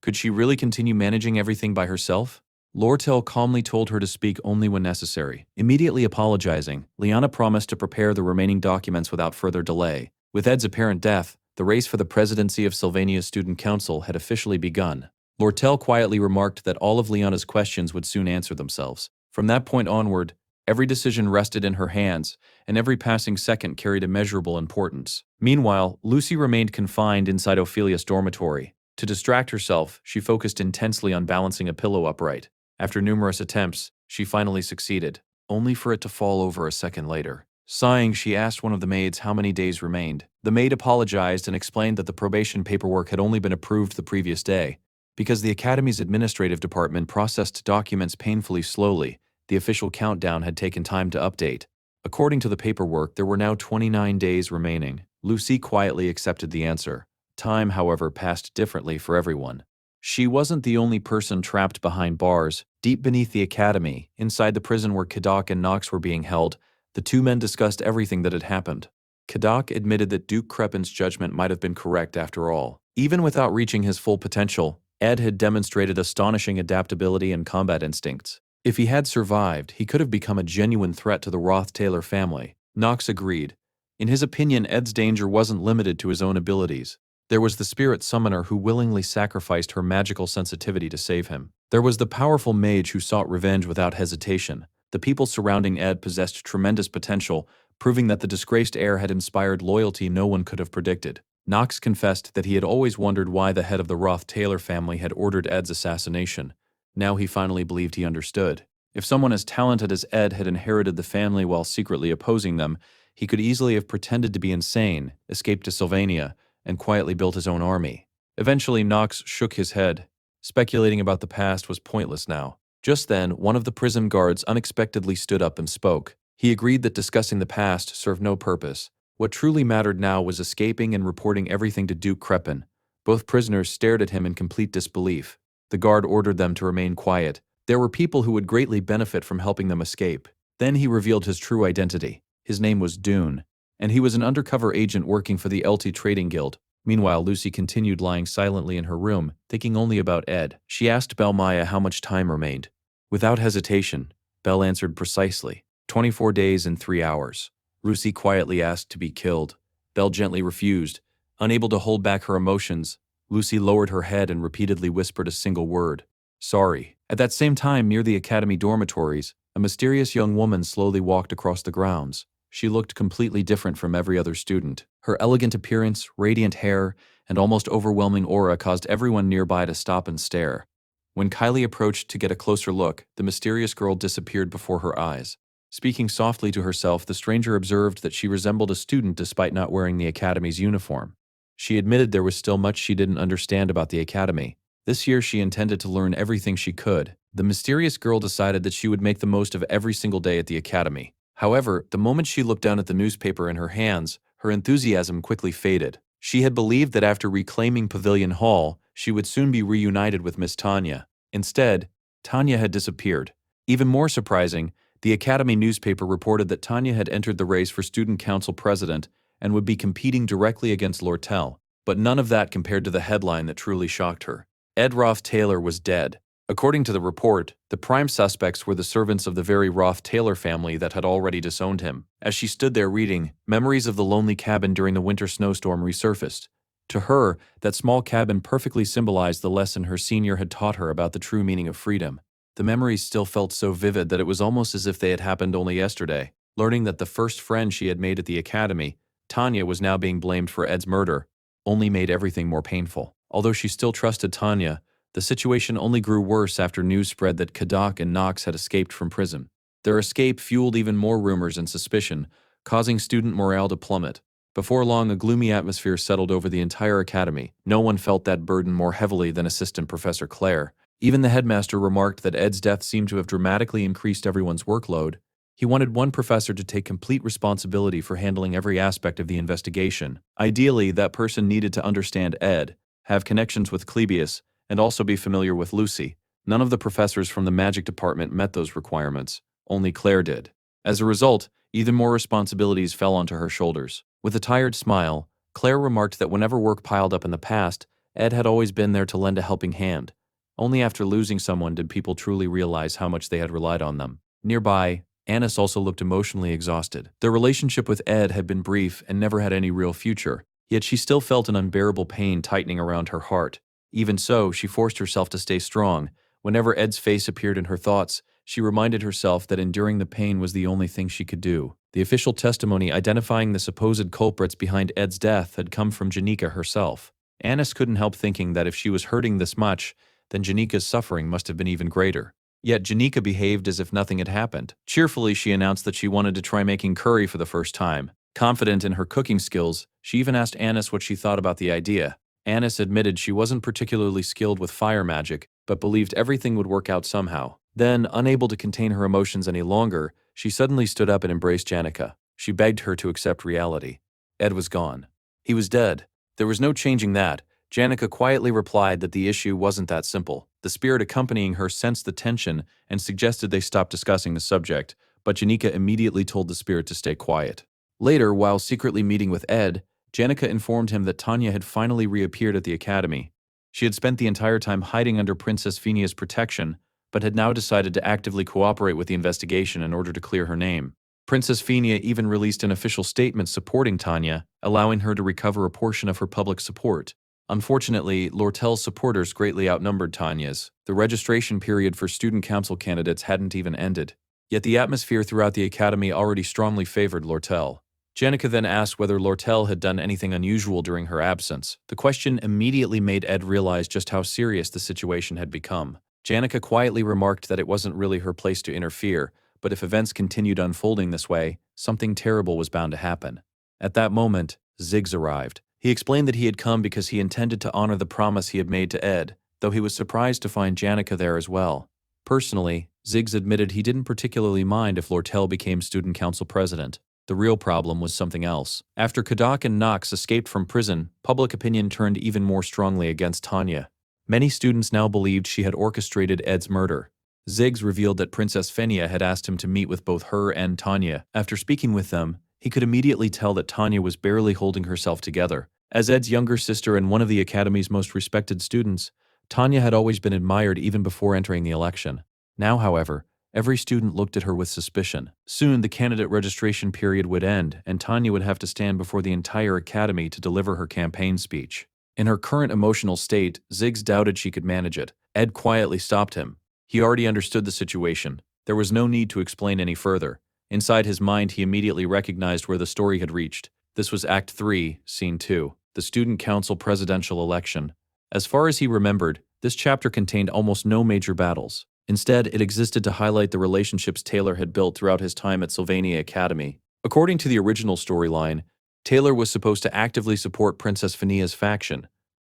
Could she really continue managing everything by herself? Lortel calmly told her to speak only when necessary. Immediately apologizing, Liana promised to prepare the remaining documents without further delay. With Ed's apparent death, the race for the presidency of Sylvania's student council had officially begun. Lortel quietly remarked that all of Liana's questions would soon answer themselves. From that point onward, every decision rested in her hands, and every passing second carried immeasurable importance. Meanwhile, Lucy remained confined inside Ophelia's dormitory. To distract herself, she focused intensely on balancing a pillow upright. After numerous attempts, she finally succeeded, only for it to fall over a second later. Sighing, she asked one of the maids how many days remained. The maid apologized and explained that the probation paperwork had only been approved the previous day. Because the Academy's administrative department processed documents painfully slowly, the official countdown had taken time to update. According to the paperwork, there were now 29 days remaining. Lucy quietly accepted the answer. Time, however, passed differently for everyone. She wasn't the only person trapped behind bars. Deep beneath the academy, inside the prison where Kadak and Nox were being held, the two men discussed everything that had happened. Kadak admitted that Duke Crepin's judgment might have been correct after all. Even without reaching his full potential, Ed had demonstrated astonishing adaptability and combat instincts. If he had survived, he could have become a genuine threat to the Roth-Taylor family. Nox agreed. In his opinion, Ed's danger wasn't limited to his own abilities. There was the spirit summoner who willingly sacrificed her magical sensitivity to save him. There was the powerful mage who sought revenge without hesitation. The people surrounding Ed possessed tremendous potential, proving that the disgraced heir had inspired loyalty no one could have predicted. Nox confessed that he had always wondered why the head of the Roth-Taylor family had ordered Ed's assassination. Now he finally believed he understood. If someone as talented as Ed had inherited the family while secretly opposing them, he could easily have pretended to be insane, escaped to Sylvania, and quietly built his own army. Eventually, Nox shook his head. Speculating about the past was pointless now. Just then, one of the prison guards unexpectedly stood up and spoke. He agreed that discussing the past served no purpose. What truly mattered now was escaping and reporting everything to Duke Crepin. Both prisoners stared at him in complete disbelief. The guard ordered them to remain quiet. There were people who would greatly benefit from helping them escape. Then he revealed his true identity. His name was Dune, and he was an undercover agent working for the LT Trading Guild. Meanwhile, Lucy continued lying silently in her room, thinking only about Ed. She asked Belle Maya how much time remained. Without hesitation, Belle answered precisely, 24 days and 3 hours. Lucy quietly asked to be killed. Belle gently refused. Unable to hold back her emotions, Lucy lowered her head and repeatedly whispered a single word, "Sorry." At that same time, near the academy dormitories, a mysterious young woman slowly walked across the grounds. She looked completely different from every other student. Her elegant appearance, radiant hair, and almost overwhelming aura caused everyone nearby to stop and stare. When Kylie approached to get a closer look, the mysterious girl disappeared before her eyes. Speaking softly to herself, the stranger observed that she resembled a student despite not wearing the academy's uniform. She admitted there was still much she didn't understand about the academy. This year she intended to learn everything she could. The mysterious girl decided that she would make the most of every single day at the academy. However, the moment she looked down at the newspaper in her hands, her enthusiasm quickly faded. She had believed that after reclaiming Pavilion Hall, she would soon be reunited with Miss Tanya. Instead, Tanya had disappeared. Even more surprising, the academy newspaper reported that Tanya had entered the race for student council president and would be competing directly against Lortel. But none of that compared to the headline that truly shocked her. Ed Roth-Taylor was dead. According to the report, the prime suspects were the servants of the very Roth-Taylor family that had already disowned him. As she stood there reading, memories of the lonely cabin during the winter snowstorm resurfaced. To her, that small cabin perfectly symbolized the lesson her senior had taught her about the true meaning of freedom. The memories still felt so vivid that it was almost as if they had happened only yesterday. Learning that the first friend she had made at the academy, Tanya, was now being blamed for Ed's murder, only made everything more painful. Although she still trusted Tanya, the situation only grew worse after news spread that Kadak and Knox had escaped from prison. Their escape fueled even more rumors and suspicion, causing student morale to plummet. Before long, a gloomy atmosphere settled over the entire academy. No one felt that burden more heavily than Assistant Professor Claire. Even the headmaster remarked that Ed's death seemed to have dramatically increased everyone's workload. He wanted one professor to take complete responsibility for handling every aspect of the investigation. Ideally, that person needed to understand Ed, have connections with Clebius, and also be familiar with Lucy. None of the professors from the magic department met those requirements. Only Claire did. As a result, even more responsibilities fell onto her shoulders. With a tired smile, Claire remarked that whenever work piled up in the past, Ed had always been there to lend a helping hand. Only after losing someone did people truly realize how much they had relied on them. Nearby, Annis also looked emotionally exhausted. Their relationship with Ed had been brief and never had any real future, yet she still felt an unbearable pain tightening around her heart. Even so, she forced herself to stay strong. Whenever Ed's face appeared in her thoughts, she reminded herself that enduring the pain was the only thing she could do. The official testimony identifying the supposed culprits behind Ed's death had come from Janika herself. Annis couldn't help thinking that if she was hurting this much, then Janika's suffering must have been even greater. Yet Janika behaved as if nothing had happened. Cheerfully, she announced that she wanted to try making curry for the first time. Confident in her cooking skills, she even asked Annis what she thought about the idea. Annis admitted she wasn't particularly skilled with fire magic, but believed everything would work out somehow. Then, unable to contain her emotions any longer, she suddenly stood up and embraced Janika. She begged her to accept reality. Ed was gone. He was dead. There was no changing that. Janika quietly replied that the issue wasn't that simple. The spirit accompanying her sensed the tension and suggested they stop discussing the subject, but Janika immediately told the spirit to stay quiet. Later, while secretly meeting with Ed, Janika informed him that Tanya had finally reappeared at the academy. She had spent the entire time hiding under Princess Phenia's protection, but had now decided to actively cooperate with the investigation in order to clear her name. Princess Phenia even released an official statement supporting Tanya, allowing her to recover a portion of her public support. Unfortunately, Lortel's supporters greatly outnumbered Tanya's. The registration period for student council candidates hadn't even ended. Yet the atmosphere throughout the academy already strongly favored Lortel. Janika then asked whether Lortel had done anything unusual during her absence. The question immediately made Ed realize just how serious the situation had become. Janika quietly remarked that it wasn't really her place to interfere, but if events continued unfolding this way, something terrible was bound to happen. At that moment, Ziggs arrived. He explained that he had come because he intended to honor the promise he had made to Ed, though he was surprised to find Janika there as well. Personally, Ziggs admitted he didn't particularly mind if Lortel became student council president. The real problem was something else. After Kadak and Knox escaped from prison, public opinion turned even more strongly against Tanya. Many students now believed she had orchestrated Ed's murder. Ziggs revealed that Princess Fenia had asked him to meet with both her and Tanya. After speaking with them, he could immediately tell that Tanya was barely holding herself together. As Ed's younger sister and one of the Academy's most respected students, Tanya had always been admired even before entering the election. Now, however, every student looked at her with suspicion. Soon, the candidate registration period would end, and Tanya would have to stand before the entire Academy to deliver her campaign speech. In her current emotional state, Ziggs doubted she could manage it. Ed quietly stopped him. He already understood the situation. There was no need to explain any further. Inside his mind, he immediately recognized where the story had reached. This was Act 3, Scene 2, the Student Council presidential election. As far as he remembered, this chapter contained almost no major battles. Instead, it existed to highlight the relationships Taylor had built throughout his time at Sylvania Academy. According to the original storyline, Taylor was supposed to actively support Princess Fenia's faction.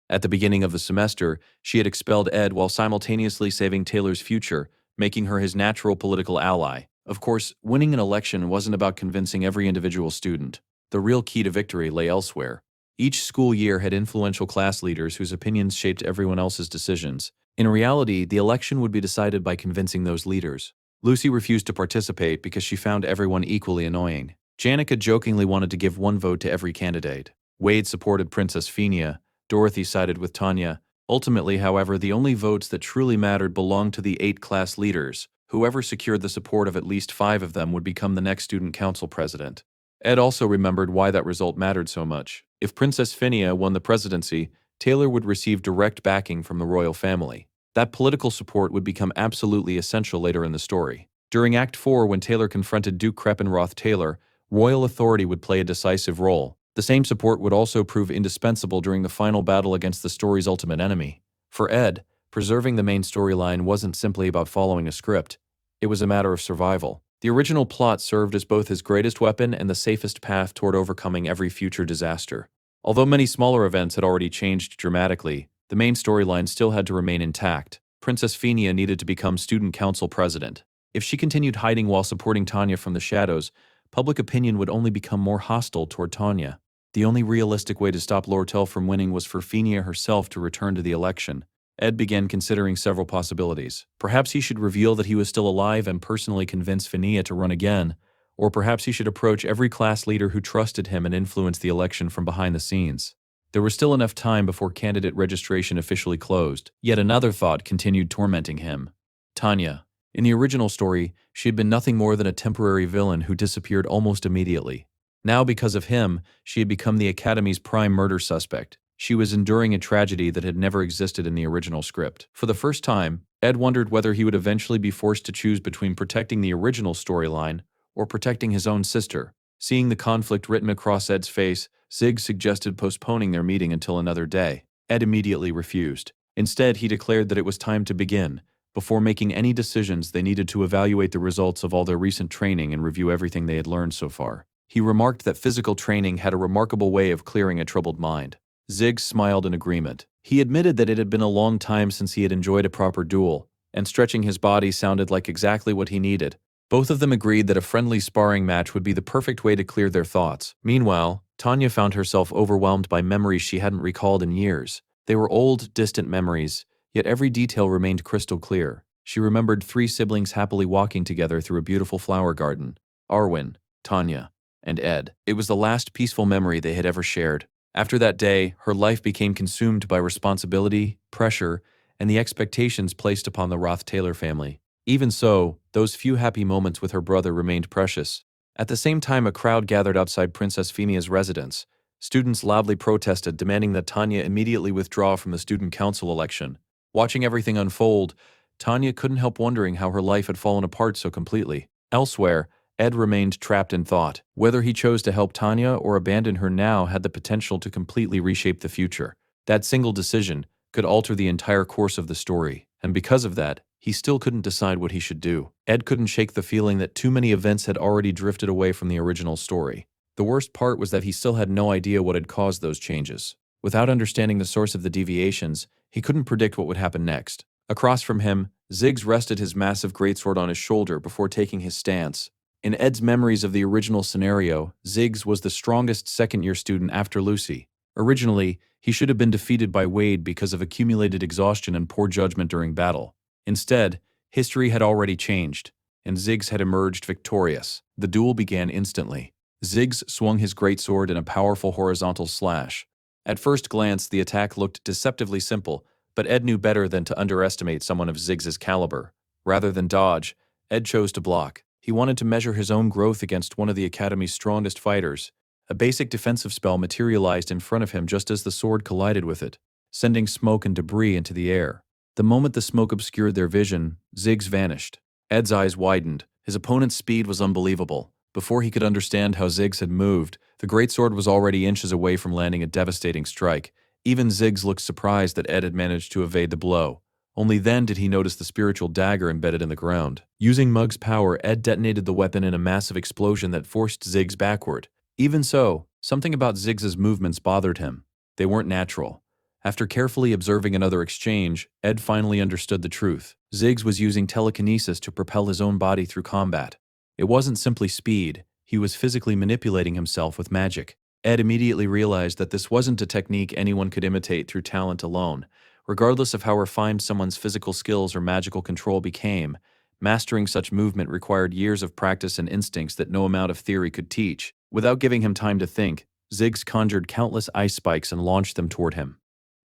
At the beginning of the semester, she had expelled Ed while simultaneously saving Taylor's future, making her his natural political ally. Of course, winning an election wasn't about convincing every individual student. The real key to victory lay elsewhere. Each school year had influential class leaders whose opinions shaped everyone else's decisions. In reality, the election would be decided by convincing those leaders. Lucy refused to participate because she found everyone equally annoying. Janica jokingly wanted to give one vote to every candidate. Wade supported Princess Fenia. Dorothy sided with Tanya. Ultimately, however, the only votes that truly mattered belonged to the 8 class leaders. Whoever secured the support of at least 5 of them would become the next student council president. Ed also remembered why that result mattered so much. If Princess Fenia won the presidency, Taylor would receive direct backing from the royal family. That political support would become absolutely essential later in the story. During Act 4, when Taylor confronted Duke Kreppenroth Taylor, royal authority would play a decisive role. The same support would also prove indispensable during the final battle against the story's ultimate enemy. For Ed, preserving the main storyline wasn't simply about following a script. It was a matter of survival. The original plot served as both his greatest weapon and the safest path toward overcoming every future disaster. Although many smaller events had already changed dramatically, the main storyline still had to remain intact. Princess Fenia needed to become student council president. If she continued hiding while supporting Tanya from the shadows, public opinion would only become more hostile toward Tanya. The only realistic way to stop Lortel from winning was for Fenia herself to return to the election. Ed began considering several possibilities. Perhaps he should reveal that he was still alive and personally convince Fenia to run again, or perhaps he should approach every class leader who trusted him and influence the election from behind the scenes. There was still enough time before candidate registration officially closed. Yet another thought continued tormenting him. Tanya. In the original story, she had been nothing more than a temporary villain who disappeared almost immediately. Now, because of him, she had become the Academy's prime murder suspect. She was enduring a tragedy that had never existed in the original script. For the first time, Ed wondered whether he would eventually be forced to choose between protecting the original storyline or protecting his own sister. Seeing the conflict written across Ed's face, Zig suggested postponing their meeting until another day. Ed immediately refused. Instead, he declared that it was time to begin. Before making any decisions, they needed to evaluate the results of all their recent training and review everything they had learned so far. He remarked that physical training had a remarkable way of clearing a troubled mind. Zig smiled in agreement. He admitted that it had been a long time since he had enjoyed a proper duel, and stretching his body sounded like exactly what he needed. Both of them agreed that a friendly sparring match would be the perfect way to clear their thoughts. Meanwhile, Tanya found herself overwhelmed by memories she hadn't recalled in years. They were old, distant memories, yet every detail remained crystal clear. She remembered 3 siblings happily walking together through a beautiful flower garden: Arwen, Tanya, and Ed. It was the last peaceful memory they had ever shared. After that day, her life became consumed by responsibility, pressure, and the expectations placed upon the Roth-Taylor family. Even so, those few happy moments with her brother remained precious. At the same time, a crowd gathered outside Princess Fenia's residence. Students loudly protested, demanding that Tanya immediately withdraw from the student council election. Watching everything unfold, Tanya couldn't help wondering how her life had fallen apart so completely. Elsewhere, Ed remained trapped in thought. Whether he chose to help Tanya or abandon her now had the potential to completely reshape the future. That single decision could alter the entire course of the story, and because of that, he still couldn't decide what he should do. Ed couldn't shake the feeling that too many events had already drifted away from the original story. The worst part was that he still had no idea what had caused those changes. Without understanding the source of the deviations, he couldn't predict what would happen next. Across from him, Ziggs rested his massive greatsword on his shoulder before taking his stance. In Ed's memories of the original scenario, Ziggs was the strongest second-year student after Lucy. Originally, he should have been defeated by Wade because of accumulated exhaustion and poor judgment during battle. Instead, history had already changed, and Ziggs had emerged victorious. The duel began instantly. Ziggs swung his greatsword in a powerful horizontal slash. At first glance, the attack looked deceptively simple, but Ed knew better than to underestimate someone of Ziggs's caliber. Rather than dodge, Ed chose to block. He wanted to measure his own growth against one of the Academy's strongest fighters. A basic defensive spell materialized in front of him just as the sword collided with it, sending smoke and debris into the air. The moment the smoke obscured their vision, Ziggs vanished. Ed's eyes widened. His opponent's speed was unbelievable. Before he could understand how Ziggs had moved, the greatsword was already inches away from landing a devastating strike. Even Ziggs looked surprised that Ed had managed to evade the blow. Only then did he notice the spiritual dagger embedded in the ground. Using Mug's power, Ed detonated the weapon in a massive explosion that forced Ziggs backward. Even so, something about Ziggs's movements bothered him. They weren't natural. After carefully observing another exchange, Ed finally understood the truth. Ziggs was using telekinesis to propel his own body through combat. It wasn't simply speed, he was physically manipulating himself with magic. Ed immediately realized that this wasn't a technique anyone could imitate through talent alone. Regardless of how refined someone's physical skills or magical control became, mastering such movement required years of practice and instincts that no amount of theory could teach. Without giving him time to think, Ziggs conjured countless ice spikes and launched them toward him.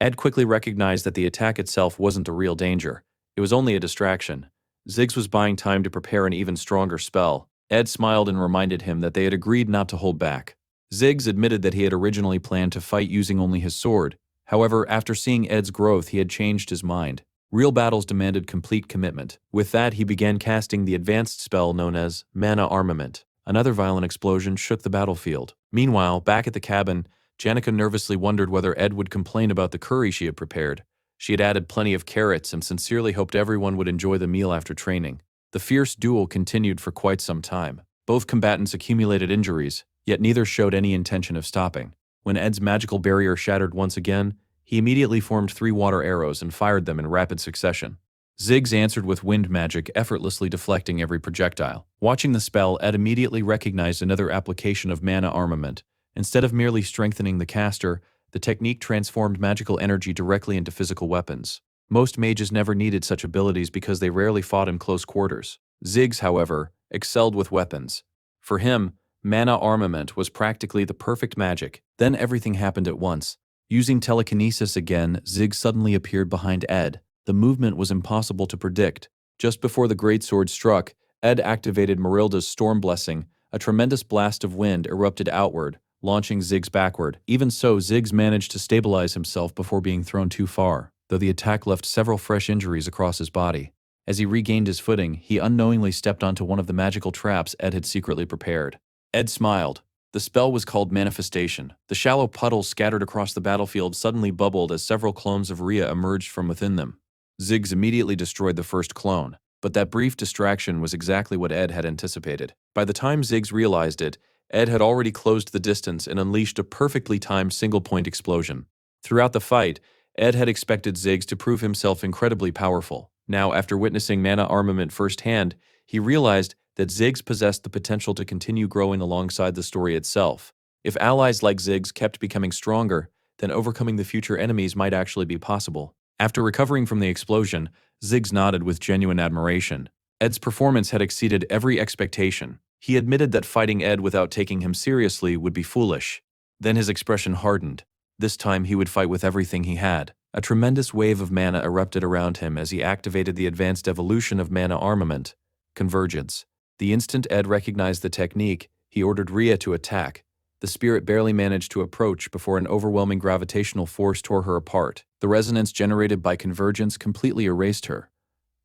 Ed quickly recognized that the attack itself wasn't a real danger. It was only a distraction. Ziggs was buying time to prepare an even stronger spell. Ed smiled and reminded him that they had agreed not to hold back. Ziggs admitted that he had originally planned to fight using only his sword. However, after seeing Ed's growth, he had changed his mind. Real battles demanded complete commitment. With that, he began casting the advanced spell known as Mana Armament. Another violent explosion shook the battlefield. Meanwhile, back at the cabin, Janica nervously wondered whether Ed would complain about the curry she had prepared. She had added plenty of carrots and sincerely hoped everyone would enjoy the meal after training. The fierce duel continued for quite some time. Both combatants accumulated injuries, yet neither showed any intention of stopping. When Ed's magical barrier shattered once again, he immediately formed 3 water arrows and fired them in rapid succession. Ziggs answered with wind magic, effortlessly deflecting every projectile. Watching the spell, Ed immediately recognized another application of mana armament. Instead of merely strengthening the caster, the technique transformed magical energy directly into physical weapons. Most mages never needed such abilities because they rarely fought in close quarters. Ziggs, however, excelled with weapons. For him, mana armament was practically the perfect magic. Then everything happened at once. Using telekinesis again, Ziggs suddenly appeared behind Ed. The movement was impossible to predict. Just before the greatsword struck, Ed activated Marilda's Storm Blessing. A tremendous blast of wind erupted outward, launching Ziggs backward. Even so, Ziggs managed to stabilize himself before being thrown too far, though the attack left several fresh injuries across his body. As he regained his footing, he unknowingly stepped onto one of the magical traps Ed had secretly prepared. Ed smiled. The spell was called Manifestation. The shallow puddles scattered across the battlefield suddenly bubbled as several clones of Rhea emerged from within them. Ziggs immediately destroyed the first clone, but that brief distraction was exactly what Ed had anticipated. By the time Ziggs realized it, Ed had already closed the distance and unleashed a perfectly timed single-point explosion. Throughout the fight, Ed had expected Ziggs to prove himself incredibly powerful. Now, after witnessing mana armament firsthand, he realized that Ziggs possessed the potential to continue growing alongside the story itself. If allies like Ziggs kept becoming stronger, then overcoming the future enemies might actually be possible. After recovering from the explosion, Ziggs nodded with genuine admiration. Ed's performance had exceeded every expectation. He admitted that fighting Ed without taking him seriously would be foolish. Then his expression hardened. This time he would fight with everything he had. A tremendous wave of mana erupted around him as he activated the advanced evolution of mana armament, Convergence. The instant Ed recognized the technique, he ordered Rhea to attack. The spirit barely managed to approach before an overwhelming gravitational force tore her apart. The resonance generated by Convergence completely erased her.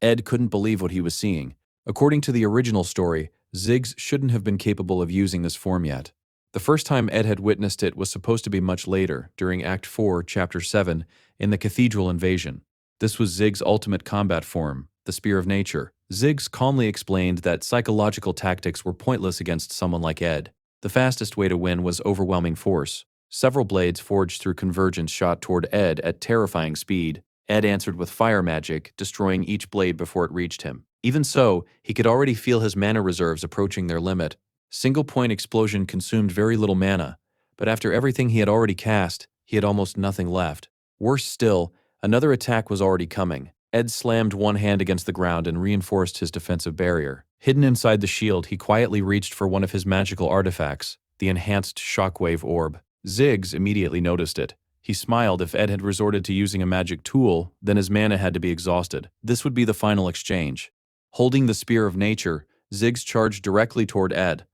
Ed couldn't believe what he was seeing. According to the original story, Ziggs shouldn't have been capable of using this form yet. The first time Ed had witnessed it was supposed to be much later, during Act 4, Chapter 7, in the Cathedral Invasion. This was Ziggs' ultimate combat form, the Spear of Nature. Ziggs calmly explained that psychological tactics were pointless against someone like Ed. The fastest way to win was overwhelming force. Several blades forged through Convergence shot toward Ed at terrifying speed. Ed answered with fire magic, destroying each blade before it reached him. Even so, he could already feel his mana reserves approaching their limit. Single-point explosion consumed very little mana, but after everything he had already cast, he had almost nothing left. Worse still, another attack was already coming. Ed slammed one hand against the ground and reinforced his defensive barrier. Hidden inside the shield, he quietly reached for one of his magical artifacts, the enhanced shockwave orb. Ziggs immediately noticed it. He smiled. If Ed had resorted to using a magic tool, then his mana had to be exhausted. This would be the final exchange. Holding the Spear of Nature, Ziggs charged directly toward Ed.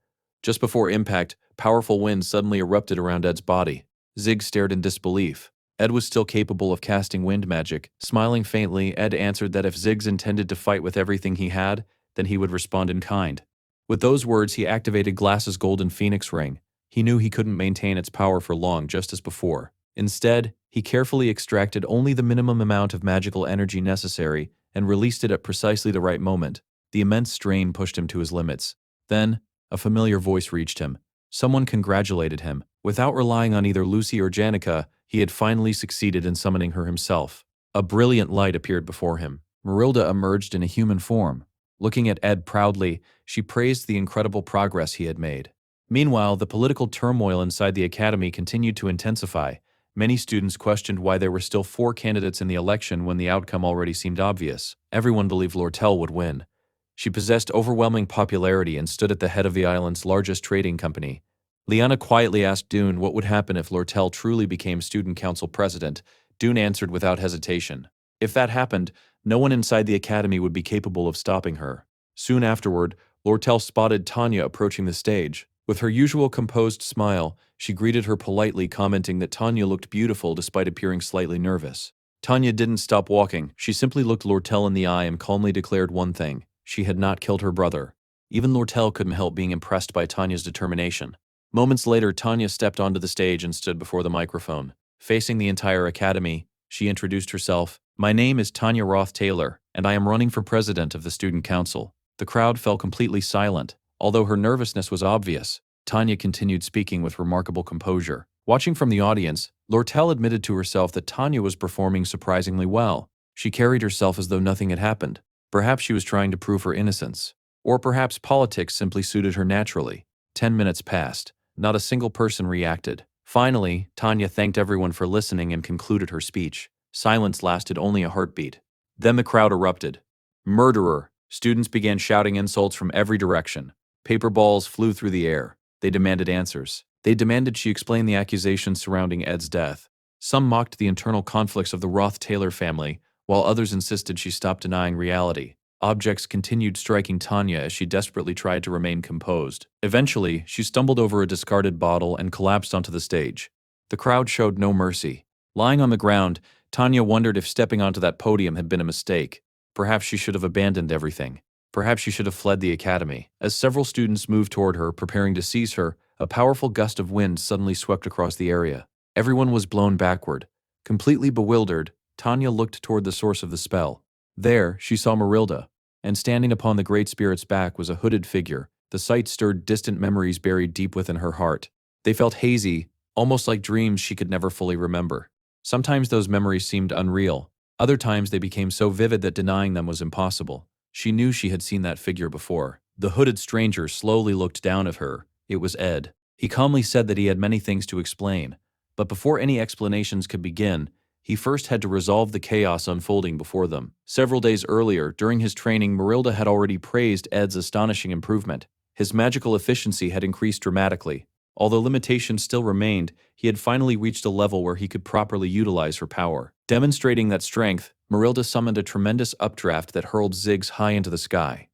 Just before impact, powerful wind suddenly erupted around Ed's body. Ziggs stared in disbelief. Ed was still capable of casting wind magic. Smiling faintly, Ed answered that if Ziggs intended to fight with everything he had, then he would respond in kind. With those words, he activated Glass's golden phoenix ring. He knew he couldn't maintain its power for long, just as before. Instead, he carefully extracted only the minimum amount of magical energy necessary and released it at precisely the right moment. The immense strain pushed him to his limits. Then, a familiar voice reached him. Someone congratulated him. Without relying on either Lucy or Janica, he had finally succeeded in summoning her himself. A brilliant light appeared before him. Marilda emerged in a human form. Looking at Ed proudly, she praised the incredible progress he had made. Meanwhile, the political turmoil inside the academy continued to intensify. Many students questioned why there were still 4 candidates in the election when the outcome already seemed obvious. Everyone believed Lortel would win. She possessed overwhelming popularity and stood at the head of the island's largest trading company. Liana quietly asked Dune what would happen if Lortel truly became student council president. Dune answered without hesitation. If that happened, no one inside the academy would be capable of stopping her. Soon afterward, Lortel spotted Tanya approaching the stage. With her usual composed smile, she greeted her politely, commenting that Tanya looked beautiful despite appearing slightly nervous. Tanya didn't stop walking. She simply looked Lortel in the eye and calmly declared one thing: she had not killed her brother. Even Lortel couldn't help being impressed by Tanya's determination. Moments later, Tanya stepped onto the stage and stood before the microphone. Facing the entire academy, she introduced herself. "My name is Tanya Roth-Taylor, and I am running for president of the student council." The crowd fell completely silent. Although her nervousness was obvious, Tanya continued speaking with remarkable composure. Watching from the audience, Lortel admitted to herself that Tanya was performing surprisingly well. She carried herself as though nothing had happened. Perhaps she was trying to prove her innocence. Or perhaps politics simply suited her naturally. 10 minutes passed. Not a single person reacted. Finally, Tanya thanked everyone for listening and concluded her speech. Silence lasted only a heartbeat. Then the crowd erupted. "Murderer!" Students began shouting insults from every direction. Paper balls flew through the air. They demanded answers. They demanded she explain the accusations surrounding Ed's death. Some mocked the internal conflicts of the Roth-Taylor family, while others insisted she stop denying reality. Objects continued striking Tanya as she desperately tried to remain composed. Eventually, she stumbled over a discarded bottle and collapsed onto the stage. The crowd showed no mercy. Lying on the ground, Tanya wondered if stepping onto that podium had been a mistake. Perhaps she should have abandoned everything. Perhaps she should have fled the academy. As several students moved toward her, preparing to seize her, a powerful gust of wind suddenly swept across the area. Everyone was blown backward. Completely bewildered, Tanya looked toward the source of the spell. There, she saw Marilda, and standing upon the Great Spirit's back was a hooded figure. The sight stirred distant memories buried deep within her heart. They felt hazy, almost like dreams she could never fully remember. Sometimes those memories seemed unreal. Other times they became so vivid that denying them was impossible. She knew she had seen that figure before. The hooded stranger slowly looked down at her. It was Ed. He calmly said that he had many things to explain. But before any explanations could begin, he first had to resolve the chaos unfolding before them. Several days earlier, during his training, Marilda had already praised Ed's astonishing improvement. His magical efficiency had increased dramatically. Although limitations still remained, he had finally reached a level where he could properly utilize her power. Demonstrating that strength, Marilda summoned a tremendous updraft that hurled Ziggs high into the sky.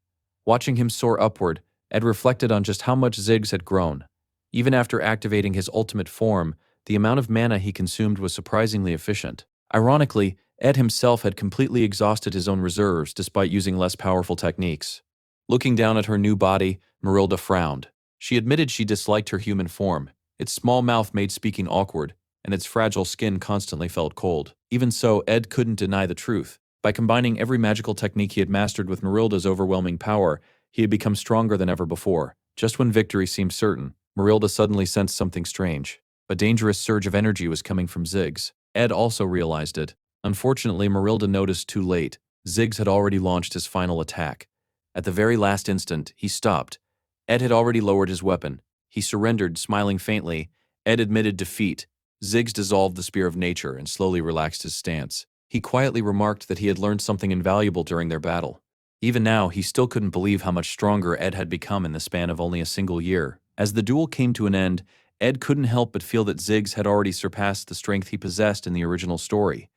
Watching him soar upward, Ed reflected on just how much Ziggs had grown. Even after activating his ultimate form, the amount of mana he consumed was surprisingly efficient. Ironically, Ed himself had completely exhausted his own reserves despite using less powerful techniques. Looking down at her new body, Marilda frowned. She admitted she disliked her human form. Its small mouth made speaking awkward, and its fragile skin constantly felt cold. Even so, Ed couldn't deny the truth. By combining every magical technique he had mastered with Marilda's overwhelming power, he had become stronger than ever before. Just when victory seemed certain, Marilda suddenly sensed something strange. A dangerous surge of energy was coming from Ziggs. Ed also realized it. Unfortunately, Marilda noticed too late. Ziggs had already launched his final attack. At the very last instant, he stopped. Ed had already lowered his weapon. He surrendered, smiling faintly. Ed admitted defeat. Ziggs dissolved the spear of nature and slowly relaxed his stance. He quietly remarked that he had learned something invaluable during their battle. Even now, he still couldn't believe how much stronger Ed had become in the span of only a single year. As the duel came to an end, Ed couldn't help but feel that Ziggs had already surpassed the strength he possessed in the original story.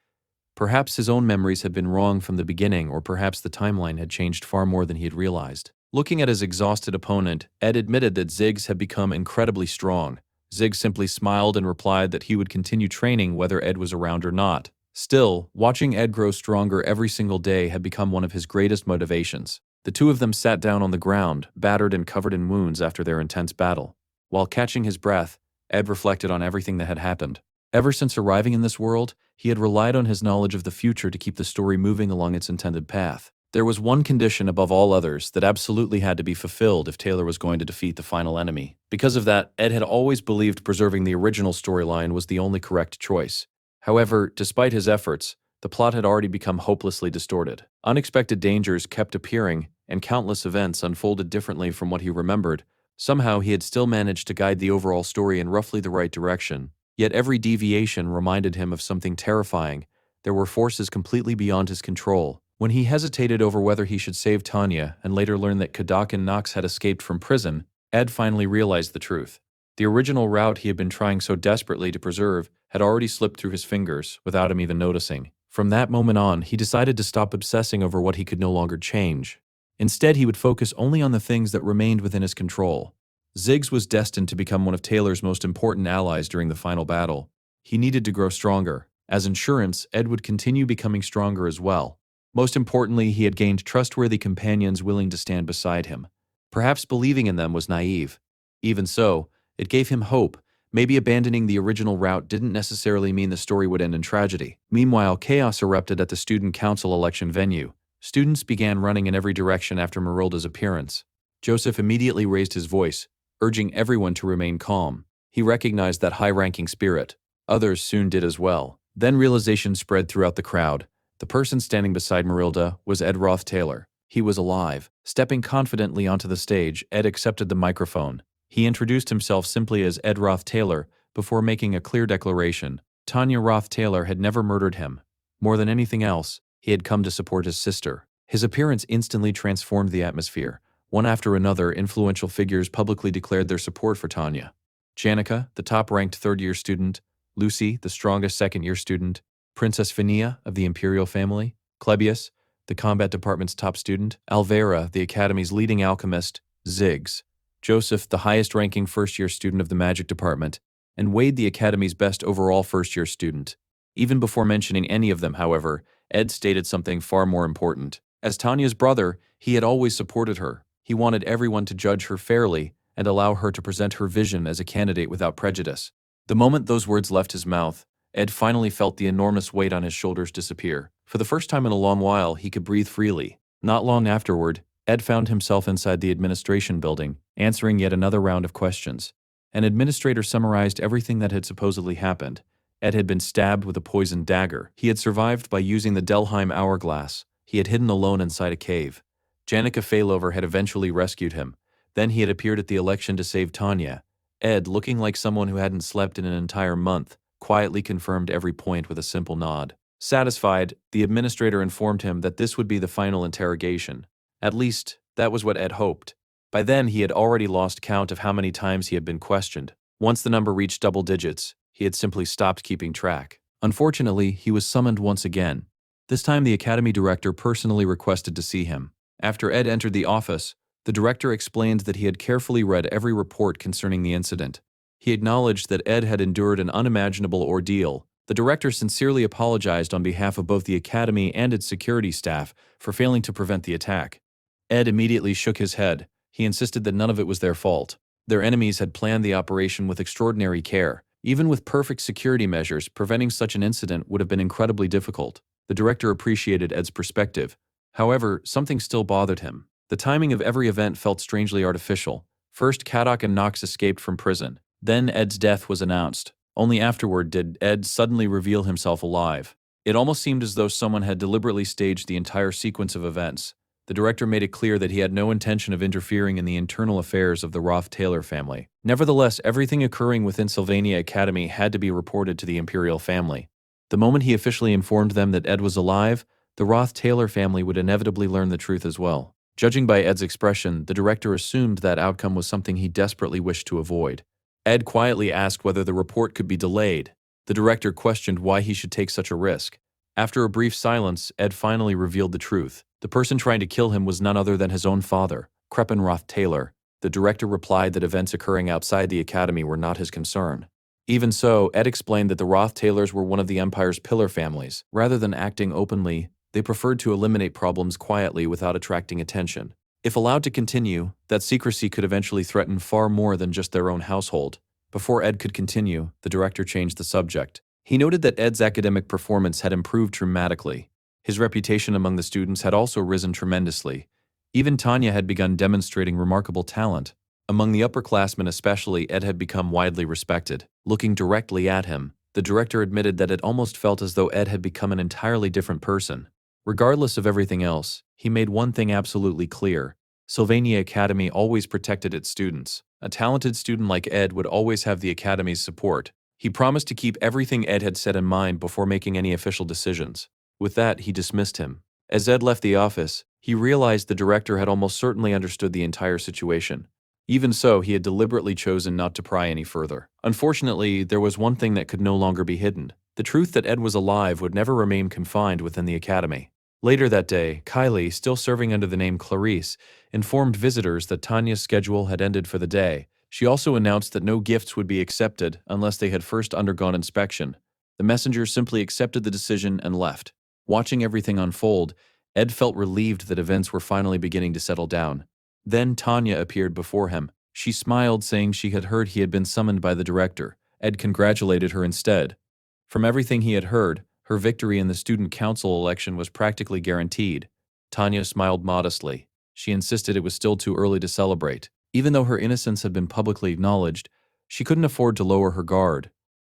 Perhaps his own memories had been wrong from the beginning, or perhaps the timeline had changed far more than he had realized. Looking at his exhausted opponent, Ed admitted that Ziggs had become incredibly strong. Ziggs simply smiled and replied that he would continue training whether Ed was around or not. Still, watching Ed grow stronger every single day had become one of his greatest motivations. The two of them sat down on the ground, battered and covered in wounds after their intense battle. While catching his breath, Ed reflected on everything that had happened. Ever since arriving in this world, he had relied on his knowledge of the future to keep the story moving along its intended path. There was one condition above all others that absolutely had to be fulfilled if Taylor was going to defeat the final enemy. Because of that, Ed had always believed preserving the original storyline was the only correct choice. However, despite his efforts, the plot had already become hopelessly distorted. Unexpected dangers kept appearing, and countless events unfolded differently from what he remembered. Somehow he had still managed to guide the overall story in roughly the right direction. Yet every deviation reminded him of something terrifying. There were forces completely beyond his control. When he hesitated over whether he should save Tanya and later learned that Kadak and Nox had escaped from prison, Ed finally realized the truth. The original route he had been trying so desperately to preserve had already slipped through his fingers without him even noticing. From that moment on, he decided to stop obsessing over what he could no longer change. Instead, he would focus only on the things that remained within his control. Ziggs was destined to become one of Taylor's most important allies during the final battle. He needed to grow stronger. As insurance, Ed would continue becoming stronger as well. Most importantly, he had gained trustworthy companions willing to stand beside him. Perhaps believing in them was naive. Even so, it gave him hope. Maybe abandoning the original route didn't necessarily mean the story would end in tragedy. Meanwhile, chaos erupted at the student council election venue. Students began running in every direction after Marilda's appearance. Joseph immediately raised his voice, urging everyone to remain calm. He recognized that high-ranking spirit. Others soon did as well. Then realization spread throughout the crowd. The person standing beside Marilda was Ed Roth Taylor. He was alive. Stepping confidently onto the stage, Ed accepted the microphone. He introduced himself simply as Ed Roth Taylor before making a clear declaration. Tanya Roth Taylor had never murdered him. More than anything else, he had come to support his sister. His appearance instantly transformed the atmosphere. One after another, influential figures publicly declared their support for Tanya. Janica, the top-ranked third-year student, Lucy, the strongest second-year student, Princess Phinia of the Imperial family, Klebius, the combat department's top student, Alvera, the Academy's leading alchemist, Ziggs, Joseph, the highest-ranking first-year student of the magic department, and Wade, the Academy's best overall first-year student. Even before mentioning any of them, however, Ed stated something far more important. As Tanya's brother, he had always supported her. He wanted everyone to judge her fairly and allow her to present her vision as a candidate without prejudice. The moment those words left his mouth, Ed finally felt the enormous weight on his shoulders disappear. For the first time in a long while, he could breathe freely. Not long afterward, Ed found himself inside the administration building, answering yet another round of questions. An administrator summarized everything that had supposedly happened. Ed had been stabbed with a poisoned dagger. He had survived by using the Delheim hourglass. He had hidden alone inside a cave. Janica Failover had eventually rescued him. Then he had appeared at the election to save Tanya. Ed, looking like someone who hadn't slept in an entire month, quietly confirmed every point with a simple nod. Satisfied, the administrator informed him that this would be the final interrogation. At least, that was what Ed hoped. By then, he had already lost count of how many times he had been questioned. Once the number reached double digits, he had simply stopped keeping track. Unfortunately, he was summoned once again. This time, the Academy director personally requested to see him. After Ed entered the office, the director explained that he had carefully read every report concerning the incident. He acknowledged that Ed had endured an unimaginable ordeal. The director sincerely apologized on behalf of both the Academy and its security staff for failing to prevent the attack. Ed immediately shook his head. He insisted that none of it was their fault. Their enemies had planned the operation with extraordinary care. Even with perfect security measures, preventing such an incident would have been incredibly difficult. The director appreciated Ed's perspective. However, something still bothered him. The timing of every event felt strangely artificial. First, Kadak and Nox escaped from prison. Then Ed's death was announced. Only afterward did Ed suddenly reveal himself alive. It almost seemed as though someone had deliberately staged the entire sequence of events. The director made it clear that he had no intention of interfering in the internal affairs of the Roth-Taylor family. Nevertheless, everything occurring within Sylvania Academy had to be reported to the imperial family. The moment he officially informed them that Ed was alive, the Roth-Taylor family would inevitably learn the truth as well. Judging by Ed's expression, the director assumed that outcome was something he desperately wished to avoid. Ed quietly asked whether the report could be delayed. The director questioned why he should take such a risk. After a brief silence, Ed finally revealed the truth. The person trying to kill him was none other than his own father, Crepin Roth-Taylor. The director replied that events occurring outside the academy were not his concern. Even so, Ed explained that the Roth-Taylors were one of the Empire's pillar families. Rather than acting openly, they preferred to eliminate problems quietly without attracting attention. If allowed to continue, that secrecy could eventually threaten far more than just their own household. Before Ed could continue, the director changed the subject. He noted that Ed's academic performance had improved dramatically. His reputation among the students had also risen tremendously. Even Tanya had begun demonstrating remarkable talent. Among the upperclassmen especially, Ed had become widely respected. Looking directly at him, the director admitted that it almost felt as though Ed had become an entirely different person. Regardless of everything else, he made one thing absolutely clear. Sylvania Academy always protected its students. A talented student like Ed would always have the Academy's support. He promised to keep everything Ed had said in mind before making any official decisions. With that, he dismissed him. As Ed left the office, he realized the director had almost certainly understood the entire situation. Even so, he had deliberately chosen not to pry any further. Unfortunately, there was one thing that could no longer be hidden. The truth that Ed was alive would never remain confined within the Academy. Later that day, Kylie, still serving under the name Clarice, informed visitors that Tanya's schedule had ended for the day. She also announced that no gifts would be accepted unless they had first undergone inspection. The messenger simply accepted the decision and left. Watching everything unfold, Ed felt relieved that events were finally beginning to settle down. Then Tanya appeared before him. She smiled, saying she had heard he had been summoned by the director. Ed congratulated her instead. From everything he had heard, her victory in the student council election was practically guaranteed. Tanya smiled modestly. She insisted it was still too early to celebrate. Even though her innocence had been publicly acknowledged, she couldn't afford to lower her guard.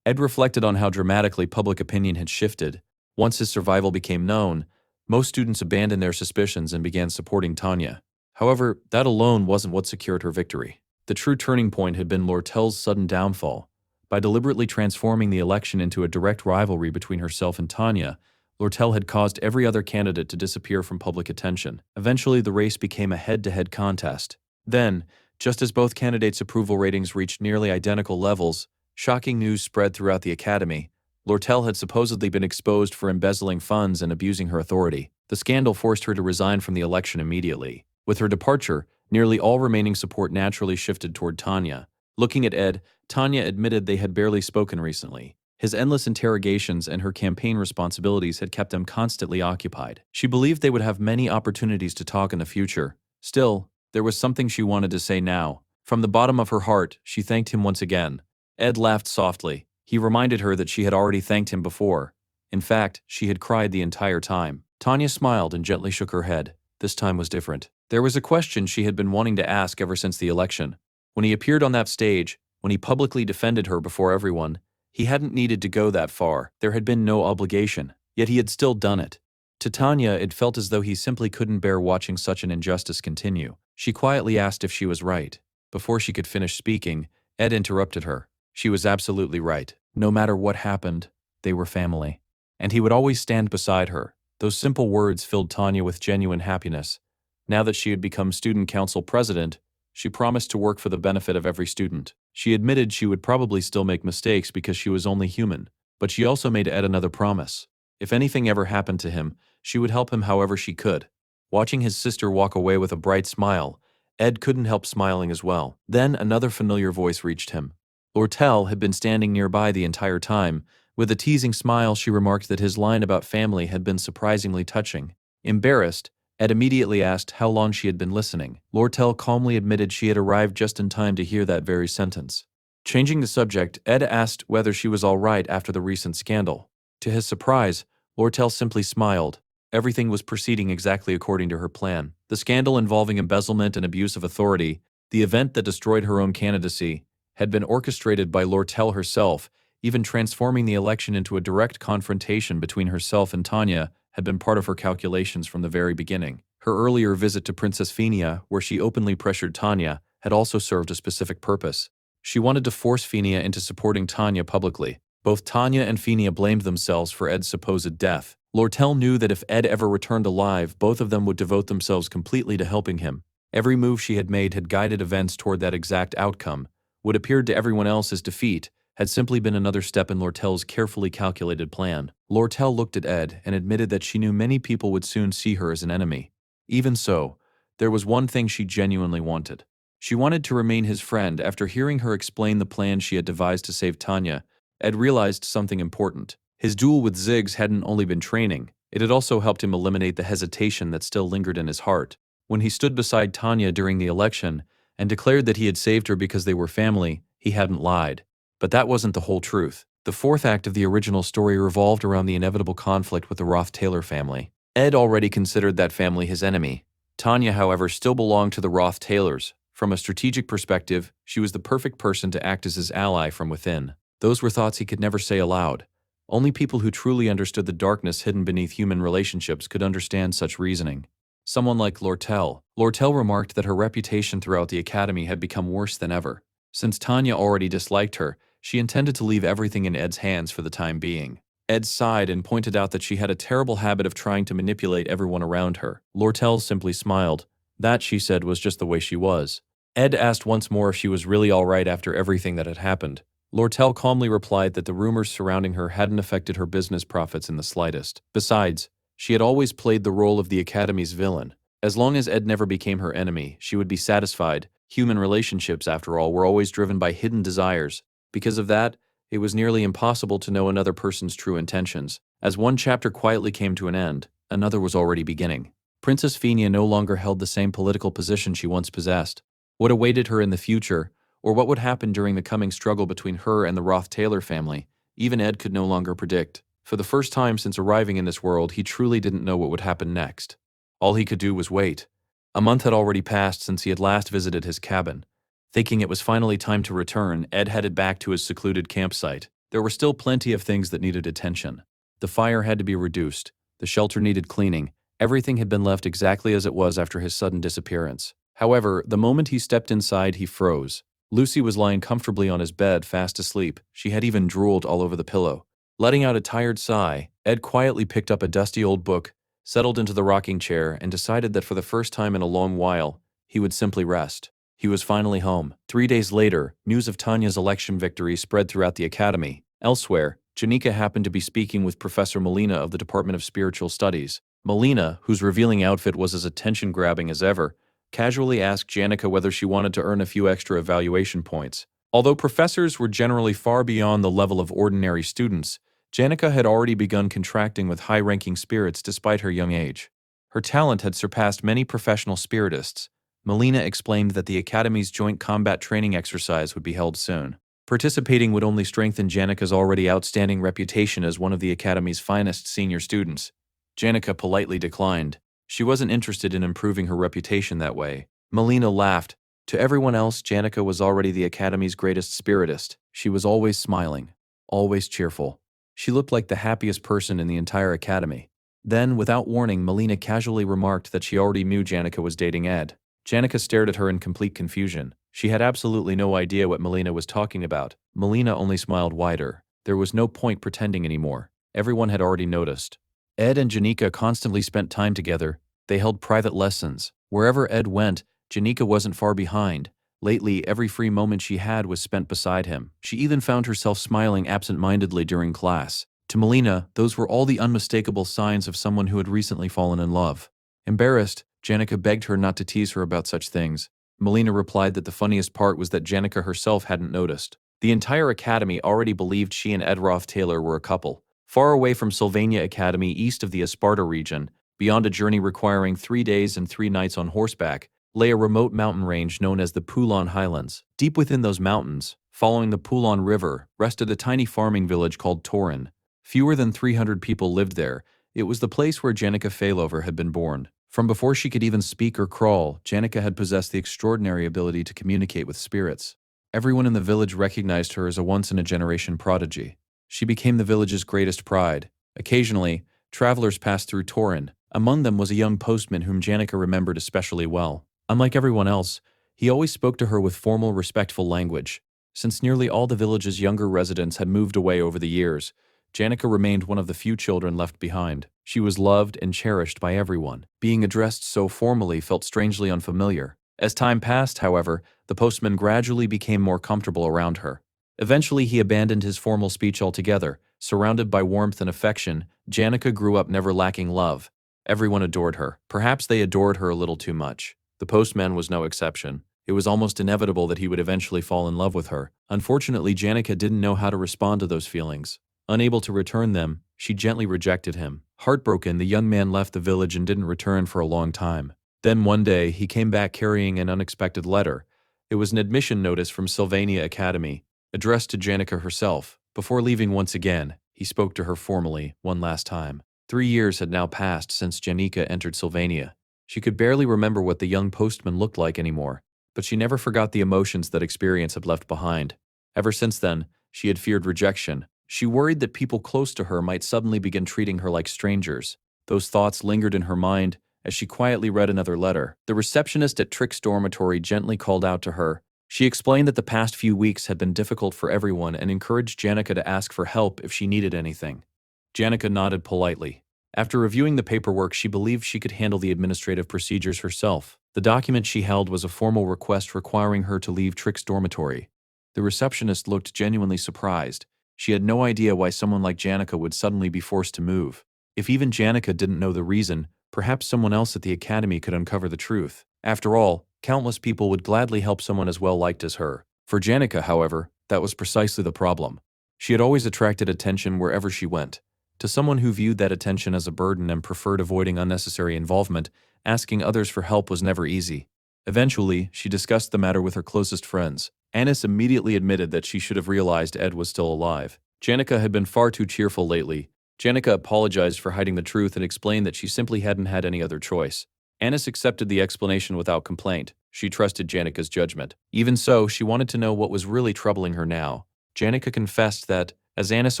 Ed reflected on how dramatically public opinion had shifted. Once his survival became known, most students abandoned their suspicions and began supporting Tanya. However, that alone wasn't what secured her victory. The true turning point had been Lortel's sudden downfall. By deliberately transforming the election into a direct rivalry between herself and Tanya, Lortel had caused every other candidate to disappear from public attention. Eventually, the race became a head-to-head contest. Then, just as both candidates' approval ratings reached nearly identical levels, shocking news spread throughout the academy. Lortel had supposedly been exposed for embezzling funds and abusing her authority. The scandal forced her to resign from the election immediately. With her departure, nearly all remaining support naturally shifted toward Tanya. Looking at Ed, Tanya admitted they had barely spoken recently. His endless interrogations and her campaign responsibilities had kept them constantly occupied. She believed they would have many opportunities to talk in the future. Still, there was something she wanted to say now. From the bottom of her heart, she thanked him once again. Ed laughed softly. He reminded her that she had already thanked him before. In fact, she had cried the entire time. Tanya smiled and gently shook her head. This time was different. There was a question she had been wanting to ask ever since the election. When he appeared on that stage, when he publicly defended her before everyone, he hadn't needed to go that far. There had been no obligation, yet he had still done it. To Tanya, it felt as though he simply couldn't bear watching such an injustice continue. She quietly asked if she was right. Before she could finish speaking, Ed interrupted her. She was absolutely right. No matter what happened, they were family. And he would always stand beside her. Those simple words filled Tanya with genuine happiness. Now that she had become student council president, she promised to work for the benefit of every student. She admitted she would probably still make mistakes because she was only human, but she also made Ed another promise. If anything ever happened to him, she would help him however she could. Watching his sister walk away with a bright smile, Ed couldn't help smiling as well. Then another familiar voice reached him. Lortel had been standing nearby the entire time. With a teasing smile, she remarked that his line about family had been surprisingly touching. Embarrassed, Ed immediately asked how long she had been listening. Lortel calmly admitted she had arrived just in time to hear that very sentence. Changing the subject, Ed asked whether she was all right after the recent scandal. To his surprise, Lortel simply smiled. Everything was proceeding exactly according to her plan. The scandal involving embezzlement and abuse of authority, the event that destroyed her own candidacy, had been orchestrated by Lortel herself. Even transforming the election into a direct confrontation between herself and Tanya had been part of her calculations from the very beginning. Her earlier visit to Princess Phinia, where she openly pressured Tanya, had also served a specific purpose. She wanted to force Phinia into supporting Tanya publicly. Both Tanya and Phinia blamed themselves for Ed's supposed death. Lortel knew that if Ed ever returned alive, both of them would devote themselves completely to helping him. Every move she had made had guided events toward that exact outcome. What appeared to everyone else as defeat had simply been another step in Lortel's carefully calculated plan. Lortel looked at Ed and admitted that she knew many people would soon see her as an enemy. Even so, there was one thing she genuinely wanted. She wanted to remain his friend. After hearing her explain the plan she had devised to save Tanya, Ed realized something important. His duel with Ziggs hadn't only been training, it had also helped him eliminate the hesitation that still lingered in his heart. When he stood beside Tanya during the election and declared that he had saved her because they were family, he hadn't lied. But that wasn't the whole truth. The fourth act of the original story revolved around the inevitable conflict with the Roth-Taylor family. Ed already considered that family his enemy. Tanya, however, still belonged to the Roth-Taylors. From a strategic perspective, she was the perfect person to act as his ally from within. Those were thoughts he could never say aloud. Only people who truly understood the darkness hidden beneath human relationships could understand such reasoning. Someone like Lortel. Lortel remarked that her reputation throughout the academy had become worse than ever. Since Tanya already disliked her, she intended to leave everything in Ed's hands for the time being. Ed sighed and pointed out that she had a terrible habit of trying to manipulate everyone around her. Lortel simply smiled. That, she said, was just the way she was. Ed asked once more if she was really all right after everything that had happened. Lortel calmly replied that the rumors surrounding her hadn't affected her business profits in the slightest. Besides, she had always played the role of the Academy's villain. As long as Ed never became her enemy, she would be satisfied. Human relationships, after all, were always driven by hidden desires. Because of that, it was nearly impossible to know another person's true intentions. As one chapter quietly came to an end, another was already beginning. Princess Phinia no longer held the same political position she once possessed. What awaited her in the future, or what would happen during the coming struggle between her and the Roth-Taylor family, even Ed could no longer predict. For the first time since arriving in this world, he truly didn't know what would happen next. All he could do was wait. A month had already passed since he had last visited his cabin. Thinking it was finally time to return, Ed headed back to his secluded campsite. There were still plenty of things that needed attention. The fire had to be reduced, the shelter needed cleaning, everything had been left exactly as it was after his sudden disappearance. However, the moment he stepped inside, he froze. Lucy was lying comfortably on his bed, fast asleep. She had even drooled all over the pillow. Letting out a tired sigh, Ed quietly picked up a dusty old book, settled into the rocking chair, and decided that for the first time in a long while, he would simply rest. He was finally home. 3 days later, news of Tanya's election victory spread throughout the academy. Elsewhere, Janika happened to be speaking with Professor Melina of the Department of Spiritual Studies. Melina, whose revealing outfit was as attention-grabbing as ever, casually asked Janika whether she wanted to earn a few extra evaluation points. Although professors were generally far beyond the level of ordinary students, Janika had already begun contracting with high-ranking spirits despite her young age. Her talent had surpassed many professional spiritists. Melina explained that the Academy's joint combat training exercise would be held soon. Participating would only strengthen Janika's already outstanding reputation as one of the Academy's finest senior students. Janika politely declined. She wasn't interested in improving her reputation that way. Melina laughed. To everyone else, Janika was already the Academy's greatest spiritist. She was always smiling, always cheerful. She looked like the happiest person in the entire Academy. Then, without warning, Melina casually remarked that she already knew Janika was dating Ed. Janika stared at her in complete confusion. She had absolutely no idea what Melina was talking about. Melina only smiled wider. There was no point pretending anymore. Everyone had already noticed. Ed and Janika constantly spent time together. They held private lessons. Wherever Ed went, Janika wasn't far behind. Lately, every free moment she had was spent beside him. She even found herself smiling absent-mindedly during class. To Melina, those were all the unmistakable signs of someone who had recently fallen in love. Embarrassed, Janika begged her not to tease her about such things. Melina replied that the funniest part was that Janika herself hadn't noticed. The entire academy already believed she and Ed Roth-Taylor were a couple. Far away from Sylvania Academy, east of the Esparta region, beyond a journey requiring 3 days and 3 nights on horseback, lay a remote mountain range known as the Poulon Highlands. Deep within those mountains, following the Poulon River, rested a tiny farming village called Torin. Fewer than 300 people lived there. It was the place where Janika Failover had been born. From before she could even speak or crawl, Janika had possessed the extraordinary ability to communicate with spirits. Everyone in the village recognized her as a once-in-a-generation prodigy. She became the village's greatest pride. Occasionally, travelers passed through Torin, Among them was a young postman whom Janica remembered especially well. Unlike everyone else, he always spoke to her with formal, respectful language. Since nearly all the village's younger residents had moved away over the years, Janica remained one of the few children left behind. She was loved and cherished by everyone. Being addressed so formally felt strangely unfamiliar. As time passed, however, the postman gradually became more comfortable around her. Eventually, he abandoned his formal speech altogether. Surrounded by warmth and affection, Janica grew up never lacking love. Everyone adored her. Perhaps they adored her a little too much. The postman was no exception. It was almost inevitable that he would eventually fall in love with her. Unfortunately, Janica didn't know how to respond to those feelings. Unable to return them, she gently rejected him. Heartbroken, the young man left the village and didn't return for a long time. Then one day, he came back carrying an unexpected letter. It was an admission notice from Sylvania Academy, addressed to Janica herself. Before leaving once again, he spoke to her formally, one last time. 3 years had now passed since Janica entered Sylvania. She could barely remember what the young postman looked like anymore, but she never forgot the emotions that experience had left behind. Ever since then, she had feared rejection. She worried that people close to her might suddenly begin treating her like strangers. Those thoughts lingered in her mind as she quietly read another letter. The receptionist at Trick's dormitory gently called out to her. She explained that the past few weeks had been difficult for everyone and encouraged Janica to ask for help if she needed anything. Janica nodded politely. After reviewing the paperwork, she believed she could handle the administrative procedures herself. The document she held was a formal request requiring her to leave Trick's dormitory. The receptionist looked genuinely surprised. She had no idea why someone like Janica would suddenly be forced to move. If even Janica didn't know the reason, perhaps someone else at the academy could uncover the truth. After all, countless people would gladly help someone as well liked as her. For Janica, however, that was precisely the problem. She had always attracted attention wherever she went. To someone who viewed that attention as a burden and preferred avoiding unnecessary involvement, asking others for help was never easy. Eventually, she discussed the matter with her closest friends. Anis immediately admitted that she should have realized Ed was still alive. Janica had been far too cheerful lately. Janica apologized for hiding the truth and explained that she simply hadn't had any other choice. Anis accepted the explanation without complaint. She trusted Janica's judgment. Even so, she wanted to know what was really troubling her now. Janica confessed that, as Anis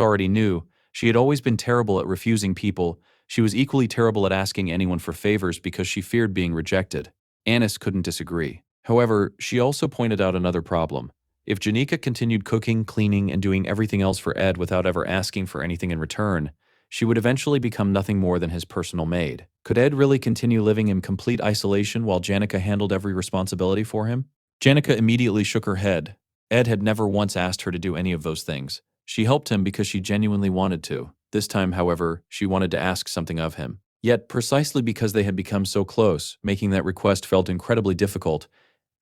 already knew, she had always been terrible at refusing people. She was equally terrible at asking anyone for favors because she feared being rejected. Anis couldn't disagree. However, she also pointed out another problem. If Janica continued cooking, cleaning, and doing everything else for Ed without ever asking for anything in return, she would eventually become nothing more than his personal maid. Could Ed really continue living in complete isolation while Janica handled every responsibility for him? Janica immediately shook her head. Ed had never once asked her to do any of those things. She helped him because she genuinely wanted to. This time, however, she wanted to ask something of him. Yet, precisely because they had become so close, making that request felt incredibly difficult,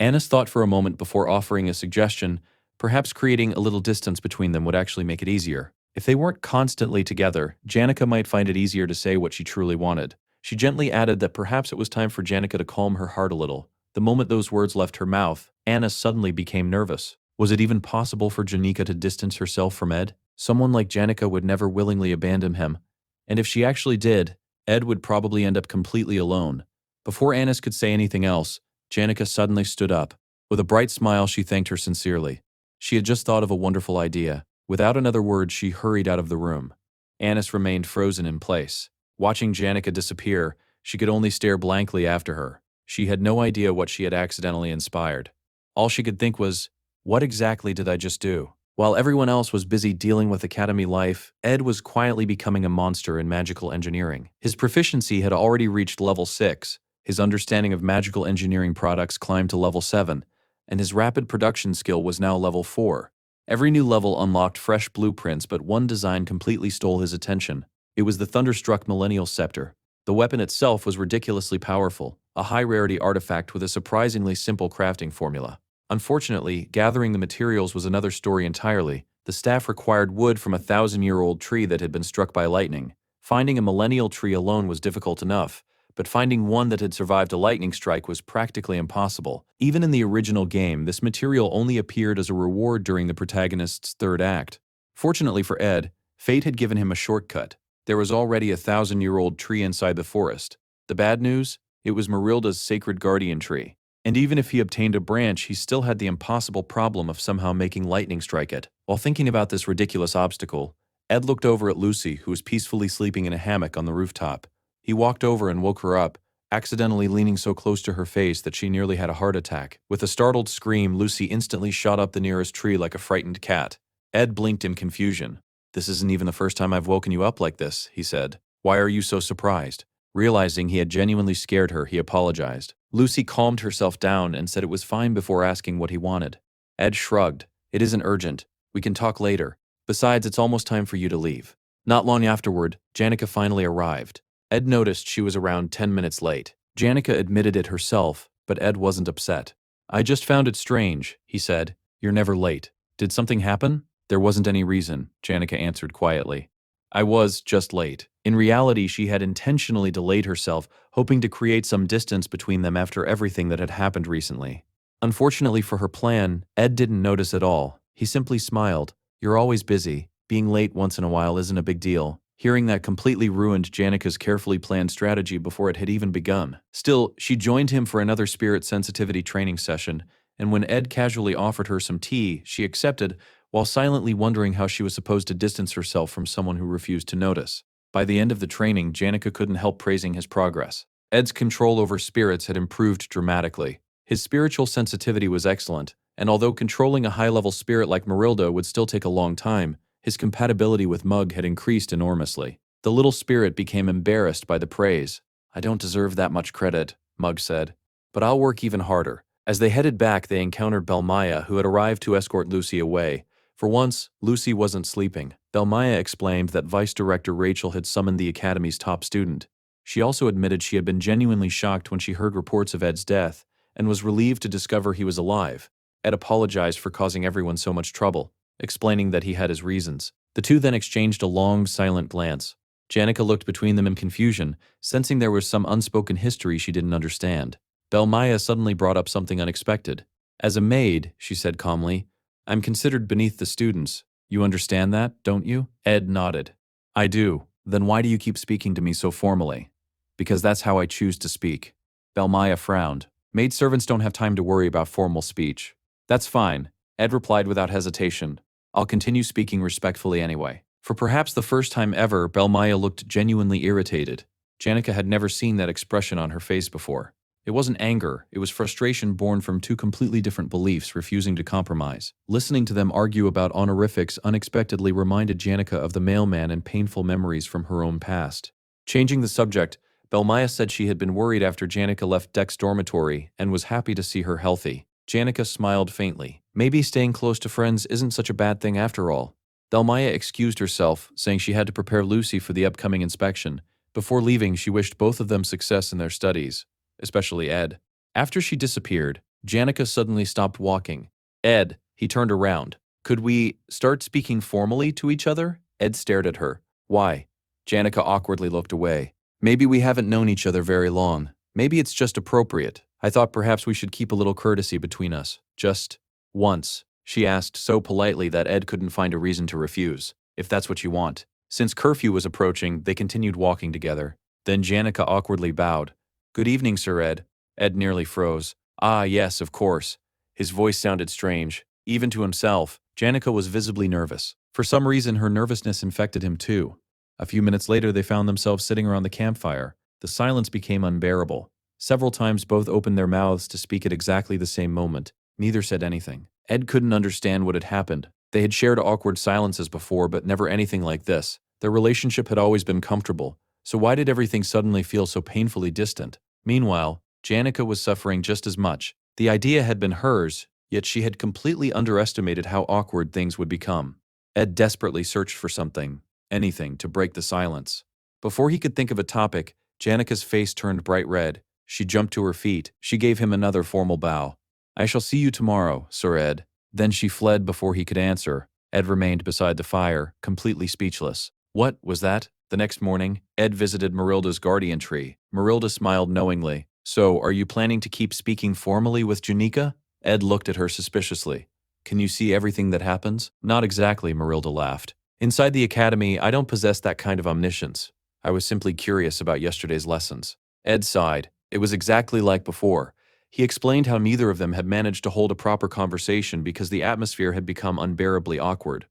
Anis thought for a moment before offering a suggestion. Perhaps creating a little distance between them would actually make it easier. If they weren't constantly together, Janica might find it easier to say what she truly wanted. She gently added that perhaps it was time for Janica to calm her heart a little. The moment those words left her mouth, Anis suddenly became nervous. Was it even possible for Janica to distance herself from Ed? Someone like Janica would never willingly abandon him. And if she actually did, Ed would probably end up completely alone. Before Anis could say anything else, Janica suddenly stood up. With a bright smile, she thanked her sincerely. She had just thought of a wonderful idea. Without another word, she hurried out of the room. Anis remained frozen in place. Watching Janica disappear, she could only stare blankly after her. She had no idea what she had accidentally inspired. All she could think was, what exactly did I just do? While everyone else was busy dealing with academy life, Ed was quietly becoming a monster in magical engineering. His proficiency had already reached level 6, his understanding of magical engineering products climbed to level 7, and his rapid production skill was now level 4. Every new level unlocked fresh blueprints, but one design completely stole his attention. It was the thunderstruck Millennial Scepter. The weapon itself was ridiculously powerful, a high-rarity artifact with a surprisingly simple crafting formula. Unfortunately, gathering the materials was another story entirely. The staff required wood from a 1,000-year-old tree that had been struck by lightning. Finding a millennial tree alone was difficult enough, but finding one that had survived a lightning strike was practically impossible. Even in the original game, this material only appeared as a reward during the protagonist's third act. Fortunately for Ed, fate had given him a shortcut. There was already a 1,000-year-old tree inside the forest. The bad news? It was Marilda's sacred guardian tree. And even if he obtained a branch, he still had the impossible problem of somehow making lightning strike it. While thinking about this ridiculous obstacle, Ed looked over at Lucy, who was peacefully sleeping in a hammock on the rooftop. He walked over and woke her up, accidentally leaning so close to her face that she nearly had a heart attack. With a startled scream, Lucy instantly shot up the nearest tree like a frightened cat. Ed blinked in confusion. "This isn't even the first time I've woken you up like this," he said. "Why are you so surprised?" Realizing he had genuinely scared her, he apologized. Lucy calmed herself down and said it was fine before asking what he wanted. Ed shrugged. "It isn't urgent. We can talk later. Besides, it's almost time for you to leave." Not long afterward, Janica finally arrived. Ed noticed she was around 10 minutes late. Janica admitted it herself, but Ed wasn't upset. "I just found it strange," he said. "You're never late. Did something happen?" "There wasn't any reason," Janica answered quietly. "I was just late." In reality, she had intentionally delayed herself, hoping to create some distance between them after everything that had happened recently. Unfortunately for her plan, Ed didn't notice at all. He simply smiled. "You're always busy. Being late once in a while isn't a big deal." Hearing that completely ruined Janica's carefully planned strategy before it had even begun. Still, she joined him for another spirit sensitivity training session, and when Ed casually offered her some tea, she accepted, while silently wondering how she was supposed to distance herself from someone who refused to notice. By the end of the training, Janica couldn't help praising his progress. Ed's control over spirits had improved dramatically. His spiritual sensitivity was excellent, and although controlling a high-level spirit like Marilda would still take a long time, his compatibility with Mug had increased enormously. The little spirit became embarrassed by the praise. "I don't deserve that much credit," Mug said, "but I'll work even harder." As they headed back, they encountered Belmaya, who had arrived to escort Lucy away. For once, Lucy wasn't sleeping. Belmaya explained that Vice Director Rachel had summoned the Academy's top student. She also admitted she had been genuinely shocked when she heard reports of Ed's death, and was relieved to discover he was alive. Ed apologized for causing everyone so much trouble, explaining that he had his reasons. The two then exchanged a long, silent glance. Janica looked between them in confusion, sensing there was some unspoken history she didn't understand. Belmaya suddenly brought up something unexpected. "As a maid," she said calmly, "I'm considered beneath the students. You understand that, don't you?" Ed nodded. "I do. Then why do you keep speaking to me so formally?" "Because that's how I choose to speak." Belmaya frowned. "Maidservants don't have time to worry about formal speech." "That's fine," Ed replied without hesitation. "I'll continue speaking respectfully anyway." For perhaps the first time ever, Belmaya looked genuinely irritated. Janica had never seen that expression on her face before. It wasn't anger, it was frustration born from two completely different beliefs refusing to compromise. Listening to them argue about honorifics unexpectedly reminded Janica of the mailman and painful memories from her own past. Changing the subject, Belmaya said she had been worried after Janica left Deck's dormitory and was happy to see her healthy. Janica smiled faintly. Maybe staying close to friends isn't such a bad thing after all. Belmaya excused herself, saying she had to prepare Lucy for the upcoming inspection. Before leaving, she wished both of them success in their studies, especially Ed. After she disappeared, Janica suddenly stopped walking. "Ed," he turned around. "Could we start speaking formally to each other?" Ed stared at her. "Why?" Janica awkwardly looked away. "Maybe we haven't known each other very long. Maybe it's just appropriate. I thought perhaps we should keep a little courtesy between us. Just once," she asked so politely that Ed couldn't find a reason to refuse. "If that's what you want." Since curfew was approaching, they continued walking together. Then Janica awkwardly bowed. "Good evening, Sir Ed." Ed nearly froze. "Ah, yes, of course." His voice sounded strange. Even to himself, Janica was visibly nervous. For some reason, her nervousness infected him too. A few minutes later, they found themselves sitting around the campfire. The silence became unbearable. Several times both opened their mouths to speak at exactly the same moment. Neither said anything. Ed couldn't understand what had happened. They had shared awkward silences before, but never anything like this. Their relationship had always been comfortable, so why did everything suddenly feel so painfully distant? Meanwhile, Janica was suffering just as much. The idea had been hers, yet she had completely underestimated how awkward things would become. Ed desperately searched for something, anything, to break the silence. Before he could think of a topic, Janica's face turned bright red. She jumped to her feet. She gave him another formal bow. "I shall see you tomorrow, Sir Ed." Then she fled before he could answer. Ed remained beside the fire, completely speechless. What was that? The next morning, Ed visited Marilda's guardian tree. Marilda smiled knowingly. "So, are you planning to keep speaking formally with Janica?" Ed looked at her suspiciously. "Can you see everything that happens?" "Not exactly," Marilda laughed. "Inside the academy, I don't possess that kind of omniscience. I was simply curious about yesterday's lessons." Ed sighed. It was exactly like before. He explained how neither of them had managed to hold a proper conversation because the atmosphere had become unbearably awkward.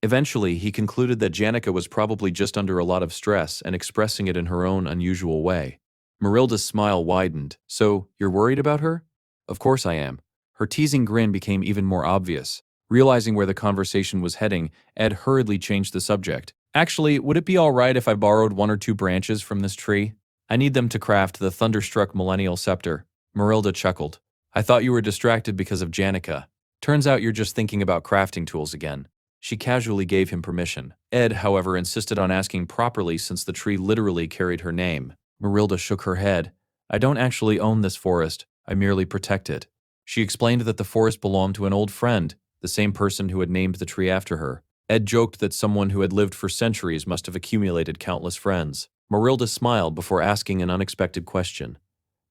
Eventually, he concluded that Janica was probably just under a lot of stress and expressing it in her own unusual way. Marilda's smile widened. So, you're worried about her? Of course I am. Her teasing grin became even more obvious. Realizing where the conversation was heading, Ed hurriedly changed the subject. Actually, would it be alright if I borrowed one or two branches from this tree? I need them to craft the thunderstruck millennial scepter. Marilda chuckled. I thought you were distracted because of Janica. Turns out you're just thinking about crafting tools again. She casually gave him permission. Ed, however, insisted on asking properly since the tree literally carried her name. Marilda shook her head. I don't actually own this forest. I merely protect it. She explained that the forest belonged to an old friend, the same person who had named the tree after her. Ed joked that someone who had lived for centuries must have accumulated countless friends. Marilda smiled before asking an unexpected question.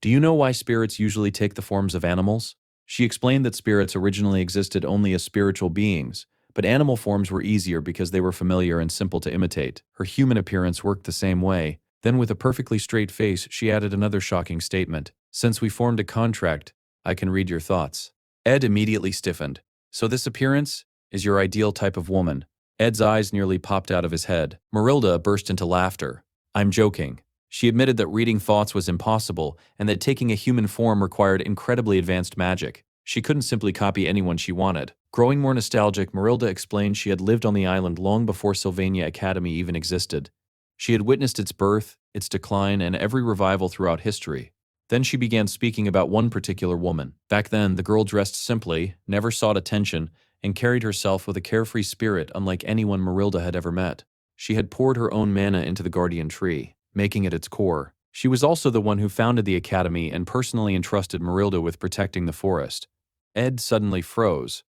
Do you know why spirits usually take the forms of animals? She explained that spirits originally existed only as spiritual beings, but animal forms were easier because they were familiar and simple to imitate. Her human appearance worked the same way. Then with a perfectly straight face, she added another shocking statement. Since we formed a contract, I can read your thoughts. Ed immediately stiffened. So this appearance is your ideal type of woman. Ed's eyes nearly popped out of his head. Marilda burst into laughter. I'm joking. She admitted that reading thoughts was impossible and that taking a human form required incredibly advanced magic. She couldn't simply copy anyone she wanted. Growing more nostalgic, Marilda explained she had lived on the island long before Sylvania Academy even existed. She had witnessed its birth, its decline, and every revival throughout history. Then she began speaking about one particular woman. Back then, the girl dressed simply, never sought attention, and carried herself with a carefree spirit unlike anyone Marilda had ever met. She had poured her own mana into the guardian tree, making it its core. She was also the one who founded the academy and personally entrusted Marilda with protecting the forest. Ed suddenly froze.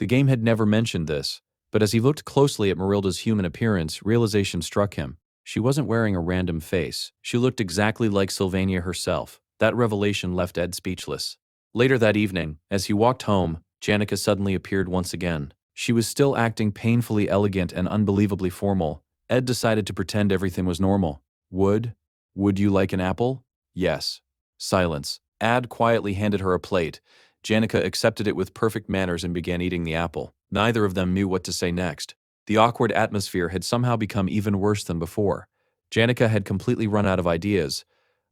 The game had never mentioned this, but as he looked closely at Marilda's human appearance, realization struck him. She wasn't wearing a random face. She looked exactly like Sylvania herself. That revelation left Ed speechless. Later that evening, as he walked home, Janica suddenly appeared once again. She was still acting painfully elegant and unbelievably formal. Ed decided to pretend everything was normal. Would you like an apple? Yes. Silence. Ed quietly handed her a plate. Janica accepted it with perfect manners and began eating the apple. Neither of them knew what to say next. The awkward atmosphere had somehow become even worse than before. Janica had completely run out of ideas.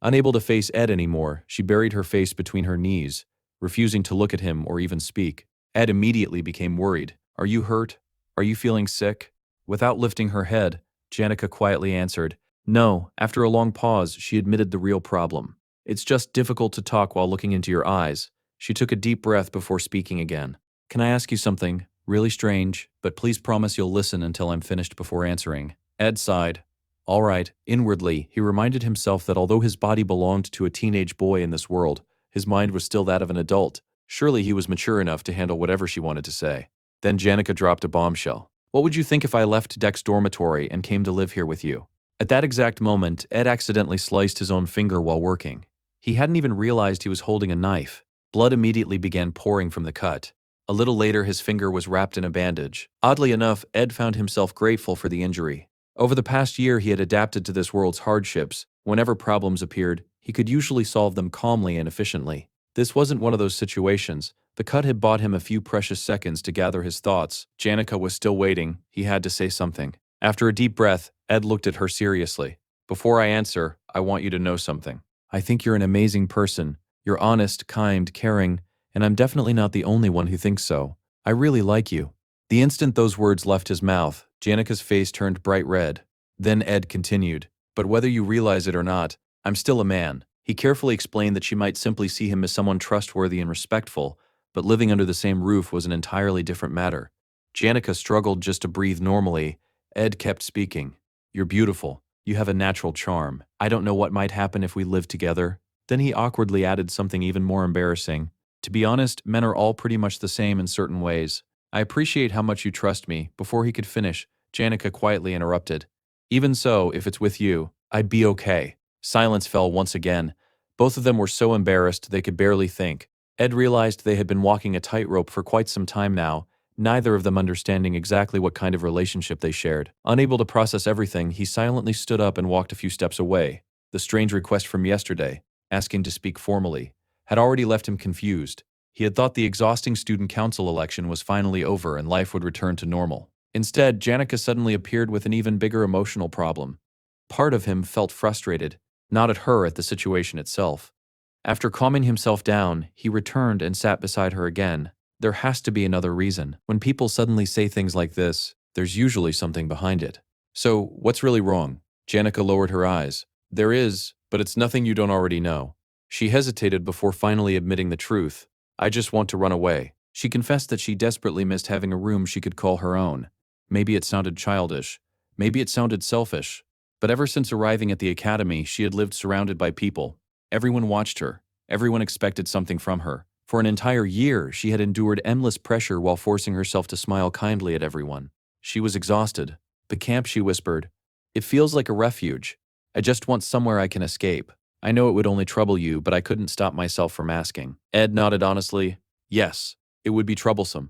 Unable to face Ed anymore, she buried her face between her knees, refusing to look at him or even speak. Ed immediately became worried. Are you hurt? Are you feeling sick? Without lifting her head, Janica quietly answered, No. After a long pause, she admitted the real problem. It's just difficult to talk while looking into your eyes. She took a deep breath before speaking again. Can I ask you something? Really strange, but please promise you'll listen until I'm finished before answering. Ed sighed. All right. Inwardly, he reminded himself that although his body belonged to a teenage boy in this world, his mind was still that of an adult. Surely he was mature enough to handle whatever she wanted to say. Then Janica dropped a bombshell. What would you think if I left Deck's dormitory and came to live here with you? At that exact moment, Ed accidentally sliced his own finger while working. He hadn't even realized he was holding a knife. Blood immediately began pouring from the cut. A little later, his finger was wrapped in a bandage. Oddly enough, Ed found himself grateful for the injury. Over the past year, he had adapted to this world's hardships. Whenever problems appeared, he could usually solve them calmly and efficiently. This wasn't one of those situations. The cut had bought him a few precious seconds to gather his thoughts. Janica was still waiting. He had to say something. After a deep breath, Ed looked at her seriously. Before I answer, I want you to know something. I think you're an amazing person. You're honest, kind, caring, and I'm definitely not the only one who thinks so. I really like you. The instant those words left his mouth, Janica's face turned bright red. Then Ed continued, But whether you realize it or not, I'm still a man. He carefully explained that she might simply see him as someone trustworthy and respectful, but living under the same roof was an entirely different matter. Janica struggled just to breathe normally. Ed kept speaking. You're beautiful. You have a natural charm. I don't know what might happen if we lived together. Then he awkwardly added something even more embarrassing. To be honest, men are all pretty much the same in certain ways. I appreciate how much you trust me. Before he could finish, Janica quietly interrupted. Even so, if it's with you, I'd be okay. Silence fell once again. Both of them were so embarrassed they could barely think. Ed realized they had been walking a tightrope for quite some time now, neither of them understanding exactly what kind of relationship they shared. Unable to process everything, he silently stood up and walked a few steps away. The strange request from yesterday, asking to speak formally, had already left him confused. He had thought the exhausting student council election was finally over and life would return to normal. Instead, Janica suddenly appeared with an even bigger emotional problem. Part of him felt frustrated, not at her, at the situation itself. After calming himself down, he returned and sat beside her again. There has to be another reason. When people suddenly say things like this, there's usually something behind it. So, what's really wrong? Janica lowered her eyes. There is, but it's nothing you don't already know. She hesitated before finally admitting the truth. I just want to run away. She confessed that she desperately missed having a room she could call her own. Maybe it sounded childish. Maybe it sounded selfish. But ever since arriving at the academy, she had lived surrounded by people. Everyone watched her. Everyone expected something from her. For an entire year, she had endured endless pressure while forcing herself to smile kindly at everyone. She was exhausted. The camp, she whispered. It feels like a refuge. I just want somewhere I can escape. I know it would only trouble you, but I couldn't stop myself from asking. Ed nodded honestly. Yes, it would be troublesome.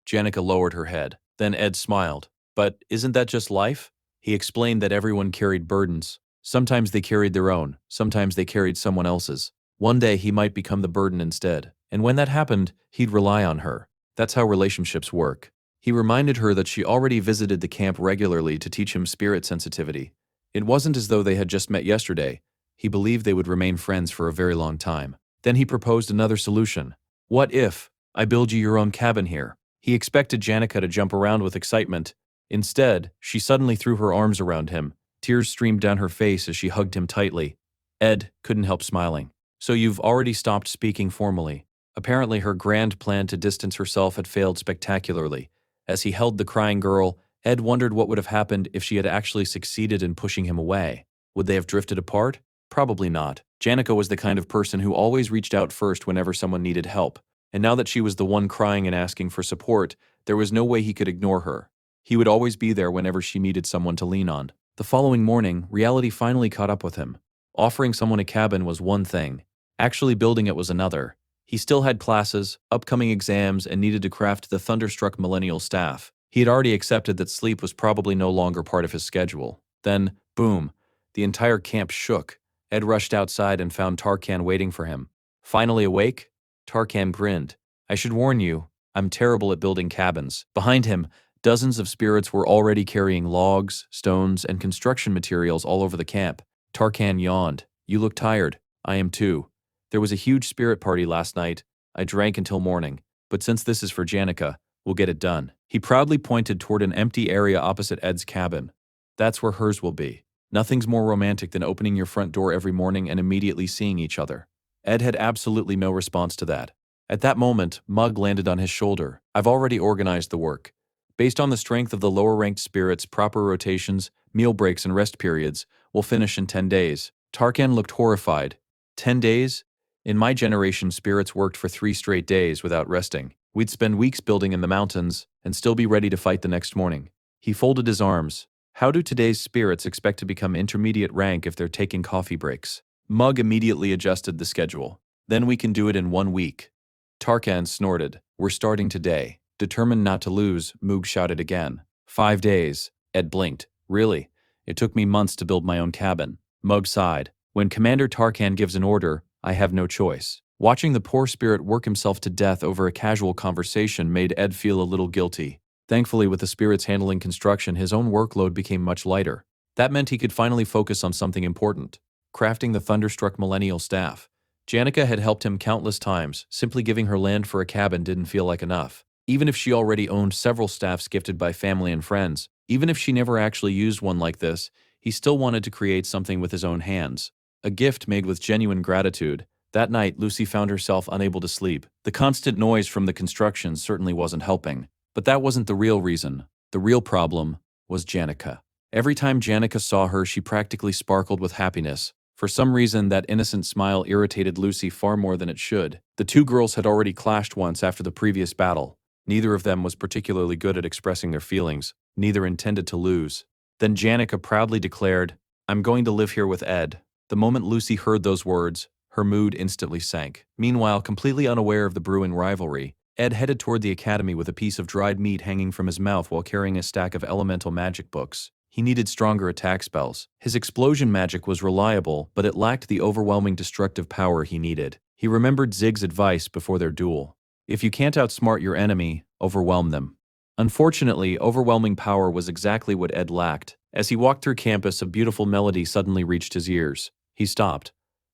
Janica lowered her head. Then Ed smiled. But isn't that just life? He explained that everyone carried burdens. Sometimes they carried their own, sometimes they carried someone else's. One day he might become the burden instead. And when that happened, he'd rely on her. That's how relationships work. He reminded her that she already visited the camp regularly to teach him spirit sensitivity. It wasn't as though they had just met yesterday. He believed they would remain friends for a very long time. Then he proposed another solution. What if I build you your own cabin here? He expected Janica to jump around with excitement. Instead, she suddenly threw her arms around him. Tears streamed down her face as she hugged him tightly. Ed couldn't help smiling. So you've already stopped speaking formally. Apparently her grand plan to distance herself had failed spectacularly. As he held the crying girl, Ed wondered what would have happened if she had actually succeeded in pushing him away. Would they have drifted apart? Probably not. Janica was the kind of person who always reached out first whenever someone needed help. And now that she was the one crying and asking for support, there was no way he could ignore her. He would always be there whenever she needed someone to lean on. The following morning, reality finally caught up with him. Offering someone a cabin was one thing. Actually building it was another. He still had classes, upcoming exams, and needed to craft the thunderstruck millennial staff. He had already accepted that sleep was probably no longer part of his schedule. Then, boom, the entire camp shook. Ed rushed outside and found Tarkan waiting for him. Finally awake? Tarkan grinned. I should warn you, I'm terrible at building cabins. Behind him, dozens of spirits were already carrying logs, stones, and construction materials all over the camp. Tarkan yawned. You look tired. I am too. There was a huge spirit party last night. I drank until morning. But since this is for Janica, we'll get it done. He proudly pointed toward an empty area opposite Ed's cabin. That's where hers will be. Nothing's more romantic than opening your front door every morning and immediately seeing each other. Ed had absolutely no response to that. At that moment, Mug landed on his shoulder. I've already organized the work. Based on the strength of the lower-ranked spirits, proper rotations, meal breaks, and rest periods, we'll finish in 10 days. Tarkan looked horrified. 10 days? In my generation, spirits worked for 3 straight days without resting. We'd spend weeks building in the mountains and still be ready to fight the next morning. He folded his arms. How do today's spirits expect to become intermediate rank if they're taking coffee breaks? Mug immediately adjusted the schedule. Then we can do it in 1 week. Tarkan snorted. We're starting today. Determined not to lose, Moog shouted again. 5 days. Ed blinked. Really? It took me months to build my own cabin. Mug sighed. When Commander Tarkan gives an order, I have no choice. Watching the poor spirit work himself to death over a casual conversation made Ed feel a little guilty. Thankfully, with the spirits handling construction, his own workload became much lighter. That meant he could finally focus on something important. Crafting the thunderstruck millennial staff. Janica had helped him countless times. Simply giving her land for a cabin didn't feel like enough. Even if she already owned several staffs gifted by family and friends, even if she never actually used one like this, he still wanted to create something with his own hands. A gift made with genuine gratitude. That night, Lucy found herself unable to sleep. The constant noise from the construction certainly wasn't helping. But that wasn't the real reason. The real problem was Janica. Every time Janica saw her, she practically sparkled with happiness. For some reason, that innocent smile irritated Lucy far more than it should. The two girls had already clashed once after the previous battle. Neither of them was particularly good at expressing their feelings. Neither intended to lose. Then Janica proudly declared, I'm going to live here with Ed. The moment Lucy heard those words, her mood instantly sank. Meanwhile, completely unaware of the brewing rivalry, Ed headed toward the academy with a piece of dried meat hanging from his mouth while carrying a stack of elemental magic books. He needed stronger attack spells. His explosion magic was reliable, but it lacked the overwhelming destructive power he needed. He remembered Zig's advice before their duel. If you can't outsmart your enemy, overwhelm them. Unfortunately, overwhelming power was exactly what Ed lacked. As he walked through campus, a beautiful melody suddenly reached his ears. He stopped.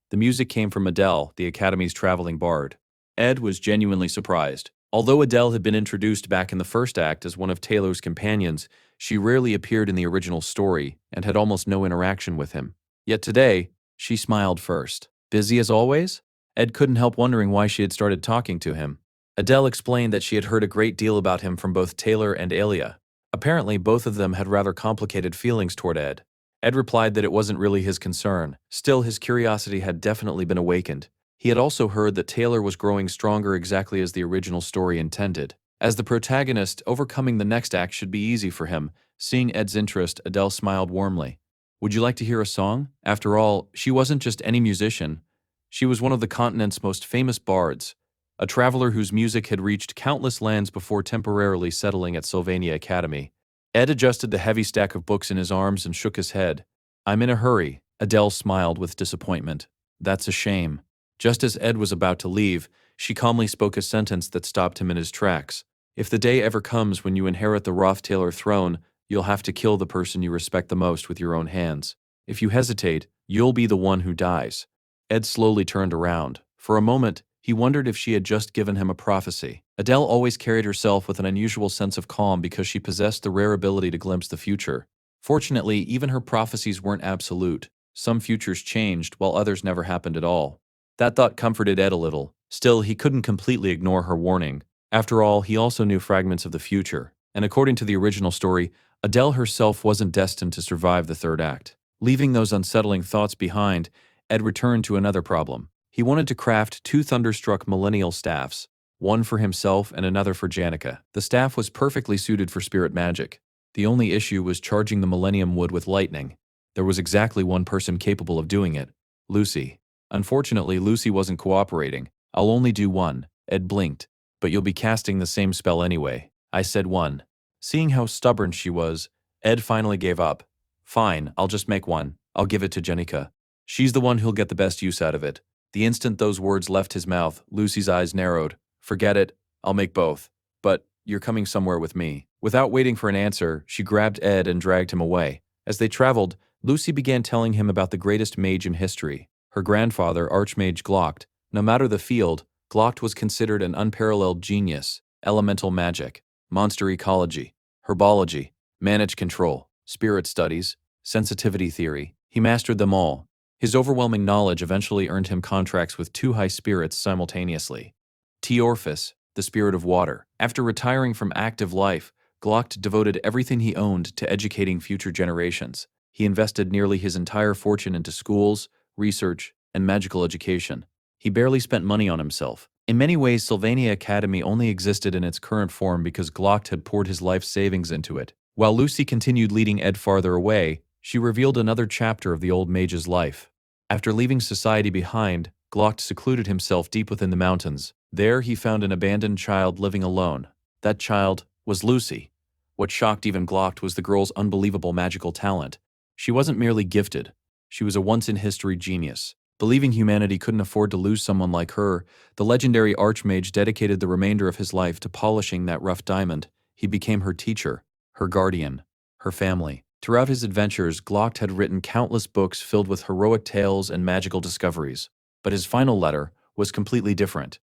The music came from Adele, the Academy's traveling bard. Ed was genuinely surprised. Although Adele had been introduced back in the first act as one of Taylor's companions, she rarely appeared in the original story and had almost no interaction with him. Yet today, she smiled first. Busy as always? Ed couldn't help wondering why she had started talking to him. Adele explained that she had heard a great deal about him from both Taylor and Alia. Apparently, both of them had rather complicated feelings toward Ed. Ed replied that it wasn't really his concern. Still, his curiosity had definitely been awakened. He had also heard that Taylor was growing stronger exactly as the original story intended. As the protagonist, overcoming the next act should be easy for him. Seeing Ed's interest, Adele smiled warmly. Would you like to hear a song? After all, she wasn't just any musician. She was one of the continent's most famous bards, a traveler whose music had reached countless lands before temporarily settling at Sylvania Academy. Ed adjusted the heavy stack of books in his arms and shook his head. I'm in a hurry. Adele smiled with disappointment. That's a shame. Just as Ed was about to leave, she calmly spoke a sentence that stopped him in his tracks. If the day ever comes when you inherit the Rothtaylor throne, you'll have to kill the person you respect the most with your own hands. If you hesitate, you'll be the one who dies. Ed slowly turned around. For a moment, he wondered if she had just given him a prophecy. Adele always carried herself with an unusual sense of calm because she possessed the rare ability to glimpse the future. Fortunately, even her prophecies weren't absolute. Some futures changed, while others never happened at all. That thought comforted Ed a little. Still, he couldn't completely ignore her warning. After all, he also knew fragments of the future. And according to the original story, Adele herself wasn't destined to survive the third act. Leaving those unsettling thoughts behind, Ed returned to another problem. He wanted to craft two thunderstruck millennial staffs, one for himself and another for Janica. The staff was perfectly suited for spirit magic. The only issue was charging the millennium wood with lightning. There was exactly one person capable of doing it, Lucy. Unfortunately, Lucy wasn't cooperating. I'll only do one, Ed blinked. But you'll be casting the same spell anyway. I said one. Seeing how stubborn she was, Ed finally gave up. Fine, I'll just make one. I'll give it to Janica. She's the one who'll get the best use out of it. The instant those words left his mouth, Lucy's eyes narrowed. Forget it, I'll make both. But you're coming somewhere with me. Without waiting for an answer, she grabbed Ed and dragged him away. As they traveled, Lucy began telling him about the greatest mage in history. Her grandfather, Archmage Glocht. No matter the field, Glocht was considered an unparalleled genius. Elemental magic, monster ecology, herbology, managed control, spirit studies, sensitivity theory. He mastered them all. His overwhelming knowledge eventually earned him contracts with two high spirits simultaneously. Teorphis, the spirit of water. After retiring from active life, Glocht devoted everything he owned to educating future generations. He invested nearly his entire fortune into schools, research, and magical education. He barely spent money on himself. In many ways, Sylvania Academy only existed in its current form because Glocht had poured his life savings into it. While Lucy continued leading Ed farther away, she revealed another chapter of the old mage's life. After leaving society behind, Glocht secluded himself deep within the mountains. There he found an abandoned child living alone. That child was Lucy. What shocked even Glocht was the girl's unbelievable magical talent. She wasn't merely gifted. She was a once-in-history genius. Believing humanity couldn't afford to lose someone like her, the legendary Archmage dedicated the remainder of his life to polishing that rough diamond. He became her teacher, her guardian, her family. Throughout his adventures, Glocht had written countless books filled with heroic tales and magical discoveries. But his final letter was completely different.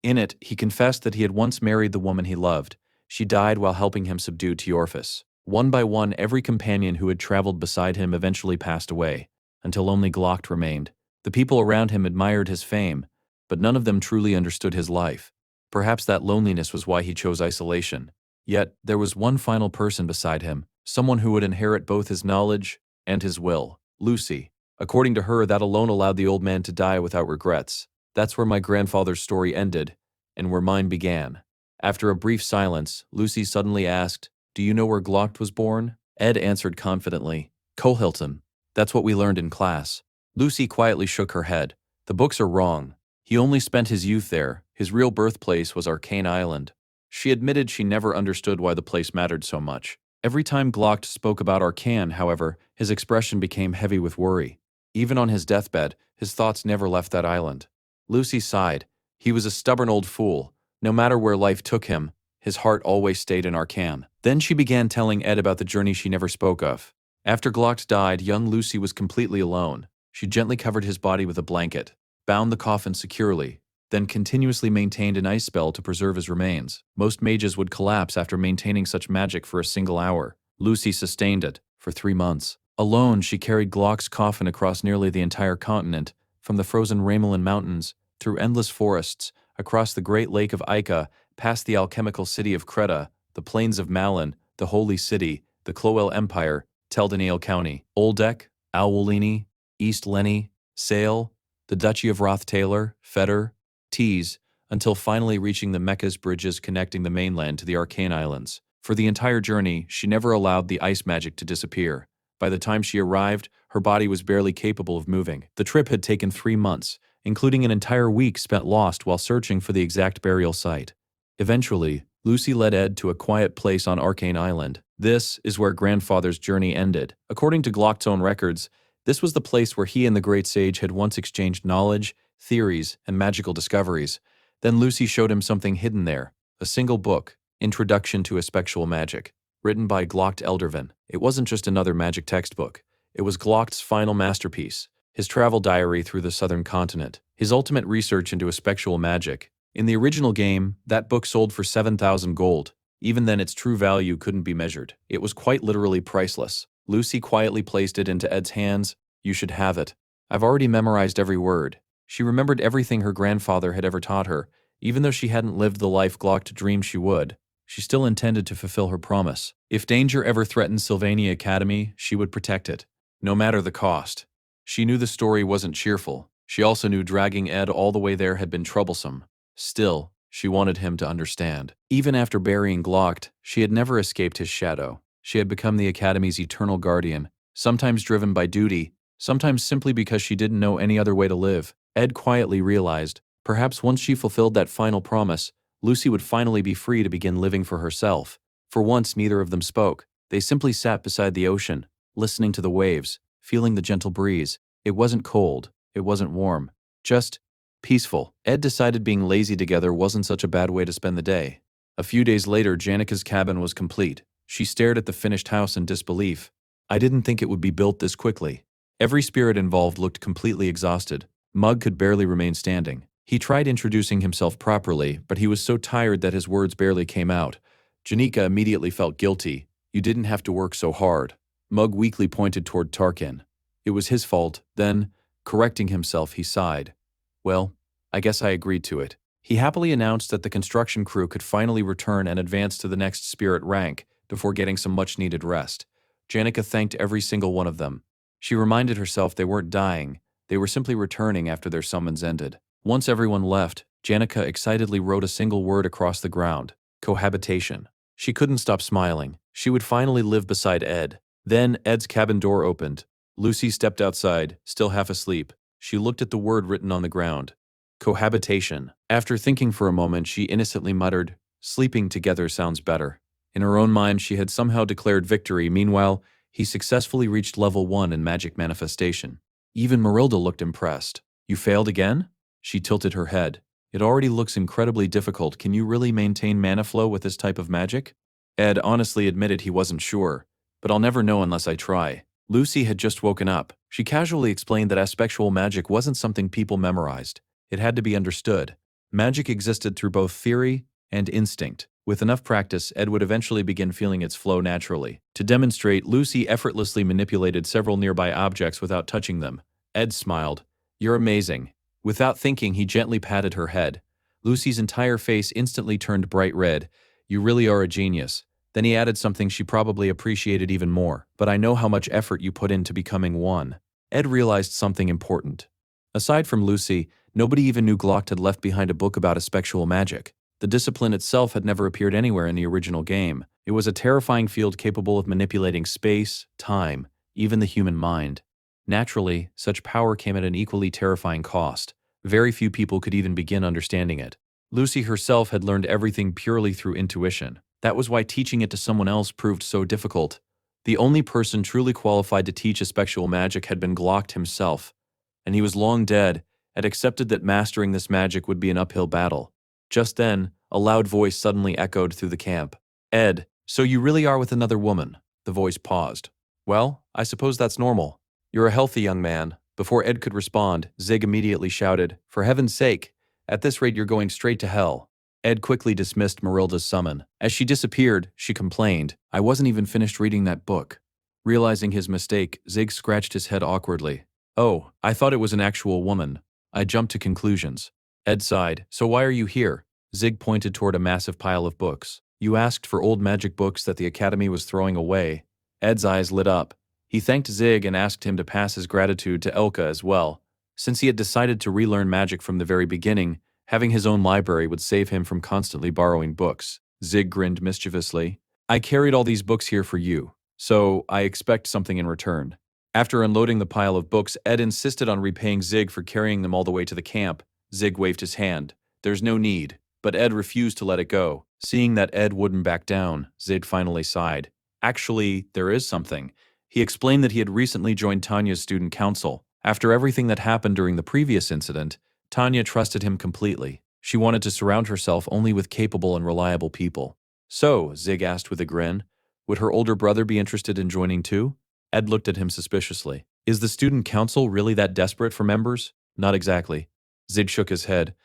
In it, he confessed that he had once married the woman he loved. She died while helping him subdue Teorphis. One by one, every companion who had traveled beside him eventually passed away, until only Glocht remained. The people around him admired his fame, but none of them truly understood his life. Perhaps that loneliness was why he chose isolation. Yet, there was one final person beside him, someone who would inherit both his knowledge and his will, Lucy. According to her, that alone allowed the old man to die without regrets. That's where my grandfather's story ended, and where mine began. After a brief silence, Lucy suddenly asked, "Do you know where Glocht was born?" Ed answered confidently, "Cohilton. That's what we learned in class." Lucy quietly shook her head. "The books are wrong. He only spent his youth there. His real birthplace was Arcane Island." She admitted she never understood why the place mattered so much. Every time Glocht spoke about Arcane, however, his expression became heavy with worry. Even on his deathbed, his thoughts never left that island. Lucy sighed. He was a stubborn old fool. No matter where life took him, his heart always stayed in Arcane. Then she began telling Ed about the journey she never spoke of. After Glock died, young Lucy was completely alone. She gently covered his body with a blanket, bound the coffin securely, then continuously maintained an ice spell to preserve his remains. Most mages would collapse after maintaining such magic for a single hour. Lucy sustained it for 3 months. Alone, she carried Glock's coffin across nearly the entire continent, from the frozen Ramelin Mountains, through endless forests, across the great lake of Ica, past the alchemical city of Creta, the plains of Malin, the Holy City, the Clowell Empire, Teldonale County, Oldek, Alwolini, East Lenny, Sale, the Duchy of Roth-Taylor, Fetter, Tees, until finally reaching the Mecca's bridges connecting the mainland to the Arcane Islands. For the entire journey, she never allowed the ice magic to disappear. By the time she arrived, her body was barely capable of moving. The trip had taken 3 months, including an entire week spent lost while searching for the exact burial site. Eventually, Lucy led Ed to a quiet place on Arcane Island. This is where Grandfather's journey ended. According to Glock's own records, this was the place where he and the great sage had once exchanged knowledge, theories, and magical discoveries. Then Lucy showed him something hidden there, a single book, Introduction to Espectual Magic, written by Glock Eldervin. It wasn't just another magic textbook. It was Glock's final masterpiece, his travel diary through the southern continent, his ultimate research into espectual magic. In the original game, that book sold for 7,000 gold. Even then, its true value couldn't be measured. It was quite literally priceless. Lucy quietly placed it into Ed's hands. You should have it. I've already memorized every word. She remembered everything her grandfather had ever taught her. Even though she hadn't lived the life Glock dreamed she would, she still intended to fulfill her promise. If danger ever threatened Sylvania Academy, she would protect it, no matter the cost. She knew the story wasn't cheerful. She also knew dragging Ed all the way there had been troublesome. Still, she wanted him to understand. Even after burying Glock, she had never escaped his shadow. She had become the Academy's eternal guardian, sometimes driven by duty, sometimes simply because she didn't know any other way to live. Ed quietly realized, perhaps once she fulfilled that final promise, Lucy would finally be free to begin living for herself. For once, neither of them spoke. They simply sat beside the ocean, listening to the waves, feeling the gentle breeze. It wasn't cold, it wasn't warm, just peaceful. Ed decided being lazy together wasn't such a bad way to spend the day. A few days later, Janika's cabin was complete. She stared at the finished house in disbelief. I didn't think it would be built this quickly. Every spirit involved looked completely exhausted. Mug could barely remain standing. He tried introducing himself properly, but he was so tired that his words barely came out. Janika immediately felt guilty. You didn't have to work so hard. Mug weakly pointed toward Tarkin. It was his fault. Then, correcting himself, he sighed. Well, I guess I agreed to it. He happily announced that the construction crew could finally return and advance to the next spirit rank before getting some much-needed rest. Janika thanked every single one of them. She reminded herself they weren't dying. They were simply returning after their summons ended. Once everyone left, Janika excitedly wrote a single word across the ground: cohabitation. She couldn't stop smiling. She would finally live beside Ed. Then Ed's cabin door opened. Lucy stepped outside, still half asleep. She looked at the word written on the ground. Cohabitation. After thinking for a moment, she innocently muttered, sleeping together sounds better. In her own mind, she had somehow declared victory. Meanwhile, he successfully reached level 1 in magic manifestation. Even Marilda looked impressed. You failed again? She tilted her head. It already looks incredibly difficult. Can you really maintain mana flow with this type of magic? Ed honestly admitted he wasn't sure, but I'll never know unless I try. Lucy had just woken up. She casually explained that aspectual magic wasn't something people memorized. It had to be understood. Magic existed through both theory and instinct. With enough practice, Ed would eventually begin feeling its flow naturally. To demonstrate, Lucy effortlessly manipulated several nearby objects without touching them. Ed smiled. You're amazing. Without thinking, he gently patted her head. Lucy's entire face instantly turned bright red. You really are a genius. Then he added something she probably appreciated even more. But I know how much effort you put into becoming one. Ed realized something important. Aside from Lucy, nobody even knew Glock had left behind a book about aspectual magic. The discipline itself had never appeared anywhere in the original game. It was a terrifying field capable of manipulating space, time, even the human mind. Naturally, such power came at an equally terrifying cost. Very few people could even begin understanding it. Lucy herself had learned everything purely through intuition. That was why teaching it to someone else proved so difficult. The only person truly qualified to teach aspectual magic had been Glock himself, and he was long dead, had accepted that mastering this magic would be an uphill battle. Just then, a loud voice suddenly echoed through the camp. Ed, So you really are with another woman? The voice paused. Well, I suppose that's normal. You're a healthy young man. Before Ed could respond, Zig immediately shouted, For heaven's sake! At this rate you're going straight to hell. Ed quickly dismissed Marilda's summon. As she disappeared, she complained, I wasn't even finished reading that book. Realizing his mistake, Zig scratched his head awkwardly. Oh, I thought it was an actual woman. I jumped to conclusions. Ed sighed, So why are you here? Zig pointed toward a massive pile of books. You asked for old magic books that the Academy was throwing away. Ed's eyes lit up. He thanked Zig and asked him to pass his gratitude to Elka as well. Since he had decided to relearn magic from the very beginning, having his own library would save him from constantly borrowing books. Zig grinned mischievously. I carried all these books here for you, so I expect something in return. After unloading the pile of books, Ed insisted on repaying Zig for carrying them all the way to the camp. Zig waved his hand. There's no need. But Ed refused to let it go. Seeing that Ed wouldn't back down, Zig finally sighed. Actually, there is something. He explained that he had recently joined Tanya's student council. After everything that happened during the previous incident, Tanya trusted him completely. She wanted to surround herself only with capable and reliable people. So, Zig asked with a grin, would her older brother be interested in joining too? Ed looked at him suspiciously. Is the student council really that desperate for members? Not exactly. Zig shook his head.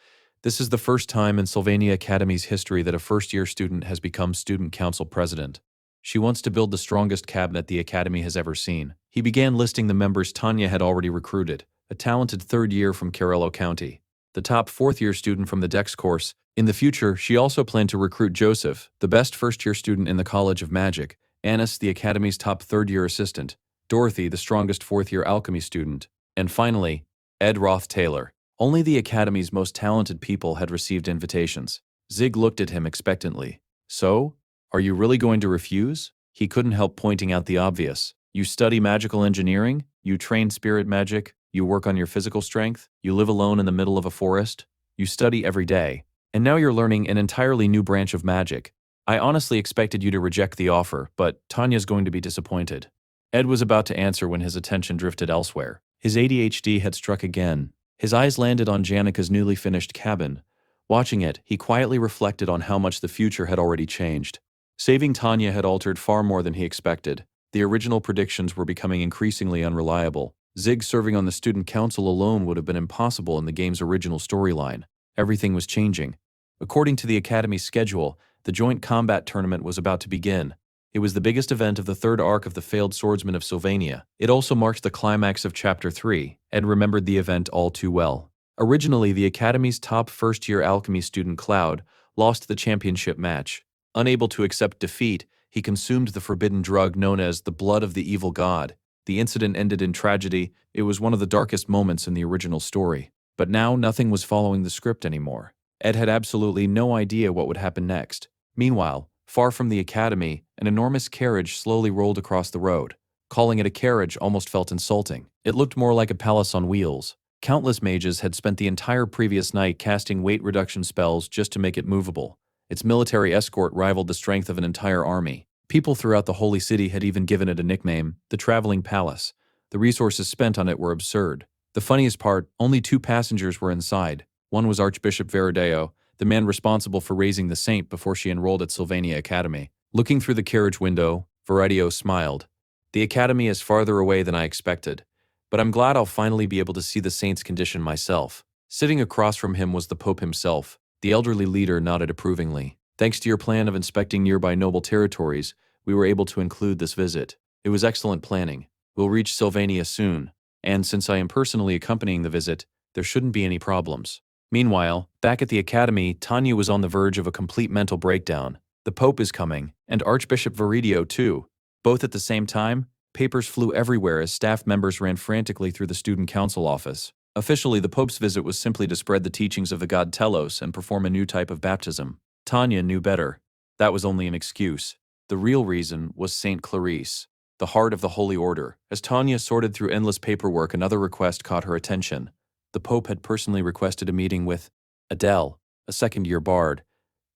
This is the first time in Sylvania Academy's history that a first-year student has become student council president. She wants to build the strongest cabinet the Academy has ever seen. He began listing the members Tanya had already recruited, a talented third year from Carrillo County, the top fourth-year student from the Dex course. In the future, she also planned to recruit Joseph, the best first-year student in the College of Magic, Annis, the Academy's top third-year assistant, Dorothy, the strongest fourth-year alchemy student, and finally, Ed Roth Taylor. Only the Academy's most talented people had received invitations. Zig looked at him expectantly. So? Are you really going to refuse? He couldn't help pointing out the obvious. You study magical engineering, you train spirit magic, you work on your physical strength, you live alone in the middle of a forest, you study every day, and now you're learning an entirely new branch of magic. I honestly expected you to reject the offer, but Tanya's going to be disappointed. Ed was about to answer when his attention drifted elsewhere. His ADHD had struck again. His eyes landed on Janika's newly finished cabin. Watching it, he quietly reflected on how much the future had already changed. Saving Tanya had altered far more than he expected. The original predictions were becoming increasingly unreliable. Zig serving on the student council alone would have been impossible in the game's original storyline. Everything was changing. According to the Academy's schedule, the joint combat tournament was about to begin. It was the biggest event of the third arc of the Failed Swordsman of Sylvania. It also marked the climax of Chapter 3, and remembered the event all too well. Originally, the Academy's top first-year alchemy student Cloud lost the championship match. Unable to accept defeat, he consumed the forbidden drug known as the blood of the evil god. The incident ended in tragedy. It was one of the darkest moments in the original story. But now nothing was following the script anymore. Ed had absolutely no idea what would happen next. Meanwhile, far from the Academy, an enormous carriage slowly rolled across the road. Calling it a carriage almost felt insulting. It looked more like a palace on wheels. Countless mages had spent the entire previous night casting weight reduction spells just to make it movable. Its military escort rivaled the strength of an entire army. People throughout the Holy City had even given it a nickname, the Traveling Palace. The resources spent on it were absurd. The funniest part, only 2 passengers were inside. One was Archbishop Veradeo, the man responsible for raising the saint before she enrolled at Sylvania Academy. Looking through the carriage window, Veradeo smiled. The Academy is farther away than I expected, but I'm glad I'll finally be able to see the saint's condition myself. Sitting across from him was the Pope himself. The elderly leader nodded approvingly. Thanks to your plan of inspecting nearby noble territories, we were able to include this visit. It was excellent planning. We'll reach Sylvania soon, and since I am personally accompanying the visit, there shouldn't be any problems. Meanwhile, back at the Academy, Tanya was on the verge of a complete mental breakdown. The Pope is coming, and Archbishop Viridio too. Both at the same time, papers flew everywhere as staff members ran frantically through the student council office. Officially, the Pope's visit was simply to spread the teachings of the god Telos and perform a new type of baptism. Tanya knew better. That was only an excuse. The real reason was Saint Clarice, the heart of the Holy Order. As Tanya sorted through endless paperwork, another request caught her attention. The Pope had personally requested a meeting with Adele, a second-year bard.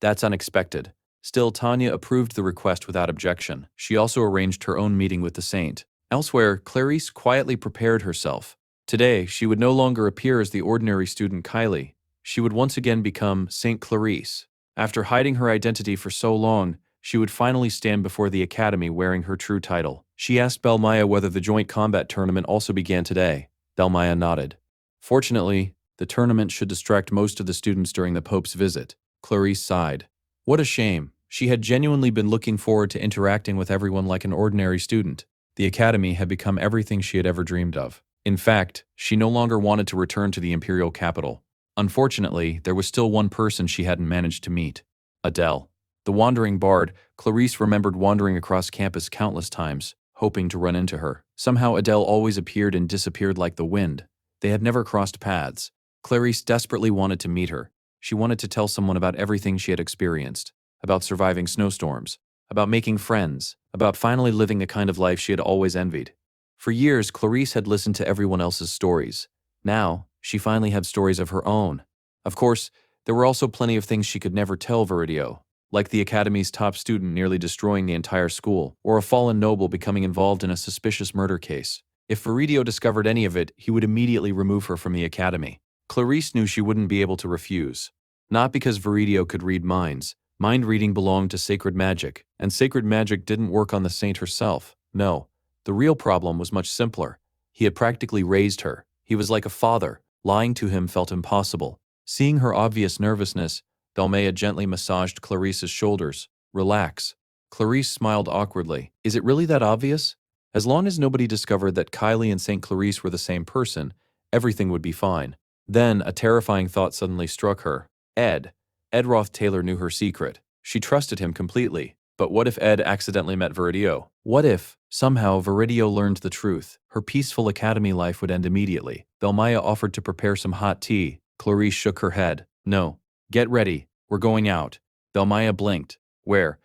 That's unexpected. Still, Tanya approved the request without objection. She also arranged her own meeting with the saint. Elsewhere, Clarice quietly prepared herself. Today, she would no longer appear as the ordinary student Kylie. She would once again become Saint Clarice. After hiding her identity for so long, she would finally stand before the academy wearing her true title. She asked Belmaya whether the joint combat tournament also began today. Belmaya nodded. Fortunately, the tournament should distract most of the students during the Pope's visit. Clarice sighed. What a shame. She had genuinely been looking forward to interacting with everyone like an ordinary student. The academy had become everything she had ever dreamed of. In fact, she no longer wanted to return to the imperial capital. Unfortunately, there was still one person she hadn't managed to meet. Adele. The wandering bard, Clarice remembered wandering across campus countless times, hoping to run into her. Somehow Adele always appeared and disappeared like the wind. They had never crossed paths. Clarice desperately wanted to meet her. She wanted to tell someone about everything she had experienced, about surviving snowstorms, about making friends, about finally living the kind of life she had always envied. For years, Clarice had listened to everyone else's stories. Now, she finally had stories of her own. Of course, there were also plenty of things she could never tell Viridio, like the academy's top student nearly destroying the entire school, or a fallen noble becoming involved in a suspicious murder case. If Viridio discovered any of it, he would immediately remove her from the academy. Clarice knew she wouldn't be able to refuse. Not because Viridio could read minds. Mind reading belonged to sacred magic, and sacred magic didn't work on the saint herself. No, the real problem was much simpler. He had practically raised her. He was like a father. Lying to him felt impossible. Seeing her obvious nervousness, Belmaya gently massaged Clarice's shoulders. Relax. Clarice smiled awkwardly. Is it really that obvious? As long as nobody discovered that Kylie and St. Clarice were the same person, everything would be fine. Then a terrifying thought suddenly struck her. Ed. Ed Roth Taylor knew her secret. She trusted him completely. But what if Ed accidentally met Viridio? What if, somehow, Viridio learned the truth? Her peaceful academy life would end immediately. Belmaya offered to prepare some hot tea. Clarice shook her head. No. Get ready. We're going out. Belmaya blinked. Where?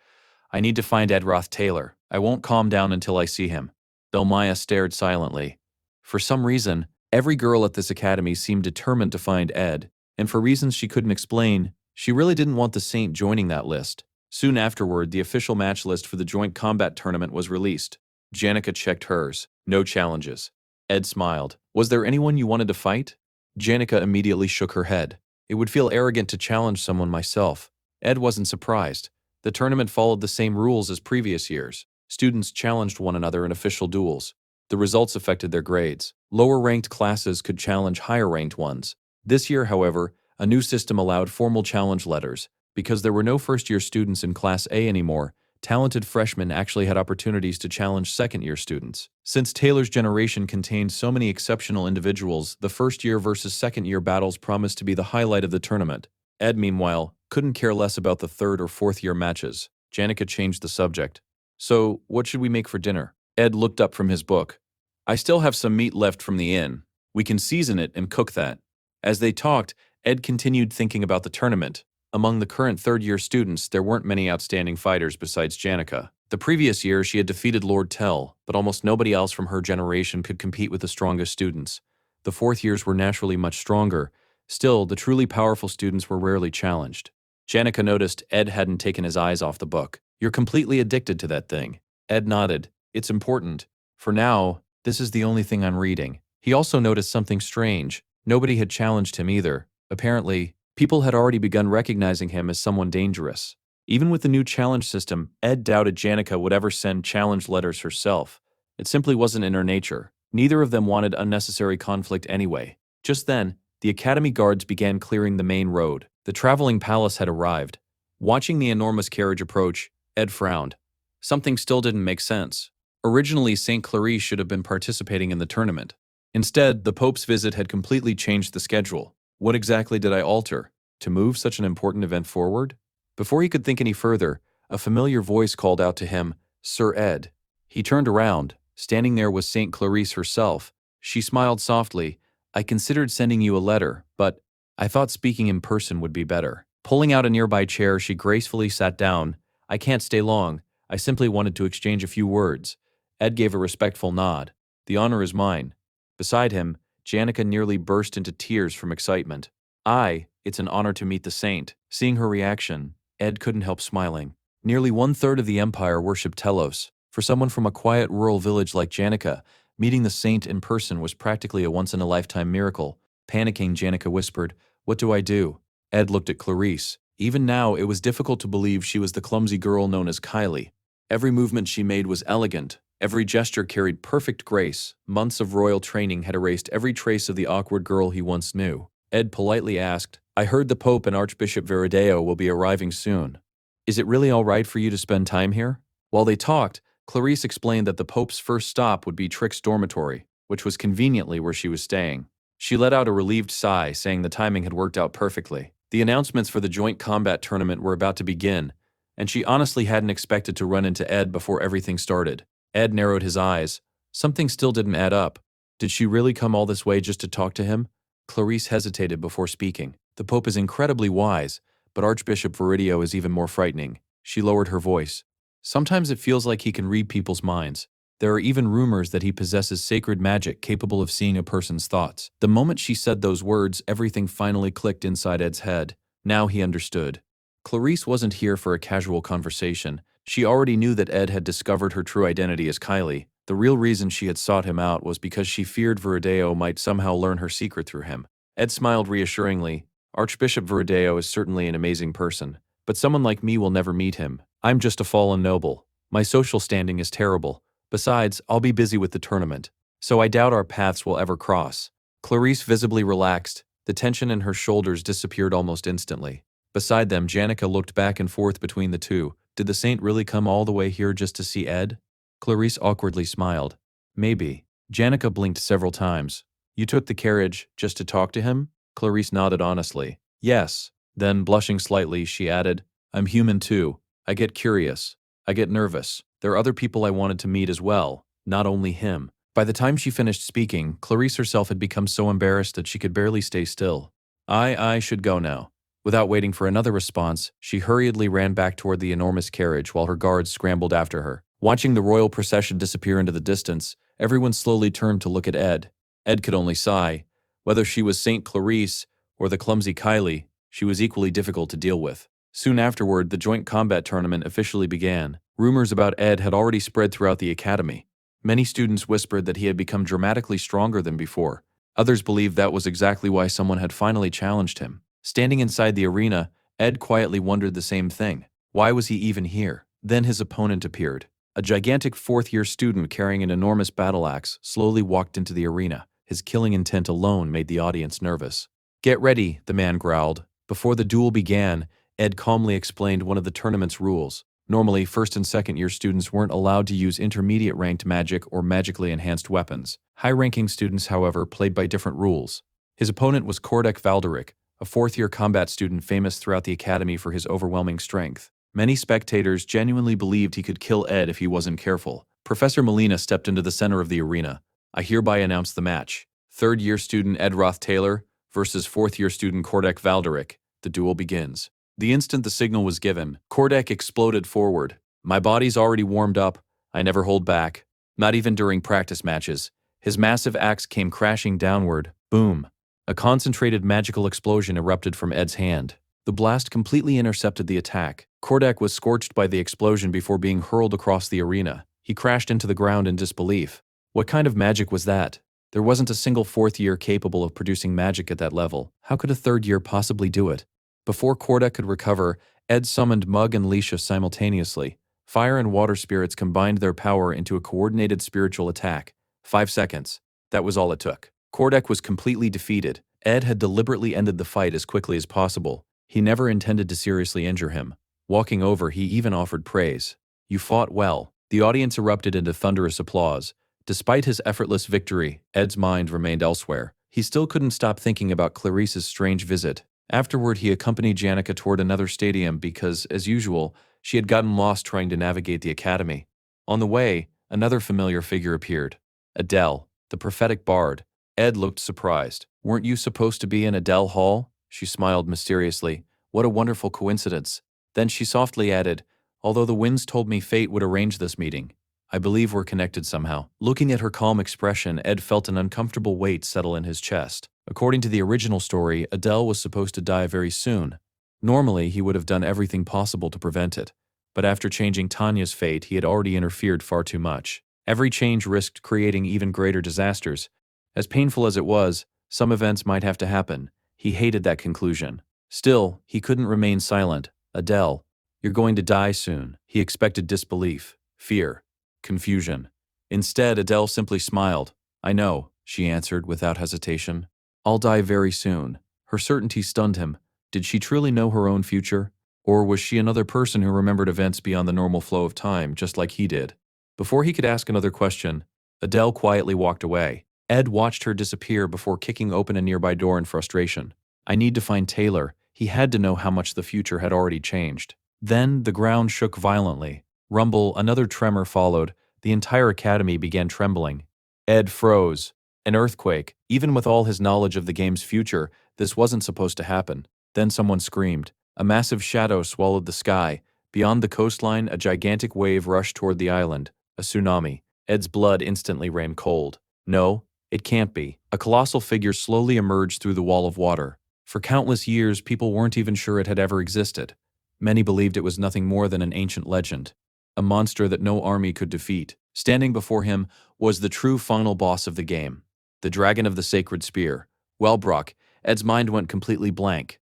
I need to find Ed Roth Taylor. I won't calm down until I see him. Belmaya stared silently. For some reason, every girl at this academy seemed determined to find Ed, and for reasons she couldn't explain, she really didn't want the saint joining that list. Soon afterward, the official match list for the joint combat tournament was released. Janica checked hers. No challenges. Ed smiled. Was there anyone you wanted to fight? Janica immediately shook her head. It would feel arrogant to challenge someone myself. Ed wasn't surprised. The tournament followed the same rules as previous years. Students challenged one another in official duels. The results affected their grades. Lower-ranked classes could challenge higher-ranked ones. This year, however, a new system allowed formal challenge letters. Because there were no first-year students in Class A anymore, talented freshmen actually had opportunities to challenge second-year students. Since Taylor's generation contained so many exceptional individuals, the first-year versus second-year battles promised to be the highlight of the tournament. Ed, meanwhile, couldn't care less about the third- or fourth-year matches. Janica changed the subject. So, what should we make for dinner? Ed looked up from his book. I still have some meat left from the inn. We can season it and cook that. As they talked, Ed continued thinking about the tournament. Among the current third-year students, there weren't many outstanding fighters besides Janica. The previous year, she had defeated Lord Tell, but almost nobody else from her generation could compete with the strongest students. The fourth years were naturally much stronger. Still, the truly powerful students were rarely challenged. Janica noticed Ed hadn't taken his eyes off the book. You're completely addicted to that thing. Ed nodded. It's important. For now, this is the only thing I'm reading. He also noticed something strange. Nobody had challenged him either. Apparently, people had already begun recognizing him as someone dangerous. Even with the new challenge system, Ed doubted Janica would ever send challenge letters herself. It simply wasn't in her nature. Neither of them wanted unnecessary conflict anyway. Just then, the academy guards began clearing the main road. The traveling palace had arrived. Watching the enormous carriage approach, Ed frowned. Something still didn't make sense. Originally, St. Clarice should have been participating in the tournament. Instead, the Pope's visit had completely changed the schedule. What exactly did I alter? To move such an important event forward? Before he could think any further, a familiar voice called out to him, Sir Ed. He turned around. Standing there was St. Clarice herself. She smiled softly. I considered sending you a letter, but I thought speaking in person would be better. Pulling out a nearby chair, she gracefully sat down. I can't stay long. I simply wanted to exchange a few words. Ed gave a respectful nod. The honor is mine. Beside him, Janica nearly burst into tears from excitement. It's an honor to meet the saint. Seeing her reaction, Ed couldn't help smiling. Nearly one-third of the empire worshipped Telos. For someone from a quiet rural village like Janica, meeting the saint in person was practically a once-in-a-lifetime miracle. Panicking, Janica whispered, What do I do? Ed looked at Clarice. Even now, it was difficult to believe she was the clumsy girl known as Kylie. Every movement she made was elegant. Every gesture carried perfect grace. Months of royal training had erased every trace of the awkward girl he once knew. Ed politely asked, "I heard the Pope and Archbishop Virideo will be arriving soon. Is it really all right for you to spend time here?" While they talked, Clarice explained that the Pope's first stop would be Trick's dormitory, which was conveniently where she was staying. She let out a relieved sigh, saying the timing had worked out perfectly. The announcements for the joint combat tournament were about to begin, and she honestly hadn't expected to run into Ed before everything started. Ed narrowed his eyes. Something still didn't add up. Did she really come all this way just to talk to him? Clarice hesitated before speaking. The Pope is incredibly wise, but Archbishop Viridio is even more frightening. She lowered her voice. Sometimes it feels like he can read people's minds. There are even rumors that he possesses sacred magic capable of seeing a person's thoughts. The moment she said those words, everything finally clicked inside Ed's head. Now he understood. Clarice wasn't here for a casual conversation. She already knew that Ed had discovered her true identity as Kylie. The real reason she had sought him out was because she feared Virideo might somehow learn her secret through him. Ed smiled reassuringly. Archbishop Virideo is certainly an amazing person, but someone like me will never meet him. I'm just a fallen noble. My social standing is terrible. Besides, I'll be busy with the tournament, so I doubt our paths will ever cross. Clarice visibly relaxed. The tension in her shoulders disappeared almost instantly. Beside them, Janica looked back and forth between the two. Did the saint really come all the way here just to see Ed? Clarice awkwardly smiled. Maybe. Janica blinked several times. You took the carriage just to talk to him? Clarice nodded honestly. Yes. Then, blushing slightly, she added, I'm human too. I get curious. I get nervous. There are other people I wanted to meet as well, not only him. By the time she finished speaking, Clarice herself had become so embarrassed that she could barely stay still. I should go now. Without waiting for another response, she hurriedly ran back toward the enormous carriage while her guards scrambled after her. Watching the royal procession disappear into the distance, everyone slowly turned to look at Ed. Ed could only sigh. Whether she was Saint Clarice or the clumsy Kylie, she was equally difficult to deal with. Soon afterward, the joint combat tournament officially began. Rumors about Ed had already spread throughout the academy. Many students whispered that he had become dramatically stronger than before. Others believed that was exactly why someone had finally challenged him. Standing inside the arena, Ed quietly wondered the same thing. Why was he even here? Then his opponent appeared. A gigantic fourth-year student carrying an enormous battle axe slowly walked into the arena. His killing intent alone made the audience nervous. Get ready, the man growled. Before the duel began, Ed calmly explained one of the tournament's rules. Normally, first and second-year students weren't allowed to use intermediate-ranked magic or magically enhanced weapons. High-ranking students, however, played by different rules. His opponent was Kordek Valderic, a fourth-year combat student famous throughout the academy for his overwhelming strength. Many spectators genuinely believed he could kill Ed if he wasn't careful. Professor Molina stepped into the center of the arena. I hereby announce the match. Third-year student Ed Roth-Taylor versus fourth-year student Kordek Valderic. The duel begins. The instant the signal was given, Kordek exploded forward. My body's already warmed up. I never hold back. Not even during practice matches. His massive axe came crashing downward. Boom. A concentrated magical explosion erupted from Ed's hand. The blast completely intercepted the attack. Kordek was scorched by the explosion before being hurled across the arena. He crashed into the ground in disbelief. What kind of magic was that? There wasn't a single fourth year capable of producing magic at that level. How could a third year possibly do it? Before Kordek could recover, Ed summoned Mug and Leisha simultaneously. Fire and water spirits combined their power into a coordinated spiritual attack. 5 seconds. That was all it took. Kordek was completely defeated. Ed had deliberately ended the fight as quickly as possible. He never intended to seriously injure him. Walking over, he even offered praise. You fought well. The audience erupted into thunderous applause. Despite his effortless victory, Ed's mind remained elsewhere. He still couldn't stop thinking about Clarice's strange visit. Afterward, he accompanied Janica toward another stadium because, as usual, she had gotten lost trying to navigate the academy. On the way, another familiar figure appeared. Adele, the prophetic bard. Ed looked surprised. Weren't you supposed to be in Adele Hall? She smiled mysteriously. What a wonderful coincidence. Then she softly added, although the winds told me fate would arrange this meeting, I believe we're connected somehow. Looking at her calm expression, Ed felt an uncomfortable weight settle in his chest. According to the original story, Adele was supposed to die very soon. Normally, he would have done everything possible to prevent it. But after changing Tanya's fate, he had already interfered far too much. Every change risked creating even greater disasters. As painful as it was, some events might have to happen. He hated that conclusion. Still, he couldn't remain silent. Adele, you're going to die soon. He expected disbelief, fear, confusion. Instead, Adele simply smiled. I know, she answered without hesitation. I'll die very soon. Her certainty stunned him. Did she truly know her own future? Or was she another person who remembered events beyond the normal flow of time, just like he did? Before he could ask another question, Adele quietly walked away. Ed watched her disappear before kicking open a nearby door in frustration. I need to find Taylor. He had to know how much the future had already changed. Then the ground shook violently. Rumble, another tremor followed. The entire academy began trembling. Ed froze. An earthquake. Even with all his knowledge of the game's future, this wasn't supposed to happen. Then someone screamed. A massive shadow swallowed the sky. Beyond the coastline, a gigantic wave rushed toward the island. A tsunami. Ed's blood instantly ran cold. No, it can't be. A colossal figure slowly emerged through the wall of water. For countless years, people weren't even sure it had ever existed. Many believed it was nothing more than an ancient legend, a monster that no army could defeat. Standing before him was the true final boss of the game, the Dragon of the Sacred Spear. Wellbrock, Ed's mind went completely blank.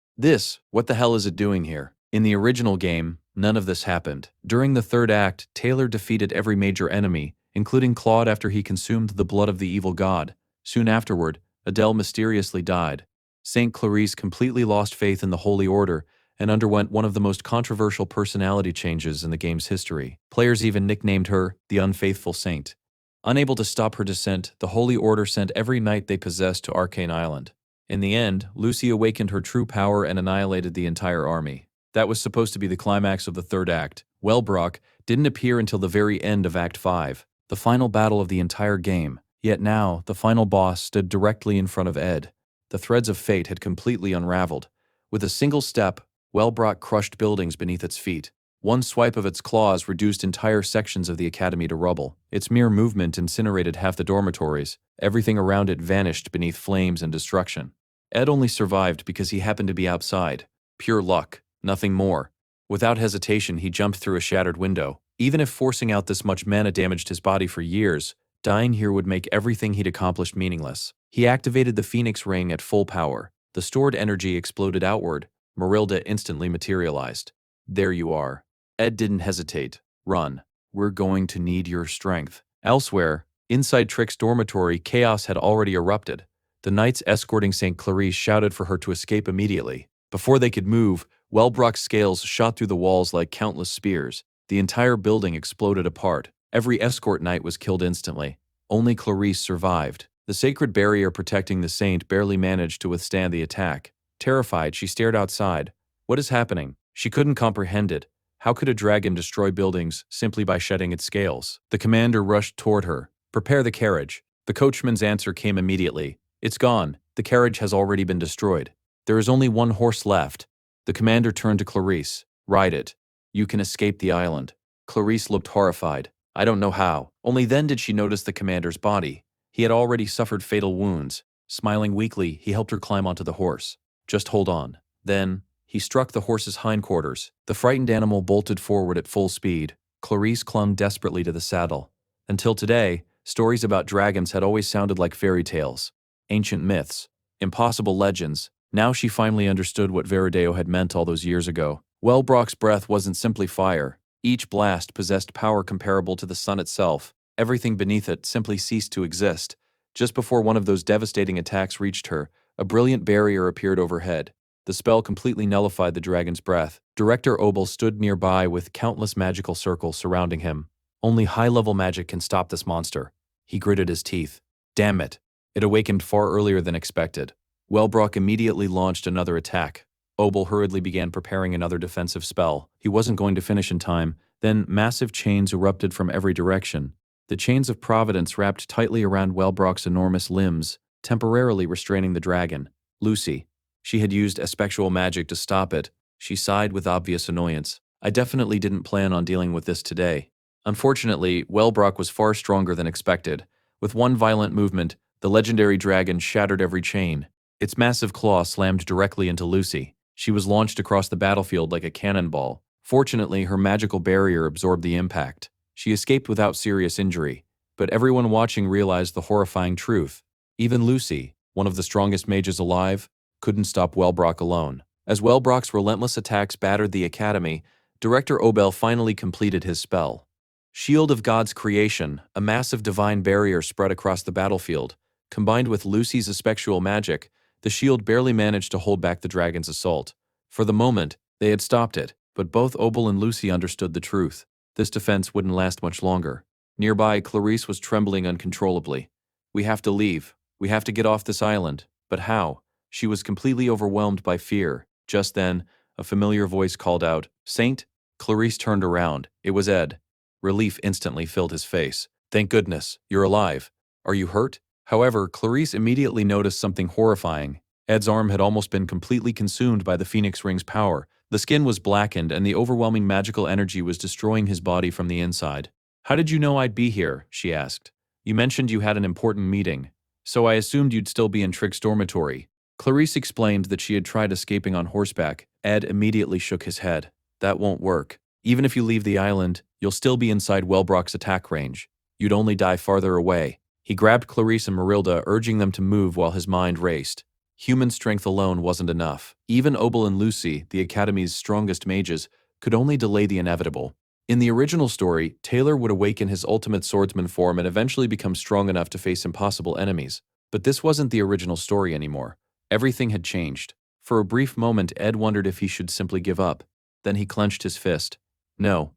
What the hell is it doing here? In the original game, none of this happened. During the third act, Taylor defeated every major enemy, including Claude after he consumed the blood of the evil god. Soon afterward, Adele mysteriously died. Saint Clarice completely lost faith in the Holy Order and underwent one of the most controversial personality changes in the game's history. Players even nicknamed her the Unfaithful Saint. Unable to stop her descent, the Holy Order sent every knight they possessed to Arcane Island. In the end, Lucy awakened her true power and annihilated the entire army. That was supposed to be the climax of the third act. Wellbrock didn't appear until the very end of Act 5, the final battle of the entire game. Yet now, the final boss stood directly in front of Ed. The threads of fate had completely unraveled. With a single step, Wellbrock crushed buildings beneath its feet. One swipe of its claws reduced entire sections of the academy to rubble. Its mere movement incinerated half the dormitories. Everything around it vanished beneath flames and destruction. Ed only survived because he happened to be outside. Pure luck, nothing more. Without hesitation, he jumped through a shattered window. Even if forcing out this much mana damaged his body for years, dying here would make everything he'd accomplished meaningless. He activated the Phoenix Ring at full power. The stored energy exploded outward. Marilda instantly materialized. There you are. Ed didn't hesitate. Run. We're going to need your strength. Elsewhere, inside Trick's dormitory, chaos had already erupted. The knights escorting St. Clarice shouted for her to escape immediately. Before they could move, Wellbrock's scales shot through the walls like countless spears. The entire building exploded apart. Every escort knight was killed instantly. Only Clarice survived. The sacred barrier protecting the saint barely managed to withstand the attack. Terrified, she stared outside. What is happening? She couldn't comprehend it. How could a dragon destroy buildings simply by shedding its scales? The commander rushed toward her. Prepare the carriage. The coachman's answer came immediately. It's gone. The carriage has already been destroyed. There is only one horse left. The commander turned to Clarice. Ride it. You can escape the island. Clarice looked horrified. I don't know how. Only then did she notice the commander's body. He had already suffered fatal wounds. Smiling weakly, he helped her climb onto the horse. Just hold on. Then, he struck the horse's hindquarters. The frightened animal bolted forward at full speed. Clarice clung desperately to the saddle. Until today, stories about dragons had always sounded like fairy tales, ancient myths, impossible legends. Now she finally understood what Verideo had meant all those years ago. Wellbrock's breath wasn't simply fire. Each blast possessed power comparable to the sun itself. Everything beneath it simply ceased to exist. Just before one of those devastating attacks reached her, a brilliant barrier appeared overhead. The spell completely nullified the dragon's breath. Director Obel stood nearby with countless magical circles surrounding him. Only high-level magic can stop this monster. He gritted his teeth. Damn it. It awakened far earlier than expected. Wellbrock immediately launched another attack. Obel hurriedly began preparing another defensive spell. He wasn't going to finish in time. Then massive chains erupted from every direction. The chains of Providence wrapped tightly around Wellbrock's enormous limbs, temporarily restraining the dragon. Lucy. She had used espectral magic to stop it. She sighed with obvious annoyance. I definitely didn't plan on dealing with this today. Unfortunately, Wellbrock was far stronger than expected. With one violent movement, the legendary dragon shattered every chain. Its massive claw slammed directly into Lucy. She was launched across the battlefield like a cannonball. Fortunately, her magical barrier absorbed the impact. She escaped without serious injury, but everyone watching realized the horrifying truth. Even Lucy, one of the strongest mages alive, couldn't stop Wellbrock alone. As Wellbrock's relentless attacks battered the academy, Director Obel finally completed his spell. Shield of God's creation, a massive divine barrier spread across the battlefield. Combined with Lucy's effectual magic, the shield barely managed to hold back the dragon's assault. For the moment, they had stopped it, but both Obel and Lucy understood the truth. This defense wouldn't last much longer. Nearby, Clarice was trembling uncontrollably. "We have to leave. We have to get off this island." But how? She was completely overwhelmed by fear. Just then, a familiar voice called out, "Saint?" Clarice turned around. It was Ed. Relief instantly filled his face. "Thank goodness, you're alive. Are you hurt?" However, Clarice immediately noticed something horrifying. Ed's arm had almost been completely consumed by the Phoenix Ring's power. The skin was blackened and the overwhelming magical energy was destroying his body from the inside. "How did you know I'd be here?" she asked. "You mentioned you had an important meeting, so I assumed you'd still be in Trick's dormitory." Clarice explained that she had tried escaping on horseback. Ed immediately shook his head. "That won't work. Even if you leave the island, you'll still be inside Wellbrock's attack range. You'd only die farther away." He grabbed Clarice and Marilda, urging them to move while his mind raced. Human strength alone wasn't enough. Even Obel and Lucy, the Academy's strongest mages, could only delay the inevitable. In the original story, Taylor would awaken his ultimate swordsman form and eventually become strong enough to face impossible enemies. But this wasn't the original story anymore. Everything had changed. For a brief moment, Ed wondered if he should simply give up. Then he clenched his fist. No.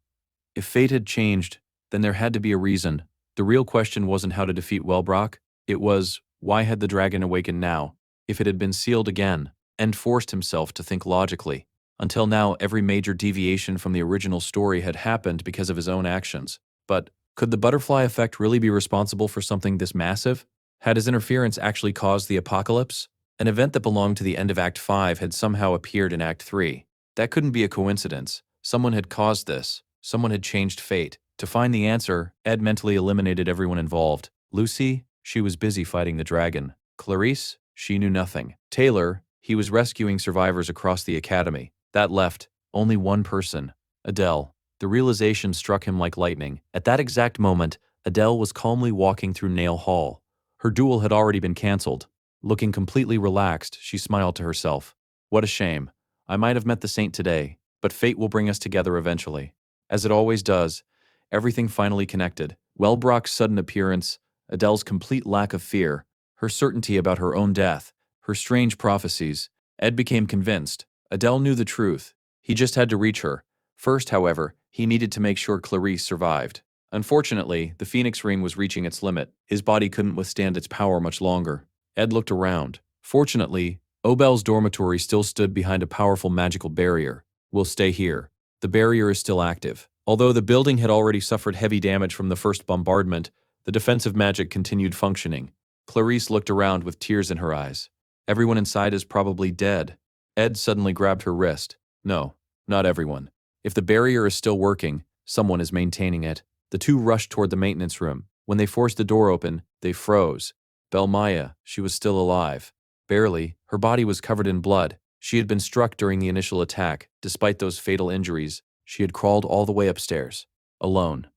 If fate had changed, then there had to be a reason. The real question wasn't how to defeat Wellbrock. It was, why had the dragon awakened now? If it had been sealed again, Ed forced himself to think logically. Until now, every major deviation from the original story had happened because of his own actions. But could the butterfly effect really be responsible for something this massive? Had his interference actually caused the apocalypse? An event that belonged to the end of Act 5 had somehow appeared in Act 3. That couldn't be a coincidence. Someone had caused this. Someone had changed fate. To find the answer, Ed mentally eliminated everyone involved. Lucy, she was busy fighting the dragon. Clarice, she knew nothing. Taylor, he was rescuing survivors across the academy. That left only one person, Adele. The realization struck him like lightning. At that exact moment, Adele was calmly walking through Nail Hall. Her duel had already been cancelled. Looking completely relaxed, she smiled to herself. What a shame. I might have met the saint today, but fate will bring us together eventually. As it always does, everything finally connected. Wellbrock's sudden appearance, Adele's complete lack of fear, her certainty about her own death, her strange prophecies. Ed became convinced. Adele knew the truth. He just had to reach her. First, however, he needed to make sure Clarice survived. Unfortunately, the Phoenix Ring was reaching its limit. His body couldn't withstand its power much longer. Ed looked around. Fortunately, Obel's dormitory still stood behind a powerful magical barrier. "We'll stay here. The barrier is still active." Although the building had already suffered heavy damage from the first bombardment, the defensive magic continued functioning. Clarice looked around with tears in her eyes. "Everyone inside is probably dead." Ed suddenly grabbed her wrist. "No, not everyone. If the barrier is still working, someone is maintaining it." The two rushed toward the maintenance room. When they forced the door open, they froze. Belmaya, she was still alive. Barely, her body was covered in blood. She had been struck during the initial attack. Despite those fatal injuries, she had crawled all the way upstairs, alone,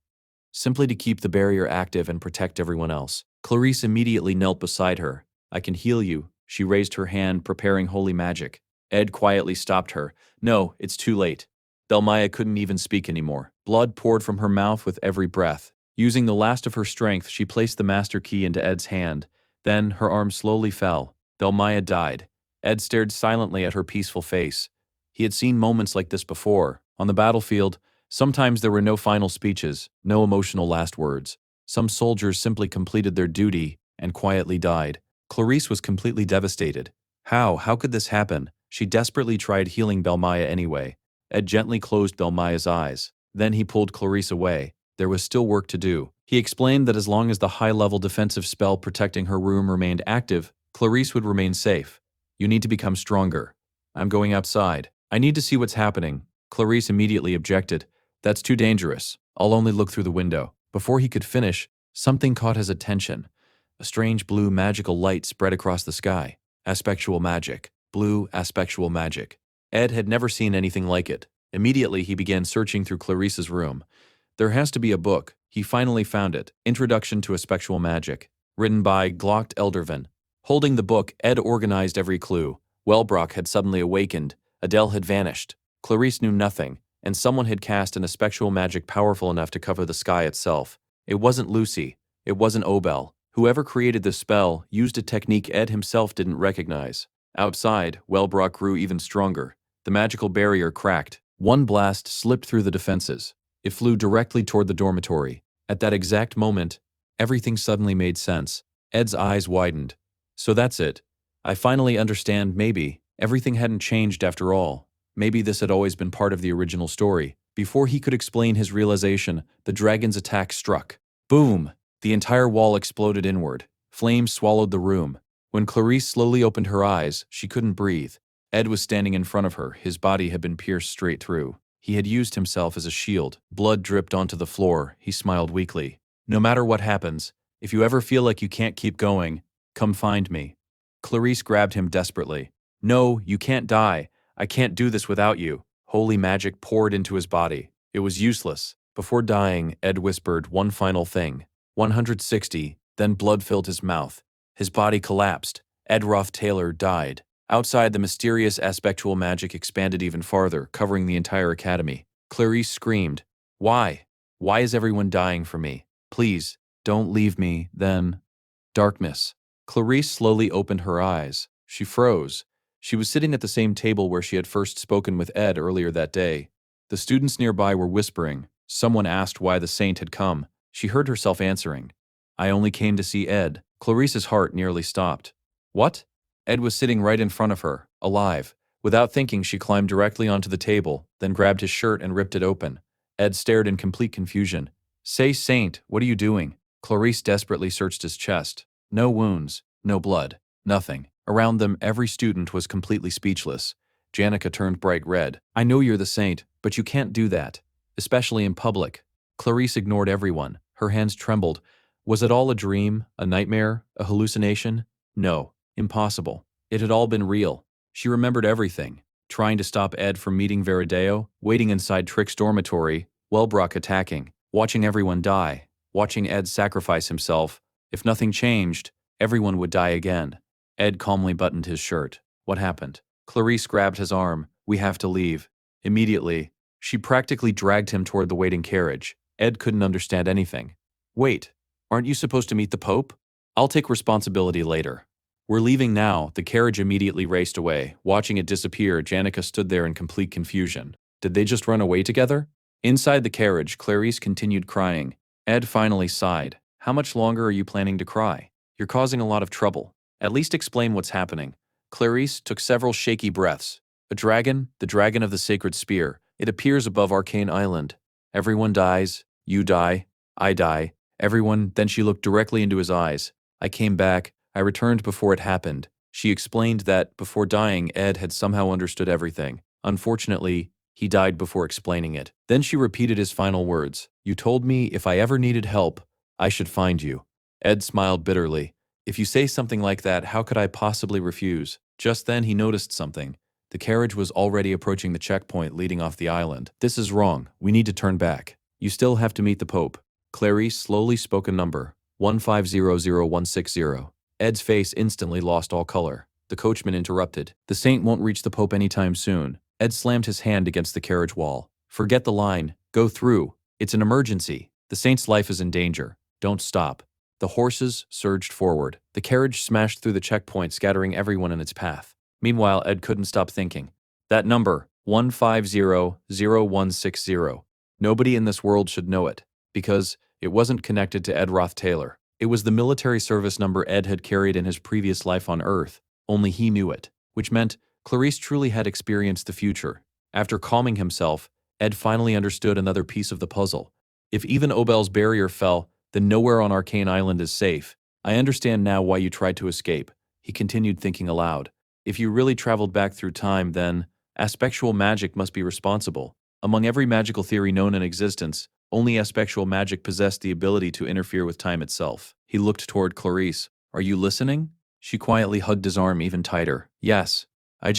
simply to keep the barrier active and protect everyone else. Clarice immediately knelt beside her. "I can heal you." She raised her hand, preparing holy magic. Ed quietly stopped her. "No, it's too late." Belmaya couldn't even speak anymore. Blood poured from her mouth with every breath. Using the last of her strength, she placed the master key into Ed's hand. Then her arm slowly fell. Belmaya died. Ed stared silently at her peaceful face. He had seen moments like this before. On the battlefield, sometimes there were no final speeches, no emotional last words. Some soldiers simply completed their duty and quietly died. Clarice was completely devastated. How could this happen? She desperately tried healing Belmaya anyway. Ed gently closed Belmaya's eyes. Then he pulled Clarice away. There was still work to do. He explained that as long as the high-level defensive spell protecting her room remained active, Clarice would remain safe. "You need to become stronger. I'm going outside. I need to see what's happening." Clarice immediately objected. "That's too dangerous. I'll only look through the window." Before he could finish, something caught his attention. A strange blue magical light spread across the sky. Aspectual magic. Blue aspectual magic. Ed had never seen anything like it. Immediately, he began searching through Clarice's room. There has to be a book. He finally found it. Introduction to Aspectual Magic. Written by Glocht Eldervin. Holding the book, Ed organized every clue. Wellbrock had suddenly awakened. Adele had vanished. Clarice knew nothing, and someone had cast an effectual magic powerful enough to cover the sky itself. It wasn't Lucy. It wasn't Obel. Whoever created the spell used a technique Ed himself didn't recognize. Outside, Wellbrock grew even stronger. The magical barrier cracked. One blast slipped through the defenses. It flew directly toward the dormitory. At that exact moment, everything suddenly made sense. Ed's eyes widened. So that's it. I finally understand. Maybe everything hadn't changed after all. Maybe this had always been part of the original story. Before he could explain his realization, the dragon's attack struck. Boom! The entire wall exploded inward. Flames swallowed the room. When Clarice slowly opened her eyes, she couldn't breathe. Ed was standing in front of her. His body had been pierced straight through. He had used himself as a shield. Blood dripped onto the floor. He smiled weakly. No matter what happens, if you ever feel like you can't keep going, come find me. Clarice grabbed him desperately. No, you can't die. I can't do this without you. Holy magic poured into his body. It was useless. Before dying, Ed whispered one final thing. 160, then blood filled his mouth. His body collapsed. Ed Roth Taylor died. Outside, the mysterious aspectual magic expanded even farther, covering the entire academy. Clarice screamed, "Why? Why is everyone dying for me? Please, don't leave me." Then, darkness. Clarice slowly opened her eyes. She froze. She was sitting at the same table where she had first spoken with Ed earlier that day. The students nearby were whispering. Someone asked why the saint had come. She heard herself answering, "I only came to see Ed." Clarice's heart nearly stopped. What? Ed was sitting right in front of her, alive. Without thinking, she climbed directly onto the table, then grabbed his shirt and ripped it open. Ed stared in complete confusion. "Say, Saint, what are you doing?" Clarice desperately searched his chest. No wounds, no blood, nothing. Around them, every student was completely speechless. Janica turned bright red. "I know you're the saint, but you can't do that, especially in public." Clarice ignored everyone. Her hands trembled. Was it all a dream, a nightmare, a hallucination? No, impossible. It had all been real. She remembered everything. Trying to stop Ed from meeting Verideo, waiting inside Trick's dormitory, Wellbrock attacking, watching everyone die, watching Ed sacrifice himself. If nothing changed, everyone would die again. Ed calmly buttoned his shirt. What happened? Clarice grabbed his arm. "We have to leave." Immediately, she practically dragged him toward the waiting carriage. Ed couldn't understand anything. "Wait, aren't you supposed to meet the Pope?" "I'll take responsibility later." "We're leaving now." The carriage immediately raced away. Watching it disappear, Janica stood there in complete confusion. Did they just run away together? Inside the carriage, Clarice continued crying. Ed finally sighed. "How much longer are you planning to cry? You're causing a lot of trouble. At least explain what's happening." Clarice took several shaky breaths. "A dragon, the dragon of the sacred spear. It appears above Arcane Island. Everyone dies. You die. I die. Everyone." Then she looked directly into his eyes. "I came back. I returned before it happened." She explained that, before dying, Ed had somehow understood everything. Unfortunately, he died before explaining it. Then she repeated his final words. "You told me if I ever needed help, I should find you." Ed smiled bitterly. "If you say something like that, how could I possibly refuse?" Just then he noticed something. The carriage was already approaching the checkpoint leading off the island. "This is wrong. We need to turn back. You still have to meet the Pope." Clarice slowly spoke a number. 1500160. Ed's face instantly lost all color. The coachman interrupted. "The saint won't reach the Pope anytime soon." Ed slammed his hand against the carriage wall. "Forget the line. Go through. It's an emergency. The saint's life is in danger. Don't stop." The horses surged forward. The carriage smashed through the checkpoint, scattering everyone in its path. Meanwhile, Ed couldn't stop thinking. That number, 1500160. Nobody in this world should know it, because it wasn't connected to Ed Roth Taylor. It was the military service number Ed had carried in his previous life on Earth. Only he knew it, which meant Clarice truly had experienced the future. After calming himself, Ed finally understood another piece of the puzzle. If even Obel's barrier fell, then nowhere on Arcane Island is safe. "I understand now why you tried to escape," he continued, thinking aloud. "If you really traveled back through time, then aspectual magic must be responsible. Among every magical theory known in existence, only aspectual magic possessed the ability to interfere with time itself." He looked toward Clarice. "Are you listening?" She quietly hugged his arm even tighter. "Yes. I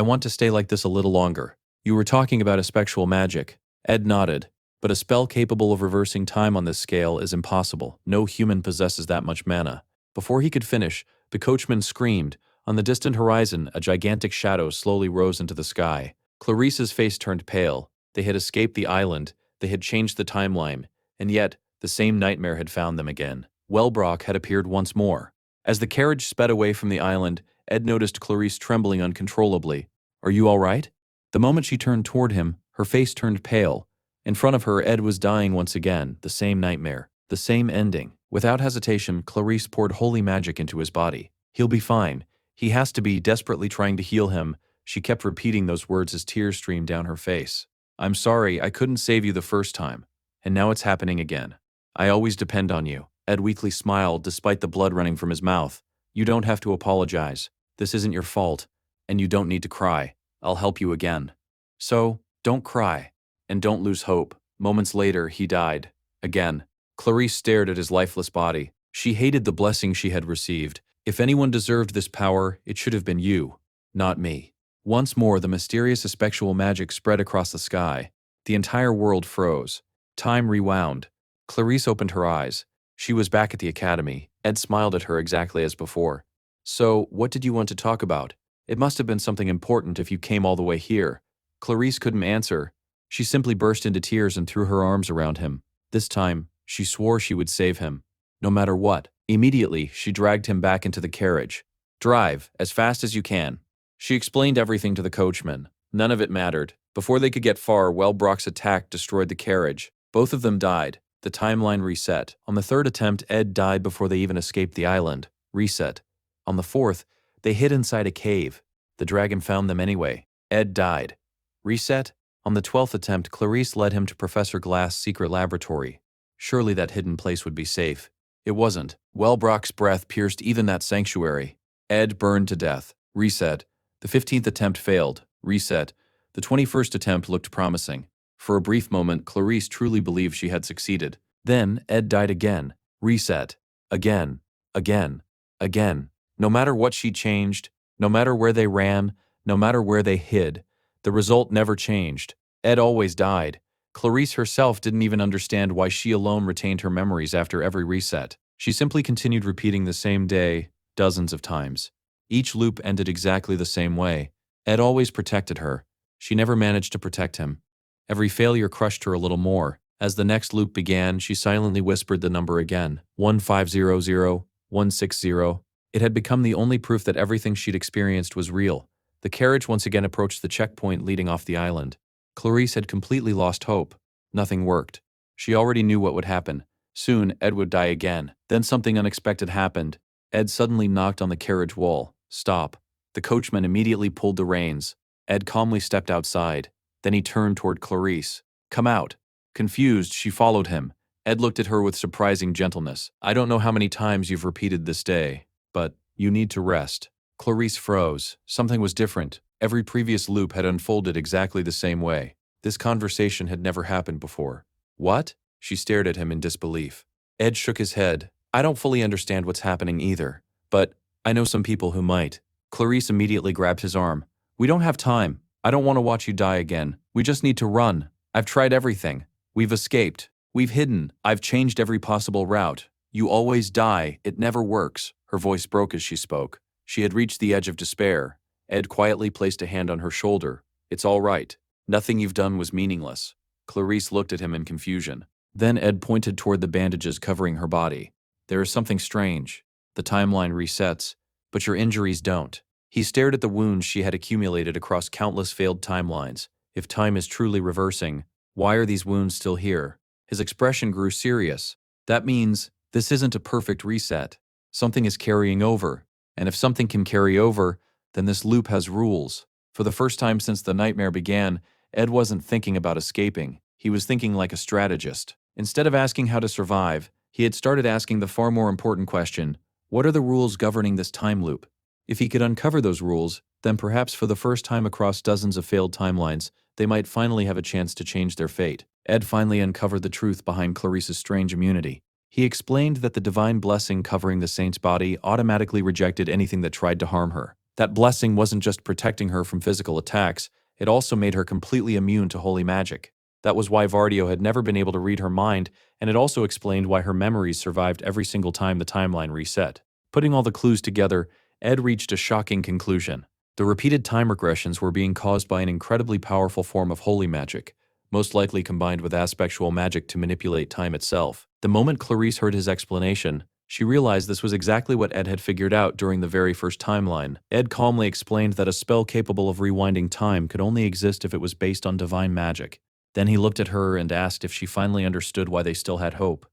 want to stay like this a little longer." "You were talking about aspectual magic." Ed nodded. "But a spell capable of reversing time on this scale is impossible. No human possesses that much mana." Before he could finish, the coachman screamed, On the distant horizon, a gigantic shadow slowly rose into the sky. Clarice's face turned pale. They had escaped the island, they had changed the timeline, and yet, the same nightmare had found them again. Wellbrock had appeared once more. As the carriage sped away from the island, Ed noticed Clarice trembling uncontrollably. "Are you all right?" The moment she turned toward him, her face turned pale. In front of her, Ed was dying once again, the same nightmare, the same ending. Without hesitation, Clarice poured holy magic into his body. "He'll be fine. He has to be," desperately trying to heal him. She kept repeating those words as tears streamed down her face. "I'm sorry, I couldn't save you the first time. And now it's happening again. I always depend on you." Ed weakly smiled despite the blood running from his mouth. "You don't have to apologize. This isn't your fault. And you don't need to cry. I'll help you again. So, don't cry. And don't lose hope." Moments later, he died. Again. Clarice stared at his lifeless body. She hated the blessing she had received. If anyone deserved this power, it should have been you, not me. Once more, the mysterious effectual magic spread across the sky. The entire world froze. Time rewound. Clarice opened her eyes. She was back at the academy. Ed smiled at her exactly as before. "So, what did you want to talk about? It must have been something important if you came all the way here." Clarice couldn't answer. She simply burst into tears and threw her arms around him. This time, she swore she would save him, no matter what. Immediately, she dragged him back into the carriage. "Drive, as fast as you can." She explained everything to the coachman. None of it mattered. Before they could get far, Wellbrock's attack destroyed the carriage. Both of them died. The timeline reset. On the third attempt, Ed died before they even escaped the island. Reset. On the fourth, they hid inside a cave. The dragon found them anyway. Ed died. Reset. On the 12th attempt, Clarice led him to Professor Glass' secret laboratory. Surely that hidden place would be safe. It wasn't. Wellbrock's breath pierced even that sanctuary. Ed burned to death. Reset. The 15th attempt failed. Reset. The 21st attempt looked promising. For a brief moment, Clarice truly believed she had succeeded. Then, Ed died again. Reset. Again. Again. Again. No matter what she changed, no matter where they ran, no matter where they hid, the result never changed. Ed always died. Clarice herself didn't even understand why she alone retained her memories after every reset. She simply continued repeating the same day, dozens of times. Each loop ended exactly the same way. Ed always protected her. She never managed to protect him. Every failure crushed her a little more. As the next loop began, she silently whispered the number again, 1500, 160. It had become the only proof that everything she'd experienced was real. The carriage once again approached the checkpoint leading off the island. Clarice had completely lost hope. Nothing worked. She already knew what would happen. Soon, Ed would die again. Then something unexpected happened. Ed suddenly knocked on the carriage wall. "Stop." The coachman immediately pulled the reins. Ed calmly stepped outside. Then he turned toward Clarice. "Come out." Confused, she followed him. Ed looked at her with surprising gentleness. "I don't know how many times you've repeated this day, but you need to rest." Clarice froze. Something was different. Every previous loop had unfolded exactly the same way. This conversation had never happened before. "What?" She stared at him in disbelief. Ed shook his head. "I don't fully understand what's happening either, but I know some people who might." Clarice immediately grabbed his arm. "We don't have time. I don't want to watch you die again. We just need to run. I've tried everything. We've escaped. We've hidden. I've changed every possible route. You always die. It never works." Her voice broke as she spoke. She had reached the edge of despair. Ed quietly placed a hand on her shoulder. "It's all right. Nothing you've done was meaningless." Clarice looked at him in confusion. Then Ed pointed toward the bandages covering her body. "There is something strange. The timeline resets, but your injuries don't." He stared at the wounds she had accumulated across countless failed timelines. If time is truly reversing, why are these wounds still here? His expression grew serious. "That means this isn't a perfect reset. Something is carrying over. And if something can carry over, then this loop has rules." For the first time since the nightmare began, Ed wasn't thinking about escaping. He was thinking like a strategist. Instead of asking how to survive, he had started asking the far more important question, what are the rules governing this time loop? If he could uncover those rules, then perhaps for the first time across dozens of failed timelines, they might finally have a chance to change their fate. Ed finally uncovered the truth behind Clarice's strange immunity. He explained that the divine blessing covering the saint's body automatically rejected anything that tried to harm her. That blessing wasn't just protecting her from physical attacks, it also made her completely immune to holy magic. That was why Vardio had never been able to read her mind, and it also explained why her memories survived every single time the timeline reset. Putting all the clues together, Ed reached a shocking conclusion. The repeated time regressions were being caused by an incredibly powerful form of holy magic, most likely combined with aspectual magic to manipulate time itself. The moment Clarice heard his explanation, she realized this was exactly what Ed had figured out during the very first timeline. Ed calmly explained that a spell capable of rewinding time could only exist if it was based on divine magic. Then he looked at her and asked if she finally understood why they still had hope.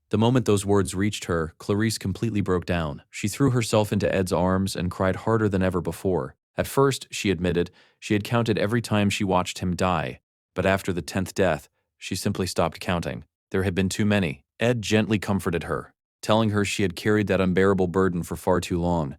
The moment those words reached her, Clarice completely broke down. She threw herself into Ed's arms and cried harder than ever before. At first, she admitted, she had counted every time she watched him die, but after the 10th death, she simply stopped counting. There had been too many. Ed gently comforted her, telling her she had carried that unbearable burden for far too long.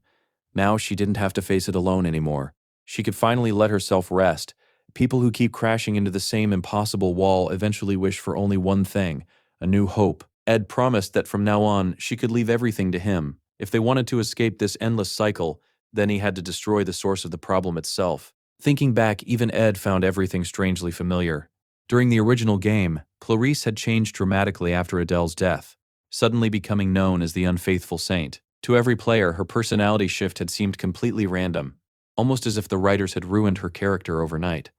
Now she didn't have to face it alone anymore. She could finally let herself rest. People who keep crashing into the same impossible wall eventually wish for only one thing, a new hope. Ed promised that from now on, she could leave everything to him. If they wanted to escape this endless cycle, then he had to destroy the source of the problem itself. Thinking back, even Ed found everything strangely familiar. During the original game, Clarice had changed dramatically after Adele's death, suddenly becoming known as the unfaithful saint. To every player, her personality shift had seemed completely random, almost as if the writers had ruined her character overnight.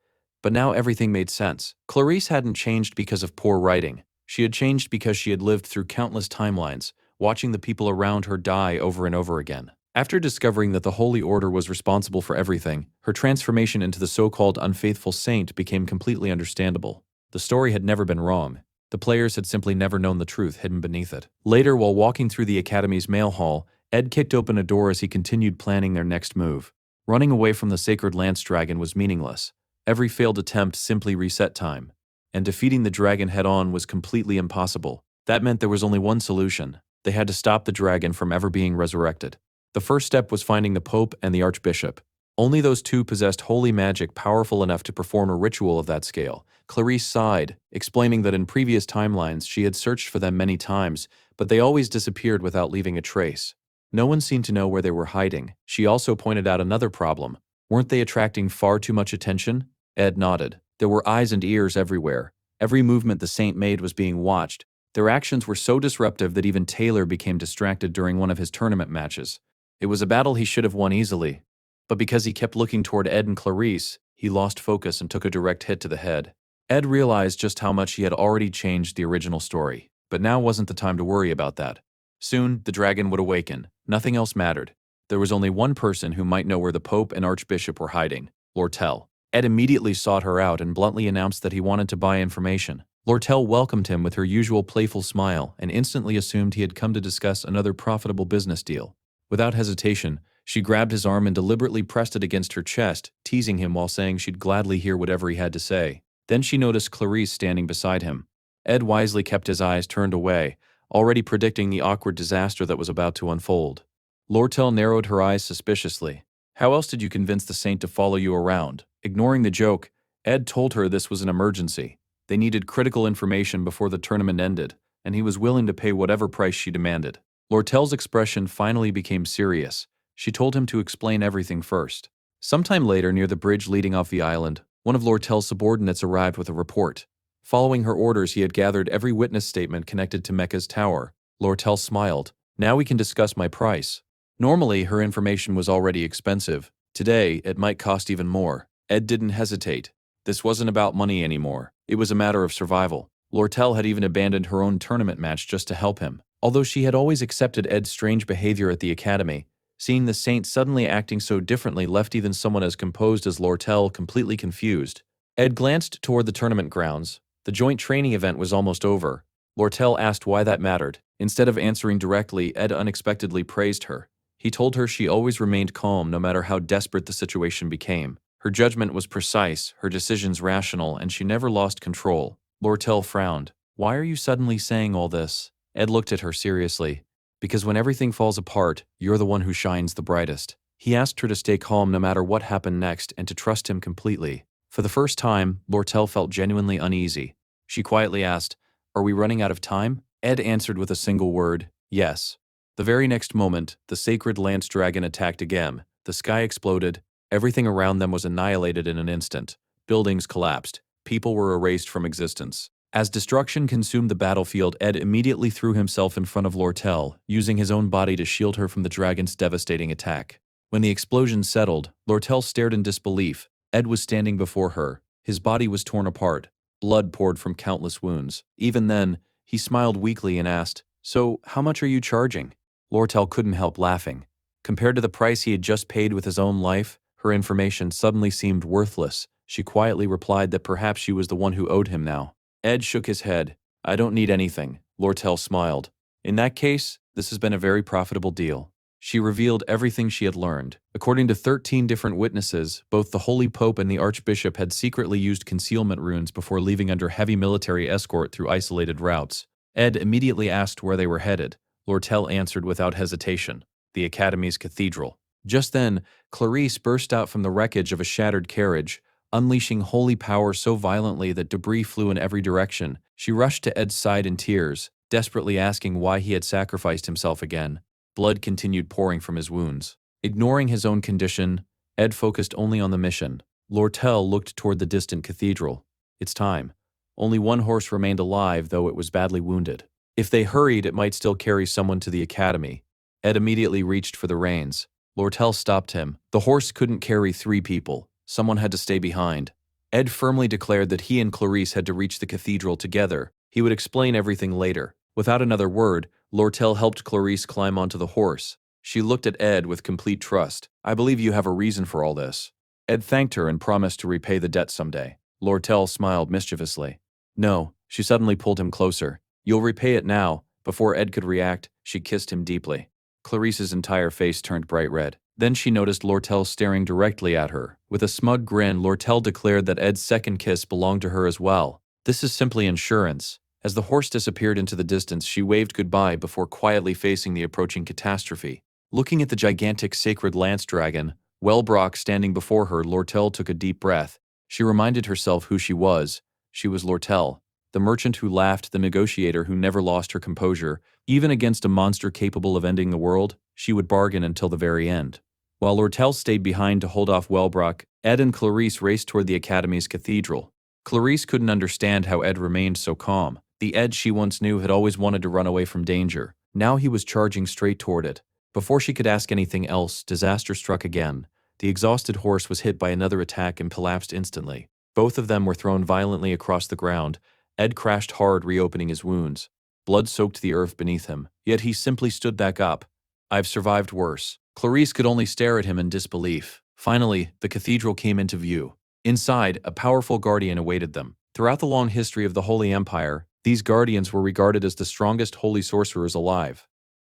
But now everything made sense. Clarice hadn't changed because of poor writing. She had changed because she had lived through countless timelines, watching the people around her die over and over again. After discovering that the Holy Order was responsible for everything, her transformation into the so-called unfaithful saint became completely understandable. The story had never been wrong. The players had simply never known the truth hidden beneath it. Later, while walking through the Academy's mail hall, Ed kicked open a door as he continued planning their next move. Running away from the sacred lance dragon was meaningless. Every failed attempt simply reset time, and defeating the dragon head-on was completely impossible. That meant there was only one solution. They had to stop the dragon from ever being resurrected. The first step was finding the Pope and the Archbishop. Only those two possessed holy magic powerful enough to perform a ritual of that scale. Clarice sighed, explaining that in previous timelines she had searched for them many times, but they always disappeared without leaving a trace. No one seemed to know where they were hiding. She also pointed out another problem. Weren't they attracting far too much attention? Ed nodded. There were eyes and ears everywhere. Every movement the saint made was being watched. Their actions were so disruptive that even Taylor became distracted during one of his tournament matches. It was a battle he should have won easily, but because he kept looking toward Ed and Clarice, he lost focus and took a direct hit to the head. Ed realized just how much he had already changed the original story, but now wasn't the time to worry about that. Soon, the dragon would awaken. Nothing else mattered. There was only one person who might know where the Pope and Archbishop were hiding, Lortel. Ed immediately sought her out and bluntly announced that he wanted to buy information. Lortel welcomed him with her usual playful smile and instantly assumed he had come to discuss another profitable business deal. Without hesitation, she grabbed his arm and deliberately pressed it against her chest, teasing him while saying she'd gladly hear whatever he had to say. Then she noticed Clarice standing beside him. Ed wisely kept his eyes turned away, already predicting the awkward disaster that was about to unfold. Lortel narrowed her eyes suspiciously. How else did you convince the saint to follow you around? Ignoring the joke, Ed told her this was an emergency. They needed critical information before the tournament ended, and he was willing to pay whatever price she demanded. Lortel's expression finally became serious. She told him to explain everything first. Sometime later, near the bridge leading off the island, one of Lortel's subordinates arrived with a report. Following her orders, he had gathered every witness statement connected to Mecca's tower. Lortel smiled. Now we can discuss my price. Normally, her information was already expensive. Today, it might cost even more. Ed didn't hesitate. This wasn't about money anymore. It was a matter of survival. Lortel had even abandoned her own tournament match just to help him. Although she had always accepted Ed's strange behavior at the academy, seeing the saint suddenly acting so differently left even someone as composed as Lortel completely confused. Ed glanced toward the tournament grounds. The joint training event was almost over. Lortel asked why that mattered. Instead of answering directly, Ed unexpectedly praised her. He told her she always remained calm no matter how desperate the situation became. Her judgment was precise, her decisions rational, and she never lost control. Lortel frowned. Why are you suddenly saying all this? Ed looked at her seriously. Because when everything falls apart, you're the one who shines the brightest. He asked her to stay calm no matter what happened next and to trust him completely. For the first time, Lortel felt genuinely uneasy. She quietly asked, "Are we running out of time?" Ed answered with a single word, "Yes." The very next moment, the sacred lance dragon attacked again. The sky exploded. Everything around them was annihilated in an instant. Buildings collapsed. People were erased from existence. As destruction consumed the battlefield, Ed immediately threw himself in front of Lortel, using his own body to shield her from the dragon's devastating attack. When the explosion settled, Lortel stared in disbelief. Ed was standing before her. His body was torn apart. Blood poured from countless wounds. Even then, he smiled weakly and asked, "So, how much are you charging?" Lortel couldn't help laughing. Compared to the price he had just paid with his own life, her information suddenly seemed worthless. She quietly replied that perhaps she was the one who owed him now. Ed shook his head. "I don't need anything." Lortel smiled. "In that case, this has been a very profitable deal." She revealed everything she had learned. According to 13 different witnesses, both the Holy Pope and the Archbishop had secretly used concealment runes before leaving under heavy military escort through isolated routes. Ed immediately asked where they were headed. Lortel answered without hesitation, "The Academy's cathedral." Just then, Clarice burst out from the wreckage of a shattered carriage, unleashing holy power so violently that debris flew in every direction. She rushed to Ed's side in tears, desperately asking why he had sacrificed himself again. Blood continued pouring from his wounds. Ignoring his own condition, Ed focused only on the mission. Lortel looked toward the distant cathedral. It's time. Only one horse remained alive, though it was badly wounded. If they hurried, it might still carry someone to the academy. Ed immediately reached for the reins. Lortel stopped him. The horse couldn't carry 3 people. Someone had to stay behind. Ed firmly declared that he and Clarice had to reach the cathedral together. He would explain everything later. Without another word, Lortel helped Clarice climb onto the horse. She looked at Ed with complete trust. "I believe you have a reason for all this." Ed thanked her and promised to repay the debt someday. Lortel smiled mischievously. "No," she suddenly pulled him closer. "You'll repay it now." Before Ed could react, she kissed him deeply. Clarice's entire face turned bright red. Then she noticed Lortel staring directly at her. With a smug grin, Lortel declared that Ed's second kiss belonged to her as well. "This is simply insurance." As the horse disappeared into the distance, she waved goodbye before quietly facing the approaching catastrophe. Looking at the gigantic sacred lance dragon, Wellbrock standing before her, Lortel took a deep breath. She reminded herself who she was. She was Lortel, the merchant who laughed, the negotiator who never lost her composure. Even against a monster capable of ending the world, she would bargain until the very end. While Lortel stayed behind to hold off Wellbrock, Ed and Clarice raced toward the Academy's cathedral. Clarice couldn't understand how Ed remained so calm. The Ed she once knew had always wanted to run away from danger. Now he was charging straight toward it. Before she could ask anything else, disaster struck again. The exhausted horse was hit by another attack and collapsed instantly. Both of them were thrown violently across the ground. Ed crashed hard, reopening his wounds. Blood soaked the earth beneath him, yet he simply stood back up. "I've survived worse." Clarice could only stare at him in disbelief. Finally, the cathedral came into view. Inside, a powerful guardian awaited them. Throughout the long history of the Holy Empire, these guardians were regarded as the strongest holy sorcerers alive.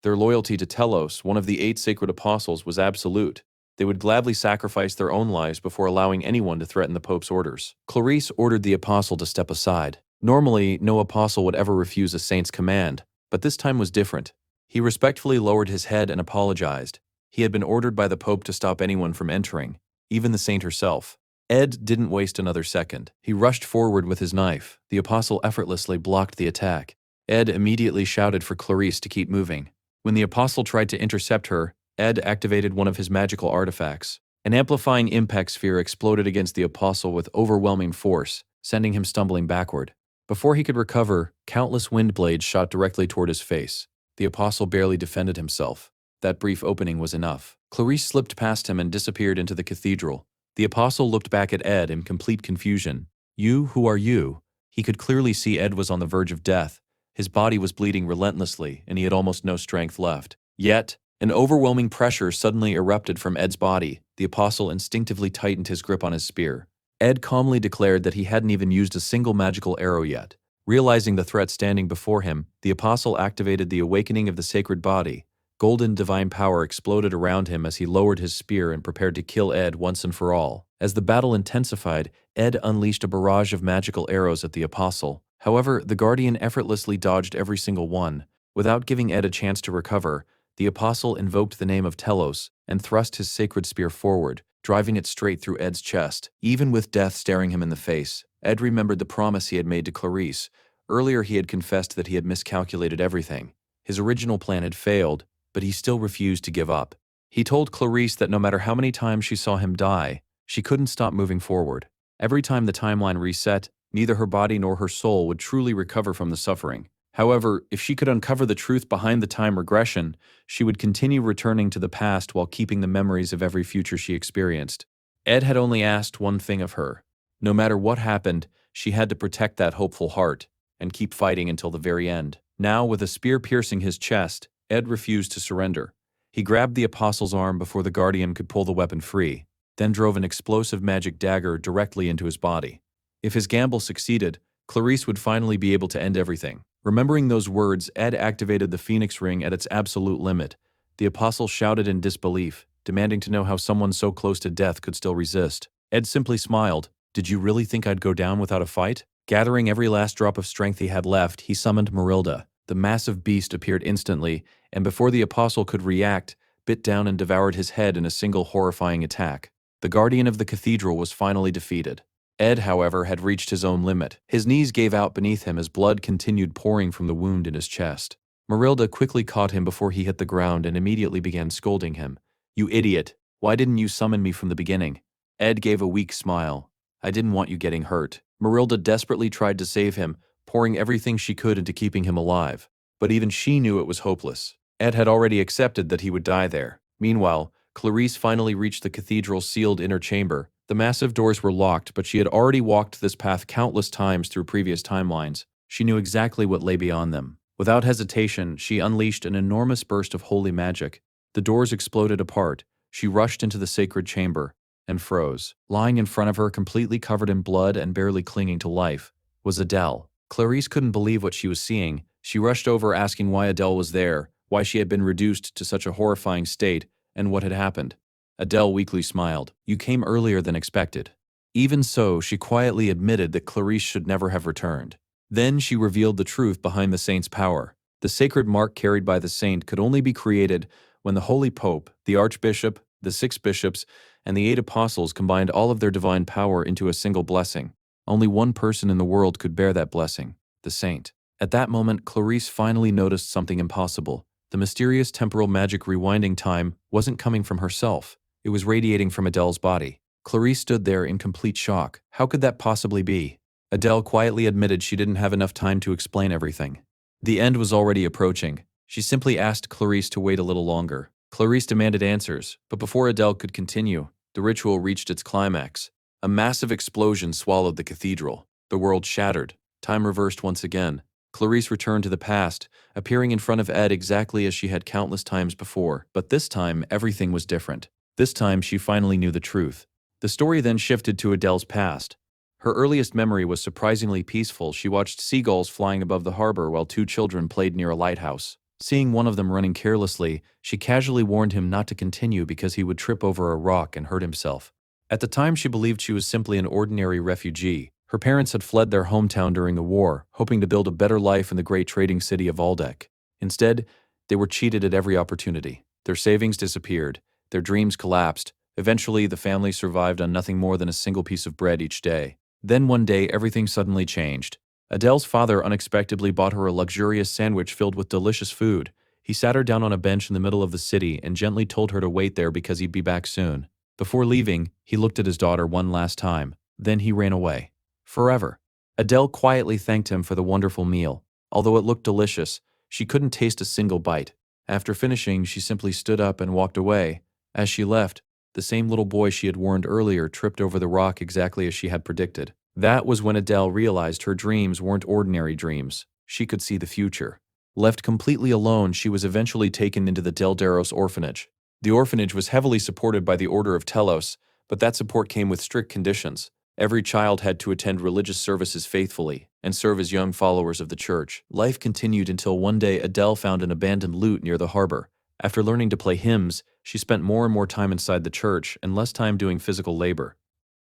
Their loyalty to Telos, one of the 8 sacred apostles, was absolute. They would gladly sacrifice their own lives before allowing anyone to threaten the Pope's orders. Clarice ordered the apostle to step aside. Normally, no apostle would ever refuse a saint's command, but this time was different. He respectfully lowered his head and apologized. He had been ordered by the Pope to stop anyone from entering, even the saint herself. Ed didn't waste another second. He rushed forward with his knife. The apostle effortlessly blocked the attack. Ed immediately shouted for Clarice to keep moving. When the apostle tried to intercept her, Ed activated one of his magical artifacts. An amplifying impact sphere exploded against the apostle with overwhelming force, sending him stumbling backward. Before he could recover, countless wind blades shot directly toward his face. The apostle barely defended himself. That brief opening was enough. Clarice slipped past him and disappeared into the cathedral. The apostle looked back at Ed in complete confusion. "You, who are you?" He could clearly see Ed was on the verge of death. His body was bleeding relentlessly, and he had almost no strength left. Yet, an overwhelming pressure suddenly erupted from Ed's body. The apostle instinctively tightened his grip on his spear. Ed calmly declared that he hadn't even used a single magical arrow yet. Realizing the threat standing before him, the apostle activated the awakening of the sacred body. Golden divine power exploded around him as he lowered his spear and prepared to kill Ed once and for all. As the battle intensified, Ed unleashed a barrage of magical arrows at the apostle. However, the guardian effortlessly dodged every single one. Without giving Ed a chance to recover, the apostle invoked the name of Telos and thrust his sacred spear forward, driving it straight through Ed's chest. Even with death staring him in the face, Ed remembered the promise he had made to Clarice. Earlier he had confessed that he had miscalculated everything. His original plan had failed, but he still refused to give up. He told Clarice that no matter how many times she saw him die, she couldn't stop moving forward. Every time the timeline reset, neither her body nor her soul would truly recover from the suffering. However, if she could uncover the truth behind the time regression, she would continue returning to the past while keeping the memories of every future she experienced. Ed had only asked one thing of her. No matter what happened, she had to protect that hopeful heart and keep fighting until the very end. Now, with a spear piercing his chest, Ed refused to surrender. He grabbed the apostle's arm before the guardian could pull the weapon free, then drove an explosive magic dagger directly into his body. If his gamble succeeded, Clarice would finally be able to end everything. Remembering those words, Ed activated the Phoenix Ring at its absolute limit. The apostle shouted in disbelief, demanding to know how someone so close to death could still resist. Ed simply smiled. "Did you really think I'd go down without a fight?" Gathering every last drop of strength he had left, he summoned Marilda. The massive beast appeared instantly, and before the apostle could react, bit down and devoured his head in a single horrifying attack. The guardian of the cathedral was finally defeated. Ed, however, had reached his own limit. His knees gave out beneath him as blood continued pouring from the wound in his chest. Marilda quickly caught him before he hit the ground and immediately began scolding him. "You idiot! Why didn't you summon me from the beginning?" Ed gave a weak smile. "I didn't want you getting hurt." Marilda desperately tried to save him, pouring everything she could into keeping him alive. But even she knew it was hopeless. Ed had already accepted that he would die there. Meanwhile, Clarice finally reached the cathedral's sealed inner chamber. The massive doors were locked, but she had already walked this path countless times through previous timelines. She knew exactly what lay beyond them. Without hesitation, she unleashed an enormous burst of holy magic. The doors exploded apart. She rushed into the sacred chamber and froze. Lying in front of her, completely covered in blood and barely clinging to life, was Adele. Clarice couldn't believe what she was seeing. She rushed over asking why Adele was there, why she had been reduced to such a horrifying state, and what had happened. Adele weakly smiled. "You came earlier than expected." Even so, she quietly admitted that Clarice should never have returned. Then she revealed the truth behind the saint's power. The sacred mark carried by the saint could only be created when the Holy Pope, the Archbishop, the 6 bishops, and the 8 apostles combined all of their divine power into a single blessing. Only one person in the world could bear that blessing, the saint. At that moment, Clarice finally noticed something impossible. The mysterious temporal magic rewinding time wasn't coming from herself. It was radiating from Adele's body. Clarice stood there in complete shock. How could that possibly be? Adele quietly admitted she didn't have enough time to explain everything. The end was already approaching. She simply asked Clarice to wait a little longer. Clarice demanded answers, but before Adele could continue, the ritual reached its climax. A massive explosion swallowed the cathedral. The world shattered. Time reversed once again. Clarice returned to the past, appearing in front of Ed exactly as she had countless times before. But this time, everything was different. This time, she finally knew the truth. The story then shifted to Adele's past. Her earliest memory was surprisingly peaceful. She watched seagulls flying above the harbor while 2 children played near a lighthouse. Seeing one of them running carelessly, she casually warned him not to continue because he would trip over a rock and hurt himself. At the time, she believed she was simply an ordinary refugee. Her parents had fled their hometown during the war, hoping to build a better life in the great trading city of Aldeck. Instead, they were cheated at every opportunity. Their savings disappeared. Their dreams collapsed. Eventually, the family survived on nothing more than a single piece of bread each day. Then one day, everything suddenly changed. Adele's father unexpectedly bought her a luxurious sandwich filled with delicious food. He sat her down on a bench in the middle of the city and gently told her to wait there because he'd be back soon. Before leaving, he looked at his daughter one last time. Then he ran away. Forever. Adele quietly thanked him for the wonderful meal. Although it looked delicious, she couldn't taste a single bite. After finishing, she simply stood up and walked away. As she left, the same little boy she had warned earlier tripped over the rock exactly as she had predicted. That was when Adele realized her dreams weren't ordinary dreams. She could see the future. Left completely alone, she was eventually taken into the Delderos orphanage. The orphanage was heavily supported by the Order of Telos, but that support came with strict conditions. Every child had to attend religious services faithfully and serve as young followers of the church. Life continued until one day Adele found an abandoned lute near the harbor. After learning to play hymns, she spent more and more time inside the church and less time doing physical labor.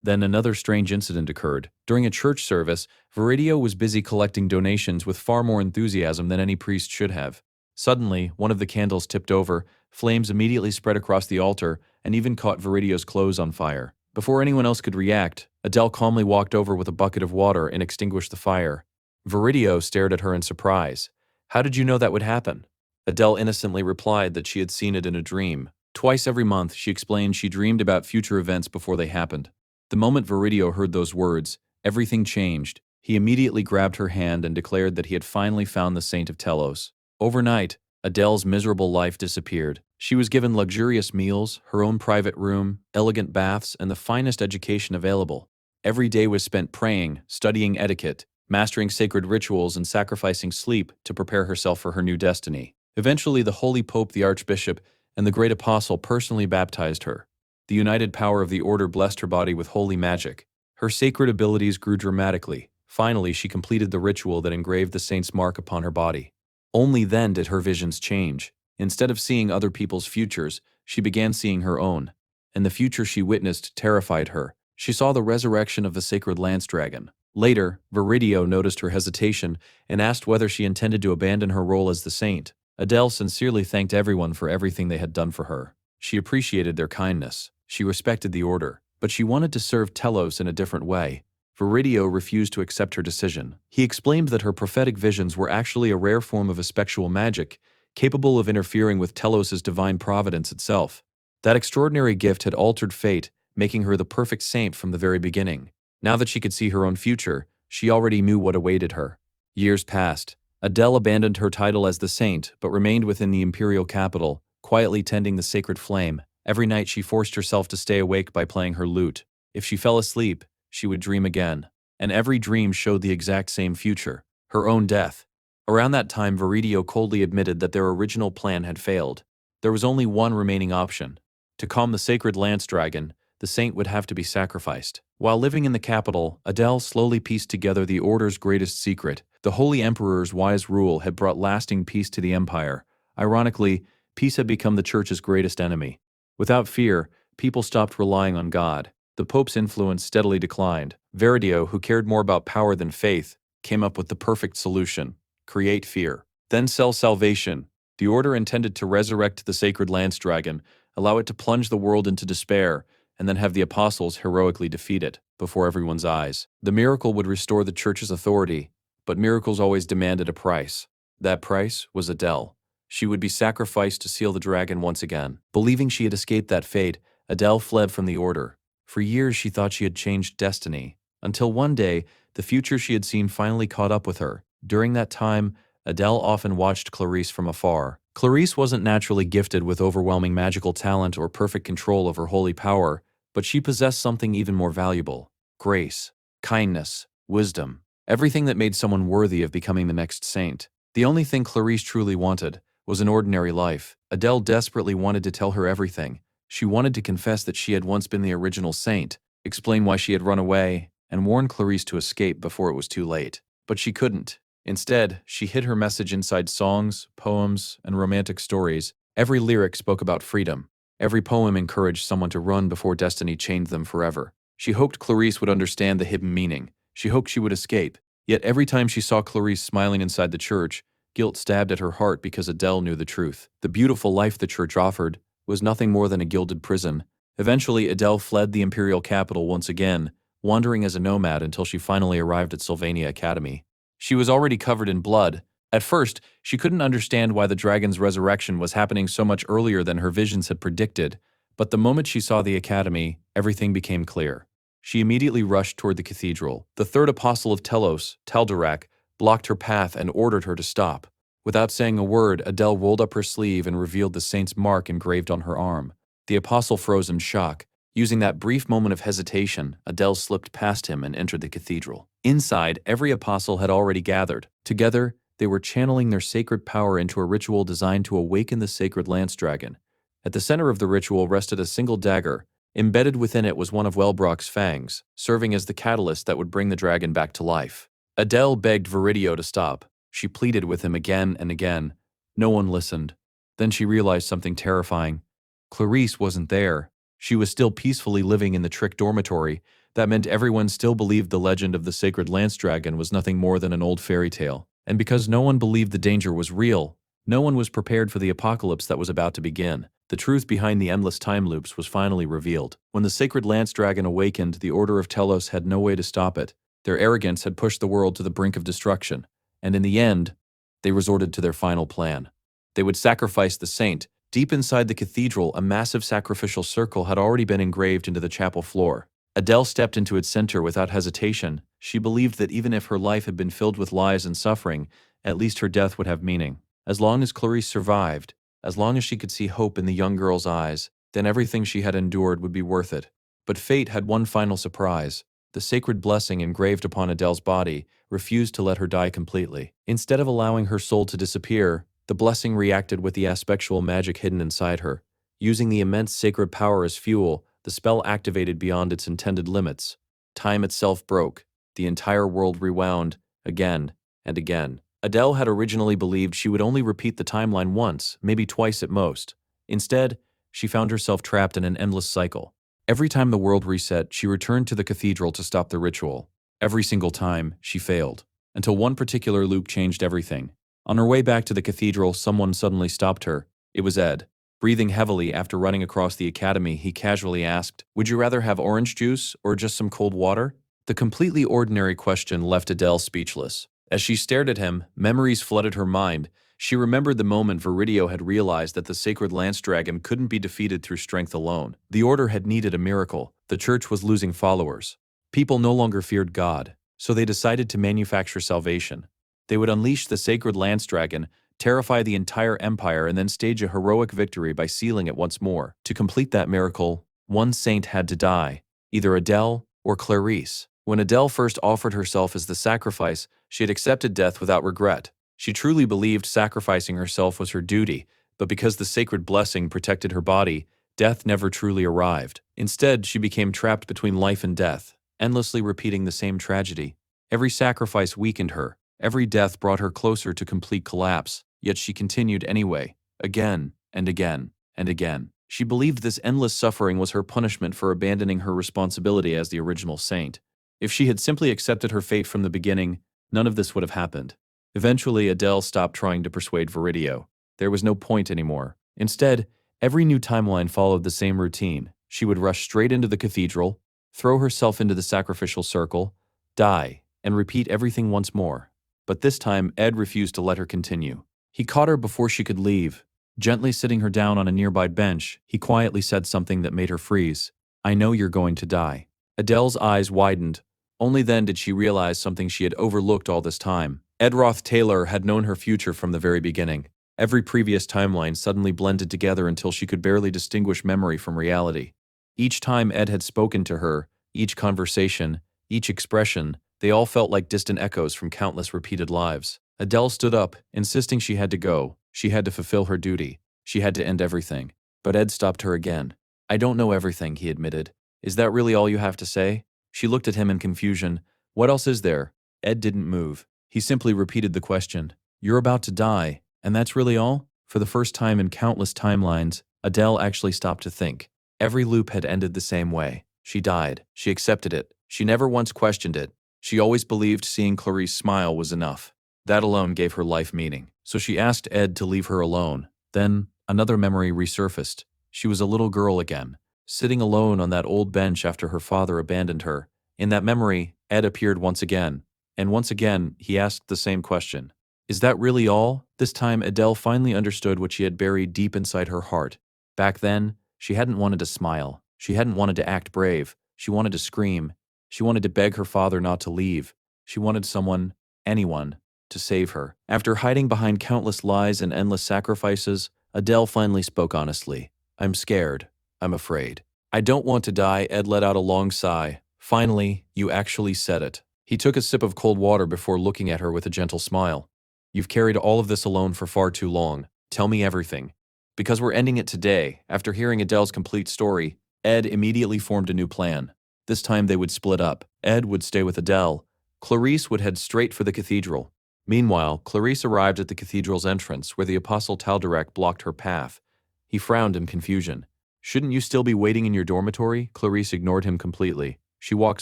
Then another strange incident occurred. During a church service, Viridio was busy collecting donations with far more enthusiasm than any priest should have. Suddenly, one of the candles tipped over, flames immediately spread across the altar, and even caught Viridio's clothes on fire. Before anyone else could react, Adele calmly walked over with a bucket of water and extinguished the fire. Viridio stared at her in surprise. "How did you know that would happen?" Adele innocently replied that she had seen it in a dream. Twice every month, she explained she dreamed about future events before they happened. The moment Viridio heard those words, everything changed. He immediately grabbed her hand and declared that he had finally found the saint of Telos. Overnight, Adele's miserable life disappeared. She was given luxurious meals, her own private room, elegant baths, and the finest education available. Every day was spent praying, studying etiquette, mastering sacred rituals, and sacrificing sleep to prepare herself for her new destiny. Eventually, the Holy Pope, the Archbishop, and the Great Apostle personally baptized her. The united power of the order blessed her body with holy magic. Her sacred abilities grew dramatically. Finally, she completed the ritual that engraved the saint's mark upon her body. Only then did her visions change. Instead of seeing other people's futures, she began seeing her own. And the future she witnessed terrified her. She saw the resurrection of the sacred lance dragon. Later, Viridio noticed her hesitation and asked whether she intended to abandon her role as the saint. Adele sincerely thanked everyone for everything they had done for her. She appreciated their kindness. She respected the order, but she wanted to serve Telos in a different way. Viridio refused to accept her decision. He explained that her prophetic visions were actually a rare form of spectral magic, capable of interfering with Telos's divine providence itself. That extraordinary gift had altered fate, making her the perfect saint from the very beginning. Now that she could see her own future, she already knew what awaited her. Years passed. Adele abandoned her title as the saint, but remained within the imperial capital, quietly tending the sacred flame. Every night she forced herself to stay awake by playing her lute. If she fell asleep, she would dream again. And every dream showed the exact same future, her own death. Around that time, Viridio coldly admitted that their original plan had failed. There was only one remaining option. To calm the sacred lance dragon, the saint would have to be sacrificed. While living in the capital, Adele slowly pieced together the Order's greatest secret. The Holy Emperor's wise rule had brought lasting peace to the empire. Ironically, peace had become the Church's greatest enemy. Without fear, people stopped relying on God. The Pope's influence steadily declined. Viridio, who cared more about power than faith, came up with the perfect solution: create fear. Then sell salvation. The Order intended to resurrect the sacred lance dragon, allow it to plunge the world into despair, and then have the apostles heroically defeat it before everyone's eyes. The miracle would restore the Church's authority, but miracles always demanded a price. That price was Adele. She would be sacrificed to seal the dragon once again. Believing she had escaped that fate, Adele fled from the Order. For years she thought she had changed destiny, until one day, the future she had seen finally caught up with her. During that time, Adele often watched Clarice from afar. Clarice wasn't naturally gifted with overwhelming magical talent or perfect control over holy power, but she possessed something even more valuable: grace, kindness, wisdom, everything that made someone worthy of becoming the next saint. The only thing Clarice truly wanted was an ordinary life. Adele desperately wanted to tell her everything. She wanted to confess that she had once been the original saint, explain why she had run away, and warn Clarice to escape before it was too late. But she couldn't. Instead, she hid her message inside songs, poems, and romantic stories. Every lyric spoke about freedom. Every poem encouraged someone to run before destiny chained them forever. She hoped Clarice would understand the hidden meaning. She hoped she would escape. Yet every time she saw Clarice smiling inside the church, guilt stabbed at her heart because Adele knew the truth. The beautiful life the church offered was nothing more than a gilded prison. Eventually, Adele fled the imperial capital once again, wandering as a nomad until she finally arrived at Sylvania Academy. She was already covered in blood. At first, she couldn't understand why the dragon's resurrection was happening so much earlier than her visions had predicted, but the moment she saw the academy, everything became clear. She immediately rushed toward the cathedral. The third apostle of Telos, Teldarak, blocked her path and ordered her to stop. Without saying a word, Adele rolled up her sleeve and revealed the saint's mark engraved on her arm. The apostle froze in shock. Using that brief moment of hesitation, Adele slipped past him and entered the cathedral. Inside, every apostle had already gathered. Together, they were channeling their sacred power into a ritual designed to awaken the sacred lance dragon. At the center of the ritual rested a single dagger. Embedded within it was one of Wellbrock's fangs, serving as the catalyst that would bring the dragon back to life. Adele begged Viridio to stop. She pleaded with him again and again. No one listened. Then she realized something terrifying. Clarice wasn't there. She was still peacefully living in the Trick dormitory. That meant everyone still believed the legend of the sacred lance dragon was nothing more than an old fairy tale. And because no one believed the danger was real, no one was prepared for the apocalypse that was about to begin. The truth behind the endless time loops was finally revealed. When the sacred lance dragon awakened, the Order of Telos had no way to stop it. Their arrogance had pushed the world to the brink of destruction. And in the end, they resorted to their final plan. They would sacrifice the saint. Deep inside the cathedral, a massive sacrificial circle had already been engraved into the chapel floor. Adele stepped into its center without hesitation. She believed that even if her life had been filled with lies and suffering, at least her death would have meaning. As long as Clarice survived, as long as she could see hope in the young girl's eyes, then everything she had endured would be worth it. But fate had one final surprise. The sacred blessing engraved upon Adele's body refused to let her die completely. Instead of allowing her soul to disappear, the blessing reacted with the aspectual magic hidden inside her. Using the immense sacred power as fuel, the spell activated beyond its intended limits. Time itself broke. The entire world rewound, again and again. Adele had originally believed she would only repeat the timeline once, maybe twice at most. Instead, she found herself trapped in an endless cycle. Every time the world reset, she returned to the cathedral to stop the ritual. Every single time, she failed. Until one particular loop changed everything. On her way back to the cathedral, someone suddenly stopped her. It was Ed. Breathing heavily after running across the academy, he casually asked, "Would you rather have orange juice or just some cold water?" The completely ordinary question left Adele speechless. As she stared at him, memories flooded her mind. She remembered the moment Viridio had realized that the sacred lance dragon couldn't be defeated through strength alone. The order had needed a miracle. The church was losing followers. People no longer feared God, so they decided to manufacture salvation. They would unleash the sacred lance dragon, terrify the entire empire, and then stage a heroic victory by sealing it once more. To complete that miracle, one saint had to die, either Adele or Clarice. When Adele first offered herself as the sacrifice, she had accepted death without regret. She truly believed sacrificing herself was her duty, but because the sacred blessing protected her body, death never truly arrived. Instead, she became trapped between life and death, endlessly repeating the same tragedy. Every sacrifice weakened her. Every death brought her closer to complete collapse, yet she continued anyway, again and again and again. She believed this endless suffering was her punishment for abandoning her responsibility as the original saint. If she had simply accepted her fate from the beginning, none of this would have happened. Eventually, Adele stopped trying to persuade Viridio. There was no point anymore. Instead, every new timeline followed the same routine. She would rush straight into the cathedral, throw herself into the sacrificial circle, die, and repeat everything once more. But this time, Ed refused to let her continue. He caught her before she could leave. Gently sitting her down on a nearby bench, he quietly said something that made her freeze. "I know you're going to die." Adele's eyes widened. Only then did she realize something she had overlooked all this time. Ed Roth Taylor had known her future from the very beginning. Every previous timeline suddenly blended together until she could barely distinguish memory from reality. Each time Ed had spoken to her, each conversation, each expression, they all felt like distant echoes from countless repeated lives. Adele stood up, insisting she had to go. She had to fulfill her duty. She had to end everything. But Ed stopped her again. "I don't know everything," he admitted. "Is that really all you have to say?" She looked at him in confusion. "What else is there?" Ed didn't move. He simply repeated the question. "You're about to die, and that's really all?" For the first time in countless timelines, Adele actually stopped to think. Every loop had ended the same way. She died. She accepted it. She never once questioned it. She always believed seeing Clarice smile was enough. That alone gave her life meaning. So she asked Ed to leave her alone. Then, another memory resurfaced. She was a little girl again, sitting alone on that old bench after her father abandoned her. In that memory, Ed appeared once again. And once again, he asked the same question. "Is that really all?" This time, Adele finally understood what she had buried deep inside her heart. Back then, she hadn't wanted to smile. She hadn't wanted to act brave. She wanted to scream. She wanted to beg her father not to leave. She wanted someone, anyone, to save her. After hiding behind countless lies and endless sacrifices, Adele finally spoke honestly. "I'm scared. I'm afraid. I don't want to die." Ed let out a long sigh. "Finally, you actually said it." He took a sip of cold water before looking at her with a gentle smile. "You've carried all of this alone for far too long. Tell me everything." Because we're ending it today, after hearing Adele's complete story, Ed immediately formed a new plan. This time they would split up. Ed would stay with Adele. Clarice would head straight for the cathedral. Meanwhile, Clarice arrived at the cathedral's entrance, where the Apostle Taldirect blocked her path. He frowned in confusion. "Shouldn't you still be waiting in your dormitory?" Clarice ignored him completely. She walked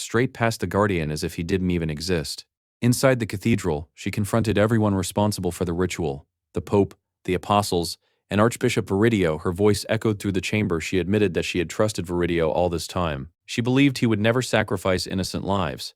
straight past the guardian as if he didn't even exist. Inside the cathedral, she confronted everyone responsible for the ritual. The Pope, the Apostles, and Archbishop Viridio. Her voice echoed through the chamber. She admitted that she had trusted Viridio all this time. She believed he would never sacrifice innocent lives.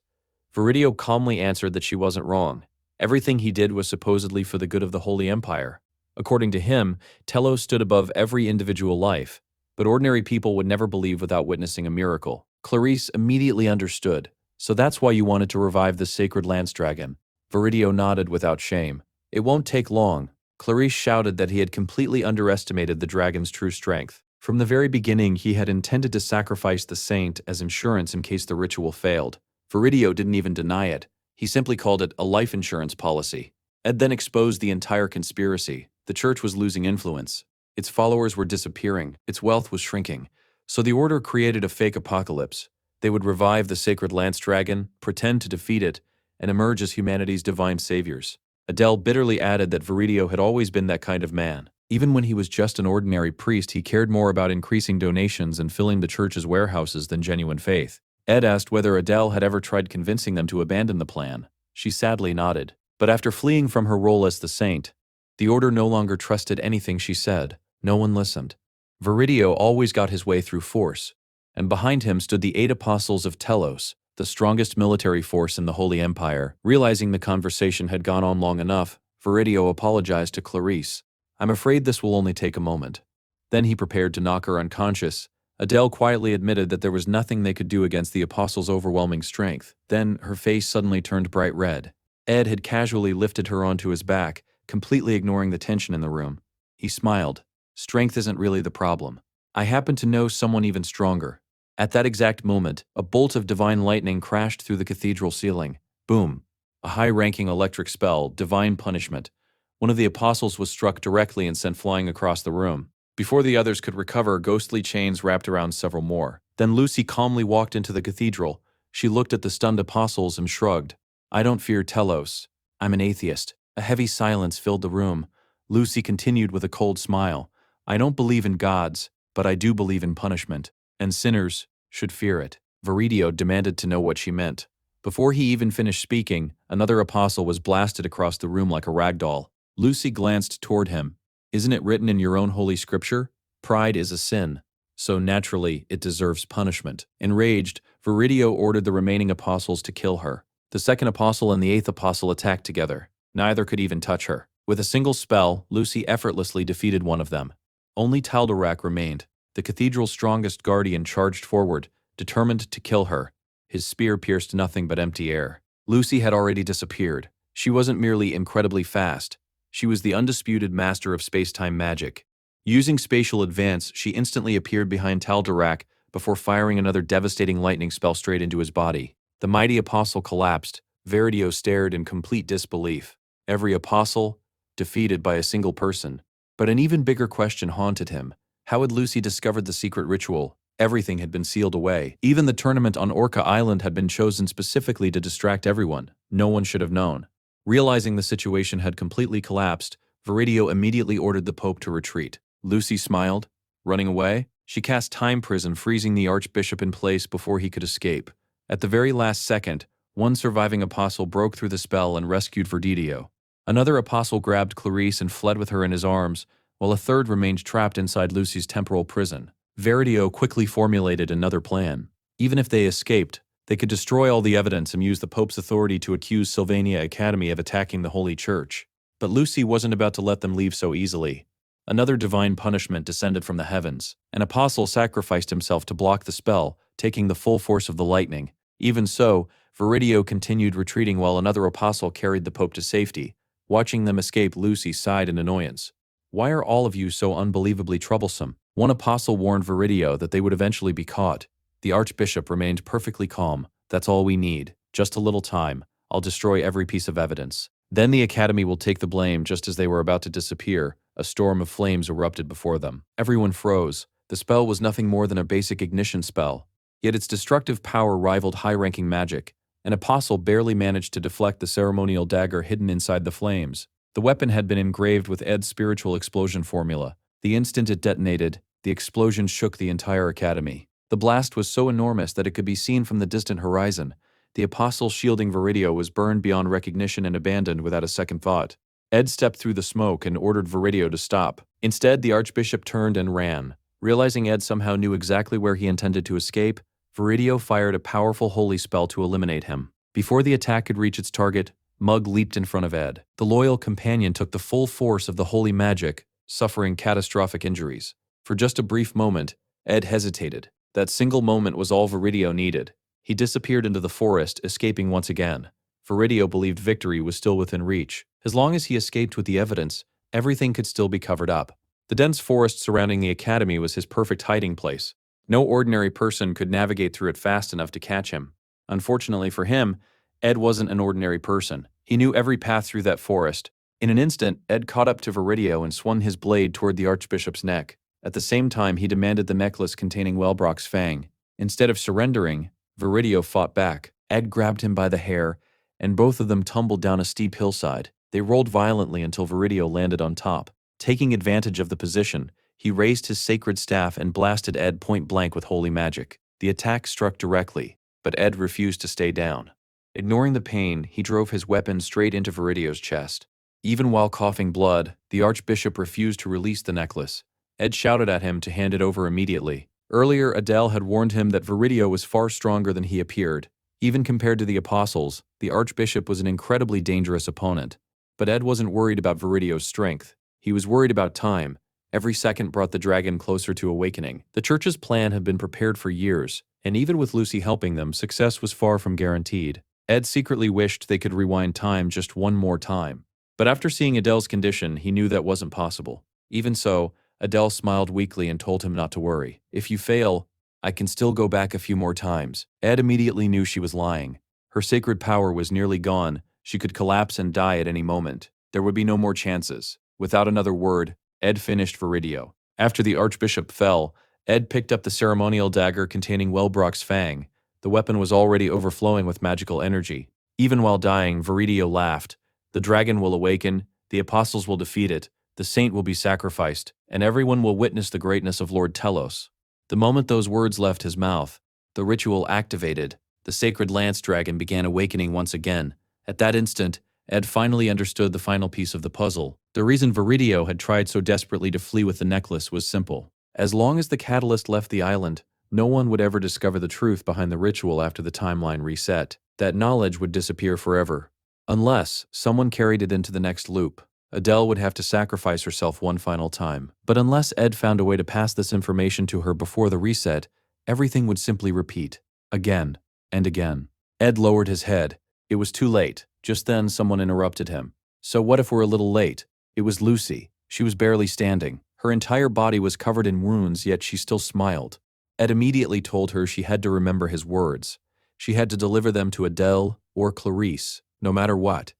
Viridio calmly answered that she wasn't wrong. Everything he did was supposedly for the good of the Holy Empire. According to him, Telos stood above every individual life, but ordinary people would never believe without witnessing a miracle. Clarice immediately understood. So that's why you wanted to revive the sacred lance dragon. Viridio nodded without shame. It won't take long. Clarice shouted that he had completely underestimated the dragon's true strength. From the very beginning, he had intended to sacrifice the saint as insurance in case the ritual failed. Viridio didn't even deny it. He simply called it a life insurance policy. Ed then exposed the entire conspiracy. The church was losing influence. Its followers were disappearing. Its wealth was shrinking. So the Order created a fake apocalypse. They would revive the sacred lance dragon, pretend to defeat it, and emerge as humanity's divine saviors. Adele bitterly added that Viridio had always been that kind of man. Even when he was just an ordinary priest, he cared more about increasing donations and filling the church's warehouses than genuine faith. Ed asked whether Adele had ever tried convincing them to abandon the plan. She sadly nodded. But after fleeing from her role as the saint, the Order no longer trusted anything she said. No one listened. Viridio always got his way through force, and behind him stood the 8 apostles of Telos, the strongest military force in the Holy Empire. Realizing the conversation had gone on long enough, Viridio apologized to Clarice. "I'm afraid this will only take a moment." Then he prepared to knock her unconscious. Adele quietly admitted that there was nothing they could do against the apostles' overwhelming strength. Then her face suddenly turned bright red. Ed had casually lifted her onto his back, completely ignoring the tension in the room. He smiled. "Strength isn't really the problem. I happen to know someone even stronger." At that exact moment, a bolt of divine lightning crashed through the cathedral ceiling. Boom! A high-ranking electric spell, divine punishment. One of the apostles was struck directly and sent flying across the room. Before the others could recover, ghostly chains wrapped around several more. Then Lucy calmly walked into the cathedral. She looked at the stunned apostles and shrugged. "I don't fear Telos. I'm an atheist." A heavy silence filled the room. Lucy continued with a cold smile. "I don't believe in gods, but I do believe in punishment, and sinners should fear it." Viridio demanded to know what she meant. Before he even finished speaking, another apostle was blasted across the room like a rag doll. Lucy glanced toward him. "Isn't it written in your own holy scripture? Pride is a sin, so naturally it deserves punishment." Enraged, Viridio ordered the remaining apostles to kill her. The second apostle and the 8th apostle attacked together. Neither could even touch her. With a single spell, Lucy effortlessly defeated one of them. Only Taldorak remained. The cathedral's strongest guardian charged forward, determined to kill her. His spear pierced nothing but empty air. Lucy had already disappeared. She wasn't merely incredibly fast. She was the undisputed master of space-time magic. Using spatial advance, she instantly appeared behind Taldorak before firing another devastating lightning spell straight into his body. The mighty apostle collapsed. Viridio stared in complete disbelief. Every apostle defeated by a single person. But an even bigger question haunted him. How had Lucy discovered the secret ritual? Everything had been sealed away. Even the tournament on Orca Island had been chosen specifically to distract everyone. No one should have known. Realizing the situation had completely collapsed, Viridio immediately ordered the Pope to retreat. Lucy smiled. Running away? She cast time prison, freezing the Archbishop in place before he could escape. At the very last second, one surviving apostle broke through the spell and rescued Viridio. Another apostle grabbed Clarice and fled with her in his arms, while a third remained trapped inside Lucy's temporal prison. Viridio quickly formulated another plan. Even if they escaped, they could destroy all the evidence and use the Pope's authority to accuse Sylvania Academy of attacking the Holy Church. But Lucy wasn't about to let them leave so easily. Another divine punishment descended from the heavens. An apostle sacrificed himself to block the spell, taking the full force of the lightning. Even so, Viridio continued retreating while another apostle carried the Pope to safety. Watching them escape, Lucy sighed in annoyance. "Why are all of you so unbelievably troublesome?" One apostle warned Viridio that they would eventually be caught. The Archbishop remained perfectly calm. "That's all we need. Just a little time. I'll destroy every piece of evidence. Then the Academy will take the blame." Just as they were about to disappear, a storm of flames erupted before them. Everyone froze. The spell was nothing more than a basic ignition spell. Yet its destructive power rivaled high-ranking magic. An apostle barely managed to deflect the ceremonial dagger hidden inside the flames. The weapon had been engraved with Ed's spiritual explosion formula. The instant it detonated, the explosion shook the entire academy. The blast was so enormous that it could be seen from the distant horizon. The apostle shielding Viridio was burned beyond recognition and abandoned without a second thought. Ed stepped through the smoke and ordered Viridio to stop. Instead, the Archbishop turned and ran. Realizing Ed somehow knew exactly where he intended to escape, Viridio fired a powerful holy spell to eliminate him. Before the attack could reach its target, Mug leaped in front of Ed. The loyal companion took the full force of the holy magic, suffering catastrophic injuries. For just a brief moment, Ed hesitated. That single moment was all Viridio needed. He disappeared into the forest, escaping once again. Viridio believed victory was still within reach. As long as he escaped with the evidence, everything could still be covered up. The dense forest surrounding the academy was his perfect hiding place. No ordinary person could navigate through it fast enough to catch him. Unfortunately for him, Ed wasn't an ordinary person. He knew every path through that forest. In an instant, Ed caught up to Viridio and swung his blade toward the archbishop's neck. At the same time, he demanded the necklace containing Wellbrock's fang. Instead of surrendering, Viridio fought back. Ed grabbed him by the hair, and both of them tumbled down a steep hillside. They rolled violently until Viridio landed on top. Taking advantage of the position, he raised his sacred staff and blasted Ed point blank with holy magic. The attack struck directly, but Ed refused to stay down. Ignoring the pain, he drove his weapon straight into Viridio's chest. Even while coughing blood, the archbishop refused to release the necklace. Ed shouted at him to hand it over immediately. Earlier, Adele had warned him that Viridio was far stronger than he appeared. Even compared to the apostles, the archbishop was an incredibly dangerous opponent. But Ed wasn't worried about Viridio's strength. He was worried about time. Every second brought the dragon closer to awakening. The church's plan had been prepared for years, and even with Lucy helping them, success was far from guaranteed. Ed secretly wished they could rewind time just one more time. But after seeing Adele's condition, he knew that wasn't possible. Even so, Adele smiled weakly and told him not to worry. If you fail, I can still go back a few more times. Ed immediately knew she was lying. Her sacred power was nearly gone. She could collapse and die at any moment. There would be no more chances. Without another word, Ed finished Viridio. After the archbishop fell, Ed picked up the ceremonial dagger containing Wellbrock's fang. The weapon was already overflowing with magical energy. Even while dying, Viridio laughed. The dragon will awaken, the apostles will defeat it, the saint will be sacrificed, and everyone will witness the greatness of Lord Telos. The moment those words left his mouth, the ritual activated. The sacred lance dragon began awakening once again. At that instant, Ed finally understood the final piece of the puzzle. The reason Viridio had tried so desperately to flee with the necklace was simple. As long as the catalyst left the island, no one would ever discover the truth behind the ritual after the timeline reset. That knowledge would disappear forever. Unless someone carried it into the next loop, Adele would have to sacrifice herself one final time. But unless Ed found a way to pass this information to her before the reset, everything would simply repeat, again and again. Ed lowered his head. It was too late. Just then, someone interrupted him. So what if we're a little late? It was Lucy. She was barely standing. Her entire body was covered in wounds, yet she still smiled. Ed immediately told her she had to remember his words. She had to deliver them to Adele or Clarice, no matter what.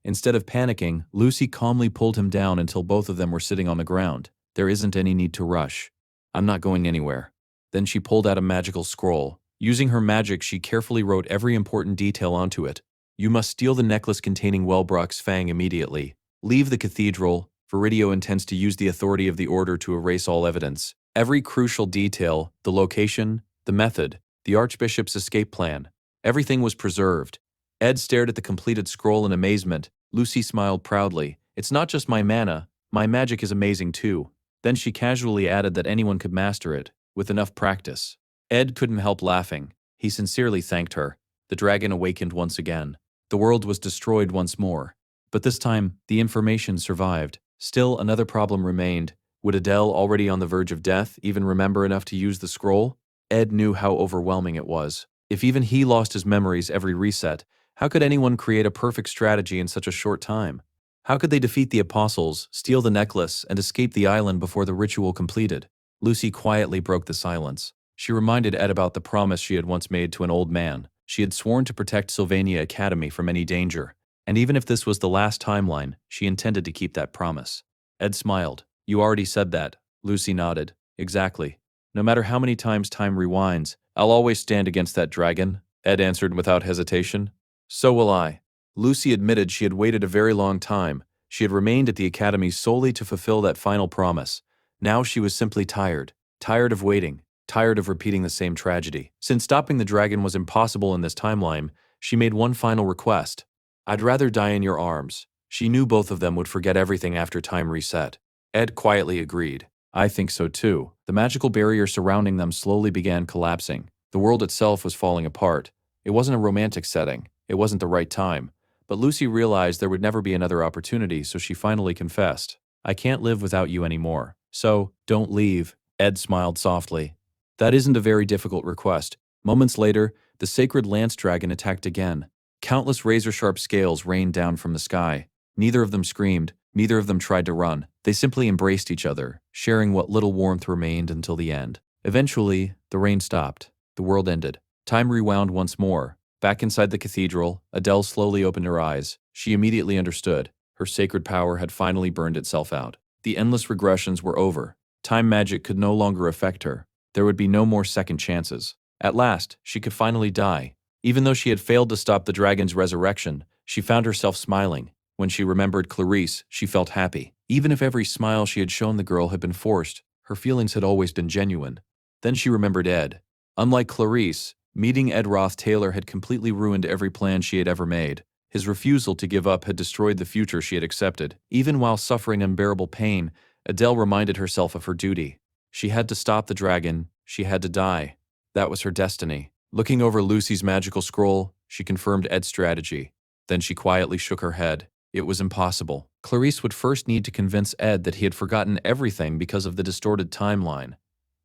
Instead of panicking, Lucy calmly pulled him down until both of them were sitting on the ground. There isn't any need to rush. I'm not going anywhere. Then she pulled out a magical scroll. Using her magic, she carefully wrote every important detail onto it. You must steal the necklace containing Wellbrock's fang immediately. Leave the cathedral. Viridio intends to use the authority of the order to erase all evidence. Every crucial detail, the location, the method, the archbishop's escape plan, everything was preserved. Ed stared at the completed scroll in amazement. Lucy smiled proudly. It's not just my mana, my magic is amazing too. Then she casually added that anyone could master it, with enough practice. Ed couldn't help laughing. He sincerely thanked her. The dragon awakened once again. The world was destroyed once more. But this time, the information survived. Still, another problem remained. Would Adele, already on the verge of death, even remember enough to use the scroll? Ed knew how overwhelming it was. If even he lost his memories every reset, how could anyone create a perfect strategy in such a short time? How could they defeat the apostles, steal the necklace, and escape the island before the ritual completed? Lucy quietly broke the silence. She reminded Ed about the promise she had once made to an old man. She had sworn to protect Sylvania Academy from any danger. And even if this was the last timeline, she intended to keep that promise. Ed smiled. You already said that. Lucy nodded. Exactly. No matter how many times time rewinds, I'll always stand against that dragon, Ed answered without hesitation. So will I. Lucy admitted she had waited a very long time. She had remained at the academy solely to fulfill that final promise. Now she was simply tired. Tired of waiting. Tired of repeating the same tragedy. Since stopping the dragon was impossible in this timeline, she made one final request. I'd rather die in your arms. She knew both of them would forget everything after time reset. Ed quietly agreed. I think so too. The magical barrier surrounding them slowly began collapsing. The world itself was falling apart. It wasn't a romantic setting. It wasn't the right time. But Lucy realized there would never be another opportunity, so she finally confessed. I can't live without you anymore. So, don't leave. Ed smiled softly. That isn't a very difficult request. Moments later, The sacred lance dragon attacked again. Countless razor-sharp scales rained down from the sky. Neither of them screamed, neither of them tried to run. They simply embraced each other, sharing what little warmth remained until the end. Eventually, the rain stopped. The world ended. Time rewound once more. Back inside the cathedral, Adele slowly opened her eyes. She immediately understood. Her sacred power had finally burned itself out. The endless regressions were over. Time magic could no longer affect her. There would be no more second chances. At last, she could finally die. Even though she had failed to stop the dragon's resurrection, she found herself smiling. When she remembered Clarice, she felt happy. Even if every smile she had shown the girl had been forced, her feelings had always been genuine. Then she remembered Ed. Unlike Clarice, meeting Ed Roth Taylor had completely ruined every plan she had ever made. His refusal to give up had destroyed the future she had accepted. Even while suffering unbearable pain, Adele reminded herself of her duty. She had to stop the dragon. She had to die. That was her destiny. Looking over Lucy's magical scroll, she confirmed Ed's strategy. Then she quietly shook her head. It was impossible. Clarice would first need to convince Ed that he had forgotten everything because of the distorted timeline.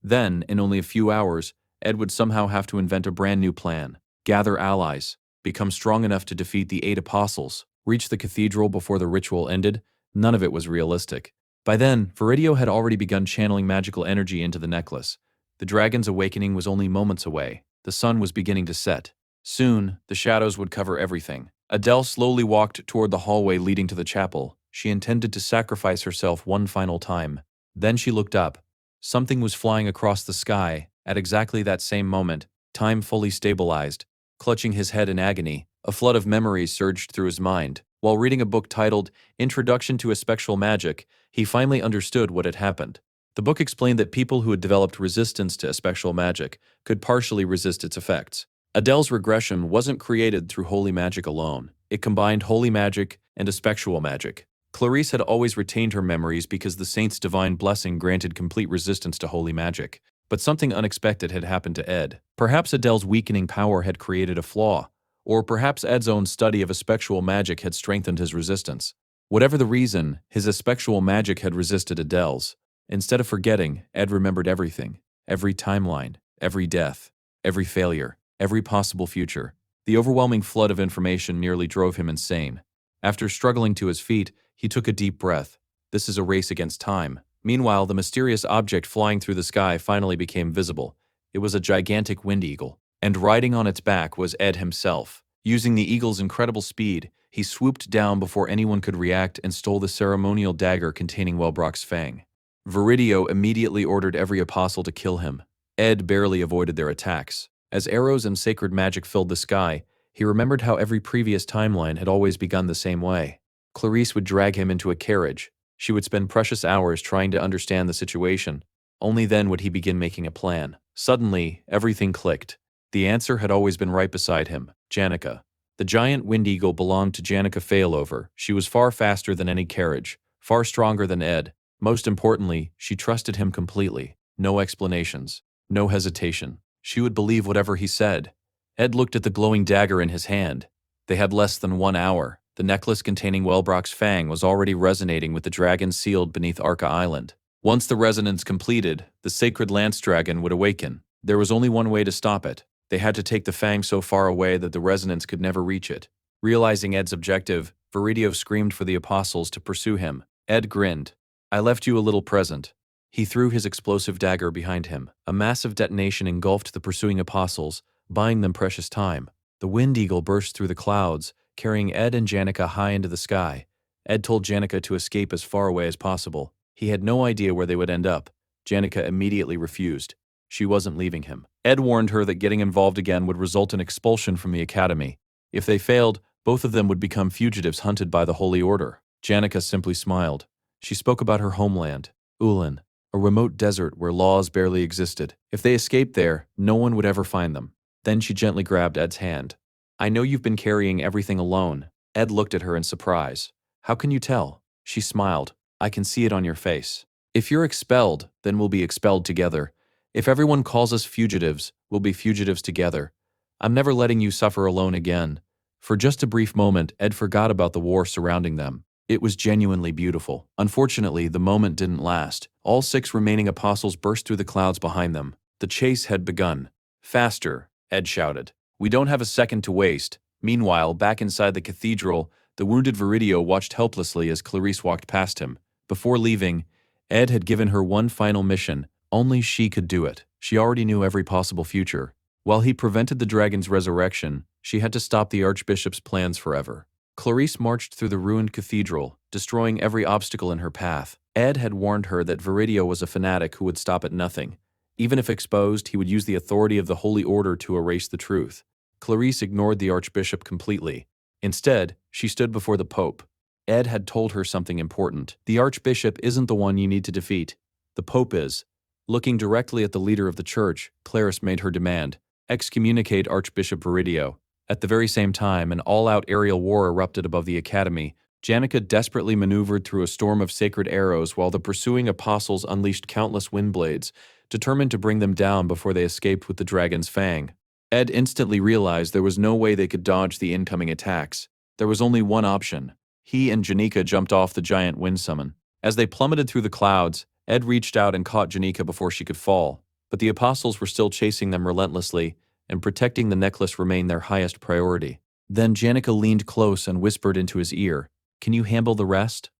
Then, in only a few hours, Ed would somehow have to invent a brand new plan. Gather allies, become strong enough to defeat the 8 apostles, reach the cathedral before the ritual ended. None of it was realistic. By then, Viridio had already begun channeling magical energy into the necklace. The dragon's awakening was only moments away. The sun was beginning to set. Soon, the shadows would cover everything. Adele slowly walked toward the hallway leading to the chapel. She intended to sacrifice herself one final time. Then she looked up. Something was flying across the sky. At exactly that same moment, time fully stabilized. Clutching his head in agony, a flood of memories surged through his mind. While reading a book titled Introduction to Espectral Magic, he finally understood what had happened. The book explained that people who had developed resistance to espectral magic could partially resist its effects. Adele's regression wasn't created through holy magic alone. It combined holy magic and espectral magic. Clarice had always retained her memories because the saint's divine blessing granted complete resistance to holy magic. But something unexpected had happened to Ed. Perhaps Adele's weakening power had created a flaw, or perhaps Ed's own study of espectral magic had strengthened his resistance. Whatever the reason, his espectral magic had resisted Adele's. Instead of forgetting, Ed remembered everything. Every timeline, every death, every failure, every possible future. The overwhelming flood of information nearly drove him insane. After struggling to his feet, he took a deep breath. This is a race against time. Meanwhile, the mysterious object flying through the sky finally became visible. It was a gigantic wind eagle, and riding on its back was Ed himself. Using the eagle's incredible speed, he swooped down before anyone could react and stole the ceremonial dagger containing Wellbrock's fang. Viridio immediately ordered every apostle to kill him. Ed barely avoided their attacks. As arrows and sacred magic filled the sky, he remembered how every previous timeline had always begun the same way. Clarice would drag him into a carriage. She would spend precious hours trying to understand the situation. Only then would he begin making a plan. Suddenly, everything clicked. The answer had always been right beside him, Janica. The giant wind eagle belonged to Janica Failover. She was far faster than any carriage, far stronger than Ed. Most importantly, she trusted him completely. No explanations, no hesitation. She would believe whatever he said. Ed looked at the glowing dagger in his hand. They had less than 1 hour. The necklace containing Wellbrock's fang was already resonating with the dragon sealed beneath Arca Island. Once the resonance completed, the sacred lance dragon would awaken. There was only one way to stop it. They had to take the fang so far away that the resonance could never reach it. Realizing Ed's objective, Viridio screamed for the apostles to pursue him. Ed grinned. "I left you a little present." He threw his explosive dagger behind him. A massive detonation engulfed the pursuing apostles, buying them precious time. The wind eagle burst through the clouds, carrying Ed and Janica high into the sky. Ed told Janica to escape as far away as possible. He had no idea where they would end up. Janica immediately refused. She wasn't leaving him. Ed warned her that getting involved again would result in expulsion from the academy. If they failed, both of them would become fugitives hunted by the Holy Order. Janica simply smiled. She spoke about her homeland, Ulan, a remote desert where laws barely existed. If they escaped there, no one would ever find them. Then she gently grabbed Ed's hand. "I know you've been carrying everything alone." Ed looked at her in surprise. "How can you tell?" She smiled. "I can see it on your face. If you're expelled, then we'll be expelled together. If everyone calls us fugitives, we'll be fugitives together. I'm never letting you suffer alone again." For just a brief moment, Ed forgot about the war surrounding them. It was genuinely beautiful. Unfortunately, the moment didn't last. All 6 remaining apostles burst through the clouds behind them. The chase had begun. "Faster," Ed shouted. We don't have a second to waste. Meanwhile, back inside the cathedral, the wounded Viridio watched helplessly as Clarice walked past him. Before leaving, Ed had given her one final mission. Only she could do it. She already knew every possible future. While he prevented the dragon's resurrection, she had to stop the Archbishop's plans forever. Clarice marched through the ruined cathedral, destroying every obstacle in her path. Ed had warned her that Viridio was a fanatic who would stop at nothing. Even if exposed, he would use the authority of the Holy Order to erase the truth. Clarice ignored the Archbishop completely. Instead, she stood before the Pope. Ed had told her something important. The Archbishop isn't the one you need to defeat. The Pope is. Looking directly at the leader of the church, Clarice made her demand: excommunicate Archbishop Viridio. At the very same time, an all-out aerial war erupted above the academy. Janica desperately maneuvered through a storm of sacred arrows while the pursuing apostles unleashed countless windblades, determined to bring them down before they escaped with the dragon's fang. Ed instantly realized there was no way they could dodge the incoming attacks. There was only one option. He and Janica jumped off the giant wind summon. As they plummeted through the clouds, Ed reached out and caught Janica before she could fall, but the apostles were still chasing them relentlessly, and protecting the necklace remained their highest priority. Then Janica leaned close and whispered into his ear, "Can you handle the rest?"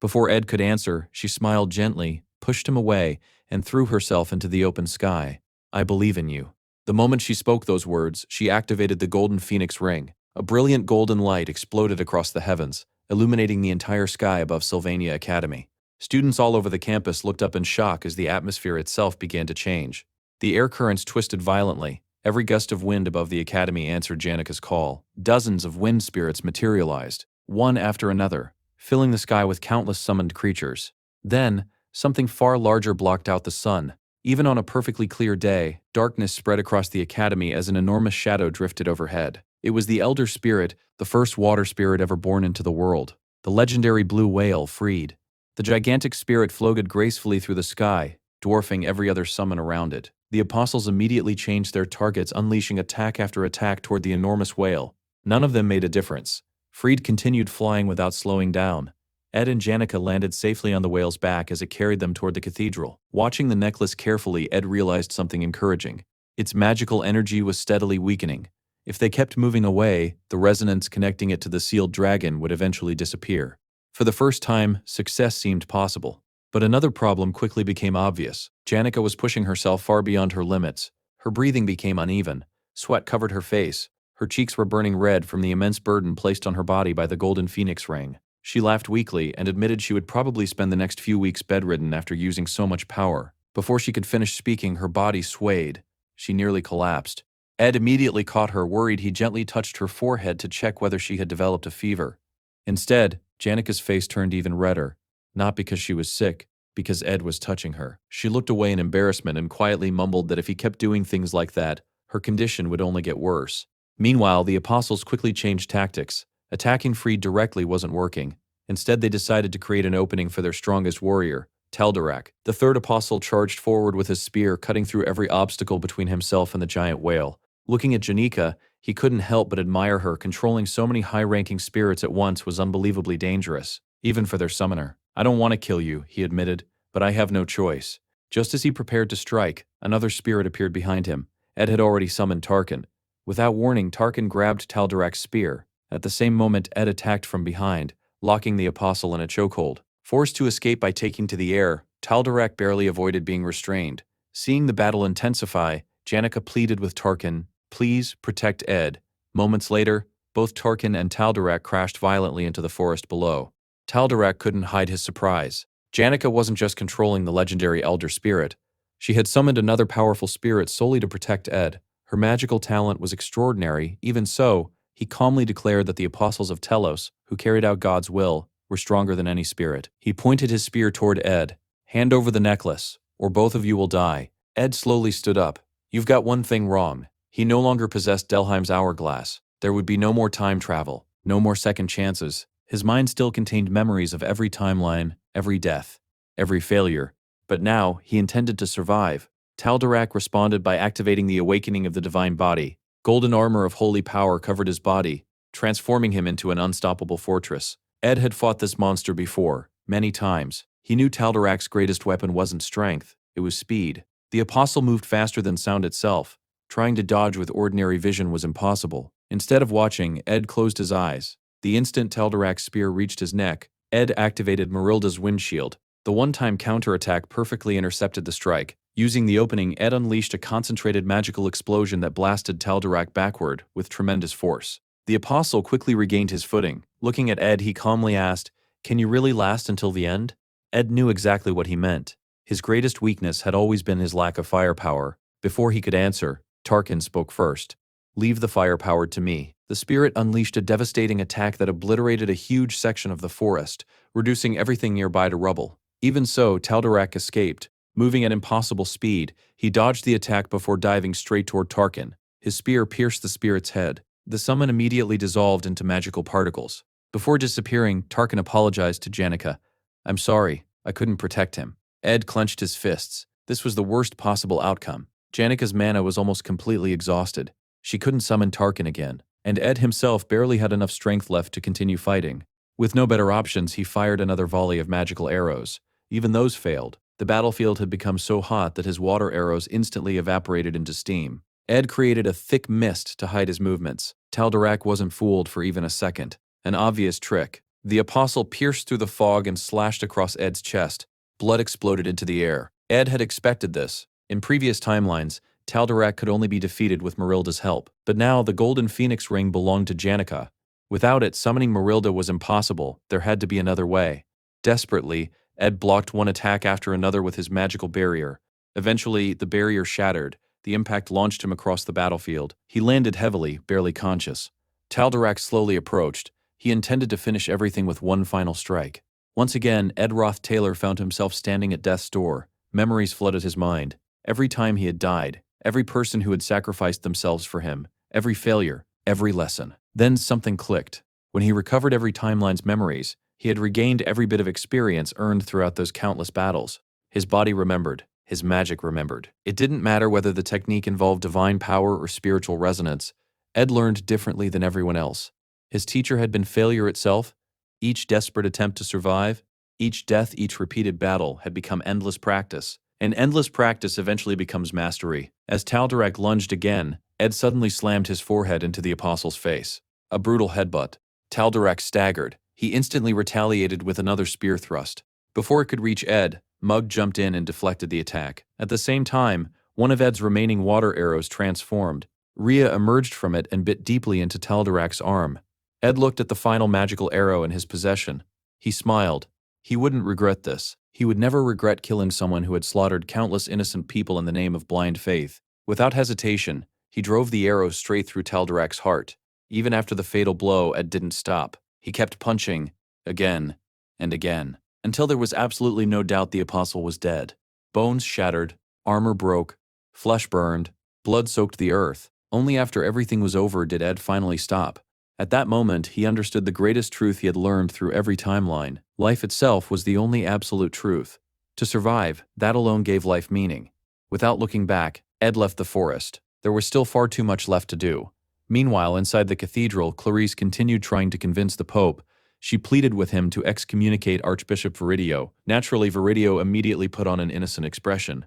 Before Ed could answer, she smiled gently, pushed him away, and threw herself into the open sky. "I believe in you." The moment she spoke those words, she activated the golden phoenix ring. A brilliant golden light exploded across the heavens, illuminating the entire sky above Sylvania Academy. Students all over the campus looked up in shock as the atmosphere itself began to change. The air currents twisted violently. Every gust of wind above the academy answered Janica's call. Dozens of wind spirits materialized, one after another, filling the sky with countless summoned creatures. Then, something far larger blocked out the sun. Even on a perfectly clear day, darkness spread across the academy as an enormous shadow drifted overhead. It was the Elder Spirit, the first water spirit ever born into the world. The legendary blue whale, freed. The gigantic spirit floated gracefully through the sky, dwarfing every other summon around it. The apostles immediately changed their targets, unleashing attack after attack toward the enormous whale. None of them made a difference. Freed continued flying without slowing down. Ed and Janica landed safely on the whale's back as it carried them toward the cathedral. Watching the necklace carefully, Ed realized something encouraging. Its magical energy was steadily weakening. If they kept moving away, the resonance connecting it to the sealed dragon would eventually disappear. For the first time, success seemed possible. But another problem quickly became obvious. Janica was pushing herself far beyond her limits. Her breathing became uneven. Sweat covered her face. Her cheeks were burning red from the immense burden placed on her body by the golden phoenix ring. She laughed weakly and admitted she would probably spend the next few weeks bedridden after using so much power. Before she could finish speaking, her body swayed. She nearly collapsed. Ed immediately caught her, worried. He gently touched her forehead to check whether she had developed a fever. Instead, Janica's face turned even redder, not because she was sick, because Ed was touching her. She looked away in embarrassment and quietly mumbled that if he kept doing things like that, her condition would only get worse. Meanwhile, the apostles quickly changed tactics. Attacking Freed directly wasn't working. Instead, they decided to create an opening for their strongest warrior, Taldarak. The third apostle charged forward with his spear, cutting through every obstacle between himself and the giant whale. Looking at Janica, he couldn't help but admire her. Controlling so many high-ranking spirits at once was unbelievably dangerous, even for their summoner. "I don't want to kill you," he admitted, "but I have no choice." Just as he prepared to strike, another spirit appeared behind him. Ed had already summoned Tarkin. Without warning, Tarkin grabbed Taldarak's spear. At the same moment, Ed attacked from behind, locking the apostle in a chokehold. Forced to escape by taking to the air, Taldarak barely avoided being restrained. Seeing the battle intensify, Janica pleaded with Tarkin, "Please protect Ed." Moments later, both Tarkin and Taldarak crashed violently into the forest below. Taldarak couldn't hide his surprise. Janica wasn't just controlling the legendary Elder Spirit. She had summoned another powerful spirit solely to protect Ed. Her magical talent was extraordinary. Even so, he calmly declared that the apostles of Telos, who carried out God's will, were stronger than any spirit. He pointed his spear toward Ed. "Hand over the necklace, or both of you will die." Ed slowly stood up. "You've got one thing wrong." He no longer possessed Delheim's hourglass. There would be no more time travel, no more second chances. His mind still contained memories of every timeline, every death, every failure. But now, he intended to survive. Taldarak responded by activating the awakening of the divine body. Golden armor of holy power covered his body, transforming him into an unstoppable fortress. Ed had fought this monster before, many times. He knew Taldarak's greatest weapon wasn't strength, it was speed. The apostle moved faster than sound itself. Trying to dodge with ordinary vision was impossible. Instead of watching, Ed closed his eyes. The instant Taldarak's spear reached his neck, Ed activated Marilda's windshield. The one-time counterattack perfectly intercepted the strike. Using the opening, Ed unleashed a concentrated magical explosion that blasted Taldarak backward with tremendous force. The apostle quickly regained his footing. Looking at Ed, he calmly asked, "Can you really last until the end?" Ed knew exactly what he meant. His greatest weakness had always been his lack of firepower. Before he could answer, Tarkin spoke first. "Leave the firepower to me." The spirit unleashed a devastating attack that obliterated a huge section of the forest, reducing everything nearby to rubble. Even so, Taldarak escaped. Moving at impossible speed, he dodged the attack before diving straight toward Tarkin. His spear pierced the spirit's head. The summon immediately dissolved into magical particles. Before disappearing, Tarkin apologized to Janica. "I'm sorry, I couldn't protect him." Ed clenched his fists. This was the worst possible outcome. Janica's mana was almost completely exhausted. She couldn't summon Tarkin again, and Ed himself barely had enough strength left to continue fighting. With no better options, he fired another volley of magical arrows. Even those failed. The battlefield had become so hot that his water arrows instantly evaporated into steam. Ed created a thick mist to hide his movements. Taldarak wasn't fooled for even a second. An obvious trick. The apostle pierced through the fog and slashed across Ed's chest. Blood exploded into the air. Ed had expected this. In previous timelines, Taldarak could only be defeated with Marilda's help. But now the Golden Phoenix Ring belonged to Janica. Without it, summoning Marilda was impossible. There had to be another way. Desperately, Ed blocked one attack after another with his magical barrier. Eventually, the barrier shattered. The impact launched him across the battlefield. He landed heavily, barely conscious. Taldarak slowly approached. He intended to finish everything with one final strike. Once again, Ed Roth Taylor found himself standing at death's door. Memories flooded his mind. Every time he had died, every person who had sacrificed themselves for him, every failure, every lesson. Then something clicked. When he recovered every timeline's memories, he had regained every bit of experience earned throughout those countless battles. His body remembered. His magic remembered. It didn't matter whether the technique involved divine power or spiritual resonance. Ed learned differently than everyone else. His teacher had been failure itself. Each desperate attempt to survive, each death, each repeated battle had become endless practice. And endless practice eventually becomes mastery. As Taldarak lunged again, Ed suddenly slammed his forehead into the apostle's face. A brutal headbutt. Taldarak staggered. He instantly retaliated with another spear thrust. Before it could reach Ed, Mug jumped in and deflected the attack. At the same time, one of Ed's remaining water arrows transformed. Rhea emerged from it and bit deeply into Taldarak's arm. Ed looked at the final magical arrow in his possession. He smiled. He wouldn't regret this. He would never regret killing someone who had slaughtered countless innocent people in the name of blind faith. Without hesitation, he drove the arrow straight through Taldarak's heart. Even after the fatal blow, Ed didn't stop. He kept punching, again and again, until there was absolutely no doubt the apostle was dead. Bones shattered, armor broke, flesh burned, blood soaked the earth. Only after everything was over did Ed finally stop. At that moment, he understood the greatest truth he had learned through every timeline. Life itself was the only absolute truth. To survive, that alone gave life meaning. Without looking back, Ed left the forest. There was still far too much left to do. Meanwhile, inside the cathedral, Clarice continued trying to convince the Pope. She pleaded with him to excommunicate Archbishop Viridio. Naturally, Viridio immediately put on an innocent expression.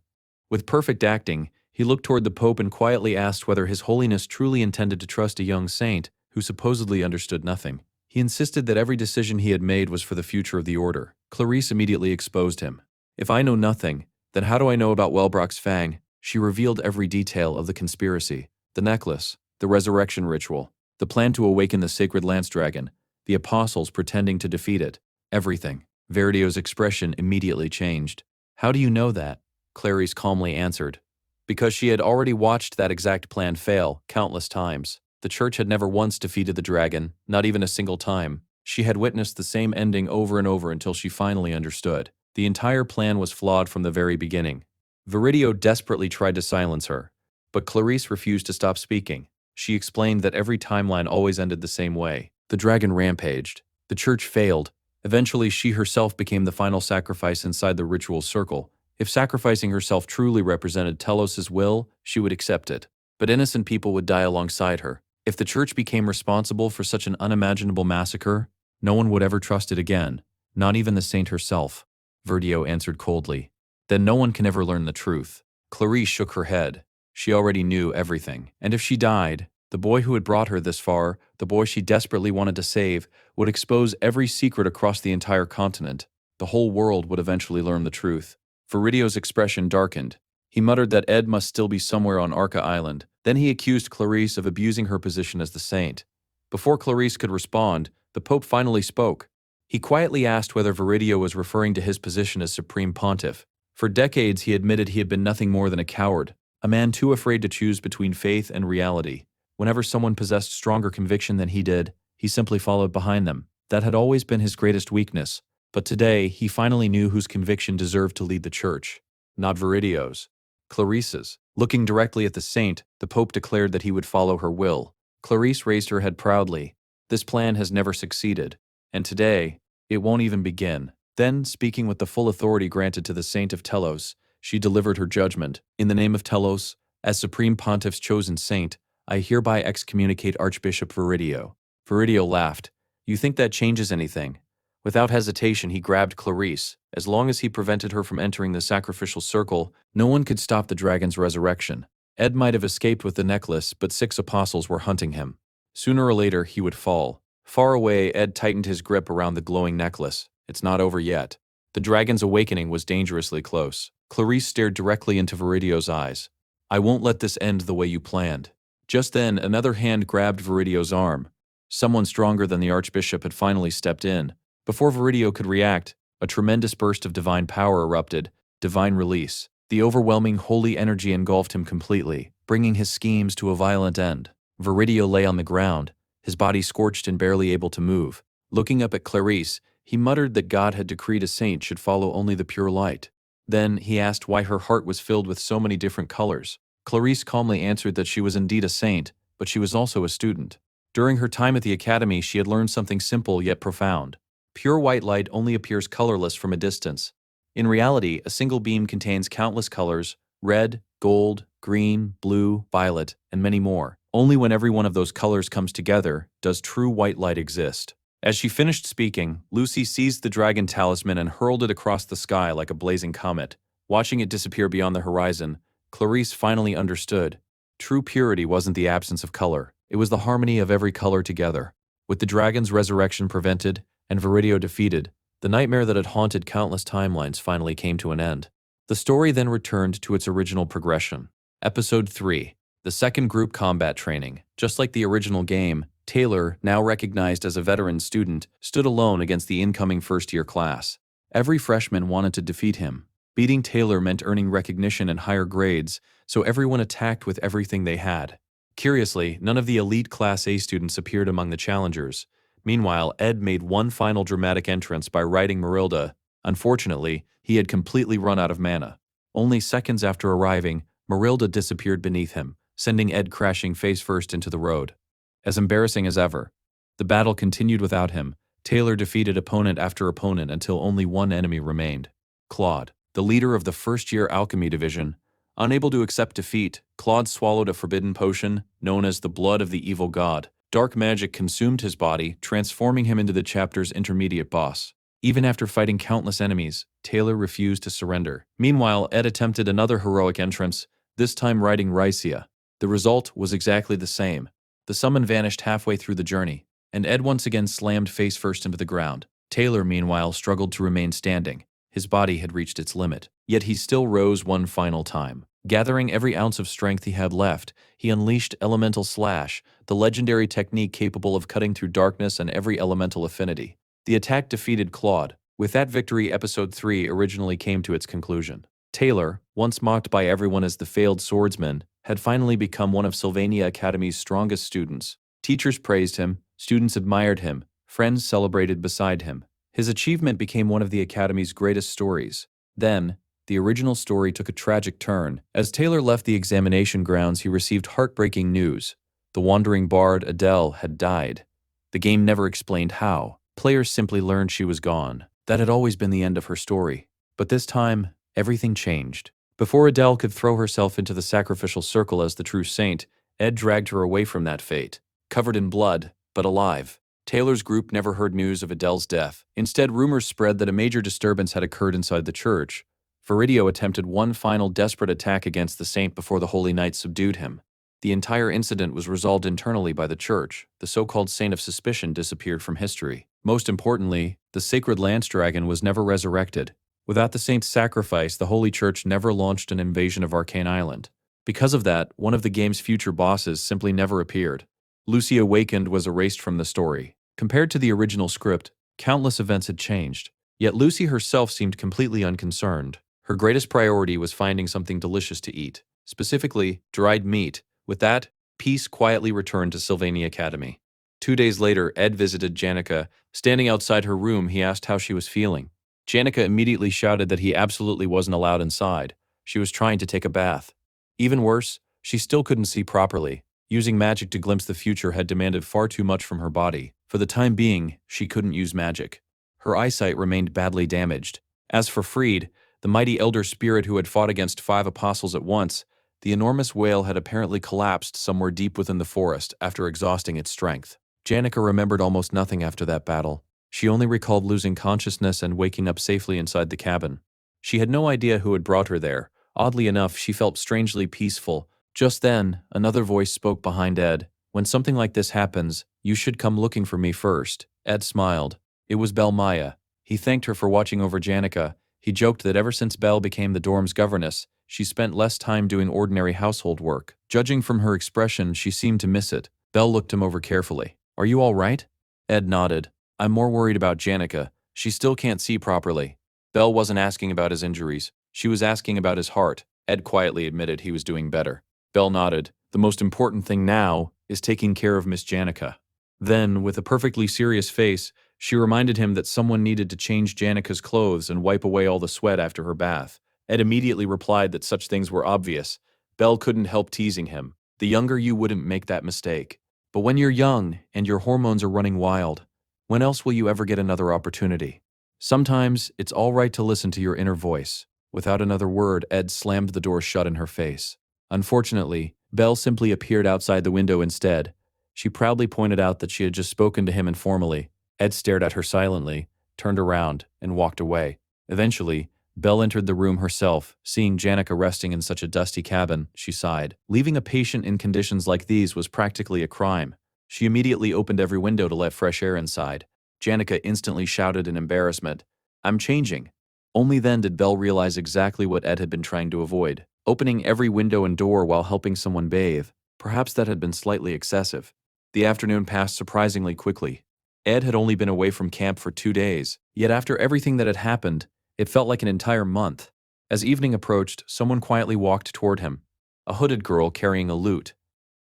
With perfect acting, he looked toward the Pope and quietly asked whether His Holiness truly intended to trust a young saint who supposedly understood nothing. He insisted that every decision he had made was for the future of the order. Clarice immediately exposed him. "If I know nothing, then how do I know about Wellbrock's Fang?" She revealed every detail of the conspiracy. The necklace, the resurrection ritual, the plan to awaken the sacred lance dragon, the apostles pretending to defeat it. Everything. Viridio's expression immediately changed. "How do you know that?" Clarice calmly answered. Because she had already watched that exact plan fail countless times. The church had never once defeated the dragon, not even a single time. She had witnessed the same ending over and over until she finally understood. The entire plan was flawed from the very beginning. Viridio desperately tried to silence her, but Clarice refused to stop speaking. She explained that every timeline always ended the same way. The dragon rampaged. The church failed. Eventually, she herself became the final sacrifice inside the ritual circle. If sacrificing herself truly represented Telos's will, she would accept it. But innocent people would die alongside her. If the church became responsible for such an unimaginable massacre, no one would ever trust it again, not even the saint herself. Viridio answered coldly. Then no one can ever learn the truth. Clarice shook her head. She already knew everything. And if she died, the boy who had brought her this far, the boy she desperately wanted to save, would expose every secret across the entire continent. The whole world would eventually learn the truth. Viridio's expression darkened. He muttered that Ed must still be somewhere on Arca Island. Then he accused Clarice of abusing her position as the saint. Before Clarice could respond, the Pope finally spoke. He quietly asked whether Viridio was referring to his position as Supreme Pontiff. For decades, he admitted he had been nothing more than a coward, a man too afraid to choose between faith and reality. Whenever someone possessed stronger conviction than he did, he simply followed behind them. That had always been his greatest weakness. But today, he finally knew whose conviction deserved to lead the church. Not Viridio's. Clarice's. Looking directly at the saint, the Pope declared that he would follow her will. Clarice raised her head proudly. This plan has never succeeded. And today, it won't even begin. Then, speaking with the full authority granted to the Saint of Telos, she delivered her judgment. In the name of Telos, as Supreme Pontiff's chosen saint, I hereby excommunicate Archbishop Viridio. Viridio laughed. You think that changes anything? Without hesitation, he grabbed Clarice. As long as he prevented her from entering the sacrificial circle, no one could stop the dragon's resurrection. Ed might have escaped with the necklace, but 6 apostles were hunting him. Sooner or later, he would fall. Far away, Ed tightened his grip around the glowing necklace. It's not over yet. The dragon's awakening was dangerously close. Clarice stared directly into Viridio's eyes. I won't let this end the way you planned. Just then, another hand grabbed Viridio's arm. Someone stronger than the Archbishop had finally stepped in. Before Viridio could react, a tremendous burst of divine power erupted, divine release. The overwhelming holy energy engulfed him completely, bringing his schemes to a violent end. Viridio lay on the ground, his body scorched and barely able to move. Looking up at Clarice, he muttered that God had decreed a saint should follow only the pure light. Then he asked why her heart was filled with so many different colors. Clarice calmly answered that she was indeed a saint, but she was also a student. During her time at the academy, she had learned something simple yet profound. Pure white light only appears colorless from a distance. In reality, a single beam contains countless colors: red, gold, green, blue, violet, and many more. Only when every one of those colors comes together does true white light exist. As she finished speaking, Lucy seized the dragon talisman and hurled it across the sky like a blazing comet. Watching it disappear beyond the horizon, Clarice finally understood. True purity wasn't the absence of color. It was the harmony of every color together. With the dragon's resurrection prevented and Viridio defeated, the nightmare that had haunted countless timelines finally came to an end. The story then returned to its original progression. Episode 3. The second group combat training. Just like the original game, Taylor, now recognized as a veteran student, stood alone against the incoming first-year class. Every freshman wanted to defeat him. Beating Taylor meant earning recognition and higher grades, so everyone attacked with everything they had. Curiously, none of the elite Class A students appeared among the challengers. Meanwhile, Ed made one final dramatic entrance by riding Marilda. Unfortunately, he had completely run out of mana. Only seconds after arriving, Marilda disappeared beneath him, sending Ed crashing face-first into the road. As embarrassing as ever, the battle continued without him. Taylor defeated opponent after opponent until only one enemy remained. Claude, the leader of the first-year alchemy division. Unable to accept defeat, Claude swallowed a forbidden potion known as the blood of the evil god. Dark magic consumed his body, transforming him into the chapter's intermediate boss. Even after fighting countless enemies, Taylor refused to surrender. Meanwhile, Ed attempted another heroic entrance, this time riding Rycia. The result was exactly the same. The summon vanished halfway through the journey, and Ed once again slammed face-first into the ground. Taylor, meanwhile, struggled to remain standing. His body had reached its limit, yet he still rose one final time. Gathering every ounce of strength he had left, he unleashed Elemental Slash, the legendary technique capable of cutting through darkness and every elemental affinity. The attack defeated Claude. With that victory, Episode 3 originally came to its conclusion. Taylor, once mocked by everyone as the failed swordsman, had finally become one of Sylvania Academy's strongest students. Teachers praised him, students admired him, friends celebrated beside him. His achievement became one of the Academy's greatest stories. Then, the original story took a tragic turn. As Taylor left the examination grounds, he received heartbreaking news. The wandering bard, Adele, had died. The game never explained how. Players simply learned she was gone. That had always been the end of her story. But this time, everything changed. Before Adele could throw herself into the sacrificial circle as the true saint, Ed dragged her away from that fate. Covered in blood, but alive. Taylor's group never heard news of Adele's death. Instead, rumors spread that a major disturbance had occurred inside the church. Viridio attempted one final desperate attack against the saint before the Holy Knight subdued him. The entire incident was resolved internally by the church. The so-called Saint of Suspicion disappeared from history. Most importantly, the sacred lance dragon was never resurrected. Without the saint's sacrifice, the Holy Church never launched an invasion of Arcane Island. Because of that, one of the game's future bosses simply never appeared. Lucy Awakened was erased from the story. Compared to the original script, countless events had changed. Yet Lucy herself seemed completely unconcerned. Her greatest priority was finding something delicious to eat, specifically dried meat. With that, peace quietly returned to Sylvania Academy. 2 days later, Ed visited Janica. Standing outside her room, he asked how she was feeling. Janica immediately shouted that he absolutely wasn't allowed inside. She was trying to take a bath. Even worse, she still couldn't see properly. Using magic to glimpse the future had demanded far too much from her body. For the time being, she couldn't use magic. Her eyesight remained badly damaged. As for Freed, the mighty elder spirit who had fought against 5 apostles at once, the enormous whale had apparently collapsed somewhere deep within the forest after exhausting its strength. Janica remembered almost nothing after that battle. She only recalled losing consciousness and waking up safely inside the cabin. She had no idea who had brought her there. Oddly enough, she felt strangely peaceful. Just then, another voice spoke behind Ed. "When something like this happens, you should come looking for me first." Ed smiled. It was Belle Maya. He thanked her for watching over Janica. He joked that ever since Belle became the dorm's governess, she spent less time doing ordinary household work. Judging from her expression, she seemed to miss it. Belle looked him over carefully. "Are you all right?" Ed nodded. "I'm more worried about Janica. She still can't see properly." Belle wasn't asking about his injuries. She was asking about his heart. Ed quietly admitted he was doing better. Belle nodded. "The most important thing now is taking care of Miss Janica." Then, with a perfectly serious face, she reminded him that someone needed to change Janica's clothes and wipe away all the sweat after her bath. Ed immediately replied that such things were obvious. Belle couldn't help teasing him. "The younger you wouldn't make that mistake. But when you're young and your hormones are running wild, when else will you ever get another opportunity? Sometimes it's all right to listen to your inner voice." Without another word, Ed slammed the door shut in her face. Unfortunately, Belle simply appeared outside the window instead. She proudly pointed out that she had just spoken to him informally. Ed stared at her silently, turned around, and walked away. Eventually, Belle entered the room herself. Seeing Janica resting in such a dusty cabin, she sighed. Leaving a patient in conditions like these was practically a crime. She immediately opened every window to let fresh air inside. Janica instantly shouted in embarrassment, "I'm changing." Only then did Belle realize exactly what Ed had been trying to avoid. Opening every window and door while helping someone bathe. Perhaps that had been slightly excessive. The afternoon passed surprisingly quickly. Ed had only been away from camp for 2 days, yet after everything that had happened, it felt like an entire month. As evening approached, someone quietly walked toward him. A hooded girl carrying a lute.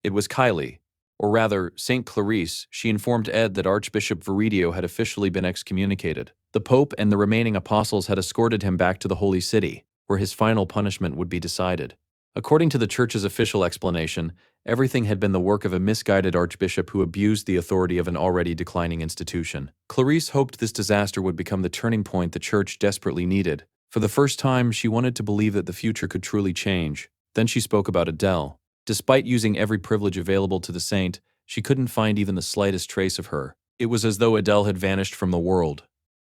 It was Kylie, or rather, St. Clarice. She informed Ed that Archbishop Viridio had officially been excommunicated. The Pope and the remaining apostles had escorted him back to the Holy City, where his final punishment would be decided. According to the Church's official explanation, everything had been the work of a misguided archbishop who abused the authority of an already declining institution. Clarice hoped this disaster would become the turning point the Church desperately needed. For the first time, she wanted to believe that the future could truly change. Then she spoke about Adele. Despite using every privilege available to the saint, she couldn't find even the slightest trace of her. It was as though Adele had vanished from the world.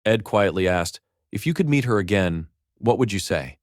Ed quietly asked, "If you could meet her again, what would you say?"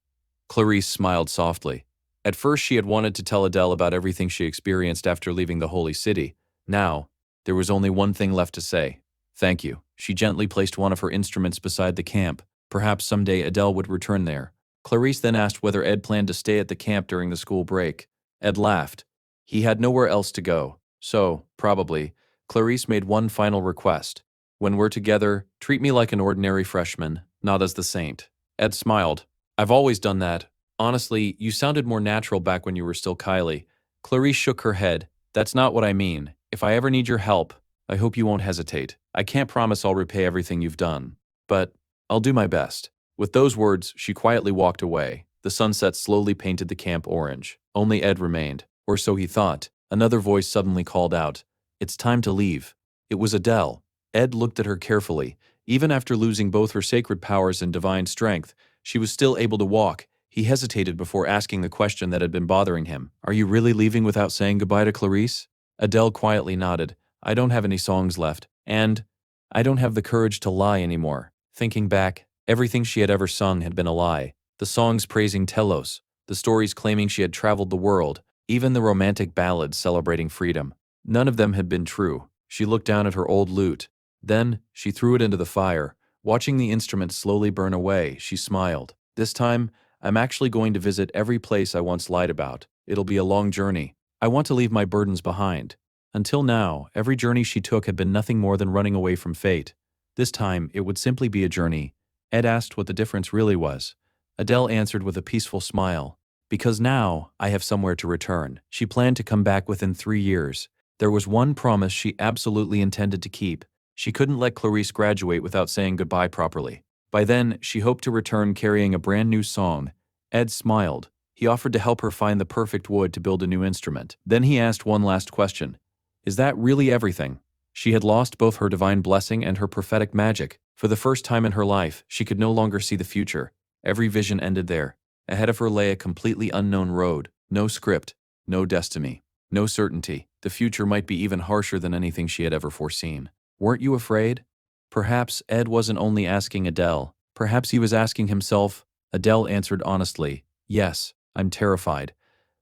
Clarice smiled softly. At first, she had wanted to tell Adele about everything she experienced after leaving the Holy City. Now, there was only one thing left to say. "Thank you." She gently placed one of her instruments beside the camp. Perhaps someday Adele would return there. Clarice then asked whether Ed planned to stay at the camp during the school break. Ed laughed. He had nowhere else to go. So, probably, Clarice made one final request. "When we're together, treat me like an ordinary freshman, not as the saint." Ed smiled. "I've always done that. Honestly, you sounded more natural back when you were still Kylie." Clarice shook her head. "That's not what I mean. If I ever need your help, I hope you won't hesitate. I can't promise I'll repay everything you've done, but I'll do my best." With those words, she quietly walked away. The sunset slowly painted the camp orange. Only Ed remained, or so he thought. Another voice suddenly called out, "It's time to leave." It was Adele. Ed looked at her carefully. Even after losing both her sacred powers and divine strength, she was still able to walk. He hesitated before asking the question that had been bothering him. "Are you really leaving without saying goodbye to Clarice?" Adele quietly nodded. "I don't have any songs left, and I don't have the courage to lie anymore." Thinking back, everything she had ever sung had been a lie. The songs praising Telos, the stories claiming she had traveled the world, even the romantic ballads celebrating freedom. None of them had been true. She looked down at her old lute. Then, she threw it into the fire. Watching the instrument slowly burn away, she smiled. This time, I'm actually going to visit every place I once lied about. It'll be a long journey. I want to leave my burdens behind. Until now, every journey she took had been nothing more than running away from fate. This time, it would simply be a journey. Ed asked what the difference really was. Adele answered with a peaceful smile. Because now, I have somewhere to return. She planned to come back within 3 years. There was one promise she absolutely intended to keep. She couldn't let Clarice graduate without saying goodbye properly. By then, she hoped to return carrying a brand new song. Ed smiled. He offered to help her find the perfect wood to build a new instrument. Then he asked one last question. Is that really everything? She had lost both her divine blessing and her prophetic magic. For the first time in her life, she could no longer see the future. Every vision ended there. Ahead of her lay a completely unknown road. No script, no destiny, no certainty. The future might be even harsher than anything she had ever foreseen. Weren't you afraid? Perhaps Ed wasn't only asking Adele. Perhaps he was asking himself. Adele answered honestly, yes, I'm terrified.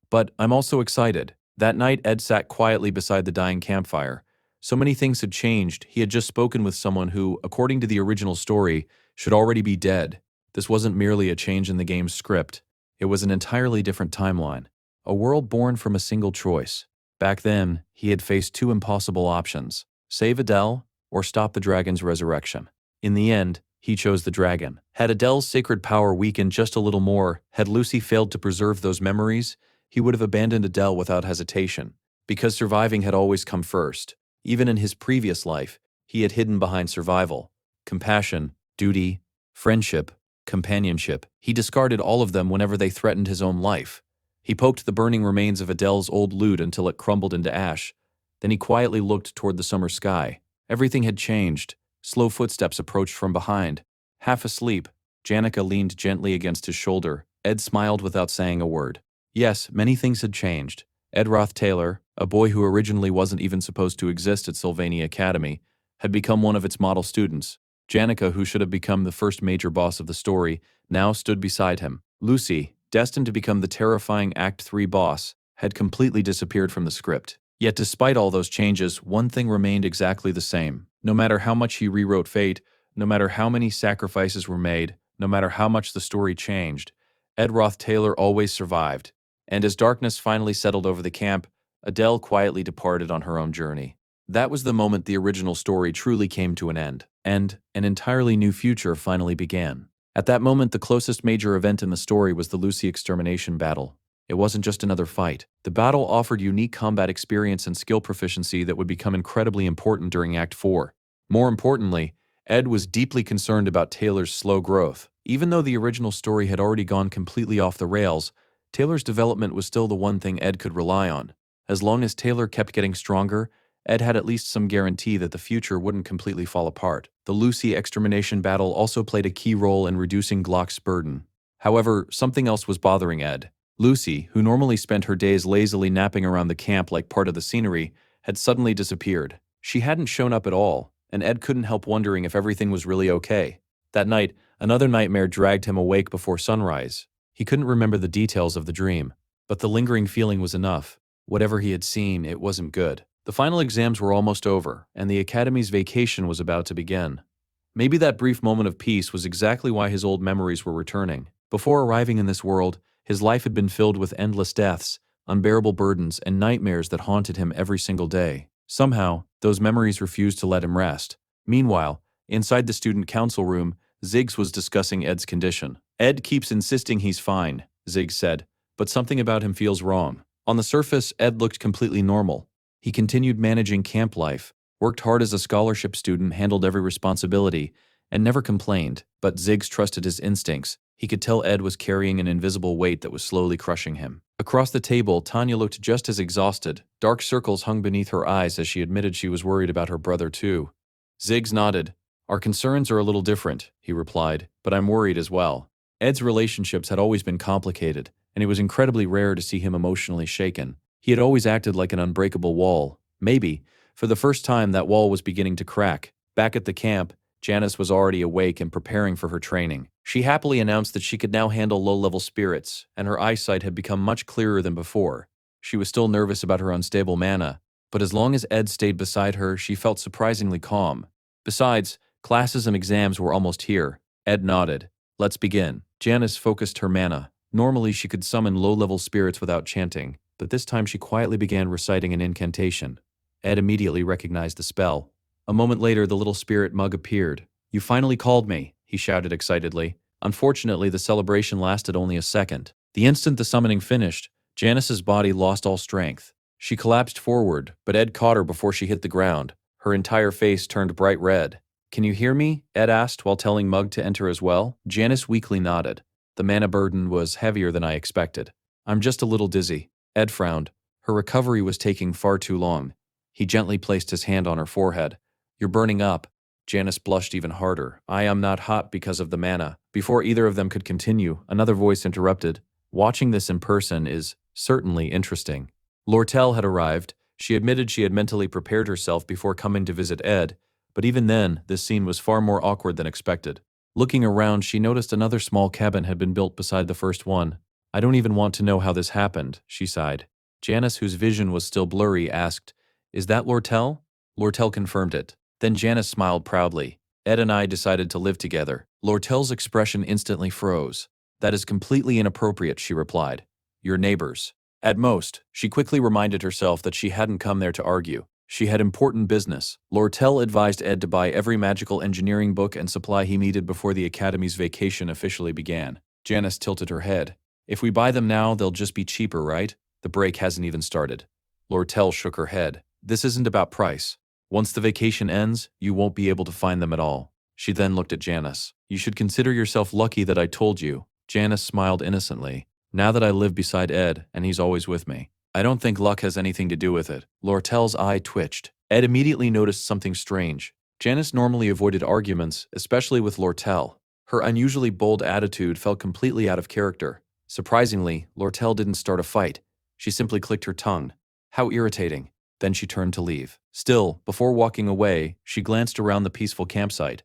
But I'm also excited. That night, Ed sat quietly beside the dying campfire. So many things had changed. He had just spoken with someone who, according to the original story, should already be dead. This wasn't merely a change in the game's script. It was an entirely different timeline. A world born from a single choice. Back then, he had faced two impossible options. Save Adele, or stop the dragon's resurrection. In the end, he chose the dragon. Had Adele's sacred power weakened just a little more, had Lucy failed to preserve those memories, he would have abandoned Adele without hesitation. Because surviving had always come first. Even in his previous life, he had hidden behind survival. Compassion, duty, friendship, companionship. He discarded all of them whenever they threatened his own life. He poked the burning remains of Adele's old lute until it crumbled into ash. Then he quietly looked toward the summer sky. Everything had changed. Slow footsteps approached from behind. Half asleep, Janica leaned gently against his shoulder. Ed smiled without saying a word. Yes, many things had changed. Ed Roth Taylor, a boy who originally wasn't even supposed to exist at Sylvania Academy, had become one of its model students. Janica, who should have become the first major boss of the story, now stood beside him. Lucy, destined to become the terrifying Act 3 boss, had completely disappeared from the script. Yet despite all those changes, one thing remained exactly the same. No matter how much he rewrote fate, no matter how many sacrifices were made, no matter how much the story changed, Ed Roth Taylor always survived. And as darkness finally settled over the camp, Adele quietly departed on her own journey. That was the moment the original story truly came to an end, and an entirely new future finally began. At that moment, the closest major event in the story was the Lucy extermination battle. It wasn't just another fight. The battle offered unique combat experience and skill proficiency that would become incredibly important during Act 4. More importantly, Ed was deeply concerned about Taylor's slow growth. Even though the original story had already gone completely off the rails, Taylor's development was still the one thing Ed could rely on. As long as Taylor kept getting stronger, Ed had at least some guarantee that the future wouldn't completely fall apart. The Lucy extermination battle also played a key role in reducing Glock's burden. However, something else was bothering Ed. Lucy, who normally spent her days lazily napping around the camp like part of the scenery, had suddenly disappeared. She hadn't shown up at all, and Ed couldn't help wondering if everything was really okay. That night, another nightmare dragged him awake before sunrise. He couldn't remember the details of the dream, but the lingering feeling was enough. Whatever he had seen, it wasn't good. The final exams were almost over, and the academy's vacation was about to begin. Maybe that brief moment of peace was exactly why his old memories were returning. Before arriving in this world, his life had been filled with endless deaths, unbearable burdens, and nightmares that haunted him every single day. Somehow, those memories refused to let him rest. Meanwhile, inside the student council room, Ziggs was discussing Ed's condition. Ed keeps insisting he's fine, Ziggs said, but something about him feels wrong. On the surface, Ed looked completely normal. He continued managing camp life, worked hard as a scholarship student, handled every responsibility, and never complained, but Ziggs trusted his instincts. He could tell Ed was carrying an invisible weight that was slowly crushing him. Across the table, Tanya looked just as exhausted. Dark circles hung beneath her eyes as she admitted she was worried about her brother too. Ziggs nodded. Our concerns are a little different, he replied, but I'm worried as well. Ed's relationships had always been complicated, and it was incredibly rare to see him emotionally shaken. He had always acted like an unbreakable wall. Maybe, for the first time, that wall was beginning to crack. Back at the camp, Janice was already awake and preparing for her training. She happily announced that she could now handle low-level spirits, and her eyesight had become much clearer than before. She was still nervous about her unstable mana, but as long as Ed stayed beside her, she felt surprisingly calm. Besides, classes and exams were almost here. Ed nodded. Let's begin. Janice focused her mana. Normally she could summon low-level spirits without chanting, but this time she quietly began reciting an incantation. Ed immediately recognized the spell. A moment later, the little spirit mug appeared. "You finally called me," he shouted excitedly. Unfortunately, the celebration lasted only a second. The instant the summoning finished, Janice's body lost all strength. She collapsed forward, but Ed caught her before she hit the ground. Her entire face turned bright red. "Can you hear me?" Ed asked while telling Mug to enter as well. Janice weakly nodded. The mana burden was heavier than I expected. "I'm just a little dizzy." Ed frowned. Her recovery was taking far too long. He gently placed his hand on her forehead. "You're burning up." Janice blushed even harder. "I am not hot because of the mana." Before either of them could continue, another voice interrupted. "Watching this in person is certainly interesting." Lortel had arrived. She admitted she had mentally prepared herself before coming to visit Ed, but even then, this scene was far more awkward than expected. Looking around, she noticed another small cabin had been built beside the first one. "I don't even want to know how this happened," she sighed. Janice, whose vision was still blurry, asked, "Is that Lortel?" Lortel confirmed it. Then Janice smiled proudly. "Ed and I decided to live together." Lortel's expression instantly froze. "That is completely inappropriate," she replied. "You're neighbors." At most, she quickly reminded herself that she hadn't come there to argue. She had important business. Lortel advised Ed to buy every magical engineering book and supply he needed before the Academy's vacation officially began. Janice tilted her head. "If we buy them now, they'll just be cheaper, right? The break hasn't even started." Lortel shook her head. "This isn't about price. Once the vacation ends, you won't be able to find them at all." She then looked at Janice. "You should consider yourself lucky that I told you." Janice smiled innocently. "Now that I live beside Ed, and he's always with me." "I don't think luck has anything to do with it." Lortel's eye twitched. Ed immediately noticed something strange. Janice normally avoided arguments, especially with Lortel. Her unusually bold attitude felt completely out of character. Surprisingly, Lortel didn't start a fight. She simply clicked her tongue. How irritating. Then she turned to leave. Still, before walking away, she glanced around the peaceful campsite.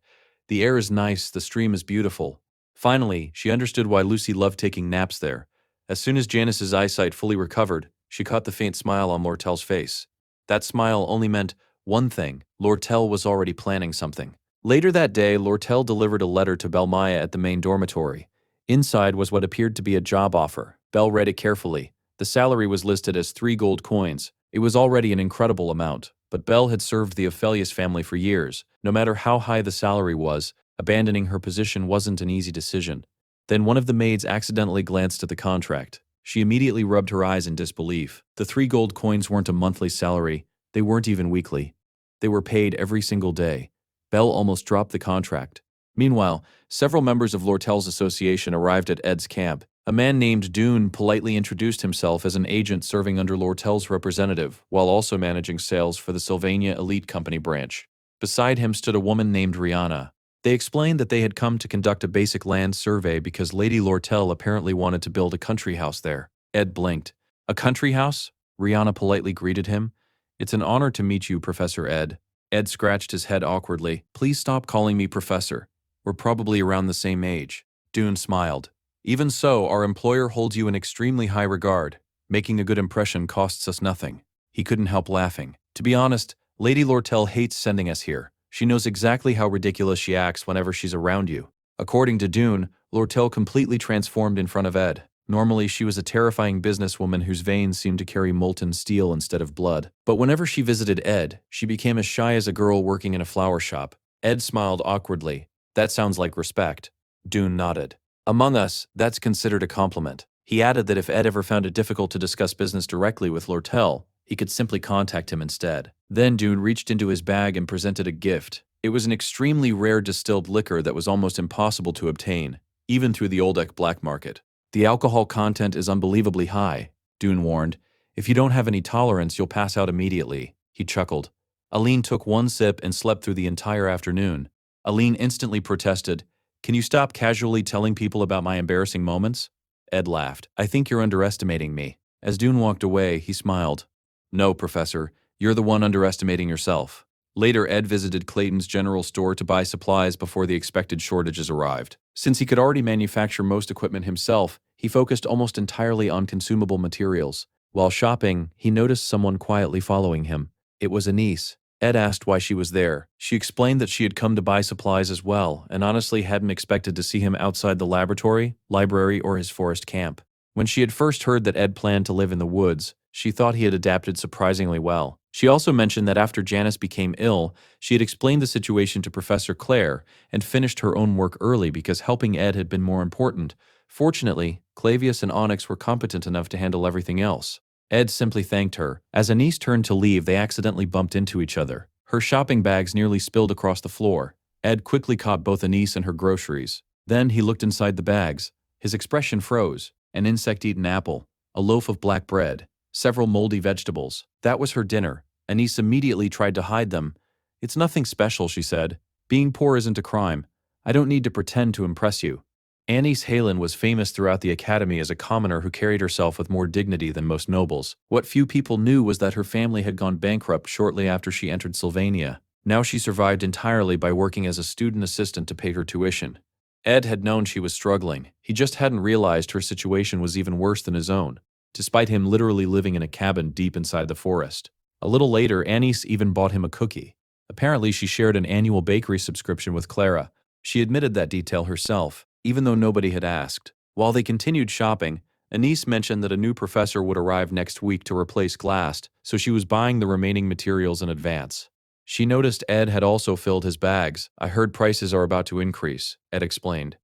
The air is nice, the stream is beautiful. Finally, she understood why Lucy loved taking naps there. As soon as Janice's eyesight fully recovered, she caught the faint smile on Lortel's face. That smile only meant one thing: Lortel was already planning something. Later that day, Lortel delivered a letter to Belmaya at the main dormitory. Inside was what appeared to be a job offer. Belle read it carefully. The salary was listed as 3 gold coins. It was already an incredible amount, but Belle had served the Ophelius family for years. No matter how high the salary was, abandoning her position wasn't an easy decision. Then one of the maids accidentally glanced at the contract. She immediately rubbed her eyes in disbelief. The 3 gold coins weren't a monthly salary. They weren't even weekly. They were paid every single day. Belle almost dropped the contract. Meanwhile, several members of Lortel's association arrived at Ed's camp. A man named Dune politely introduced himself as an agent serving under Lortel's representative, while also managing sales for the Sylvania Elite Company branch. Beside him stood a woman named Rihanna. They explained that they had come to conduct a basic land survey because Lady Lortel apparently wanted to build a country house there. Ed blinked. "A country house?" Rihanna politely greeted him. "It's an honor to meet you, Professor Ed." Ed scratched his head awkwardly. "Please stop calling me Professor. We're probably around the same age." Dune smiled. "Even so, our employer holds you in extremely high regard. Making a good impression costs us nothing." He couldn't help laughing. "To be honest, Lady Lortel hates sending us here. She knows exactly how ridiculous she acts whenever she's around you." According to Dune, Lortel completely transformed in front of Ed. Normally, she was a terrifying businesswoman whose veins seemed to carry molten steel instead of blood. But whenever she visited Ed, she became as shy as a girl working in a flower shop. Ed smiled awkwardly. "That sounds like respect." Dune nodded. "Among us, that's considered a compliment." He added that if Ed ever found it difficult to discuss business directly with Lortel, he could simply contact him instead. Then Dune reached into his bag and presented a gift. It was an extremely rare distilled liquor that was almost impossible to obtain, even through the Oldek black market. "The alcohol content is unbelievably high," Dune warned. "If you don't have any tolerance, you'll pass out immediately." He chuckled. Aline took one sip and slept through the entire afternoon. Aline instantly protested. "Can you stop casually telling people about my embarrassing moments?" Ed laughed. "I think you're underestimating me." As Dune walked away, he smiled. "No, Professor, you're the one underestimating yourself." Later, Ed visited Clayton's general store to buy supplies before the expected shortages arrived. Since he could already manufacture most equipment himself, he focused almost entirely on consumable materials. While shopping, he noticed someone quietly following him. It was Anise. Ed asked why she was there. She explained that she had come to buy supplies as well, and honestly hadn't expected to see him outside the laboratory, library, or his forest camp. When she had first heard that Ed planned to live in the woods, she thought he had adapted surprisingly well. She also mentioned that after Janice became ill, she had explained the situation to Professor Claire and finished her own work early because helping Ed had been more important. Fortunately, Clavius and Onyx were competent enough to handle everything else. Ed simply thanked her. As Anise turned to leave, they accidentally bumped into each other. Her shopping bags nearly spilled across the floor. Ed quickly caught both Anise and her groceries. Then he looked inside the bags. His expression froze. An insect-eaten apple, a loaf of black bread, several moldy vegetables. That was her dinner. Anise immediately tried to hide them. "It's nothing special," she said. "Being poor isn't a crime. I don't need to pretend to impress you." Anise Halen was famous throughout the academy as a commoner who carried herself with more dignity than most nobles. What few people knew was that her family had gone bankrupt shortly after she entered Sylvania. Now she survived entirely by working as a student assistant to pay her tuition. Ed had known she was struggling. He just hadn't realized her situation was even worse than his own, despite him literally living in a cabin deep inside the forest. A little later, Anise even bought him a cookie. Apparently, she shared an annual bakery subscription with Clara. She admitted that detail herself, even though nobody had asked. While they continued shopping, Anise mentioned that a new professor would arrive next week to replace Glast, so she was buying the remaining materials in advance. She noticed Ed had also filled his bags. "I heard prices are about to increase," Ed explained.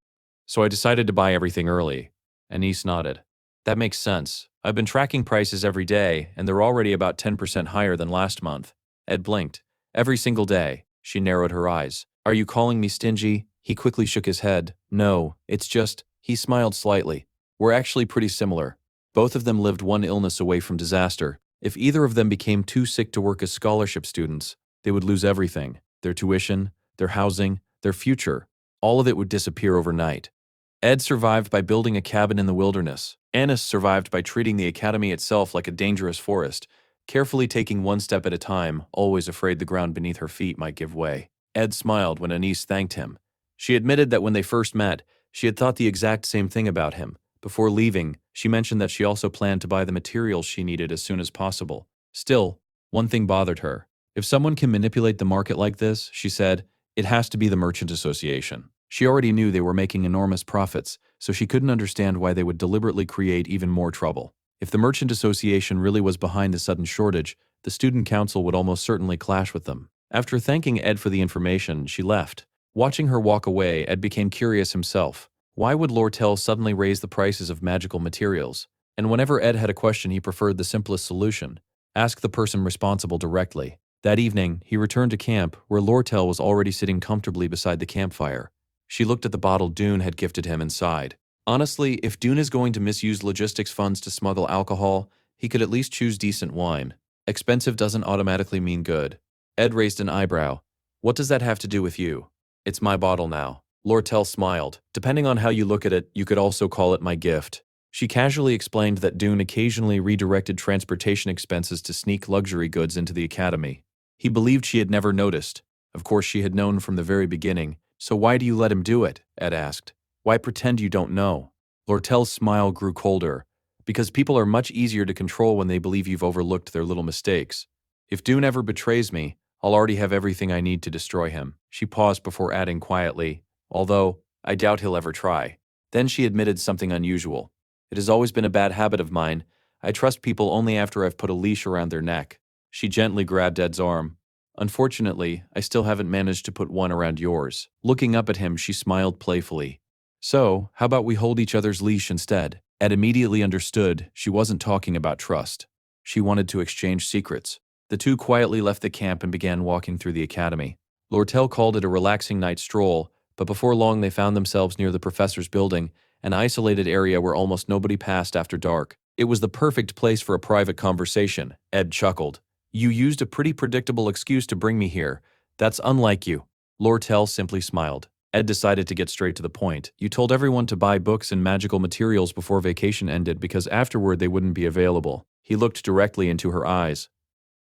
"So I decided to buy everything early." Anise nodded. "That makes sense. I've been tracking prices every day, and they're already about 10% higher than last month." Ed blinked. "Every single day." She narrowed her eyes. "Are you calling me stingy?" He quickly shook his head. "No, it's just," he smiled slightly. "We're actually pretty similar. Both of them lived one illness away from disaster. If either of them became too sick to work as scholarship students, they would lose everything. Their tuition, their housing, their future. All of it would disappear overnight. Ed survived by building a cabin in the wilderness. Anise survived by treating the academy itself like a dangerous forest, carefully taking one step at a time, always afraid the ground beneath her feet might give way. Ed smiled when Anise thanked him. She admitted that when they first met, she had thought the exact same thing about him. Before leaving, she mentioned that she also planned to buy the materials she needed as soon as possible. Still, one thing bothered her. "If someone can manipulate the market like this," she said, "it has to be the Merchant Association." She already knew they were making enormous profits, so she couldn't understand why they would deliberately create even more trouble. If the Merchant Association really was behind the sudden shortage, the Student Council would almost certainly clash with them. After thanking Ed for the information, she left. Watching her walk away, Ed became curious himself. Why would Lortel suddenly raise the prices of magical materials? And whenever Ed had a question, he preferred the simplest solution: ask the person responsible directly. That evening, he returned to camp, where Lortel was already sitting comfortably beside the campfire. She looked at the bottle Dune had gifted him and sighed. Honestly, if Dune is going to misuse logistics funds to smuggle alcohol, he could at least choose decent wine. Expensive doesn't automatically mean good. Ed raised an eyebrow. "What does that have to do with you?" "It's my bottle now." Lortel smiled. "Depending on how you look at it, you could also call it my gift." She casually explained that Dune occasionally redirected transportation expenses to sneak luxury goods into the academy. He believed she had never noticed. Of course, she had known from the very beginning. "So why do you let him do it?" Ed asked. "Why pretend you don't know?" Lortel's smile grew colder. "Because people are much easier to control when they believe you've overlooked their little mistakes. If Dune ever betrays me, I'll already have everything I need to destroy him." She paused before adding quietly, "Although, I doubt he'll ever try." Then she admitted something unusual. "It has always been a bad habit of mine. I trust people only after I've put a leash around their neck." She gently grabbed Ed's arm. "Unfortunately, I still haven't managed to put one around yours." Looking up at him, she smiled playfully. "So, how about we hold each other's leash instead?" Ed immediately understood she wasn't talking about trust. She wanted to exchange secrets. The two quietly left the camp and began walking through the academy. Lortel called it a relaxing night stroll, but before long they found themselves near the professor's building, an isolated area where almost nobody passed after dark. It was the perfect place for a private conversation. Ed chuckled. "You used a pretty predictable excuse to bring me here. That's unlike you." Lortel simply smiled. Ed decided to get straight to the point. "You told everyone to buy books and magical materials before vacation ended because afterward they wouldn't be available." He looked directly into her eyes.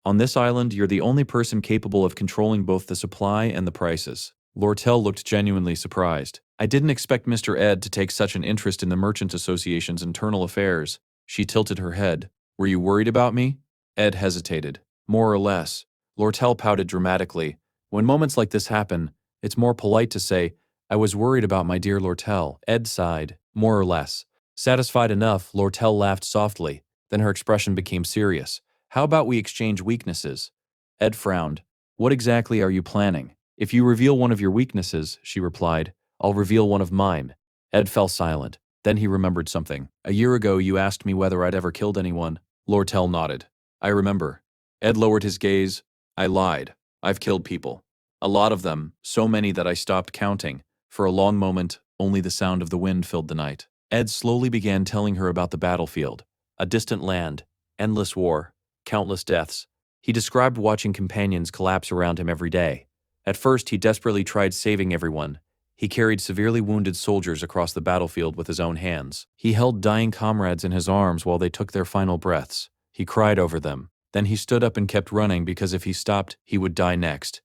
On this island, you're the only person capable of controlling both the supply and the prices. Lortel looked genuinely surprised. I didn't expect Mr. Ed to take such an interest in the Merchant Association's internal affairs. She tilted her head. Were you worried about me? Ed hesitated. More or less. Lortel pouted dramatically. When moments like this happen, it's more polite to say, I was worried about my dear Lortel. Ed sighed. More or less. Satisfied enough, Lortel laughed softly. Then her expression became serious. How about we exchange weaknesses? Ed frowned. What exactly are you planning? If you reveal one of your weaknesses, she replied, I'll reveal one of mine. Ed fell silent. Then he remembered something. A year ago, you asked me whether I'd ever killed anyone. Lortel nodded. I remember. Ed lowered his gaze. I lied. I've killed people. A lot of them, so many that I stopped counting. For a long moment, only the sound of the wind filled the night. Ed slowly began telling her about the battlefield. A distant land, endless war, countless deaths. He described watching companions collapse around him every day. At first, he desperately tried saving everyone. He carried severely wounded soldiers across the battlefield with his own hands. He held dying comrades in his arms while they took their final breaths. He cried over them. Then he stood up and kept running because if he stopped, he would die next.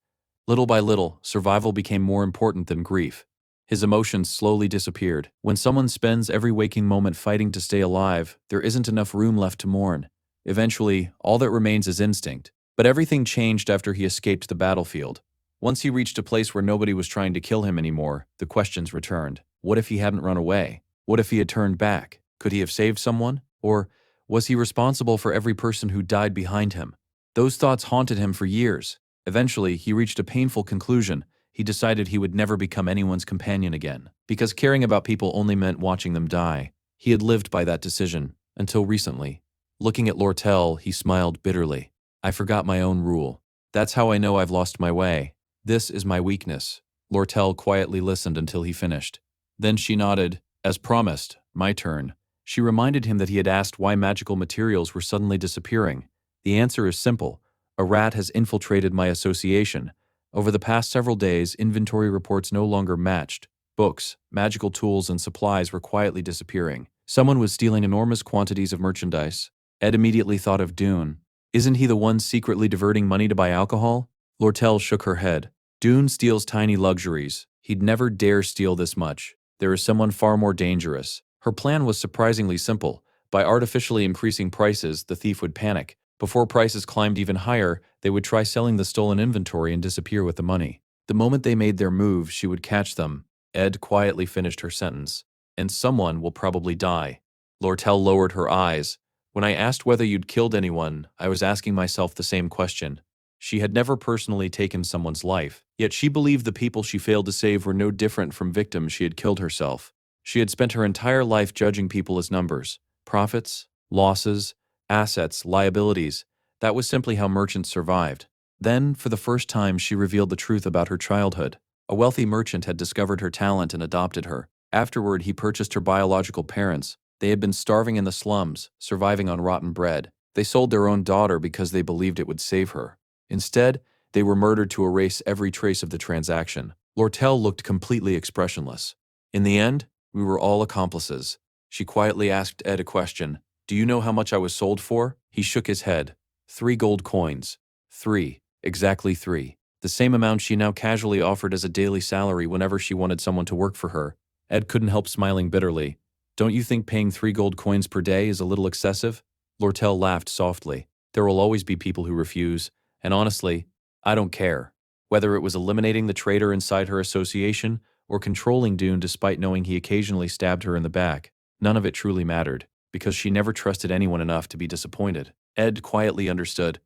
Little by little, survival became more important than grief. His emotions slowly disappeared. When someone spends every waking moment fighting to stay alive, there isn't enough room left to mourn. Eventually, all that remains is instinct. But everything changed after he escaped the battlefield. Once he reached a place where nobody was trying to kill him anymore, the questions returned. What if he hadn't run away? What if he had turned back? Could he have saved someone? Or was he responsible for every person who died behind him? Those thoughts haunted him for years. Eventually, he reached a painful conclusion. He decided he would never become anyone's companion again. Because caring about people only meant watching them die. He had lived by that decision, until recently. Looking at Lortel, he smiled bitterly. I forgot my own rule. That's how I know I've lost my way. This is my weakness. Lortel quietly listened until he finished. Then she nodded. As promised, my turn. She reminded him that he had asked why magical materials were suddenly disappearing. The answer is simple. A rat has infiltrated my association. Over the past several days, inventory reports no longer matched. Books, magical tools, and supplies were quietly disappearing. Someone was stealing enormous quantities of merchandise. Ed immediately thought of Dune. Isn't he the one secretly diverting money to buy alcohol? Lortel shook her head. Dune steals tiny luxuries. He'd never dare steal this much. There is someone far more dangerous. Her plan was surprisingly simple. By artificially increasing prices, the thief would panic. Before prices climbed even higher, they would try selling the stolen inventory and disappear with the money. The moment they made their move, she would catch them. Ed quietly finished her sentence. And someone will probably die. Lortel lowered her eyes. When I asked whether you'd killed anyone, I was asking myself the same question. She had never personally taken someone's life, yet she believed the people she failed to save were no different from victims she had killed herself. She had spent her entire life judging people as numbers. Profits, losses, assets, liabilities. That was simply how merchants survived. Then, for the first time, she revealed the truth about her childhood. A wealthy merchant had discovered her talent and adopted her. Afterward, he purchased her biological parents. They had been starving in the slums, surviving on rotten bread. They sold their own daughter because they believed it would save her. Instead, they were murdered to erase every trace of the transaction. Lortel looked completely expressionless. In the end, we were all accomplices. She quietly asked Ed a question. Do you know how much I was sold for? He shook his head. 3 gold coins. 3. Exactly 3. The same amount she now casually offered as a daily salary whenever she wanted someone to work for her. Ed couldn't help smiling bitterly. Don't you think paying 3 gold coins per day is a little excessive? Lortel laughed softly. There will always be people who refuse. And honestly, I don't care. Whether it was eliminating the traitor inside her association or controlling Dune despite knowing he occasionally stabbed her in the back, none of it truly mattered, because she never trusted anyone enough to be disappointed. Ed quietly understood.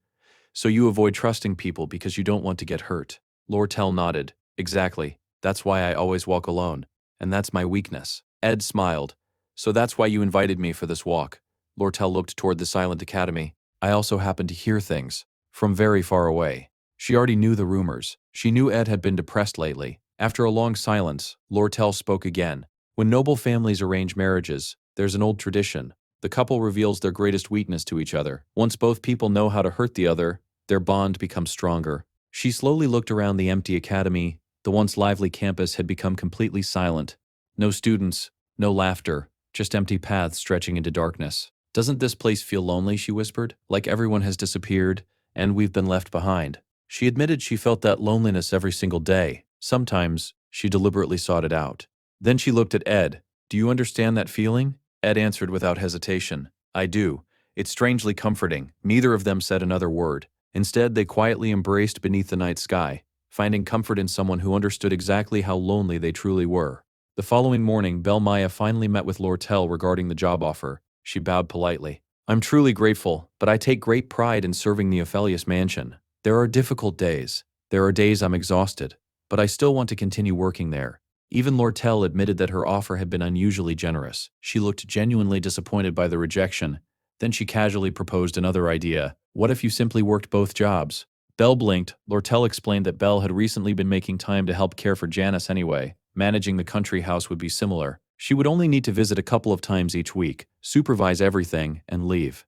So you avoid trusting people because you don't want to get hurt. Lortel nodded. Exactly. That's why I always walk alone. And that's my weakness. Ed smiled. So that's why you invited me for this walk. Lortel looked toward the Silent Academy. I also happen to hear things. From very far away. She already knew the rumors. She knew Ed had been depressed lately. After a long silence, Lortel spoke again. When noble families arrange marriages, there's an old tradition. The couple reveals their greatest weakness to each other. Once both people know how to hurt the other, their bond becomes stronger. She slowly looked around the empty academy. The once lively campus had become completely silent. No students, no laughter, just empty paths stretching into darkness. Doesn't this place feel lonely, she whispered, like everyone has disappeared, and we've been left behind. She admitted she felt that loneliness every single day. Sometimes, she deliberately sought it out. Then she looked at Ed. Do you understand that feeling? Ed answered without hesitation. I do. It's strangely comforting. Neither of them said another word. Instead, they quietly embraced beneath the night sky, finding comfort in someone who understood exactly how lonely they truly were. The following morning, Maya finally met with Lortel regarding the job offer. She bowed politely. I'm truly grateful, but I take great pride in serving the Aphelios mansion. There are difficult days. There are days I'm exhausted, but I still want to continue working there. Even Lortel admitted that her offer had been unusually generous. She looked genuinely disappointed by the rejection. Then she casually proposed another idea. What if you simply worked both jobs? Belle blinked. Lortel explained that Belle had recently been making time to help care for Janice anyway. Managing the country house would be similar. She would only need to visit a couple of times each week, supervise everything, and leave.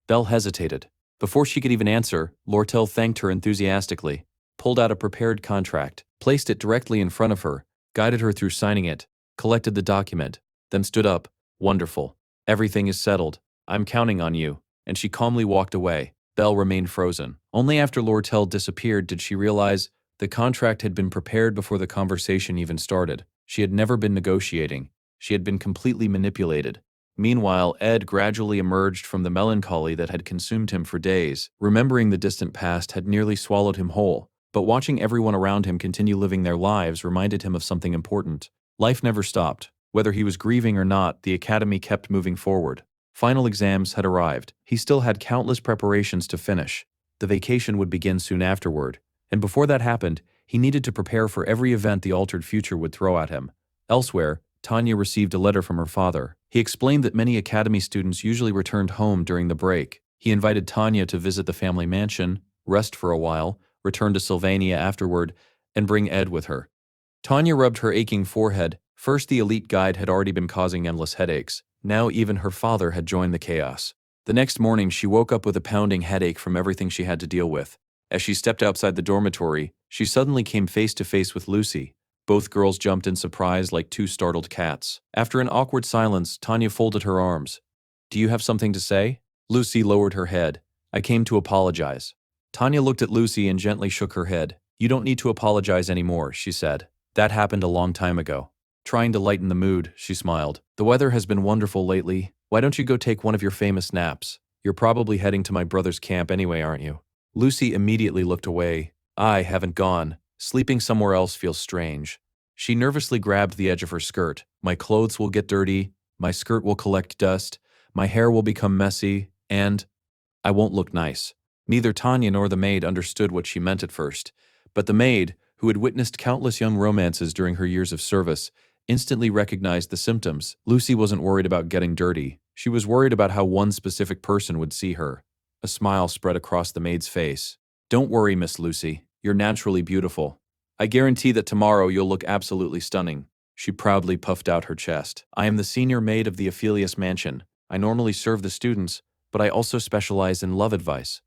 Belle hesitated. Before she could even answer, Lortel thanked her enthusiastically, pulled out a prepared contract, placed it directly in front of her, guided her through signing it, collected the document, then stood up. Wonderful. Everything is settled. I'm counting on you. And she calmly walked away. Belle remained frozen. Only after Lortel disappeared did she realize the contract had been prepared before the conversation even started. She had never been negotiating. She had been completely manipulated. Meanwhile, Ed gradually emerged from the melancholy that had consumed him for days. Remembering the distant past had nearly swallowed him whole, but watching everyone around him continue living their lives reminded him of something important. Life never stopped. Whether he was grieving or not, the academy kept moving forward. Final exams had arrived. He still had countless preparations to finish. The vacation would begin soon afterward, and before that happened, he needed to prepare for every event the altered future would throw at him. Elsewhere, Tanya received a letter from her father. He explained that many academy students usually returned home during the break. He invited Tanya to visit the family mansion, rest for a while, return to Sylvania afterward, and bring Ed with her. Tanya rubbed her aching forehead. First, the elite guide had already been causing endless headaches. Now even her father had joined the chaos. The next morning, she woke up with a pounding headache from everything she had to deal with. As she stepped outside the dormitory, she suddenly came face to face with Lucy. Both girls jumped in surprise like two startled cats. After an awkward silence, Tanya folded her arms. Do you have something to say? Lucy lowered her head. I came to apologize. Tanya looked at Lucy and gently shook her head. You don't need to apologize anymore, she said. That happened a long time ago. Trying to lighten the mood, she smiled. The weather has been wonderful lately. Why don't you go take one of your famous naps? You're probably heading to my brother's camp anyway, aren't you? Lucy immediately looked away. I haven't gone. Sleeping somewhere else feels strange. She nervously grabbed the edge of her skirt. My clothes will get dirty, my skirt will collect dust, my hair will become messy, and I won't look nice. Neither Tanya nor the maid understood what she meant at first, but the maid, who had witnessed countless young romances during her years of service, instantly recognized the symptoms. Lucy wasn't worried about getting dirty. She was worried about how one specific person would see her. A smile spread across the maid's face. Don't worry, Miss Lucy. You're naturally beautiful. I guarantee that tomorrow you'll look absolutely stunning. She proudly puffed out her chest. I am the senior maid of the Aphelios mansion. I normally serve the students, but I also specialize in love advice.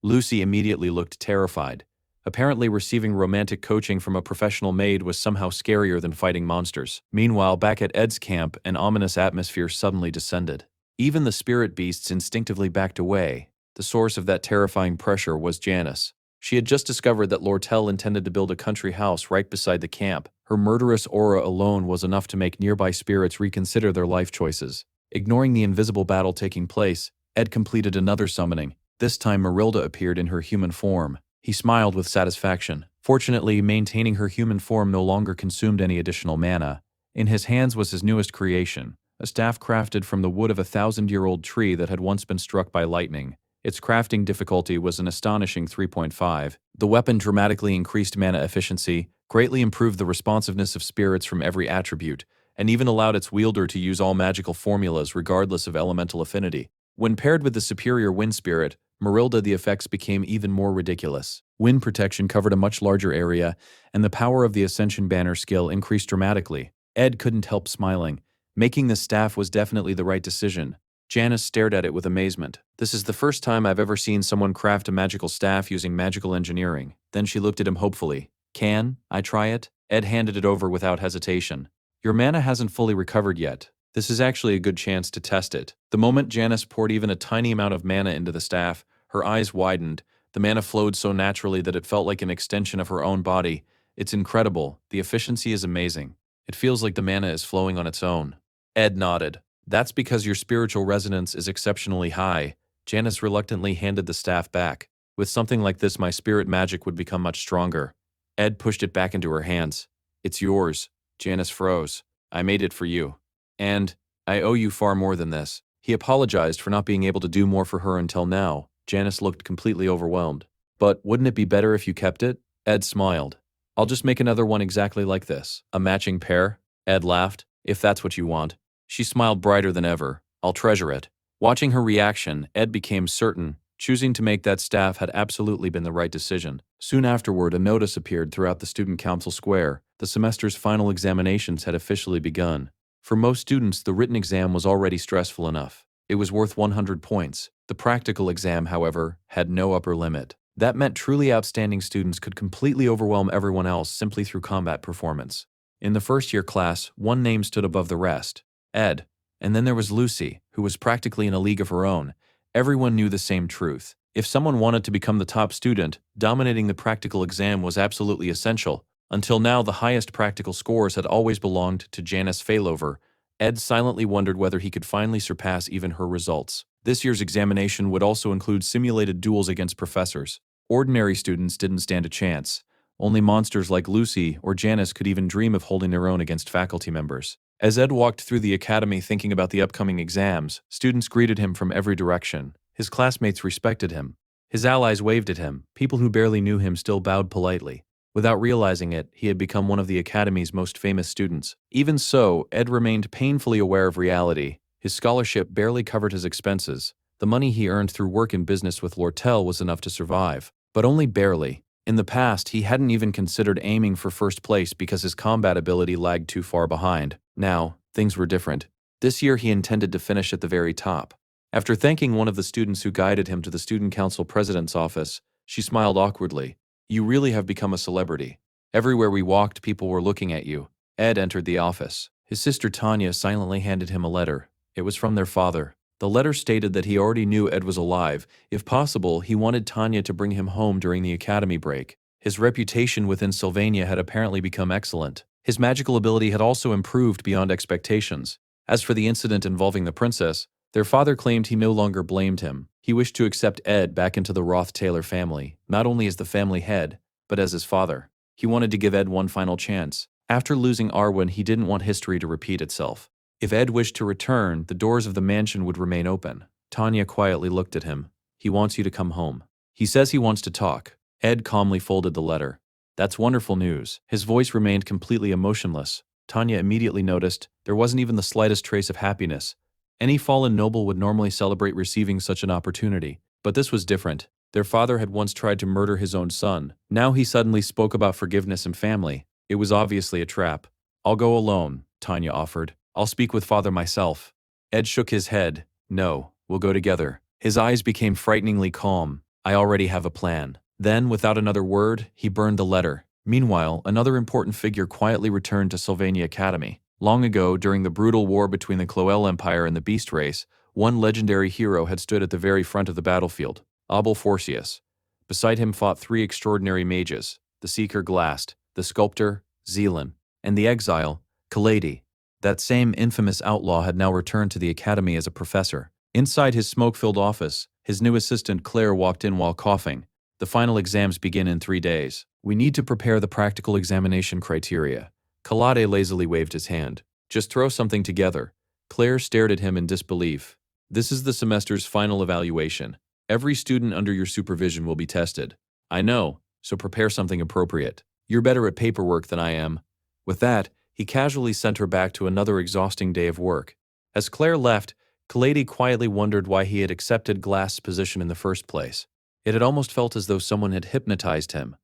Lucy immediately looked terrified. Apparently, receiving romantic coaching from a professional maid was somehow scarier than fighting monsters. Meanwhile, back at Ed's camp, an ominous atmosphere suddenly descended. Even the spirit beasts instinctively backed away. The source of that terrifying pressure was Janice. She had just discovered that Lortel intended to build a country house right beside the camp. Her murderous aura alone was enough to make nearby spirits reconsider their life choices. Ignoring the invisible battle taking place, Ed completed another summoning. This time Marilda appeared in her human form. He smiled with satisfaction. Fortunately, maintaining her human form no longer consumed any additional mana. In his hands was his newest creation, a staff crafted from the wood of a 1,000-year-old tree that had once been struck by lightning. Its crafting difficulty was an astonishing 3.5. The weapon dramatically increased mana efficiency, greatly improved the responsiveness of spirits from every attribute, and even allowed its wielder to use all magical formulas regardless of elemental affinity. When paired with the superior wind spirit, Marilda, the effects became even more ridiculous. Wind protection covered a much larger area, and the power of the Ascension Banner skill increased dramatically. Ed couldn't help smiling. Making the staff was definitely the right decision. Janice stared at it with amazement. This is the first time I've ever seen someone craft a magical staff using magical engineering. Then she looked at him hopefully. Can I try it? Ed handed it over without hesitation. Your mana hasn't fully recovered yet. This is actually a good chance to test it. The moment Janice poured even a tiny amount of mana into the staff, her eyes widened, The mana flowed so naturally that it felt like an extension of her own body. It's incredible. The efficiency is amazing. It feels like the mana is flowing on its own. Ed nodded. That's because your spiritual resonance is exceptionally high. Janice reluctantly handed the staff back. With something like this, my spirit magic would become much stronger. Ed pushed it back into her hands. It's yours. Janice froze. I made it for you. And I owe you far more than this. He apologized for not being able to do more for her until now. Janice looked completely overwhelmed. But wouldn't it be better if you kept it? Ed smiled. I'll just make another one exactly like this. A matching pair? Ed laughed. If that's what you want. She smiled brighter than ever. I'll treasure it. Watching her reaction, Ed became certain choosing to make that staff had absolutely been the right decision. Soon afterward, a notice appeared throughout the student council square. The semester's final examinations had officially begun. For most students, the written exam was already stressful enough. It was worth 100 points. The practical exam, however, had no upper limit. That meant truly outstanding students could completely overwhelm everyone else simply through combat performance. In the first-year class, one name stood above the rest. Ed. And then there was Lucy, who was practically in a league of her own. Everyone knew the same truth. If someone wanted to become the top student, dominating the practical exam was absolutely essential. Until now, the highest practical scores had always belonged to Janice Failover. Ed silently wondered whether he could finally surpass even her results. This year's examination would also include simulated duels against professors. Ordinary students didn't stand a chance. Only monsters like Lucy or Janice could even dream of holding their own against faculty members. As Ed walked through the academy thinking about the upcoming exams, students greeted him from every direction. His classmates respected him. His allies waved at him. People who barely knew him still bowed politely. Without realizing it, he had become one of the academy's most famous students. Even so, Ed remained painfully aware of reality. His scholarship barely covered his expenses. The money he earned through work in business with Lortel was enough to survive, but only barely. In the past, he hadn't even considered aiming for first place because his combat ability lagged too far behind. Now, things were different. This year, he intended to finish at the very top. After thanking one of the students who guided him to the student council president's office, she smiled awkwardly. You really have become a celebrity. Everywhere we walked, people were looking at you. Ed entered the office. His sister Tanya silently handed him a letter. It was from their father. The letter stated that he already knew Ed was alive. If possible, he wanted Tanya to bring him home during the academy break. His reputation within Sylvania had apparently become excellent. His magical ability had also improved beyond expectations. As for the incident involving the princess, their father claimed he no longer blamed him. He wished to accept Ed back into the Roth-Taylor family, not only as the family head, but as his father. He wanted to give Ed one final chance. After losing Arwen, he didn't want history to repeat itself. If Ed wished to return, the doors of the mansion would remain open. Tanya quietly looked at him. He wants you to come home. He says he wants to talk. Ed calmly folded the letter. That's wonderful news. His voice remained completely emotionless. Tanya immediately noticed there wasn't even the slightest trace of happiness. Any fallen noble would normally celebrate receiving such an opportunity. But this was different. Their father had once tried to murder his own son. Now he suddenly spoke about forgiveness and family. It was obviously a trap. I'll go alone, Tanya offered. I'll speak with father myself. Ed shook his head. No, we'll go together. His eyes became frighteningly calm. I already have a plan. Then, without another word, he burned the letter. Meanwhile, another important figure quietly returned to Sylvania Academy. Long ago, during the brutal war between the Cloel Empire and the Beast Race, one legendary hero had stood at the very front of the battlefield, Abel Forcius. Beside him fought three extraordinary mages, the Seeker Glast, the Sculptor, Zelan, and the Exile, Kaladi. That same infamous outlaw had now returned to the academy as a professor. Inside his smoke-filled office, his new assistant Claire walked in while coughing. The final exams begin in 3 days. We need to prepare the practical examination criteria. Kalade lazily waved his hand. Just throw something together. Claire stared at him in disbelief. This is the semester's final evaluation. Every student under your supervision will be tested. I know, so prepare something appropriate. You're better at paperwork than I am. With that, he casually sent her back to another exhausting day of work. As Claire left, Kaladi quietly wondered why he had accepted Glass's position in the first place. It had almost felt as though someone had hypnotized him.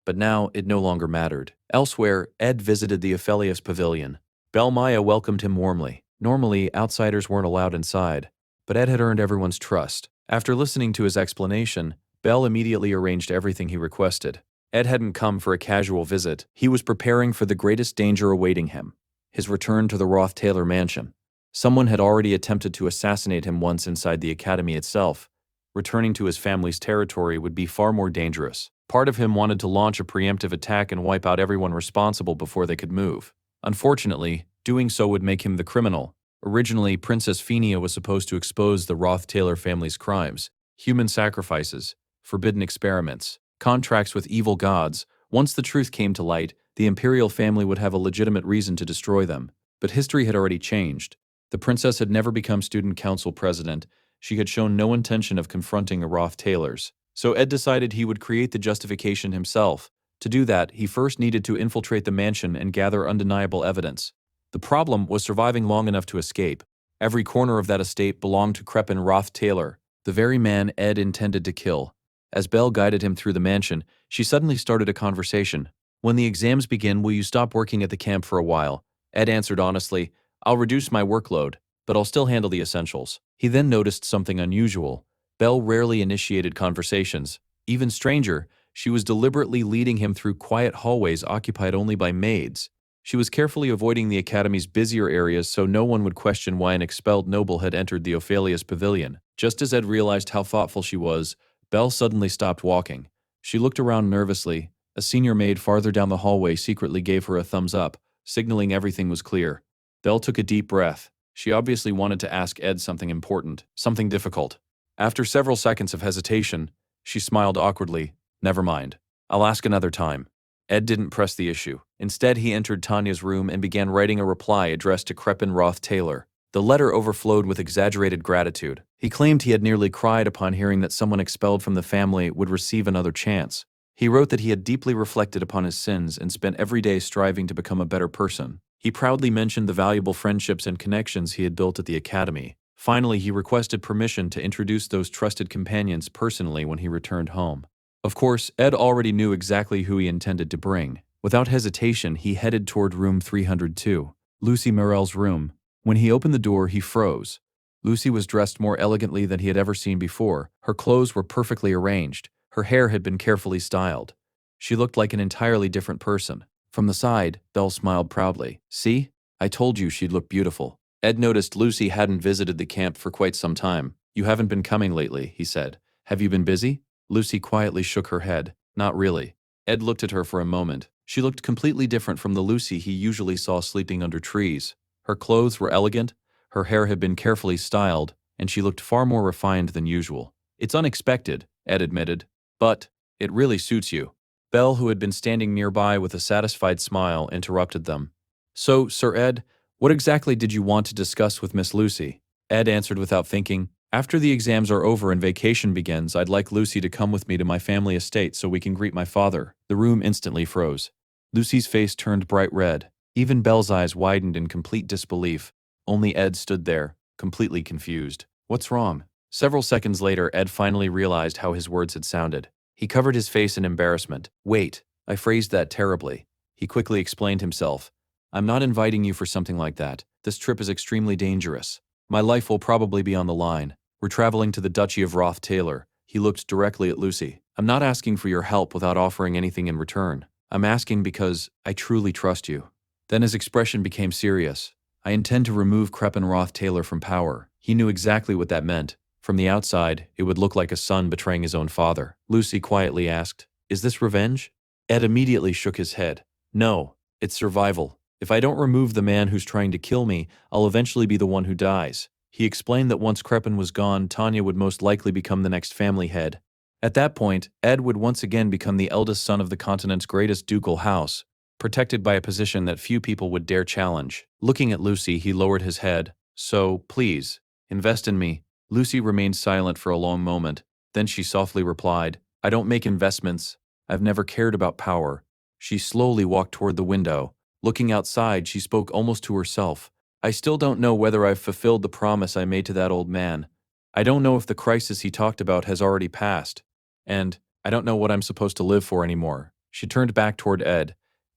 But now it no longer mattered. Elsewhere, Ed visited the Aphelios pavilion. Belmaya welcomed him warmly. Normally, outsiders weren't allowed inside, but Ed had earned everyone's trust. After listening to his explanation, Bell immediately arranged everything he requested. Ed hadn't come for a casual visit. He was preparing for the greatest danger awaiting him, his return to the Roth-Taylor mansion. Someone had already attempted to assassinate him once inside the academy itself. Returning to his family's territory would be far more dangerous. Part of him wanted to launch a preemptive attack and wipe out everyone responsible before they could move. Unfortunately, doing so would make him the criminal. Originally, Princess Fenia was supposed to expose the Roth-Taylor family's crimes: human sacrifices, forbidden experiments, contracts with evil gods. Once the truth came to light, the imperial family would have a legitimate reason to destroy them. But history had already changed. The princess had never become student council president. She had shown no intention of confronting the Roth-Taylors. So Ed decided he would create the justification himself. To do that, he first needed to infiltrate the mansion and gather undeniable evidence. The problem was surviving long enough to escape. Every corner of that estate belonged to Crepin Roth-Taylor, the very man Ed intended to kill. As Belle guided him through the mansion, she suddenly started a conversation. "When the exams begin, will you stop working at the camp for a while?" Ed answered honestly, "I'll reduce my workload, but I'll still handle the essentials." He then noticed something unusual. Belle rarely initiated conversations. Even stranger, she was deliberately leading him through quiet hallways occupied only by maids. She was carefully avoiding the academy's busier areas so no one would question why an expelled noble had entered the Ophelia's pavilion. Just as Ed realized how thoughtful she was, Belle suddenly stopped walking. She looked around nervously. A senior maid farther down the hallway secretly gave her a thumbs up, signaling everything was clear. Belle took a deep breath. She obviously wanted to ask Ed something important, something difficult. After several seconds of hesitation, she smiled awkwardly. "Never mind. I'll ask another time." Ed didn't press the issue. Instead, he entered Tanya's room and began writing a reply addressed to Crepin Roth-Taylor. The letter overflowed with exaggerated gratitude. He claimed he had nearly cried upon hearing that someone expelled from the family would receive another chance. He wrote that he had deeply reflected upon his sins and spent every day striving to become a better person. He proudly mentioned the valuable friendships and connections he had built at the academy. Finally, he requested permission to introduce those trusted companions personally when he returned home. Of course, Ed already knew exactly who he intended to bring. Without hesitation, he headed toward room 302, Lucy Morel's room. When he opened the door, he froze. Lucy was dressed more elegantly than he had ever seen before. Her clothes were perfectly arranged. Her hair had been carefully styled. She looked like an entirely different person. From the side, Belle smiled proudly. "See? I told you she'd look beautiful." Ed noticed Lucy hadn't visited the camp for quite some time. "You haven't been coming lately," he said. "Have you been busy?" Lucy quietly shook her head. "Not really." Ed looked at her for a moment. She looked completely different from the Lucy he usually saw sleeping under trees. Her clothes were elegant, her hair had been carefully styled, and she looked far more refined than usual. "It's unexpected," Ed admitted, "but it really suits you." Belle, who had been standing nearby with a satisfied smile, interrupted them. "So, Sir Ed, what exactly did you want to discuss with Miss Lucy?" Ed answered without thinking, "After the exams are over and vacation begins, I'd like Lucy to come with me to my family estate so we can greet my father." The room instantly froze. Lucy's face turned bright red. Even Belle's eyes widened in complete disbelief. Only Ed stood there, completely confused. "What's wrong?" Several seconds later, Ed finally realized how his words had sounded. He covered his face in embarrassment. "Wait, I phrased that terribly." He quickly explained himself. "I'm not inviting you for something like that. This trip is extremely dangerous. My life will probably be on the line. We're traveling to the Duchy of Roth-Taylor." He looked directly at Lucy. "I'm not asking for your help without offering anything in return. I'm asking because I truly trust you." Then his expression became serious. "I intend to remove Crepin Roth-Taylor from power." He knew exactly what that meant. From the outside, it would look like a son betraying his own father. Lucy quietly asked, "Is this revenge?" Ed immediately shook his head. "No, it's survival. If I don't remove the man who's trying to kill me, I'll eventually be the one who dies." He explained that once Crepin was gone, Tanya would most likely become the next family head. At that point, Ed would once again become the eldest son of the continent's greatest ducal house, protected by a position that few people would dare challenge. Looking at Lucy, he lowered his head. "So, please, invest in me." Lucy remained silent for a long moment. Then she softly replied, "I don't make investments. I've never cared about power." She slowly walked toward the window. Looking outside, she spoke almost to herself. "I still don't know whether I've fulfilled the promise I made to that old man. I don't know if the crisis he talked about has already passed. And I don't know what I'm supposed to live for anymore." She turned back toward Ed.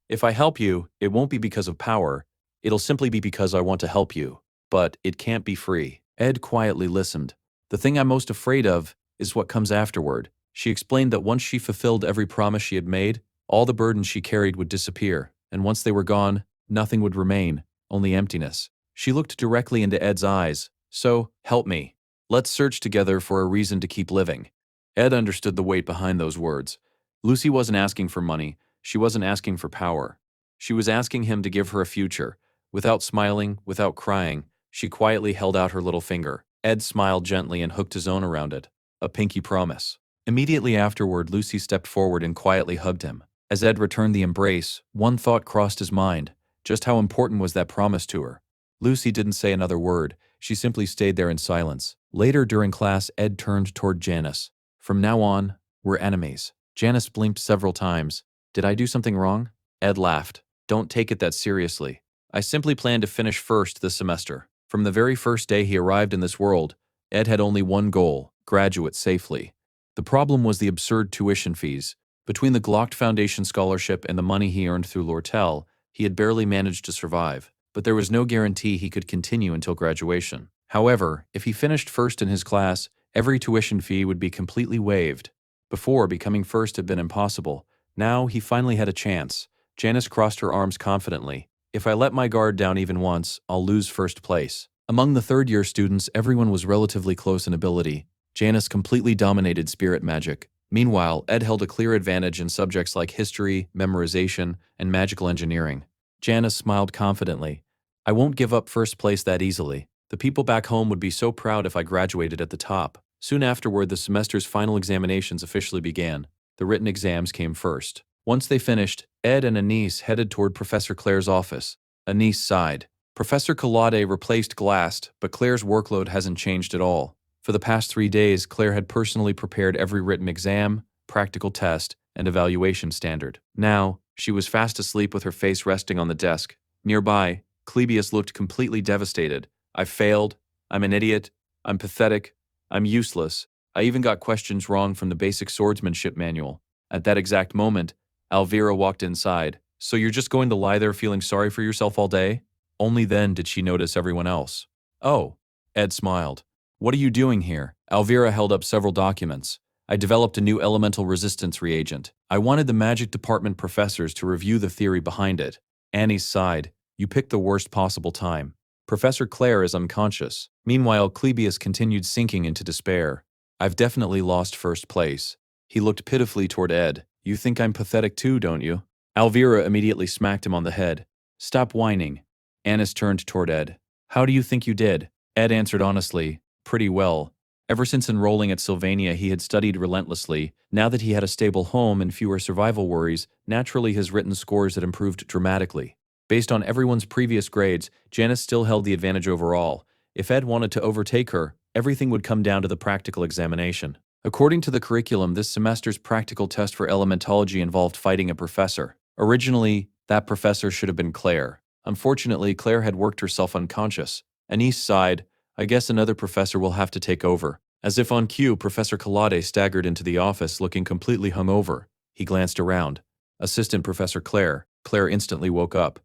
"If I help you, it won't be because of power. It'll simply be because I want to help you. But it can't be free." Ed quietly listened. "The thing I'm most afraid of is what comes afterward." She explained that once she fulfilled every promise she had made, all the burdens she carried would disappear, and once they were gone, nothing would remain, only emptiness. She looked directly into Ed's eyes. "So, help me." Let's search together for a reason to keep living. Ed understood the weight behind those words. Lucy wasn't asking for money. She wasn't asking for power. She was asking him to give her a future. Without smiling, without crying, she quietly held out her little finger. Ed smiled gently and hooked his own around it. A pinky promise. Immediately afterward, Lucy stepped forward and quietly hugged him. As Ed returned the embrace, one thought crossed his mind. Just how important was that promise to her? Lucy didn't say another word. She simply stayed there in silence. Later during class, Ed turned toward Janice. From now on, we're enemies. Janice blinked several times. Did I do something wrong? Ed laughed. Don't take it that seriously. I simply plan to finish first this semester. From the very first day he arrived in this world, Ed had only one goal: graduate safely. The problem was the absurd tuition fees. Between the Glock Foundation scholarship and the money he earned through Lortel, he had barely managed to survive. But there was no guarantee he could continue until graduation. However, if he finished first in his class, every tuition fee would be completely waived. Before, becoming first had been impossible. Now, he finally had a chance. Janice crossed her arms confidently. If I let my guard down even once, I'll lose first place. Among the third-year students, everyone was relatively close in ability. Janice completely dominated spirit magic. Meanwhile, Ed held a clear advantage in subjects like history, memorization, and magical engineering. Janice smiled confidently. I won't give up first place that easily. The people back home would be so proud if I graduated at the top. Soon afterward, the semester's final examinations officially began. The written exams came first. Once they finished, Ed and Anise headed toward Professor Claire's office. Anise sighed. Professor Collade replaced Glast, but Claire's workload hasn't changed at all. For the past 3 days, Claire had personally prepared every written exam, practical test, and evaluation standard. Now, she was fast asleep with her face resting on the desk. Nearby, Clebius looked completely devastated. I failed. I'm an idiot. I'm pathetic. I'm useless. I even got questions wrong from the basic swordsmanship manual. At that exact moment, Alvira walked inside. So you're just going to lie there feeling sorry for yourself all day? Only then did she notice everyone else. Oh, Ed smiled. What are you doing here? Alvira held up several documents. I developed a new elemental resistance reagent. I wanted the magic department professors to review the theory behind it. Annie sighed. You picked the worst possible time. Professor Claire is unconscious. Meanwhile, Clebius continued sinking into despair. I've definitely lost first place. He looked pitifully toward Ed. You think I'm pathetic too, don't you? Alvira immediately smacked him on the head. Stop whining. Annis turned toward Ed. How do you think you did? Ed answered honestly, pretty well. Ever since enrolling at Sylvania, he had studied relentlessly. Now that he had a stable home and fewer survival worries, naturally his written scores had improved dramatically. Based on everyone's previous grades, Janice still held the advantage overall. If Ed wanted to overtake her, everything would come down to the practical examination. According to the curriculum, this semester's practical test for elementology involved fighting a professor. Originally, that professor should have been Claire. Unfortunately, Claire had worked herself unconscious. Anise sighed. I guess another professor will have to take over. As if on cue, Professor Collade staggered into the office looking completely hungover. He glanced around. Assistant Professor Claire. Claire instantly woke up.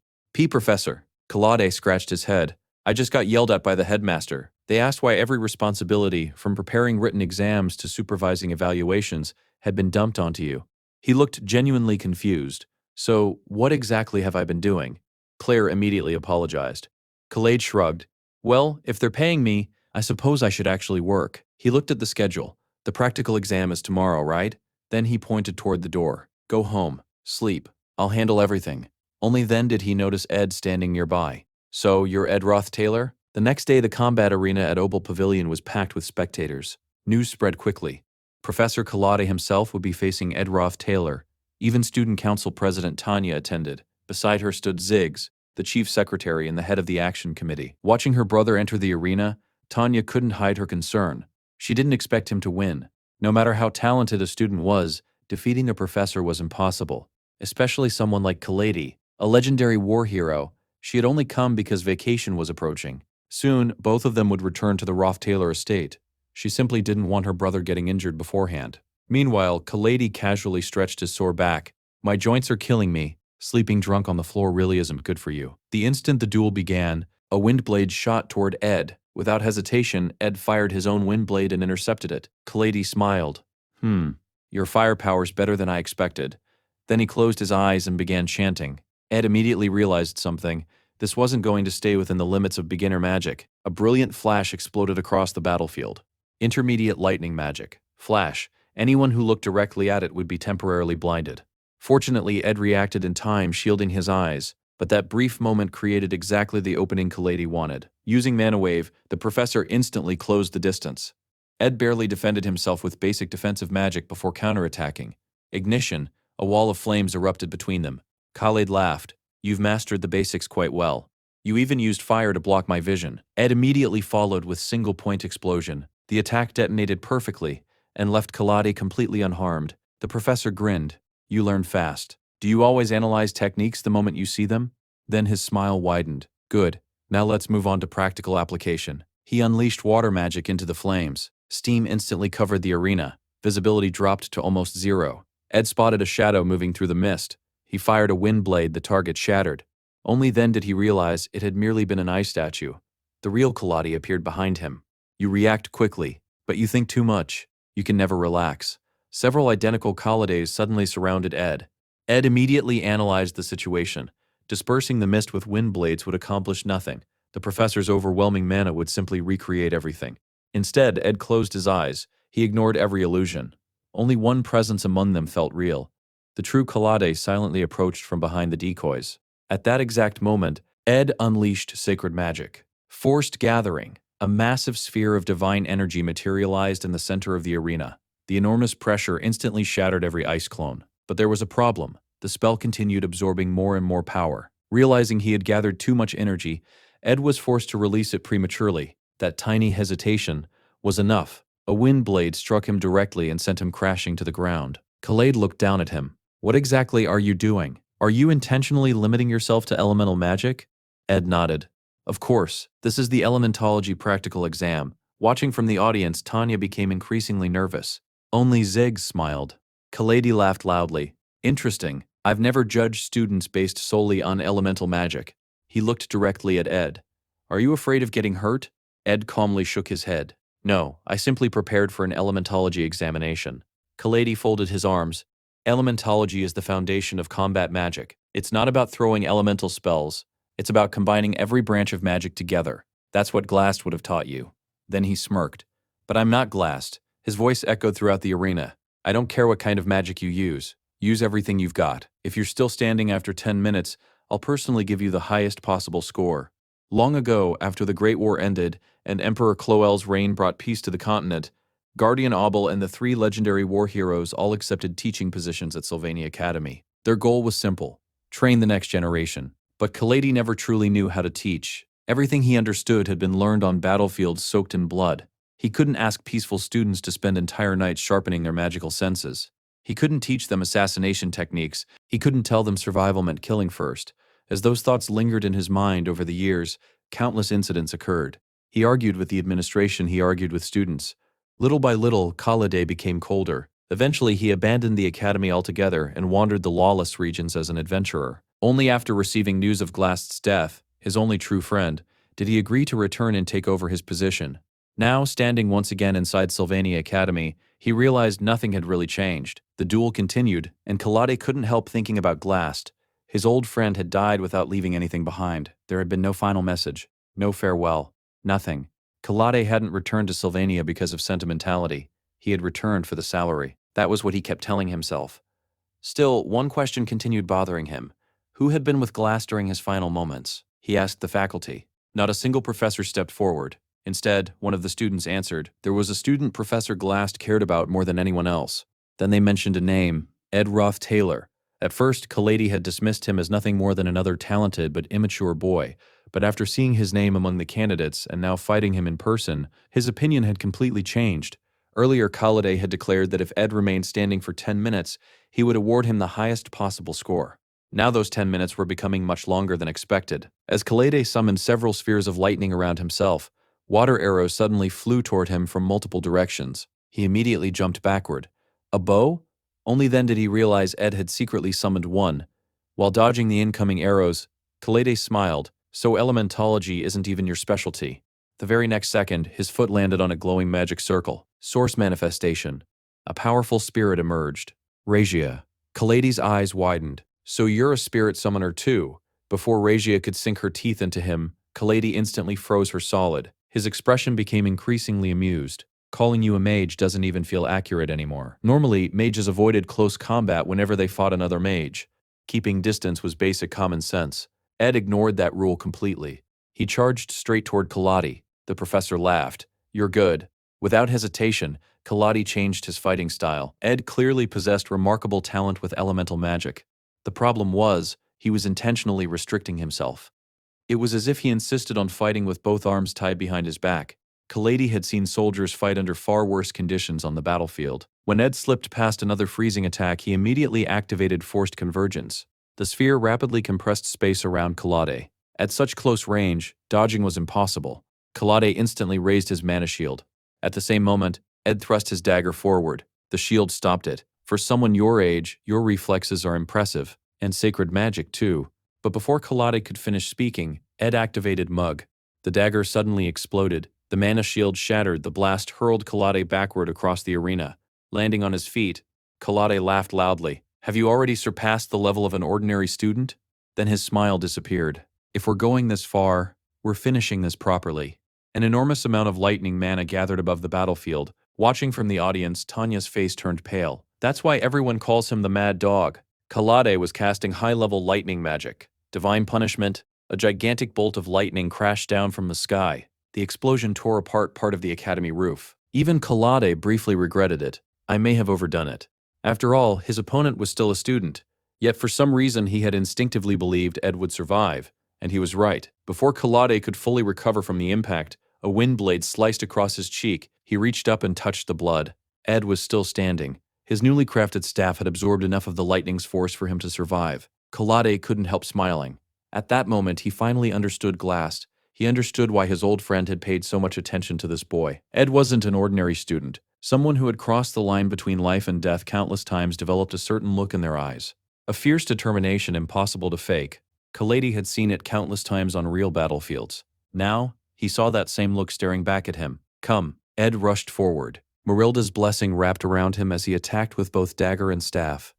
Professor. Collade scratched his head. I just got yelled at by the headmaster. They asked why every responsibility, from preparing written exams to supervising evaluations, had been dumped onto you. He looked genuinely confused. So, what exactly have I been doing? Claire immediately apologized. Collade shrugged. Well, if they're paying me, I suppose I should actually work. He looked at the schedule. The practical exam is tomorrow, right? Then he pointed toward the door. Go home. Sleep. I'll handle everything. Only then did he notice Ed standing nearby. So, you're Ed Roth-Taylor? The next day, the combat arena at Opal Pavilion was packed with spectators. News spread quickly. Professor Collade himself would be facing Ed Roth-Taylor. Even Student Council President Tanya attended. Beside her stood Ziggs, the chief secretary and the head of the action committee. Watching her brother enter the arena, Tanya couldn't hide her concern. She didn't expect him to win. No matter how talented a student was, defeating a professor was impossible, especially someone like Collade, a legendary war hero. She had only come because vacation was approaching. Soon, both of them would return to the Roth-Taylor estate. She simply didn't want her brother getting injured beforehand. Meanwhile, Collade casually stretched his sore back. My joints are killing me. Sleeping drunk on the floor really isn't good for you. The instant the duel began, a wind blade shot toward Ed. Without hesitation, Ed fired his own wind blade and intercepted it. Collade smiled. Your firepower's better than I expected. Then he closed his eyes and began chanting. Ed immediately realized something. This wasn't going to stay within the limits of beginner magic. A brilliant flash exploded across the battlefield. Intermediate lightning magic. Flash. Anyone who looked directly at it would be temporarily blinded. Fortunately, Ed reacted in time, shielding his eyes, but that brief moment created exactly the opening Kaladi wanted. Using Mana Wave, the professor instantly closed the distance. Ed barely defended himself with basic defensive magic before counterattacking. Ignition, a wall of flames erupted between them. Khaled laughed. You've mastered the basics quite well. You even used fire to block my vision. Ed immediately followed with single-point explosion. The attack detonated perfectly and left Kaladi completely unharmed. The professor grinned. You learn fast. Do you always analyze techniques the moment you see them? Then his smile widened. Good. Now let's move on to practical application. He unleashed water magic into the flames. Steam instantly covered the arena. Visibility dropped to almost zero. Ed spotted a shadow moving through the mist. He fired a wind blade, the target shattered. Only then did he realize it had merely been an ice statue. The real Kaladi appeared behind him. You react quickly, but you think too much. You can never relax. Several identical Kalades suddenly surrounded Ed. Ed immediately analyzed the situation. Dispersing the mist with wind blades would accomplish nothing. The professor's overwhelming mana would simply recreate everything. Instead, Ed closed his eyes. He ignored every illusion. Only one presence among them felt real. The true Kalade silently approached from behind the decoys. At that exact moment, Ed unleashed sacred magic. Forced gathering. A massive sphere of divine energy materialized in the center of the arena. The enormous pressure instantly shattered every ice clone. But there was a problem. The spell continued absorbing more and more power. Realizing he had gathered too much energy, Ed was forced to release it prematurely. That tiny hesitation was enough. A wind blade struck him directly and sent him crashing to the ground. Khaled looked down at him. What exactly are you doing? Are you intentionally limiting yourself to elemental magic? Ed nodded. Of course, this is the elementology practical exam. Watching from the audience, Tanya became increasingly nervous. Only Ziggs smiled. Khaledi laughed loudly. Interesting. I've never judged students based solely on elemental magic. He looked directly at Ed. Are you afraid of getting hurt? Ed calmly shook his head. No, I simply prepared for an elementology examination. Khaledi folded his arms. Elementology is the foundation of combat magic. It's not about throwing elemental spells. It's about combining every branch of magic together. That's what Glast would have taught you. Then he smirked. But I'm not Glast. His voice echoed throughout the arena. I don't care what kind of magic you use. Use everything you've got. If you're still standing after 10 minutes, I'll personally give you the highest possible score. Long ago, after the Great War ended and Emperor Cloel's reign brought peace to the continent, Guardian Abel and the 3 legendary war heroes all accepted teaching positions at Sylvania Academy. Their goal was simple: train the next generation. But Khaledi never truly knew how to teach. Everything he understood had been learned on battlefields soaked in blood. He couldn't ask peaceful students to spend entire nights sharpening their magical senses. He couldn't teach them assassination techniques. He couldn't tell them survival meant killing first. As those thoughts lingered in his mind over the years, countless incidents occurred. He argued with the administration, he argued with students. Little by little, Khaled became colder. Eventually, he abandoned the academy altogether and wandered the lawless regions as an adventurer. Only after receiving news of Glast's death, his only true friend, did he agree to return and take over his position. Now, standing once again inside Sylvania Academy, he realized nothing had really changed. The duel continued, and Khaled couldn't help thinking about Glast. His old friend had died without leaving anything behind. There had been no final message, no farewell, nothing. Khaled hadn't returned to Sylvania because of sentimentality. He had returned for the salary. That was what he kept telling himself. Still, one question continued bothering him. Who had been with Glass during his final moments? He asked the faculty. Not a single professor stepped forward. Instead, one of the students answered. There was a student Professor Glass cared about more than anyone else. Then they mentioned a name, Ed Roth Taylor. At first, Khaledi had dismissed him as nothing more than another talented but immature boy, but after seeing his name among the candidates and now fighting him in person, his opinion had completely changed. Earlier, Khaled had declared that if Ed remained standing for 10 minutes, he would award him the highest possible score. Now those 10 minutes were becoming much longer than expected. As Khaled summoned several spheres of lightning around himself, water arrows suddenly flew toward him from multiple directions. He immediately jumped backward. A bow? Only then did he realize Ed had secretly summoned one. While dodging the incoming arrows, Khaled smiled. So elementology isn't even your specialty. The very next second, his foot landed on a glowing magic circle. Source manifestation. A powerful spirit emerged. Regia. Khaled's eyes widened. So you're a spirit summoner too. Before Regia could sink her teeth into him, Khaled instantly froze her solid. His expression became increasingly amused. Calling you a mage doesn't even feel accurate anymore. Normally, mages avoided close combat whenever they fought another mage. Keeping distance was basic common sense. Ed ignored that rule completely. He charged straight toward Kaladi. The professor laughed. "You're good." Without hesitation, Kaladi changed his fighting style. Ed clearly possessed remarkable talent with elemental magic. The problem was, he was intentionally restricting himself. It was as if he insisted on fighting with both arms tied behind his back. Kaladi had seen soldiers fight under far worse conditions on the battlefield. When Ed slipped past another freezing attack, he immediately activated forced convergence. The sphere rapidly compressed space around Kaladi. At such close range, dodging was impossible. Kaladi instantly raised his mana shield. At the same moment, Ed thrust his dagger forward. The shield stopped it. For someone your age, your reflexes are impressive, and sacred magic too. But before Kaladi could finish speaking, Ed activated Mug. The dagger suddenly exploded. The mana shield shattered. The blast hurled Kaladi backward across the arena. Landing on his feet, Kaladi laughed loudly. "Have you already surpassed the level of an ordinary student?" Then his smile disappeared. "If we're going this far, we're finishing this properly." An enormous amount of lightning mana gathered above the battlefield. Watching from the audience, Tanya's face turned pale. That's why everyone calls him the Mad Dog. Kaladi was casting high-level lightning magic. Divine punishment. A gigantic bolt of lightning crashed down from the sky. The explosion tore apart part of the academy roof. Even Kaladi briefly regretted it. I may have overdone it. After all, his opponent was still a student. Yet for some reason he had instinctively believed Ed would survive. And he was right. Before Kaladi could fully recover from the impact, a wind blade sliced across his cheek. He reached up and touched the blood. Ed was still standing. His newly crafted staff had absorbed enough of the lightning's force for him to survive. Kaladi couldn't help smiling. At that moment, he finally understood Glass. He understood why his old friend had paid so much attention to this boy. Ed wasn't an ordinary student. Someone who had crossed the line between life and death countless times developed a certain look in their eyes. A fierce determination impossible to fake. Kaladi had seen it countless times on real battlefields. Now, he saw that same look staring back at him. "Come." Ed rushed forward. Marilda's blessing wrapped around him as he attacked with both dagger and staff.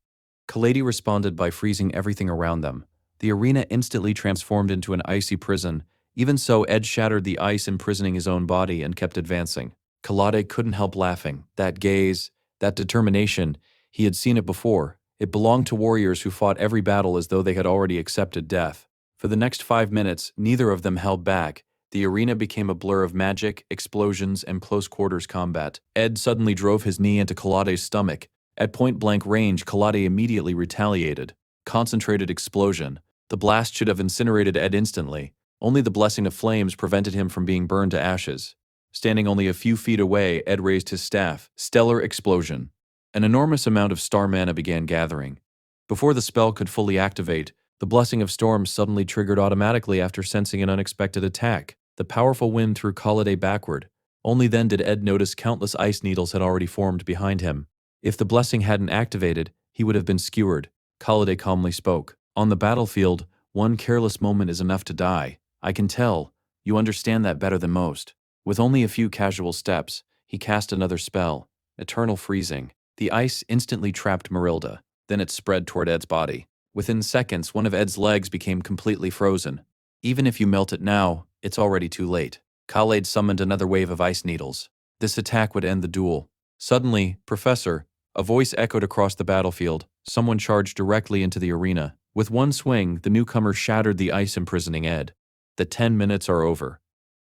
Kaladi responded by freezing everything around them. The arena instantly transformed into an icy prison. Even so, Ed shattered the ice, imprisoning his own body, and kept advancing. Kaladi couldn't help laughing. That gaze, that determination, he had seen it before. It belonged to warriors who fought every battle as though they had already accepted death. For the next 5 minutes, neither of them held back. The arena became a blur of magic, explosions, and close-quarters combat. Ed suddenly drove his knee into Kaladi's stomach. At point-blank range, Kaladi immediately retaliated. Concentrated explosion. The blast should have incinerated Ed instantly. Only the blessing of flames prevented him from being burned to ashes. Standing only a few feet away, Ed raised his staff. Stellar explosion. An enormous amount of star mana began gathering. Before the spell could fully activate, the Blessing of Storms suddenly triggered automatically after sensing an unexpected attack. The powerful wind threw Kaladi backward. Only then did Ed notice countless ice needles had already formed behind him. If the blessing hadn't activated, he would have been skewered. Kaladi calmly spoke. "On the battlefield, one careless moment is enough to die. I can tell. You understand that better than most." With only a few casual steps, he cast another spell. Eternal freezing. The ice instantly trapped Marilda. Then it spread toward Ed's body. Within seconds, one of Ed's legs became completely frozen. Even if you melt it now, it's already too late. Kaladi summoned another wave of ice needles. This attack would end the duel. Suddenly, "Professor," a voice echoed across the battlefield. Someone charged directly into the arena. With one swing, the newcomer shattered the ice imprisoning Ed. The 10 minutes are over.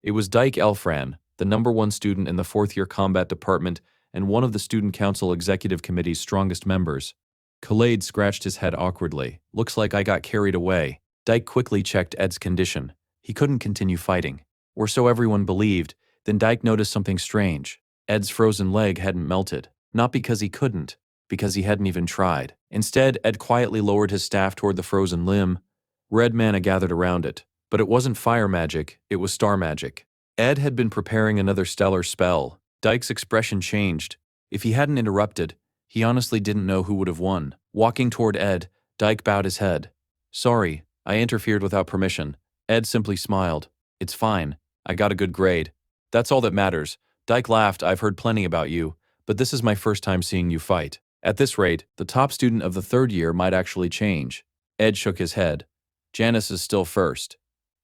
It was Dyke Elfran, the #1 student in the 4th-year combat department and one of the Student Council Executive Committee's strongest members. Kaladi scratched his head awkwardly. "Looks like I got carried away." Dyke quickly checked Ed's condition. He couldn't continue fighting. Or so everyone believed. Then Dyke noticed something strange. Ed's frozen leg hadn't melted. Not because he couldn't, because he hadn't even tried. Instead, Ed quietly lowered his staff toward the frozen limb. Red mana gathered around it. But it wasn't fire magic, it was star magic. Ed had been preparing another stellar spell. Dyke's expression changed. If he hadn't interrupted, he honestly didn't know who would have won. Walking toward Ed, Dyke bowed his head. "Sorry, I interfered without permission." Ed simply smiled. "It's fine. I got a good grade. That's all that matters." Dyke laughed. "I've heard plenty about you, but this is my first time seeing you fight. At this rate, the top student of the 3rd year might actually change." Ed shook his head. "Janice is still first.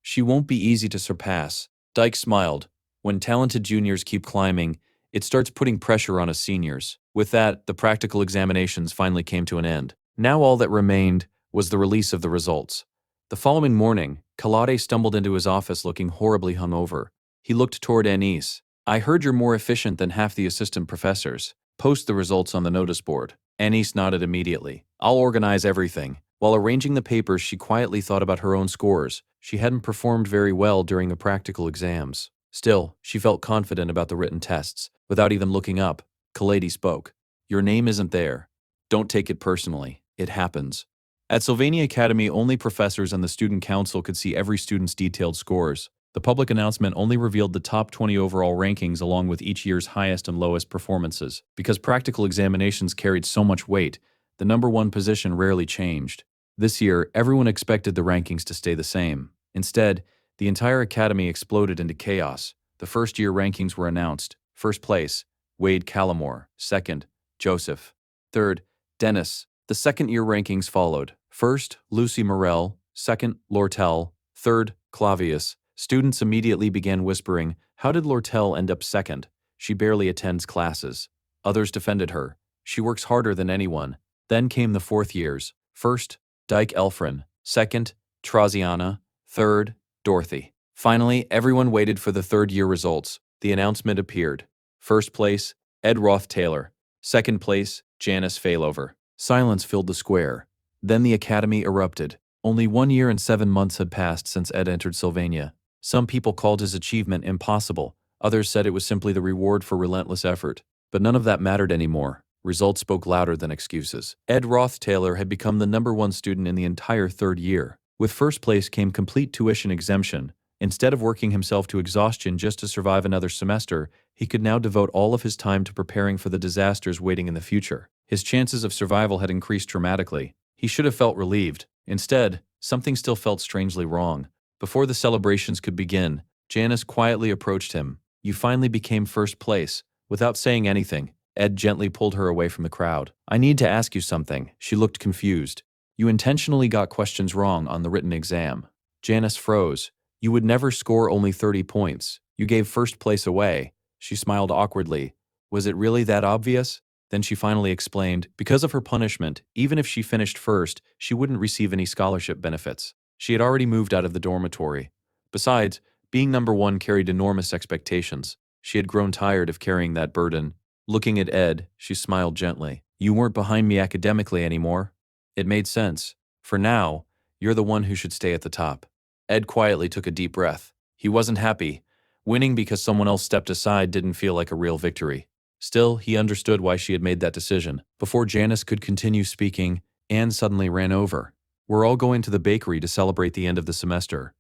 She won't be easy to surpass." Dyke smiled. "When talented juniors keep climbing, It starts putting pressure on us seniors. With that, the practical examinations finally came to an end. Now all that remained was the release of the results. The following morning, Kalade stumbled into his office looking horribly hungover. He looked toward Anise. "I heard you're more efficient than half the assistant professors. Post the results on the notice board." Anise nodded immediately. "I'll organize everything." While arranging the papers, she quietly thought about her own scores. She hadn't performed very well during the practical exams. Still, she felt confident about the written tests. Without even looking up, Kalade spoke. "Your name isn't there. Don't take it personally. It happens." At Sylvania Academy, only professors and the student council could see every student's detailed scores. The public announcement only revealed the top 20 overall rankings along with each year's highest and lowest performances. Because practical examinations carried so much weight, the number one position rarely changed. This year, everyone expected the rankings to stay the same. Instead, the entire academy exploded into chaos. The first-year rankings were announced. First place, Wade Callamore. Second, Joseph. Third, Dennis. The second-year rankings followed. First, Lucy Morel. Second, Lortel. Third, Clavius. Students immediately began whispering, "How did Lortel end up second? She barely attends classes." Others defended her. "She works harder than anyone." Then came the fourth years. First, Dyke Elfrin. Second, Traziana. Third, Dorothy. Finally, everyone waited for the third-year results. The announcement appeared. First place, Ed Roth Taylor. Second place, Janice Failover. Silence filled the square. Then the academy erupted. Only 1 year and 7 months had passed since Ed entered Sylvania. Some people called his achievement impossible. Others said it was simply the reward for relentless effort. But none of that mattered anymore. Results spoke louder than excuses. Ed Roth Taylor had become the #1 student in the entire third year. With first place came complete tuition exemption. Instead of working himself to exhaustion just to survive another semester, he could now devote all of his time to preparing for the disasters waiting in the future. His chances of survival had increased dramatically. He should have felt relieved. Instead, something still felt strangely wrong. Before the celebrations could begin, Janice quietly approached him. "You finally became first place." Without saying anything, Ed gently pulled her away from the crowd. "I need to ask you something." She looked confused. "You intentionally got questions wrong on the written exam." Janice froze. "You would never score only 30 points. You gave first place away." She smiled awkwardly. "Was it really that obvious?" Then she finally explained, because of her punishment, even if she finished first, she wouldn't receive any scholarship benefits. She had already moved out of the dormitory. Besides, being #1 carried enormous expectations. She had grown tired of carrying that burden. Looking at Ed, she smiled gently. "You weren't behind me academically anymore." It made sense. "For now, you're the one who should stay at the top." Ed quietly took a deep breath. He wasn't happy. Winning because someone else stepped aside didn't feel like a real victory. Still, he understood why she had made that decision. Before Janice could continue speaking, Anne suddenly ran over. "We're all going to the bakery to celebrate the end of the semester."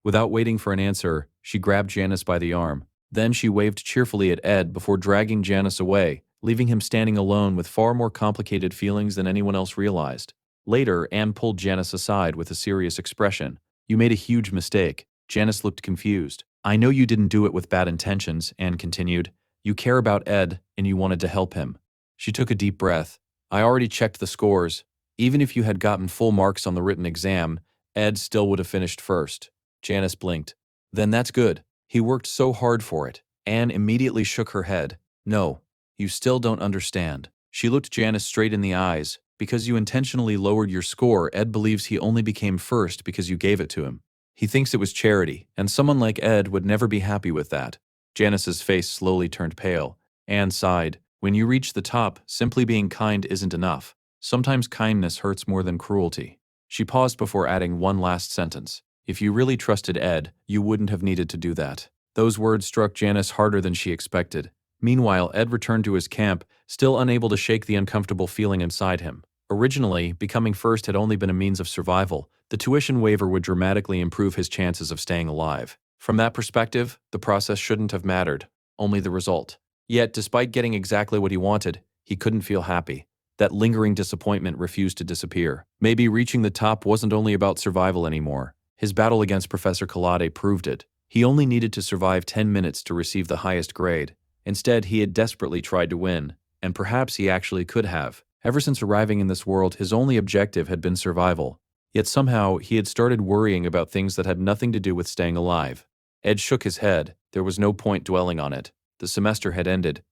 Without waiting for an answer, she grabbed Janice by the arm. Then she waved cheerfully at Ed before dragging Janice away, leaving him standing alone with far more complicated feelings than anyone else realized. Later, Anne pulled Janice aside with a serious expression. "You made a huge mistake." Janice looked confused. "I know you didn't do it with bad intentions," Anne continued. "You care about Ed, and you wanted to help him." She took a deep breath. "I already checked the scores. Even if you had gotten full marks on the written exam, Ed still would have finished first." Janice blinked. "Then that's good. He worked so hard for it." Anne immediately shook her head. "No, you still don't understand." She looked Janice straight in the eyes. "Because you intentionally lowered your score, Ed believes he only became first because you gave it to him. He thinks it was charity, and someone like Ed would never be happy with that." Janice's face slowly turned pale. Anne sighed. "When you reach the top, simply being kind isn't enough. Sometimes kindness hurts more than cruelty." She paused before adding one last sentence. "If you really trusted Ed, you wouldn't have needed to do that." Those words struck Janice harder than she expected. Meanwhile, Ed returned to his camp, still unable to shake the uncomfortable feeling inside him. Originally, becoming first had only been a means of survival. The tuition waiver would dramatically improve his chances of staying alive. From that perspective, the process shouldn't have mattered, only the result. Yet, despite getting exactly what he wanted, he couldn't feel happy. That lingering disappointment refused to disappear. Maybe reaching the top wasn't only about survival anymore. His battle against Professor Kalade proved it. He only needed to survive 10 minutes to receive the highest grade. Instead, he had desperately tried to win, and perhaps he actually could have. Ever since arriving in this world, his only objective had been survival. Yet somehow, he had started worrying about things that had nothing to do with staying alive. Ed shook his head. There was no point dwelling on it. The semester had ended.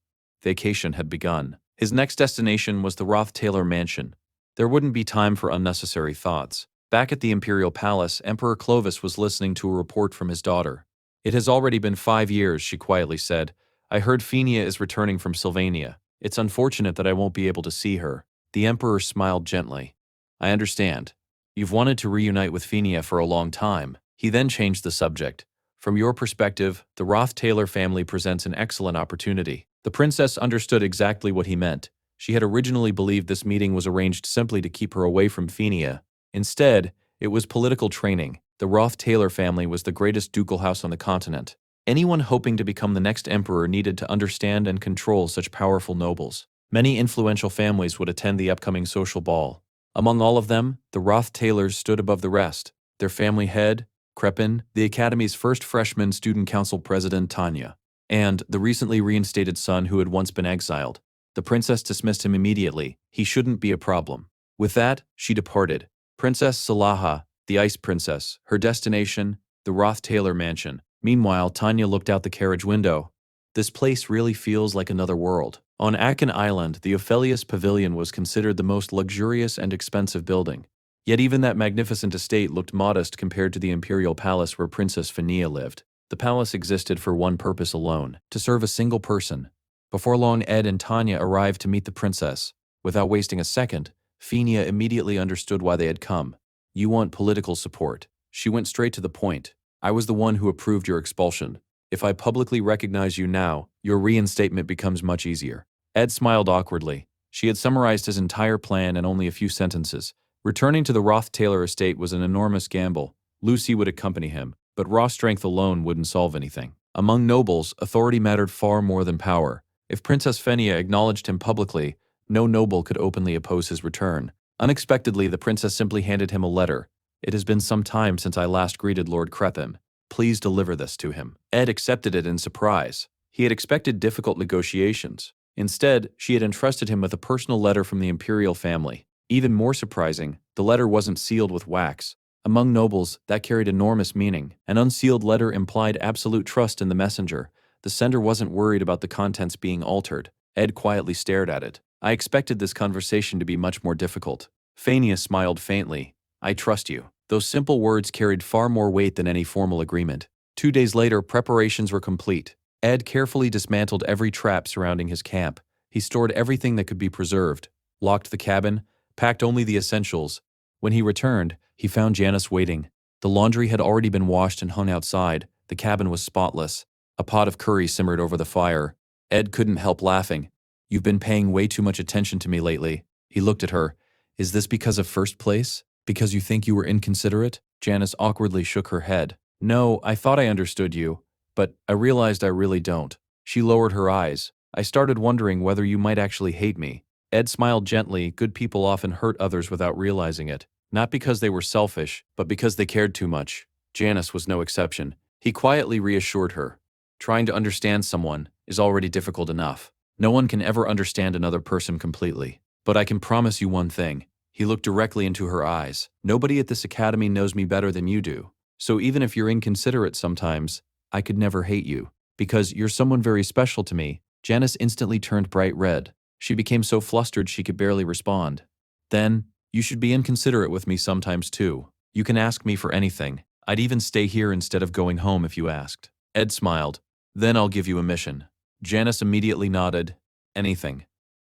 vacation had begun. His next destination was the Roth-Taylor mansion. There wouldn't be time for unnecessary thoughts. Back at the Imperial Palace, Emperor Clovis was listening to a report from his daughter. "It has already been 5 years," she quietly said. "I heard Phenia is returning from Sylvania. It's unfortunate that I won't be able to see her." The Emperor smiled gently. "I understand. You've wanted to reunite with Phenia for a long time." He then changed the subject. "From your perspective, the Roth-Taylor family presents an excellent opportunity." The princess understood exactly what he meant. She had originally believed this meeting was arranged simply to keep her away from Phenia. Instead, it was political training. The Roth-Taylor family was the greatest ducal house on the continent. Anyone hoping to become the next emperor needed to understand and control such powerful nobles. Many influential families would attend the upcoming social ball. Among all of them, the Roth-Taylors stood above the rest. Their family head, Crepin, the Academy's first freshman student council president Tanya, and the recently reinstated son who had once been exiled. The princess dismissed him immediately. He shouldn't be a problem. With that, she departed. Princess Salaha, the Ice Princess, her destination, the Roth-Taylor mansion. Meanwhile, Tanya looked out the carriage window. This place really feels like another world. On Akin Island, the Ophelius Pavilion was considered the most luxurious and expensive building. Yet even that magnificent estate looked modest compared to the imperial palace where Princess Phenia lived. The palace existed for one purpose alone, to serve a single person. Before long, Ed and Tanya arrived to meet the princess. Without wasting a second, Phenia immediately understood why they had come. "You want political support." She went straight to the point. "I was the one who approved your expulsion. If I publicly recognize you now, your reinstatement becomes much easier." Ed smiled awkwardly. She had summarized his entire plan in only a few sentences. Returning to the Roth-Taylor estate was an enormous gamble. Lucy would accompany him, but raw strength alone wouldn't solve anything. Among nobles, authority mattered far more than power. If Princess Phenia acknowledged him publicly, no noble could openly oppose his return. Unexpectedly, the princess simply handed him a letter. "It has been some time since I last greeted Lord Crepin. Please deliver this to him." Ed accepted it in surprise. He had expected difficult negotiations. Instead, she had entrusted him with a personal letter from the imperial family. Even more surprising, the letter wasn't sealed with wax. Among nobles, that carried enormous meaning. An unsealed letter implied absolute trust in the messenger. The sender wasn't worried about the contents being altered. Ed quietly stared at it. "I expected this conversation to be much more difficult." Phania smiled faintly. "I trust you." Those simple words carried far more weight than any formal agreement. 2 days later, preparations were complete. Ed carefully dismantled every trap surrounding his camp. He stored everything that could be preserved, locked the cabin, packed only the essentials. When he returned, he found Janice waiting. The laundry had already been washed and hung outside. The cabin was spotless. A pot of curry simmered over the fire. Ed couldn't help laughing. "You've been paying way too much attention to me lately." He looked at her. "Is this because of first place? Because you think you were inconsiderate?" Janice awkwardly shook her head. "No, I thought I understood you, but I realized I really don't." She lowered her eyes. "I started wondering whether you might actually hate me." Ed smiled gently. Good people often hurt others without realizing it. Not because they were selfish, but because they cared too much. Janice was no exception. He quietly reassured her. "Trying to understand someone is already difficult enough. No one can ever understand another person completely. But I can promise you one thing." He looked directly into her eyes. "Nobody at this academy knows me better than you do. So even if you're inconsiderate sometimes, I could never hate you. Because you're someone very special to me." Janice instantly turned bright red. She became so flustered she could barely respond. "Then, you should be inconsiderate with me sometimes too. You can ask me for anything. I'd even stay here instead of going home if you asked." Ed smiled. "Then I'll give you a mission." Janice immediately nodded. "Anything."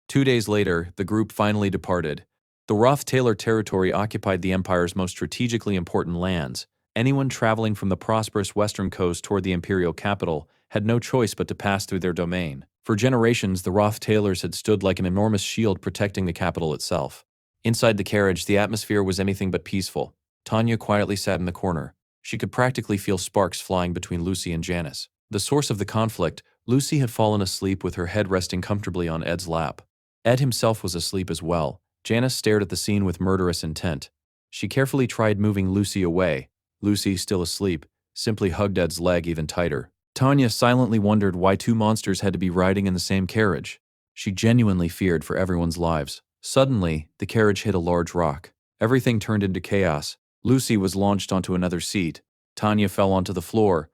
2 days later, the group finally departed. The Roth-Taylor territory occupied the empire's most strategically important lands. Anyone traveling from the prosperous western coast toward the imperial capital had no choice but to pass through their domain. For generations, the Roth-Taylors had stood like an enormous shield protecting the capital itself. Inside the carriage, the atmosphere was anything but peaceful. Tanya quietly sat in the corner. She could practically feel sparks flying between Lucy and Janice. The source of the conflict, Lucy had fallen asleep with her head resting comfortably on Ed's lap. Ed himself was asleep as well. Janice stared at the scene with murderous intent. She carefully tried moving Lucy away. Lucy, still asleep, simply hugged Ed's leg even tighter. Tanya silently wondered why two monsters had to be riding in the same carriage. She genuinely feared for everyone's lives. Suddenly, the carriage hit a large rock. Everything turned into chaos. Lucy was launched onto another seat. Tanya fell onto the floor.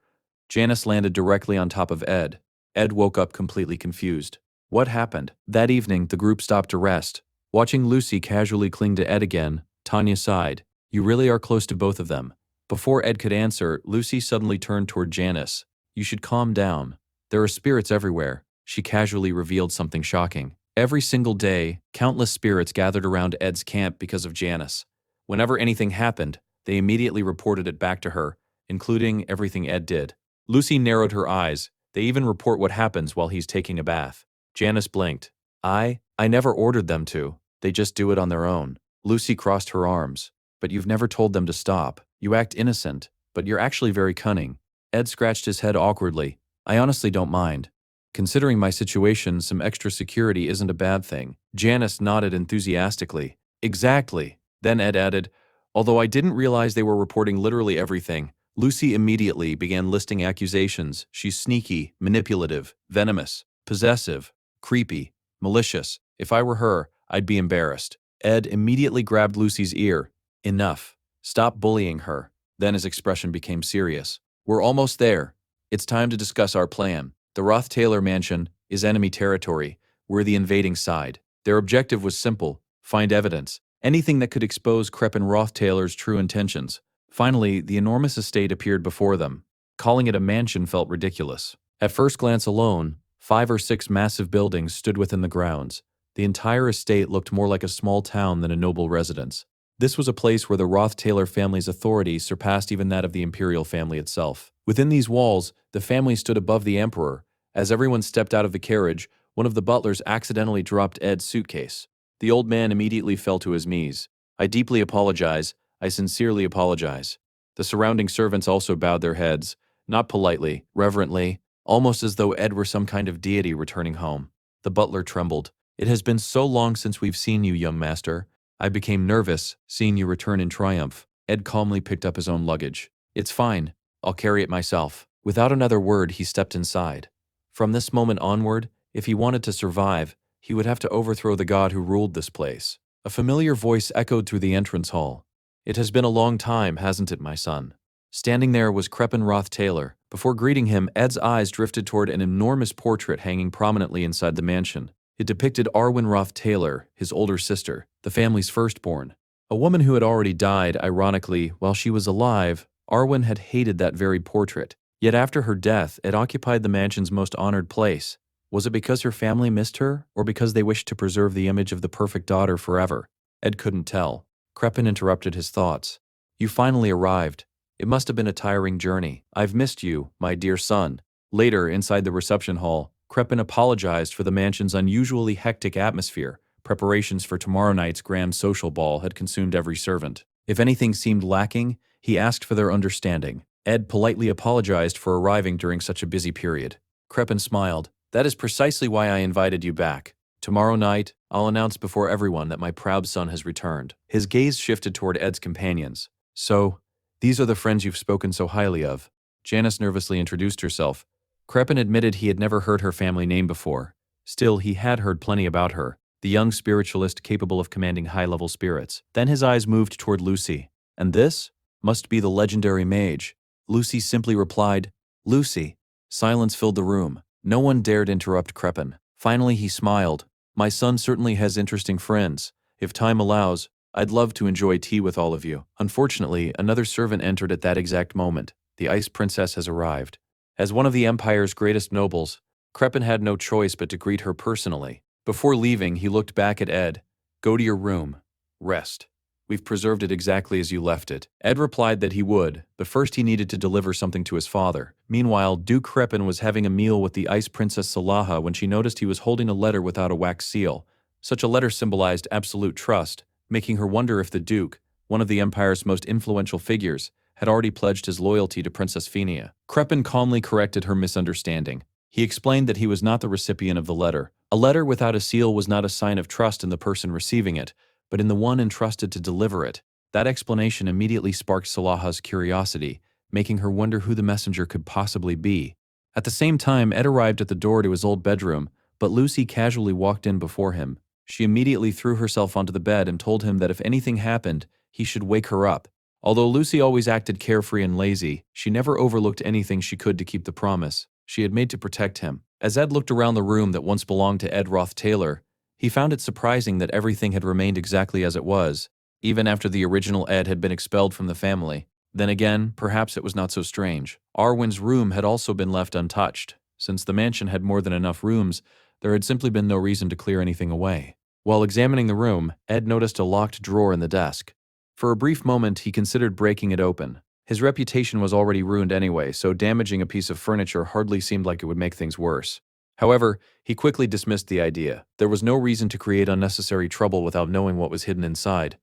Janice landed directly on top of Ed. Ed woke up completely confused. What happened? That evening, the group stopped to rest. Watching Lucy casually cling to Ed again, Tanya sighed. You really are close to both of them. Before Ed could answer, Lucy suddenly turned toward Janice. You should calm down. There are spirits everywhere. She casually revealed something shocking. Every single day, countless spirits gathered around Ed's camp because of Janice. Whenever anything happened, they immediately reported it back to her, including everything Ed did. Lucy narrowed her eyes. They even report what happens while he's taking a bath. Janice blinked. I never ordered them to. They just do it on their own. Lucy crossed her arms. But you've never told them to stop. You act innocent, but you're actually very cunning. Ed scratched his head awkwardly. I honestly don't mind. Considering my situation, some extra security isn't a bad thing. Janice nodded enthusiastically. Exactly. Then Ed added, although I didn't realize they were reporting literally everything. Lucy immediately began listing accusations. She's sneaky, manipulative, venomous, possessive, creepy, malicious. If I were her, I'd be embarrassed. Ed immediately grabbed Lucy's ear. Enough. Stop bullying her. Then his expression became serious. We're almost there. It's time to discuss our plan. The Roth-Taylor mansion is enemy territory. We're the invading side. Their objective was simple. Find evidence. Anything that could expose Crepin Roth-Taylor's true intentions. Finally, the enormous estate appeared before them. Calling it a mansion felt ridiculous. At first glance alone, 5 or 6 massive buildings stood within the grounds. The entire estate looked more like a small town than a noble residence. This was a place where the Roth-Taylor family's authority surpassed even that of the imperial family itself. Within these walls, the family stood above the emperor. As everyone stepped out of the carriage, one of the butlers accidentally dropped Ed's suitcase. The old man immediately fell to his knees. I deeply apologize. I sincerely apologize. The surrounding servants also bowed their heads, not politely, reverently, almost as though Ed were some kind of deity returning home. The butler trembled. It has been so long since we've seen you, young master. I became nervous, seeing you return in triumph. Ed calmly picked up his own luggage. It's fine. I'll carry it myself. Without another word, he stepped inside. From this moment onward, if he wanted to survive, he would have to overthrow the god who ruled this place. A familiar voice echoed through the entrance hall. It has been a long time, hasn't it, my son? Standing there was Crepin Roth-Taylor. Before greeting him, Ed's eyes drifted toward an enormous portrait hanging prominently inside the mansion. It depicted Arwen Roth-Taylor, his older sister, the family's firstborn. A woman who had already died, ironically, while she was alive. Arwen had hated that very portrait. Yet after her death, it occupied the mansion's most honored place. Was it because her family missed her, or because they wished to preserve the image of the perfect daughter forever? Ed couldn't tell. Crepin interrupted his thoughts. You finally arrived. It must have been a tiring journey. I've missed you, my dear son. Later, inside the reception hall, Crepin apologized for the mansion's unusually hectic atmosphere. Preparations for tomorrow night's grand social ball had consumed every servant. If anything seemed lacking, he asked for their understanding. Ed politely apologized for arriving during such a busy period. Crepin smiled. That is precisely why I invited you back. Tomorrow night, I'll announce before everyone that my proud son has returned. His gaze shifted toward Ed's companions. So, these are the friends you've spoken so highly of. Janice nervously introduced herself. Crepin admitted he had never heard her family name before. Still, he had heard plenty about her, the young spiritualist capable of commanding high-level spirits. Then his eyes moved toward Lucy. And this? Must be the legendary mage. Lucy simply replied, Lucy. Silence filled the room. No one dared interrupt Crepin. Finally, he smiled. My son certainly has interesting friends. If time allows, I'd love to enjoy tea with all of you. Unfortunately, another servant entered at that exact moment. The Ice Princess has arrived. As one of the Empire's greatest nobles, Crepin had no choice but to greet her personally. Before leaving, he looked back at Ed. Go to your room. Rest. We've preserved it exactly as you left it. Ed replied that he would, but first he needed to deliver something to his father. Meanwhile, Duke Crepin was having a meal with the Ice Princess Salaha when she noticed he was holding a letter without a wax seal. Such a letter symbolized absolute trust, making her wonder if the Duke, one of the Empire's most influential figures, had already pledged his loyalty to Princess Phenia. Crepin calmly corrected her misunderstanding. He explained that he was not the recipient of the letter. A letter without a seal was not a sign of trust in the person receiving it, but in the one entrusted to deliver it. That explanation immediately sparked Salaha's curiosity, making her wonder who the messenger could possibly be. At the same time, Ed arrived at the door to his old bedroom, but Lucy casually walked in before him. She immediately threw herself onto the bed and told him that if anything happened, he should wake her up. Although Lucy always acted carefree and lazy, she never overlooked anything she could to keep the promise. she had made to protect him. As Ed looked around the room that once belonged to Ed Roth Taylor, he found it surprising that everything had remained exactly as it was, even after the original Ed had been expelled from the family. Then again, perhaps it was not so strange. Arwen's room had also been left untouched. Since the mansion had more than enough rooms, there had simply been no reason to clear anything away. While examining the room, Ed noticed a locked drawer in the desk. For a brief moment, he considered breaking it open. His reputation was already ruined anyway, so damaging a piece of furniture hardly seemed like it would make things worse. However, he quickly dismissed the idea. There was no reason to create unnecessary trouble without knowing what was hidden inside.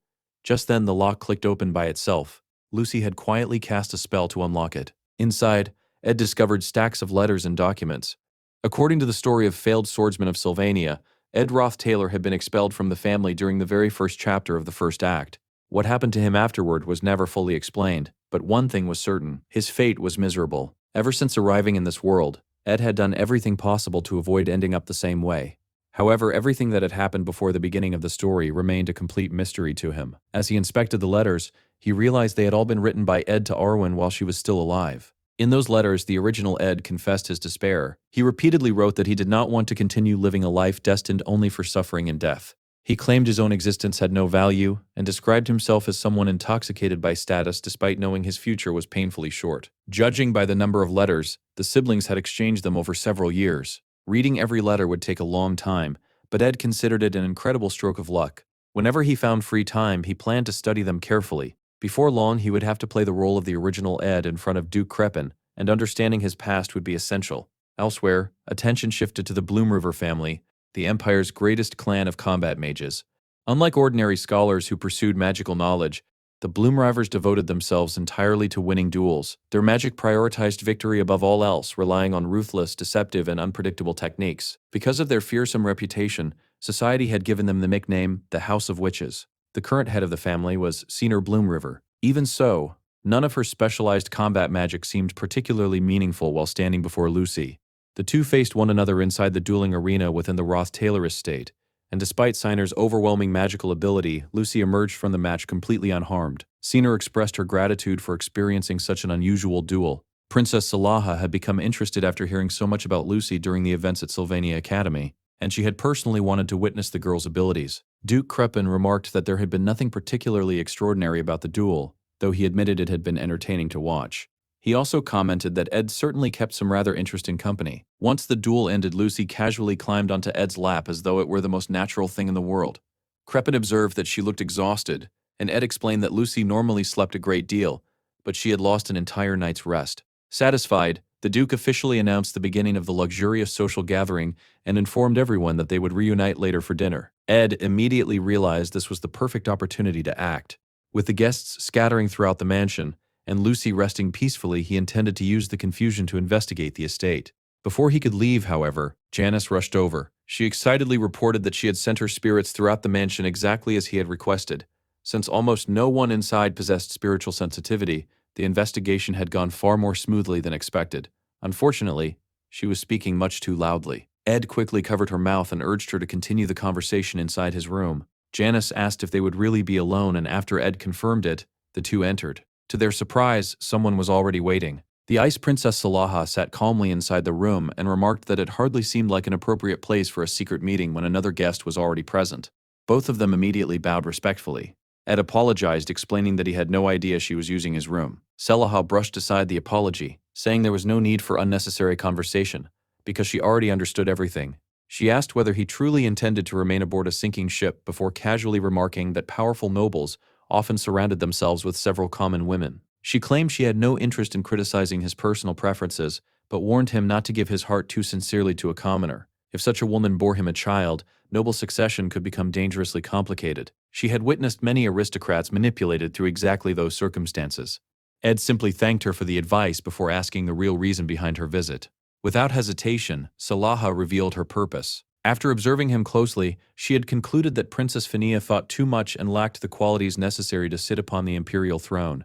Just then, the lock clicked open by itself. Lucy had quietly cast a spell to unlock it. Inside, Ed discovered stacks of letters and documents. According to the story of failed swordsman of Sylvania, Ed Roth Taylor had been expelled from the family during the very first chapter of the first act. What happened to him afterward was never fully explained, but one thing was certain: his fate was miserable. Ever since arriving in this world, Ed had done everything possible to avoid ending up the same way. However, everything that had happened before the beginning of the story remained a complete mystery to him. As he inspected the letters, he realized they had all been written by Ed to Arwen while she was still alive. In those letters, the original Ed confessed his despair. He repeatedly wrote that he did not want to continue living a life destined only for suffering and death. He claimed his own existence had no value and described himself as someone intoxicated by status despite knowing his future was painfully short. Judging by the number of letters, the siblings had exchanged them over several years. Reading every letter would take a long time, but Ed considered it an incredible stroke of luck. Whenever he found free time, he planned to study them carefully. Before long, he would have to play the role of the original Ed in front of Duke Crepin, and understanding his past would be essential. Elsewhere, attention shifted to the Bloom River family, the Empire's greatest clan of combat mages. Unlike ordinary scholars who pursued magical knowledge, the Bloomrivers devoted themselves entirely to winning duels. Their magic prioritized victory above all else, relying on ruthless, deceptive, and unpredictable techniques. Because of their fearsome reputation, society had given them the nickname the House of Witches. The current head of the family was Senior Bloomriver. Even so, none of her specialized combat magic seemed particularly meaningful while standing before Lucy. The two faced one another inside the dueling arena within the Roth Taylor estate, and despite Siner's overwhelming magical ability, Lucy emerged from the match completely unharmed. Siner expressed her gratitude for experiencing such an unusual duel. Princess Salaha had become interested after hearing so much about Lucy during the events at Sylvania Academy, and she had personally wanted to witness the girl's abilities. Duke Crepin remarked that there had been nothing particularly extraordinary about the duel, though he admitted it had been entertaining to watch. He also commented that Ed certainly kept some rather interesting company. Once the duel ended, Lucy casually climbed onto Ed's lap as though it were the most natural thing in the world. Crepin observed that she looked exhausted, and Ed explained that Lucy normally slept a great deal, but she had lost an entire night's rest. Satisfied, the Duke officially announced the beginning of the luxurious social gathering and informed everyone that they would reunite later for dinner. Ed immediately realized this was the perfect opportunity to act. With the guests scattering throughout the mansion, and Lucy resting peacefully, he intended to use the confusion to investigate the estate. Before he could leave, however, Janice rushed over. She excitedly reported that she had sent her spirits throughout the mansion exactly as he had requested. Since almost no one inside possessed spiritual sensitivity, the investigation had gone far more smoothly than expected. Unfortunately, she was speaking much too loudly. Ed quickly covered her mouth and urged her to continue the conversation inside his room. Janice asked if they would really be alone, and after Ed confirmed it, the two entered. To their surprise, someone was already waiting. The Ice Princess Salaha sat calmly inside the room and remarked that it hardly seemed like an appropriate place for a secret meeting when another guest was already present. Both of them immediately bowed respectfully. Ed apologized, explaining that he had no idea she was using his room. Salaha brushed aside the apology, saying there was no need for unnecessary conversation, because she already understood everything. She asked whether he truly intended to remain aboard a sinking ship before casually remarking that powerful nobles often surrounded themselves with several common women. She claimed she had no interest in criticizing his personal preferences, but warned him not to give his heart too sincerely to a commoner. If such a woman bore him a child, noble succession could become dangerously complicated. She had witnessed many aristocrats manipulated through exactly those circumstances. Ed simply thanked her for the advice before asking the real reason behind her visit. Without hesitation, Salaha revealed her purpose. After observing him closely, she had concluded that Princess Fania thought too much and lacked the qualities necessary to sit upon the imperial throne.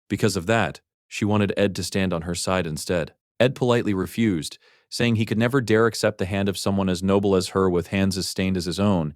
Because of that, she wanted Ed to stand on her side instead. Ed politely refused, saying he could never dare accept the hand of someone as noble as her with hands as stained as his own,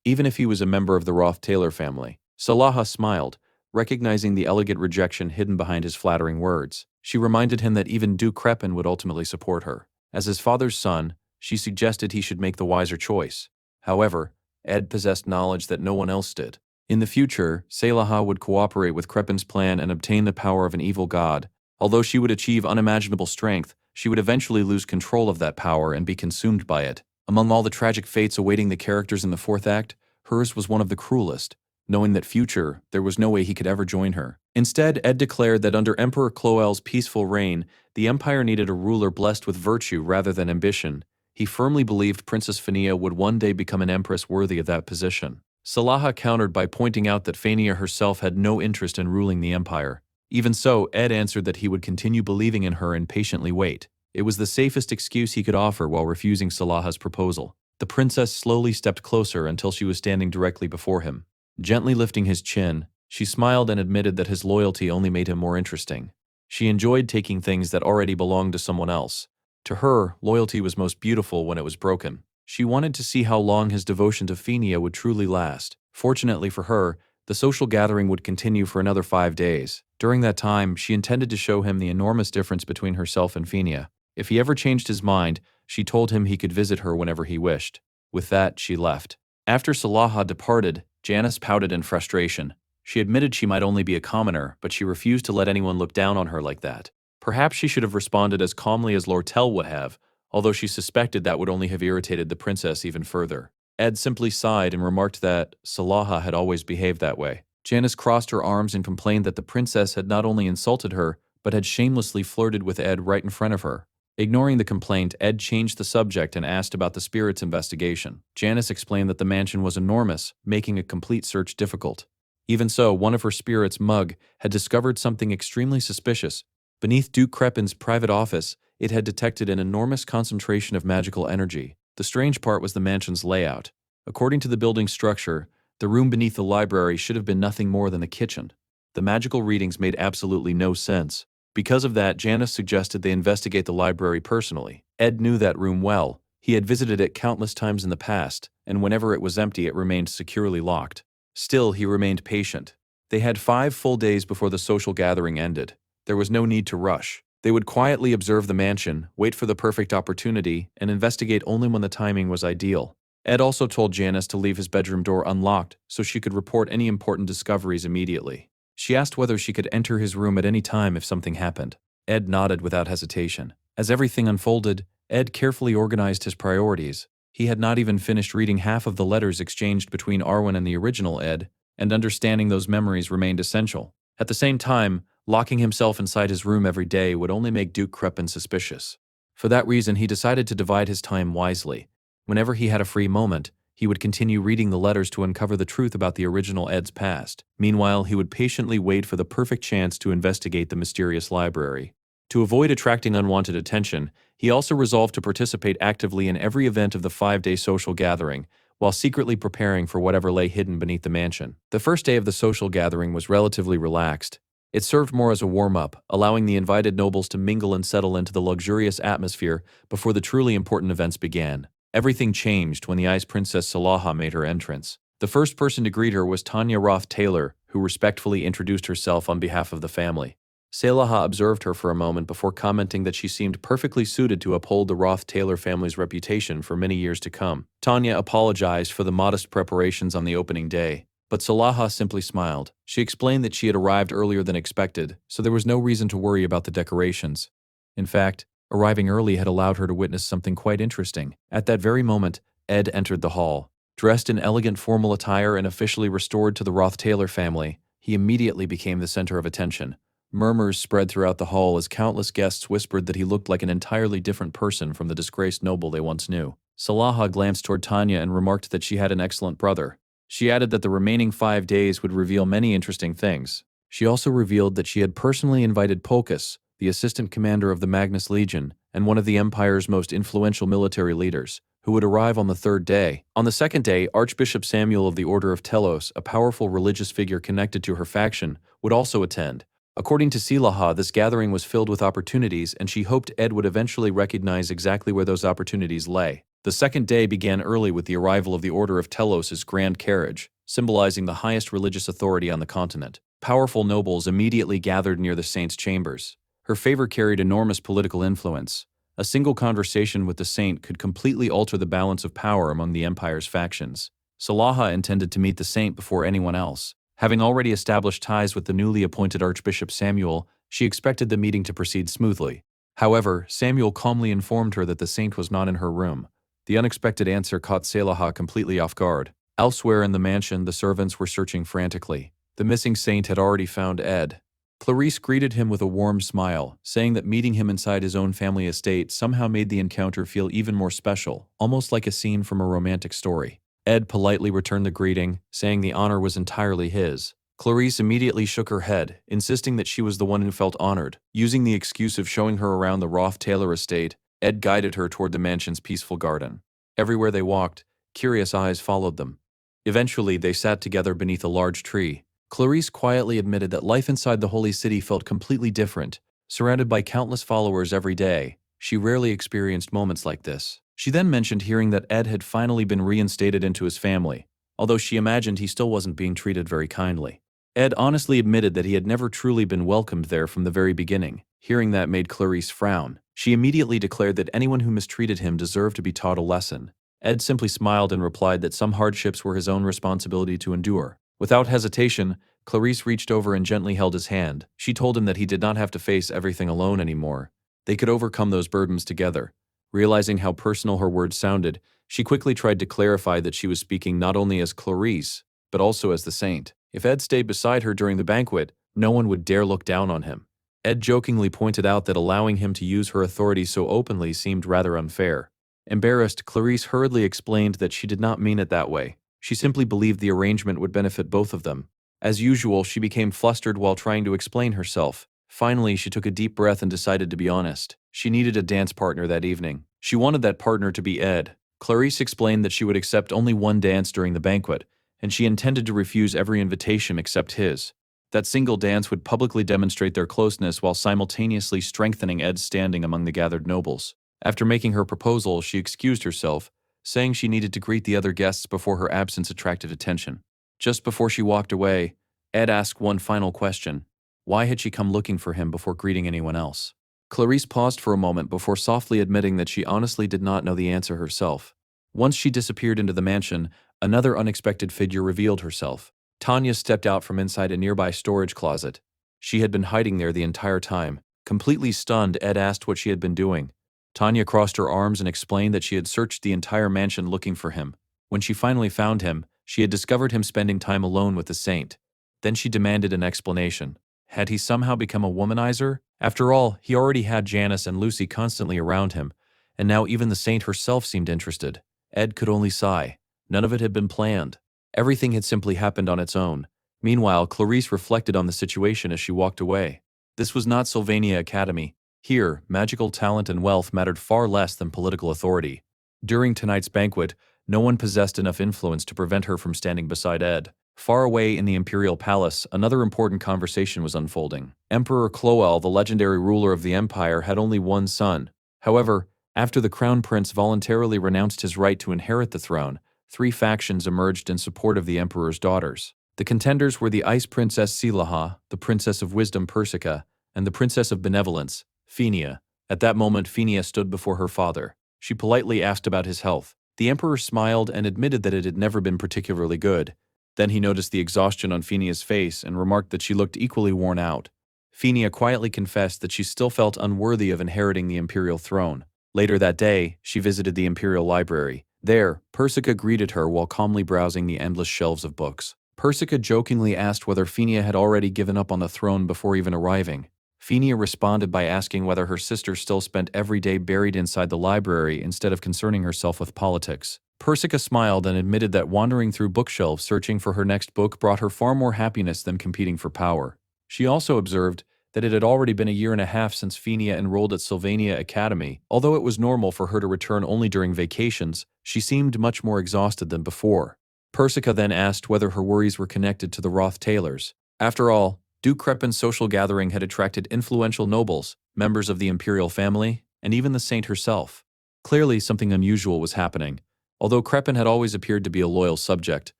even if he was a member of the Roth Taylor family. Salaha smiled, recognizing the elegant rejection hidden behind his flattering words. She reminded him that even Duke Crepin would ultimately support her. As his father's son, she suggested he should make the wiser choice. However, Ed possessed knowledge that no one else did. In the future, Selaha would cooperate with Crepin's plan and obtain the power of an evil god. Although she would achieve unimaginable strength, she would eventually lose control of that power and be consumed by it. Among all the tragic fates awaiting the characters in the fourth act, hers was one of the cruelest. Knowing that future, there was no way he could ever join her. Instead, Ed declared that under Emperor Cloel's peaceful reign, the empire needed a ruler blessed with virtue rather than ambition. He firmly believed Princess Fania would one day become an empress worthy of that position. Salaha countered by pointing out that Fania herself had no interest in ruling the empire. Even so, Ed answered that he would continue believing in her and patiently wait. It was the safest excuse he could offer while refusing Salaha's proposal. The princess slowly stepped closer until she was standing directly before him. Gently lifting his chin, she smiled and admitted that his loyalty only made him more interesting. She enjoyed taking things that already belonged to someone else. To her, loyalty was most beautiful when it was broken. She wanted to see how long his devotion to Fania would truly last. Fortunately for her, the social gathering would continue for another 5 days. During that time, she intended to show him the enormous difference between herself and Fania. If he ever changed his mind, she told him he could visit her whenever he wished. With that, she left. After Salaha departed, Janice pouted in frustration. She admitted she might only be a commoner, but she refused to let anyone look down on her like that. Perhaps she should have responded as calmly as Lortel would have, although she suspected that would only have irritated the princess even further. Ed simply sighed and remarked that Salaha had always behaved that way. Janice crossed her arms and complained that the princess had not only insulted her, but had shamelessly flirted with Ed right in front of her. Ignoring the complaint, Ed changed the subject and asked about the spirit's investigation. Janice explained that the mansion was enormous, making a complete search difficult. Even so, one of her spirits, Mug, had discovered something extremely suspicious. Beneath Duke Crepin's private office, it had detected an enormous concentration of magical energy. The strange part was the mansion's layout. According to the building's structure, the room beneath the library should have been nothing more than a kitchen. The magical readings made absolutely no sense. Because of that, Janice suggested they investigate the library personally. Ed knew that room well. He had visited it countless times in the past, and whenever it was empty, it remained securely locked. Still, he remained patient. They had 5 full days before the social gathering ended. There was no need to rush. They would quietly observe the mansion, wait for the perfect opportunity, and investigate only when the timing was ideal. Ed also told Janice to leave his bedroom door unlocked so she could report any important discoveries immediately. She asked whether she could enter his room at any time if something happened. Ed nodded without hesitation. As everything unfolded, Ed carefully organized his priorities. He had not even finished reading half of the letters exchanged between Arwen and the original Ed, and understanding those memories remained essential. At the same time, locking himself inside his room every day would only make Duke Crepin suspicious. For that reason, he decided to divide his time wisely. Whenever he had a free moment, he would continue reading the letters to uncover the truth about the original Ed's past. Meanwhile, he would patiently wait for the perfect chance to investigate the mysterious library. To avoid attracting unwanted attention, he also resolved to participate actively in every event of the 5-day social gathering, while secretly preparing for whatever lay hidden beneath the mansion. The first day of the social gathering was relatively relaxed. It served more as a warm-up, allowing the invited nobles to mingle and settle into the luxurious atmosphere before the truly important events began. Everything changed when the Ice Princess Salaha made her entrance. The first person to greet her was Tanya Roth-Taylor, who respectfully introduced herself on behalf of the family. Salaha observed her for a moment before commenting that she seemed perfectly suited to uphold the Roth-Taylor family's reputation for many years to come. Tanya apologized for the modest preparations on the opening day, but Salaha simply smiled. She explained that she had arrived earlier than expected, so there was no reason to worry about the decorations. In fact, arriving early had allowed her to witness something quite interesting. At that very moment, Ed entered the hall. Dressed in elegant formal attire and officially restored to the Roth-Taylor family, he immediately became the center of attention. Murmurs spread throughout the hall as countless guests whispered that he looked like an entirely different person from the disgraced noble they once knew. Salaha glanced toward Tanya and remarked that she had an excellent brother. She added that the remaining 5 days would reveal many interesting things. She also revealed that she had personally invited Polkus, the assistant commander of the Magnus Legion, and one of the Empire's most influential military leaders, who would arrive on the 3rd day. On the 2nd day, Archbishop Samuel of the Order of Telos, a powerful religious figure connected to her faction, would also attend. According to Salaha, this gathering was filled with opportunities, and she hoped Ed would eventually recognize exactly where those opportunities lay. The 2nd day began early with the arrival of the Order of Telos's grand carriage, symbolizing the highest religious authority on the continent. Powerful nobles immediately gathered near the saint's chambers. Her favor carried enormous political influence. A single conversation with the saint could completely alter the balance of power among the empire's factions. Salaha intended to meet the saint before anyone else. Having already established ties with the newly appointed Archbishop Samuel, she expected the meeting to proceed smoothly. However, Samuel calmly informed her that the saint was not in her room. The unexpected answer caught Salaha completely off guard. Elsewhere in the mansion, the servants were searching frantically. The missing saint had already found Ed. Clarice greeted him with a warm smile, saying that meeting him inside his own family estate somehow made the encounter feel even more special, almost like a scene from a romantic story. Ed politely returned the greeting, saying the honor was entirely his. Clarice immediately shook her head, insisting that she was the one who felt honored. Using the excuse of showing her around the Roth-Taylor estate, Ed guided her toward the mansion's peaceful garden. Everywhere they walked, curious eyes followed them. Eventually, they sat together beneath a large tree. Clarice quietly admitted that life inside the holy city felt completely different. Surrounded by countless followers every day, she rarely experienced moments like this. She then mentioned hearing that Ed had finally been reinstated into his family, although she imagined he still wasn't being treated very kindly. Ed honestly admitted that he had never truly been welcomed there from the very beginning. Hearing that made Clarice frown. She immediately declared that anyone who mistreated him deserved to be taught a lesson. Ed simply smiled and replied that some hardships were his own responsibility to endure. Without hesitation, Clarice reached over and gently held his hand. She told him that he did not have to face everything alone anymore. They could overcome those burdens together. Realizing how personal her words sounded, she quickly tried to clarify that she was speaking not only as Clarice, but also as the saint. If Ed stayed beside her during the banquet, no one would dare look down on him. Ed jokingly pointed out that allowing him to use her authority so openly seemed rather unfair. Embarrassed, Clarice hurriedly explained that she did not mean it that way. She simply believed the arrangement would benefit both of them. As usual, she became flustered while trying to explain herself. Finally, she took a deep breath and decided to be honest. She needed a dance partner that evening. She wanted that partner to be Ed. Clarice explained that she would accept only one dance during the banquet, and she intended to refuse every invitation except his. That single dance would publicly demonstrate their closeness while simultaneously strengthening Ed's standing among the gathered nobles. After making her proposal, she excused herself, saying she needed to greet the other guests before her absence attracted attention. Just before she walked away, Ed asked one final question. Why had she come looking for him before greeting anyone else? Clarice paused for a moment before softly admitting that she honestly did not know the answer herself. Once she disappeared into the mansion, another unexpected figure revealed herself. Tanya stepped out from inside a nearby storage closet. She had been hiding there the entire time. Completely stunned, Ed asked what she had been doing. Tanya crossed her arms and explained that she had searched the entire mansion looking for him. When she finally found him, she had discovered him spending time alone with the saint. Then she demanded an explanation. Had he somehow become a womanizer? After all, he already had Janice and Lucy constantly around him, and now even the saint herself seemed interested. Ed could only sigh. None of it had been planned. Everything had simply happened on its own. Meanwhile, Clarice reflected on the situation as she walked away. This was not Sylvania Academy. Here, magical talent and wealth mattered far less than political authority. During tonight's banquet, no one possessed enough influence to prevent her from standing beside Ed. Far away in the imperial palace, another important conversation was unfolding. Emperor Cloel, the legendary ruler of the empire, had only one son. However, after the crown prince voluntarily renounced his right to inherit the throne, three factions emerged in support of the emperor's daughters. The contenders were the Ice Princess Silaha, the Princess of Wisdom Persica, and the Princess of Benevolence, Phenia. At that moment, Phenia stood before her father. She politely asked about his health. The emperor smiled and admitted that it had never been particularly good. Then he noticed the exhaustion on Phenia's face and remarked that she looked equally worn out. Phenia quietly confessed that she still felt unworthy of inheriting the imperial throne. Later that day, she visited the imperial library. There, Persica greeted her while calmly browsing the endless shelves of books. Persica jokingly asked whether Phenia had already given up on the throne before even arriving. Phenia responded by asking whether her sister still spent every day buried inside the library instead of concerning herself with politics. Persica smiled and admitted that wandering through bookshelves searching for her next book brought her far more happiness than competing for power. She also observed that it had already been a year and a half since Phenia enrolled at Sylvania Academy. Although it was normal for her to return only during vacations, she seemed much more exhausted than before. Persica then asked whether her worries were connected to the Roth-Taylors. After all, Duke Crepin's social gathering had attracted influential nobles, members of the imperial family, and even the saint herself. Clearly, something unusual was happening. Although Crepin had always appeared to be a loyal subject,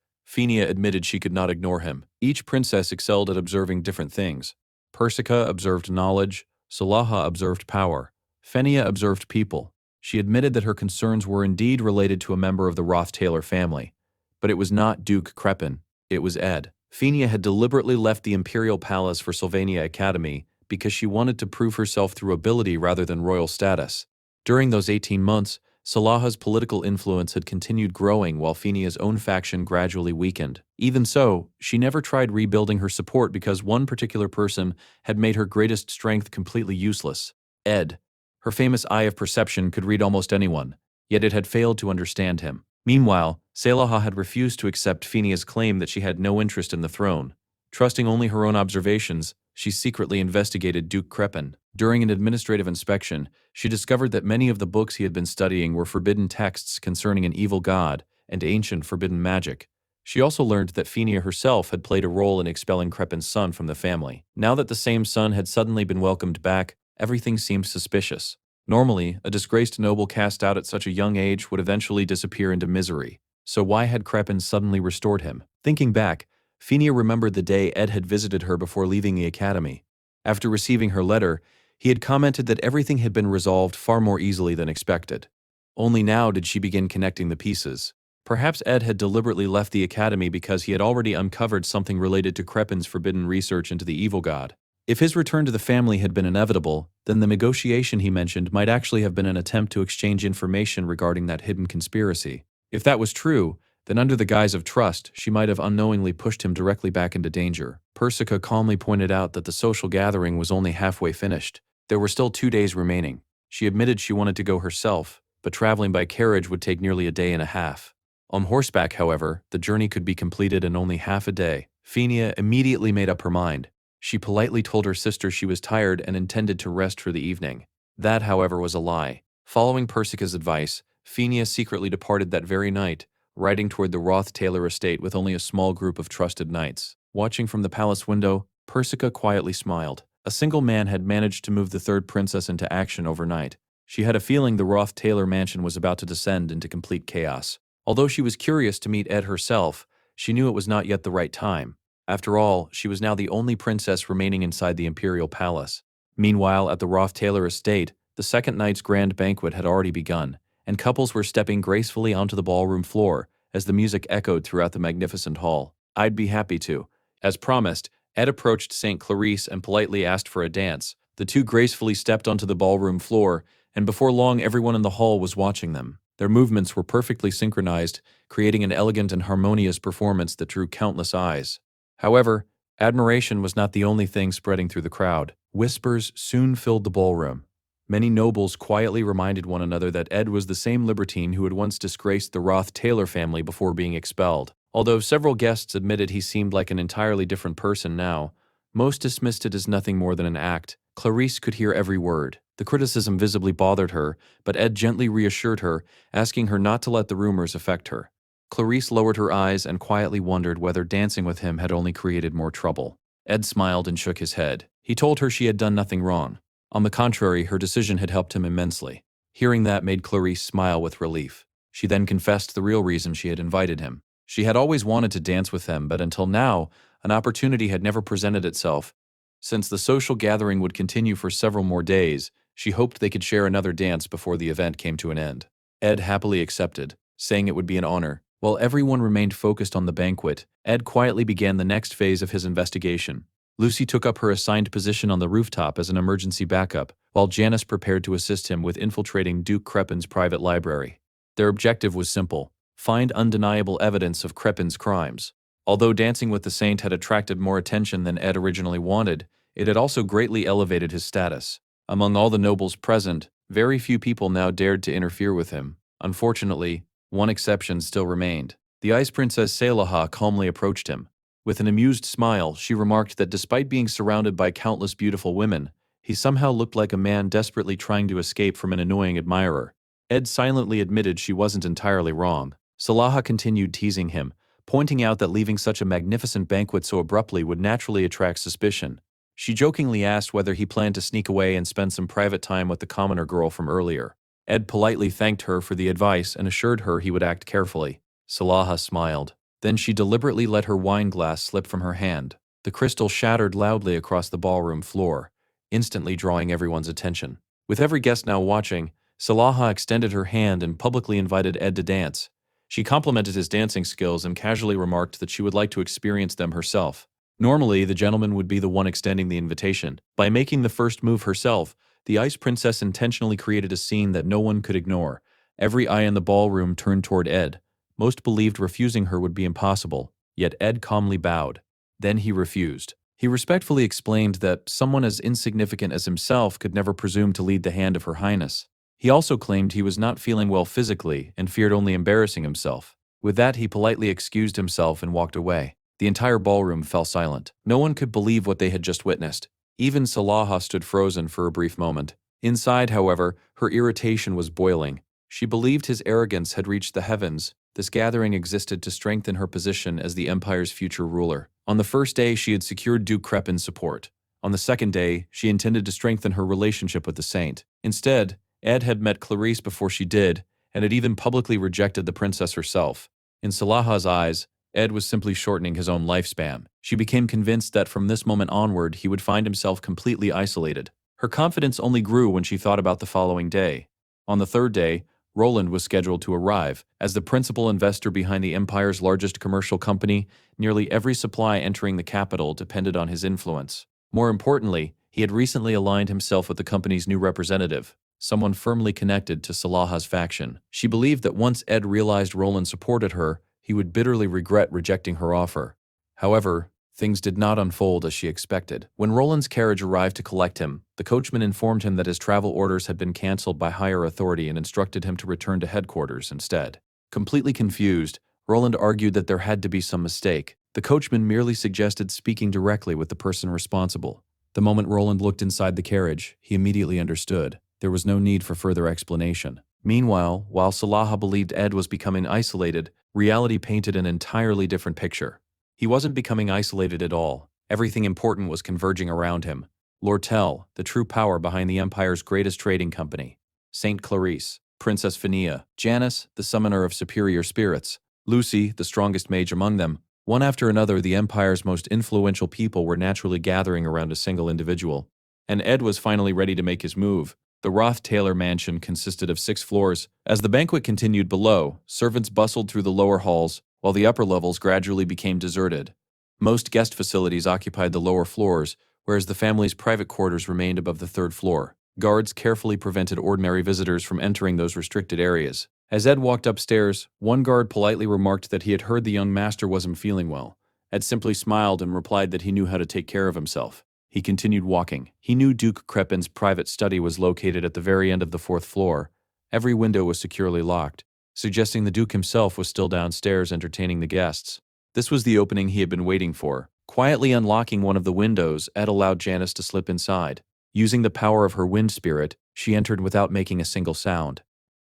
Phenia admitted she could not ignore him. Each princess excelled at observing different things. Persica observed knowledge, Salaha observed power, Fenia observed people. She admitted that her concerns were indeed related to a member of the Roth-Taylor family. But it was not Duke Crepin, it was Ed. Fenia had deliberately left the Imperial Palace for Sylvania Academy because she wanted to prove herself through ability rather than royal status. During those 18 months, Salaha's political influence had continued growing while Fenia's own faction gradually weakened. Even so, she never tried rebuilding her support because one particular person had made her greatest strength completely useless: Ed. Her famous eye of perception could read almost anyone, yet it had failed to understand him. Meanwhile, Salaha had refused to accept Fenia's claim that she had no interest in the throne. Trusting only her own observations, she secretly investigated Duke Crepin. During an administrative inspection, she discovered that many of the books he had been studying were forbidden texts concerning an evil god and ancient forbidden magic. She also learned that Fenia herself had played a role in expelling Crepin's son from the family. Now that the same son had suddenly been welcomed back, everything seemed suspicious. Normally, a disgraced noble cast out at such a young age would eventually disappear into misery. So why had Crepin suddenly restored him? Thinking back, Fenia remembered the day Ed had visited her before leaving the academy. After receiving her letter, he had commented that everything had been resolved far more easily than expected. Only now did she begin connecting the pieces. Perhaps Ed had deliberately left the academy because he had already uncovered something related to Crepin's forbidden research into the evil god. If his return to the family had been inevitable, then the negotiation he mentioned might actually have been an attempt to exchange information regarding that hidden conspiracy. If that was true, then under the guise of trust, she might have unknowingly pushed him directly back into danger. Persica calmly pointed out that the social gathering was only halfway finished. There were still 2 days remaining. She admitted she wanted to go herself, but traveling by carriage would take nearly a day and a half. On horseback, however, the journey could be completed in only half a day. Fenia immediately made up her mind. She politely told her sister she was tired and intended to rest for the evening. That, however, was a lie. Following Persica's advice, Fenia secretly departed that very night, riding toward the Roth-Taylor estate with only a small group of trusted knights. Watching from the palace window, Persica quietly smiled. A single man had managed to move the third princess into action overnight. She had a feeling the Roth-Taylor mansion was about to descend into complete chaos. Although she was curious to meet Ed herself, she knew it was not yet the right time. After all, she was now the only princess remaining inside the imperial palace. Meanwhile, at the Roth-Taylor estate, the second night's grand banquet had already begun, and couples were stepping gracefully onto the ballroom floor as the music echoed throughout the magnificent hall. "I'd be happy to." As promised, Ed approached St. Clarice and politely asked for a dance. The two gracefully stepped onto the ballroom floor, and before long everyone in the hall was watching them. Their movements were perfectly synchronized, creating an elegant and harmonious performance that drew countless eyes. However, admiration was not the only thing spreading through the crowd. Whispers soon filled the ballroom. Many nobles quietly reminded one another that Ed was the same libertine who had once disgraced the Roth-Taylor family before being expelled. Although several guests admitted he seemed like an entirely different person now, most dismissed it as nothing more than an act. Clarice could hear every word. The criticism visibly bothered her, but Ed gently reassured her, asking her not to let the rumors affect her. Clarice lowered her eyes and quietly wondered whether dancing with him had only created more trouble. Ed smiled and shook his head. He told her she had done nothing wrong. On the contrary, her decision had helped him immensely. Hearing that made Clarice smile with relief. She then confessed the real reason she had invited him. She had always wanted to dance with him, but until now, an opportunity had never presented itself. Since the social gathering would continue for several more days, she hoped they could share another dance before the event came to an end. Ed happily accepted, saying it would be an honor. While everyone remained focused on the banquet, Ed quietly began the next phase of his investigation. Lucy took up her assigned position on the rooftop as an emergency backup, while Janice prepared to assist him with infiltrating Duke Crepin's private library. Their objective was simple: find undeniable evidence of Crepin's crimes. Although dancing with the saint had attracted more attention than Ed originally wanted, it had also greatly elevated his status. Among all the nobles present, very few people now dared to interfere with him. Unfortunately, one exception still remained. The Ice Princess Salaha calmly approached him. With an amused smile, she remarked that despite being surrounded by countless beautiful women, he somehow looked like a man desperately trying to escape from an annoying admirer. Ed silently admitted she wasn't entirely wrong. Salaha continued teasing him, pointing out that leaving such a magnificent banquet so abruptly would naturally attract suspicion. She jokingly asked whether he planned to sneak away and spend some private time with the commoner girl from earlier. Ed politely thanked her for the advice and assured her he would act carefully. Salaha smiled. Then she deliberately let her wine glass slip from her hand. The crystal shattered loudly across the ballroom floor, instantly drawing everyone's attention. With every guest now watching, Salaha extended her hand and publicly invited Ed to dance. She complimented his dancing skills and casually remarked that she would like to experience them herself. Normally, the gentleman would be the one extending the invitation. By making the first move herself, the Ice Princess intentionally created a scene that no one could ignore. Every eye in the ballroom turned toward Ed. Most believed refusing her would be impossible, yet Ed calmly bowed. Then he refused. He respectfully explained that someone as insignificant as himself could never presume to lead the hand of Her Highness. He also claimed he was not feeling well physically and feared only embarrassing himself. With that, he politely excused himself and walked away. The entire ballroom fell silent. No one could believe what they had just witnessed. Even Salaha stood frozen for a brief moment. Inside, however, her irritation was boiling. She believed his arrogance had reached the heavens. This gathering existed to strengthen her position as the Empire's future ruler. On the first day, she had secured Duke Crepin's support. On the second day, she intended to strengthen her relationship with the Saint. Instead, Ed had met Clarice before she did, and had even publicly rejected the princess herself. In Salaha's eyes, Ed was simply shortening his own lifespan. She became convinced that from this moment onward, he would find himself completely isolated. Her confidence only grew when she thought about the following day. On the third day, Roland was scheduled to arrive. As the principal investor behind the Empire's largest commercial company, nearly every supply entering the capital depended on his influence. More importantly, he had recently aligned himself with the company's new representative, someone firmly connected to Salaha's faction. She believed that once Ed realized Roland supported her, he would bitterly regret rejecting her offer. However, things did not unfold as she expected. When Roland's carriage arrived to collect him, the coachman informed him that his travel orders had been cancelled by higher authority and instructed him to return to headquarters instead. Completely confused, Roland argued that there had to be some mistake. The coachman merely suggested speaking directly with the person responsible. The moment Roland looked inside the carriage, he immediately understood. There was no need for further explanation. Meanwhile, while Salaha believed Ed was becoming isolated, reality painted an entirely different picture. He wasn't becoming isolated at all. Everything important was converging around him. Lortel, the true power behind the Empire's greatest trading company. Saint Clarice, Princess Phinia, Janice, the summoner of superior spirits, Lucy, the strongest mage among them. One after another, the Empire's most influential people were naturally gathering around a single individual. And Ed was finally ready to make his move. The Roth-Taylor mansion consisted of 6 floors. As the banquet continued below, servants bustled through the lower halls, while the upper levels gradually became deserted. Most guest facilities occupied the lower floors, whereas the family's private quarters remained above the 3rd floor. Guards carefully prevented ordinary visitors from entering those restricted areas. As Ed walked upstairs, one guard politely remarked that he had heard the young master wasn't feeling well. Ed simply smiled and replied that he knew how to take care of himself. He continued walking. He knew Duke Crepin's private study was located at the very end of the 4th floor. Every window was securely locked, suggesting the Duke himself was still downstairs entertaining the guests. This was the opening he had been waiting for. Quietly unlocking one of the windows, Ed allowed Janice to slip inside. Using the power of her wind spirit, she entered without making a single sound.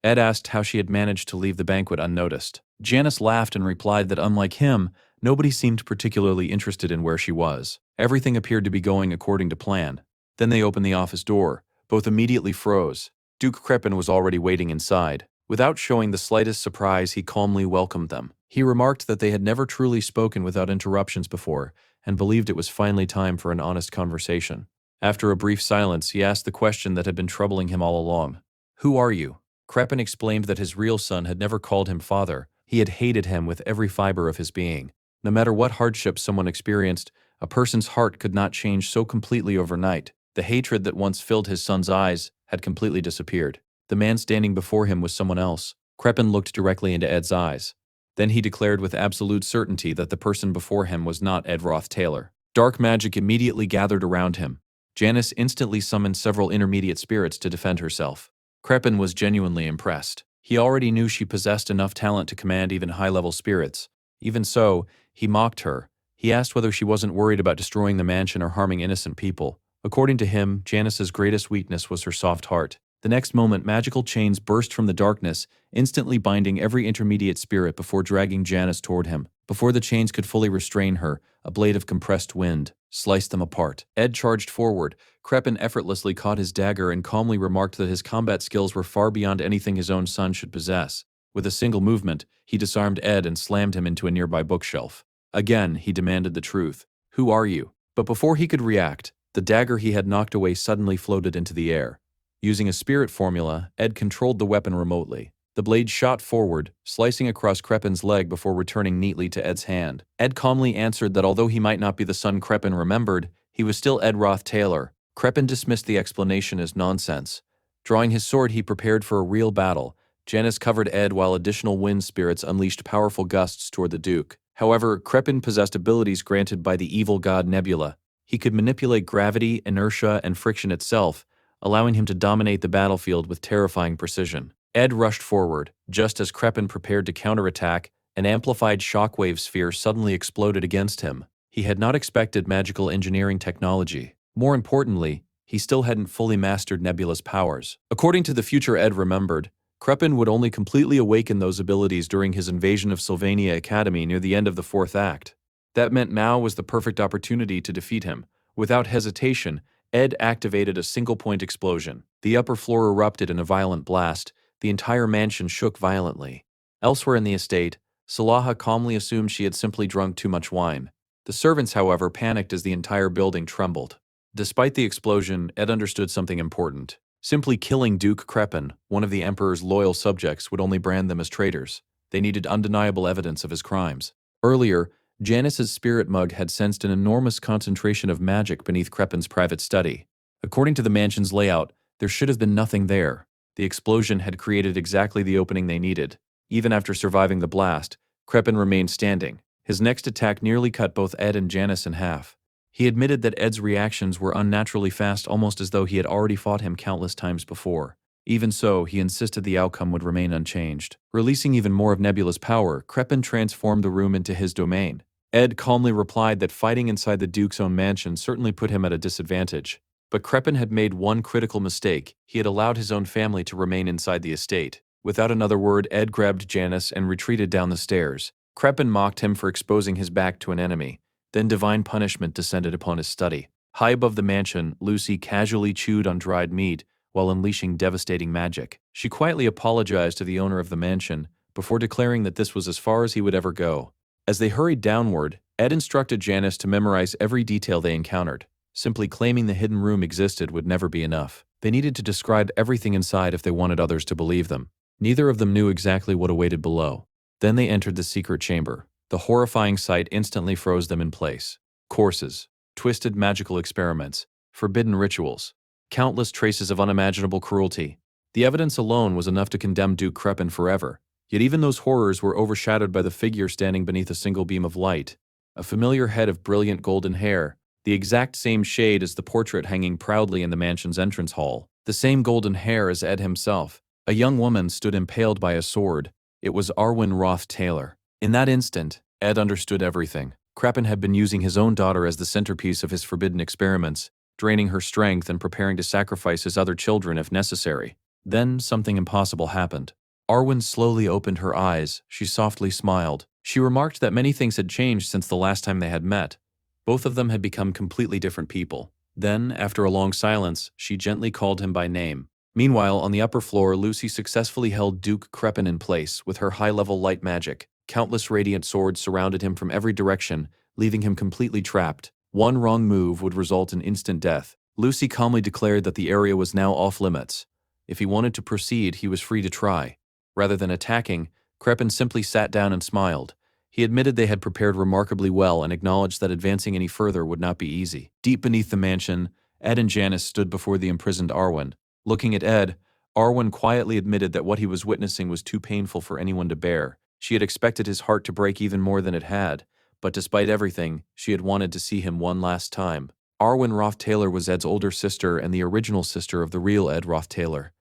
Ed asked how she had managed to leave the banquet unnoticed. Janice laughed and replied that unlike him, nobody seemed particularly interested in where she was. Everything appeared to be going according to plan. Then they opened the office door. Both immediately froze. Duke Crepin was already waiting inside. Without showing the slightest surprise, he calmly welcomed them. He remarked that they had never truly spoken without interruptions before, and believed it was finally time for an honest conversation. After a brief silence, he asked the question that had been troubling him all along. "Who are you?" Crepin explained that his real son had never called him father. He had hated him with every fiber of his being. No matter what hardship someone experienced, a person's heart could not change so completely overnight. The hatred that once filled his son's eyes had completely disappeared. The man standing before him was someone else. Crepin looked directly into Ed's eyes. Then he declared with absolute certainty that the person before him was not Ed Roth-Taylor. Dark magic immediately gathered around him. Janice instantly summoned several intermediate spirits to defend herself. Crepin was genuinely impressed. He already knew she possessed enough talent to command even high-level spirits. Even so, he mocked her. He asked whether she wasn't worried about destroying the mansion or harming innocent people. According to him, Janice's greatest weakness was her soft heart. The next moment, magical chains burst from the darkness, instantly binding every intermediate spirit before dragging Janice toward him. Before the chains could fully restrain her, a blade of compressed wind sliced them apart. Ed charged forward. Crepin effortlessly caught his dagger and calmly remarked that his combat skills were far beyond anything his own son should possess. With a single movement, he disarmed Ed and slammed him into a nearby bookshelf. Again, he demanded the truth. "Who are you?" But before he could react, the dagger he had knocked away suddenly floated into the air. Using a spirit formula, Ed controlled the weapon remotely. The blade shot forward, slicing across Crepin's leg before returning neatly to Ed's hand. Ed calmly answered that although he might not be the son Crepin remembered, he was still Ed Roth Taylor. Crepin dismissed the explanation as nonsense. Drawing his sword, he prepared for a real battle. Janice covered Ed while additional wind spirits unleashed powerful gusts toward the Duke. However, Crepin possessed abilities granted by the evil god Nebula. He could manipulate gravity, inertia, and friction itself, allowing him to dominate the battlefield with terrifying precision. Ed rushed forward. Just as Crepin prepared to counterattack, an amplified shockwave sphere suddenly exploded against him. He had not expected magical engineering technology. More importantly, he still hadn't fully mastered Nebula's powers. According to the future Ed remembered, Crepin would only completely awaken those abilities during his invasion of Sylvania Academy near the end of the fourth act. That meant now was the perfect opportunity to defeat him. Without hesitation, Ed activated a single-point explosion. The upper floor erupted in a violent blast. The entire mansion shook violently. Elsewhere in the estate, Salaha calmly assumed she had simply drunk too much wine. The servants, however, panicked as the entire building trembled. Despite the explosion, Ed understood something important. Simply killing Duke Crepin, one of the Emperor's loyal subjects, would only brand them as traitors. They needed undeniable evidence of his crimes. Earlier, Janice's spirit mug had sensed an enormous concentration of magic beneath Crepin's private study. According to the mansion's layout, there should have been nothing there. The explosion had created exactly the opening they needed. Even after surviving the blast, Crepin remained standing. His next attack nearly cut both Ed and Janice in half. He admitted that Ed's reactions were unnaturally fast, almost as though he had already fought him countless times before. Even so, he insisted the outcome would remain unchanged. Releasing even more of Nebula's power, Crepin transformed the room into his domain. Ed calmly replied that fighting inside the Duke's own mansion certainly put him at a disadvantage. But Crepin had made one critical mistake. He had allowed his own family to remain inside the estate. Without another word, Ed grabbed Janice and retreated down the stairs. Crepin mocked him for exposing his back to an enemy. Then divine punishment descended upon his study. High above the mansion, Lucy casually chewed on dried meat while unleashing devastating magic. She quietly apologized to the owner of the mansion before declaring that this was as far as he would ever go. As they hurried downward, Ed instructed Janice to memorize every detail they encountered. Simply claiming the hidden room existed would never be enough. They needed to describe everything inside if they wanted others to believe them. Neither of them knew exactly what awaited below. Then they entered the secret chamber. The horrifying sight instantly froze them in place. Courses, twisted magical experiments, forbidden rituals, countless traces of unimaginable cruelty. The evidence alone was enough to condemn Duke Crepin forever. Yet even those horrors were overshadowed by the figure standing beneath a single beam of light. A familiar head of brilliant golden hair, the exact same shade as the portrait hanging proudly in the mansion's entrance hall. The same golden hair as Ed himself. A young woman stood impaled by a sword. It was Arwen Roth Taylor. In that instant, Ed understood everything. Crepin had been using his own daughter as the centerpiece of his forbidden experiments, draining her strength and preparing to sacrifice his other children if necessary. Then something impossible happened. Arwen slowly opened her eyes. She softly smiled. She remarked that many things had changed since the last time they had met. Both of them had become completely different people. Then, after a long silence, she gently called him by name. Meanwhile, on the upper floor, Lucy successfully held Duke Crepin in place with her high-level light magic. Countless radiant swords surrounded him from every direction, leaving him completely trapped. One wrong move would result in instant death. Lucy calmly declared that the area was now off-limits. If he wanted to proceed, he was free to try. Rather than attacking, Crepin simply sat down and smiled. He admitted they had prepared remarkably well and acknowledged that advancing any further would not be easy. Deep beneath the mansion, Ed and Janice stood before the imprisoned Arwen. Looking at Ed, Arwen quietly admitted that what he was witnessing was too painful for anyone to bear. She had expected his heart to break even more than it had, but despite everything, she had wanted to see him one last time. Arwen Roth Taylor was Ed's older sister and the original sister of the real Ed Roth Taylor.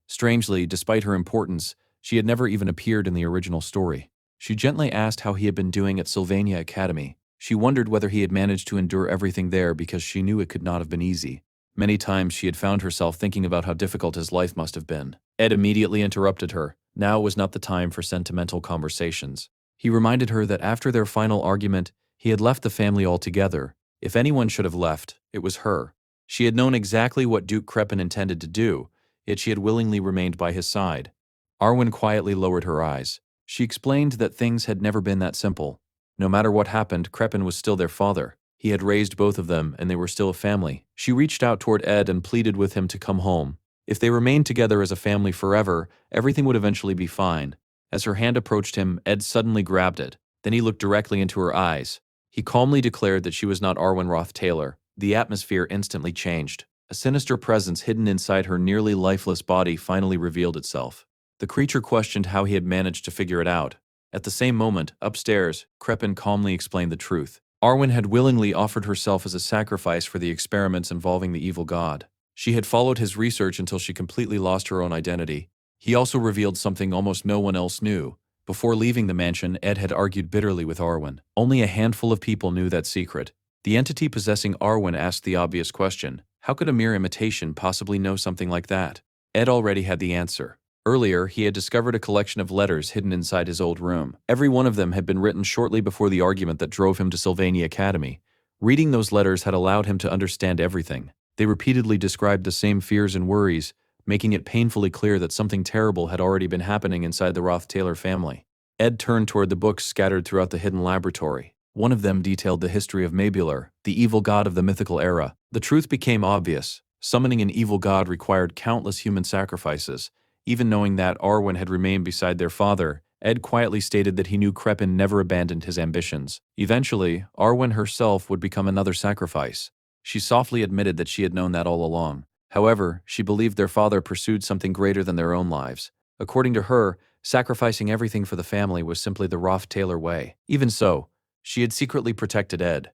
Strangely, despite her importance, she had never even appeared in the original story. She gently asked how he had been doing at Sylvania Academy. She wondered whether he had managed to endure everything there because she knew it could not have been easy. Many times she had found herself thinking about how difficult his life must have been. Ed immediately interrupted her. Now was not the time for sentimental conversations. He reminded her that after their final argument, he had left the family altogether. If anyone should have left, it was her. She had known exactly what Duke Crepin intended to do, yet she had willingly remained by his side. Arwen quietly lowered her eyes. She explained that things had never been that simple. No matter what happened, Crepin was still their father. He had raised both of them, and they were still a family. She reached out toward Ed and pleaded with him to come home. If they remained together as a family forever, everything would eventually be fine. As her hand approached him, Ed suddenly grabbed it. Then he looked directly into her eyes. He calmly declared that she was not Arwen Roth Taylor. The atmosphere instantly changed. A sinister presence hidden inside her nearly lifeless body finally revealed itself. The creature questioned how he had managed to figure it out. At the same moment, upstairs, Crepin calmly explained the truth. Arwen had willingly offered herself as a sacrifice for the experiments involving the evil god. She had followed his research until she completely lost her own identity. He also revealed something almost no one else knew. Before leaving the mansion, Ed had argued bitterly with Arwen. Only a handful of people knew that secret. The entity possessing Arwen asked the obvious question: how could a mere imitation possibly know something like that? Ed already had the answer. Earlier, he had discovered a collection of letters hidden inside his old room. Every one of them had been written shortly before the argument that drove him to Sylvania Academy. Reading those letters had allowed him to understand everything. They repeatedly described the same fears and worries, making it painfully clear that something terrible had already been happening inside the Roth-Taylor family. Ed turned toward the books scattered throughout the hidden laboratory. One of them detailed the history of Mabular, the evil god of the mythical era. The truth became obvious. Summoning an evil god required countless human sacrifices. Even knowing that Arwen had remained beside their father, Ed quietly stated that he knew Crepin never abandoned his ambitions. Eventually, Arwen herself would become another sacrifice. She softly admitted that she had known that all along. However, she believed their father pursued something greater than their own lives. According to her, sacrificing everything for the family was simply the Roth-Taylor way. Even so, she had secretly protected Ed.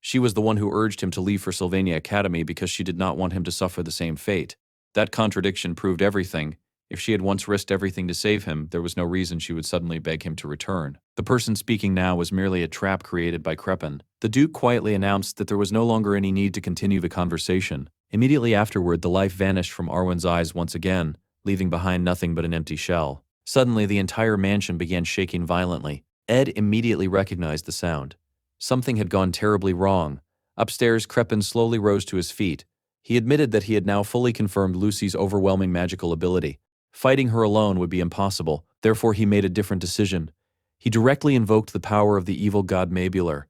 She was the one who urged him to leave for Sylvania Academy because she did not want him to suffer the same fate. That contradiction proved everything. If she had once risked everything to save him, there was no reason she would suddenly beg him to return. The person speaking now was merely a trap created by Crepin. The Duke quietly announced that there was no longer any need to continue the conversation. Immediately afterward, the life vanished from Arwen's eyes once again, leaving behind nothing but an empty shell. Suddenly, the entire mansion began shaking violently. Ed immediately recognized the sound. Something had gone terribly wrong. Upstairs, Crepin slowly rose to his feet. He admitted that he had now fully confirmed Lucy's overwhelming magical ability. Fighting her alone would be impossible, therefore he made a different decision. He directly invoked the power of the evil god Mabular.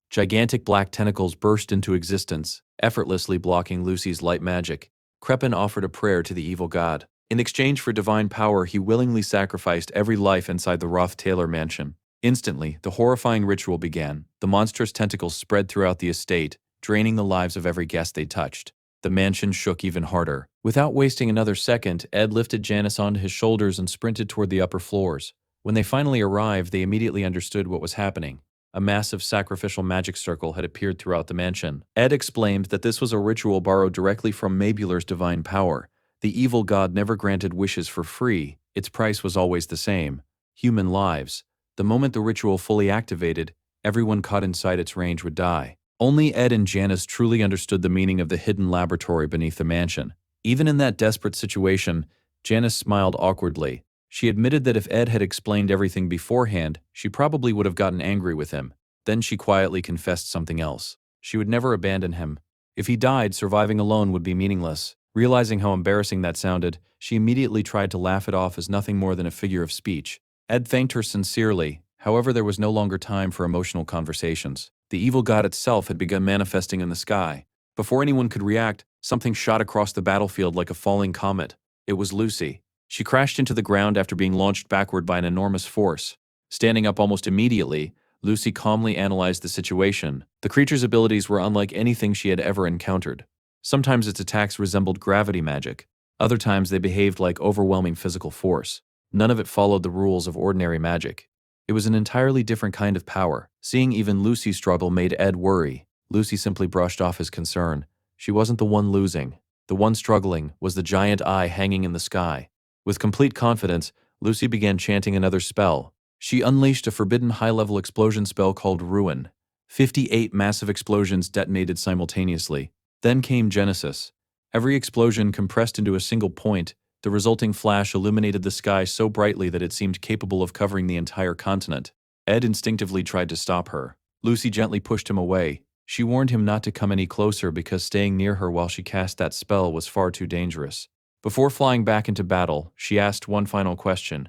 Gigantic black tentacles burst into existence, effortlessly blocking Lucy's light magic. Crepin offered a prayer to the evil god. In exchange for divine power, he willingly sacrificed every life inside the Roth-Taylor mansion. Instantly, the horrifying ritual began. The monstrous tentacles spread throughout the estate, draining the lives of every guest they touched. The mansion shook even harder. Without wasting another second, Ed lifted Janice onto his shoulders and sprinted toward the upper floors. When they finally arrived, they immediately understood what was happening. A massive sacrificial magic circle had appeared throughout the mansion. Ed explained that this was a ritual borrowed directly from Mabular's divine power. The evil god never granted wishes for free. Its price was always the same: human lives. The moment the ritual fully activated, everyone caught inside its range would die. Only Ed and Janice truly understood the meaning of the hidden laboratory beneath the mansion. Even in that desperate situation, Janice smiled awkwardly. She admitted that if Ed had explained everything beforehand, she probably would have gotten angry with him. Then she quietly confessed something else. She would never abandon him. If he died, surviving alone would be meaningless. Realizing how embarrassing that sounded, she immediately tried to laugh it off as nothing more than a figure of speech. Ed thanked her sincerely. However, there was no longer time for emotional conversations. The evil god itself had begun manifesting in the sky. Before anyone could react, something shot across the battlefield like a falling comet. It was Lucy. She crashed into the ground after being launched backward by an enormous force. Standing up almost immediately, Lucy calmly analyzed the situation. The creature's abilities were unlike anything she had ever encountered. Sometimes its attacks resembled gravity magic. Other times they behaved like overwhelming physical force. None of it followed the rules of ordinary magic. It was an entirely different kind of power. Seeing even Lucy struggle made Ed worry. Lucy simply brushed off his concern. She wasn't the one losing. The one struggling was the giant eye hanging in the sky. With complete confidence, Lucy began chanting another spell. She unleashed a forbidden high-level explosion spell called Ruin. 58 massive explosions detonated simultaneously. Then came Genesis. Every explosion compressed into a single point. The resulting flash illuminated the sky so brightly that it seemed capable of covering the entire continent. Ed instinctively tried to stop her. Lucy gently pushed him away. She warned him not to come any closer because staying near her while she cast that spell was far too dangerous. Before flying back into battle, she asked one final question.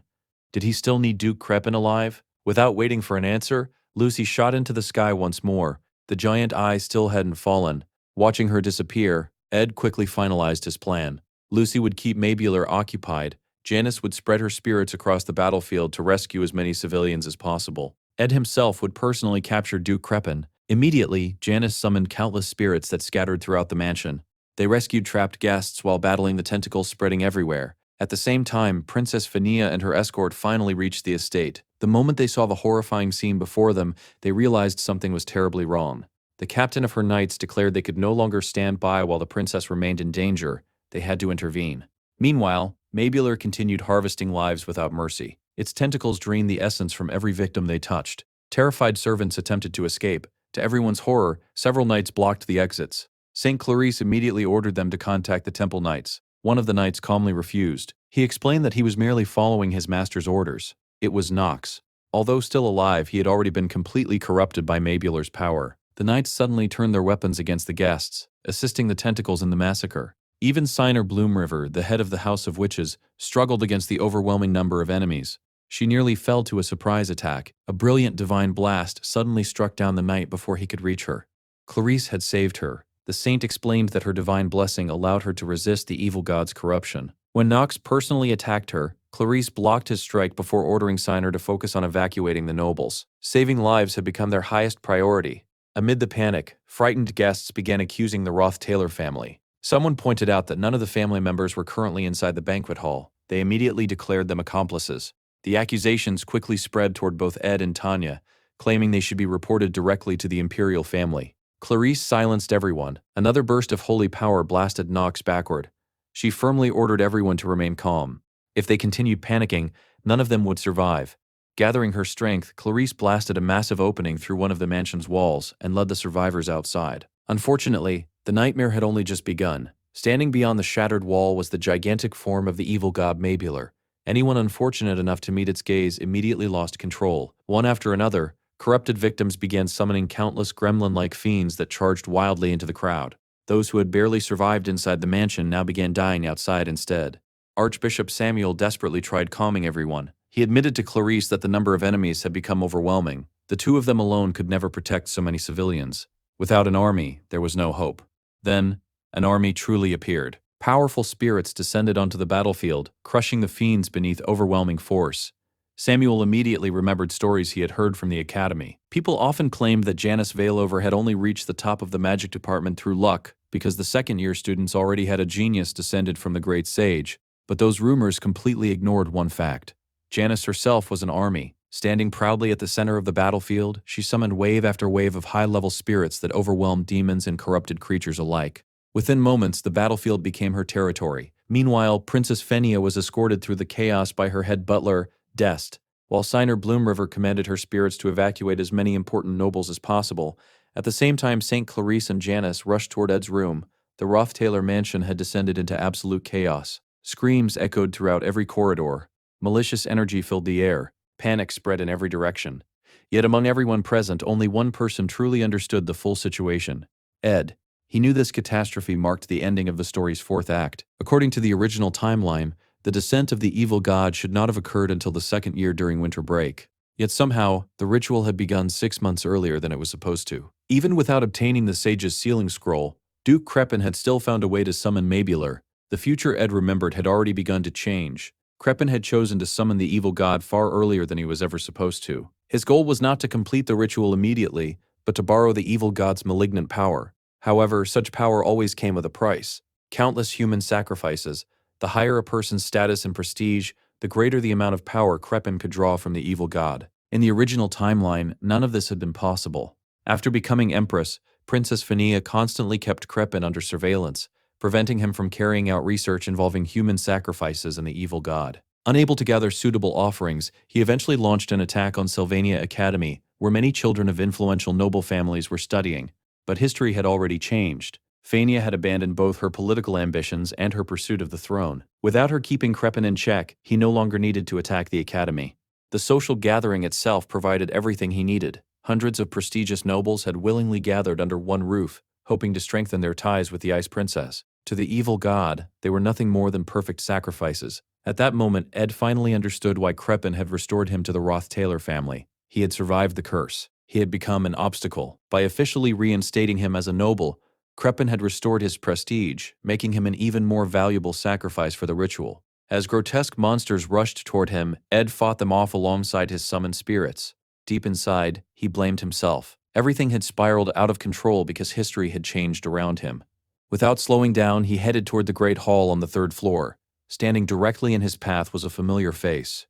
Did he still need Duke Crepin alive? Without waiting for an answer, Lucy shot into the sky once more. The giant eye still hadn't fallen. Watching her disappear, Ed quickly finalized his plan. Lucy would keep Mabular occupied. Janice would spread her spirits across the battlefield to rescue as many civilians as possible. Ed himself would personally capture Duke Crepin. Immediately, Janice summoned countless spirits that scattered throughout the mansion. They rescued trapped guests while battling the tentacles spreading everywhere. At the same time, Princess Fania and her escort finally reached the estate. The moment they saw the horrifying scene before them, they realized something was terribly wrong. The captain of her knights declared they could no longer stand by while the princess remained in danger. They had to intervene. Meanwhile, Mabular continued harvesting lives without mercy. Its tentacles drained the essence from every victim they touched. Terrified servants attempted to escape. To everyone's horror, several knights blocked the exits. St. Clarice immediately ordered them to contact the temple knights. One of the knights calmly refused. He explained that he was merely following his master's orders. It was Nox. Although still alive, he had already been completely corrupted by Mabular's power. The knights suddenly turned their weapons against the guests, assisting the tentacles in the massacre. Even Signer Bloomriver, the head of the House of Witches, struggled against the overwhelming number of enemies. She nearly fell to a surprise attack. A brilliant divine blast suddenly struck down the knight before he could reach her. Clarice had saved her. The saint explained that her divine blessing allowed her to resist the evil god's corruption. When Nox personally attacked her, Clarice blocked his strike before ordering Signer to focus on evacuating the nobles. Saving lives had become their highest priority. Amid the panic, frightened guests began accusing the Roth-Taylor family. Someone pointed out that none of the family members were currently inside the banquet hall. They immediately declared them accomplices. The accusations quickly spread toward both Ed and Tanya, claiming they should be reported directly to the imperial family. Clarice silenced everyone. Another burst of holy power blasted Nox backward. She firmly ordered everyone to remain calm. If they continued panicking, none of them would survive. Gathering her strength, Clarice blasted a massive opening through one of the mansion's walls and led the survivors outside. Unfortunately, the nightmare had only just begun. Standing beyond the shattered wall was the gigantic form of the evil god Mabular. Anyone unfortunate enough to meet its gaze immediately lost control. One after another, corrupted victims began summoning countless gremlin-like fiends that charged wildly into the crowd. Those who had barely survived inside the mansion now began dying outside instead. Archbishop Samuel desperately tried calming everyone. He admitted to Clarice that the number of enemies had become overwhelming. The two of them alone could never protect so many civilians. Without an army, there was no hope. Then, an army truly appeared. Powerful spirits descended onto the battlefield, crushing the fiends beneath overwhelming force. Samuel immediately remembered stories he had heard from the academy. People often claimed that Janice Vailover had only reached the top of the magic department through luck, because the second-year students already had a genius descended from the great sage. But those rumors completely ignored one fact. Janice herself was an army. Standing proudly at the center of the battlefield, she summoned wave after wave of high-level spirits that overwhelmed demons and corrupted creatures alike. Within moments, the battlefield became her territory. Meanwhile, Princess Fenia was escorted through the chaos by her head butler, Dest. While Signer Bloomriver commanded her spirits to evacuate as many important nobles as possible, at the same time St. Clarice and Janice rushed toward Ed's room. The Roth-Taylor mansion had descended into absolute chaos. Screams echoed throughout every corridor. Malicious energy filled the air. Panic spread in every direction. Yet among everyone present, only one person truly understood the full situation: Ed. He knew this catastrophe marked the ending of the story's fourth act. According to the original timeline, the descent of the evil god should not have occurred until the second year during winter break. Yet somehow, the ritual had begun 6 months earlier than it was supposed to. Even without obtaining the sage's sealing scroll, Duke Crepin had still found a way to summon Mabular. The future Ed remembered had already begun to change. Crepin had chosen to summon the evil god far earlier than he was ever supposed to. His goal was not to complete the ritual immediately, but to borrow the evil god's malignant power. However, such power always came with a price. Countless human sacrifices. The higher a person's status and prestige, the greater the amount of power Crepin could draw from the evil god. In the original timeline, none of this had been possible. After becoming Empress, Princess Fania constantly kept Crepin under surveillance, preventing him from carrying out research involving human sacrifices and the evil god. Unable to gather suitable offerings, he eventually launched an attack on Sylvania Academy, where many children of influential noble families were studying. But history had already changed. Fania had abandoned both her political ambitions and her pursuit of the throne. Without her keeping Crepin in check, he no longer needed to attack the academy. The social gathering itself provided everything he needed. Hundreds of prestigious nobles had willingly gathered under one roof, hoping to strengthen their ties with the Ice Princess. To the evil god, they were nothing more than perfect sacrifices. At that moment, Ed finally understood why Crepin had restored him to the Roth-Taylor family. He had survived the curse. He had become an obstacle. By officially reinstating him as a noble, Krepin had restored his prestige, making him an even more valuable sacrifice for the ritual. As grotesque monsters rushed toward him, Ed fought them off alongside his summoned spirits. Deep inside, he blamed himself. Everything had spiraled out of control because history had changed around him. Without slowing down, he headed toward the great hall on the third floor. Standing directly in his path was a familiar face.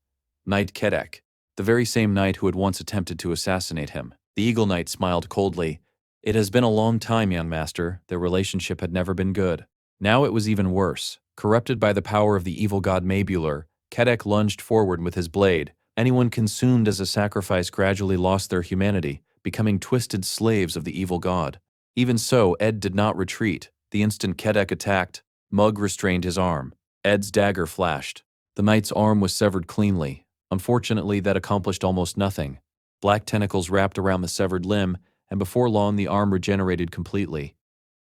Knight Kedek, the very same knight who had once attempted to assassinate him. The Eagle Knight smiled coldly. It has been a long time, young master. Their relationship had never been good. Now it was even worse. Corrupted by the power of the evil god Mabulur, Kedek lunged forward with his blade. Anyone consumed as a sacrifice gradually lost their humanity, becoming twisted slaves of the evil god. Even so, Ed did not retreat. The instant Kedek attacked, Mug restrained his arm. Ed's dagger flashed. The knight's arm was severed cleanly. Unfortunately, that accomplished almost nothing. Black tentacles wrapped around the severed limb, and before long the arm regenerated completely.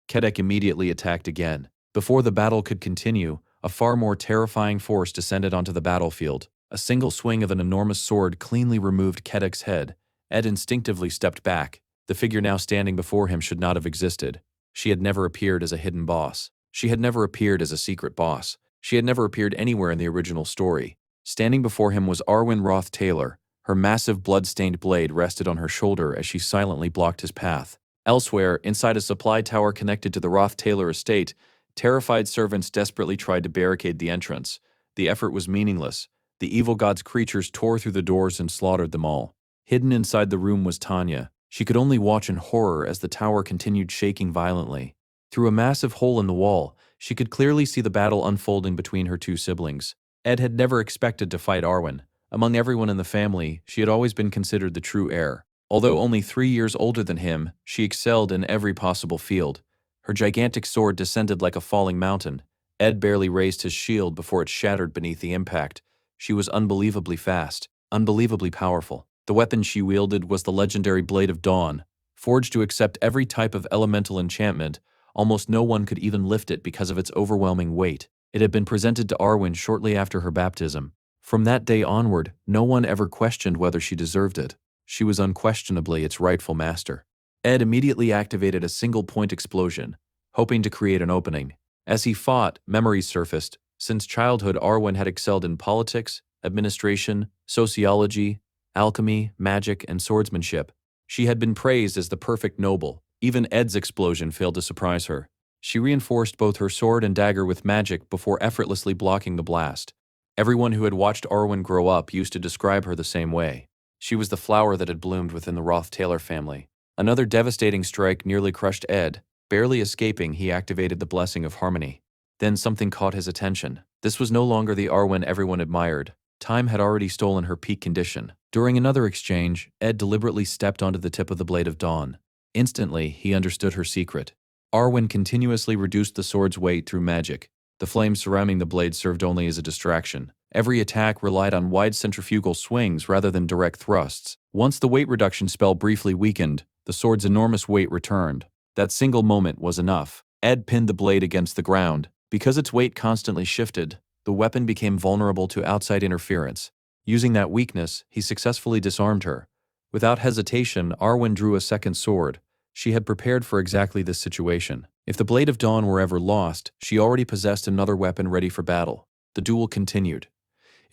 Kedek immediately attacked again. Before the battle could continue, a far more terrifying force descended onto the battlefield. A single swing of an enormous sword cleanly removed Kedek's head. Ed instinctively stepped back. The figure now standing before him should not have existed. She had never appeared as a hidden boss. She had never appeared as a secret boss. She had never appeared anywhere in the original story. Standing before him was Arwen Roth Taylor. Her massive blood-stained blade rested on her shoulder as she silently blocked his path. Elsewhere, inside a supply tower connected to the Roth Taylor estate, terrified servants desperately tried to barricade the entrance. The effort was meaningless. The evil god's creatures tore through the doors and slaughtered them all. Hidden inside the room was Tanya. She could only watch in horror as the tower continued shaking violently. Through a massive hole in the wall, she could clearly see the battle unfolding between her two siblings. Ed had never expected to fight Arwen. Among everyone in the family, she had always been considered the true heir. Although only 3 years older than him, she excelled in every possible field. Her gigantic sword descended like a falling mountain. Ed barely raised his shield before it shattered beneath the impact. She was unbelievably fast, unbelievably powerful. The weapon she wielded was the legendary Blade of Dawn. Forged to accept every type of elemental enchantment, almost no one could even lift it because of its overwhelming weight. It had been presented to Arwen shortly after her baptism. From that day onward, no one ever questioned whether she deserved it. She was unquestionably its rightful master. Ed immediately activated a single-point explosion, hoping to create an opening. As he fought, memories surfaced. Since childhood, Arwen had excelled in politics, administration, sociology, alchemy, magic, and swordsmanship. She had been praised as the perfect noble. Even Ed's explosion failed to surprise her. She reinforced both her sword and dagger with magic before effortlessly blocking the blast. Everyone who had watched Arwen grow up used to describe her the same way. She was the flower that had bloomed within the Roth Taylor family. Another devastating strike nearly crushed Ed. Barely escaping, he activated the Blessing of Harmony. Then something caught his attention. This was no longer the Arwen everyone admired. Time had already stolen her peak condition. During another exchange, Ed deliberately stepped onto the tip of the Blade of Dawn. Instantly, he understood her secret. Arwen continuously reduced the sword's weight through magic. The flames surrounding the blade served only as a distraction. Every attack relied on wide centrifugal swings rather than direct thrusts. Once the weight reduction spell briefly weakened, the sword's enormous weight returned. That single moment was enough. Ed pinned the blade against the ground. Because its weight constantly shifted, the weapon became vulnerable to outside interference. Using that weakness, he successfully disarmed her. Without hesitation, Arwen drew a second sword. She had prepared for exactly this situation. If the Blade of Dawn were ever lost, she already possessed another weapon ready for battle. The duel continued.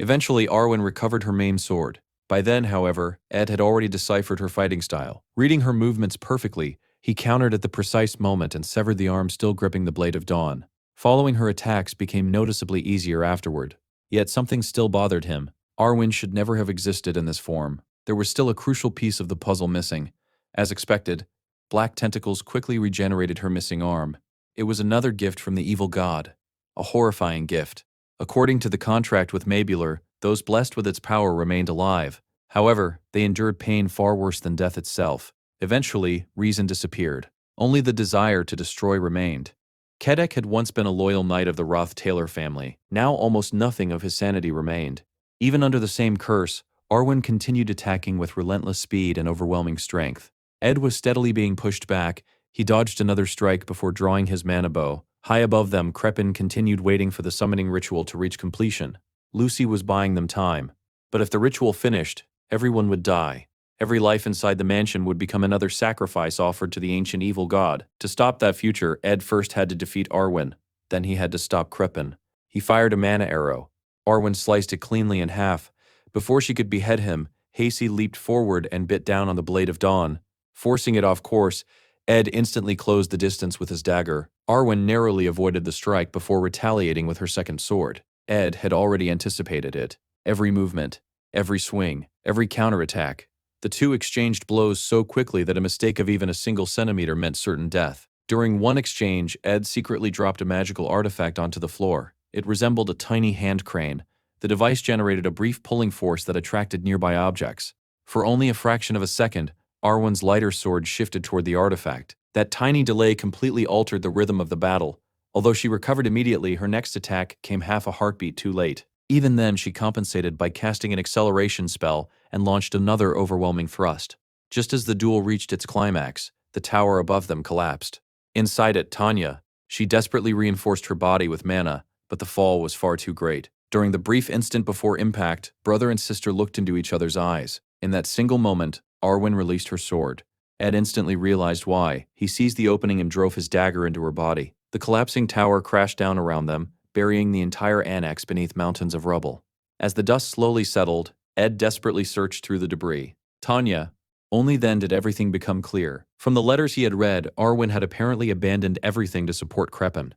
Eventually, Arwen recovered her main sword. By then, however, Ed had already deciphered her fighting style. Reading her movements perfectly, he countered at the precise moment and severed the arm still gripping the Blade of Dawn. Following her attacks became noticeably easier afterward. Yet something still bothered him. Arwen should never have existed in this form. There was still a crucial piece of the puzzle missing. As expected, black tentacles quickly regenerated her missing arm. It was another gift from the evil god. A horrifying gift. According to the contract with Mabulur, those blessed with its power remained alive. However, they endured pain far worse than death itself. Eventually, reason disappeared. Only the desire to destroy remained. Kedek had once been a loyal knight of the Roth Taylor family. Now almost nothing of his sanity remained. Even under the same curse, Arwen continued attacking with relentless speed and overwhelming strength. Ed was steadily being pushed back. He dodged another strike before drawing his mana bow. High above them, Krepin continued waiting for the summoning ritual to reach completion. Lucy was buying them time. But if the ritual finished, everyone would die. Every life inside the mansion would become another sacrifice offered to the ancient evil god. To stop that future, Ed first had to defeat Arwen. Then he had to stop Kreppen. He fired a mana arrow. Arwen sliced it cleanly in half. Before she could behead him, Hasey leaped forward and bit down on the blade of dawn. Forcing it off course, Ed instantly closed the distance with his dagger. Arwen narrowly avoided the strike before retaliating with her second sword. Ed had already anticipated it. Every movement, every swing, every counterattack. The two exchanged blows so quickly that a mistake of even a single centimeter meant certain death. During one exchange, Ed secretly dropped a magical artifact onto the floor. It resembled a tiny hand crane. The device generated a brief pulling force that attracted nearby objects. For only a fraction of a second, Arwen's lighter sword shifted toward the artifact. That tiny delay completely altered the rhythm of the battle. Although she recovered immediately, her next attack came half a heartbeat too late. Even then, she compensated by casting an acceleration spell and launched another overwhelming thrust. Just as the duel reached its climax, the tower above them collapsed. Inside it, Tanya. She desperately reinforced her body with mana, but the fall was far too great. During the brief instant before impact, brother and sister looked into each other's eyes. In that single moment, Arwen released her sword. Ed instantly realized why. He seized the opening and drove his dagger into her body. The collapsing tower crashed down around them, burying the entire annex beneath mountains of rubble. As the dust slowly settled, Ed desperately searched through the debris. Tanya. Only then did everything become clear. From the letters he had read, Arwen had apparently abandoned everything to support Kreppen.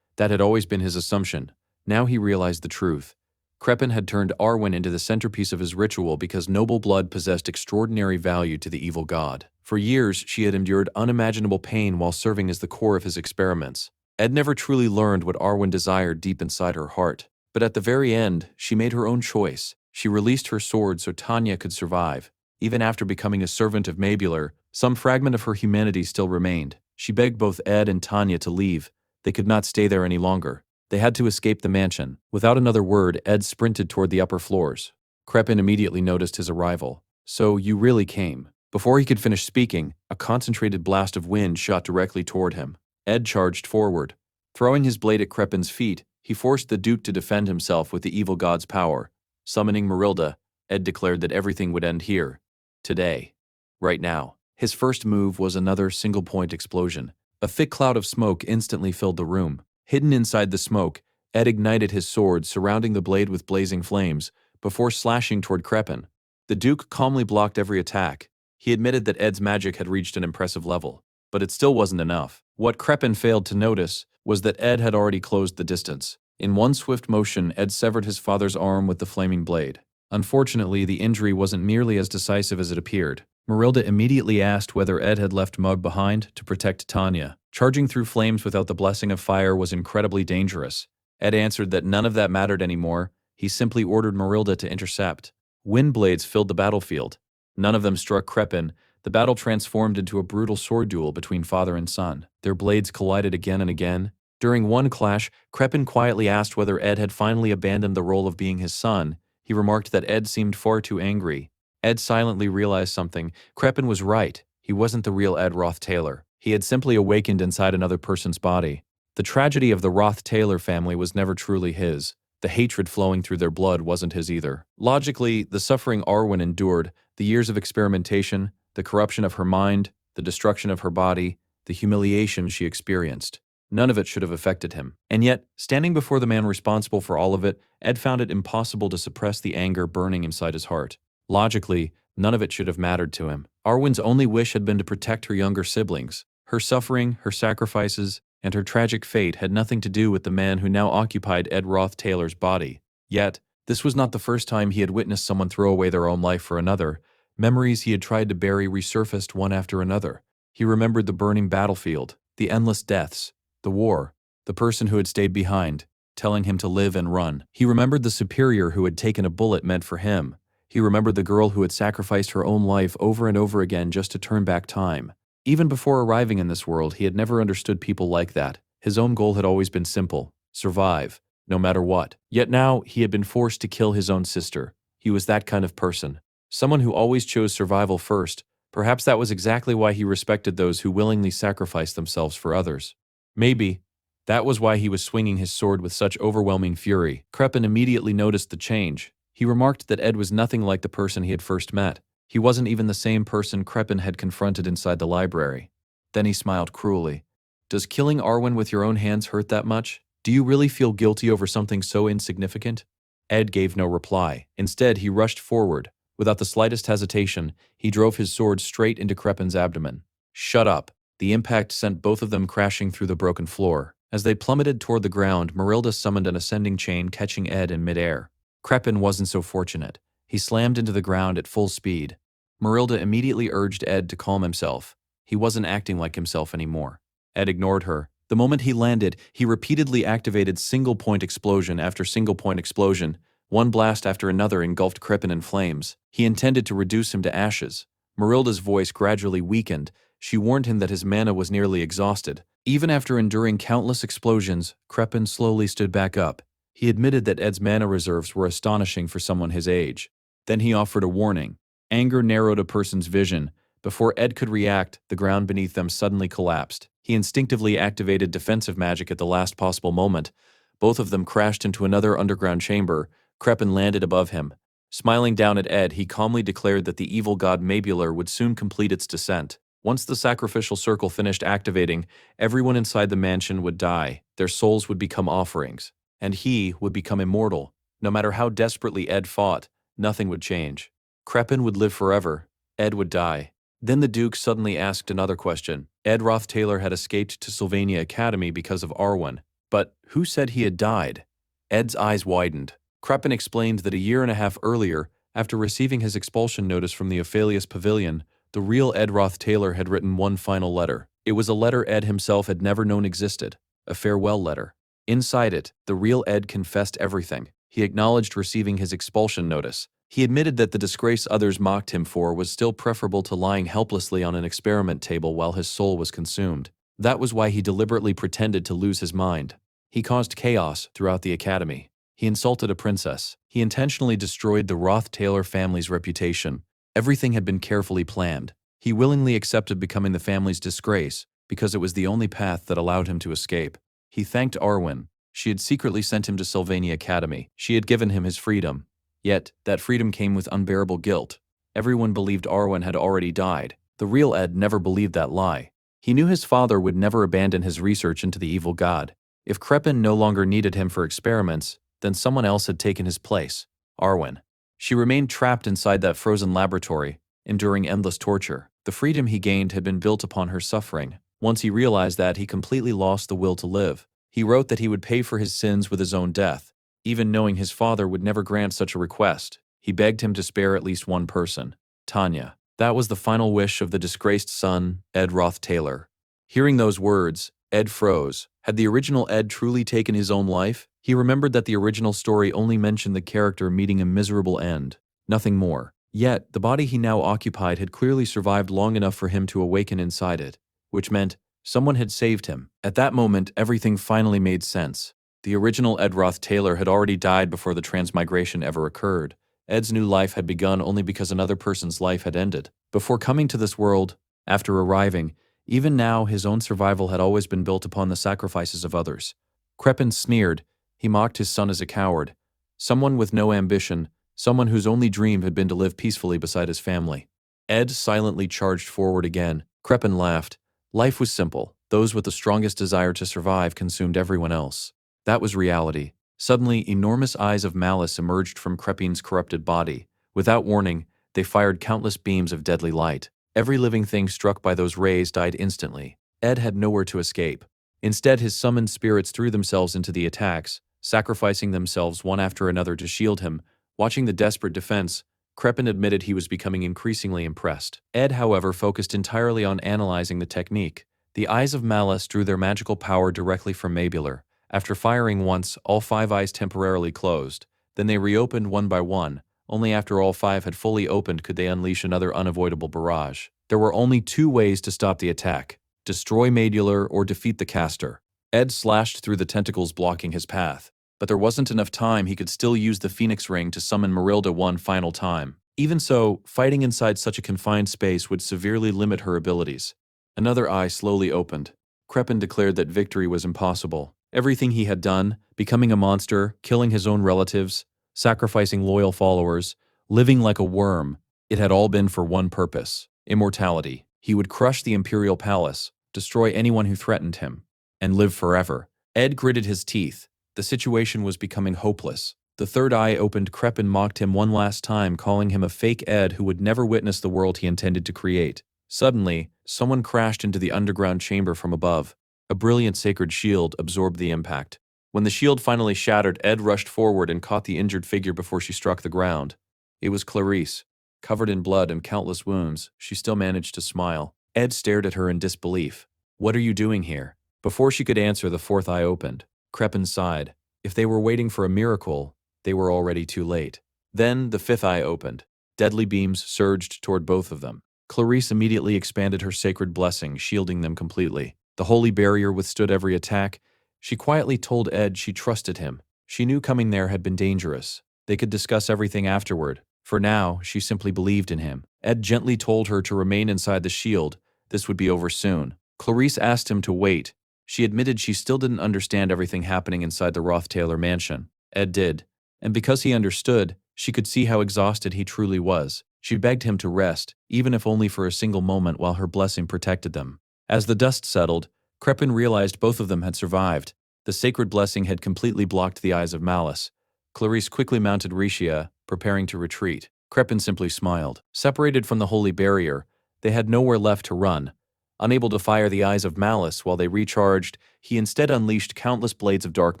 That had always been his assumption. Now he realized the truth. Kreppen had turned Arwen into the centerpiece of his ritual because noble blood possessed extraordinary value to the evil god. For years, she had endured unimaginable pain while serving as the core of his experiments. Ed never truly learned what Arwen desired deep inside her heart. But at the very end, she made her own choice. She released her sword so Tanya could survive. Even after becoming a servant of Mabular, some fragment of her humanity still remained. She begged both Ed and Tanya to leave. They could not stay there any longer. They had to escape the mansion. Without another word, Ed sprinted toward the upper floors. Kreppen immediately noticed his arrival. "So you really came." Before he could finish speaking, a concentrated blast of wind shot directly toward him. Ed charged forward. Throwing his blade at Kreppen's feet, he forced the Duke to defend himself with the evil god's power. Summoning Marilda, Ed declared that everything would end here. Today. Right now. His first move was another single-point explosion. A thick cloud of smoke instantly filled the room. Hidden inside the smoke, Ed ignited his sword, surrounding the blade with blazing flames, before slashing toward Kreppen. The Duke calmly blocked every attack. He admitted that Ed's magic had reached an impressive level. But it still wasn't enough. What Kreppen failed to notice was that Ed had already closed the distance. In one swift motion, Ed severed his father's arm with the flaming blade. Unfortunately, the injury wasn't nearly as decisive as it appeared. Marilda immediately asked whether Ed had left Mug behind to protect Tanya. Charging through flames without the blessing of fire was incredibly dangerous. Ed answered that none of that mattered anymore. He simply ordered Marilda to intercept. Wind blades filled the battlefield. None of them struck Kreppen. The battle transformed into a brutal sword duel between father and son. Their blades collided again and again. During one clash, Kreppen quietly asked whether Ed had finally abandoned the role of being his son. He remarked that Ed seemed far too angry. Ed silently realized something. Kreppen was right. He wasn't the real Ed Roth-Taylor. He had simply awakened inside another person's body. The tragedy of the Roth-Taylor family was never truly his. The hatred flowing through their blood wasn't his either. Logically, the suffering Arwen endured, the years of experimentation, the corruption of her mind, the destruction of her body, the humiliation she experienced. None of it should have affected him. And yet, standing before the man responsible for all of it, Ed found it impossible to suppress the anger burning inside his heart. Logically, none of it should have mattered to him. Arwen's only wish had been to protect her younger siblings. Her suffering, her sacrifices, and her tragic fate had nothing to do with the man who now occupied Ed Roth-Taylor's body. Yet, this was not the first time he had witnessed someone throw away their own life for another. Memories he had tried to bury resurfaced one after another. He remembered the burning battlefield, the endless deaths, the war, the person who had stayed behind, telling him to live and run. He remembered the superior who had taken a bullet meant for him. He remembered the girl who had sacrificed her own life over and over again just to turn back time. Even before arriving in this world, he had never understood people like that. His own goal had always been simple: survive, no matter what. Yet now, he had been forced to kill his own sister. He was that kind of person. Someone who always chose survival first. Perhaps that was exactly why he respected those who willingly sacrificed themselves for others. Maybe that was why he was swinging his sword with such overwhelming fury. Kreppen immediately noticed the change. He remarked that Ed was nothing like the person he had first met. He wasn't even the same person Crepin had confronted inside the library. Then he smiled cruelly. Does killing Arwen with your own hands hurt that much? Do you really feel guilty over something so insignificant? Ed gave no reply. Instead, he rushed forward. Without the slightest hesitation, he drove his sword straight into Crepin's abdomen. Shut up. The impact sent both of them crashing through the broken floor. As they plummeted toward the ground, Marilda summoned an ascending chain, catching Ed in midair. Crepin wasn't so fortunate. He slammed into the ground at full speed. Marilda immediately urged Ed to calm himself. He wasn't acting like himself anymore. Ed ignored her. The moment he landed, he repeatedly activated single-point explosion after single-point explosion. One blast after another engulfed Crepin in flames. He intended to reduce him to ashes. Marilda's voice gradually weakened. She warned him that his mana was nearly exhausted. Even after enduring countless explosions, Crepin slowly stood back up. He admitted that Ed's mana reserves were astonishing for someone his age. Then he offered a warning. Anger narrowed a person's vision. Before Ed could react, the ground beneath them suddenly collapsed. He instinctively activated defensive magic at the last possible moment. Both of them crashed into another underground chamber. Crepin landed above him. Smiling down at Ed, he calmly declared that the evil god Mabular would soon complete its descent. Once the sacrificial circle finished activating, everyone inside the mansion would die. Their souls would become offerings. And he would become immortal. No matter how desperately Ed fought, nothing would change. Crepin would live forever. Ed would die. Then the Duke suddenly asked another question. Ed Roth-Taylor had escaped to Sylvania Academy because of Arwen. But who said he had died? Ed's eyes widened. Crepin explained that a year and a half earlier, after receiving his expulsion notice from the Ophelius Pavilion, the real Ed Roth-Taylor had written one final letter. It was a letter Ed himself had never known existed, a farewell letter. Inside it, the real Ed confessed everything. He acknowledged receiving his expulsion notice. He admitted that the disgrace others mocked him for was still preferable to lying helplessly on an experiment table while his soul was consumed. That was why he deliberately pretended to lose his mind. He caused chaos throughout the academy. He insulted a princess. He intentionally destroyed the Roth-Taylor family's reputation. Everything had been carefully planned. He willingly accepted becoming the family's disgrace because it was the only path that allowed him to escape. He thanked Arwen. She had secretly sent him to Sylvania Academy. She had given him his freedom. Yet, that freedom came with unbearable guilt. Everyone believed Arwen had already died. The real Ed never believed that lie. He knew his father would never abandon his research into the evil god. If Crepin no longer needed him for experiments, then someone else had taken his place, Arwen. She remained trapped inside that frozen laboratory, enduring endless torture. The freedom he gained had been built upon her suffering. Once he realized that, he completely lost the will to live. He wrote that he would pay for his sins with his own death. Even knowing his father would never grant such a request, he begged him to spare at least one person, Tanya. That was the final wish of the disgraced son, Ed Roth-Taylor. Hearing those words, Ed froze. Had the original Ed truly taken his own life? He remembered that the original story only mentioned the character meeting a miserable end, nothing more. Yet, the body he now occupied had clearly survived long enough for him to awaken inside it, which meant someone had saved him. At that moment, everything finally made sense. The original Ed Roth-Taylor had already died before the transmigration ever occurred. Ed's new life had begun only because another person's life had ended. Before coming to this world, after arriving, even now his own survival had always been built upon the sacrifices of others. Crepin sneered. He mocked his son as a coward. Someone with no ambition, someone whose only dream had been to live peacefully beside his family. Ed silently charged forward again. Crepin laughed. Life was simple. Those with the strongest desire to survive consumed everyone else. That was reality. Suddenly, enormous eyes of malice emerged from Crepin's corrupted body. Without warning, they fired countless beams of deadly light. Every living thing struck by those rays died instantly. Ed had nowhere to escape. Instead, his summoned spirits threw themselves into the attacks, sacrificing themselves one after another to shield him. Watching the desperate defense, Crepin admitted he was becoming increasingly impressed. Ed, however, focused entirely on analyzing the technique. The eyes of malice drew their magical power directly from Mabular. After firing once, all 5 eyes temporarily closed. Then they reopened one by one. Only after all 5 had fully opened could they unleash another unavoidable barrage. There were only 2 ways to stop the attack: destroy Mabular or defeat the caster. Ed slashed through the tentacles blocking his path. But there wasn't enough time. He could still use the Phoenix Ring to summon Marilda one final time. Even so, fighting inside such a confined space would severely limit her abilities. Another eye slowly opened. Crepin declared that victory was impossible. Everything he had done, becoming a monster, killing his own relatives, sacrificing loyal followers, living like a worm, It had all been for one purpose: immortality. He would crush the imperial palace, destroy anyone who threatened him, and live forever. Ed gritted his teeth. The situation was becoming hopeless. The third eye opened. Krepin mocked him one last time, calling him a fake Ed who would never witness the world he intended to create. Suddenly, someone crashed into the underground chamber from above. A brilliant sacred shield absorbed the impact. When the shield finally shattered, Ed rushed forward and caught the injured figure before she struck the ground. It was Clarice. Covered in blood and countless wounds, she still managed to smile. Ed stared at her in disbelief. "What are you doing here?" Before she could answer, the fourth eye opened. Krepin sighed. If they were waiting for a miracle, they were already too late. Then the fifth eye opened. Deadly beams surged toward both of them. Clarice immediately expanded her sacred blessing, shielding them completely. The holy barrier withstood every attack. She quietly told Ed she trusted him. She knew coming there had been dangerous. They could discuss everything afterward. For now, she simply believed in him. Ed gently told her to remain inside the shield. This would be over soon. Clarice asked him to wait. She admitted she still didn't understand everything happening inside the Rothtaylor mansion. Ed did. And because he understood, she could see how exhausted he truly was. She begged him to rest, even if only for a single moment, while her blessing protected them. As the dust settled, Krepin realized both of them had survived. The sacred blessing had completely blocked the eyes of malice. Clarice quickly mounted Rishia, preparing to retreat. Krepin simply smiled. Separated from the holy barrier, they had nowhere left to run. Unable to fire the eyes of malice while they recharged, he instead unleashed countless blades of dark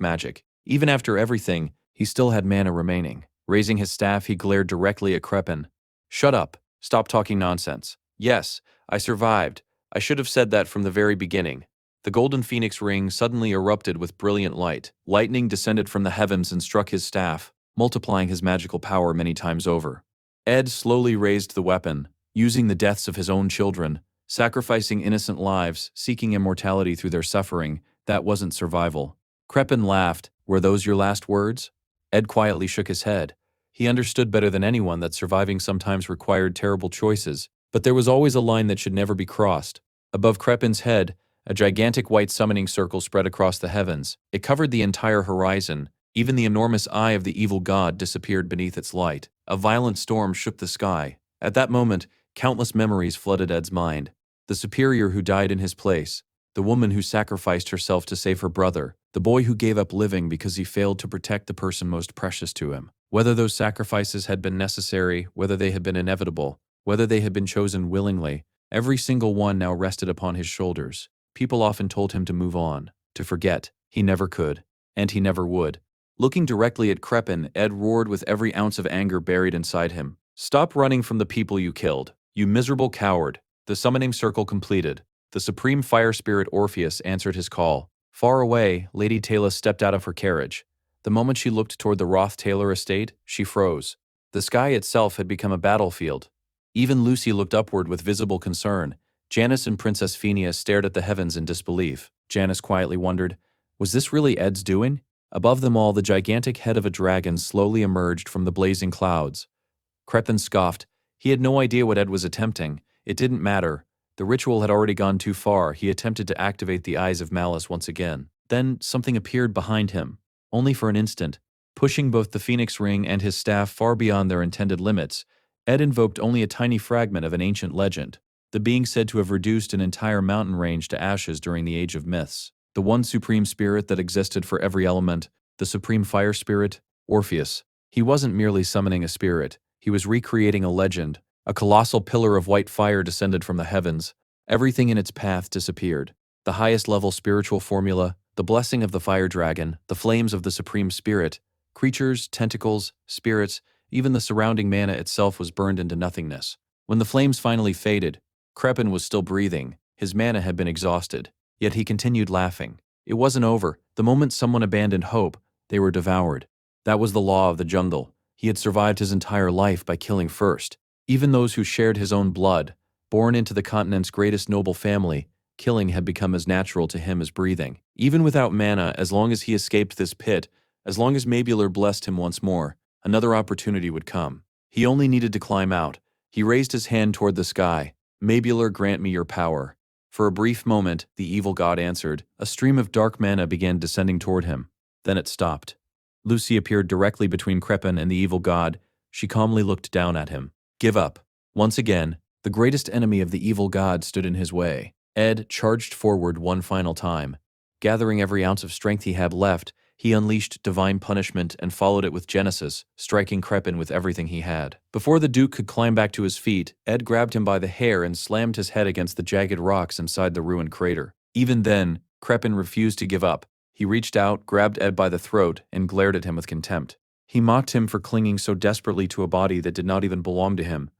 magic. Even after everything, he still had mana remaining. Raising his staff, he glared directly at Krepin. "Shut up. Stop talking nonsense. Yes, I survived. I should have said that from the very beginning." The golden phoenix ring suddenly erupted with brilliant light. Lightning descended from the heavens and struck his staff, multiplying his magical power many times over. Ed slowly raised the weapon, using the deaths of his own children, sacrificing innocent lives, seeking immortality through their suffering. That wasn't survival. Krepin laughed. "Were those your last words?" Ed quietly shook his head. He understood better than anyone that surviving sometimes required terrible choices, but there was always a line that should never be crossed. Above Krepin's head, a gigantic white summoning circle spread across the heavens. It covered the entire horizon. Even the enormous eye of the evil god disappeared beneath its light. A violent storm shook the sky. At that moment, countless memories flooded Ed's mind. The superior who died in his place, the woman who sacrificed herself to save her brother, the boy who gave up living because he failed to protect the person most precious to him. Whether those sacrifices had been necessary, whether they had been inevitable, whether they had been chosen willingly, every single one now rested upon his shoulders. People often told him to move on, to forget. He never could, and he never would. Looking directly at Krepin, Ed roared with every ounce of anger buried inside him. "Stop running from the people you killed, you miserable coward." The summoning circle completed. The supreme fire spirit Orpheus answered his call. Far away, Lady Taylor stepped out of her carriage. The moment she looked toward the Rothtaylor estate, she froze. The sky itself had become a battlefield. Even Lucy looked upward with visible concern. Janice and Princess Phineas stared at the heavens in disbelief. Janice quietly wondered, was this really Ed's doing? Above them all, the gigantic head of a dragon slowly emerged from the blazing clouds. Krepin scoffed. He had no idea what Ed was attempting. It didn't matter. The ritual had already gone too far. He attempted to activate the eyes of malice once again. Then something appeared behind him, only for an instant. Pushing both the phoenix ring and his staff far beyond their intended limits, Ed invoked only a tiny fragment of an ancient legend, the being said to have reduced an entire mountain range to ashes during the Age of Myths. The one supreme spirit that existed for every element, the supreme fire spirit, Orpheus. He wasn't merely summoning a spirit, he was recreating a legend. A colossal pillar of white fire descended from the heavens. Everything in its path disappeared. The highest level spiritual formula, the blessing of the fire dragon, the flames of the supreme spirit, creatures, tentacles, spirits, even the surrounding mana itself was burned into nothingness. When the flames finally faded, Krepin was still breathing. His mana had been exhausted. Yet he continued laughing. It wasn't over. The moment someone abandoned hope, they were devoured. That was the law of the jungle. He had survived his entire life by killing first. Even those who shared his own blood, born into the continent's greatest noble family, killing had become as natural to him as breathing. Even without mana, as long as he escaped this pit, as long as Mabular blessed him once more, another opportunity would come. He only needed to climb out. He raised his hand toward the sky. "Mabular, grant me your power." For a brief moment, the evil god answered. A stream of dark mana began descending toward him. Then it stopped. Lucy appeared directly between Krepin and the evil god. She calmly looked down at him. "Give up. Once again, the greatest enemy of the evil god stood in his way. Ed charged forward one final time. Gathering every ounce of strength he had left, he unleashed divine punishment and followed it with Genesis, striking Crepin with everything he had. Before the Duke could climb back to his feet, Ed grabbed him by the hair and slammed his head against the jagged rocks inside the ruined crater. Even then, Crepin refused to give up. He reached out, grabbed Ed by the throat, and glared at him with contempt. He mocked him for clinging so desperately to a body that did not even belong to him.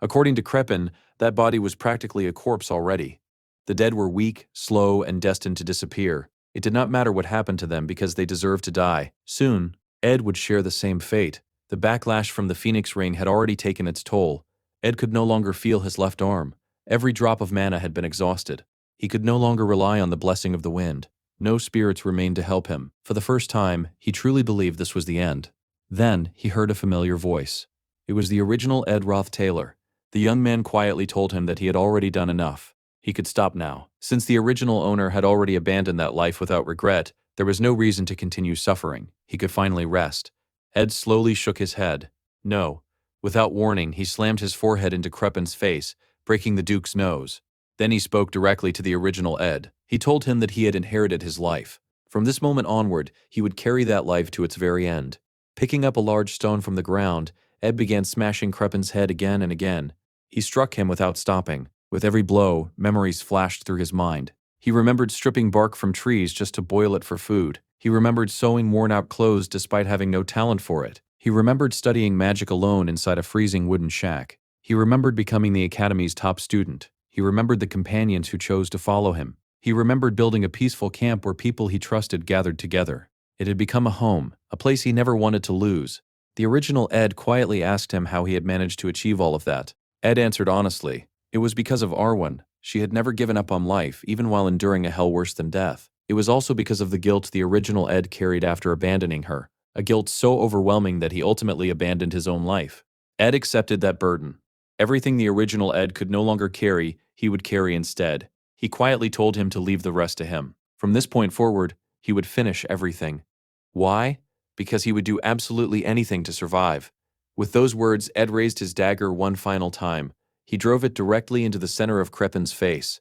According to Crepin, that body was practically a corpse already. The dead were weak, slow, and destined to disappear. It did not matter what happened to them because they deserved to die. Soon, Ed would share the same fate. The backlash from the Phoenix Ring had already taken its toll. Ed could no longer feel his left arm. Every drop of mana had been exhausted. He could no longer rely on the blessing of the wind. No spirits remained to help him. For the first time, he truly believed this was the end. Then, he heard a familiar voice. It was the original Ed Roth Taylor. The young man quietly told him that he had already done enough. He could stop now. Since the original owner had already abandoned that life without regret, there was no reason to continue suffering. He could finally rest. Ed slowly shook his head. No. Without warning, he slammed his forehead into Crepin's face, breaking the Duke's nose. Then he spoke directly to the original Ed. He told him that he had inherited his life. From this moment onward, he would carry that life to its very end. Picking up a large stone from the ground, Ed began smashing Crepin's head again and again. He struck him without stopping. With every blow, memories flashed through his mind. He remembered stripping bark from trees just to boil it for food. He remembered sewing worn-out clothes despite having no talent for it. He remembered studying magic alone inside a freezing wooden shack. He remembered becoming the academy's top student. He remembered the companions who chose to follow him. He remembered building a peaceful camp where people he trusted gathered together. It had become a home, a place he never wanted to lose. The original Ed quietly asked him how he had managed to achieve all of that. Ed answered honestly. It was because of Arwen. She had never given up on life, even while enduring a hell worse than death. It was also because of the guilt the original Ed carried after abandoning her, a guilt so overwhelming that he ultimately abandoned his own life. Ed accepted that burden. Everything the original Ed could no longer carry, he would carry instead. He quietly told him to leave the rest to him. From this point forward, he would finish everything. Why? Because he would do absolutely anything to survive. With those words, Ed raised his dagger one final time. He drove it directly into the center of Crepin's face.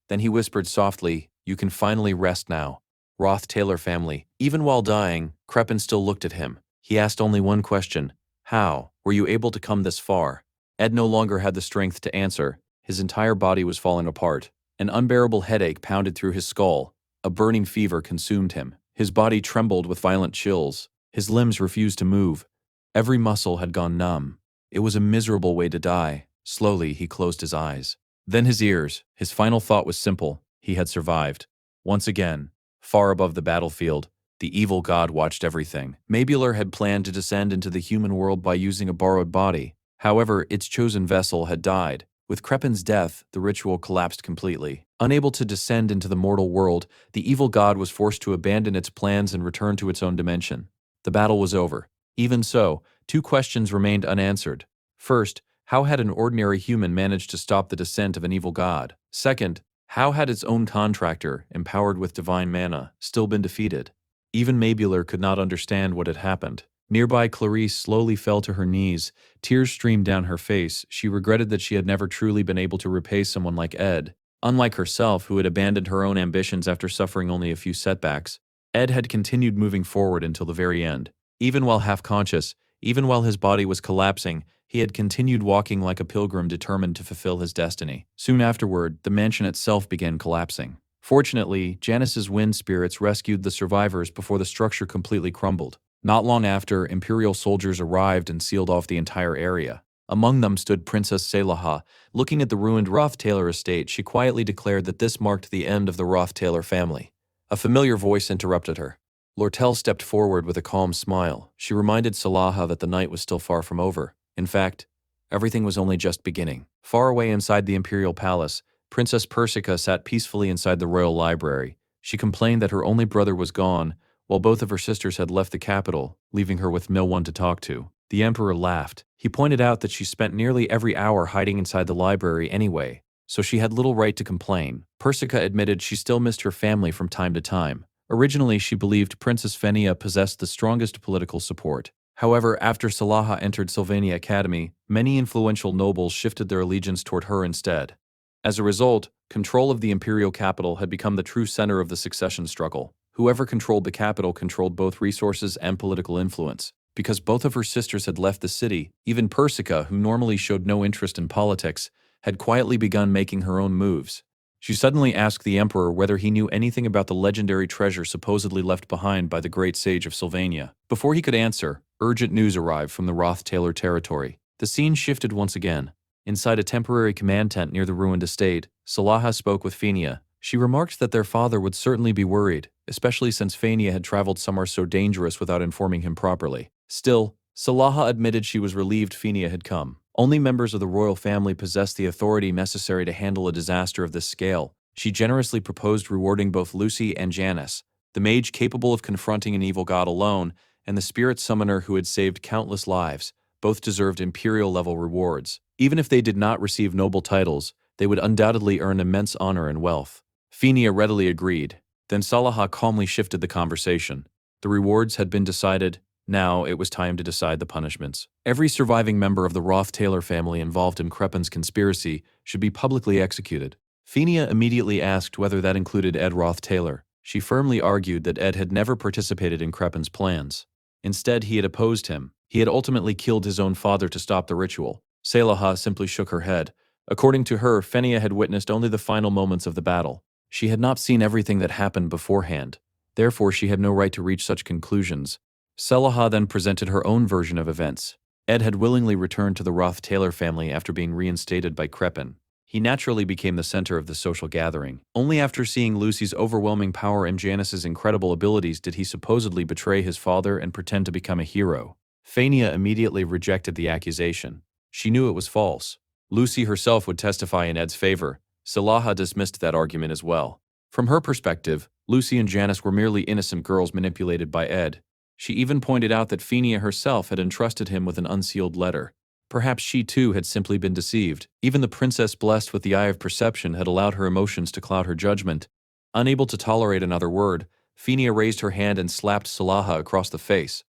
Then he whispered softly, "You can finally rest now." Roth Taylor family. Even while dying, Crepin still looked at him. He asked only one question. How were you able to come this far? Ed no longer had the strength to answer. His entire body was falling apart. An unbearable headache pounded through his skull. A burning fever consumed him. His body trembled with violent chills. His limbs refused to move. Every muscle had gone numb. It was a miserable way to die. Slowly, he closed his eyes. Then his ears. His final thought was simple. He had survived. Once again, far above the battlefield, the evil god watched everything. Mabular had planned to descend into the human world by using a borrowed body. However, its chosen vessel had died. With Crepin's death, the ritual collapsed completely. Unable to descend into the mortal world, the evil god was forced to abandon its plans and return to its own dimension. The battle was over. Even so, two questions remained unanswered. First, how had an ordinary human managed to stop the descent of an evil god? Second, how had its own contractor, empowered with divine mana, still been defeated? Even Mabular could not understand what had happened. Nearby, Clarice slowly fell to her knees. Tears streamed down her face. She regretted that she had never truly been able to repay someone like Ed. Unlike herself, who had abandoned her own ambitions after suffering only a few setbacks, Ed had continued moving forward until the very end. Even while half-conscious, even while his body was collapsing, he had continued walking like a pilgrim determined to fulfill his destiny. Soon afterward, the mansion itself began collapsing. Fortunately, Janice's wind spirits rescued the survivors before the structure completely crumbled. Not long after, Imperial soldiers arrived and sealed off the entire area. Among them stood Princess Selaha. Looking at the ruined Roth-Taylor estate, she quietly declared that this marked the end of the Roth-Taylor family. A familiar voice interrupted her. Lortel stepped forward with a calm smile. She reminded Selaha that the night was still far from over. In fact, everything was only just beginning. Far away inside the Imperial Palace, Princess Persica sat peacefully inside the royal library. She complained that her only brother was gone, while both of her sisters had left the capital, leaving her with no one to talk to. The Emperor laughed. He pointed out that she spent nearly every hour hiding inside the library anyway, so she had little right to complain. Persica admitted she still missed her family from time to time. Originally, she believed Princess Fenia possessed the strongest political support. However, after Salaha entered Sylvania Academy, many influential nobles shifted their allegiance toward her instead. As a result, control of the imperial capital had become the true center of the succession struggle. Whoever controlled the capital controlled both resources and political influence. Because both of her sisters had left the city, even Persica, who normally showed no interest in politics, had quietly begun making her own moves. She suddenly asked the emperor whether he knew anything about the legendary treasure supposedly left behind by the great sage of Sylvania. Before he could answer, urgent news arrived from the Roth-Taylor territory. The scene shifted once again. Inside a temporary command tent near the ruined estate, Salaha spoke with Fenia. She remarked that their father would certainly be worried, especially since Fenia had traveled somewhere so dangerous without informing him properly. Still, Salaha admitted she was relieved Fenia had come. Only members of the royal family possessed the authority necessary to handle a disaster of this scale. She generously proposed rewarding both Lucy and Janice, the mage capable of confronting an evil god alone, and the spirit summoner who had saved countless lives. Both deserved imperial-level rewards. Even if they did not receive noble titles, they would undoubtedly earn immense honor and wealth. Fenia readily agreed. Then Salaha calmly shifted the conversation. The rewards had been decided. Now it was time to decide the punishments. Every surviving member of the Roth-Taylor family involved in Crepin's conspiracy should be publicly executed. Fenia immediately asked whether that included Ed Roth-Taylor. She firmly argued that Ed had never participated in Crepin's plans. Instead, he had opposed him. He had ultimately killed his own father to stop the ritual. Salaha simply shook her head. According to her, Fenia had witnessed only the final moments of the battle. She had not seen everything that happened beforehand. Therefore, she had no right to reach such conclusions. Salaha then presented her own version of events. Ed had willingly returned to the Roth-Taylor family after being reinstated by Crepin. He naturally became the center of the social gathering. Only after seeing Lucy's overwhelming power and Janice's incredible abilities did he supposedly betray his father and pretend to become a hero. Fenia immediately rejected the accusation. She knew it was false. Lucy herself would testify in Ed's favor. Salaha dismissed that argument as well. From her perspective, Lucy and Janice were merely innocent girls manipulated by Ed. She even pointed out that Fenia herself had entrusted him with an unsealed letter. Perhaps she too had simply been deceived. Even the princess blessed with the eye of perception had allowed her emotions to cloud her judgment. Unable to tolerate another word, Fenia raised her hand and slapped Salaha across the face.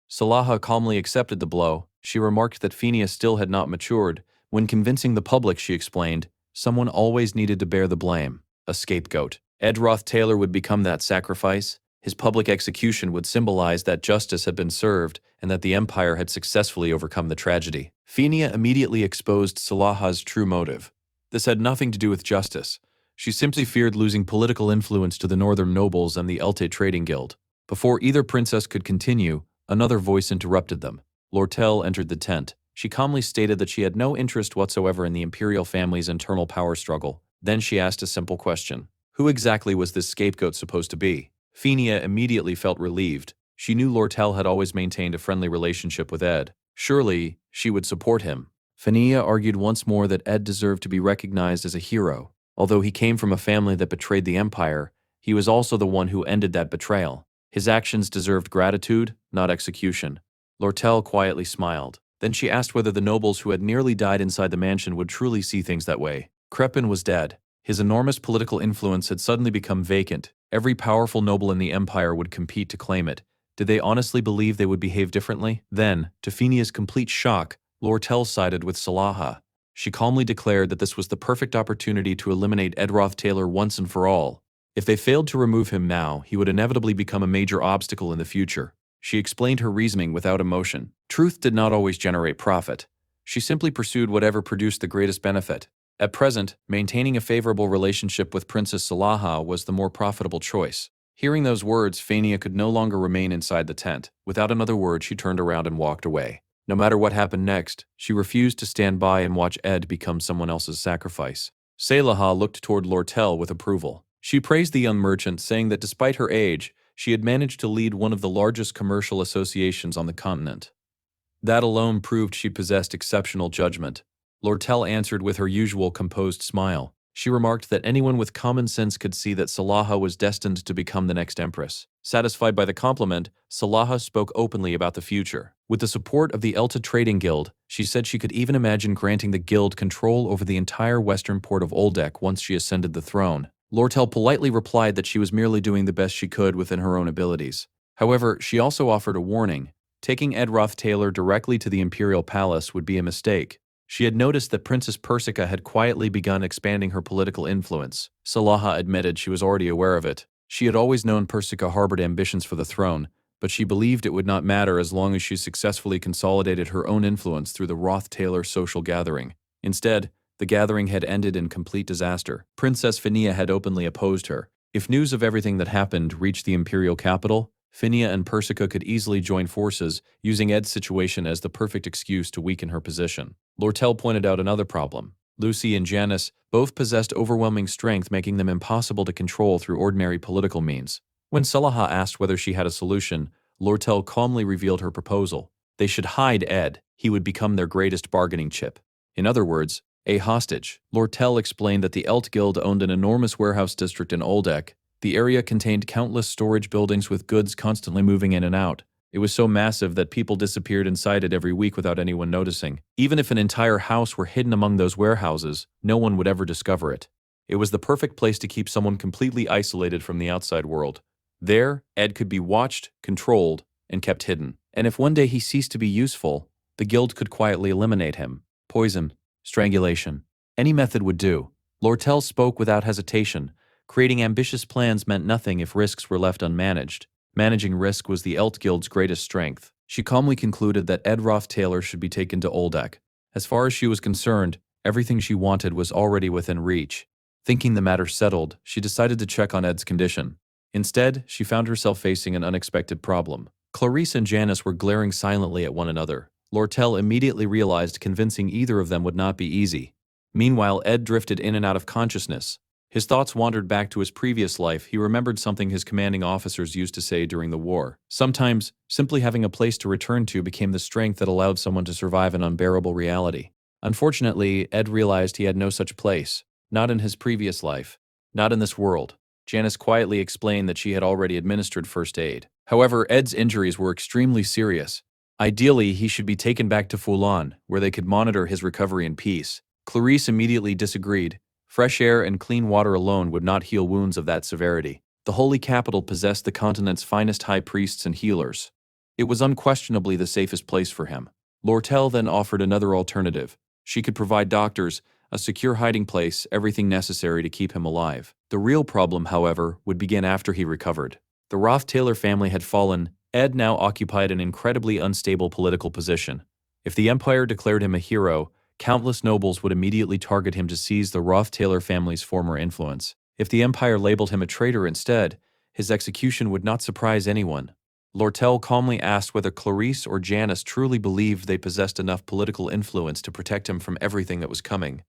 Salaha calmly accepted the blow. She remarked that Fenia still had not matured. When convincing the public, she explained, someone always needed to bear the blame. A scapegoat. Ed Roth-Taylor would become that sacrifice. His public execution would symbolize that justice had been served and that the empire had successfully overcome the tragedy. Fenia immediately exposed Salaha's true motive. This had nothing to do with justice. She simply feared losing political influence to the northern nobles and the Elte Trading Guild. Before either princess could continue, another voice interrupted them. Lortel entered the tent. She calmly stated that she had no interest whatsoever in the imperial family's internal power struggle. Then she asked a simple question. Who exactly was this scapegoat supposed to be? Fenia immediately felt relieved. She knew Lortel had always maintained a friendly relationship with Ed. Surely, she would support him. Fenia argued once more that Ed deserved to be recognized as a hero. Although he came from a family that betrayed the empire, he was also the one who ended that betrayal. His actions deserved gratitude, not execution. Lortel quietly smiled. Then she asked whether the nobles who had nearly died inside the mansion would truly see things that way. Crepin was dead. His enormous political influence had suddenly become vacant. Every powerful noble in the empire would compete to claim it. Did they honestly believe they would behave differently? Then, to Fenia's complete shock, Lortel sided with Salaha. She calmly declared that this was the perfect opportunity to eliminate Ed Roth-Taylor once and for all. If they failed to remove him now, he would inevitably become a major obstacle in the future. She explained her reasoning without emotion. Truth did not always generate profit. She simply pursued whatever produced the greatest benefit. At present, maintaining a favorable relationship with Princess Salaha was the more profitable choice. Hearing those words, Fenia could no longer remain inside the tent. Without another word, she turned around and walked away. No matter what happened next, she refused to stand by and watch Ed become someone else's sacrifice. Salaha looked toward Lortel with approval. She praised the young merchant, saying that despite her age, she had managed to lead one of the largest commercial associations on the continent. That alone proved she possessed exceptional judgment. Lortel answered with her usual composed smile. She remarked that anyone with common sense could see that Salaha was destined to become the next empress. Satisfied by the compliment, Salaha spoke openly about the future. With the support of the Elte Trading Guild, she said she could even imagine granting the guild control over the entire western port of Oldek once she ascended the throne. Lortel politely replied that she was merely doing the best she could within her own abilities. However, she also offered a warning. Taking Ed Roth-Taylor directly to the imperial palace would be a mistake. She had noticed that Princess Persica had quietly begun expanding her political influence. Salaha admitted she was already aware of it. She had always known Persica harbored ambitions for the throne, but she believed it would not matter as long as she successfully consolidated her own influence through the Roth-Taylor social gathering. Instead, the gathering had ended in complete disaster. Princess Phinia had openly opposed her. If news of everything that happened reached the imperial capital, Phinia and Persica could easily join forces, using Ed's situation as the perfect excuse to weaken her position. Lortel pointed out another problem. Lucy and Janice both possessed overwhelming strength, making them impossible to control through ordinary political means. When Salaha asked whether she had a solution, Lortel calmly revealed her proposal. They should hide Ed. He would become their greatest bargaining chip. In other words, a hostage. Lortel explained that the Elt Guild owned an enormous warehouse district in Oldek. The area contained countless storage buildings with goods constantly moving in and out. It was so massive that people disappeared inside it every week without anyone noticing. Even if an entire house were hidden among those warehouses, no one would ever discover it. It was the perfect place to keep someone completely isolated from the outside world. There, Ed could be watched, controlled, and kept hidden. And if one day he ceased to be useful, the guild could quietly eliminate him. Poison, strangulation, any method would do. Lortel spoke without hesitation. Creating ambitious plans meant nothing if risks were left unmanaged. Managing risk was the Elt Guild's greatest strength. She calmly concluded that Ed Roth-Taylor should be taken to Oldek. As far as she was concerned, everything she wanted was already within reach. Thinking the matter settled, she decided to check on Ed's condition. Instead, she found herself facing an unexpected problem. Clarice and Janice were glaring silently at one another. Lortel immediately realized convincing either of them would not be easy. Meanwhile, Ed drifted in and out of consciousness. His thoughts wandered back to his previous life. He remembered something his commanding officers used to say during the war. Sometimes, simply having a place to return to became the strength that allowed someone to survive an unbearable reality. Unfortunately, Ed realized he had no such place. Not in his previous life. Not in this world. Janice quietly explained that she had already administered first aid. However, Ed's injuries were extremely serious. Ideally, he should be taken back to Fulan, where they could monitor his recovery in peace. Clarice immediately disagreed. Fresh air and clean water alone would not heal wounds of that severity. The Holy Capital possessed the continent's finest high priests and healers. It was unquestionably the safest place for him. Lortel then offered another alternative. She could provide doctors, a secure hiding place, everything necessary to keep him alive. The real problem, however, would begin after he recovered. The Roth-Taylor family had fallen. Ed now occupied an incredibly unstable political position. If the Empire declared him a hero, countless nobles would immediately target him to seize the Roth-Taylor family's former influence. If the Empire labeled him a traitor instead, his execution would not surprise anyone. Lortel calmly asked whether Clarice or Janice truly believed they possessed enough political influence to protect him from everything that was coming.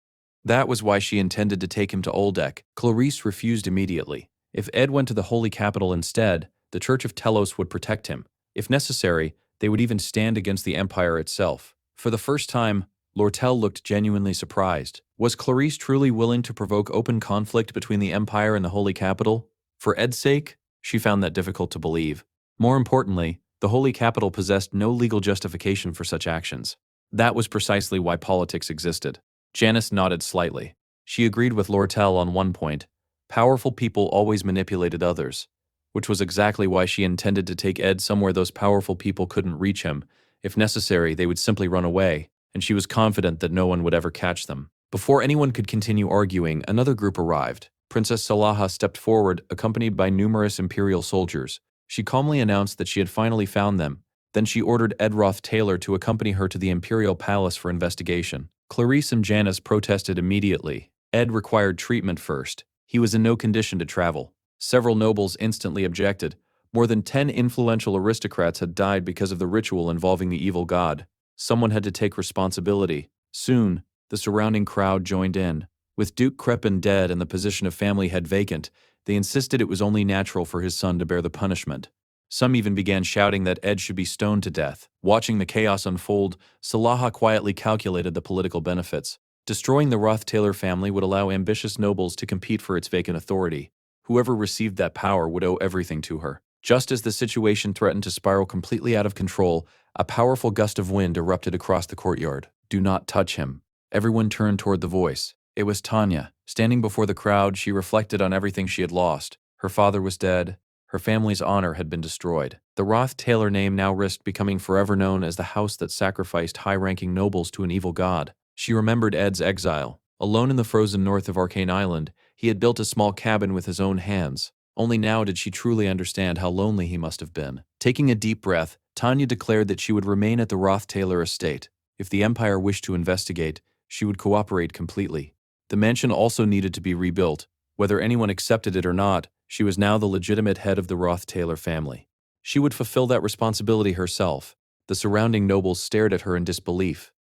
That was why she intended to take him to Oldek. Clarice refused immediately. If Ed went to the Holy Capital instead, the Church of Telos would protect him. If necessary, they would even stand against the Empire itself. For the first time, Lortel looked genuinely surprised. Was Clarice truly willing to provoke open conflict between the Empire and the Holy Capital? For Ed's sake, she found that difficult to believe. More importantly, the Holy Capital possessed no legal justification for such actions. That was precisely why politics existed. Janice nodded slightly. She agreed with Lortel on one point. Powerful people always manipulated others, which was exactly why she intended to take Ed somewhere those powerful people couldn't reach him. If necessary, they would simply run away, and she was confident that no one would ever catch them. Before anyone could continue arguing, another group arrived. Princess Salaha stepped forward, accompanied by numerous imperial soldiers. She calmly announced that she had finally found them. Then she ordered Ed Roth-Taylor to accompany her to the imperial palace for investigation. Clarice and Janice protested immediately. Ed required treatment first. He was in no condition to travel. Several nobles instantly objected. More than 10 influential aristocrats had died because of the ritual involving the evil god. Someone had to take responsibility. Soon, the surrounding crowd joined in. With Duke Crepin dead and the position of family head vacant, they insisted it was only natural for his son to bear the punishment. Some even began shouting that Ed should be stoned to death. Watching the chaos unfold, Salaha quietly calculated the political benefits. Destroying the Roth-Taylor family would allow ambitious nobles to compete for its vacant authority. Whoever received that power would owe everything to her. Just as the situation threatened to spiral completely out of control, a powerful gust of wind erupted across the courtyard. "Do not touch him." Everyone turned toward the voice. It was Tanya. Standing before the crowd, she reflected on everything she had lost. Her father was dead. Her family's honor had been destroyed. The Roth-Taylor name now risked becoming forever known as the house that sacrificed high-ranking nobles to an evil god. She remembered Ed's exile. Alone in the frozen north of Arcane Island, he had built a small cabin with his own hands. Only now did she truly understand how lonely he must have been. Taking a deep breath, Tanya declared that she would remain at the Roth-Taylor estate. If the Empire wished to investigate, she would cooperate completely. The mansion also needed to be rebuilt. Whether anyone accepted it or not, she was now the legitimate head of the Roth-Taylor family. She would fulfill that responsibility herself. The surrounding nobles stared at her in disbelief.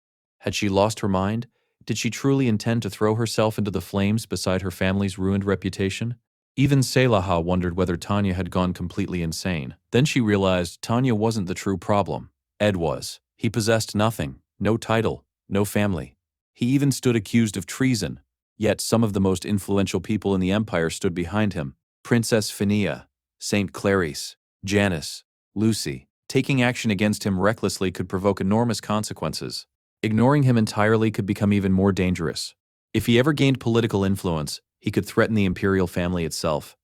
Had she lost her mind? Did she truly intend to throw herself into the flames beside her family's ruined reputation? Even Selaha wondered whether Tanya had gone completely insane. Then she realized Tanya wasn't the true problem. Ed was. He possessed nothing, no title, no family. He even stood accused of treason. Yet some of the most influential people in the Empire stood behind him. Princess Phinia, Saint Clarice, Janice, Lucy. Taking action against him recklessly could provoke enormous consequences. Ignoring him entirely could become even more dangerous. If he ever gained political influence, he could threaten the imperial family itself.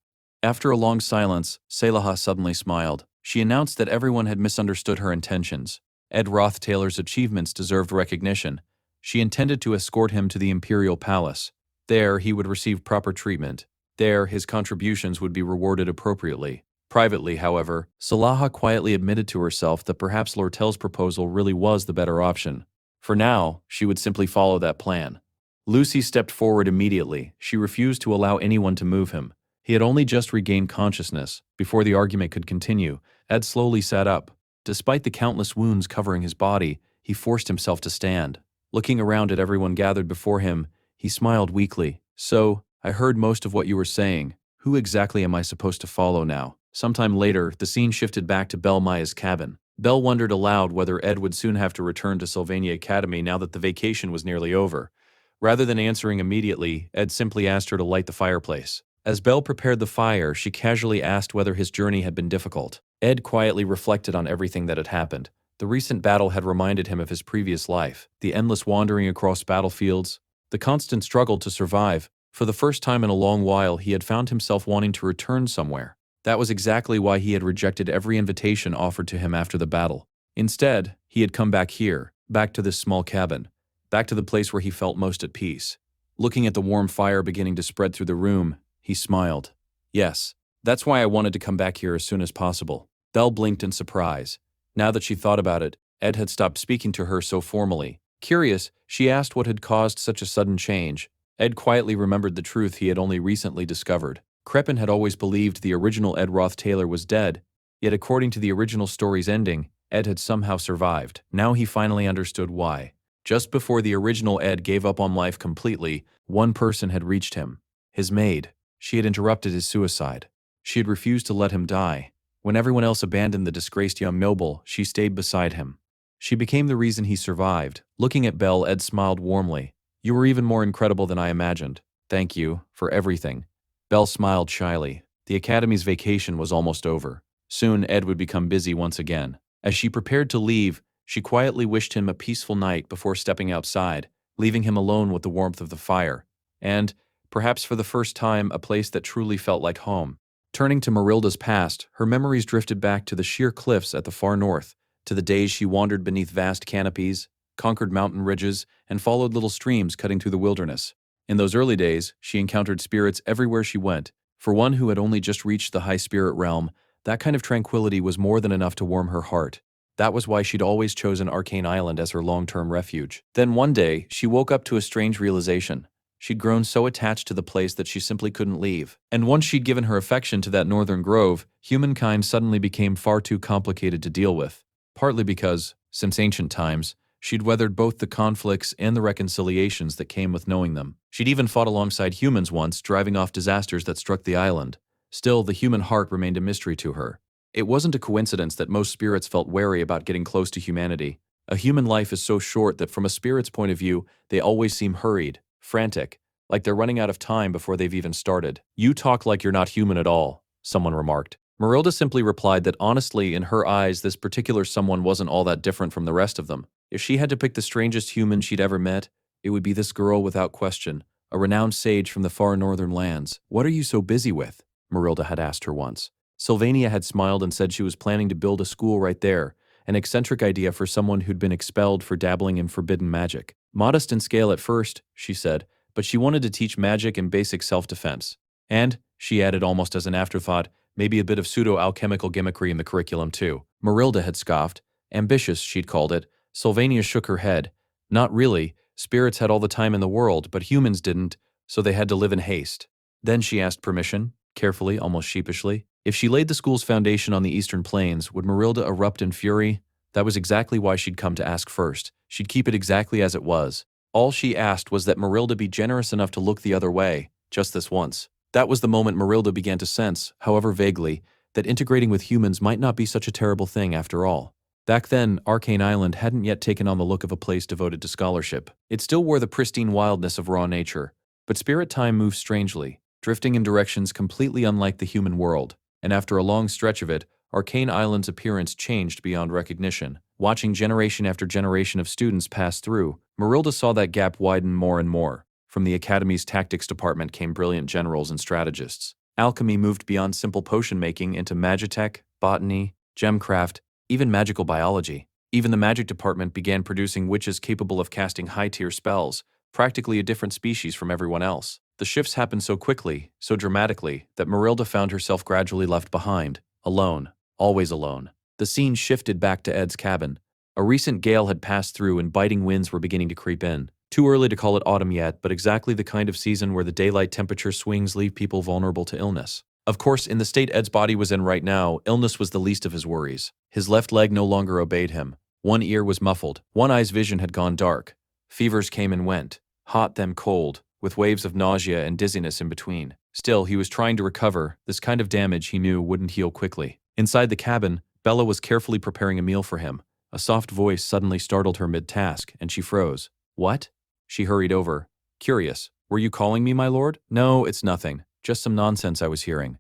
After a long silence, Selaha suddenly smiled. She announced that everyone had misunderstood her intentions. Ed Roth-Taylor's achievements deserved recognition. She intended to escort him to the imperial palace. There, he would receive proper treatment. There, his contributions would be rewarded appropriately. Privately, however, Selaha quietly admitted to herself that perhaps Lortel's proposal really was the better option. For now, she would simply follow that plan. Lucy stepped forward immediately. She refused to allow anyone to move him. He had only just regained consciousness. Before the argument could continue, Ed slowly sat up. Despite the countless wounds covering his body, he forced himself to stand. Looking around at everyone gathered before him, he smiled weakly. "So, I heard most of what you were saying. Who exactly am I supposed to follow now?" Sometime later, the scene shifted back to Belle Maya's cabin. Belle wondered aloud whether Ed would soon have to return to Sylvania Academy now that the vacation was nearly over. Rather than answering immediately, Ed simply asked her to light the fireplace. As Belle prepared the fire, she casually asked whether his journey had been difficult. Ed quietly reflected on everything that had happened. The recent battle had reminded him of his previous life, the endless wandering across battlefields, the constant struggle to survive. For the first time in a long while, he had found himself wanting to return somewhere. That was exactly why he had rejected every invitation offered to him after the battle. Instead, he had come back here, back to this small cabin, back to the place where he felt most at peace. Looking at the warm fire beginning to spread through the room, he smiled. "Yes, that's why I wanted to come back here as soon as possible." Belle blinked in surprise. Now that she thought about it, Ed had stopped speaking to her so formally. Curious, she asked what had caused such a sudden change. Ed quietly remembered the truth he had only recently discovered. Crepin had always believed the original Ed Roth-Taylor was dead, yet according to the original story's ending, Ed had somehow survived. Now he finally understood why. Just before the original Ed gave up on life completely, one person had reached him. His maid. She had interrupted his suicide. She had refused to let him die. When everyone else abandoned the disgraced young noble, she stayed beside him. She became the reason he survived. Looking at Belle, Ed smiled warmly. "You were even more incredible than I imagined. Thank you for everything." Belle smiled shyly. The Academy's vacation was almost over. Soon, Ed would become busy once again. As she prepared to leave, she quietly wished him a peaceful night before stepping outside, leaving him alone with the warmth of the fire. And, perhaps for the first time, a place that truly felt like home. Turning to Marilda's past, her memories drifted back to the sheer cliffs at the far north, to the days she wandered beneath vast canopies, conquered mountain ridges, and followed little streams cutting through the wilderness. In those early days, she encountered spirits everywhere she went. For one who had only just reached the high spirit realm, that kind of tranquility was more than enough to warm her heart. That was why she'd always chosen Arcane Island as her long-term refuge. Then one day, she woke up to a strange realization. She'd grown so attached to the place that she simply couldn't leave. And once she'd given her affection to that northern grove, humankind suddenly became far too complicated to deal with. Partly because, since ancient times, she'd weathered both the conflicts and the reconciliations that came with knowing them. She'd even fought alongside humans once, driving off disasters that struck the island. Still, the human heart remained a mystery to her. It wasn't a coincidence that most spirits felt wary about getting close to humanity. A human life is so short that from a spirit's point of view, they always seem hurried, frantic, like they're running out of time before they've even started. "You talk like you're not human at all," someone remarked. Marilda simply replied that honestly, in her eyes, this particular someone wasn't all that different from the rest of them. If she had to pick the strangest human she'd ever met, it would be this girl without question, a renowned sage from the far northern lands. "What are you so busy with?" Marilda had asked her once. Sylvania had smiled and said she was planning to build a school right there, an eccentric idea for someone who'd been expelled for dabbling in forbidden magic. Modest in scale at first, she said, but she wanted to teach magic and basic self-defense. And, she added almost as an afterthought, maybe a bit of pseudo-alchemical gimmickry in the curriculum too. Marilda had scoffed. Ambitious, she'd called it. Sylvania shook her head. Not really. Spirits had all the time in the world, but humans didn't, so they had to live in haste. Then she asked permission, carefully, almost sheepishly. If she laid the school's foundation on the eastern plains, would Marilda erupt in fury? That was exactly why she'd come to ask first. She'd keep it exactly as it was. All she asked was that Marilda be generous enough to look the other way, just this once. That was the moment Marilda began to sense, however vaguely, that integrating with humans might not be such a terrible thing after all. Back then, Arcane Island hadn't yet taken on the look of a place devoted to scholarship. It still wore the pristine wildness of raw nature. But spirit time moved strangely, drifting in directions completely unlike the human world. And after a long stretch of it, Arcane Island's appearance changed beyond recognition. Watching generation after generation of students pass through, Marilda saw that gap widen more and more. From the Academy's tactics department came brilliant generals and strategists. Alchemy moved beyond simple potion making into magitech, botany, gemcraft, even magical biology. Even the magic department began producing witches capable of casting high-tier spells, practically a different species from everyone else. The shifts happened so quickly, so dramatically, that Marilda found herself gradually left behind, alone, always alone. The scene shifted back to Ed's cabin. A recent gale had passed through and biting winds were beginning to creep in. Too early to call it autumn yet, but exactly the kind of season where the daylight temperature swings leave people vulnerable to illness. Of course, in the state Ed's body was in right now, illness was the least of his worries. His left leg no longer obeyed him. One ear was muffled. One eye's vision had gone dark. Fevers came and went, hot then cold, with waves of nausea and dizziness in between. Still, he was trying to recover. This kind of damage, he knew, wouldn't heal quickly. Inside the cabin, Bella was carefully preparing a meal for him. A soft voice suddenly startled her mid-task, and she froze. What? She hurried over. Curious. Were you calling me, my lord? No, it's nothing. Just some nonsense I was hearing.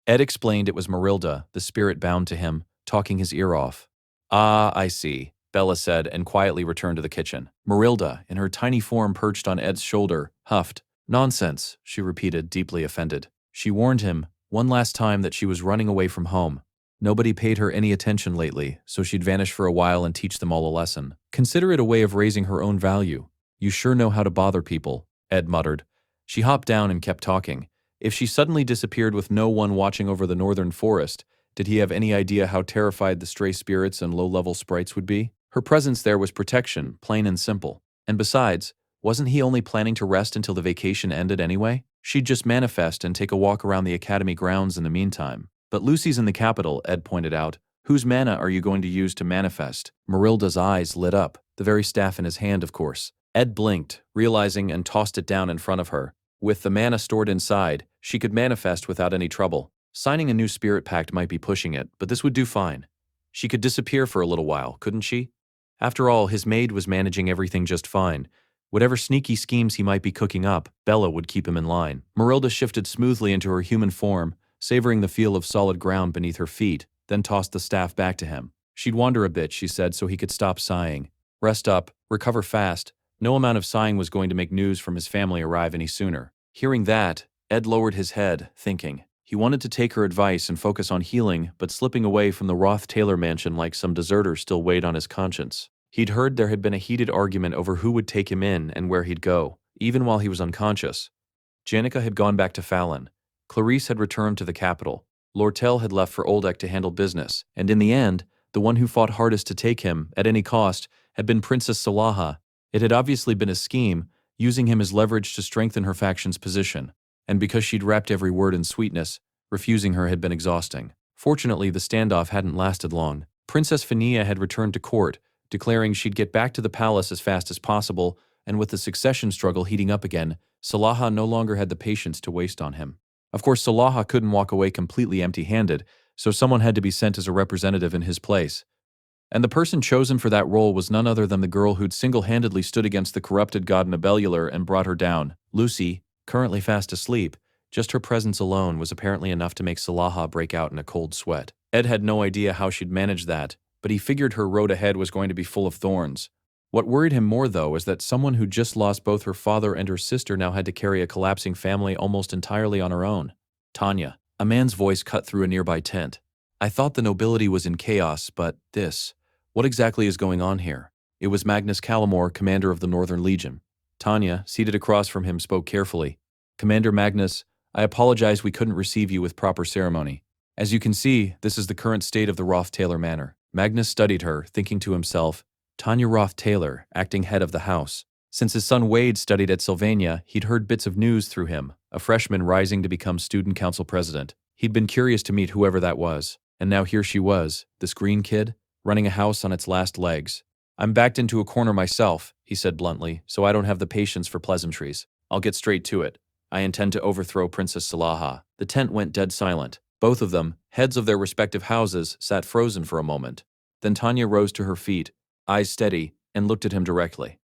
Ed explained it was Marilda, the spirit bound to him, talking his ear off. Ah, I see, Bella said and quietly returned to the kitchen. Marilda, in her tiny form perched on Ed's shoulder, huffed. Nonsense, she repeated, deeply offended. She warned him, one last time, that she was running away from home. Nobody paid her any attention lately, so she'd vanish for a while and teach them all a lesson. Consider it a way of raising her own value. You sure know how to bother people, Ed muttered. She hopped down and kept talking. If she suddenly disappeared with no one watching over the northern forest, did he have any idea how terrified the stray spirits and low-level sprites would be? Her presence there was protection, plain and simple. And besides, wasn't he only planning to rest until the vacation ended anyway? She'd just manifest and take a walk around the academy grounds in the meantime. But Lucy's in the capital, Ed pointed out. Whose mana are you going to use to manifest? Marilda's eyes lit up, the very staff in his hand, of course. Ed blinked, realizing, and tossed it down in front of her. With the mana stored inside, she could manifest without any trouble. Signing a new spirit pact might be pushing it, but this would do fine. She could disappear for a little while, couldn't she? After all, his maid was managing everything just fine. Whatever sneaky schemes he might be cooking up, Bella would keep him in line. Marilda shifted smoothly into her human form, savoring the feel of solid ground beneath her feet, then tossed the staff back to him. She'd wander a bit, she said, so he could stop sighing. Rest up, recover fast. No amount of sighing was going to make news from his family arrive any sooner. Hearing that, Ed lowered his head, thinking. He wanted to take her advice and focus on healing, but slipping away from the Roth-Taylor mansion like some deserter still weighed on his conscience. He'd heard there had been a heated argument over who would take him in and where he'd go, even while he was unconscious. Janica had gone back to Fallon. Clarice had returned to the capital. Lortel had left for Oldeck to handle business, and in the end, the one who fought hardest to take him, at any cost, had been Princess Salaha. It had obviously been a scheme, using him as leverage to strengthen her faction's position, and because she'd wrapped every word in sweetness, refusing her had been exhausting. Fortunately, the standoff hadn't lasted long. Princess Fania had returned to court, declaring she'd get back to the palace as fast as possible, and with the succession struggle heating up again, Salaha no longer had the patience to waste on him. Of course, Salaha couldn't walk away completely empty-handed, so someone had to be sent as a representative in his place. And the person chosen for that role was none other than the girl who'd single-handedly stood against the corrupted god Nibellular and brought her down. Lucy, currently fast asleep, just her presence alone was apparently enough to make Salaha break out in a cold sweat. Ed had no idea how she'd manage that, but he figured her road ahead was going to be full of thorns. What worried him more, though, is that someone who just lost both her father and her sister now had to carry a collapsing family almost entirely on her own. Tanya. A man's voice cut through a nearby tent. I thought the nobility was in chaos, but this… What exactly is going on here? It was Magnus Calamore, commander of the Northern Legion. Tanya, seated across from him, spoke carefully. Commander Magnus, I apologize we couldn't receive you with proper ceremony. As you can see, this is the current state of the Roth-Taylor manor. Magnus studied her, thinking to himself, Tanya Roth-Taylor, acting head of the house. Since his son Wade studied at Sylvania, he'd heard bits of news through him, a freshman rising to become student council president. He'd been curious to meet whoever that was, and now here she was, this green kid, running a house on its last legs. I'm backed into a corner myself, he said bluntly, so I don't have the patience for pleasantries. I'll get straight to it. I intend to overthrow Princess Salaha. The tent went dead silent. Both of them, heads of their respective houses, sat frozen for a moment. Then Tanya rose to her feet, eyes steady, and looked at him directly.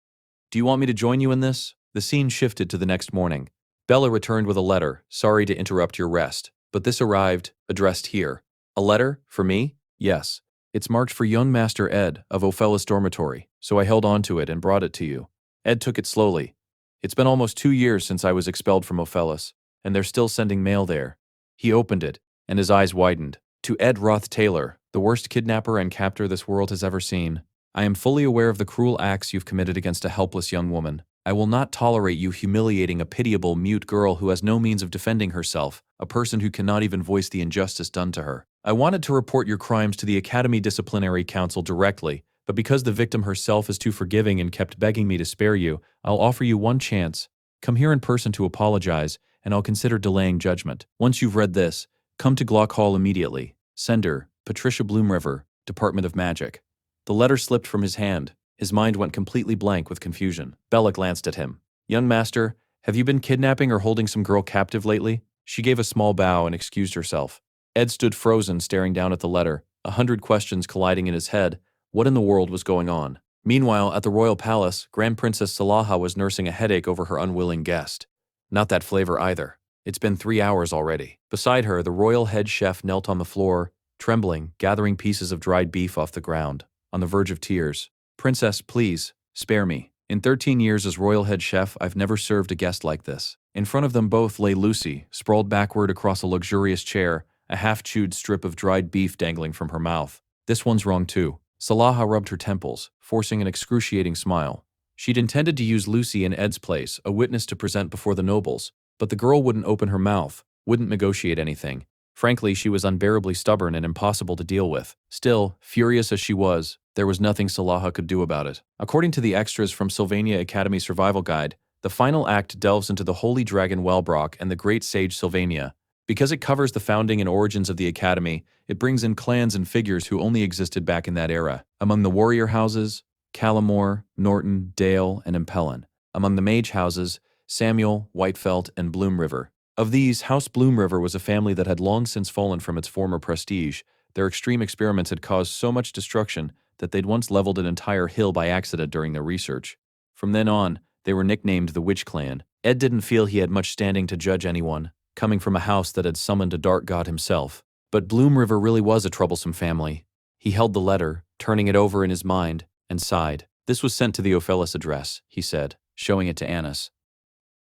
Do you want me to join you in this? The scene shifted to the next morning. Bella returned with a letter, sorry to interrupt your rest, but this arrived, addressed here. A letter? For me? Yes. It's marked for young Master Ed of Ophelis Dormitory, so I held on to it and brought it to you. Ed took it slowly. It's been almost 2 years since I was expelled from Ophelis, and they're still sending mail there. He opened it, and his eyes widened. To Ed Roth-Taylor, the worst kidnapper and captor this world has ever seen. I am fully aware of the cruel acts you've committed against a helpless young woman. I will not tolerate you humiliating a pitiable, mute girl who has no means of defending herself, a person who cannot even voice the injustice done to her. I wanted to report your crimes to the Academy Disciplinary Council directly, but because the victim herself is too forgiving and kept begging me to spare you, I'll offer you one chance. Come here in person to apologize, and I'll consider delaying judgment. Once you've read this, come to Glock Hall immediately. Sender, Patricia Bloomriver, Department of Magic. The letter slipped from his hand. His mind went completely blank with confusion. Bella glanced at him. Young master, have you been kidnapping or holding some girl captive lately? She gave a small bow and excused herself. Ed stood frozen, staring down at the letter, 100 questions colliding in his head. What in the world was going on? Meanwhile, at the royal palace, Grand Princess Salaha was nursing a headache over her unwilling guest. Not that flavor either. It's been 3 hours already. Beside her, the royal head chef knelt on the floor, trembling, gathering pieces of dried beef off the ground, on the verge of tears. Princess, please, spare me. In 13 years as royal head chef, I've never served a guest like this. In front of them both lay Lucy, sprawled backward across a luxurious chair, a half-chewed strip of dried beef dangling from her mouth. This one's wrong too. Salaha rubbed her temples, forcing an excruciating smile. She'd intended to use Lucy in Ed's place, a witness to present before the nobles, but the girl wouldn't open her mouth, wouldn't negotiate anything. Frankly, she was unbearably stubborn and impossible to deal with. Still, furious as she was, there was nothing Salaha could do about it. According to the extras from Sylvania Academy Survival Guide, the final act delves into the holy dragon Wellbrock and the great sage Sylvania. Because it covers the founding and origins of the Academy, it brings in clans and figures who only existed back in that era. Among the warrior houses, Calamore, Norton, Dale, and Impellin. Among the mage houses, Samuel, Whitefelt, and Bloomriver. Of these, House Bloomriver was a family that had long since fallen from its former prestige. Their extreme experiments had caused so much destruction that they'd once leveled an entire hill by accident during their research. From then on, they were nicknamed the Witch Clan. Ed didn't feel he had much standing to judge anyone, coming from a house that had summoned a dark god himself. But Bloomriver really was a troublesome family. He held the letter, turning it over in his mind, and sighed. This was sent to the Ophelis address, he said, showing it to Annis.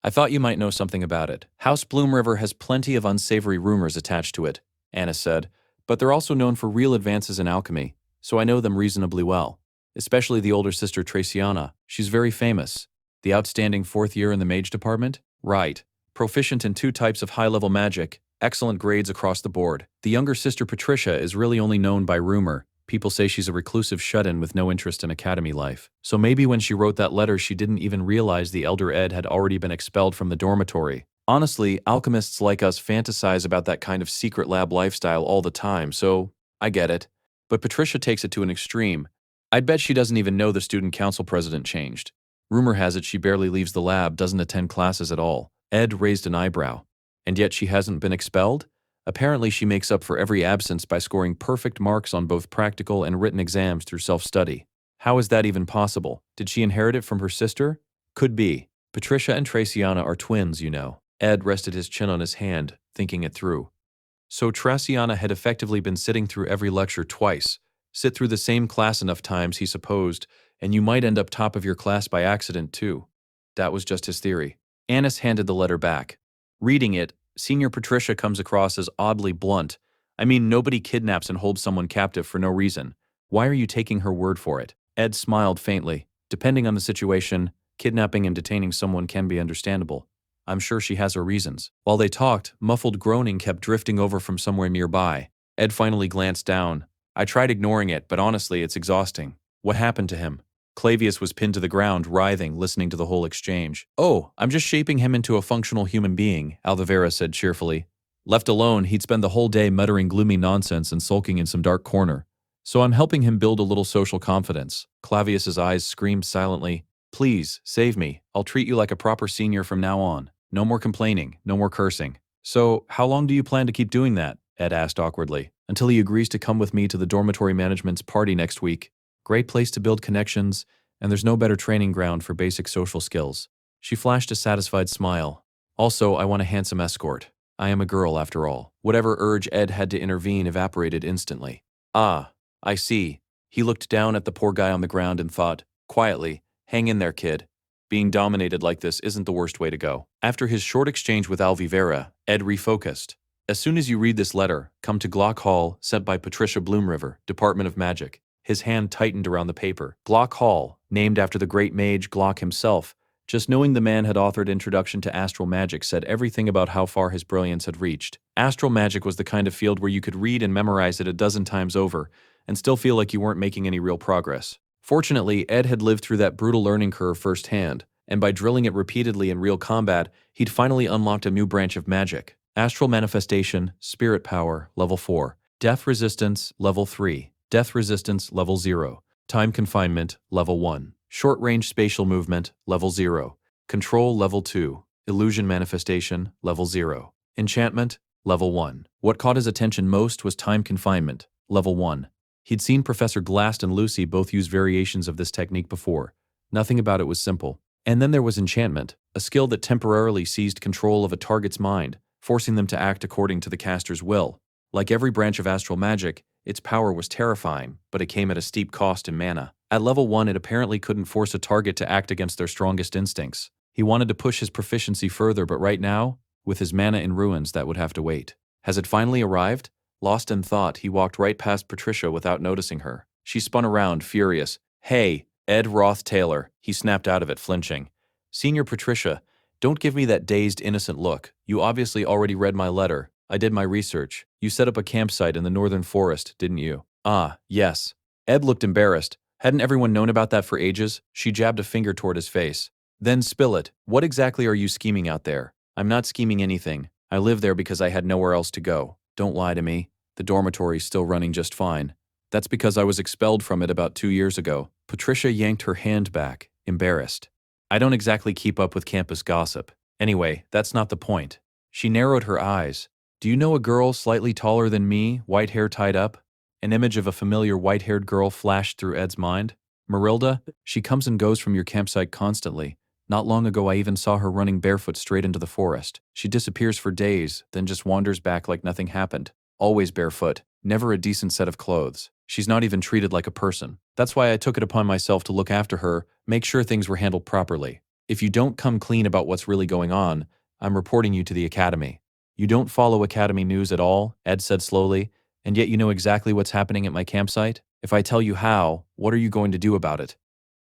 I thought you might know something about it. House Bloomriver has plenty of unsavory rumors attached to it, Annis said, but they're also known for real advances in alchemy, so I know them reasonably well. Especially the older sister Traciana. She's very famous. The outstanding 4th year in the mage department? Right. Proficient in 2 types of high-level magic, excellent grades across the board. The younger sister Patricia is really only known by rumor. People say she's a reclusive shut-in with no interest in academy life. So maybe when she wrote that letter she didn't even realize the elder Ed had already been expelled from the dormitory. Honestly, alchemists like us fantasize about that kind of secret lab lifestyle all the time, so I get it. But Patricia takes it to an extreme. I'd bet she doesn't even know the student council president changed. Rumor has it she barely leaves the lab, doesn't attend classes at all. Ed raised an eyebrow. And yet she hasn't been expelled? Apparently she makes up for every absence by scoring perfect marks on both practical and written exams through self-study. How is that even possible? Did she inherit it from her sister? Could be. Patricia and Traciana are twins, you know. Ed rested his chin on his hand, thinking it through. So Traciana had effectively been sitting through every lecture twice. Sit through the same class enough times, he supposed, and you might end up top of your class by accident too. That was just his theory. Annis handed the letter back. Reading it, Senior Patricia comes across as oddly blunt. I mean, nobody kidnaps and holds someone captive for no reason. Why are you taking her word for it? Ed smiled faintly. Depending on the situation, kidnapping and detaining someone can be understandable. I'm sure she has her reasons. While they talked, muffled groaning kept drifting over from somewhere nearby. Ed finally glanced down. I tried ignoring it, but honestly, it's exhausting. What happened to him? Clavius was pinned to the ground, writhing, listening to the whole exchange. Oh, I'm just shaping him into a functional human being, Alvivera said cheerfully. Left alone, he'd spend the whole day muttering gloomy nonsense and sulking in some dark corner. So I'm helping him build a little social confidence. Clavius's eyes screamed silently. Please, save me. I'll treat you like a proper senior from now on. No more complaining, no more cursing. So, how long do you plan to keep doing that? Ed asked awkwardly. Until he agrees to come with me to the dormitory management's party next week. Great place to build connections, and there's no better training ground for basic social skills. She flashed a satisfied smile. Also, I want a handsome escort. I am a girl, after all. Whatever urge Ed had to intervene evaporated instantly. Ah, I see. He looked down at the poor guy on the ground and thought, quietly, hang in there, kid. Being dominated like this isn't the worst way to go. After his short exchange with Alvivera, Ed refocused. As soon as you read this letter, come to Glock Hall, sent by Patricia Bloomriver, Department of Magic. His hand tightened around the paper. Glock Hall, named after the great mage Glock himself. Just knowing the man had authored Introduction to Astral Magic said everything about how far his brilliance had reached. Astral magic was the kind of field where you could read and memorize it a dozen times over, and still feel like you weren't making any real progress. Fortunately, Ed had lived through that brutal learning curve firsthand, and by drilling it repeatedly in real combat, he'd finally unlocked a new branch of magic. Astral Manifestation, Spirit Power, Level 4. Death Resistance, Level 3. Death Resistance, Level 0. Time Confinement, Level 1. Short-Range Spatial Movement, Level 0. Control, Level 2. Illusion Manifestation, Level 0. Enchantment, Level 1. What caught his attention most was Time Confinement, Level 1. He'd seen Professor Glast and Lucy both use variations of this technique before. Nothing about it was simple. And then there was Enchantment, a skill that temporarily seized control of a target's mind, forcing them to act according to the caster's will. Like every branch of astral magic, its power was terrifying, but it came at a steep cost in mana. At level 1, it apparently couldn't force a target to act against their strongest instincts. He wanted to push his proficiency further, but right now, with his mana in ruins, that would have to wait. Has it finally arrived? Lost in thought, he walked right past Patricia without noticing her. She spun around, furious. Hey, Ed Roth Taylor, he snapped out of it, flinching. Senior Patricia, don't give me that dazed, innocent look. You obviously already read my letter. I did my research. You set up a campsite in the northern forest, didn't you? Ah, yes. Ed looked embarrassed. Hadn't everyone known about that for ages? She jabbed a finger toward his face. Then spill it. What exactly are you scheming out there? I'm not scheming anything. I live there because I had nowhere else to go. Don't lie to me. The dormitory's still running just fine. That's because I was expelled from it about 2 years ago. Patricia yanked her hand back, embarrassed. I don't exactly keep up with campus gossip. Anyway, that's not the point. She narrowed her eyes. Do you know a girl slightly taller than me, white hair tied up? An image of a familiar white-haired girl flashed through Ed's mind. Marilda, she comes and goes from your campsite constantly. Not long ago I even saw her running barefoot straight into the forest. She disappears for days, then just wanders back like nothing happened. Always barefoot, never a decent set of clothes. She's not even treated like a person. That's why I took it upon myself to look after her, make sure things were handled properly. If you don't come clean about what's really going on, I'm reporting you to the academy. You don't follow academy news at all, Ed said slowly, and yet you know exactly what's happening at my campsite? If I tell you how, what are you going to do about it?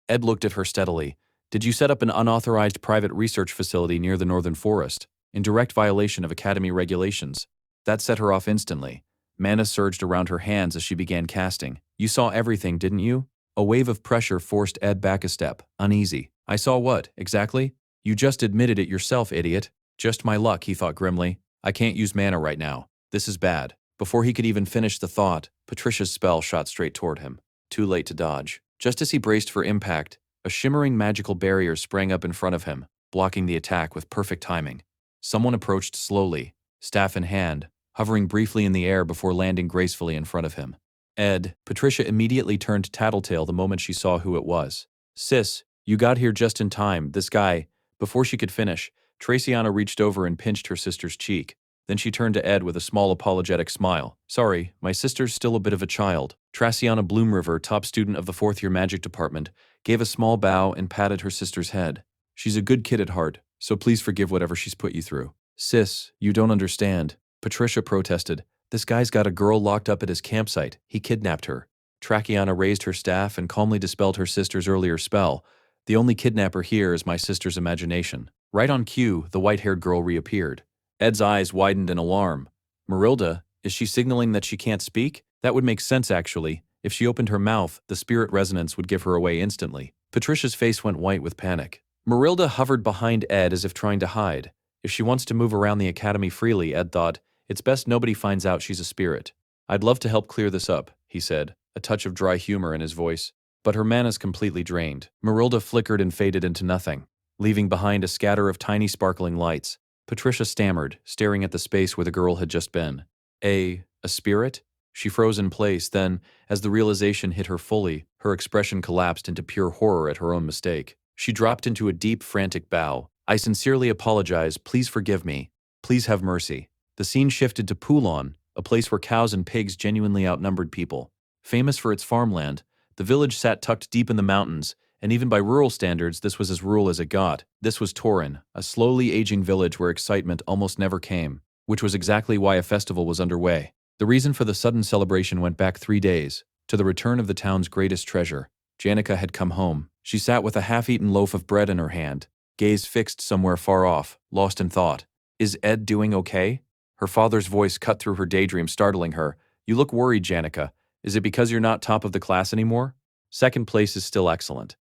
Ed looked at her steadily. Did you set up an unauthorized private research facility near the northern forest, in direct violation of academy regulations? That set her off instantly. Mana surged around her hands as she began casting. You saw everything, didn't you? A wave of pressure forced Ed back a step, uneasy. I saw what, exactly? You just admitted it yourself, idiot. Just my luck, he thought grimly. I can't use mana right now. This is bad. Before he could even finish the thought, Patricia's spell shot straight toward him. Too late to dodge. Just as he braced for impact, a shimmering magical barrier sprang up in front of him, blocking the attack with perfect timing. Someone approached slowly, staff in hand, hovering briefly in the air before landing gracefully in front of him. Ed, Patricia immediately turned tattletale the moment she saw who it was. Sis, you got here just in time, this guy. Before she could finish, Traciana reached over and pinched her sister's cheek. Then she turned to Ed with a small apologetic smile. Sorry, my sister's still a bit of a child. Traciana Bloomriver, top student of the 4th-year magic department, gave a small bow and patted her sister's head. She's a good kid at heart, so please forgive whatever she's put you through. Sis, you don't understand. Patricia protested. This guy's got a girl locked up at his campsite. He kidnapped her. Trachiana raised her staff and calmly dispelled her sister's earlier spell. The only kidnapper here is my sister's imagination. Right on cue, the white-haired girl reappeared. Ed's eyes widened in alarm. Marilda, is she signaling that she can't speak? That would make sense, actually. If she opened her mouth, the spirit resonance would give her away instantly. Patricia's face went white with panic. Marilda hovered behind Ed as if trying to hide. If she wants to move around the academy freely, Ed thought, it's best nobody finds out she's a spirit. I'd love to help clear this up, he said, a touch of dry humor in his voice. But her mana's completely drained. Marilda flickered and faded into nothing, leaving behind a scatter of tiny sparkling lights. Patricia stammered, staring at the space where the girl had just been. A spirit? She froze in place, then, as the realization hit her fully, her expression collapsed into pure horror at her own mistake. She dropped into a deep, frantic bow. I sincerely apologize, please forgive me. Please have mercy. The scene shifted to Poulon, a place where cows and pigs genuinely outnumbered people. Famous for its farmland, the village sat tucked deep in the mountains, and even by rural standards, this was as rural as it got. This was Torin, a slowly aging village where excitement almost never came, which was exactly why a festival was underway. The reason for the sudden celebration went back 3 days, to the return of the town's greatest treasure. Janica had come home. She sat with a half-eaten loaf of bread in her hand, gaze fixed somewhere far off, lost in thought. Is Ed doing okay? Her father's voice cut through her daydream, startling her. You look worried, Janica. Is it because you're not top of the class anymore? Second place is still excellent.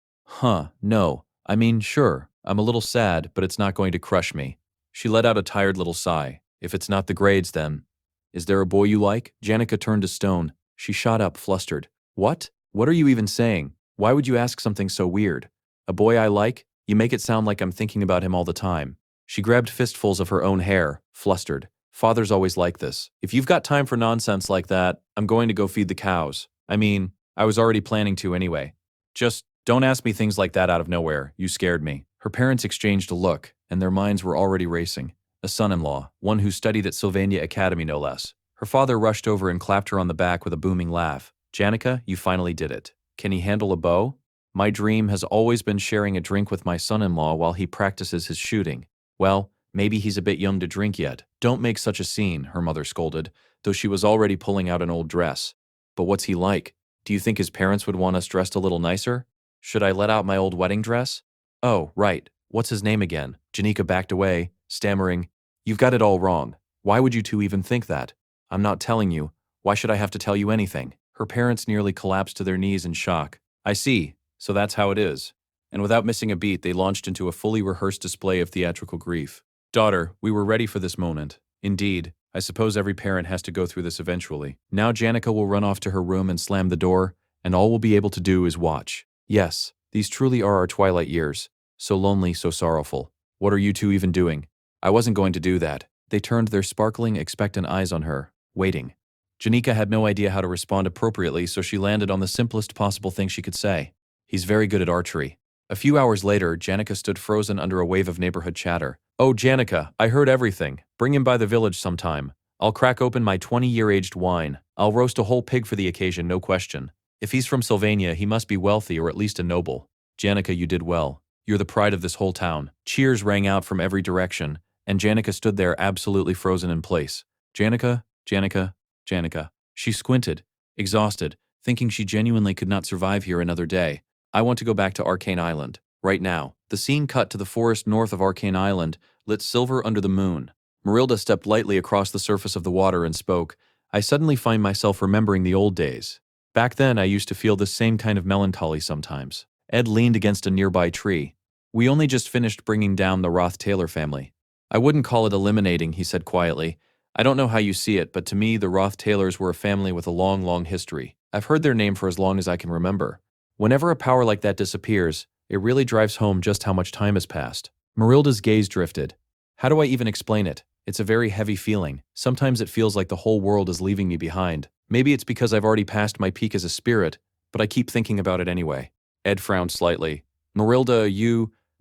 No. I mean, sure, I'm a little sad, but it's not going to crush me. She let out a tired little sigh. If it's not the grades, then. Is there a boy you like? Janica turned to stone. She shot up, flustered. What? What are you even saying? Why would you ask something so weird? A boy I like? You make it sound like I'm thinking about him all the time. She grabbed fistfuls of her own hair, flustered. Father's always like this. If you've got time for nonsense like that, I'm going to go feed the cows. I mean, I was already planning to anyway. Just don't ask me things like that out of nowhere. You scared me. Her parents exchanged a look, and their minds were already racing. A son-in-law, one who studied at Sylvania Academy no less. Her father rushed over and clapped her on the back with a booming laugh. Janica, you finally did it. Can he handle a bow? My dream has always been sharing a drink with my son-in-law while he practices his shooting. Well, maybe he's a bit young to drink yet. Don't make such a scene, her mother scolded, though she was already pulling out an old dress. But what's he like? Do you think his parents would want us dressed a little nicer? Should I let out my old wedding dress? Oh, right. What's his name again? Janica backed away, stammering. You've got it all wrong. Why would you two even think that? I'm not telling you. Why should I have to tell you anything? Her parents nearly collapsed to their knees in shock. I see. So that's how it is. And without missing a beat, they launched into a fully rehearsed display of theatrical grief. Daughter, we were ready for this moment. Indeed, I suppose every parent has to go through this eventually. Now Janica will run off to her room and slam the door, and all we'll be able to do is watch. Yes, these truly are our twilight years. So lonely, so sorrowful. What are you two even doing? I wasn't going to do that. They turned their sparkling, expectant eyes on her, waiting. Janica had no idea how to respond appropriately, so she landed on the simplest possible thing she could say. He's very good at archery. A few hours later, Janica stood frozen under a wave of neighborhood chatter. Oh, Janica, I heard everything. Bring him by the village sometime. I'll crack open my 20-year-aged wine. I'll roast a whole pig for the occasion, no question. If he's from Sylvania, he must be wealthy or at least a noble. Janica, you did well. You're the pride of this whole town. Cheers rang out from every direction, and Janica stood there absolutely frozen in place. Janica, Janica, Janica. She squinted, exhausted, thinking she genuinely could not survive here another day. I want to go back to Arcane Island, right now. The scene cut to the forest north of Arcane Island, lit silver under the moon. Marilda stepped lightly across the surface of the water and spoke. I suddenly find myself remembering the old days. Back then, I used to feel this same kind of melancholy sometimes. Ed leaned against a nearby tree. We only just finished bringing down the Roth-Taylor family. I wouldn't call it eliminating, he said quietly. I don't know how you see it, but to me, the Roth-Taylors were a family with a long, long history. I've heard their name for as long as I can remember. Whenever a power like that disappears, it really drives home just how much time has passed. Marilda's gaze drifted. How do I even explain it? It's a very heavy feeling. Sometimes it feels like the whole world is leaving me behind. Maybe it's because I've already passed my peak as a spirit, but I keep thinking about it anyway. Ed frowned slightly. Marilda,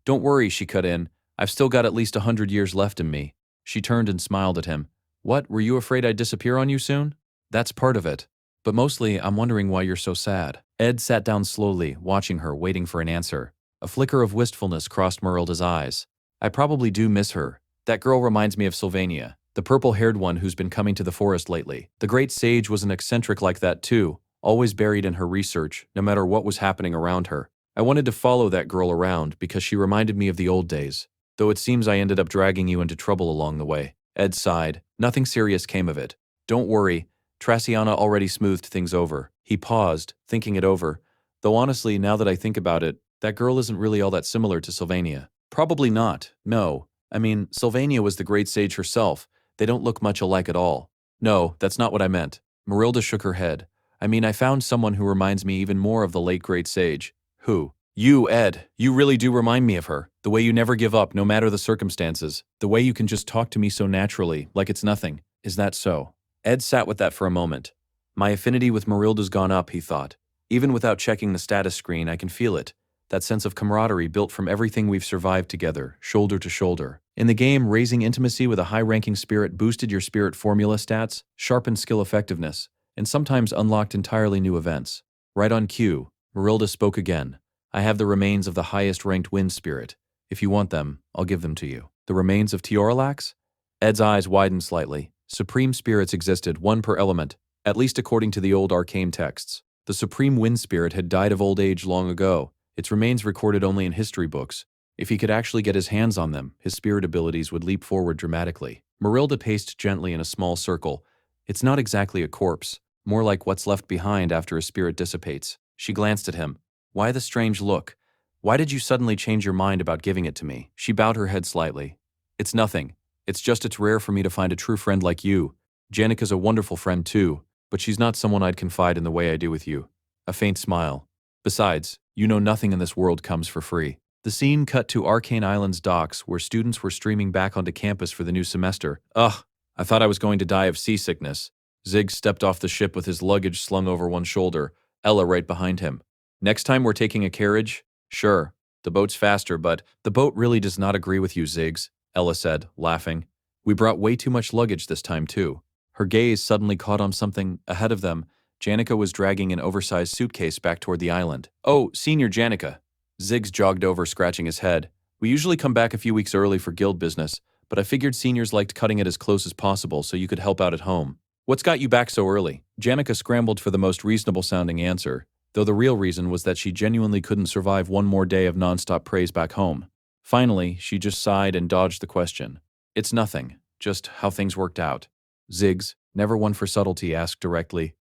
Don't worry, she cut in. I've still got at least 100 years left in me. She turned and smiled at him. What, were you afraid I'd disappear on you soon? That's part of it. But mostly, I'm wondering why you're so sad. Ed sat down slowly, watching her, waiting for an answer. A flicker of wistfulness crossed Marilda's eyes. I probably do miss her. That girl reminds me of Sylvania, the purple-haired one who's been coming to the forest lately. The great sage was an eccentric like that too, always buried in her research, no matter what was happening around her. I wanted to follow that girl around because she reminded me of the old days, though it seems I ended up dragging you into trouble along the way. Ed sighed. Nothing serious came of it. Don't worry, Traciana already smoothed things over. He paused, thinking it over. Though honestly, now that I think about it, that girl isn't really all that similar to Sylvania. Probably not, no. I mean, Sylvania was the great sage herself. They don't look much alike at all. No, that's not what I meant. Marilda shook her head. I mean, I found someone who reminds me even more of the late great sage. Who? You, Ed. You really do remind me of her. The way you never give up, no matter the circumstances. The way you can just talk to me so naturally, like it's nothing. Is that so? Ed sat with that for a moment. My affinity with Marilda's gone up, he thought. Even without checking the status screen, I can feel it. That sense of camaraderie built from everything we've survived together, shoulder to shoulder. In the game, raising intimacy with a high-ranking spirit boosted your spirit formula stats, sharpened skill effectiveness, and sometimes unlocked entirely new events. Right on cue, Marilda spoke again. I have the remains of the highest-ranked wind spirit. If you want them, I'll give them to you. The remains of Teoralax? Ed's eyes widened slightly. Supreme spirits existed, one per element, at least according to the old arcane texts. The supreme wind spirit had died of old age long ago, its remains recorded only in history books. If he could actually get his hands on them, his spirit abilities would leap forward dramatically. Marilda paced gently in a small circle. It's not exactly a corpse, more like what's left behind after a spirit dissipates. She glanced at him. Why the strange look? Why did you suddenly change your mind about giving it to me? She bowed her head slightly. It's nothing. It's just it's rare for me to find a true friend like you. Janika's a wonderful friend too, but she's not someone I'd confide in the way I do with you. A faint smile. Besides, you know nothing in this world comes for free. The scene cut to Arcane Island's docks where students were streaming back onto campus for the new semester. Ugh, I thought I was going to die of seasickness. Zig stepped off the ship with his luggage slung over one shoulder, Ella right behind him. Next time we're taking a carriage? Sure. The boat's faster, but the boat really does not agree with you, Ziggs, Ella said, laughing. We brought way too much luggage this time, too. Her gaze suddenly caught on something ahead of them. Janica was dragging an oversized suitcase back toward the island. Oh, Senior Janica. Ziggs jogged over, scratching his head. We usually come back a few weeks early for guild business, but I figured seniors liked cutting it as close as possible so you could help out at home. What's got you back so early? Janica scrambled for the most reasonable-sounding answer, though the real reason was that she genuinely couldn't survive one more day of nonstop praise back home. Finally, she just sighed and dodged the question. It's nothing, just how things worked out. Ziggs, never one for subtlety, asked directly.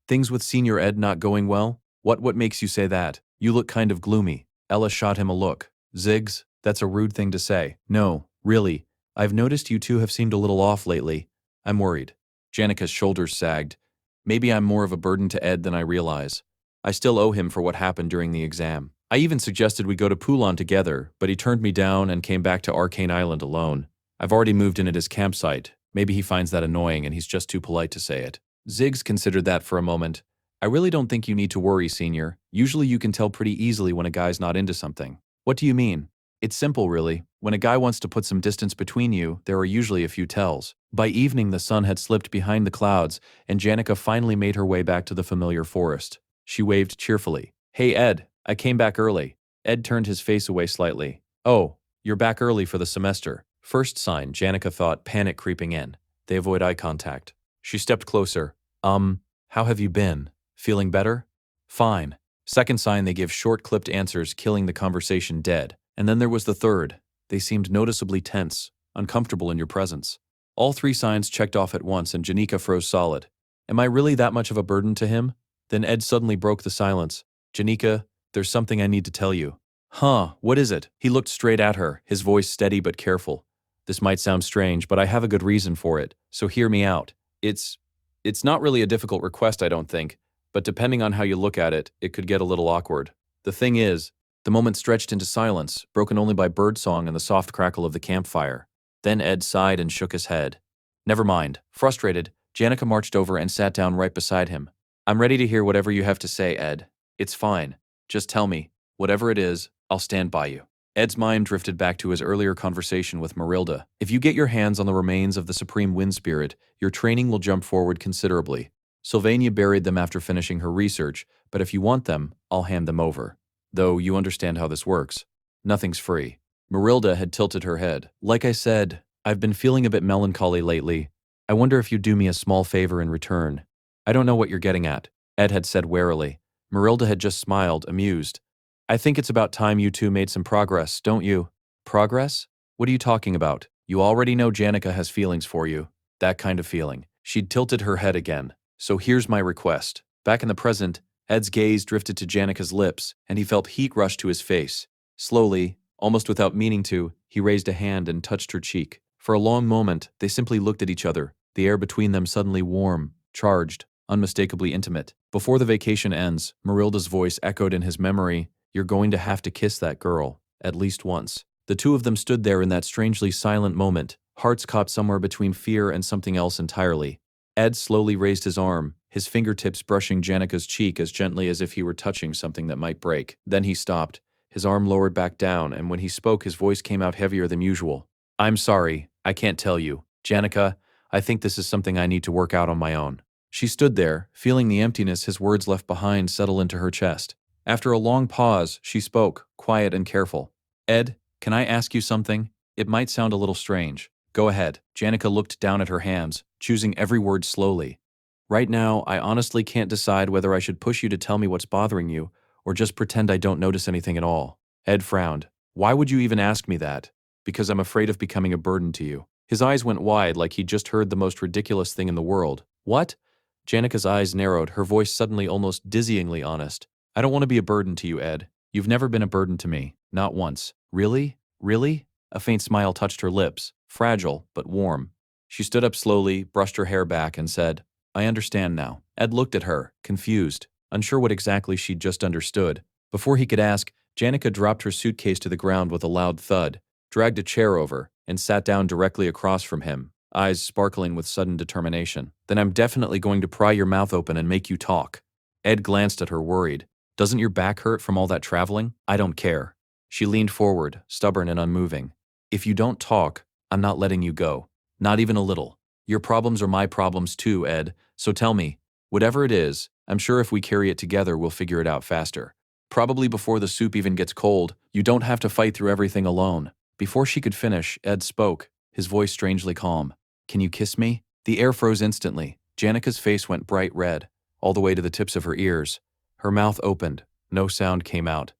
Things with Senior Ed not going well? What makes you say that? You look kind of gloomy. Ella shot him a look. Ziggs, that's a rude thing to say. No, really. I've noticed you two have seemed a little off lately. I'm worried. Janica's shoulders sagged. Maybe I'm more of a burden to Ed than I realize. I still owe him for what happened during the exam. I even suggested we go to Poulon together, but he turned me down and came back to Arcane Island alone. I've already moved in at his campsite. Maybe he finds that annoying and he's just too polite to say it. Ziggs considered that for a moment. I really don't think you need to worry, Senior. Usually you can tell pretty easily when a guy's not into something. What do you mean? It's simple, really. When a guy wants to put some distance between you, there are usually a few tells. By evening, the sun had slipped behind the clouds, and Janica finally made her way back to the familiar forest. She waved cheerfully. Hey, Ed, I came back early. Ed turned his face away slightly. Oh, you're back early for the semester. First sign, Janica thought, panic creeping in. They avoid eye contact. She stepped closer. How have you been? Feeling better? Fine. Second sign, they give short, clipped answers, killing the conversation dead. And then there was the third. They seemed noticeably tense, uncomfortable in your presence. All three signs checked off at once, and Janica froze solid. Am I really that much of a burden to him? Then Ed suddenly broke the silence. Janica, there's something I need to tell you. Huh, what is it? He looked straight at her, his voice steady but careful. This might sound strange, but I have a good reason for it, so hear me out. It's not really a difficult request, I don't think, but depending on how you look at it, it could get a little awkward. The thing is, the moment stretched into silence, broken only by birdsong and the soft crackle of the campfire. Then Ed sighed and shook his head. Never mind. Frustrated, Janica marched over and sat down right beside him. I'm ready to hear whatever you have to say, Ed. It's fine. Just tell me. Whatever it is, I'll stand by you. Ed's mind drifted back to his earlier conversation with Marilda. If you get your hands on the remains of the Supreme Wind Spirit, your training will jump forward considerably. Sylvania buried them after finishing her research, but if you want them, I'll hand them over. Though you understand how this works. Nothing's free. Marilda had tilted her head. Like I said, I've been feeling a bit melancholy lately. I wonder if you'd do me a small favor in return. I don't know what you're getting at, Ed had said warily. Marilda had just smiled, amused. I think it's about time you two made some progress, don't you? Progress? What are you talking about? You already know Janica has feelings for you. That kind of feeling. She'd tilted her head again. So here's my request. Back in the present, Ed's gaze drifted to Janica's lips, and he felt heat rush to his face. Slowly, almost without meaning to, he raised a hand and touched her cheek. For a long moment, they simply looked at each other, the air between them suddenly warm, charged, unmistakably intimate. Before the vacation ends, Marilda's voice echoed in his memory, "You're going to have to kiss that girl, at least once." The two of them stood there in that strangely silent moment, hearts caught somewhere between fear and something else entirely. Ed slowly raised his arm, his fingertips brushing Janica's cheek as gently as if he were touching something that might break. Then he stopped. His arm lowered back down, and when he spoke, his voice came out heavier than usual. "I'm sorry, I can't tell you. Janica, I think this is something I need to work out on my own." She stood there, feeling the emptiness his words left behind settle into her chest. After a long pause, she spoke, quiet and careful. "Ed, can I ask you something? It might sound a little strange." "Go ahead." Janica looked down at her hands, choosing every word slowly. "Right now, I honestly can't decide whether I should push you to tell me what's bothering you, or just pretend I don't notice anything at all." Ed frowned. "Why would you even ask me that?" "Because I'm afraid of becoming a burden to you." His eyes went wide like he'd just heard the most ridiculous thing in the world. "What?" Janica's eyes narrowed, her voice suddenly almost dizzyingly honest. "I don't want to be a burden to you, Ed. You've never been a burden to me. Not once." "Really? Really?" A faint smile touched her lips, fragile but warm. She stood up slowly, brushed her hair back, and said, "I understand now." Ed looked at her, confused, unsure what exactly she'd just understood. Before he could ask, Janica dropped her suitcase to the ground with a loud thud, dragged a chair over, and sat down directly across from him, eyes sparkling with sudden determination. "Then I'm definitely going to pry your mouth open and make you talk." Ed glanced at her, worried. "Doesn't your back hurt from all that traveling?" "I don't care." She leaned forward, stubborn and unmoving. "If you don't talk, I'm not letting you go. Not even a little. Your problems are my problems too, Ed, so tell me, whatever it is, I'm sure if we carry it together, we'll figure it out faster. Probably before the soup even gets cold, you don't have to fight through everything alone." Before she could finish, Ed spoke, his voice strangely calm. "Can you kiss me?" The air froze instantly. Janica's face went bright red, all the way to the tips of her ears. Her mouth opened. No sound came out.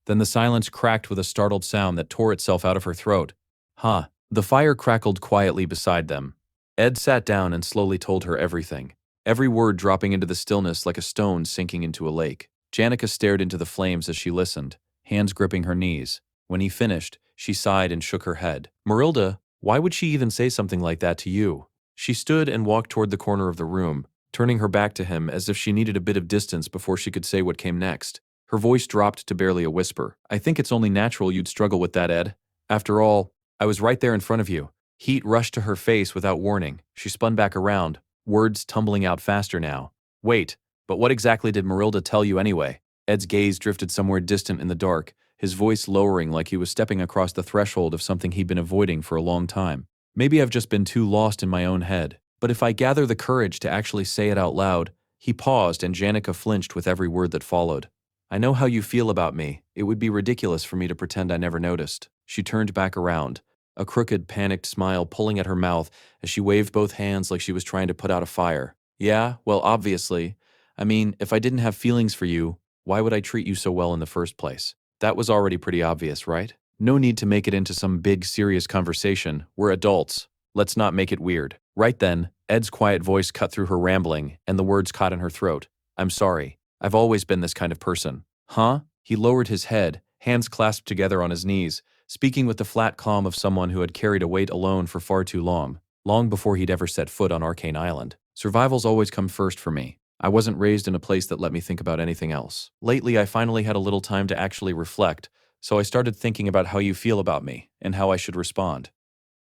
Then the silence cracked with a startled sound that tore itself out of her throat. "Huh." The fire crackled quietly beside them. Ed sat down and slowly told her everything, every word dropping into the stillness like a stone sinking into a lake. Janica stared into the flames as she listened, hands gripping her knees. When he finished, she sighed and shook her head. "Marilda, why would she even say something like that to you?" She stood and walked toward the corner of the room, turning her back to him as if she needed a bit of distance before she could say what came next. Her voice dropped to barely a whisper. "I think it's only natural you'd struggle with that, Ed. After all, I was right there in front of you." Heat rushed to her face without warning. She spun back around, words tumbling out faster now. "Wait, but what exactly did Marilda tell you anyway?" Ed's gaze drifted somewhere distant in the dark, his voice lowering like he was stepping across the threshold of something he'd been avoiding for a long time. "Maybe I've just been too lost in my own head. But if I gather the courage to actually say it out loud." He paused and Janica flinched with every word that followed. "I know how you feel about me. It would be ridiculous for me to pretend I never noticed." She turned back around, a crooked, panicked smile pulling at her mouth as she waved both hands like she was trying to put out a fire. "Yeah, well, obviously. I mean, if I didn't have feelings for you, why would I treat you so well in the first place? That was already pretty obvious, right? No need to make it into some big, serious conversation. We're adults. Let's not make it weird." Right then, Ed's quiet voice cut through her rambling, and the words caught in her throat. "I'm sorry. I've always been this kind of person." "Huh?" He lowered his head, hands clasped together on his knees, speaking with the flat calm of someone who had carried a weight alone for far too long before he'd ever set foot on Arcane Island. "Survival's always come first for me. I wasn't raised in a place that let me think about anything else. Lately, I finally had a little time to actually reflect, so I started thinking about how you feel about me and how I should respond.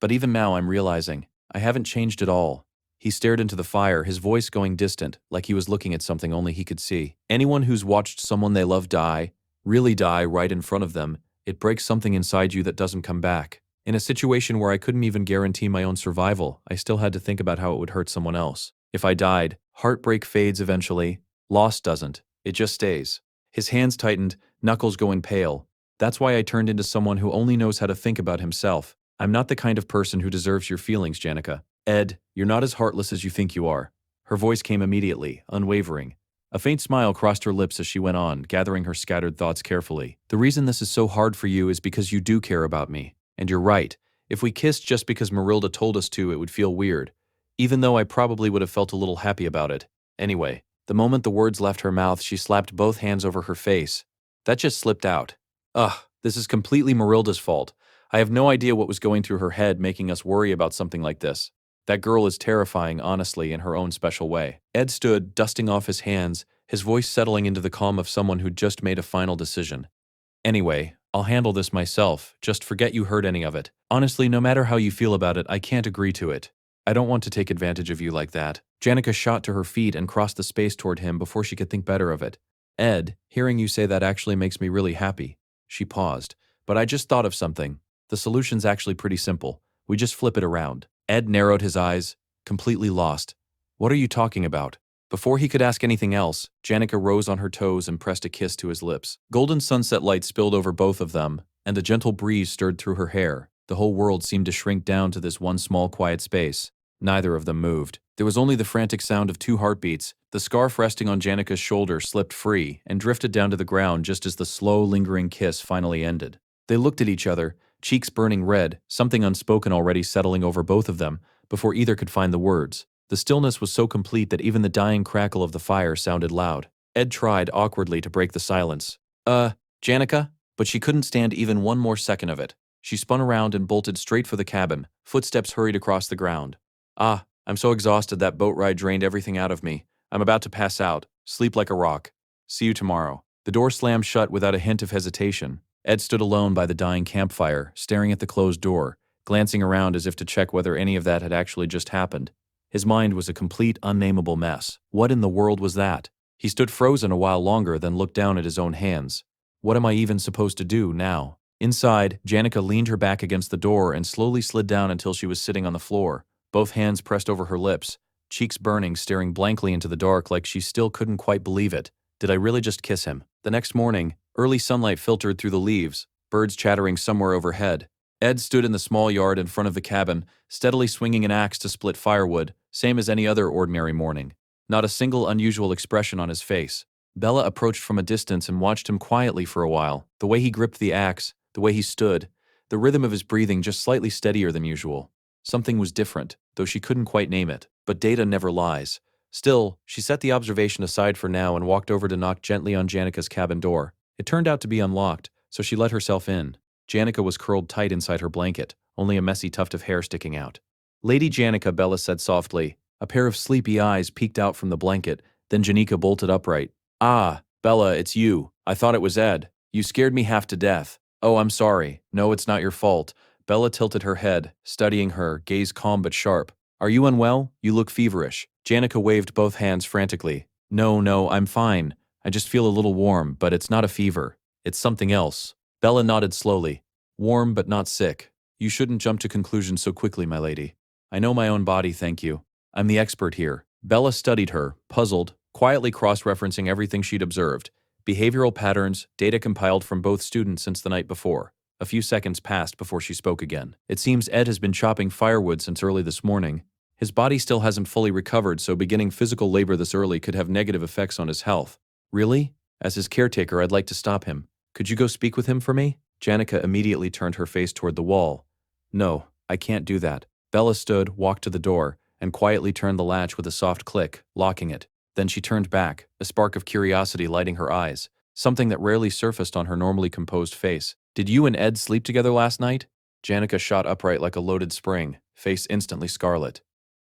But even now, I'm realizing I haven't changed at all." He stared into the fire, his voice going distant, like he was looking at something only he could see. Anyone who's watched someone they love die, really die right in front of them, it breaks something inside you that doesn't come back. In a situation where I couldn't even guarantee my own survival, I still had to think about how it would hurt someone else. If I died, heartbreak fades eventually. Loss doesn't. It just stays. His hands tightened, knuckles going pale. "That's why I turned into someone who only knows how to think about himself. I'm not the kind of person who deserves your feelings, Janica. Ed, you're not as heartless as you think you are. Her voice came immediately, unwavering. A faint smile crossed her lips as she went on, gathering her scattered thoughts carefully. The reason this is so hard for you is because you do care about me. And you're right. If we kissed just because Marilda told us to, it would feel weird. Even though I probably would have felt a little happy about it. Anyway, the moment the words left her mouth, she slapped both hands over her face. That just slipped out. Ugh, this is completely Marilda's fault. I have no idea what was going through her head making us worry about something like this. That girl is terrifying, honestly, in her own special way. Ed stood, dusting off his hands, his voice settling into the calm of someone who'd just made a final decision. Anyway, I'll handle this myself, just forget you heard any of it. Honestly, no matter how you feel about it, I can't agree to it. I don't want to take advantage of you like that. Janica shot to her feet and crossed the space toward him before she could think better of it. Ed, hearing you say that actually makes me really happy. She paused. But I just thought of something. The solution's actually pretty simple. We just flip it around. Ed narrowed his eyes, completely lost. What are you talking about? Before he could ask anything else, Janica rose on her toes and pressed a kiss to his lips. Golden sunset light spilled over both of them, and a gentle breeze stirred through her hair. The whole world seemed to shrink down to this one small quiet space. Neither of them moved. There was only the frantic sound of two heartbeats. The scarf resting on Janica's shoulder slipped free and drifted down to the ground just as the slow, lingering kiss finally ended. They looked at each other, cheeks burning red, something unspoken already settling over both of them, before either could find the words. The stillness was so complete that even the dying crackle of the fire sounded loud. Ed tried awkwardly to break the silence. Janica? But she couldn't stand even one more second of it. She spun around and bolted straight for the cabin. Footsteps hurried across the ground. I'm so exhausted that boat ride drained everything out of me. I'm about to pass out. Sleep like a rock. See you tomorrow. The door slammed shut without a hint of hesitation. Ed stood alone by the dying campfire, staring at the closed door, glancing around as if to check whether any of that had actually just happened. His mind was a complete, unnameable mess. What in the world was that? He stood frozen a while longer, then looked down at his own hands. What am I even supposed to do now? Inside, Janica leaned her back against the door and slowly slid down until she was sitting on the floor, both hands pressed over her lips, cheeks burning, staring blankly into the dark like she still couldn't quite believe it. Did I really just kiss him? The next morning, early sunlight filtered through the leaves, birds chattering somewhere overhead. Ed stood in the small yard in front of the cabin, steadily swinging an axe to split firewood, same as any other ordinary morning. Not a single unusual expression on his face. Bella approached from a distance and watched him quietly for a while. The way he gripped the axe, the way he stood, the rhythm of his breathing just slightly steadier than usual. Something was different, though she couldn't quite name it. But data never lies. Still, she set the observation aside for now and walked over to knock gently on Janica's cabin door. It turned out to be unlocked, so she let herself in. Janica was curled tight inside her blanket, only a messy tuft of hair sticking out. Lady Janica, Bella said softly. A pair of sleepy eyes peeked out from the blanket, then Janica bolted upright. Ah, Bella, it's you. I thought it was Ed. You scared me half to death. Oh, I'm sorry. No, it's not your fault. Bella tilted her head, studying her, gaze calm but sharp. Are you unwell? You look feverish. Janica waved both hands frantically. No, I'm fine. I just feel a little warm, but it's not a fever. It's something else. Bella nodded slowly. Warm but not sick. You shouldn't jump to conclusions so quickly, my lady. I know my own body, thank you. I'm the expert here. Bella studied her, puzzled, quietly cross-referencing everything she'd observed. Behavioral patterns, data compiled from both students since the night before. A few seconds passed before she spoke again. It seems Ed has been chopping firewood since early this morning. His body still hasn't fully recovered, so beginning physical labor this early could have negative effects on his health. Really? As his caretaker, I'd like to stop him. Could you go speak with him for me? Janica immediately turned her face toward the wall. No, I can't do that. Bella stood, walked to the door, and quietly turned the latch with a soft click, locking it. Then she turned back, a spark of curiosity lighting her eyes, something that rarely surfaced on her normally composed face. Did you and Ed sleep together last night? Janica shot upright like a loaded spring, face instantly scarlet.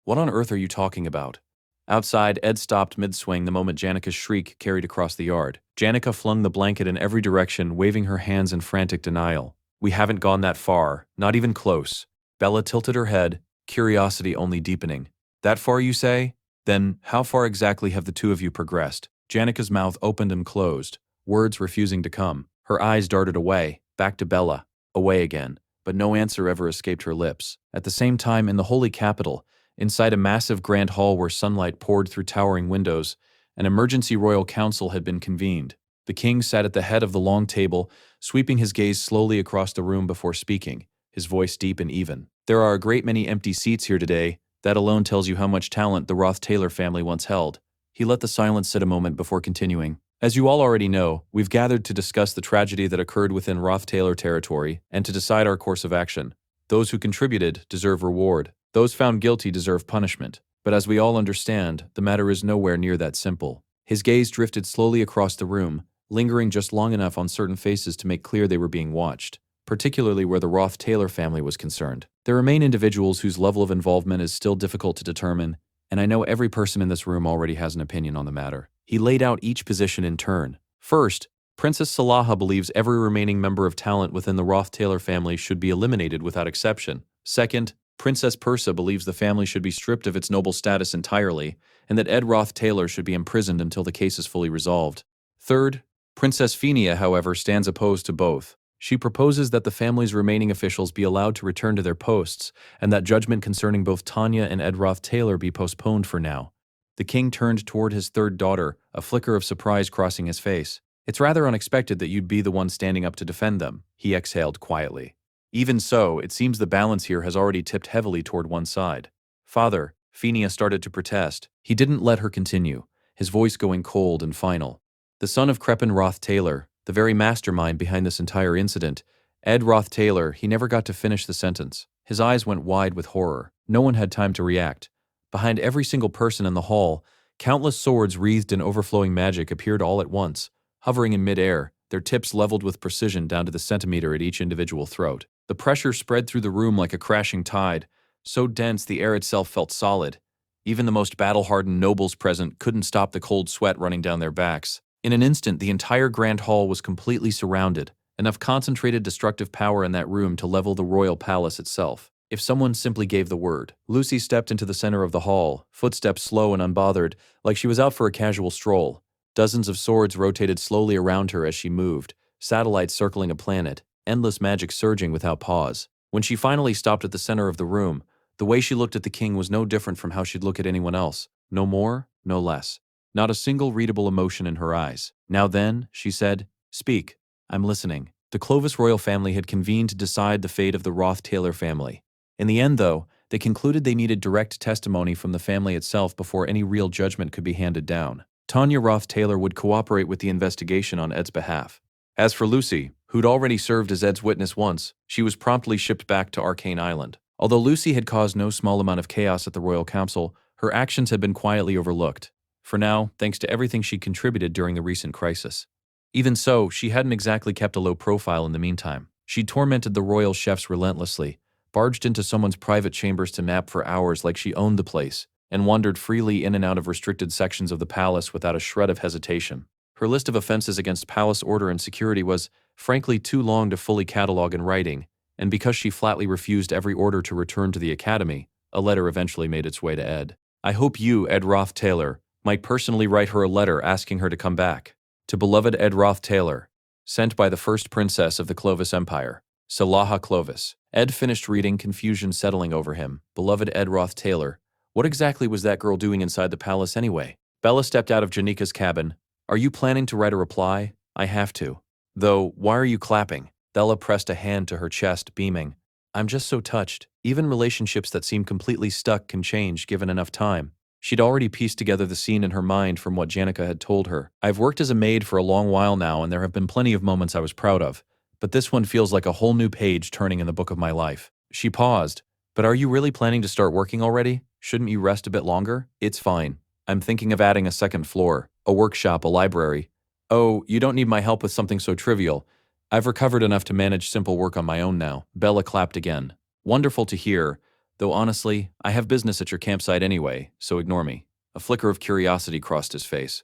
What on earth are you talking about? Outside, Ed stopped mid-swing the moment Janica's shriek carried across the yard. Janica flung the blanket in every direction, waving her hands in frantic denial. We haven't gone that far, not even close. Bella tilted her head, curiosity only deepening. That far, you say? Then, how far exactly have the two of you progressed? Janica's mouth opened and closed, words refusing to come. Her eyes darted away, back to Bella, away again, but no answer ever escaped her lips. At the same time, in the holy capital, inside a massive grand hall where sunlight poured through towering windows, an emergency royal council had been convened. The king sat at the head of the long table, sweeping his gaze slowly across the room before speaking, his voice deep and even. "There are a great many empty seats here today. That alone tells you how much talent the Roth-Taylor family once held." He let the silence sit a moment before continuing. "As you all already know, we've gathered to discuss the tragedy that occurred within Roth-Taylor territory and to decide our course of action. Those who contributed deserve reward. Those found guilty deserve punishment. But as we all understand, the matter is nowhere near that simple." His gaze drifted slowly across the room, lingering just long enough on certain faces to make clear they were being watched, particularly where the Roth-Taylor family was concerned. "There remain individuals whose level of involvement is still difficult to determine, and I know every person in this room already has an opinion on the matter." He laid out each position in turn. First, Princess Salaha believes every remaining member of talent within the Roth-Taylor family should be eliminated without exception. Second, Princess Persa believes the family should be stripped of its noble status entirely, and that Ed Roth-Taylor should be imprisoned until the case is fully resolved. Third, Princess Phenia, however, stands opposed to both. She proposes that the family's remaining officials be allowed to return to their posts, and that judgment concerning both Tanya and Ed Roth-Taylor be postponed for now. The king turned toward his third daughter, a flicker of surprise crossing his face. "It's rather unexpected that you'd be the one standing up to defend them," he exhaled quietly. "Even so, it seems the balance here has already tipped heavily toward one side." "Father," Phenia started to protest. He didn't let her continue, his voice going cold and final. "The son of Crepin Roth-Taylor, the very mastermind behind this entire incident, Ed Roth-Taylor," he never got to finish the sentence. His eyes went wide with horror. No one had time to react. Behind every single person in the hall, countless swords wreathed in overflowing magic appeared all at once, hovering in midair, their tips leveled with precision down to the centimeter at each individual throat. The pressure spread through the room like a crashing tide, so dense the air itself felt solid. Even the most battle-hardened nobles present couldn't stop the cold sweat running down their backs. In an instant, the entire grand hall was completely surrounded, enough concentrated destructive power in that room to level the royal palace itself. If someone simply gave the word. Lucy stepped into the center of the hall, footsteps slow and unbothered, like she was out for a casual stroll. Dozens of swords rotated slowly around her as she moved, satellites circling a planet, endless magic surging without pause. When she finally stopped at the center of the room, the way she looked at the king was no different from how she'd look at anyone else. No more, no less. Not a single readable emotion in her eyes. "Now then," she said, "speak. I'm listening." The Clovis royal family had convened to decide the fate of the Roth-Taylor family. In the end, though, they concluded they needed direct testimony from the family itself before any real judgment could be handed down. Tanya Roth-Taylor would cooperate with the investigation on Ed's behalf. As for Lucy, who'd already served as Ed's witness once, she was promptly shipped back to Arcane Island. Although Lucy had caused no small amount of chaos at the Royal Council, her actions had been quietly overlooked. For now, thanks to everything she contributed during the recent crisis. Even so, she hadn't exactly kept a low profile in the meantime. She tormented the royal chefs relentlessly, barged into someone's private chambers to nap for hours like she owned the place, and wandered freely in and out of restricted sections of the palace without a shred of hesitation. Her list of offenses against palace order and security was, frankly, too long to fully catalog in writing, and because she flatly refused every order to return to the academy, a letter eventually made its way to Ed. "I hope you, Ed Roth-Taylor, might personally write her a letter asking her to come back. To beloved Ed Roth-Taylor, sent by the first princess of the Clovis Empire, Salaha Clovis." Ed finished reading, confusion settling over him. Beloved Ed Roth-Taylor. What exactly was that girl doing inside the palace anyway? Bella stepped out of Janika's cabin. "Are you planning to write a reply?" "I have to." "Though, why are you clapping?" Bella pressed a hand to her chest, beaming. "I'm just so touched. Even relationships that seem completely stuck can change given enough time." She'd already pieced together the scene in her mind from what Janika had told her. "I've worked as a maid for a long while now, and there have been plenty of moments I was proud of. But this one feels like a whole new page turning in the book of my life." She paused. "But are you really planning to start working already? Shouldn't you rest a bit longer?" "It's fine. I'm thinking of adding a second floor, a workshop, a library." "Oh, you don't need my help with something so trivial. I've recovered enough to manage simple work on my own now." Bella clapped again. "Wonderful to hear, though honestly, I have business at your campsite anyway, so ignore me." A flicker of curiosity crossed his face.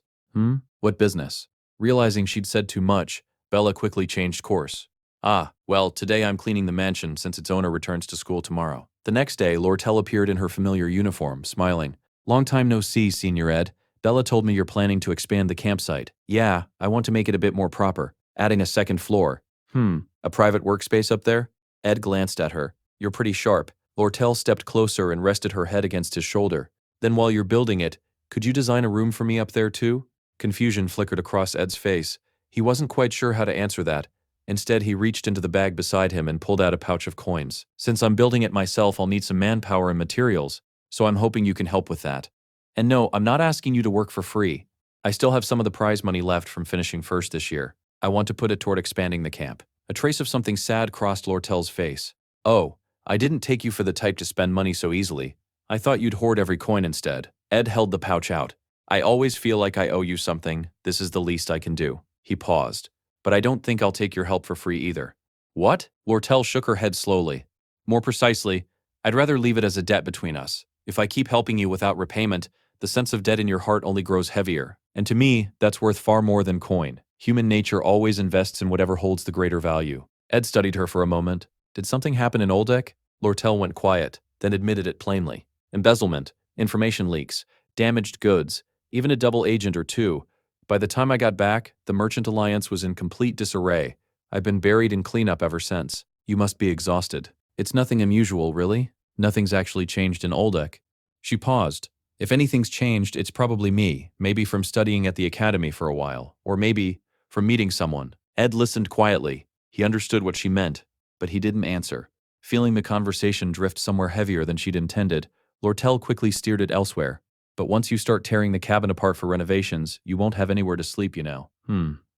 What business?" Realizing she'd said too much, Bella quickly changed course. "Ah, well, today I'm cleaning the mansion since its owner returns to school tomorrow." The next day, Lortel appeared in her familiar uniform, smiling. "Long time no see, Senior Ed. Bella told me you're planning to expand the campsite." "Yeah, I want to make it a bit more proper, adding a second floor." A private workspace up there?" Ed glanced at her. "You're pretty sharp." Lortel stepped closer and rested her head against his shoulder. "Then while you're building it, could you design a room for me up there too?" Confusion flickered across Ed's face. He wasn't quite sure how to answer that, Instead, he reached into the bag beside him and pulled out a pouch of coins. Since I'm building it myself, I'll need some manpower and materials, so I'm hoping you can help with that. And no, I'm not asking you to work for free. I still have some of the prize money left from finishing first this year. I want to put it toward expanding the camp. A trace of something sad crossed Lortel's face. Oh, I didn't take you for the type to spend money so easily. I thought you'd hoard every coin instead. Ed held the pouch out. I always feel like I owe you something. This is the least I can do. He paused. But I don't think I'll take your help for free either. What? Lortel shook her head slowly. More precisely, I'd rather leave it as a debt between us. If I keep helping you without repayment, the sense of debt in your heart only grows heavier. And to me, that's worth far more than coin. Human nature always invests in whatever holds the greater value. Ed studied her for a moment. Did something happen in Oldek? Lortel went quiet, then admitted it plainly. Embezzlement, information leaks, damaged goods, even a double agent or two. By the time I got back, the Merchant Alliance was in complete disarray. I've been buried in cleanup ever since. You must be exhausted. It's nothing unusual, really. Nothing's actually changed in Oldek. She paused. If anything's changed, it's probably me, maybe from studying at the academy for a while, or maybe from meeting someone. Ed listened quietly. He understood what she meant, but he didn't answer. Feeling the conversation drift somewhere heavier than she'd intended, Lortel quickly steered it elsewhere. But once you start tearing the cabin apart for renovations, you won't have anywhere to sleep, you know.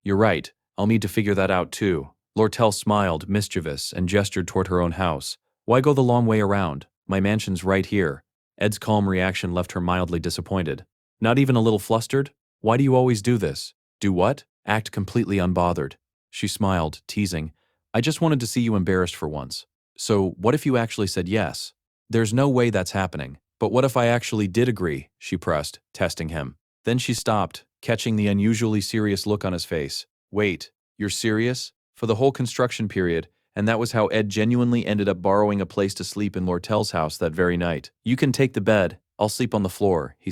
You're right. I'll need to figure that out too. Lortel smiled, mischievous, and gestured toward her own house. Why go the long way around? My mansion's right here. Ed's calm reaction left her mildly disappointed. Not even a little flustered? Why do you always do this? Do what? Act completely unbothered. She smiled, teasing. I just wanted to see you embarrassed for once. So, what if you actually said yes? There's no way that's happening. But what if I actually did agree? She pressed, testing him. Then she stopped, catching the unusually serious look on his face. Wait, you're serious? For the whole construction period, and that was how Ed genuinely ended up borrowing a place to sleep in Lortel's house that very night. You can take the bed. I'll sleep on the floor, he